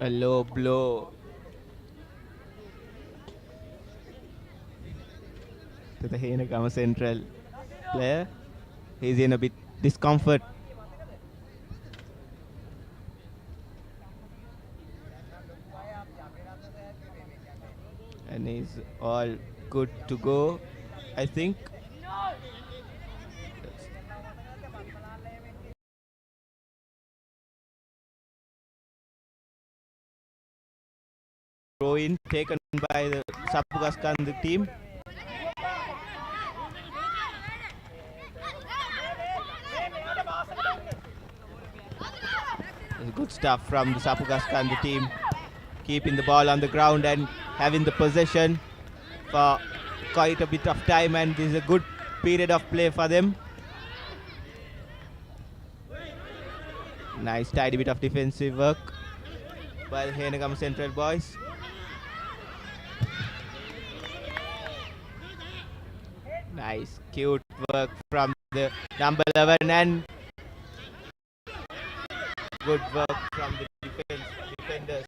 A low blow to the Henegama Central player. He's in a bit discomfort. And he's all good to go, I think. Throw in taken by the Sapugaskanda team. Good stuff from the Sapugaskanda team, keeping the ball on the ground and having the possession for quite a bit of time, and this is a good period of play for them. Nice tidy bit of defensive work by the Henegama Central boys. Nice, cute work from the number 11 and good work from the defenders.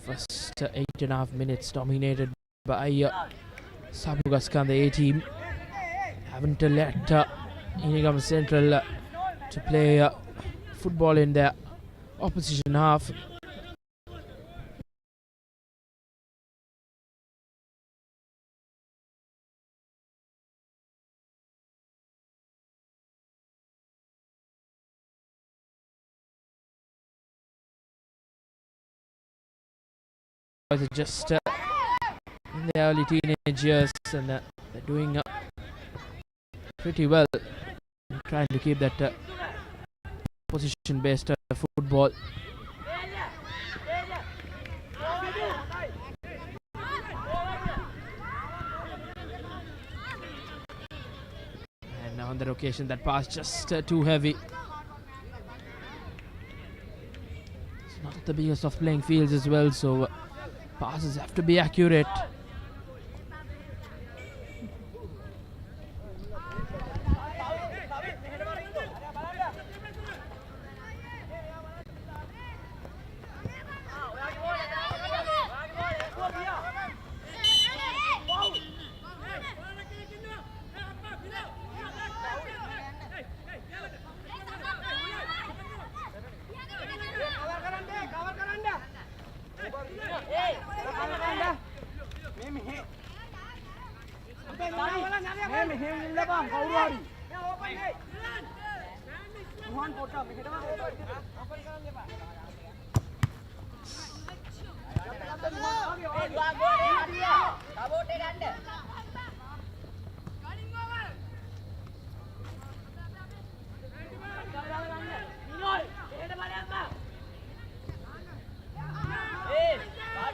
First 8.5 minutes dominated by Sapugaskanda A team. Haven't let Henegama Central to play football in their opposition half. They're just in their early teenage years, and they're doing pretty well, trying to keep that position-based football. And on that occasion, that pass just too heavy. It's not the biggest of playing fields as well, so passes have to be accurate.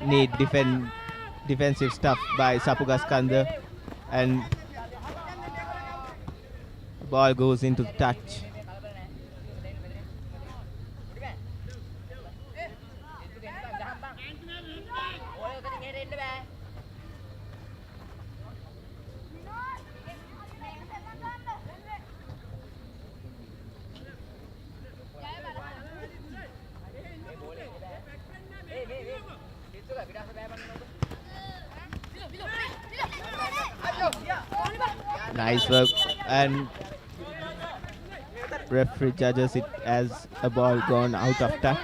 Need defensive stuff by Sapugaskanda, and the ball goes into the touch. Nice work. And referee judges it as a ball gone out of touch.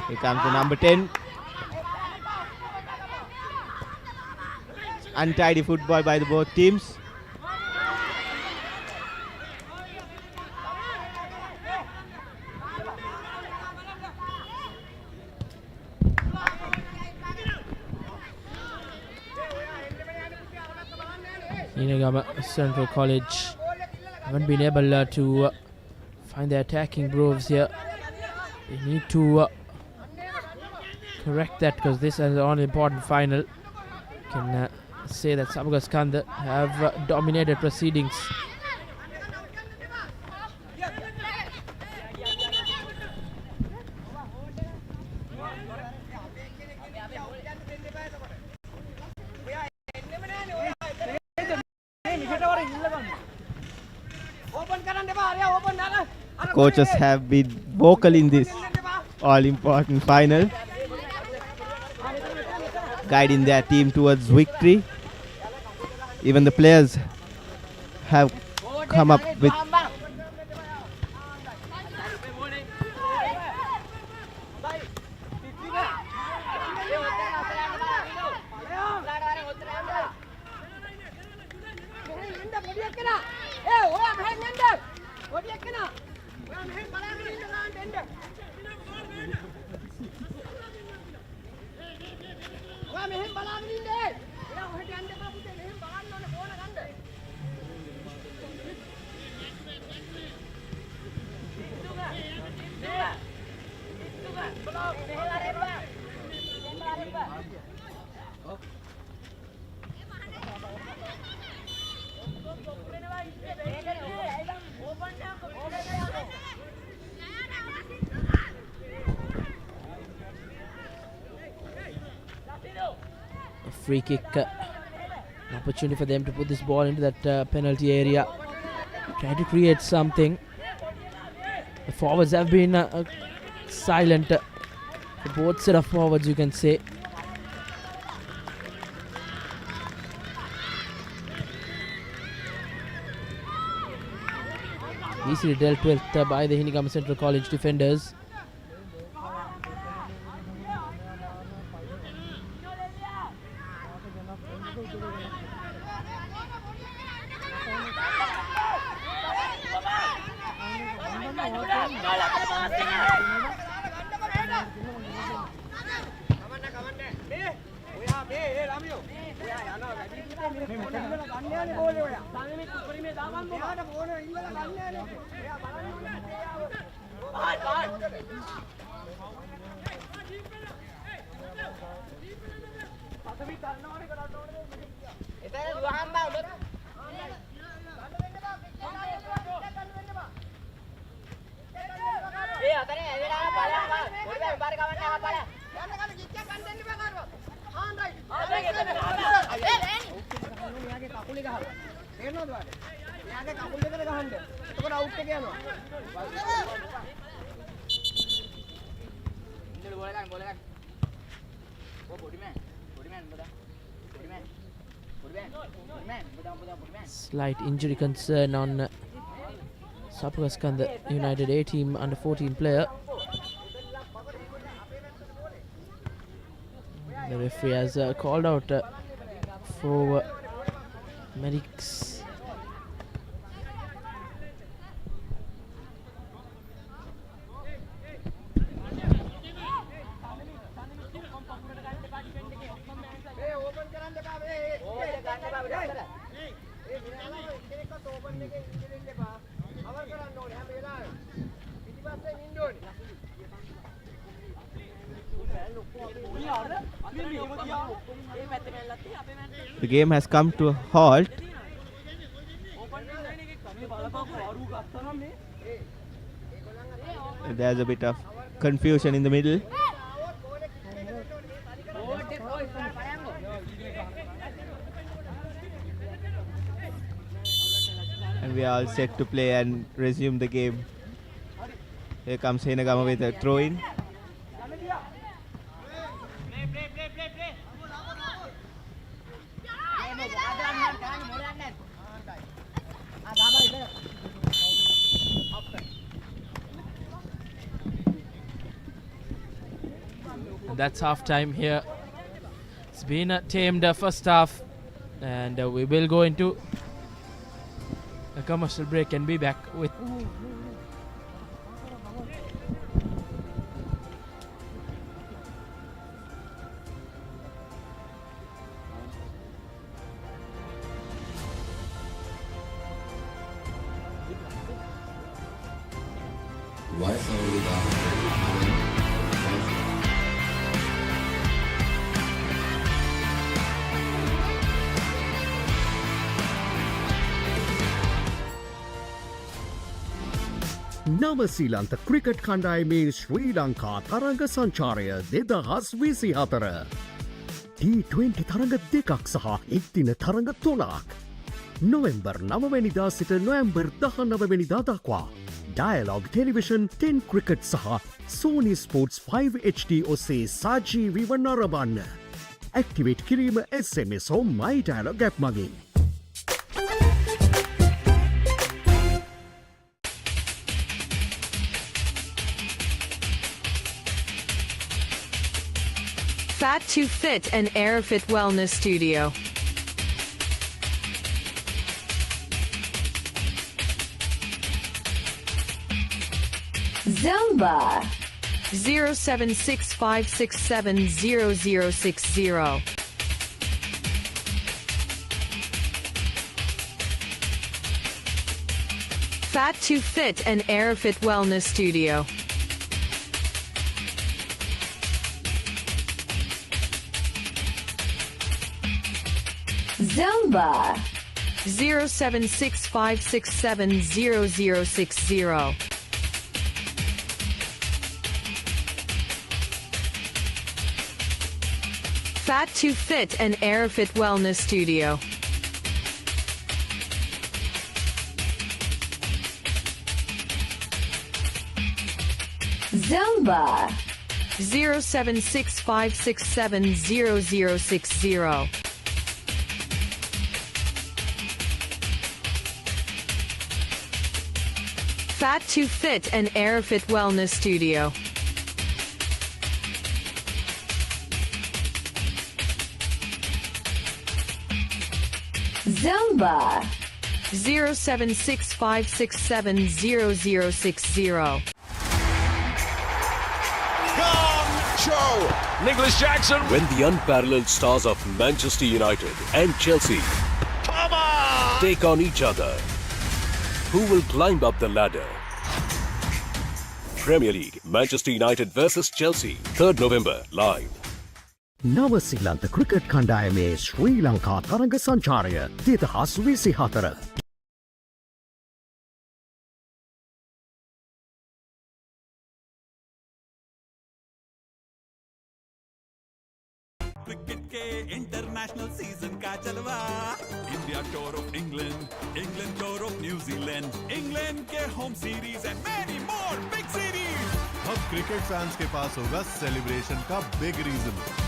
Here comes the number 10. Untidy football by the both teams. Central College haven't been able to find the attacking Braves here. They need to correct that because this is an all-important final. Can say that Sabugaskanda have dominated proceedings. Coaches have been vocal in this all-important final, guiding their team towards victory. Even the players have come up with free kick, an opportunity for them to put this ball into that penalty area, try to create something. The forwards have been silent, for both set of forwards, you can say. Easily dealt with by the Hinigama Central College defenders. Slight injury concern on Sapugaskanda United A team under 14 player. The referee has called out for medics. The game has come to a halt. There's a bit of confusion in the middle. we are all set to play and resume the game. Here comes Henagama with a throw-in. And that's half time here. It's been a tamed first half, and we will go into a commercial break and be back with නවසීලන්ත cricket කණ්ඩායමේ ශ්‍රී ලංකා තරග සංචාරය 2024 T20 තරග දෙකක් සහ එක්දින තරග 3ක් නොවෙම්බර් 9 සිට නොවැම්බර් 19 දක්වා ඩයලොග් ටෙලිවිෂන් 10 ක්‍රිකට් සහ Sony Sports 5 HD ඔස්සේ සජීවීව නරඹන්න. ඇක්ටිවේට් කිරීම SMS හෝ My Dialog app මගින්. Fat to Fit and Airfit Wellness Studio. Zumba 0765670060. Fat to Fit and Airfit Wellness Studio. Zumba 0765670060. Fat to Fit and Airfit Wellness Studio. Zumba 0765670060. Fat to Fit and Airfit Wellness Studio. Zumba 0765670060. Show! Nicholas Jackson! When the unparalleled stars of Manchester United and Chelsea take on each other, who will climb up the ladder? Premier League, Manchester United versus Chelsea, 3rd November, live. නවසීලන්ත cricket කණ්ඩායමේ ශ්‍රී ලංකා තරග සංචාරය 2024 cricket के international season का जलवा India tour of England England tour of New Zealand England के home series and many more big series अब cricket fans के पास होगा सेलिब्रेशन का big reason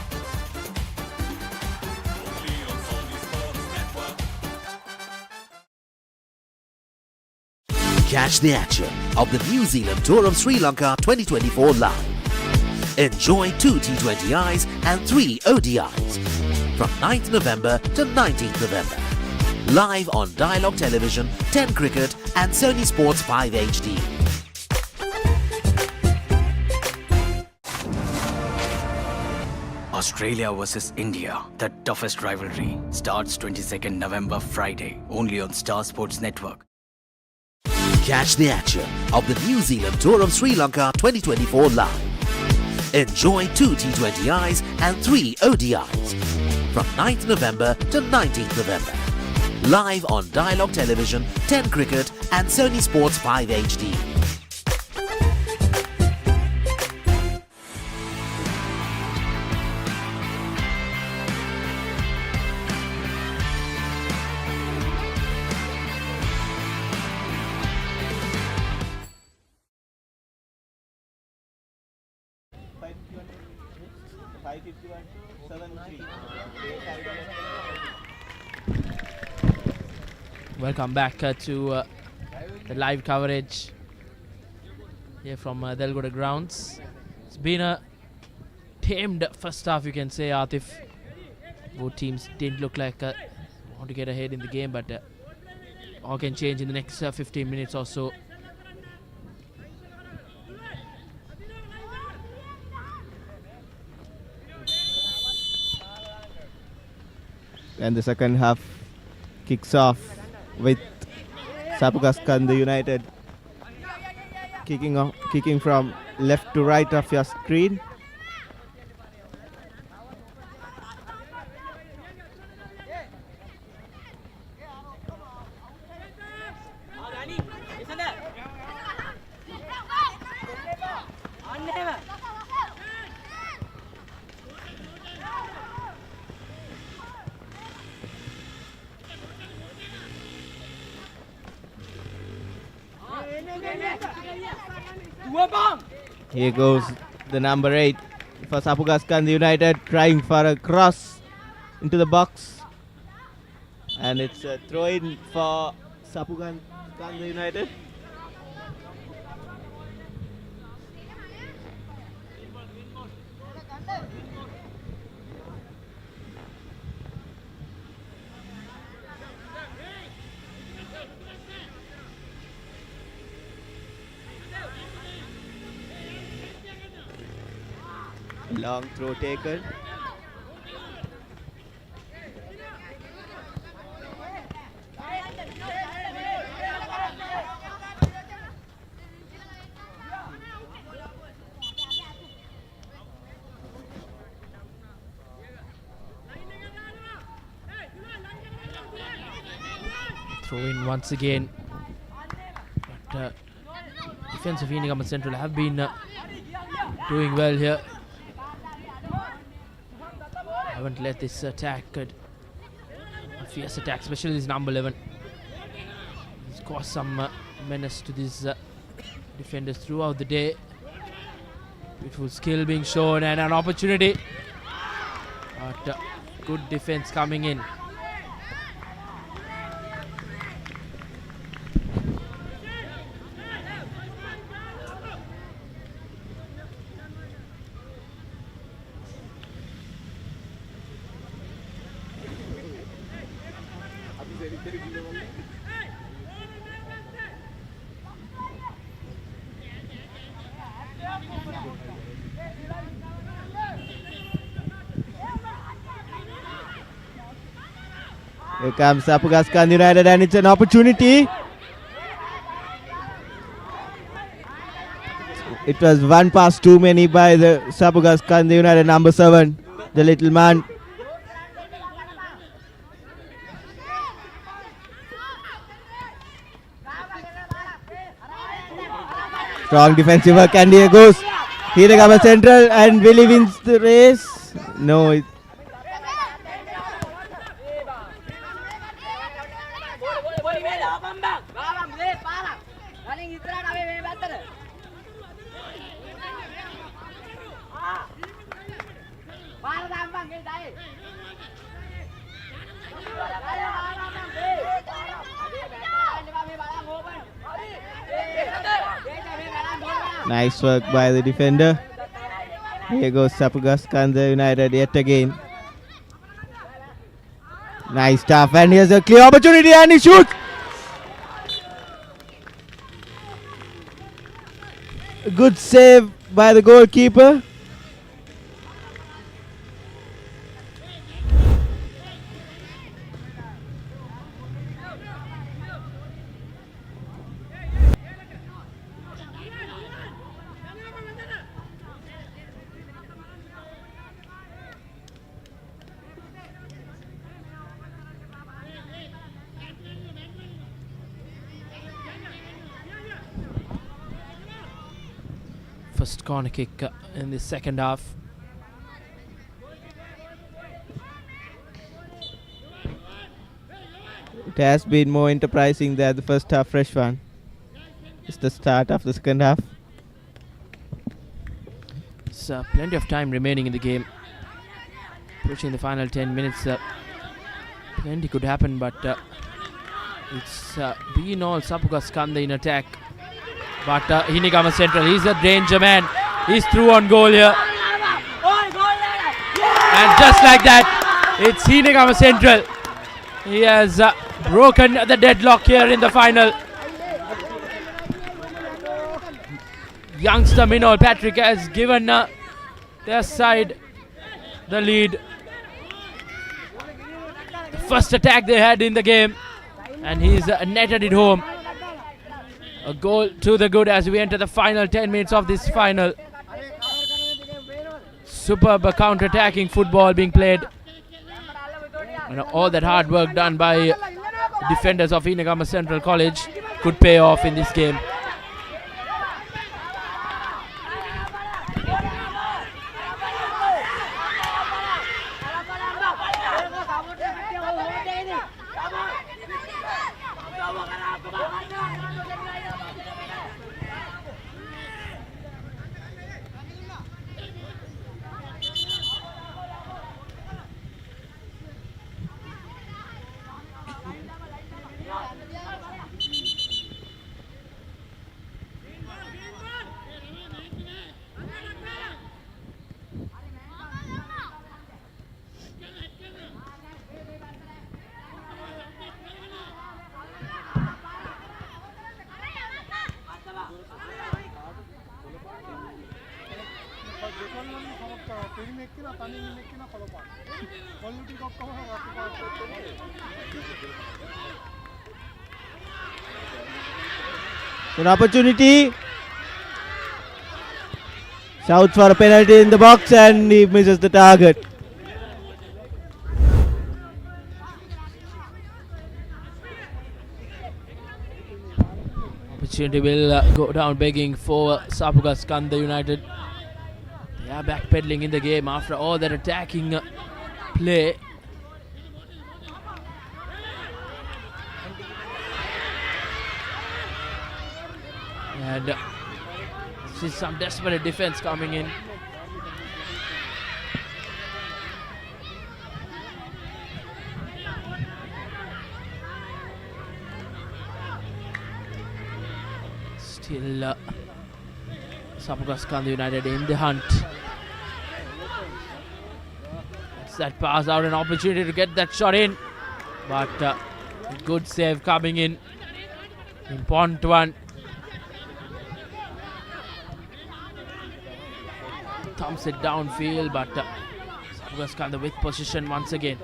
Catch the action of the New Zealand Tour of Sri Lanka 2024 live. Enjoy 2 T20Is and 3 ODIs from 9th November to 19th November. Live on Dialog Television, 10 Cricket and Sony Sports 5 HD. Australia versus India, the toughest rivalry, starts 22nd November Friday, only on Star Sports Network. Catch the action of the New Zealand Tour of Sri Lanka 2024 live. Enjoy 2 T20Is and 3 ODIs from 9th November to 19th November. Live on Dialog Television, 10 Cricket and Sony Sports 5 HD. Welcome back to the live coverage here from Delgoda grounds. It's been a tamed first half, you can say, Atif. Both teams didn't look like want to get ahead in the game, but all can change in the next 15 minutes or so. And the second half kicks off with Sapugaskanda United kicking from left to right of your screen. Here goes the number 8 for Sapugaskanda United, trying for a cross into the box, and it's a throw-in for Sapugaskanda United. Long throw taken. Throw in once again. But defensive Indicama Central have been doing well here. Haven't let this attack, a fierce attack, especially this number 11. He's caused some menace to these defenders throughout the day. Beautiful skill being shown and an opportunity. But good defense coming in. Here comes Sapugaskanda United, and it's an opportunity. It was one pass too many by the Sapugaskanda United number 7, the little man. Strong defensive work, and here goes Indicama Central, and Willie wins the race. No. Nice work by the defender. Here goes Sapugaskanda United yet again. Nice stuff, and here's a clear opportunity, and he shoots. Good save by the goalkeeper. First corner kick in the second half. It has been more enterprising than the first half fresh one. It's the start of the second half. Plenty of time remaining in the game. Approaching the final 10 minutes, plenty could happen, but it's been all Sapugaskanda in attack. But Hinigama Central, he's a danger man. He's through on goal here. And just like that, it's Hinigama Central. He has broken the deadlock here in the final. Youngster Minol Patrick has given their side the lead. The first attack they had in the game, and he's netted it home. A goal to the good as we enter the final 10 minutes of this final. Superb counter-attacking football being played. And all that hard work done by defenders of Hinigama Central College could pay off in this game. An opportunity. Shouts for a penalty in the box and he misses the target. Opportunity will go down begging for Sapugaskanda United. They are backpedaling in the game after all that attacking play. And this is some desperate defense coming in. Still Sapugaskanda United in the hunt. It's that pass out, an opportunity to get that shot in. But a good save coming in point one. Thumps it downfield, but Sapugaskanda with position once again.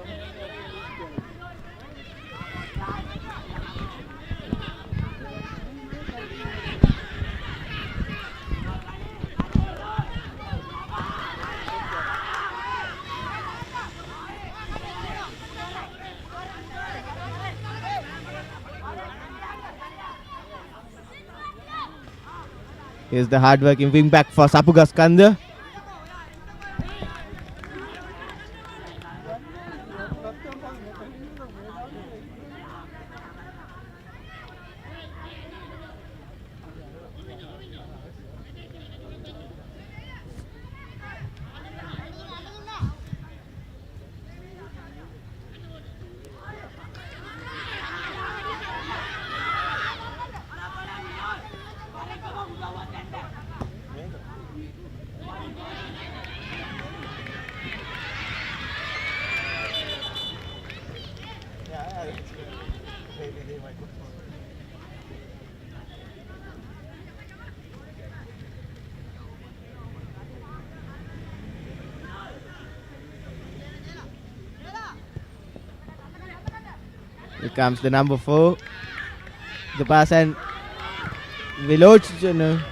Here's the hard-working wing back for Sapugaskanda. Here comes the number 4. The pass and Viloj.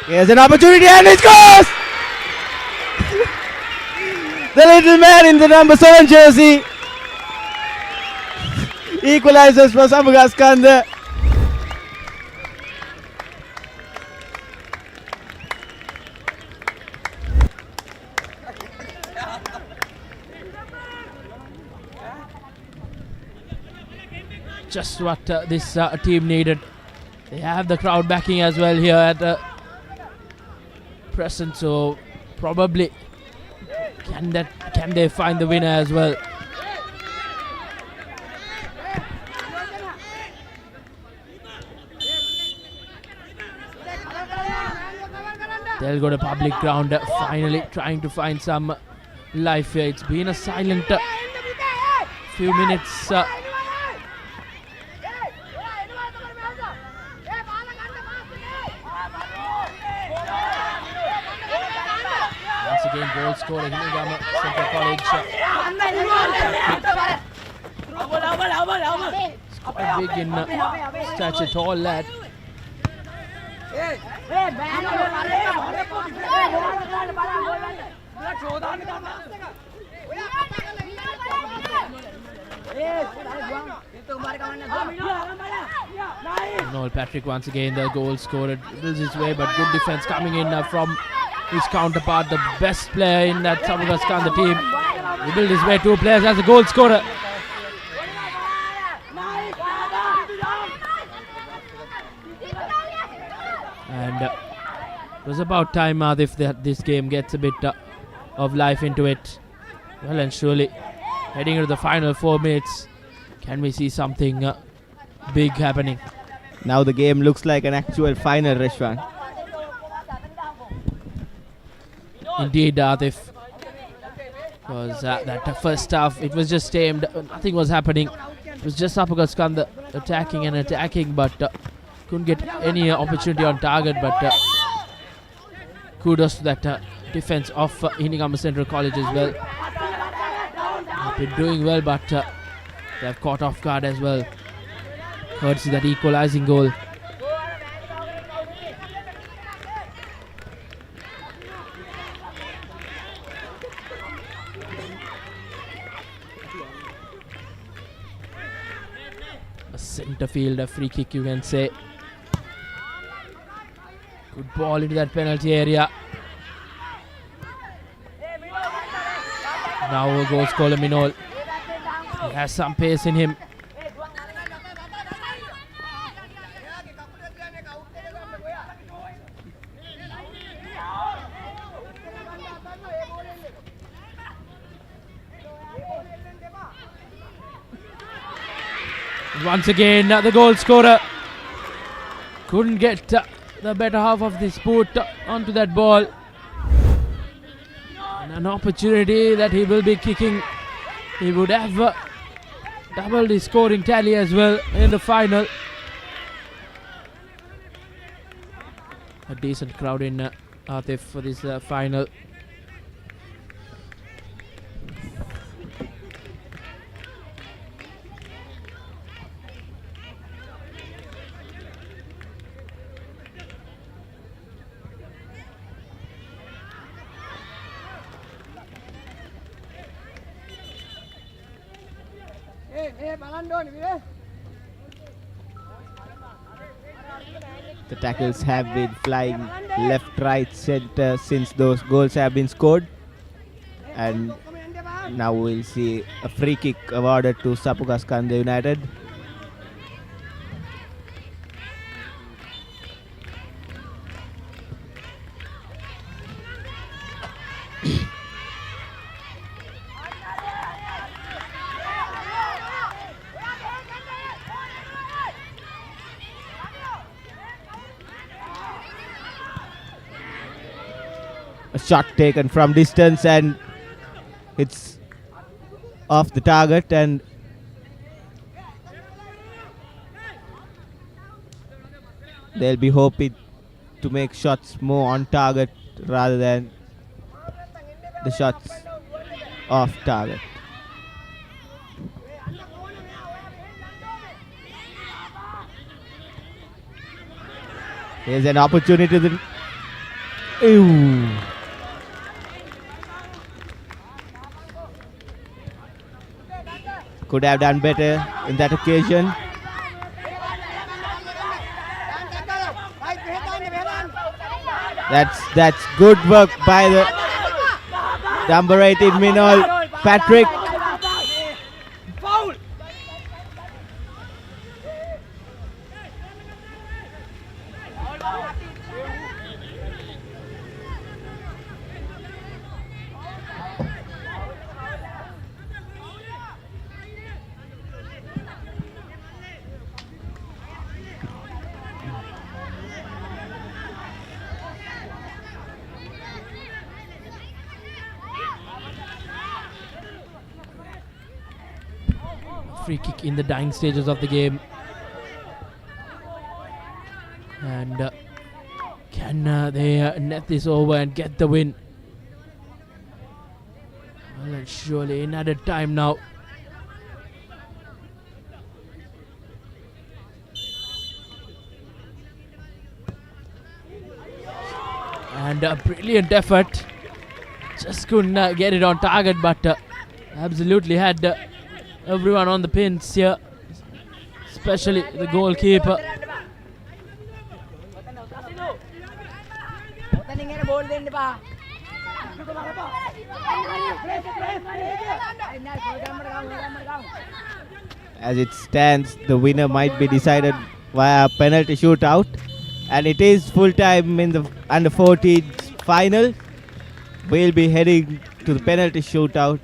Here's an opportunity and it scores! The little man in the number 7 jersey equalizes for Sapugaskanda. just what this team needed. They have the crowd backing as well here at present, so probably can they find the winner as well. Delgoda public ground, finally trying to find some life here. It's been a silent few minutes. Once again, goal scorer Hinigama Central College. It's quite big in stature, tall lad. Noel Patrick once again the goal scorer, builds his way, but good defense coming in from his counterpart, the best player in that Sabugaskanda team. He built his way, 2 players as a goal scorer. And it was about time, Adif, that this game gets a bit of life into it. Well and surely, heading into the final 4 minutes, can we see something big happening? Now the game looks like an actual final, Rishwan. Indeed, Adif. Because that first half, it was just tamed. Nothing was happening. It was just Sabugaskanda attacking, but couldn't get any opportunity on target. But kudos to that defense of Hinigama Central College as well. They've been doing well, but they've caught off guard as well. Courtesy that equalizing goal. A centre field, a free kick, you can say. Good ball into that penalty area. Now goes Colominol. He has some pace in him. Once again, the goal scorer couldn't get the better half of this boot onto that ball. And an opportunity that he will be kicking. He would have doubled his scoring tally as well in the final. A decent crowd in Atif for this final. The tackles have been flying left, right, center since those goals have been scored. And now we'll see a free kick awarded to Sabugaskanda United. A shot taken from distance and it's off the target, and they'll be hoping to make shots more on target rather than the shots off target. Here's an opportunity to could have done better in that occasion. That's good work by the number 18 Minol Patrick. free kick in the dying stages of the game. And can they net this over and get the win? Well, it's surely in added time now. And a brilliant effort. Just couldn't get it on target, but absolutely had everyone on the pins here, especially the goalkeeper. As it stands, the winner might be decided via penalty shootout, and it is full time in the under 14s final. We'll be heading to the penalty shootout.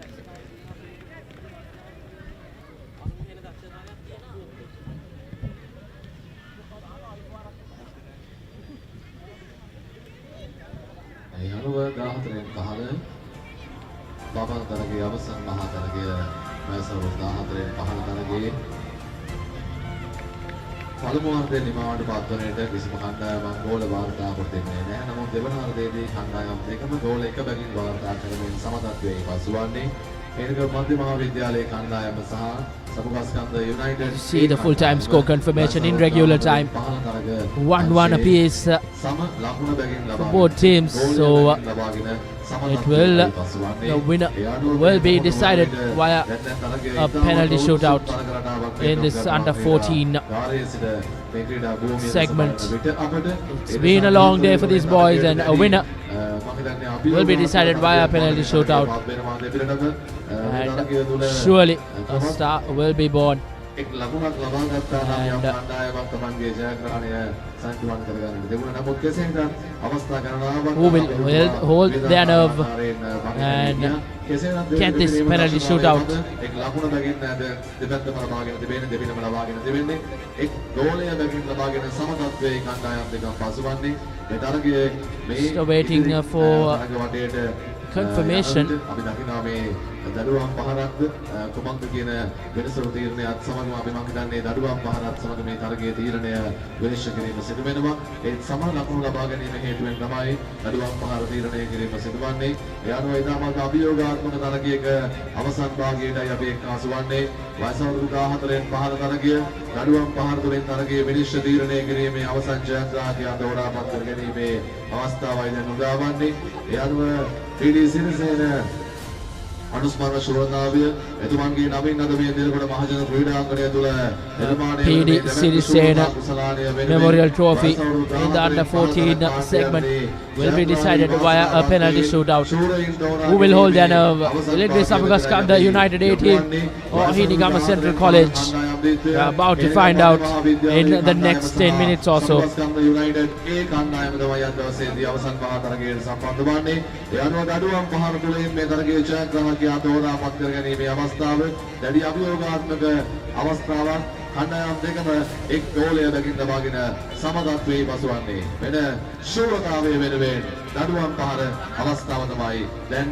පළමුවර්ධය නිමාවට පත්වනට කිසිම කණ්ඩායමක් ගෝල වාර්තා කොට දෙන්නේ නැහැ. නමුත් දෙවන වර්ධයේදී කණ්ඩායම් දෙකම ගෝල එක බැගින් වාර්තා කරමින් සමතත්වයේ පසුවන්නේ. මේක මධ්‍ය මහාවිද්‍යාලයේ කණ්ඩායම සහ සබුගස්කන්ධ united. See the full time score confirmation in regular time. 1-1 apiece for both teams. So it will the winner will be decided via a penalty shootout in this under 14 segment. It's been a long day for these boys, and a winner will be decided via a penalty shootout, and surely a star will be born. And who will hold their nerve and get this penalty shootout? Still waiting for confirmation. දඩුවම් පහරක්ද කුමක්ද කියන වෙනසට තීරණයත් සමගම අපි මම හිතන්නේ දඩුවම් පහරත් සමග මේ තරගයේ තීරණය විනිශ්චය කිරීම සිදු වෙනවා. ඒ සමාන ලකුණු ලබා ගැනීම හේතුවෙන් තමයි දඩුවම් පහර තීරණය කිරීම සිදුවන්නේ. ඒ අනුව ඉතාමත් අභියෝගාත්මක තරගයක අවසන් භාගයටයි අපි එක්කාසු වන්නේ. වයස අවුරුදු 14න් පහළ තරගය දඩුවම් පහර තුලින් තරගයේ විනිශ්චය තීරණය කිරීමේ අවසන් ජයග්‍රාහකයා තෝරාපත් කර ගැනීමේ අවස්ථාවයි දැන් උදා වන්නේ. ඒ අනුව සිරිසේන අනුස්මරණ ශුරතාවය එතුමන්ගේ නමින් අද මේ දෙල්ගොඩ මහජන ක්‍රීඩාංගණය තුල නිර්මාණය PD Sirisena Memorial Trophy in the under 14 segment will be decided via a penalty shootout. Who will hold their nerve? Will it be Sabugaskanda United 18 or Hinigama Central College? We are about to find out in the next 10 minutes or so. තෝරාපත් කර ගැනීමේ අවස්ථාව දැඩි අභියෝගාත්මක අවස්ථාවක්. කණ්ඩායම් දෙකම එක් ගෝලය බැගින් ලබාගෙන සමතත්වයේ පසුවන්නේ. වෙන ශූරතාවයේ වෙනුවෙන් දඩුවම් පහර අවස්ථාව තමයි දැන්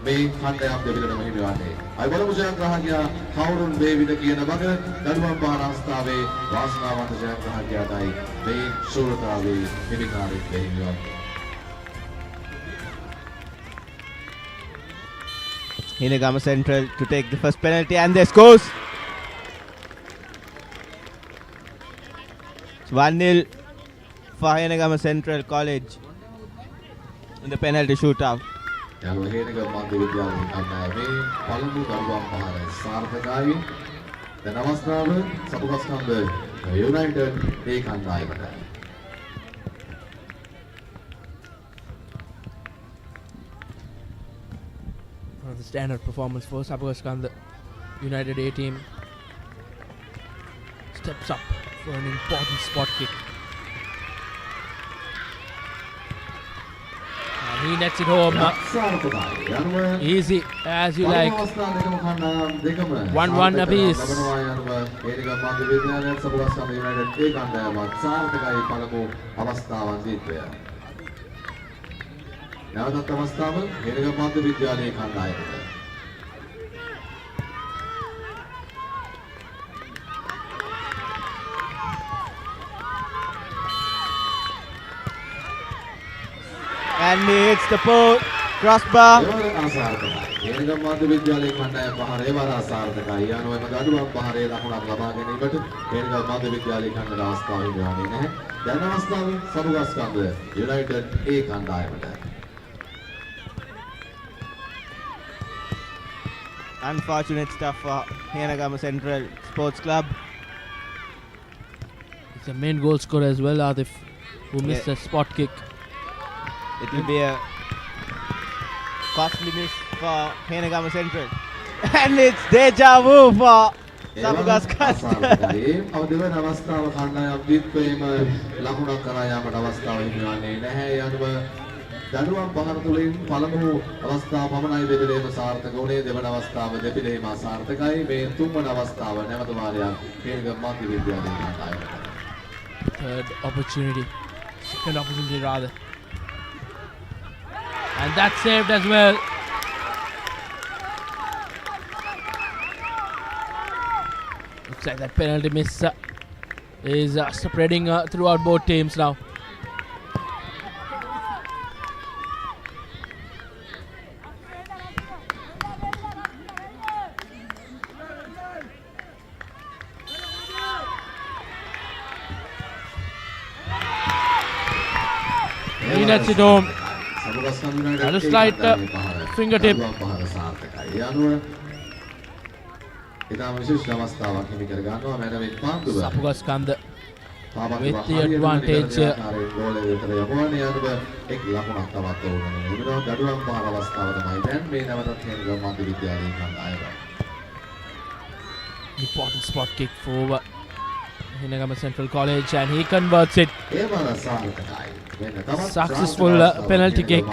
මේ කණ්ඩායම් දෙකටම හිමි වන්නේ. අය බලමු ජයග්‍රාහකයා කවුරුන් වේවිද කියන වග දඩුවම් පහර අවස්ථාවේ වාසනාවන්ත ජයග්‍රාහකයාටයි මේ ශූරතාවයේ හිමිකාරීත්වය හිමි වන්නේ. Hinagama Central to take the first penalty, and there scores. It's 1-0 for Hinagama Central College in the penalty shootout. යනුවේනක මන්ද විද්‍යාලයේ කණ්ඩායමේ පළමු දඩුවම් පහර සාර්ථකයි. දැන් අවස්ථාව සබුගස්කන්ධ යුනයිටඩ් ඒ කණ්ඩායමට. The standard performance for Sabugaskanda United A team. Steps up for an important spot kick. And he nets it home. Easy as you like. 1-1 apiece. නැවතත් අවස්ථාව හේරගම මධ්‍ය විද්‍යාලයේ කණ්ඩායමට. And he hits the post. Crossbar. හේනගම් මධ්‍ය විද්‍යාලයේ කණ්ඩායම පහරේ වර අසාර්ථකයි. යනවා එම දඩුවම් පහරේ ලකුණක් ලබා ගැනීමට හේනගම් මධ්‍ය විද්‍යාලයේ කණ්ඩායම අවස්ථාව හිමිවන්නේ නැහැ. දැන් අවස්ථාව සමුගස්කන්ධ යුනයිටඩ් A කණ්ඩායමට. Unfortunate stuff for Henagama Central Sports Club. It's a main goal scorer as well, Adif, who missed a spot kick. It will be a costly miss for Henagama Central. And it's deja vu for Samugaskanda. අවදිවන අවස්ථාව කණ්ඩායම් දීපේම ලකුණක් කරා යාමට අවස්ථාව හිමිවන්නේ නැහැ. යනුව දඩුවම් පහර තුලින් පළමු අවස්ථාව පමණයි දෙපිළේම සාර්ථක වුණේ. දෙවන අවස්ථාව දෙපිළේම අසාර්ථකයි. මේ තුන්වන අවස්ථාව නැවත වාරයක් හේනගම් මධ්‍ය විද්‍යාලයේ කණ්ඩායමට. Third opportunity, second opportunity rather, and that's saved as well. Looks like that penalty miss is spreading throughout both teams now. He nets it home. And a slight fingertip. Samugaskanda with the advantage. Important spot kick for Henagama Central College, and he converts it. Successful penalty kick.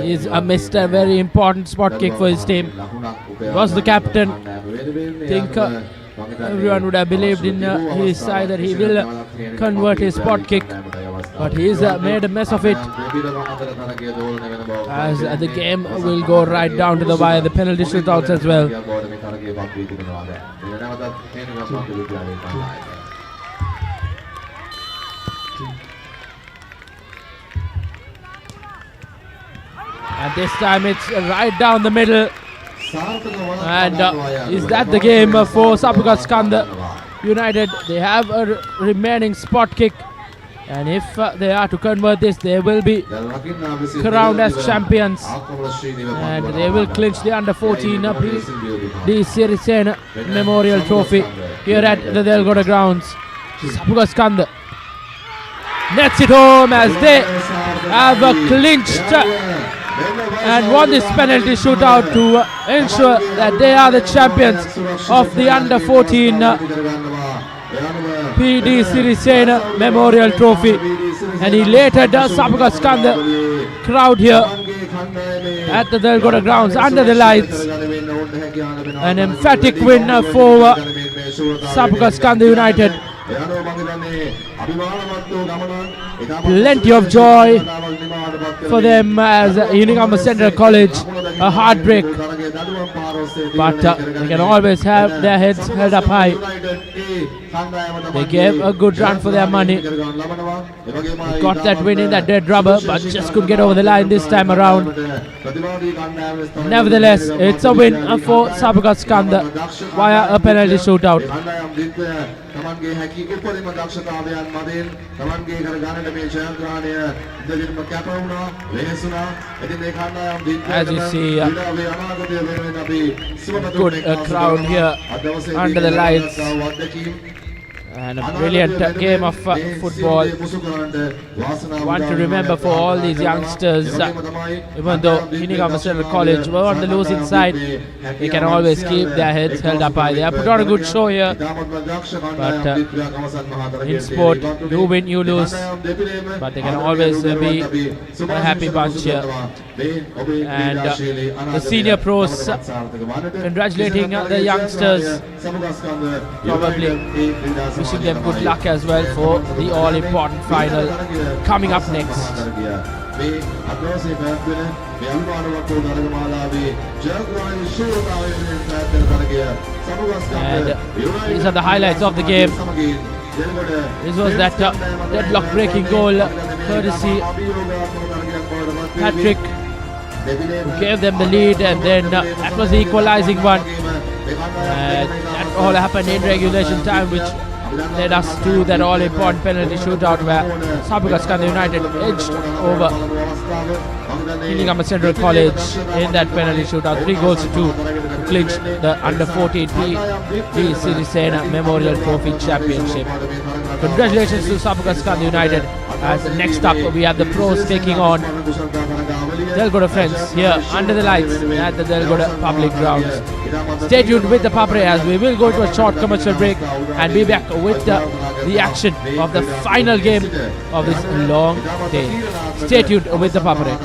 He's missed a very important spot kick for his team. He was the captain. I think everyone would have believed in his side that he will convert his spot kick, but he's made a mess of it, as the game will go right down to the wire. The penalty shootouts as well. And this time it's right down the middle. And is that the game for Samugaskanda United? They have a remaining spot kick. And if they are to convert this, they will be crowned as champions. And they will clinch the under-14 the Sirisena Memorial Trophy here at the Delgoda grounds. Samugaskanda nets it home as they have clinched and won this penalty shootout to ensure that they are the champions of the under-14 PD Sirisena Memorial Trophy. And he later does Samugaskanda crowd here at the Delgoda grounds under the lights. An emphatic win for Samugaskanda United. Plenty of joy for them as Henagama Central College. A heartbreak, but they can always have their heads held up high. They gave a good run for their money. They got that win in that dead rubber, but just couldn't get over the line this time around. Nevertheless, it's a win for Samugaskanda via a penalty shootout. As you see, good crowd here under the lights, And a brilliant game of football. One to remember for all these youngsters. Even though Hinigama Central College were on the losing side, they can always keep their heads held up high. They have put on a good show here. But in sport, you win, you lose. But they can always be a happy bunch here. And the senior pros congratulating the youngsters. Probably wishing them good luck as well for the all-important final coming up next. And these are the highlights of the game. This was that deadlock breaking goal courtesy Patrick, who gave them the lead, and then that was the equalizing one. And that all happened in regulation time, which led us to that all-important penalty shootout where Sabuga Skanda United edged over Hinigama Central College in that penalty shootout, 3-2 to clinch the under-14 PG Sirisena Memorial Trophy Championship. Congratulations to Sabuga Skanda United, as next up we have the pros taking on Delgoda friends here under the lights at the Delgoda public grounds. Stay tuned with the Papare as we will go to a short commercial break and be back with the action of the final game of this long day. Stay tuned with the Papare.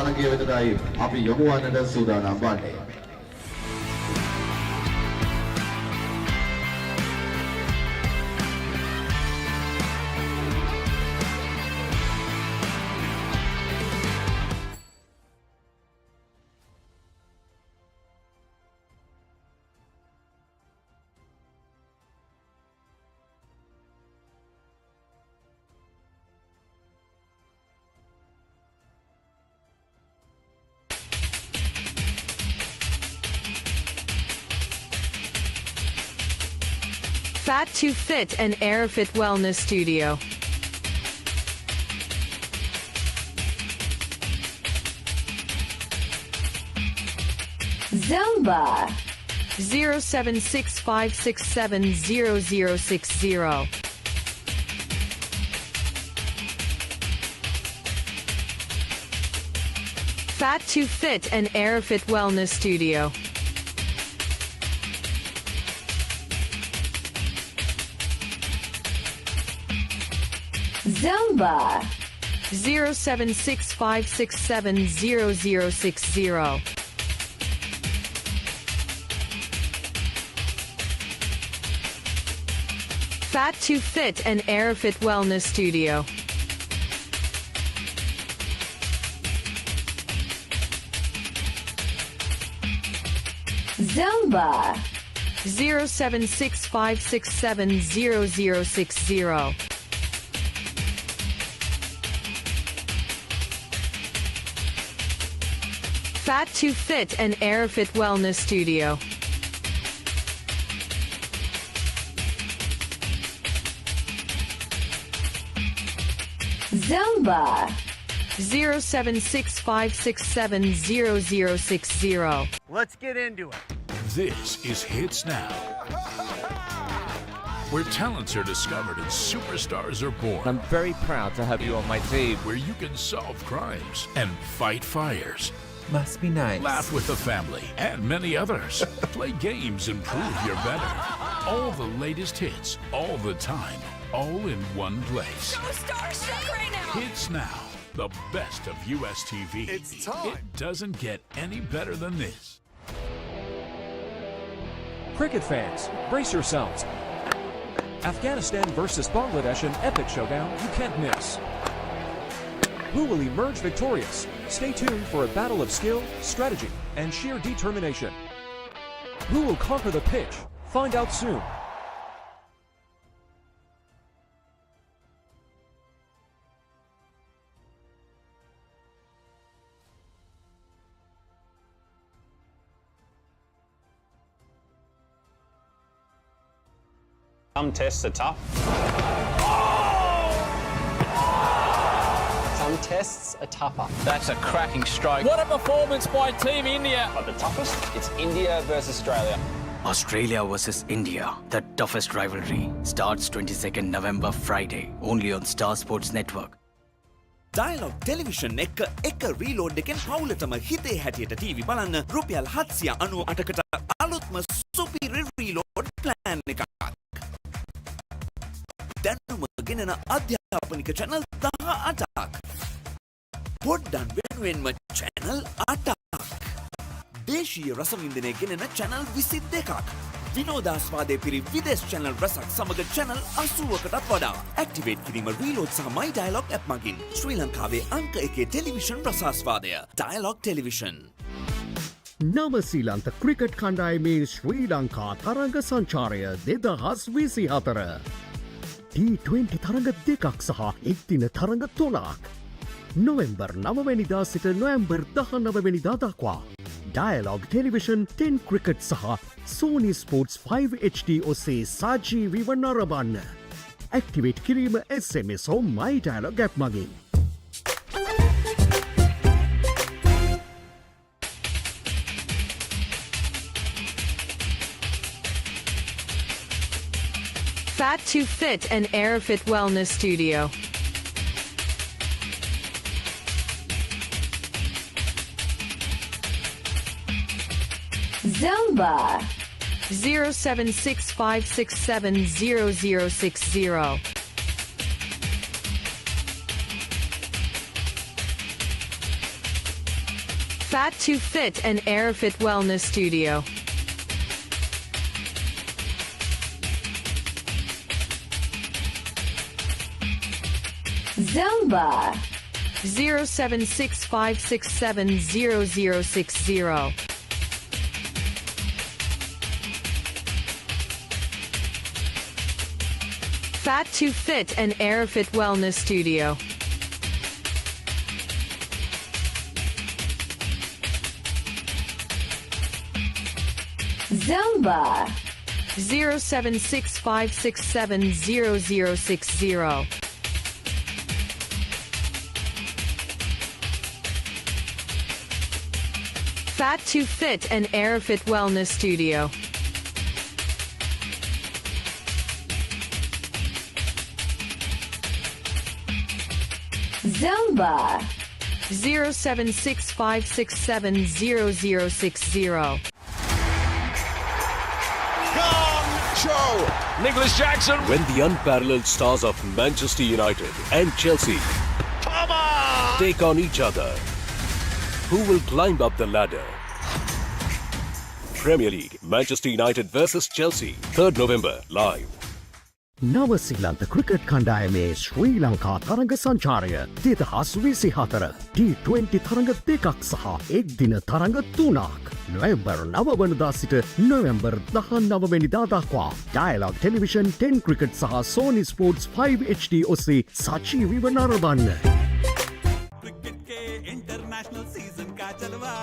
Fat to Fit and Airfit Wellness Studio. Zumba 07656700060. Fat to Fit and Airfit Wellness Studio. Zumba 07656700060. Fat to Fit and Airfit Wellness Studio. Zumba 07656700060. Fat to Fit and Airfit Wellness Studio. Zumba 07656700060. Let's get into it. This is Hits Now, where talents are discovered and superstars are born. I'm very proud to have you on my team. Where you can solve crimes and fight fires. Must be nice. Laugh with the family and many others. Play games and prove you're better. All the latest hits, all the time, all in one place. So starstruck right now. Hits Now, the best of US TV. It's time. It doesn't get any better than this. Cricket fans, brace yourselves. Afghanistan versus Bangladesh, an epic showdown you can't miss. Who will emerge victorious? Stay tuned for a battle of skill, strategy, and sheer determination. Who will conquer the pitch? Find out soon. Some tests are tough. Some tests are tougher. That's a cracking stroke. What a performance by Team India. But the toughest, it's India versus Australia. Australia versus India, the toughest rivalry, starts 22nd November Friday, only on Star Sports Network. Dialogue Television එක reload එකෙන් පවුලටම හිතේ හැටියට TV බලන්න රුපියල් 798කට අලුත්ම superior reload plan එකක්. දැනුම ගෙනෙන අධ්‍යාපනික channel 18ක්. පොඩ්ඩක් වෙනුවෙන්ම channel 8ක්. දේශීය රසවින්දනය ගෙනෙන channel 22ක්. විනෝදාස්වාදයේ පිරි විදේශ channel රසක් සමග channel 80කටත් වඩා. ඇක්ටිවේට් කිරීම reload සහ my dialogue app මගින් ශ්‍රී ලංකාවේ අංක 1 ටෙලිවිෂන් රසාස්වාදය. Dialogue Television. නව සීලන්ත ක්‍රිකට් කණ්ඩායමේ ශ්‍රී ලංකා තරඟ සංචාරය 2024 T20 තරඟ දෙකක් සහ එක්දින තරඟ 3ක් නොවැම්බර් 9 වෙනිදා සිට නොවැම්බර් 19 වෙනිදා දක්වා Dialogue Television 10 Cricket සහ Sony Sports 5 HD ඔස්සේ සජීවීව නරඹන්න. ඇක්ටිවේට් කිරීම SMS හෝ My Dialogue app මගින්. Fat to Fit and Airfit Wellness Studio. Zumba 0765670060. Fat to Fit and Airfit Wellness Studio. Zumba 0765670060. Fat to Fit and Airfit Wellness Studio. Zumba 0765670060. Fat to Fit and Airfit Wellness Studio. Zumba 0765670060. Show! Nicholas Jackson! When the unparalleled stars of Manchester United and Chelsea take on each other, who will climb up the ladder? Premier League, Manchester United versus Chelsea, 3rd November, live. නව සීලන්ත cricket කණ්ඩායමේ ශ්‍රී ලංකා තරඟ සංචාරය 2024 T20 තරඟ දෙකක් සහ එක්දින තරඟ 3ක් නොවැම්බර් 9 වනදා සිට නොවැම්බර් 19 වෙනිදා දක්වා Dialogue Television 10 Cricket සහ Sony Sports 5 HD ඔස්සේ සජීවීව නරඹන්න. क्रिकेट के इंटरनेशनल सीजन का जलवा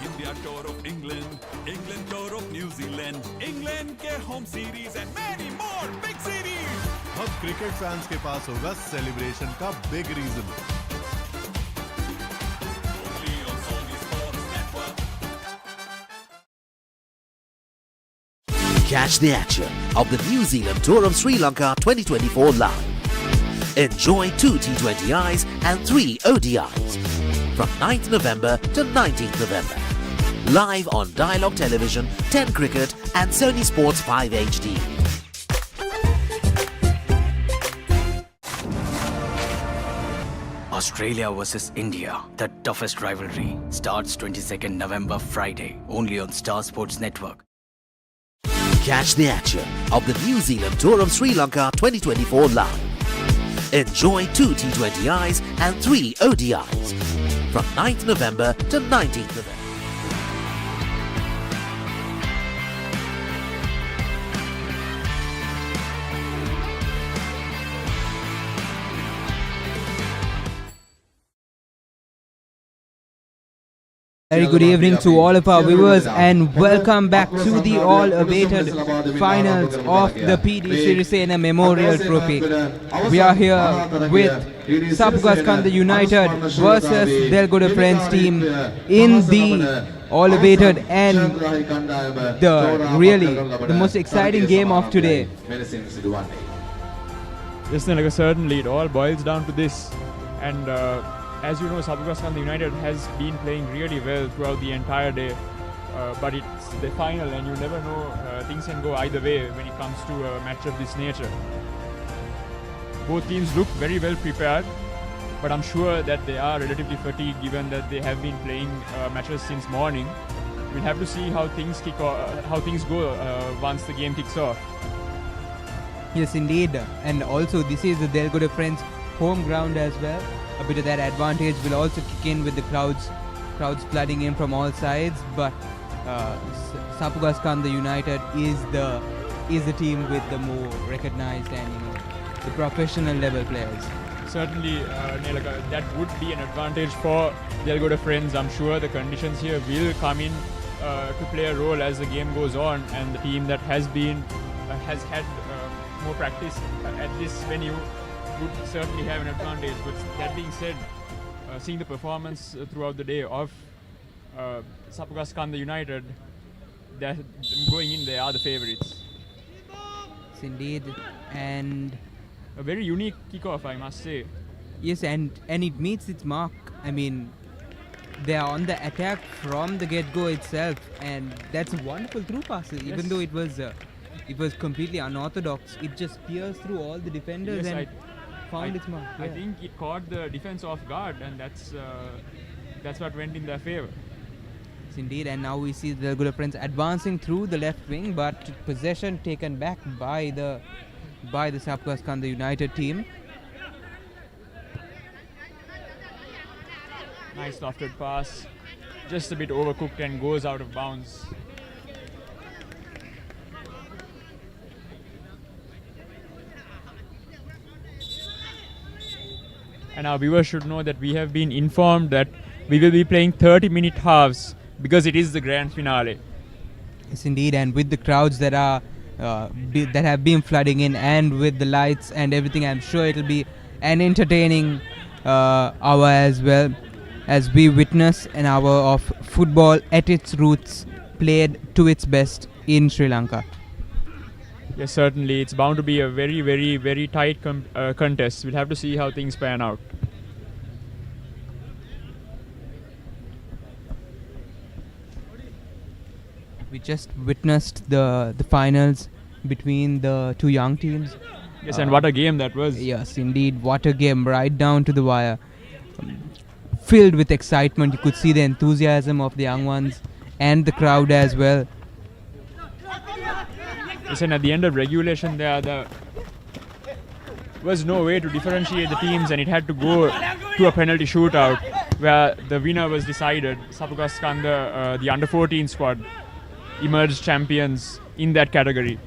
India tour of England England tour of New Zealand England के home series and many more big series अब क्रिकेट फैंस के पास होगा सेलिब्रेशन का big reason. Catch the action of the New Zealand Tour of Sri Lanka 2024 live. Enjoy 2 T20Is and 3 ODIs from 9th November to 19th November. Live on Dialogue Television, 10 Cricket and Sony Sports 5 HD. Australia versus India, the toughest rivalry, starts 22nd November Friday, only on Star Sports Network. Catch the action of the New Zealand Tour of Sri Lanka 2024 live. Enjoy 2 T20Is and 3 ODIs from 9th November to 19th November. Very good evening to all of our viewers and welcome back to the all-awaited finals of the PD Sirisena Memorial Trophy. We are here with Sapugaskanda United versus Delgoda Friends team in the all-awaited and the most exciting game of today. Yes, certainly it all boils down to this, and as you know, Sapugaskanda United has been playing really well throughout the entire day, but it's the final and you never know, things can go either way when it comes to a match of this nature. Both teams look very well prepared, but I'm sure that they are relatively fatigued given that they have been playing matches since morning. We'll have to see how things go once the game kicks off. Yes, indeed, and also this is the Delgoda Friends home ground as well. A bit of that advantage will also kick in with the crowds flooding in from all sides. But Sapugaskanda United is the team with the more recognized and the professional level players. Certainly, that would be an advantage for Delgoda Friends. I'm sure the conditions here will come in to play a role as the game goes on, and the team that has had more practice at this venue would certainly have an advantage. But that being said, seeing the performance throughout the day of Sapugaskanda United, that going in, they are the favourites. Yes, indeed, and a very unique kickoff, I must say. Yes, and it meets its mark. I mean, they are on the attack from the get-go itself, and that's a wonderful through pass. Yes. Even though it was completely unorthodox, it just pierced through all the defenders and found its mark. I think it caught the defense off guard, and that's what went in their favour. Yes, indeed, and now we see the Delgoda Friends advancing through the left wing, but possession taken back by the Sapugaskanda United team. Nice lofted pass, just a bit overcooked and goes out of bounds. And our viewers should know that we have been informed that we will be playing 30-minute halves because it is the grand finale. Yes, indeed, and with the crowds that have been flooding in, and with the lights and everything, I'm sure it'll be an entertaining hour as well, as we witness an hour of football at its roots, played to its best in Sri Lanka. Yes, certainly. It's bound to be a very, very, very tight contest. We'll have to see how things pan out. We just witnessed the finals between the two young teams. Yes, and what a game that was. Yes, indeed. What a game, right down to the wire. Filled with excitement. You could see the enthusiasm of the young ones and the crowd as well. Listen, at the end of regulation, there was no way to differentiate the teams, and it had to go to a penalty shootout where the winner was decided. Sapugaskanda, the under-14 squad, emerged champions in that category.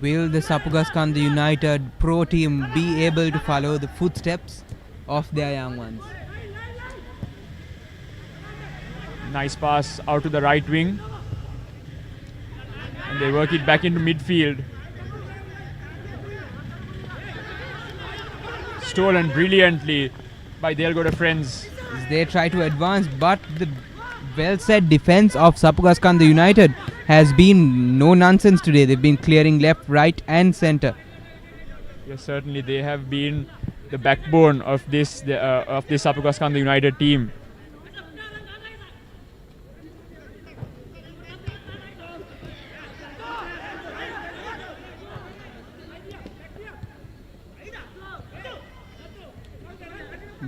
Will the Sapugaskanda United pro team be able to follow the footsteps of their young ones? Nice pass out to the right wing. And they work it back into midfield. Stolen brilliantly by Delgoda Friends. They try to advance, but the well-set defense of Sapugaskanda United has been no nonsense today. They've been clearing left, right and centre. Yes, certainly they have been the backbone of this Sapugaskanda United team.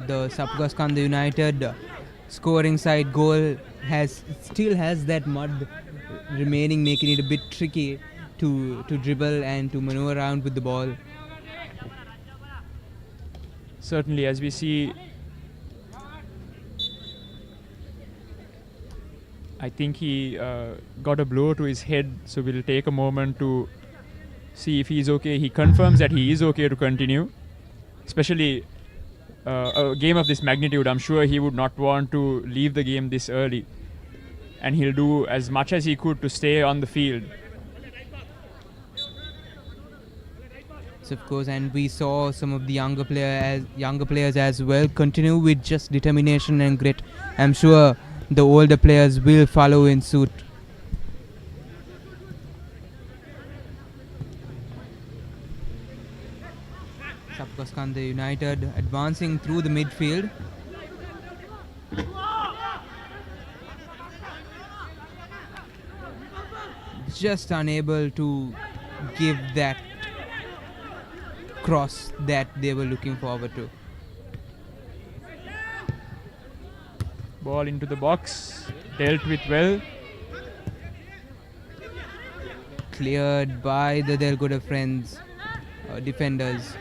The Sapugaskanda United scoring side goal still has that mud remaining, making it a bit tricky to dribble and to maneuver around with the ball. Certainly, as we see, I think he got a blow to his head, so we'll take a moment to see if he's okay. He confirms that he is okay to continue, especially a game of this magnitude. I'm sure he would not want to leave the game this early. and he'll do as much as he could to stay on the field. So of course, and we saw some of the younger players as well continue with just determination and grit. I'm sure the older players will follow in suit. Sapukaskanda United advancing through the midfield. Just unable to give that cross that they were looking forward to. Ball into the box, dealt with well. Cleared by the Delgoda friends, defenders.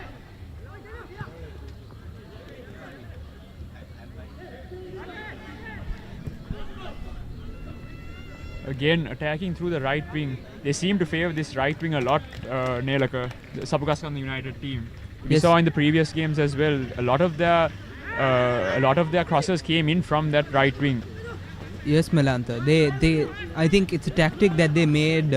Again, attacking through the right wing. They seem to favour this right wing a lot, Nelaka, the Sapukaskanda United team. We saw in the previous games as well, a lot of their crosses came in from that right wing. Yes, Melantha. I think it's a tactic that they made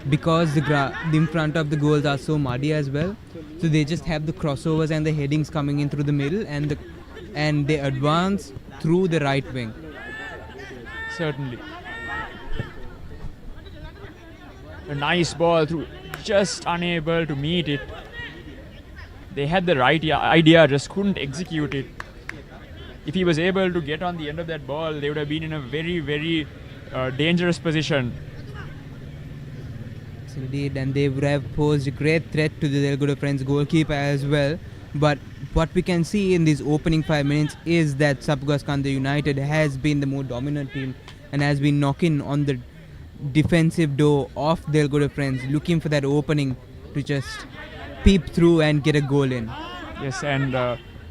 because the in front of the goals are so muddy as well. So they just have the crossovers and the headings coming in through the middle, and they advance through the right wing. Certainly. A nice ball through, just unable to meet it. They had the right idea, just couldn't execute it. If he was able to get on the end of that ball, they would have been in a very, very dangerous position. Yes, indeed, and they would have posed a great threat to the Delgoda Friends goalkeeper as well. But what we can see in these opening 5 minutes is that Sapukaskanda United has been the more dominant team and has been knocking on the defensive door of Delgoda Friends, looking for that opening to just peep through and get a goal in. Yes, and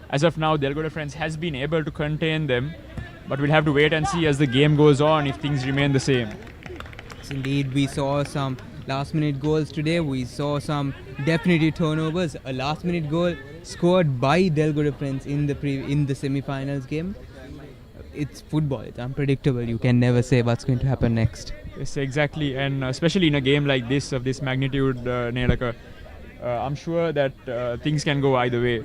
as of now, Delgoda Friends has been able to contain them, but we'll have to wait and see as the game goes on if things remain the same. Yes, indeed, we saw some last-minute goals today. We saw some definitely turnovers. A last-minute goal scored by Delgoda Friends in the semi-finals game. It's football. It's unpredictable. You can never say what's going to happen next. Yes, exactly, and especially in a game like this, of this magnitude, Nelaka, I'm sure that things can go either way.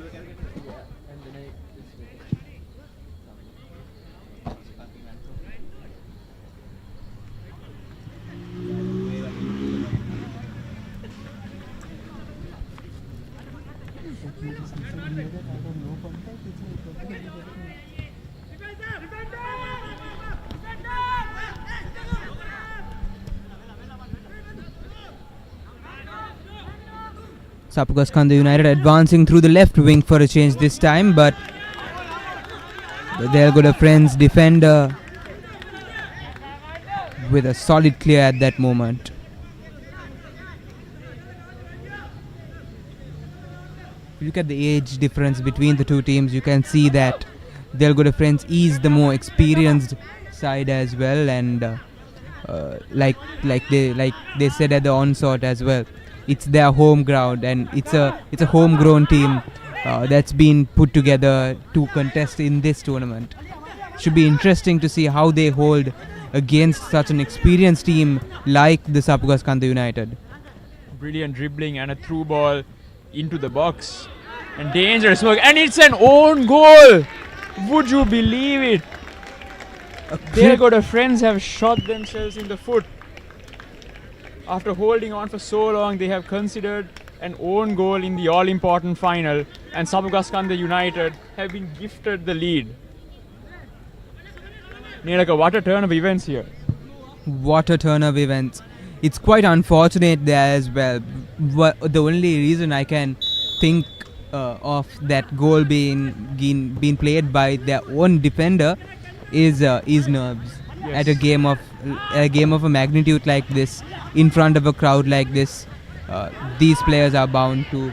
Sapukaskanda United advancing through the left wing for a change this time, but the Delgoda Friends defender with a solid clear at that moment. If you look at the age difference between the two teams, you can see that Delgoda Friends is the more experienced side as well, and like they said at the onset as well, it's their home ground, and it's a homegrown team that's been put together to contest in this tournament. Should be interesting to see how they hold against such an experienced team like the Sapukaskanda United. Brilliant dribbling and a through ball into the box, and dangerous work, and it's an own goal. Would you believe it? Delgoda Friends have shot themselves in the foot. After holding on for so long, they have considered an own goal in the all-important final, and Sapukaskanda United have been gifted the lead. Nelaka, what a turn of events here. What a turn of events. It's quite unfortunate there as well. The only reason I can think of that goal being played by their own defender is nerves. Yes. At a game of a magnitude like this, in front of a crowd like this, these players are bound to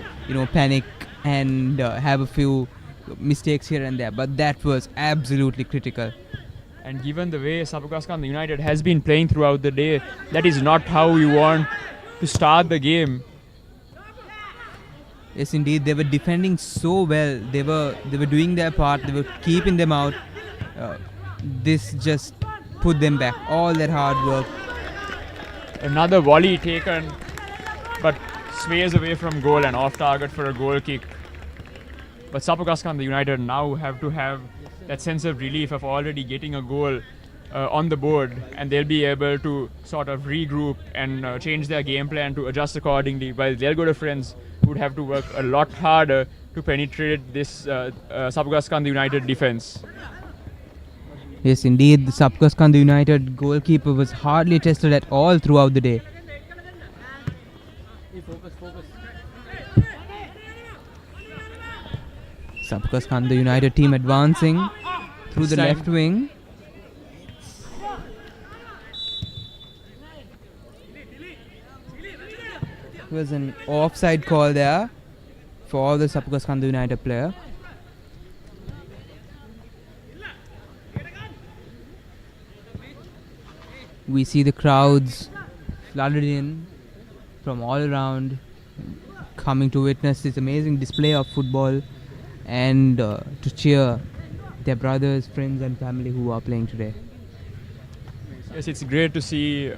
panic and have a few mistakes here and there. But that was absolutely critical. And given the way Sapukaskanda United has been playing throughout the day, that is not how we want to start the game. Yes, indeed, they were defending so well. They were doing their part. They were keeping them out. This just put them back. All that hard work. Another volley taken, but sways away from goal and off target for a goal kick. But Sapukaskanda United now have to have that sense of relief of already getting a goal on the board, and they'll be able to sort of regroup and change their game plan to adjust accordingly, while Delgoda friends would have to work a lot harder to penetrate this Sapukaskanda United defense. Yes, indeed, the Sapukaskanda United goalkeeper was hardly tested at all throughout the day. Sapukaskanda United team advancing through the left wing. It was an offside call there for the Sapukaskanda United player. We see the crowds flooded in from all around, coming to witness this amazing display of football and to cheer their brothers, friends and family who are playing today. Yes, it's great to see,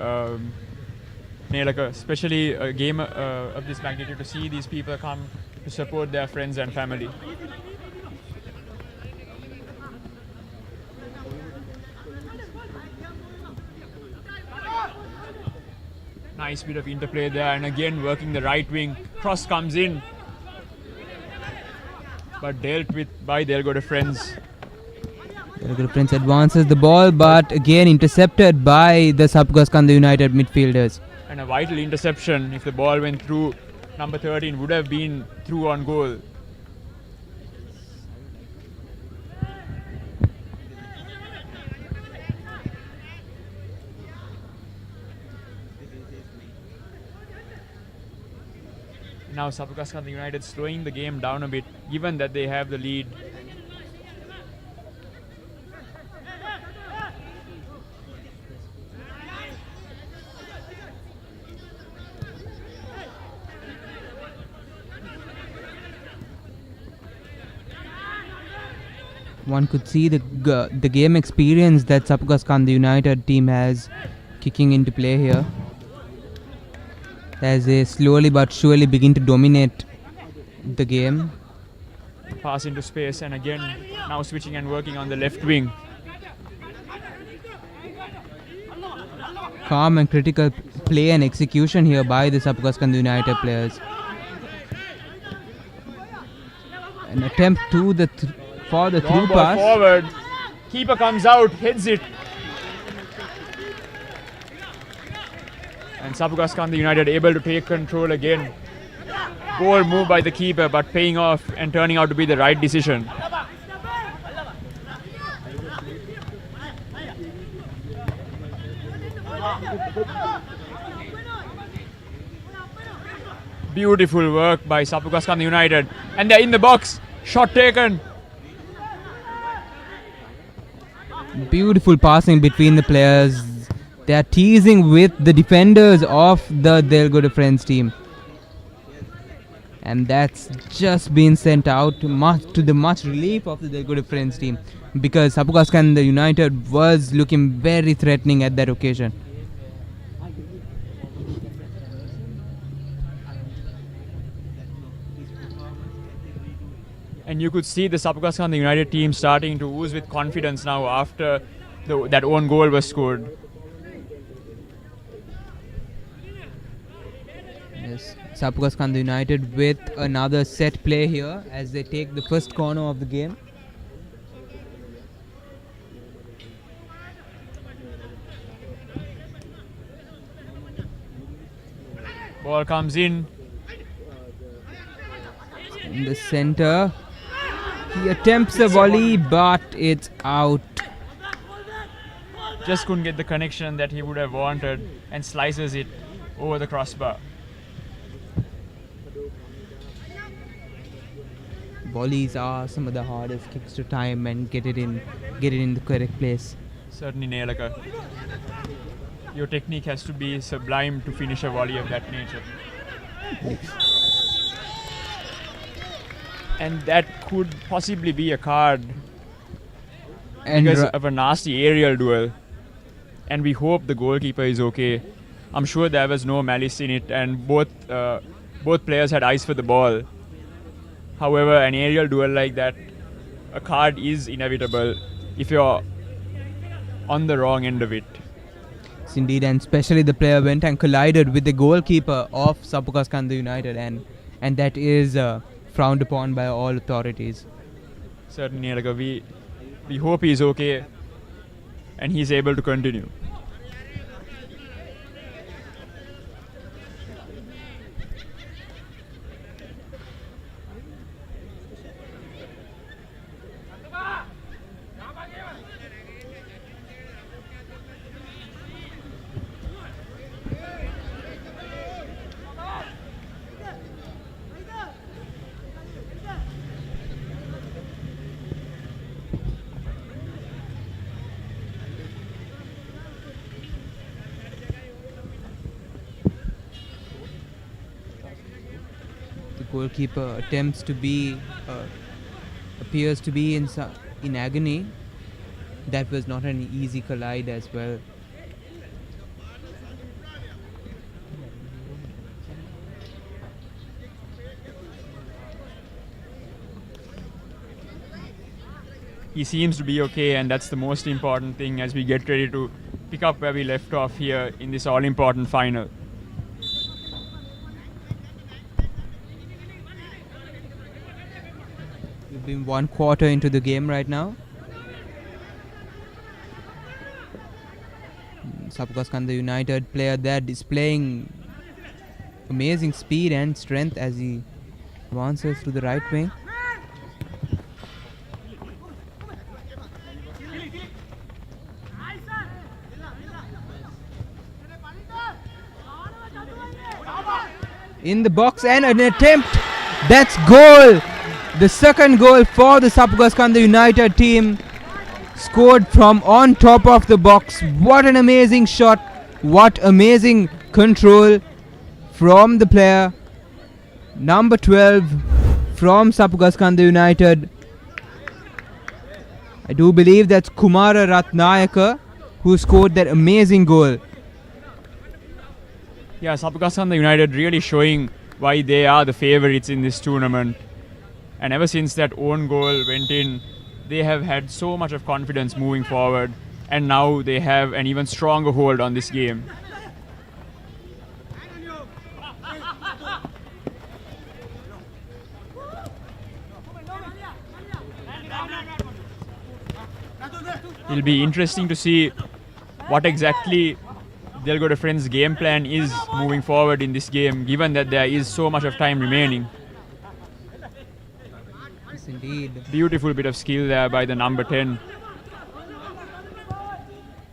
especially a game of this magnitude, to see these people come to support their friends and family. Nice bit of interplay there, and again working the right wing. Cross comes in, but dealt with by Delgoda friends. Delgoda friends advances the ball, but again intercepted by the Sapukaskanda United midfielders. And a vital interception. If the ball went through, number 13 would have been through on goal. Now Sapukaskanda United slowing the game down a bit, given that they have the lead. One could see the game experience that Sapukaskanda United team has kicking into play here, as they slowly but surely begin to dominate the game. Pass into space, and again now switching and working on the left wing. Calm and critical play and execution here by the Sapukaskanda United players. An attempt to the for the through pass. Forward, keeper comes out, heads it. And Sapukaskanda United able to take control again. Poor move by the keeper, but paying off and turning out to be the right decision. Beautiful work by Sapukaskanda United. And they're in the box. Shot taken. Beautiful passing between the players. They are teasing with the defenders of the Delgoda Friends team. And that's just been sent out to the much relief of the Delgoda Friends team, because Sapukaskanda United was looking very threatening at that occasion. And you could see the Sapukaskanda United team starting to ooze with confidence now after that own goal was scored. Yes, Sapukaskanda United with another set play here as they take the first corner of the game. Ball comes in. In the center. He attempts a volley, but it's out. Just couldn't get the connection that he would have wanted and slices it over the crossbar. Volleys are some of the hardest kicks to time and get it in the correct place. Certainly, Nelaka. Your technique has to be sublime to finish a volley of that nature. And that could possibly be a card and because of a nasty aerial duel. and we hope the goalkeeper is okay. I'm sure there was no malice in it, and both players had eyes for the ball. However, an aerial duel like that, a card is inevitable if you're on the wrong end of it. Yes, indeed, and especially the player went and collided with the goalkeeper of Sapukaskanda United, and that is frowned upon by all authorities. Certainly, like, we hope he's okay and he's able to continue. Goalkeeper attempts to be appears to be in agony. That was not an easy collide as well. He seems to be okay, and that's the most important thing as we get ready to pick up where we left off here in this all-important final. We've been 1 quarter into the game right now. Sapukaskanda United player there displaying amazing speed and strength as he advances to the right wing. In the box and an attempt. That's goal. The second goal for the Sapukaskanda United team, scored from on top of the box. What an amazing shot. What amazing control from the player. Number 12 from Sapukaskanda United. I do believe that's Kumara Ratnayaka who scored that amazing goal. Yeah, Sapukaskanda United really showing why they are the favourites in this tournament. And ever since that own goal went in, they have had so much of confidence moving forward. And now they have an even stronger hold on this game. It'll be interesting to see what exactly Delgoda Friends' game plan is moving forward in this game, given that there is so much of time remaining. Yes, indeed. Beautiful bit of skill there by the number 10.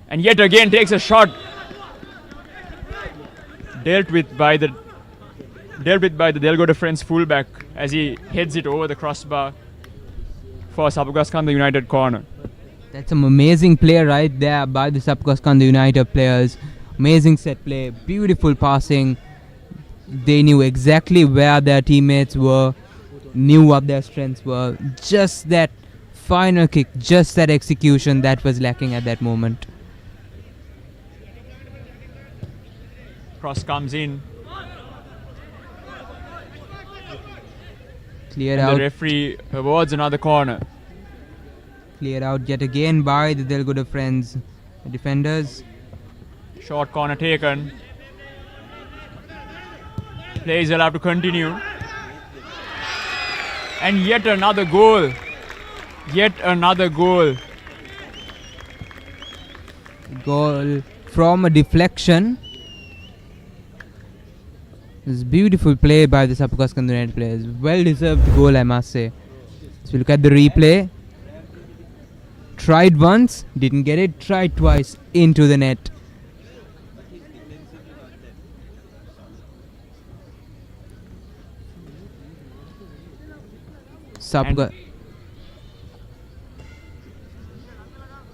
And yet again takes a shot. Dealt with by the Delgoda Friends fullback as he heads it over the crossbar for Sapukaskanda United corner. That's some amazing play right there by the Sapukaskanda United players. Amazing set play, beautiful passing. They knew exactly where their teammates were, knew what their strengths were. Just that final kick, just that execution that was lacking at that moment. Cross comes in. Cleared and out. The referee awards another corner. Cleared out yet again by the Delgoda Friends defenders. Short corner taken. Plays will have to continue. And yet another goal. Yet another goal. Goal from a deflection. This beautiful play by the Sapukaskanda United players. Well deserved goal, I must say. So we look at the replay. Tried once, didn't get it. Tried twice, into the net.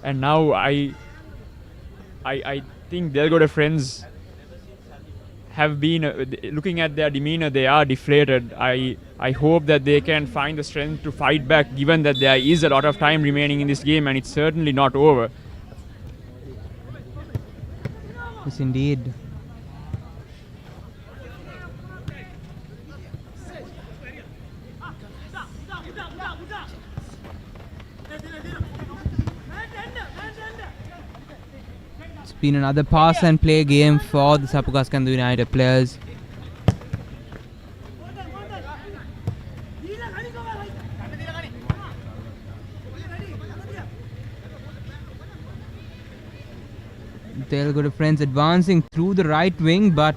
And now I think Delgoda Friends have been looking at their demeanor, they are deflated. I hope that they can find the strength to fight back, given that there is a lot of time remaining in this game and it's certainly not over. Yes, indeed. It's been another pass and play game for the Sapukaskandu United players. Delgoda friends advancing through the right wing, but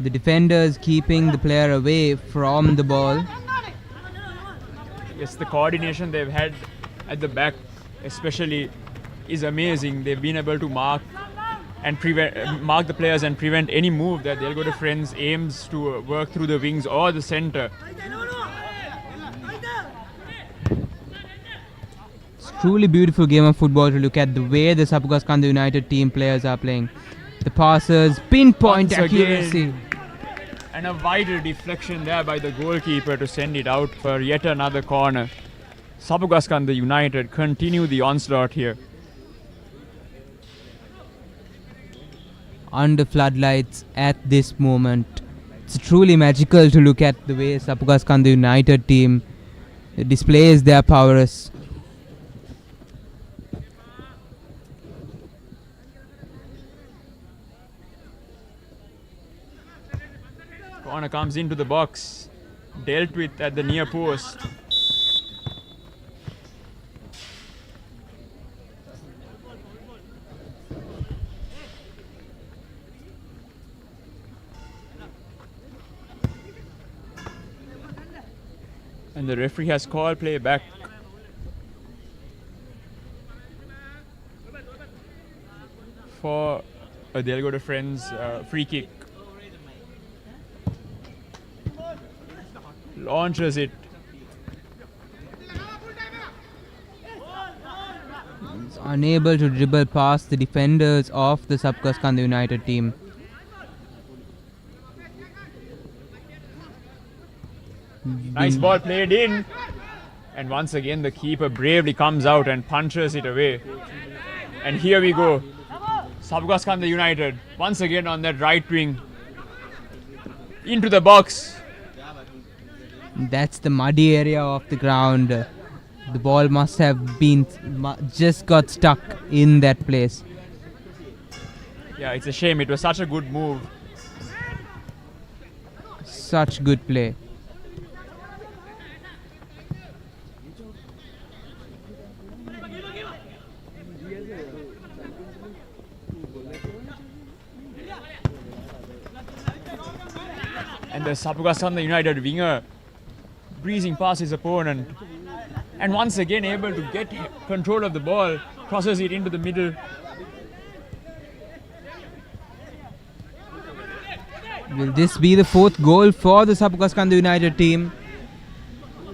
the defenders keeping the player away from the ball. Yes, the coordination they've had at the back especially is amazing. They've been able to mark the players and prevent any move that Delgoda friends aims to work through the wings or the center. Truly beautiful game of football to look at, the way the Sapukaskandu United team players are playing. The passers, pinpoint accuracy. And a vital deflection there by the goalkeeper to send it out for yet another corner. Sapukaskandu United continue the onslaught here. Under floodlights at this moment. It's truly magical to look at the way Sapukaskandu United team displays their prowess. Corner comes into the box, dealt with at the near post. And the referee has called play back. For a Delgoda friends free kick. Launches it. He's unable to dribble past the defenders of the Sapukaskandu United team. Nice ball played in. And once again the keeper bravely comes out and punches it away. And here we go. Sapukaskandu United once again on that right wing. Into the box. That's the muddy area of the ground. The ball must have been just got stuck in that place. Yeah, it's a shame. It was such a good move. Such good play. And the Sapukaskandu United winger breezing past his opponent, and once again able to get control of the ball, crosses it into the middle. Will this be the fourth goal for the Sapukaskandu United team?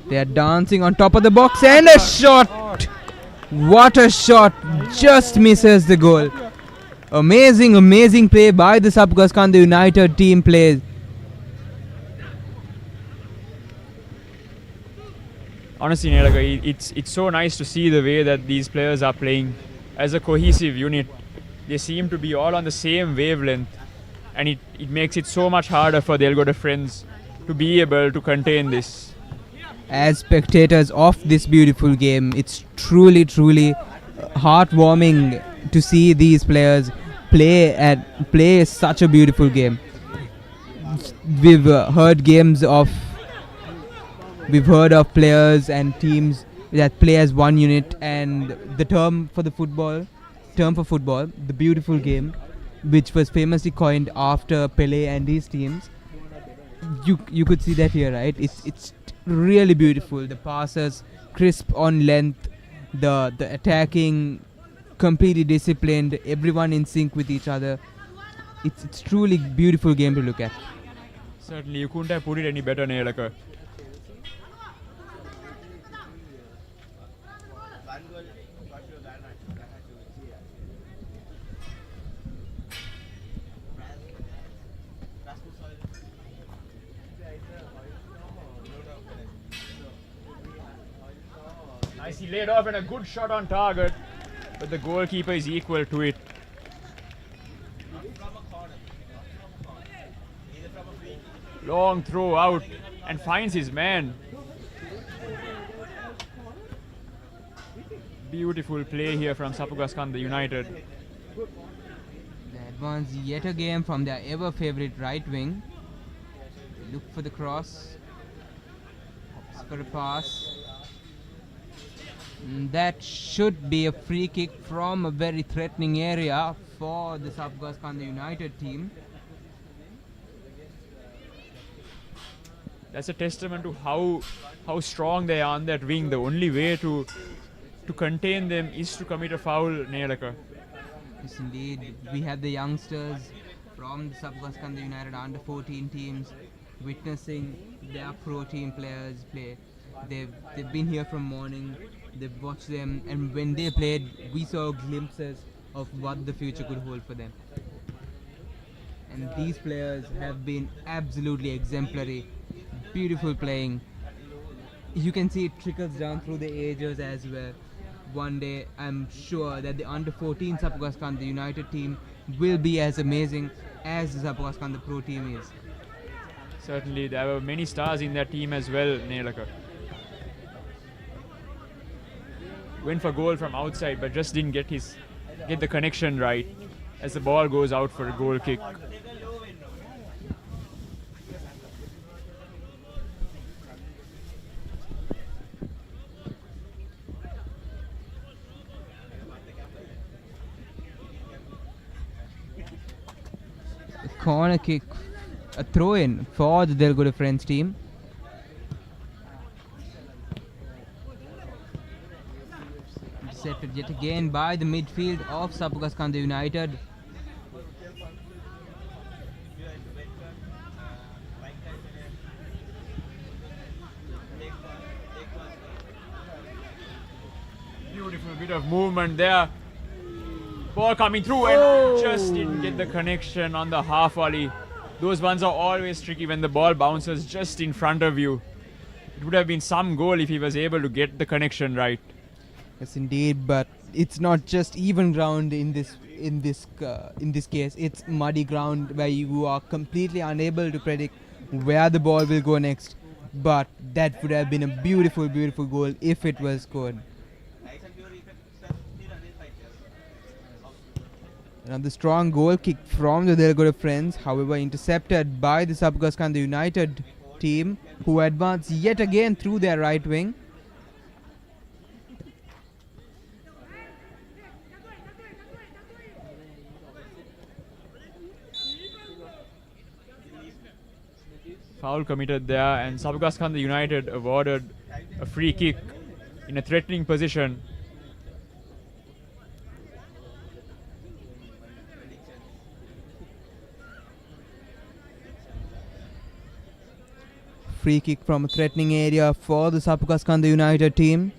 They are dancing on top of the box, and a shot! What a shot! Just misses the goal. Amazing, amazing play by the Sapukaskandu United team players. Honestly, Nelaka, it's so nice to see the way that these players are playing as a cohesive unit. They seem to be all on the same wavelength, and it makes it so much harder for Delgoda friends to be able to contain this. As spectators of this beautiful game, it's truly, truly heartwarming to see these players play such a beautiful game. We've heard of players and teams that play as one unit, and the term for football, the beautiful game, which was famously coined after Pele and his teams. You could see that here, right? It's really beautiful. The passes crisp on length, the attacking completely disciplined, everyone in sync with each other. It's truly beautiful game to look at. Certainly, you couldn't have put it any better, Nelaka. Nicely laid off and a good shot on target, but the goalkeeper is equal to it. Long throw out and finds his man. Beautiful play here from Sapugaskanda United. They advance yet again from their ever favorite right wing. Look for the cross. Opts for a pass. That should be a free kick from a very threatening area for the Sapugaskanda United team. That's a testament to how strong they are on that wing. The only way to contain them is to commit a foul, Nelaka. Yes, indeed. We have the youngsters from the Sapugaskanda United under 14 teams witnessing their pro team players play. They've been here from morning. They've watched them, and when they played, we saw glimpses of what the future could hold for them. And these players have been absolutely exemplary. Beautiful playing. You can see it trickles down through the ages as well. One day, I'm sure that the under 14 Sapugaskanda United team will be as amazing as the Sapugaskanda pro team is. Certainly, there were many stars in that team as well, Nelaka. Went for goal from outside, but just didn't get the connection right as the ball goes out for a goal kick. Corner kick, a throw-in for the Delgoda Friends team. Intercepted yet again by the midfield of Sapugaskanda United. Beautiful bit of movement there. Ball coming through and just didn't get the connection on the half volley. Those ones are always tricky when the ball bounces just in front of you. It would have been some goal if he was able to get the connection right. Yes, indeed, but it's not just even ground in this case. It's muddy ground where you are completely unable to predict where the ball will go next. But that would have been a beautiful, beautiful goal if it was scored. Another strong goal kick from the Delgoda Friends, however intercepted by the Sapugaskanda United team, who advance yet again through their right wing. Foul committed there, and Sapugaskanda United awarded a free kick in a threatening position. Free kick from a threatening area for the Sapugaskanda United team.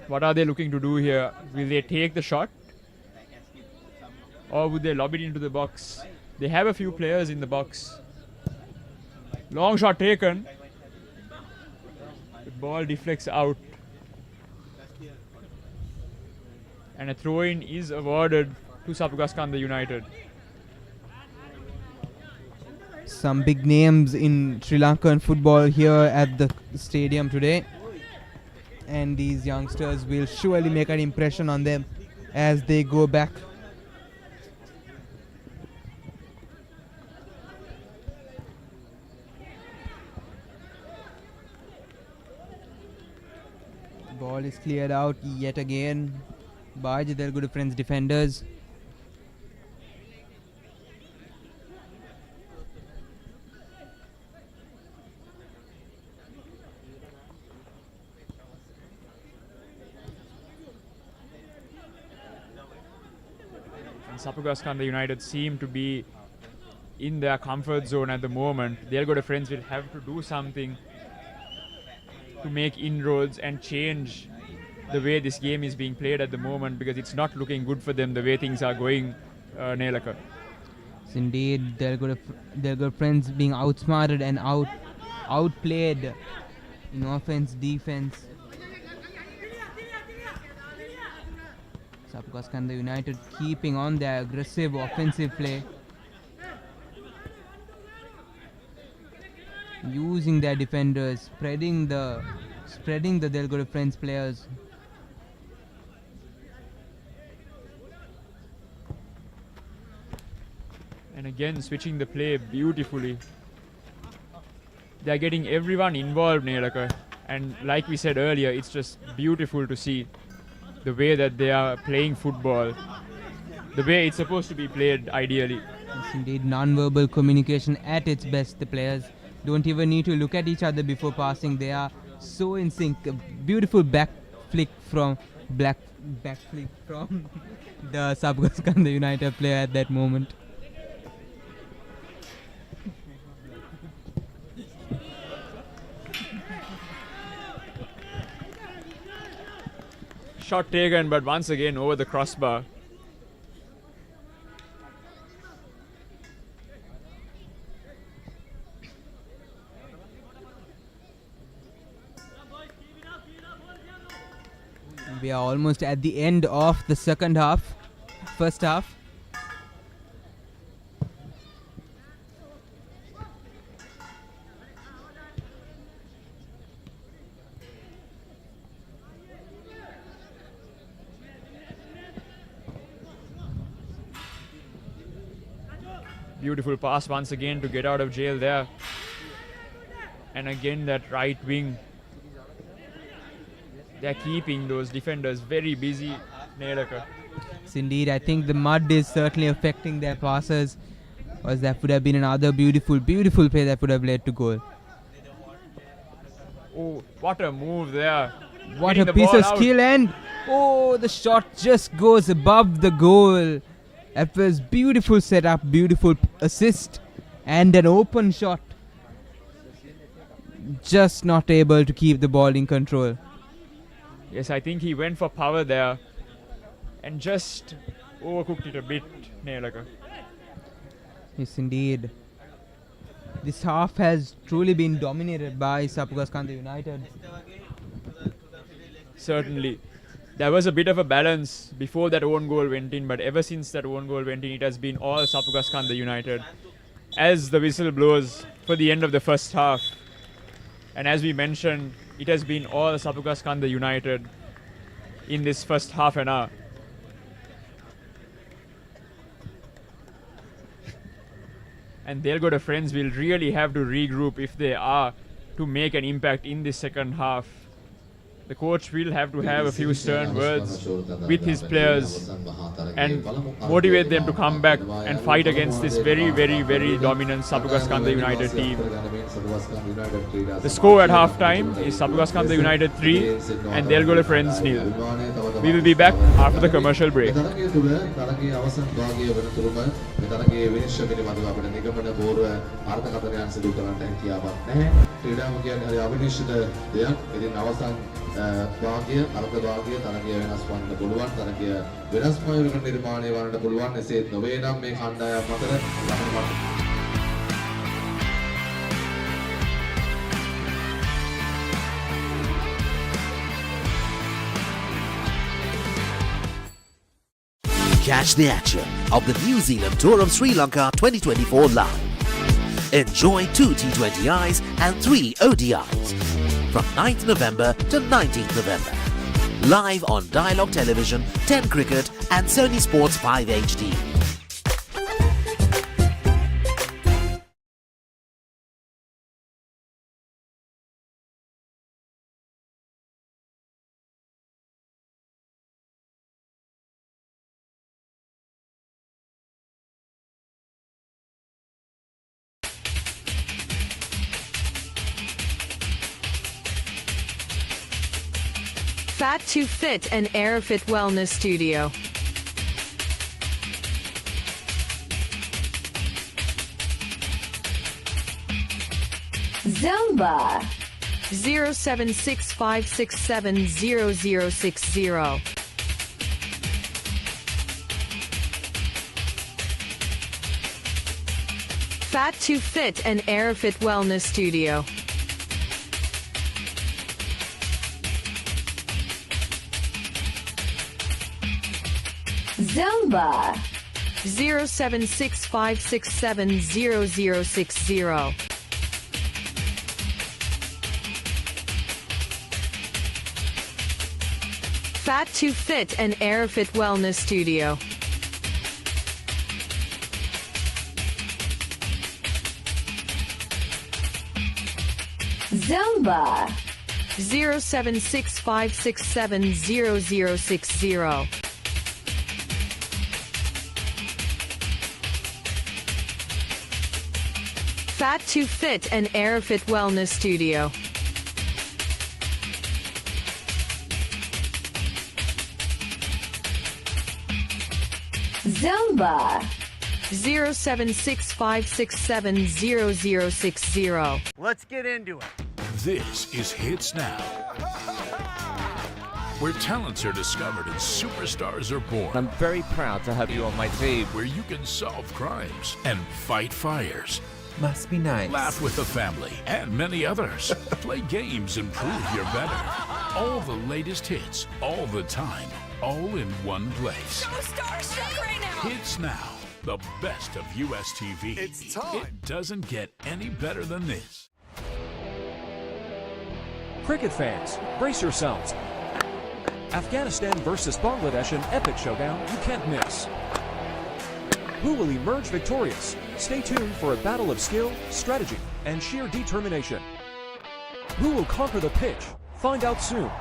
What are they looking to do here? Will they take the shot? Or would they lob it into the box? They have a few players in the box. Long shot taken. The ball deflects out. And a throw-in is awarded to Sapugaskanda United. Some big names in Sri Lankan football here at the stadium today. And these youngsters will surely make an impression on them as they go back. Ball is cleared out yet again by the Delgoda Friends defenders. Sapugaskanda United seem to be in their comfort zone at the moment. Delgoda Friends will have to do something to make inroads and change the way this game is being played at the moment, because it's not looking good for them the way things are going, Nelaka. Yes, indeed, Delgoda Friends being outsmarted and outplayed in offense, defense. Sapugaskanda United keeping on their aggressive offensive play, using their defenders, spreading the Delgoda Friends players. And again, switching the play beautifully. They're getting everyone involved, Nelaka. And like we said earlier, it's just beautiful to see the way that they are playing football, the way it's supposed to be played ideally. Yes, indeed, non-verbal communication at its best. The players don't even need to look at each other before passing. They are so in sync. A beautiful back flick from the Sapugaskanda United player at that moment. Shot taken, but once again over the crossbar. We are almost at the end of the first half. Beautiful pass once again to get out of jail there. And again that right wing. They're keeping those defenders very busy, Nelaka. Yes, indeed, I think the mud is certainly affecting their passes. Because that would have been another beautiful play that would have led to goal. Oh, what a move there. What Getting a the piece ball of out. skill, and the shot just goes above the goal. That was beautiful setup, beautiful assist, and an open shot. Just not able to keep the ball in control. Yes, I think he went for power there and just overcooked it a bit, Nelaka. Yes, indeed. This half has truly been dominated by Sapugaskanda United. Certainly. There was a bit of a balance before that own goal went in, but ever since that own goal went in, it has been all Sapugaskanda United. As the whistle blows for the end of the first half, and as we mentioned, it has been all Sapugaskanda United in this first half an hour. And Delgoda Friends will really have to regroup if they are to make an impact in this second half. The coach will have to have a few stern words with his players and motivate them to come back and fight against this very, very, very dominant Sapugaskanda United team. The score at halftime is Sapugaskanda United 3 and Delgoda Friends 0. We will be back after the commercial break. භාග්‍ය අර්ධ භාග්‍ය තරගය වෙනස් වන්න පුළුවන් තරගය වෙනස් මයුරකට නිර්මාණය වන්නට පුළුවන් එසේත් නොවේ නම් මේ කණ්ඩායම් අතර Catch the action of the New Zealand Tour of Sri Lanka 2024 live. Enjoy 2 T20Is and 3 ODIs from 9th November to 19th November. Live on Dialogue Television, 10 Cricket and Sony Sports 5 HD. Fat to Fit and Airfit Wellness Studio. Zumba 0765670060. Fat to Fit and Airfit Wellness Studio. Zelba 07656700060. Fat to Fit and Airfit Wellness Studio. Zelba 07656700060. Fat to Fit and Airfit Wellness Studio. Zelba 07656700060. Let's get into it. This is Hits Now, where talents are discovered and superstars are born. I'm very proud to have you on my team. Where you can solve crimes and fight fires. Must be nice. Laugh with the family and many others. Play games and prove you're better. All the latest hits, all the time, all in one place. So starstruck right now. Hits Now, the best of US TV. It's time. It doesn't get any better than this. Cricket fans, brace yourselves. Afghanistan versus Bangladesh, an epic showdown you can't miss. Who will emerge victorious? Stay tuned for a battle of skill, strategy, and sheer determination. Who will conquer the pitch? Find out soon.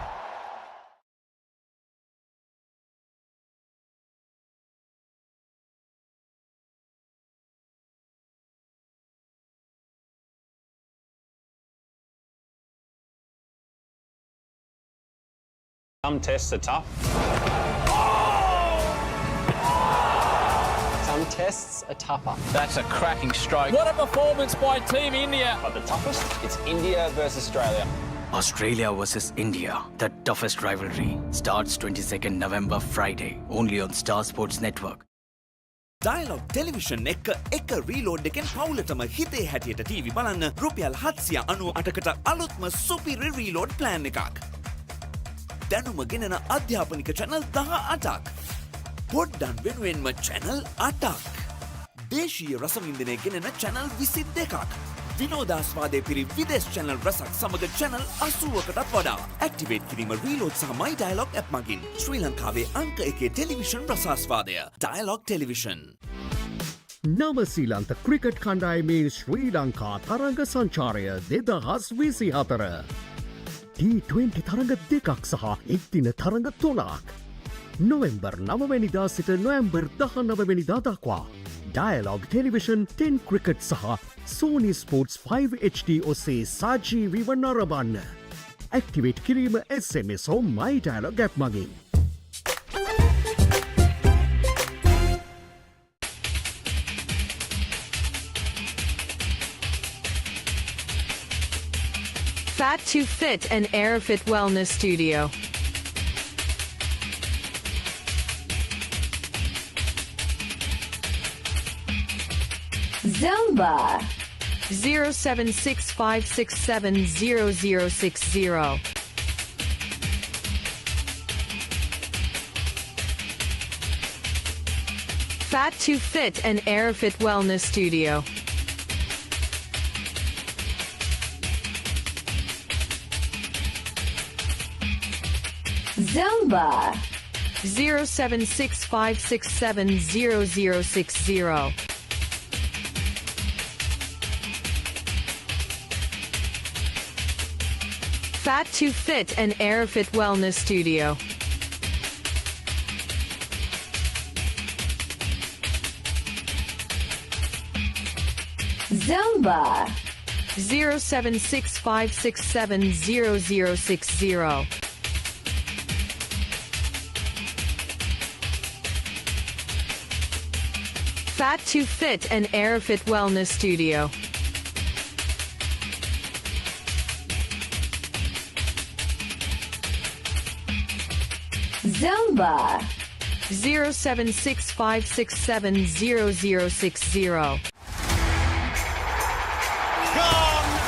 Some tests are tough. Some tests are tougher. That's a cracking strike. What a performance by Team India. But the toughest, it's India versus Australia. Australia versus India, the toughest rivalry, starts 22nd November Friday, only on Star Sports Network. Dialogue Television එක reload එකෙන් පවුලටම හිතේ හැටියට TV බලන්න රුපියල් 798කට අලුත්ම සුපිරි reload plan එකක්. දැනුම ගෙනෙන අධ්‍යාපනික channel 18ක්. පොඩ්ඩන් වෙනුවෙන්ම channel 8ක්. දේශීය රසවින්දනය ගෙනෙන channel 22ක්. විනෝදාස්වාදයේ පිරි විදේශ channel රසක් සමග channel 80කටත් වඩා. Activate කිරීම reload සහ my dialogue app මගින් ශ්‍රී ලංකාවේ අංක 1 ටෙලිවිෂන් රසාස්වාදය. Dialogue Television. නවසීලන්ත ක්‍රිකට් කණ්ඩායමේ ශ්‍රී ලංකා තරඟ සංචාරය 2024. T20 තරඟ දෙකක් සහ එක්දින තරඟ 3ක්. නොවෙම්බර් 9 වෙනිදා සිට නොවැම්බර් 19 වෙනිදා දක්වා. Dialogue Television 10 Cricket සහ Sony Sports 5 HD ඔස්සේ සජීවීව නරඹන්න. Activate කිරීම SMS හෝ My Dialogue app මගින්. Fat to Fit and Airfit Wellness Studio. Zelba 07656700060. Fat to Fit and Airfit Wellness Studio. Zelba 07656700060. Fat to Fit and Airfit Wellness Studio. Zelba 07656700060. Fat to Fit and Airfit Wellness Studio. Zelba 07656700060.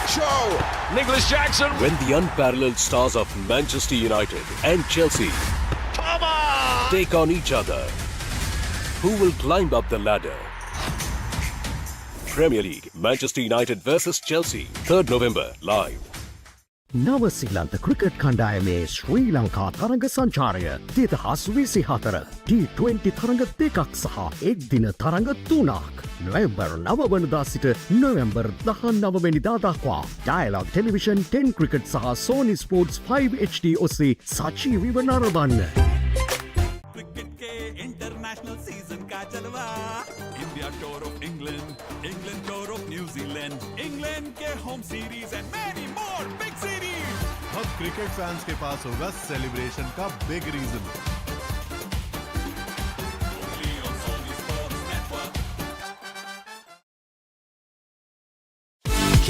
Show! Nicholas Jackson. When the unparalleled stars of Manchester United and Chelsea take on each other, Who will climb up the ladder? Premier League, Manchester United versus Chelsea, 3rd November, live. නවසිලන්ත cricket කණ්ඩායමේ ශ්‍රී ලංකා තරඟ සංචාරය 2024 T20 තරඟ දෙකක් සහ එක් දින තරඟ තුනක් නොවැම්බර් 9 වනදා සිට නොවැම්බර් 19 වෙනිදා දක්වා ඩයලොග් ටෙලිවිෂන් 10 ක්‍රිකට් සහ Sony Sports 5 HD ඔස්සේ සජීවීව නරඹන්න. क्रिकेट के इंटरनेशनल सीजन का जलवा India tour of England England tour of New Zealand England के home series and many more big series अब क्रिकेट फैंस के पास होगा सेलिब्रेशन का big reason.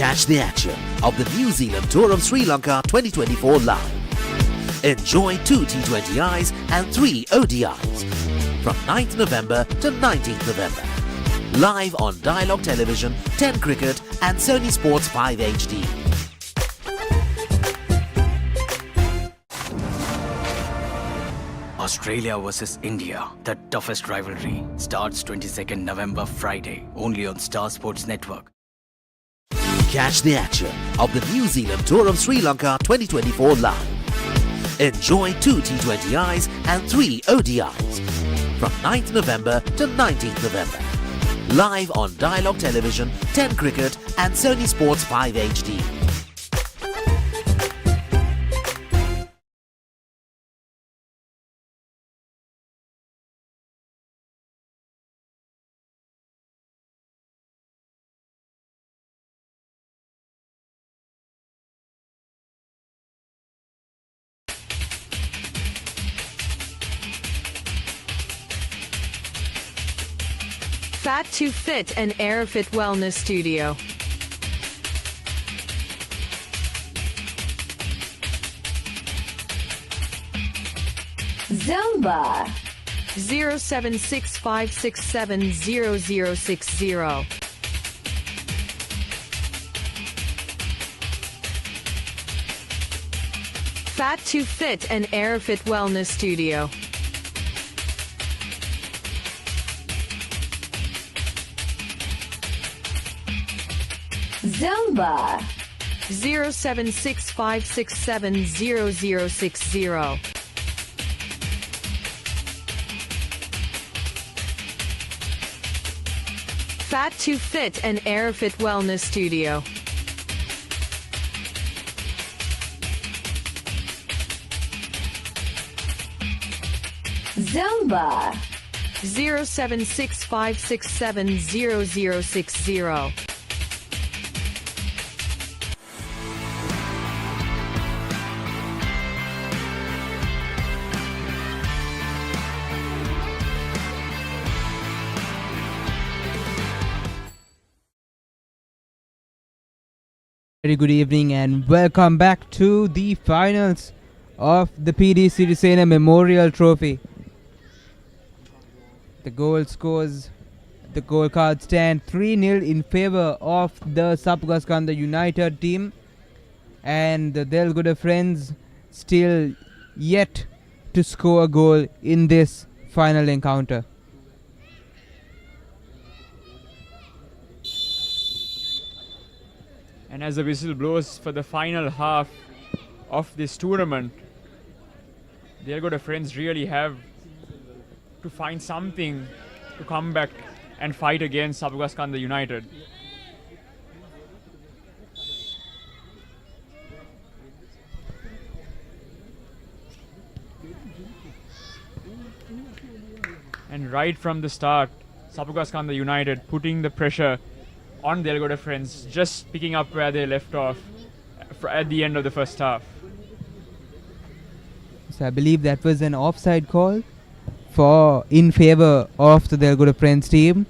Catch the action of the New Zealand Tour of Sri Lanka 2024 live. Enjoy 2 T20Is and 3 ODIs from 9th November to 19th November. Live on Dialogue Television, 10 Cricket and Sony Sports 5 HD. Australia versus India, the toughest rivalry, starts 22nd November Friday, only on Star Sports Network. Catch the action of the New Zealand Tour of Sri Lanka 2024 live. Enjoy 2 T20Is and 3 ODIs from 9th November to 19th November. Live on Dialogue Television, 10 Cricket and Sony Sports 5 HD. Fat to Fit and Airfit Wellness Studio. Zumba 07656700060. Fat to Fit and Airfit Wellness Studio. Zumba 07656700060. Fat to Fit and Airfit Wellness Studio. Zumba 07656700060. Very good evening and welcome back to the finals of the PD Sirisena Memorial Trophy. The goal cards stand 3-0 in favor of the Sapugaskanda United team, and the Delgoda friends still yet to score a goal in this final encounter. And as the whistle blows for the final half of this tournament, the Delgoda friends really have to find something to come back and fight against Sapugaskanda United. And right from the start, Sapugaskanda United putting the pressure on Delgoda friends, just picking up where they left off at the end of the first half. So I believe that was an offside call in favor of the Delgoda friends team.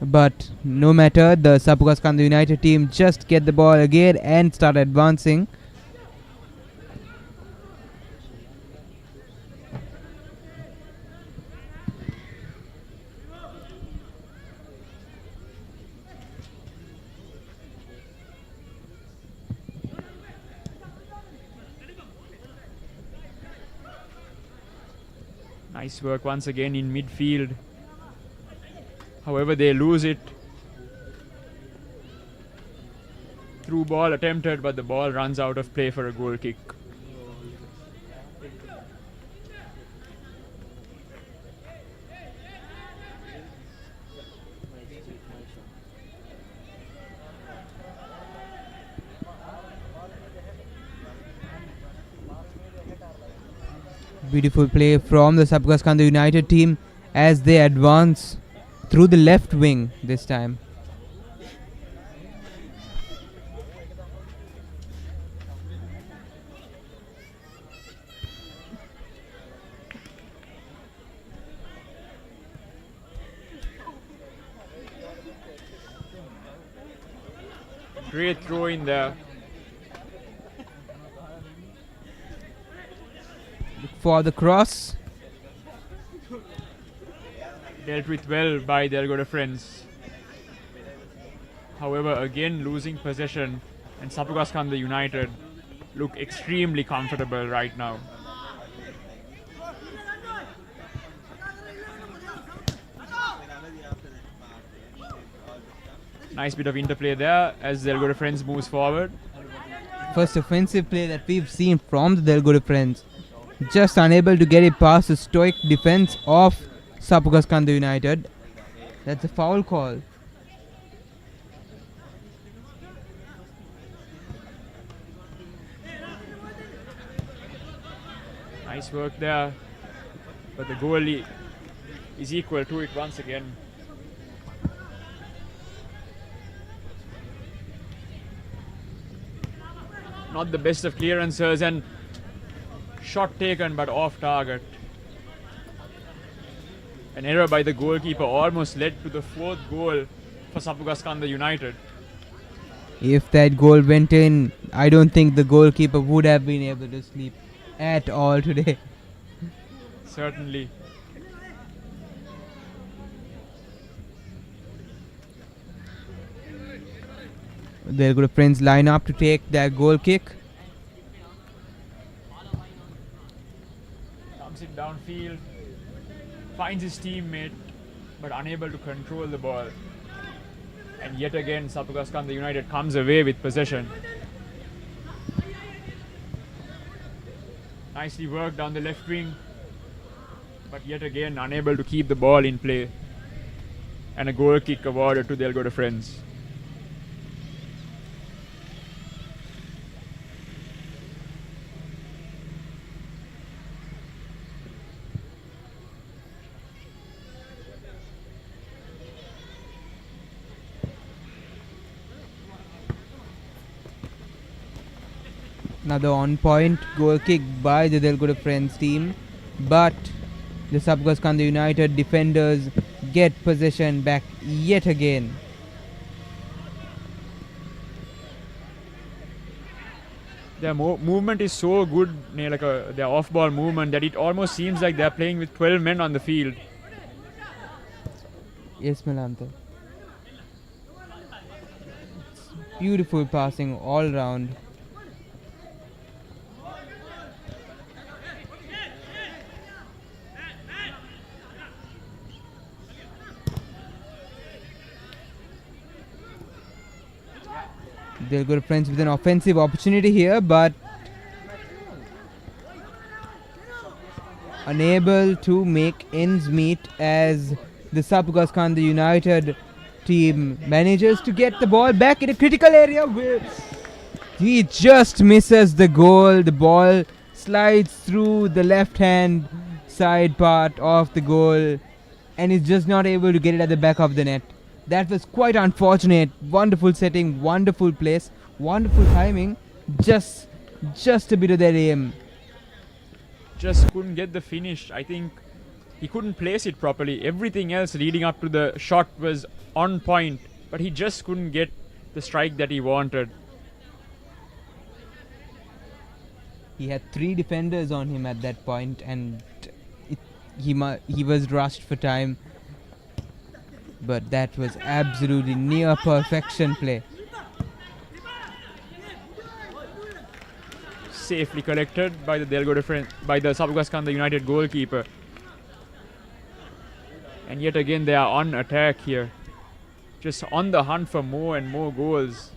But no matter, the Sapugaskanda United team just get the ball again and start advancing. Nice work once again in midfield However, they lose it. Through ball attempted, but the ball runs out of play for a goal kick. Beautiful play from the Sapugaskanda United team as they advance through the left wing this time. Great throw in there. Look for the cross. Dealt with well by Delgoda friends. However, again losing possession, and Sapugaskanda United look extremely comfortable right now. Nice bit of interplay there as Delgoda friends moves forward. First offensive play that we've seen from the Delgoda friends. Just unable to get it past the stoic defense of Sapugaskanda United. That's a foul call. Nice work there, but the goalie is equal to it once again. Not the best of clearances, and shot taken but off target. An error by the goalkeeper almost led to the fourth goal for Sapugaskanda United. If that goal went in, I don't think the goalkeeper would have been able to sleep at all today. Certainly. Their good friends line up to take that goal kick. Comes it downfield, finds his teammate, but unable to control the ball. And yet again, Sapugaskanda United comes away with possession. Nicely worked down the left wing, but yet again unable to keep the ball in play. And a goal kick awarded to Delgoda friends. Another on-point goal kick by the Delgoda Friends team, but the Sapugaskanda United defenders get possession back yet again. Their movement is so good, like their off-ball movement, that it almost seems like they're playing with 12 men on the field. Yes, Melantha. Beautiful passing all round. They're good friends with an offensive opportunity here, but unable to make ends meet as the Sapugaskanda United team manages to get the ball back in a critical area where he just misses the goal. The ball slides through the left-hand side part of the goal and is just not able to get it at the back of the net. That was quite unfortunate. Wonderful setting, wonderful place, wonderful timing. Just a bit of that aim. Just couldn't get the finish. I think he couldn't place it properly. Everything else leading up to the shot was on point, but he just couldn't get the strike that he wanted. He had 3 defenders on him at that point, and he was rushed for time. But that was absolutely near perfection play. Safely collected by the Sapugaskanda United goalkeeper. And yet again they are on attack here. Just on the hunt for more and more goals.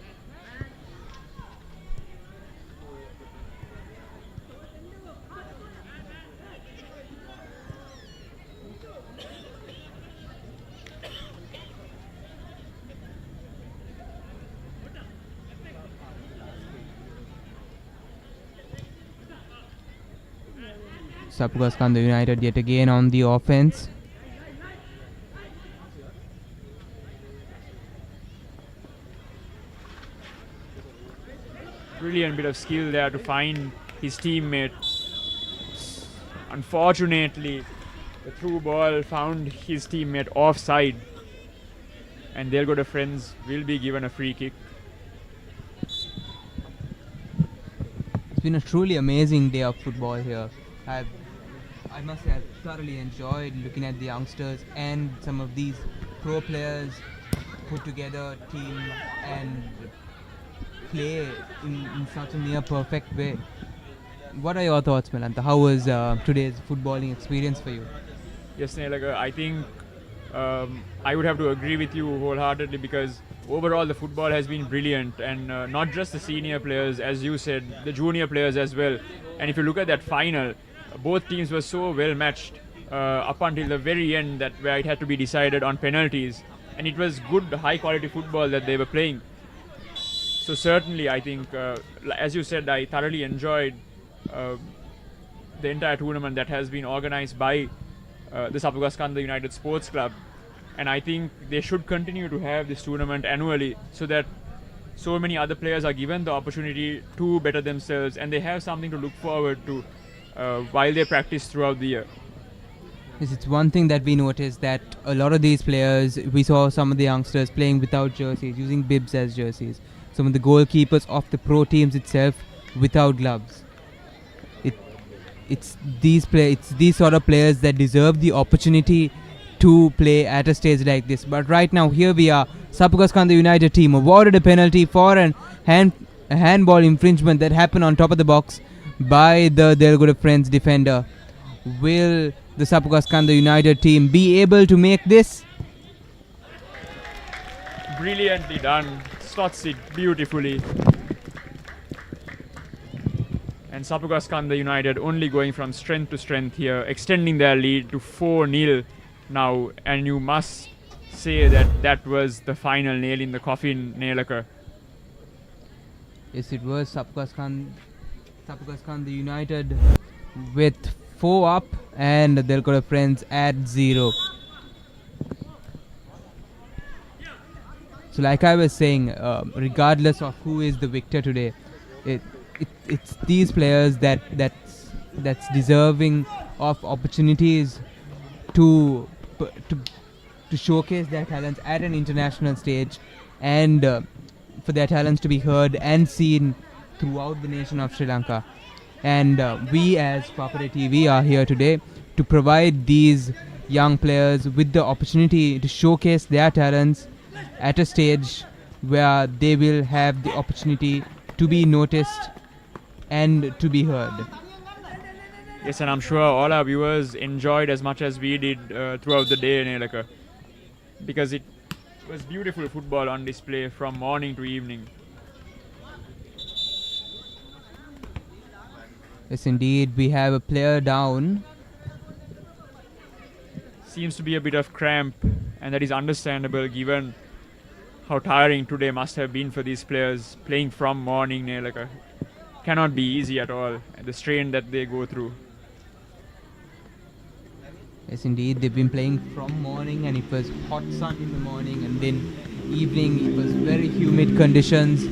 Sapugaskanda United yet again on the offense. Brilliant bit of skill there to find his teammate. Unfortunately, the through ball found his teammate offside, and Delgoda Friends will be given a free kick. It's been a truly amazing day of football here. I must say I've thoroughly enjoyed looking at the youngsters and some of these pro players put together a team and play in such a near perfect way. What are your thoughts, Melantha? How was today's footballing experience for you? Yes, Nelaga, I think I would have to agree with you wholeheartedly, because overall the football has been brilliant, and not just the senior players, as you said, the junior players as well. And if you look at that final, both teams were so well matched up until the very end, that where it had to be decided on penalties, and it was good, high quality football that they were playing. So certainly I think, as you said, I thoroughly enjoyed the entire tournament that has been organized by the Sapugaskanda United Sports Club, and I think they should continue to have this tournament annually, so that so many other players are given the opportunity to better themselves, and they have something to look forward to while they practice throughout the year. Yes, it's one thing that we noticed, that a lot of these players, we saw some of the youngsters playing without jerseys, using bibs as jerseys. Some of the goalkeepers of the pro teams itself without gloves. It's these sort of players that deserve the opportunity to play at a stage like this. But right now, here we are. Sapugaskanda United team awarded a penalty for a handball infringement that happened on top of the box by the Delgoda Friends defender. Will the Sapugaskanda United team be able to make this? Brilliantly done. Slots it beautifully. And Sapugaskanda United only going from strength to strength here, extending their lead to 4-0 now. And you must say that that was the final nail in the coffin, Nelaka. Yes, it was Sapugaskanda United with 4 up, and the Delgoda Friends at 0. So like I was saying, regardless of who is the victor today, it's these players that's deserving of opportunities to showcase their talents at an international stage, and for their talents to be heard and seen throughout the nation of Sri Lanka. And we as Papare TV are here today to provide these young players with the opportunity to showcase their talents at a stage where they will have the opportunity to be noticed and to be heard. Yes, and I'm sure all our viewers enjoyed as much as we did throughout the day, Nelaka, because it was beautiful football on display from morning to evening. Yes, indeed, we have a player down. Seems to be a bit of cramp, and that is understandable given how tiring today must have been for these players playing from morning. Nelaka cannot be easy at all, and the strain that they go through. Yes, indeed, they've been playing from morning, and it was hot sun in the morning, and then evening it was very humid conditions,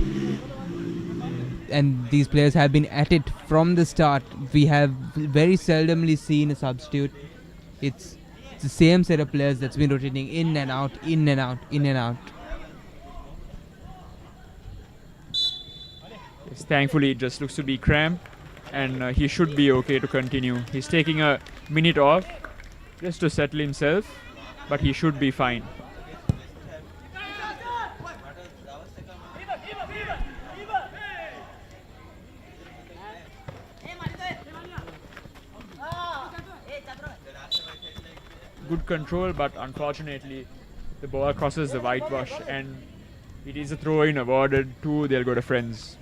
and these players have been at it from the start. We have very seldomly seen a substitute. It's the same set of players that's been rotating in and out, in and out, in and out. Yes, thankfully it just looks to be cramp, and he should be okay to continue. He's taking a minute off just to settle himself, but he should be fine. good control, but unfortunately the ball crosses the whitewash and it is a throw-in awarded to Delgoda Friends.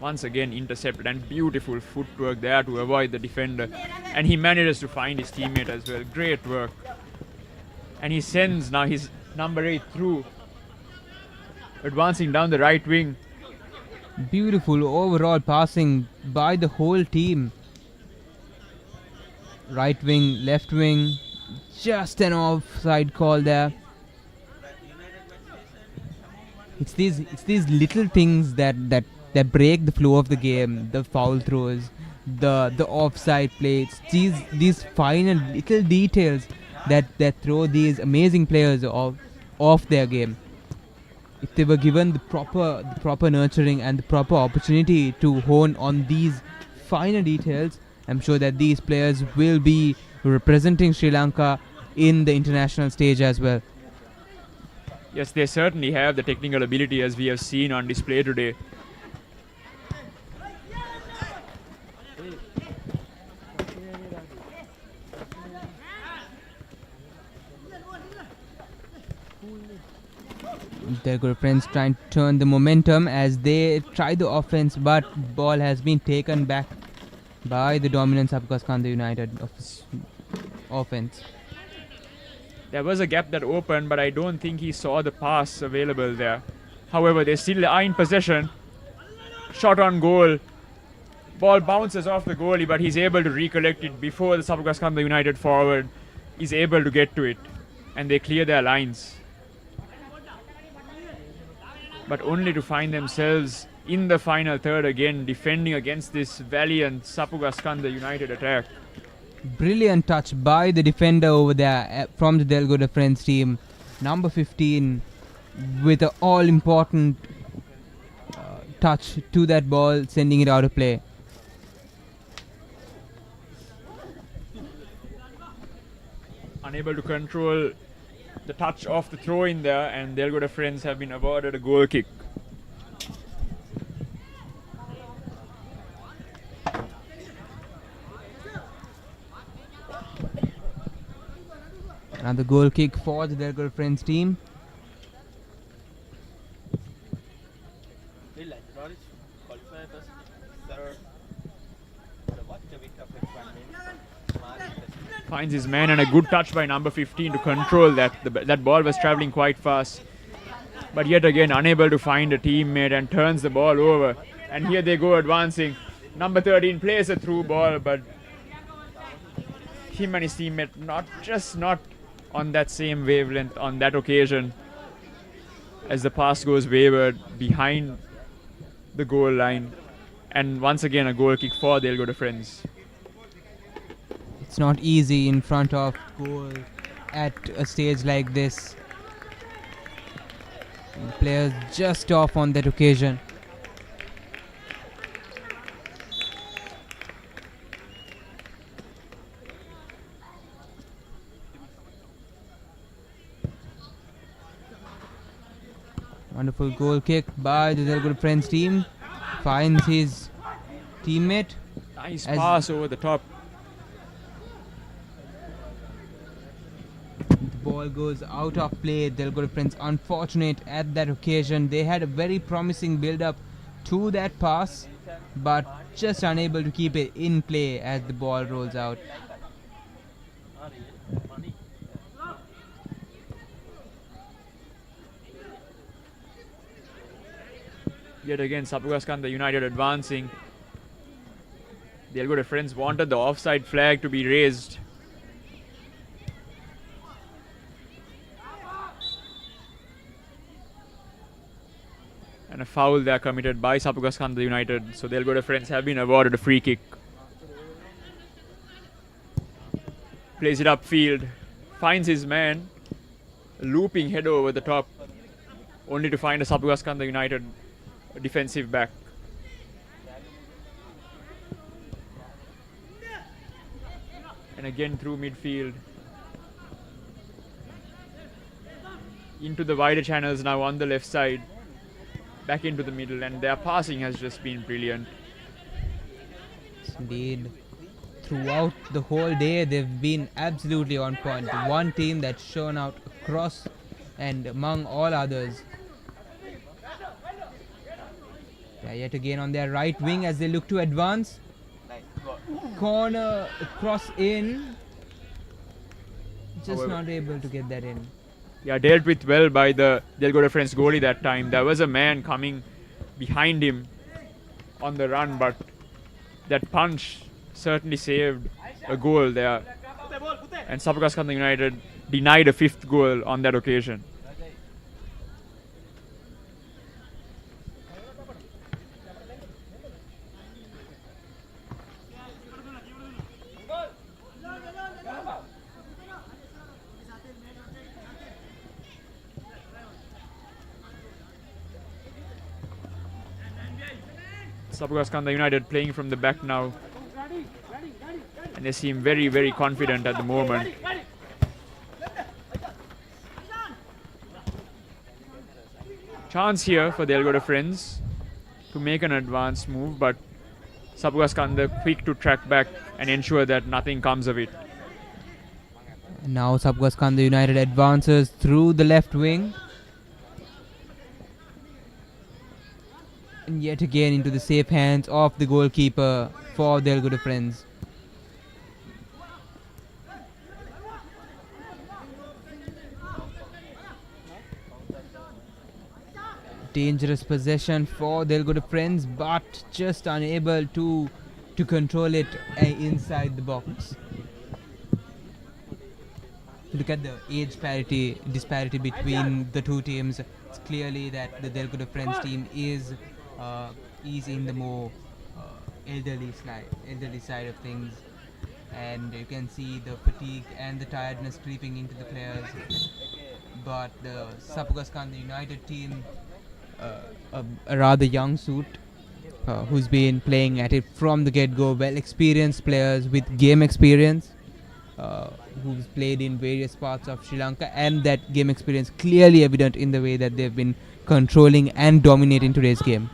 Once again intercepted, and beautiful footwork there to avoid the defender, and he manages to find his teammate as well. Great work. And he sends now his number 8 through, advancing down the right wing. Beautiful overall passing by the whole team. Right wing, left wing, just an offside call there. It's these little things that break the flow of the game. The foul throws, the offside plays. These final little details that throw these amazing players off their game. If they were given the proper nurturing and the proper opportunity to hone on these finer details, I'm sure that these players will be representing Sri Lanka in the international stage as well. Yes, they certainly have the technical ability, as we have seen on display today. Delgoda Friends trying to turn the momentum as they try the offense, but ball has been taken back by the dominant Sapucaskanda United offense. There was a gap that opened, but I don't think he saw the pass available there. However, they still are in possession. Shot on goal. Ball bounces off the goalie, but he's able to recollect it before the Sapucaskanda United forward is able to get to it. And they clear their lines. But only to find themselves in the final third again, defending against this valiant Sapucaskanda United attack. Brilliant touch by the defender over there from the Delgoda Friends team. Number 15 with an all-important touch to that ball, sending it out of play. Unable to control the touch of the throw in there, and Delgoda Friends have been awarded a goal kick. Another goal kick for the Delgoda Friends team. Finds his man, and a good touch by number 15 to control that. That ball was travelling quite fast. But yet again unable to find a teammate and turns the ball over. And here they go advancing. Number 13 plays a through ball, but him and his teammate not on that same wavelength on that occasion, as the pass goes wayward behind the goal line. And once again a goal kick for Delgoda Friends. It's not easy in front of goal at a stage like this. The players just off on that occasion. Wonderful goal kick by the Delgoda Friends team. Finds his teammate. Nice pass over the top. The ball goes out of play. Delgoda Friends unfortunate at that occasion. They had a very promising build-up to that pass, but just unable to keep it in play as the ball rolls out. Yet again Sapucaskanda United advancing. Delgoda Friends wanted the offside flag to be raised. And a foul there committed by Sapucaskanda United. So Delgoda Friends have been awarded a free kick. Plays it upfield. Finds his man. A looping header over the top. Only to find a Sapucaskanda United defensive back. And again through midfield. Into the wider channels now on the left side. back into the middle, and their passing has just been brilliant. Indeed, throughout the whole day, they've been absolutely on point. One team that's shown out across and among all others. Yeah, yet again on their right wing as they look to advance. Corner, cross in. Just However, not able to get that in. Yeah, dealt with well by the Delgoda Friends goalie that time. There was a man coming behind him on the run, but that punch certainly saved a goal there. And Sapakaskanda United denied a 5th goal on that occasion. Sapakaskanda United playing from the back now, and they seem very, very confident at the moment. Chance here for the Delgoda Friends to make an advance move, but Sapakaskanda quick to track back and ensure that nothing comes of it. Now Sapakaskanda United advances through the left wing. And yet again into the safe hands of the goalkeeper for Delgoda Friends. Dangerous possession for Delgoda Friends, but just unable to control it inside the box. Look at the age disparity between the two teams. It's clearly that the Delgoda Friends team is in the more elderly side of things, and you can see the fatigue and the tiredness creeping into the players. But the Sapakaskanda United team, a rather young suit, who's been playing at it from the get-go, well-experienced players with game experience, who's played in various parts of Sri Lanka, and that game experience clearly evident in the way that they've been controlling and dominating today's game.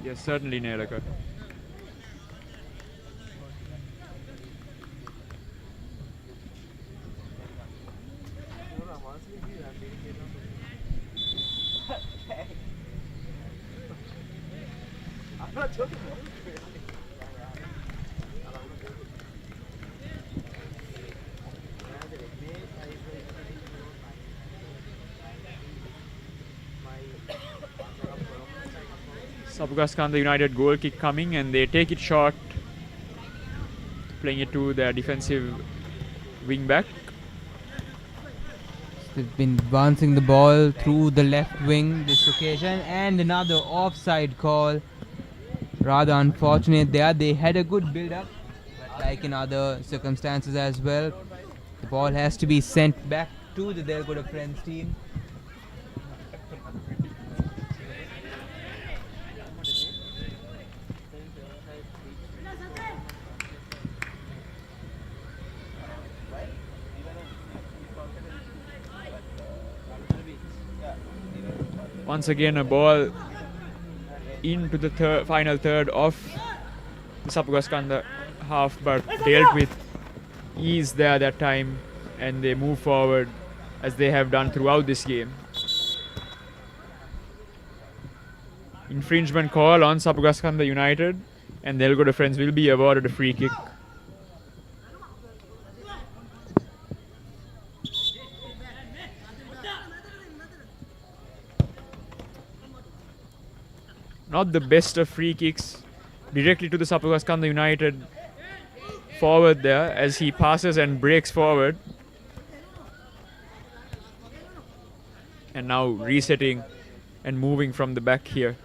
Yes, certainly, Nelaka. Sapakaskanda United goal kick coming, and they take it short, playing it to their defensive wing back. They've been advancing the ball through the left wing this occasion, and another offside call. Rather unfortunate there. They had a good build-up, but like in other circumstances as well, the ball has to be sent back to the Delgoda Friends team. Once again, a ball into the final third of the Sapakaskanda half, but dealt with ease there that time, and they move forward as they have done throughout this game. Infringement call on Sapakaskanda United, and Delgoda Friends will be awarded a free kick. Not the best of free kicks directly to the Sapakaskanda United forward there as he passes and breaks forward. And now resetting and moving from the back here.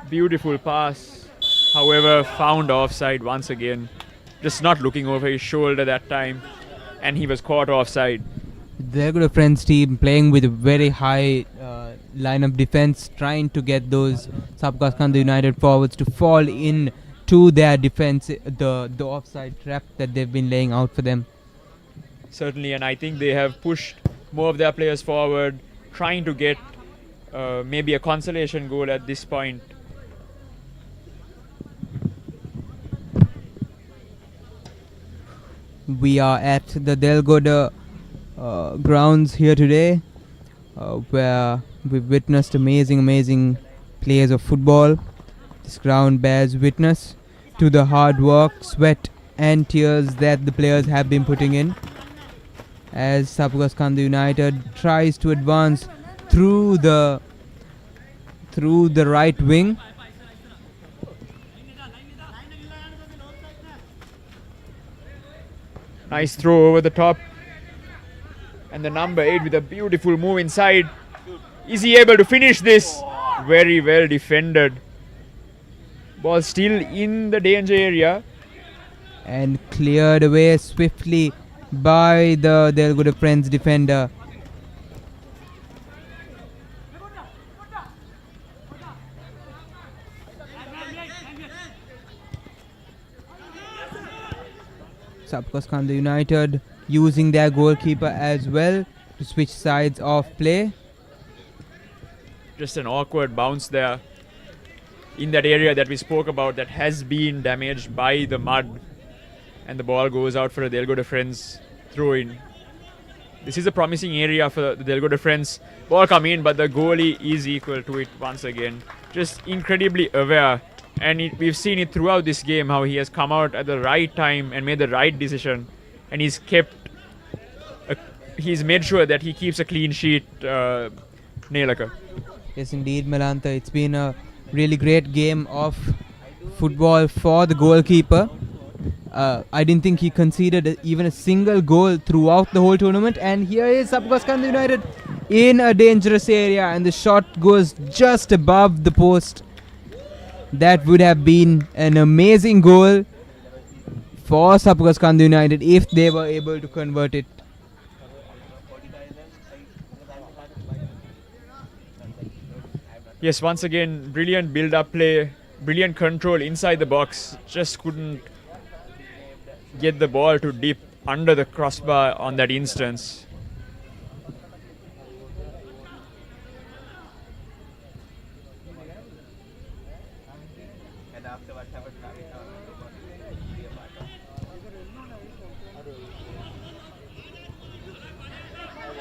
Beautiful pass, however found offside once again. Just not looking over his shoulder that time, and he was caught offside. The Delgoda Friends team playing with a very high line of defense, trying to get those Sapakaskanda United forwards to fall in to their defense, the offside trap that they've been laying out for them. certainly, and I think they have pushed more of their players forward, trying to get maybe a consolation goal at this point. We are at the Delgoda grounds here today, where we've witnessed amazing players of football. This ground bears witness to the hard work, sweat and tears that the players have been putting in, as Sapugaskanda United tries to advance through the right wing. Nice throw over the top, and the number 8 with a beautiful move inside. Is he able to finish this? Very well defended. Ball still in the danger area and cleared away swiftly by the Delgoda Friends defender. Sapugaskanda United using their goalkeeper as well to switch sides of play. Just an awkward bounce there in that area that we spoke about that has been damaged by the mud, and the ball goes out for a Delgoda Friends throw in. This is a promising area for the Delgoda Friends. Ball come in, but the goalie is equal to it once again. Just incredibly aware, and we've seen it throughout this game how he has come out at the right time and made the right decision, and he's made sure that he keeps a clean sheet. Nelaka. Yes, indeed, Melantha. It's been a really great game of football for the goalkeeper. I didn't think he conceded even a single goal throughout the whole tournament, and here is Sapugaskanda United in a dangerous area, and the shot goes just above the post. That would have been an amazing goal for Sapugaskanda United if they were able to convert it. Yes, once again, brilliant build-up play, brilliant control inside the box. Just couldn't get the ball to dip under the crossbar on that instance.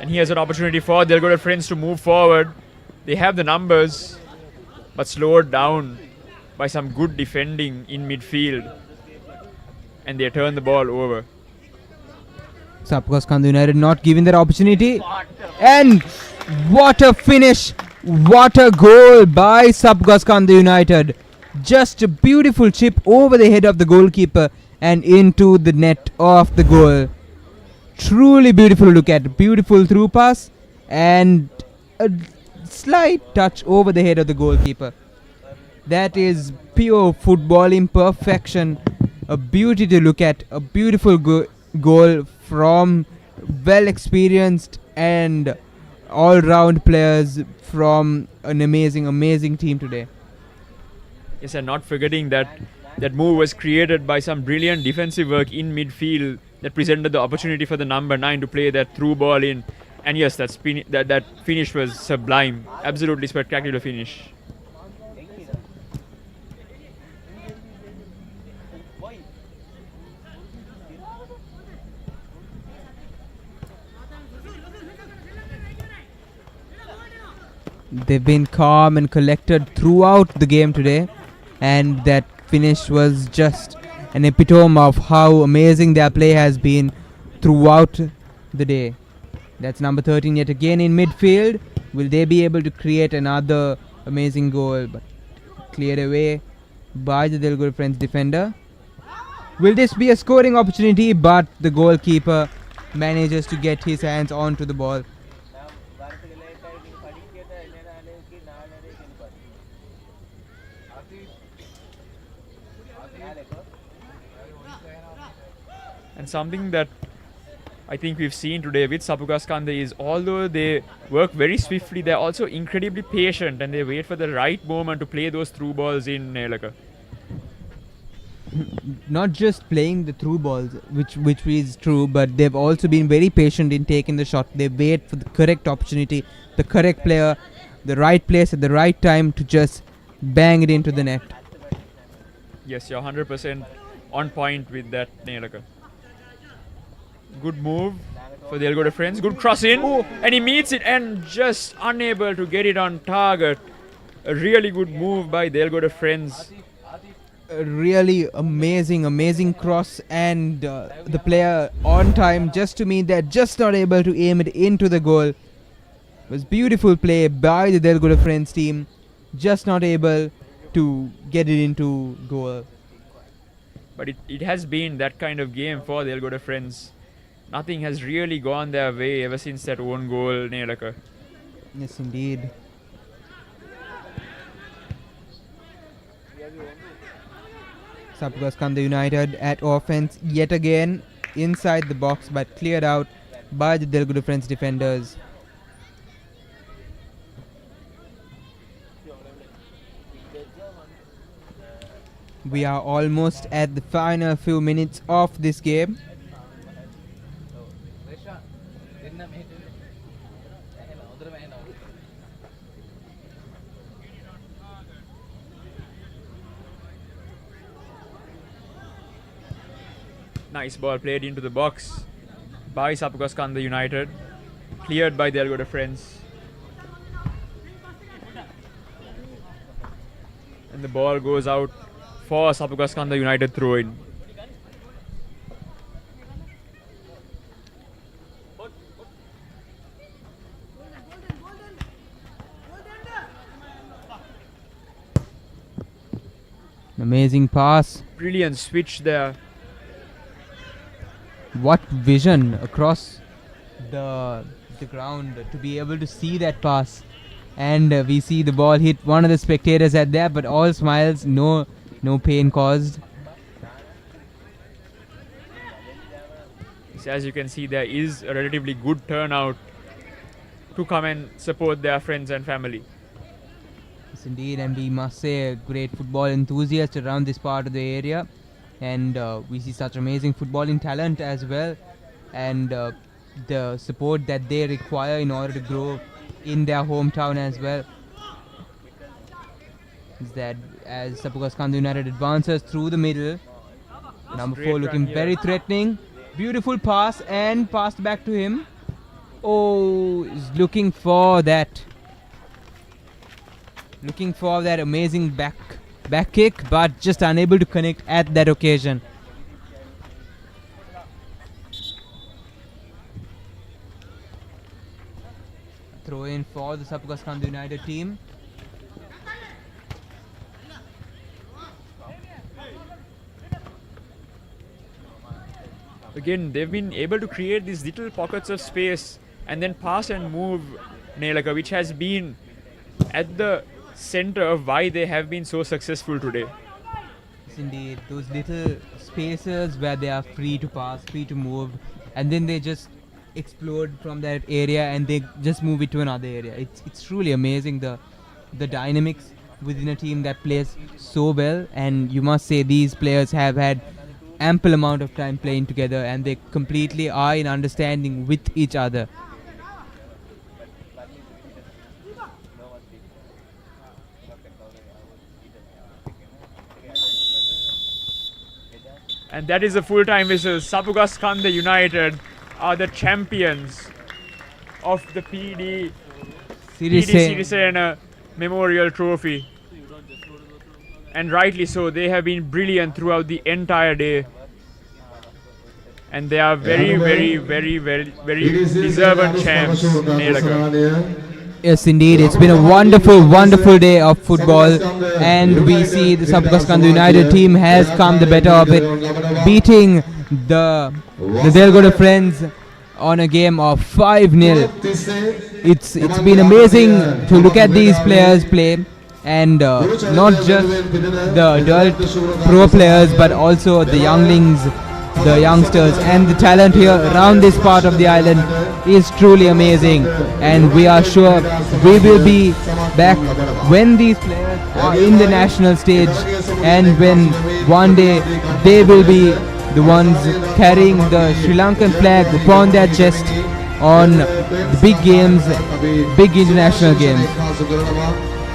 And here's an opportunity for Delgoda Friends to move forward. They have the numbers, but slowed down by some good defending in midfield, and they turn the ball over. Sapugaskanda United not giving that opportunity, and what a finish, what a goal by Sapugaskanda United. Just a beautiful chip over the head of the goalkeeper and into the net of the goal. Truly beautiful to look at, beautiful through pass and a slight touch over the head of the goalkeeper. That is pure footballing perfection. A beauty to look at, a beautiful goal from well experienced and all round players from an amazing team today. Yes, and not forgetting that move was created by some brilliant defensive work in midfield that presented the opportunity for the number 9 to play that through ball in. And yes, that finish was sublime. Absolutely spectacular finish. They've been calm and collected throughout the game today, and that finish was just an epitome of how amazing their play has been throughout the day. That's number 13 yet again in midfield. Will they be able to create another amazing goal? But cleared away by the Delgoda Friends defender. Will this be a scoring opportunity? But the goalkeeper manages to get his hands onto the ball. And something that I think we've seen today with Sapugaskanda is, although they work very swiftly, they're also incredibly patient and they wait for the right moment to play those through balls in Nelaka. not just playing the through balls, which is true, but they've also been very patient in taking the shot. They wait for the correct opportunity, the correct player, the right place at the right time to just bang it into the net. Yes, you're 100% on point with that, Nelaka. Good move for the Delgoda friends. Good cross in. And he meets it and just unable to get it on target. A really good move by the Delgoda friends. A really amazing cross, and the player on time just to meet that, just not able to aim it into the goal. It was beautiful play by the Delgoda friends team, just not able to get it into goal. But it has been that kind of game for the Delgoda friends. Nothing has really gone their way ever since that own goal, Nelaka. Yes, indeed. Sapugaskanda United at offense yet again inside the box, but cleared out by the Delgoda friends defenders. We are almost at the final few minutes of this game. Nice ball played into the box by Sapugaskanda United. Cleared by the Delgoda friends. And the ball goes out for Sapugaskanda United throw-in. Amazing pass. Brilliant switch there. What vision across the ground to be able to see that pass. And we see the ball hit one of the spectators at there, but all smiles, no pain caused. So as you can see, there is a relatively good turnout to come and support their friends and family. Yes, indeed, and we must say a great football enthusiast around this part of the area. And we see such amazing footballing talent as well, and the support that they require in order to grow in their hometown as well. Is that as Sapugaskanda United advances through the middle, number 4 looking very threatening. Beautiful pass and passed back to him. Oh, is looking for that amazing back kick, but just unable to connect at that occasion. Throw in for the Sapugaskanda United team. Again, they've been able to create these little pockets of space and then pass and move, Nelaka, which has been at the center of why they have been so successful today. Yes, indeed, those little spaces where they are free to pass, free to move, and then they just explode from that area and they just move it to another area. It's truly amazing, the dynamics within a team that plays so well, and you must say these players have had ample amount of time playing together, and they completely are in understanding with each other. And that is a full-time whistle. Sapugaskanda United are the champions of the PD Sirisena Memorial Trophy. And rightly so, they have been brilliant throughout the entire day. And they are very deserved champs. Yes, indeed. It's been a wonderful day of football, and we see the Sapugaskanda United team has come the better of it, beating the Delgoda friends on a game of 5-0. It's been amazing to look at these players play, and not just the adult pro players, but also the younglings, the youngsters, and the talent here around this part of the island is truly amazing. And we are sure we will be back when these players are in the national stage and when one day they will be the ones carrying the Sri Lankan flag upon their chest on the big games, big international games.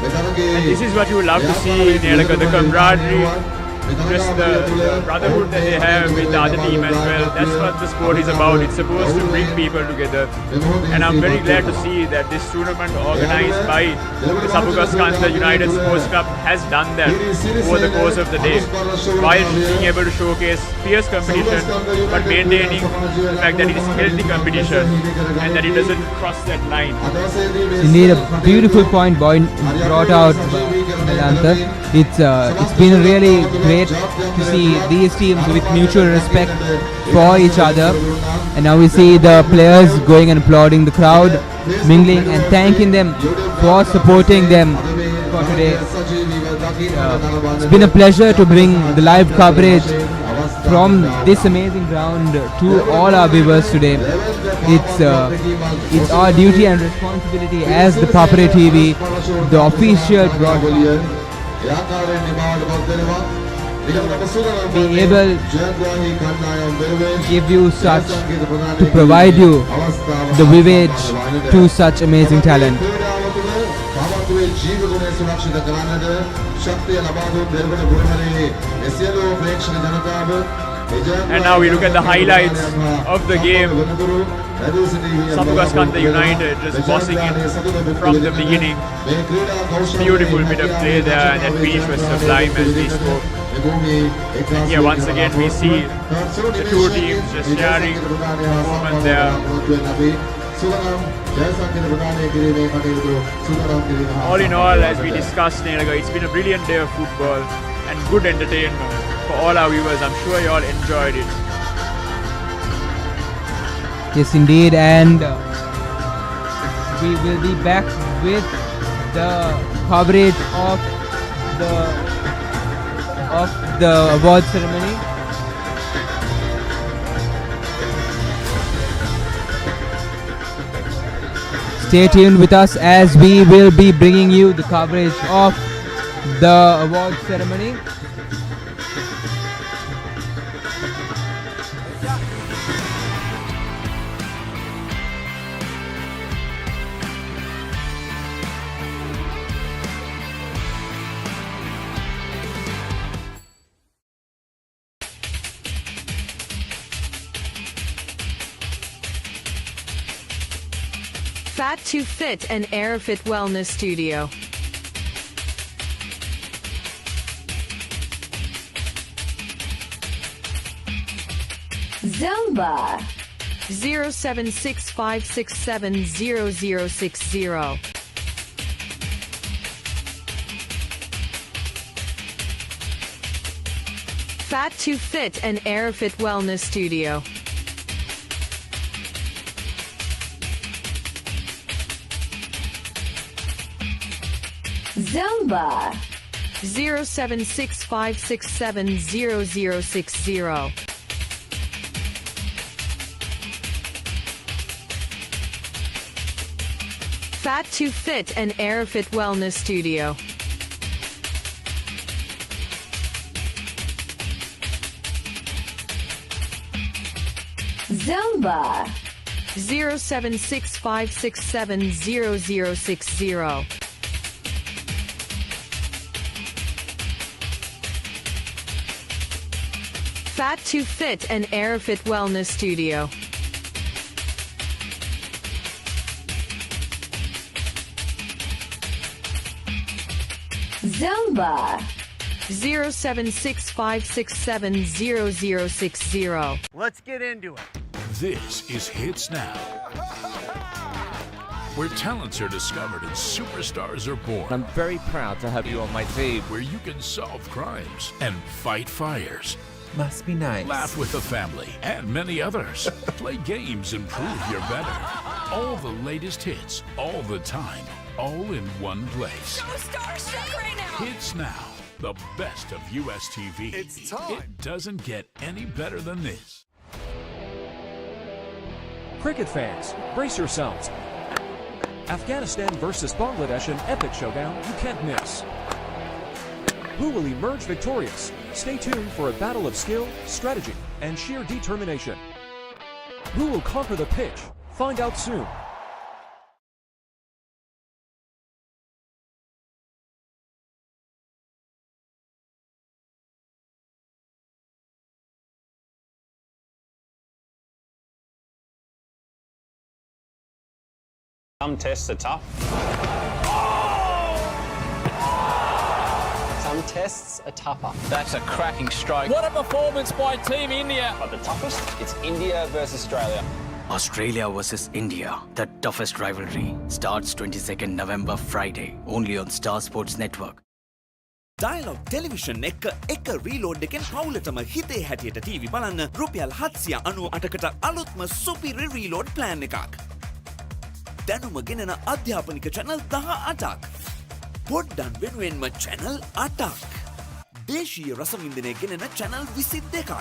And this is what you love to see in Delgoda, the camaraderie, just the brotherhood that they have with the other team as well. That's what the sport is about. It's supposed to bring people together. And I'm very glad to see that this tournament organized by the Sabugaskanda United Sports Club has done that over the course of the day, while being able to showcase fierce competition but maintaining the fact that it is healthy competition and that it doesn't cross that line. Indeed, a beautiful point brought out Melantha. It's been really great to see these teams with mutual respect for each other, and now we see the players going and applauding the crowd, mingling and thanking them for supporting them for today. It's been a pleasure to bring the live coverage from this amazing ground to all our viewers today. It's our duty and responsibility as the Papare TV, the official broadcast, be able to give you such, to provide you the vivage to such amazing talent. And now we look at the highlights of the game. Sabugaskanda United just bossing it from the beginning. Beautiful bit of play there, and that finish was sublime as we spoke. And here once again we see the two teams just sharing the moment there. All in all, as we discussed, it's been a brilliant day of football and good entertainment for all our viewers. I'm sure you all enjoyed it. Yes, indeed, and we will be back with the coverage of the award ceremony. Stay tuned with us as we will be bringing you the coverage of the award ceremony. Fat to Fit and Airfit Wellness Studio. Zumba 07656700060. Fat to Fit and Airfit Wellness Studio. Zumba 07656700060. Fat to Fit and Airfit Wellness Studio. Zumba 07656700060. Fat to Fit and Airfit Wellness Studio. Zumba 07656700060. Let's get into it. This is Hits Now, where talents are discovered and superstars are born. I'm very proud to have you on my team. Where you can solve crimes and fight fires. Must be nice. Laugh with the family and many others. Play games and prove you're better. All the latest hits, all the time, all in one place. So starstruck right now. Hits Now, the best of US TV. It's time. It doesn't get any better than this. Cricket fans, brace yourselves. Afghanistan versus Bangladesh, an epic showdown you can't miss. Who will emerge victorious? Stay tuned for a battle of skill, strategy, and sheer determination. Who will conquer the pitch? Find out soon. Some tests are tough. Some tests are tougher. That's a cracking stroke. What a performance by Team India. But the toughest, it's India versus Australia. Australia versus India, the toughest rivalry, starts 22nd November Friday, only on Star Sports Network. Dialogue Television එක reload එකෙන් පවුලටම හිතේ හැටියට TV බලන්න රුපියල් 798කට අලුත්ම සුපිරි reload plan එකක්. දැනුම ගෙනෙන අධ්‍යාපනික channel 18ක්. පොඩ්ඩන් වෙනුවෙන්ම channel 8ක්. දේශීය රසවින්දනය ගෙනෙන channel 22ක්.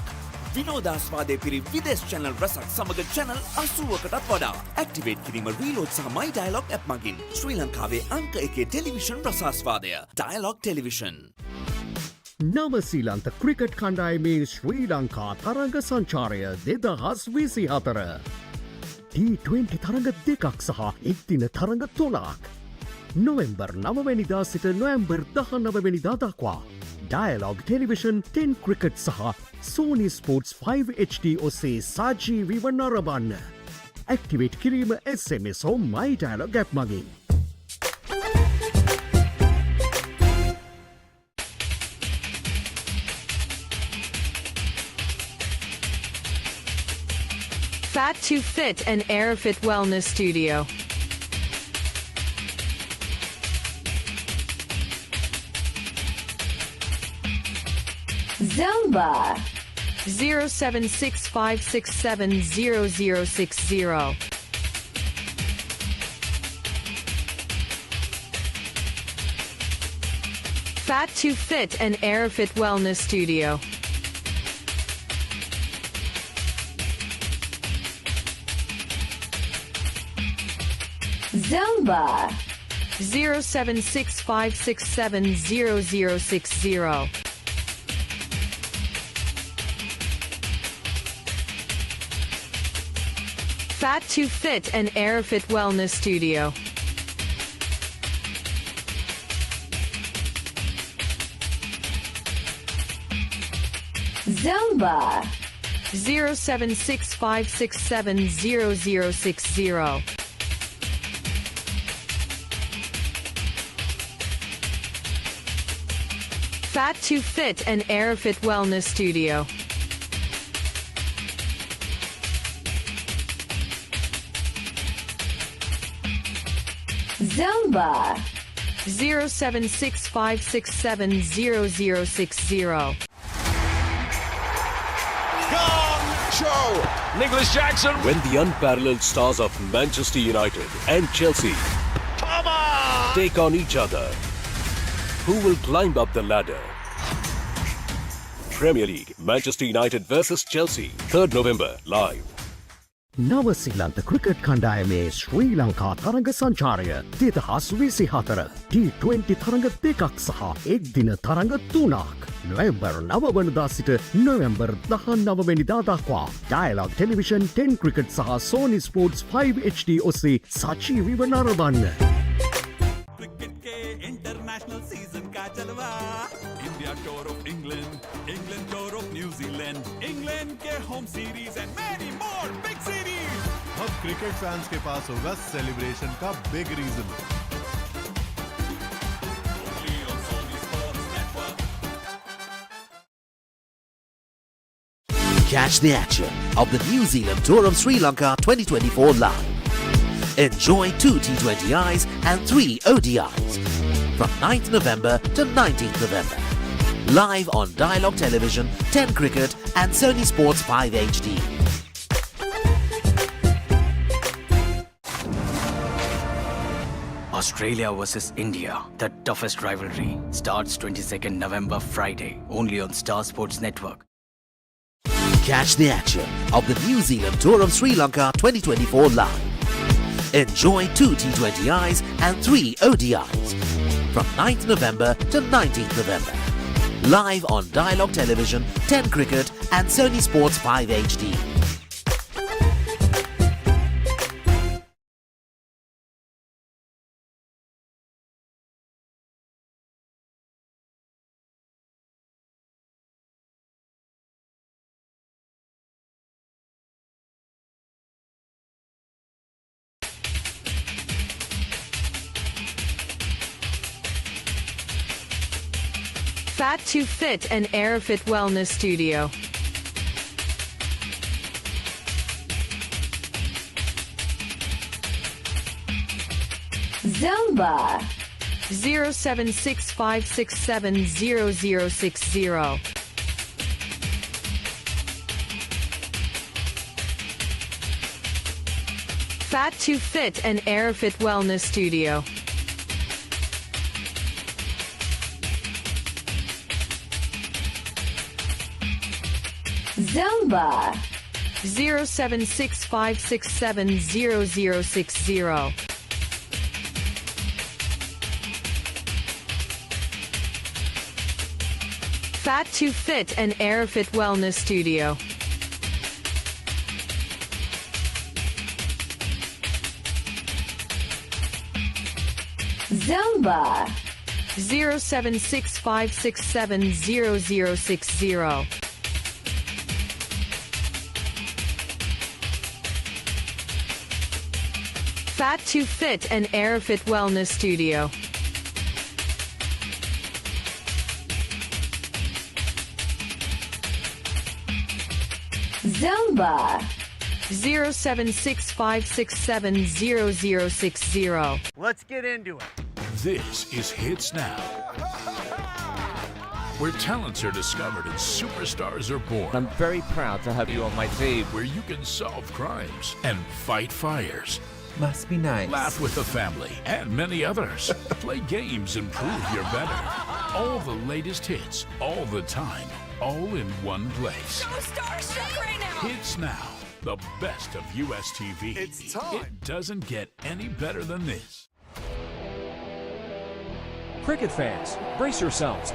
විනෝදාස්වාදයේ පිරි විදේශ channel රසක් සමග channel 80කටත් වඩා. Activate කිරීම reload සහ My Dialogue app මගින් ශ්‍රී ලංකාවේ අංක 1 ටෙලිවිෂන් රසාස්වාදය. Dialogue Television. නවසීලන්ත ක්‍රිකට් කණ්ඩායමේ ශ්‍රී ලංකා තරග සංචාරය 2024 T20 තරග දෙකක් සහ එක්දින තරග 3ක් නොවැම්බර් 9 වැනිදා සිට නොවැම්බර් 19 වැනිදා දක්වා Dialogue Television 10 ක්‍රිකට් සහ Sony Sports 5 HD ඔස්සේ සජීවීව නරඹන්න. ඇක්ටිවේට් කිරීම SMS හෝ My Dialogue app මගින්. Fat to Fit and Airfit Wellness Studio. Zumba 07656700060. Fat to Fit and Airfit Wellness Studio. Zumba 07656700060. Fat to Fit and Airfit Wellness Studio. Zumba 07656700060. Fat to Fit and Airfit Wellness Studio. Zumba 07656700060. Show! Nicholas Jackson. When the unparalleled stars of Manchester United and Chelsea take on each other, who will climb up the ladder? Premier League, Manchester United versus Chelsea, 3rd November, live. නවසීලන්ත cricket කණ්ඩායමේ ශ්‍රී ලංකා තරග සංචාරය 2024 T20 තරග දෙකක් සහ එක්දින තරග 3ක් නොවැම්බර් 9 වනදා සිට නොවැම්බර් 19 වැනිදා දක්වා Dialogue Television 10 ක්‍රිකට් සහ Sony Sports 5 HD ඔස්සේ සජීවීව නරඹන්න. क्रिकेट के इंटरनेशनल सीजन का जलवा India tour of England England tour of New Zealand England के home series and many more big series अब क्रिकेट फैंस के पास होगा सेलिब्रेशन का big reason. Catch the action of the New Zealand Tour of Sri Lanka 2024 live. Enjoy 2 T20Is and 3 ODIs from 9th November to 19th November. Live on Dialogue Television, 10 Cricket and Sony Sports 5 HD. Australia versus India, the toughest rivalry, starts 22nd November Friday, only on Star Sports Network. Catch the action of the New Zealand Tour of Sri Lanka 2024 live. Enjoy 2 T20Is and 3 ODIs from 9th November to 19th November. Live on Dialogue Television, 10 Cricket and Sony Sports 5 HD. Fat to Fit and Airfit Wellness Studio. Zumba 07656700060. Fat to Fit and Airfit Wellness Studio. Zumba 07656700060. Fat to Fit and Airfit Wellness Studio. Zumba 07656700060. Fat to Fit and Airfit Wellness Studio. Zumba 07656700060. Let's get into it. This is Hits Now, where talents are discovered and superstars are born. I'm very proud to have you on my team. Where you can solve crimes and fight fires. Must be nice. Laugh with the family and many others. Play games and prove you're better. All the latest hits, all the time, all in one place. So starstruck right now. Hits Now, the best of US TV. It's time. It doesn't get any better than this. Cricket fans, brace yourselves.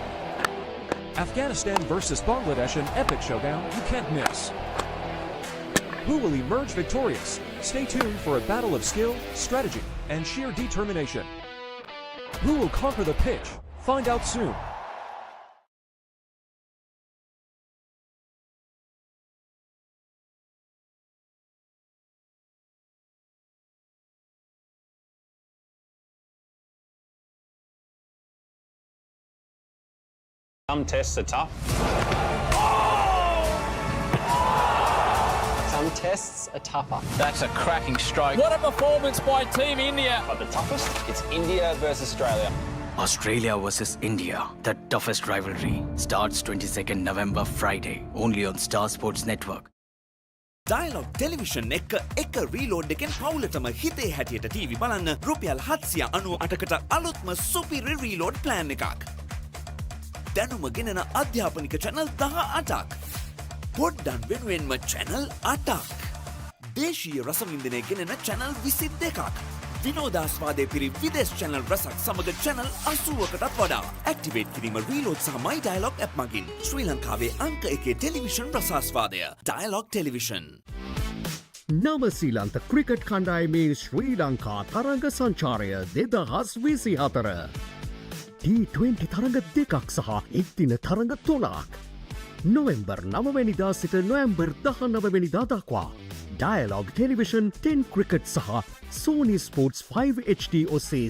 Afghanistan versus Bangladesh, an epic showdown you can't miss. Who will emerge victorious? Stay tuned for a battle of skill, strategy, and sheer determination. Who will conquer the pitch? Find out soon. Some tests are tough. Some tests are tougher. That's a cracking stroke. What a performance by Team India. But the toughest, it's India versus Australia. Australia versus India, the toughest rivalry, starts 22nd November Friday, only on Star Sports Network. Dialogue Television එක reload එකෙන් පවුලටම හිතේ හැටියට TV බලන්න රුපියල් 798කට අලුත්ම සුපිරි reload plan එකක්. දැනුම ගෙනෙන අධ්‍යාපනික channel 18ක්. පොඩ්ඩන් වෙනුවෙන්ම channel 8ක්. දේශීය රසවින්දනය ගෙනෙන channel 22ක්. විනෝදාස්වාදයේ පිරි විදේශ channel රසක් සමග channel 80කටත් වඩා. Activate කිරීම reload සහ my dialogue app මගින් ශ්‍රී ලංකාවේ අංක 1 ටෙලිවිෂන් රසාස්වාදය. Dialogue Television. නවසීලන්ත ක්‍රිකට් කණ්ඩායමේ ශ්‍රී ලංකා තරඟ සංචාරය 2024. T20 තරඟ දෙකක් සහ එක්දින තරඟ 3ක්. නොවැම්බර් 9 වැනිදා සිට නොවැම්බර් 19 වැනිදා දක්වා Dialogue Television 10 Cricket සහ Sony Sports 5 HD ඔස්සේ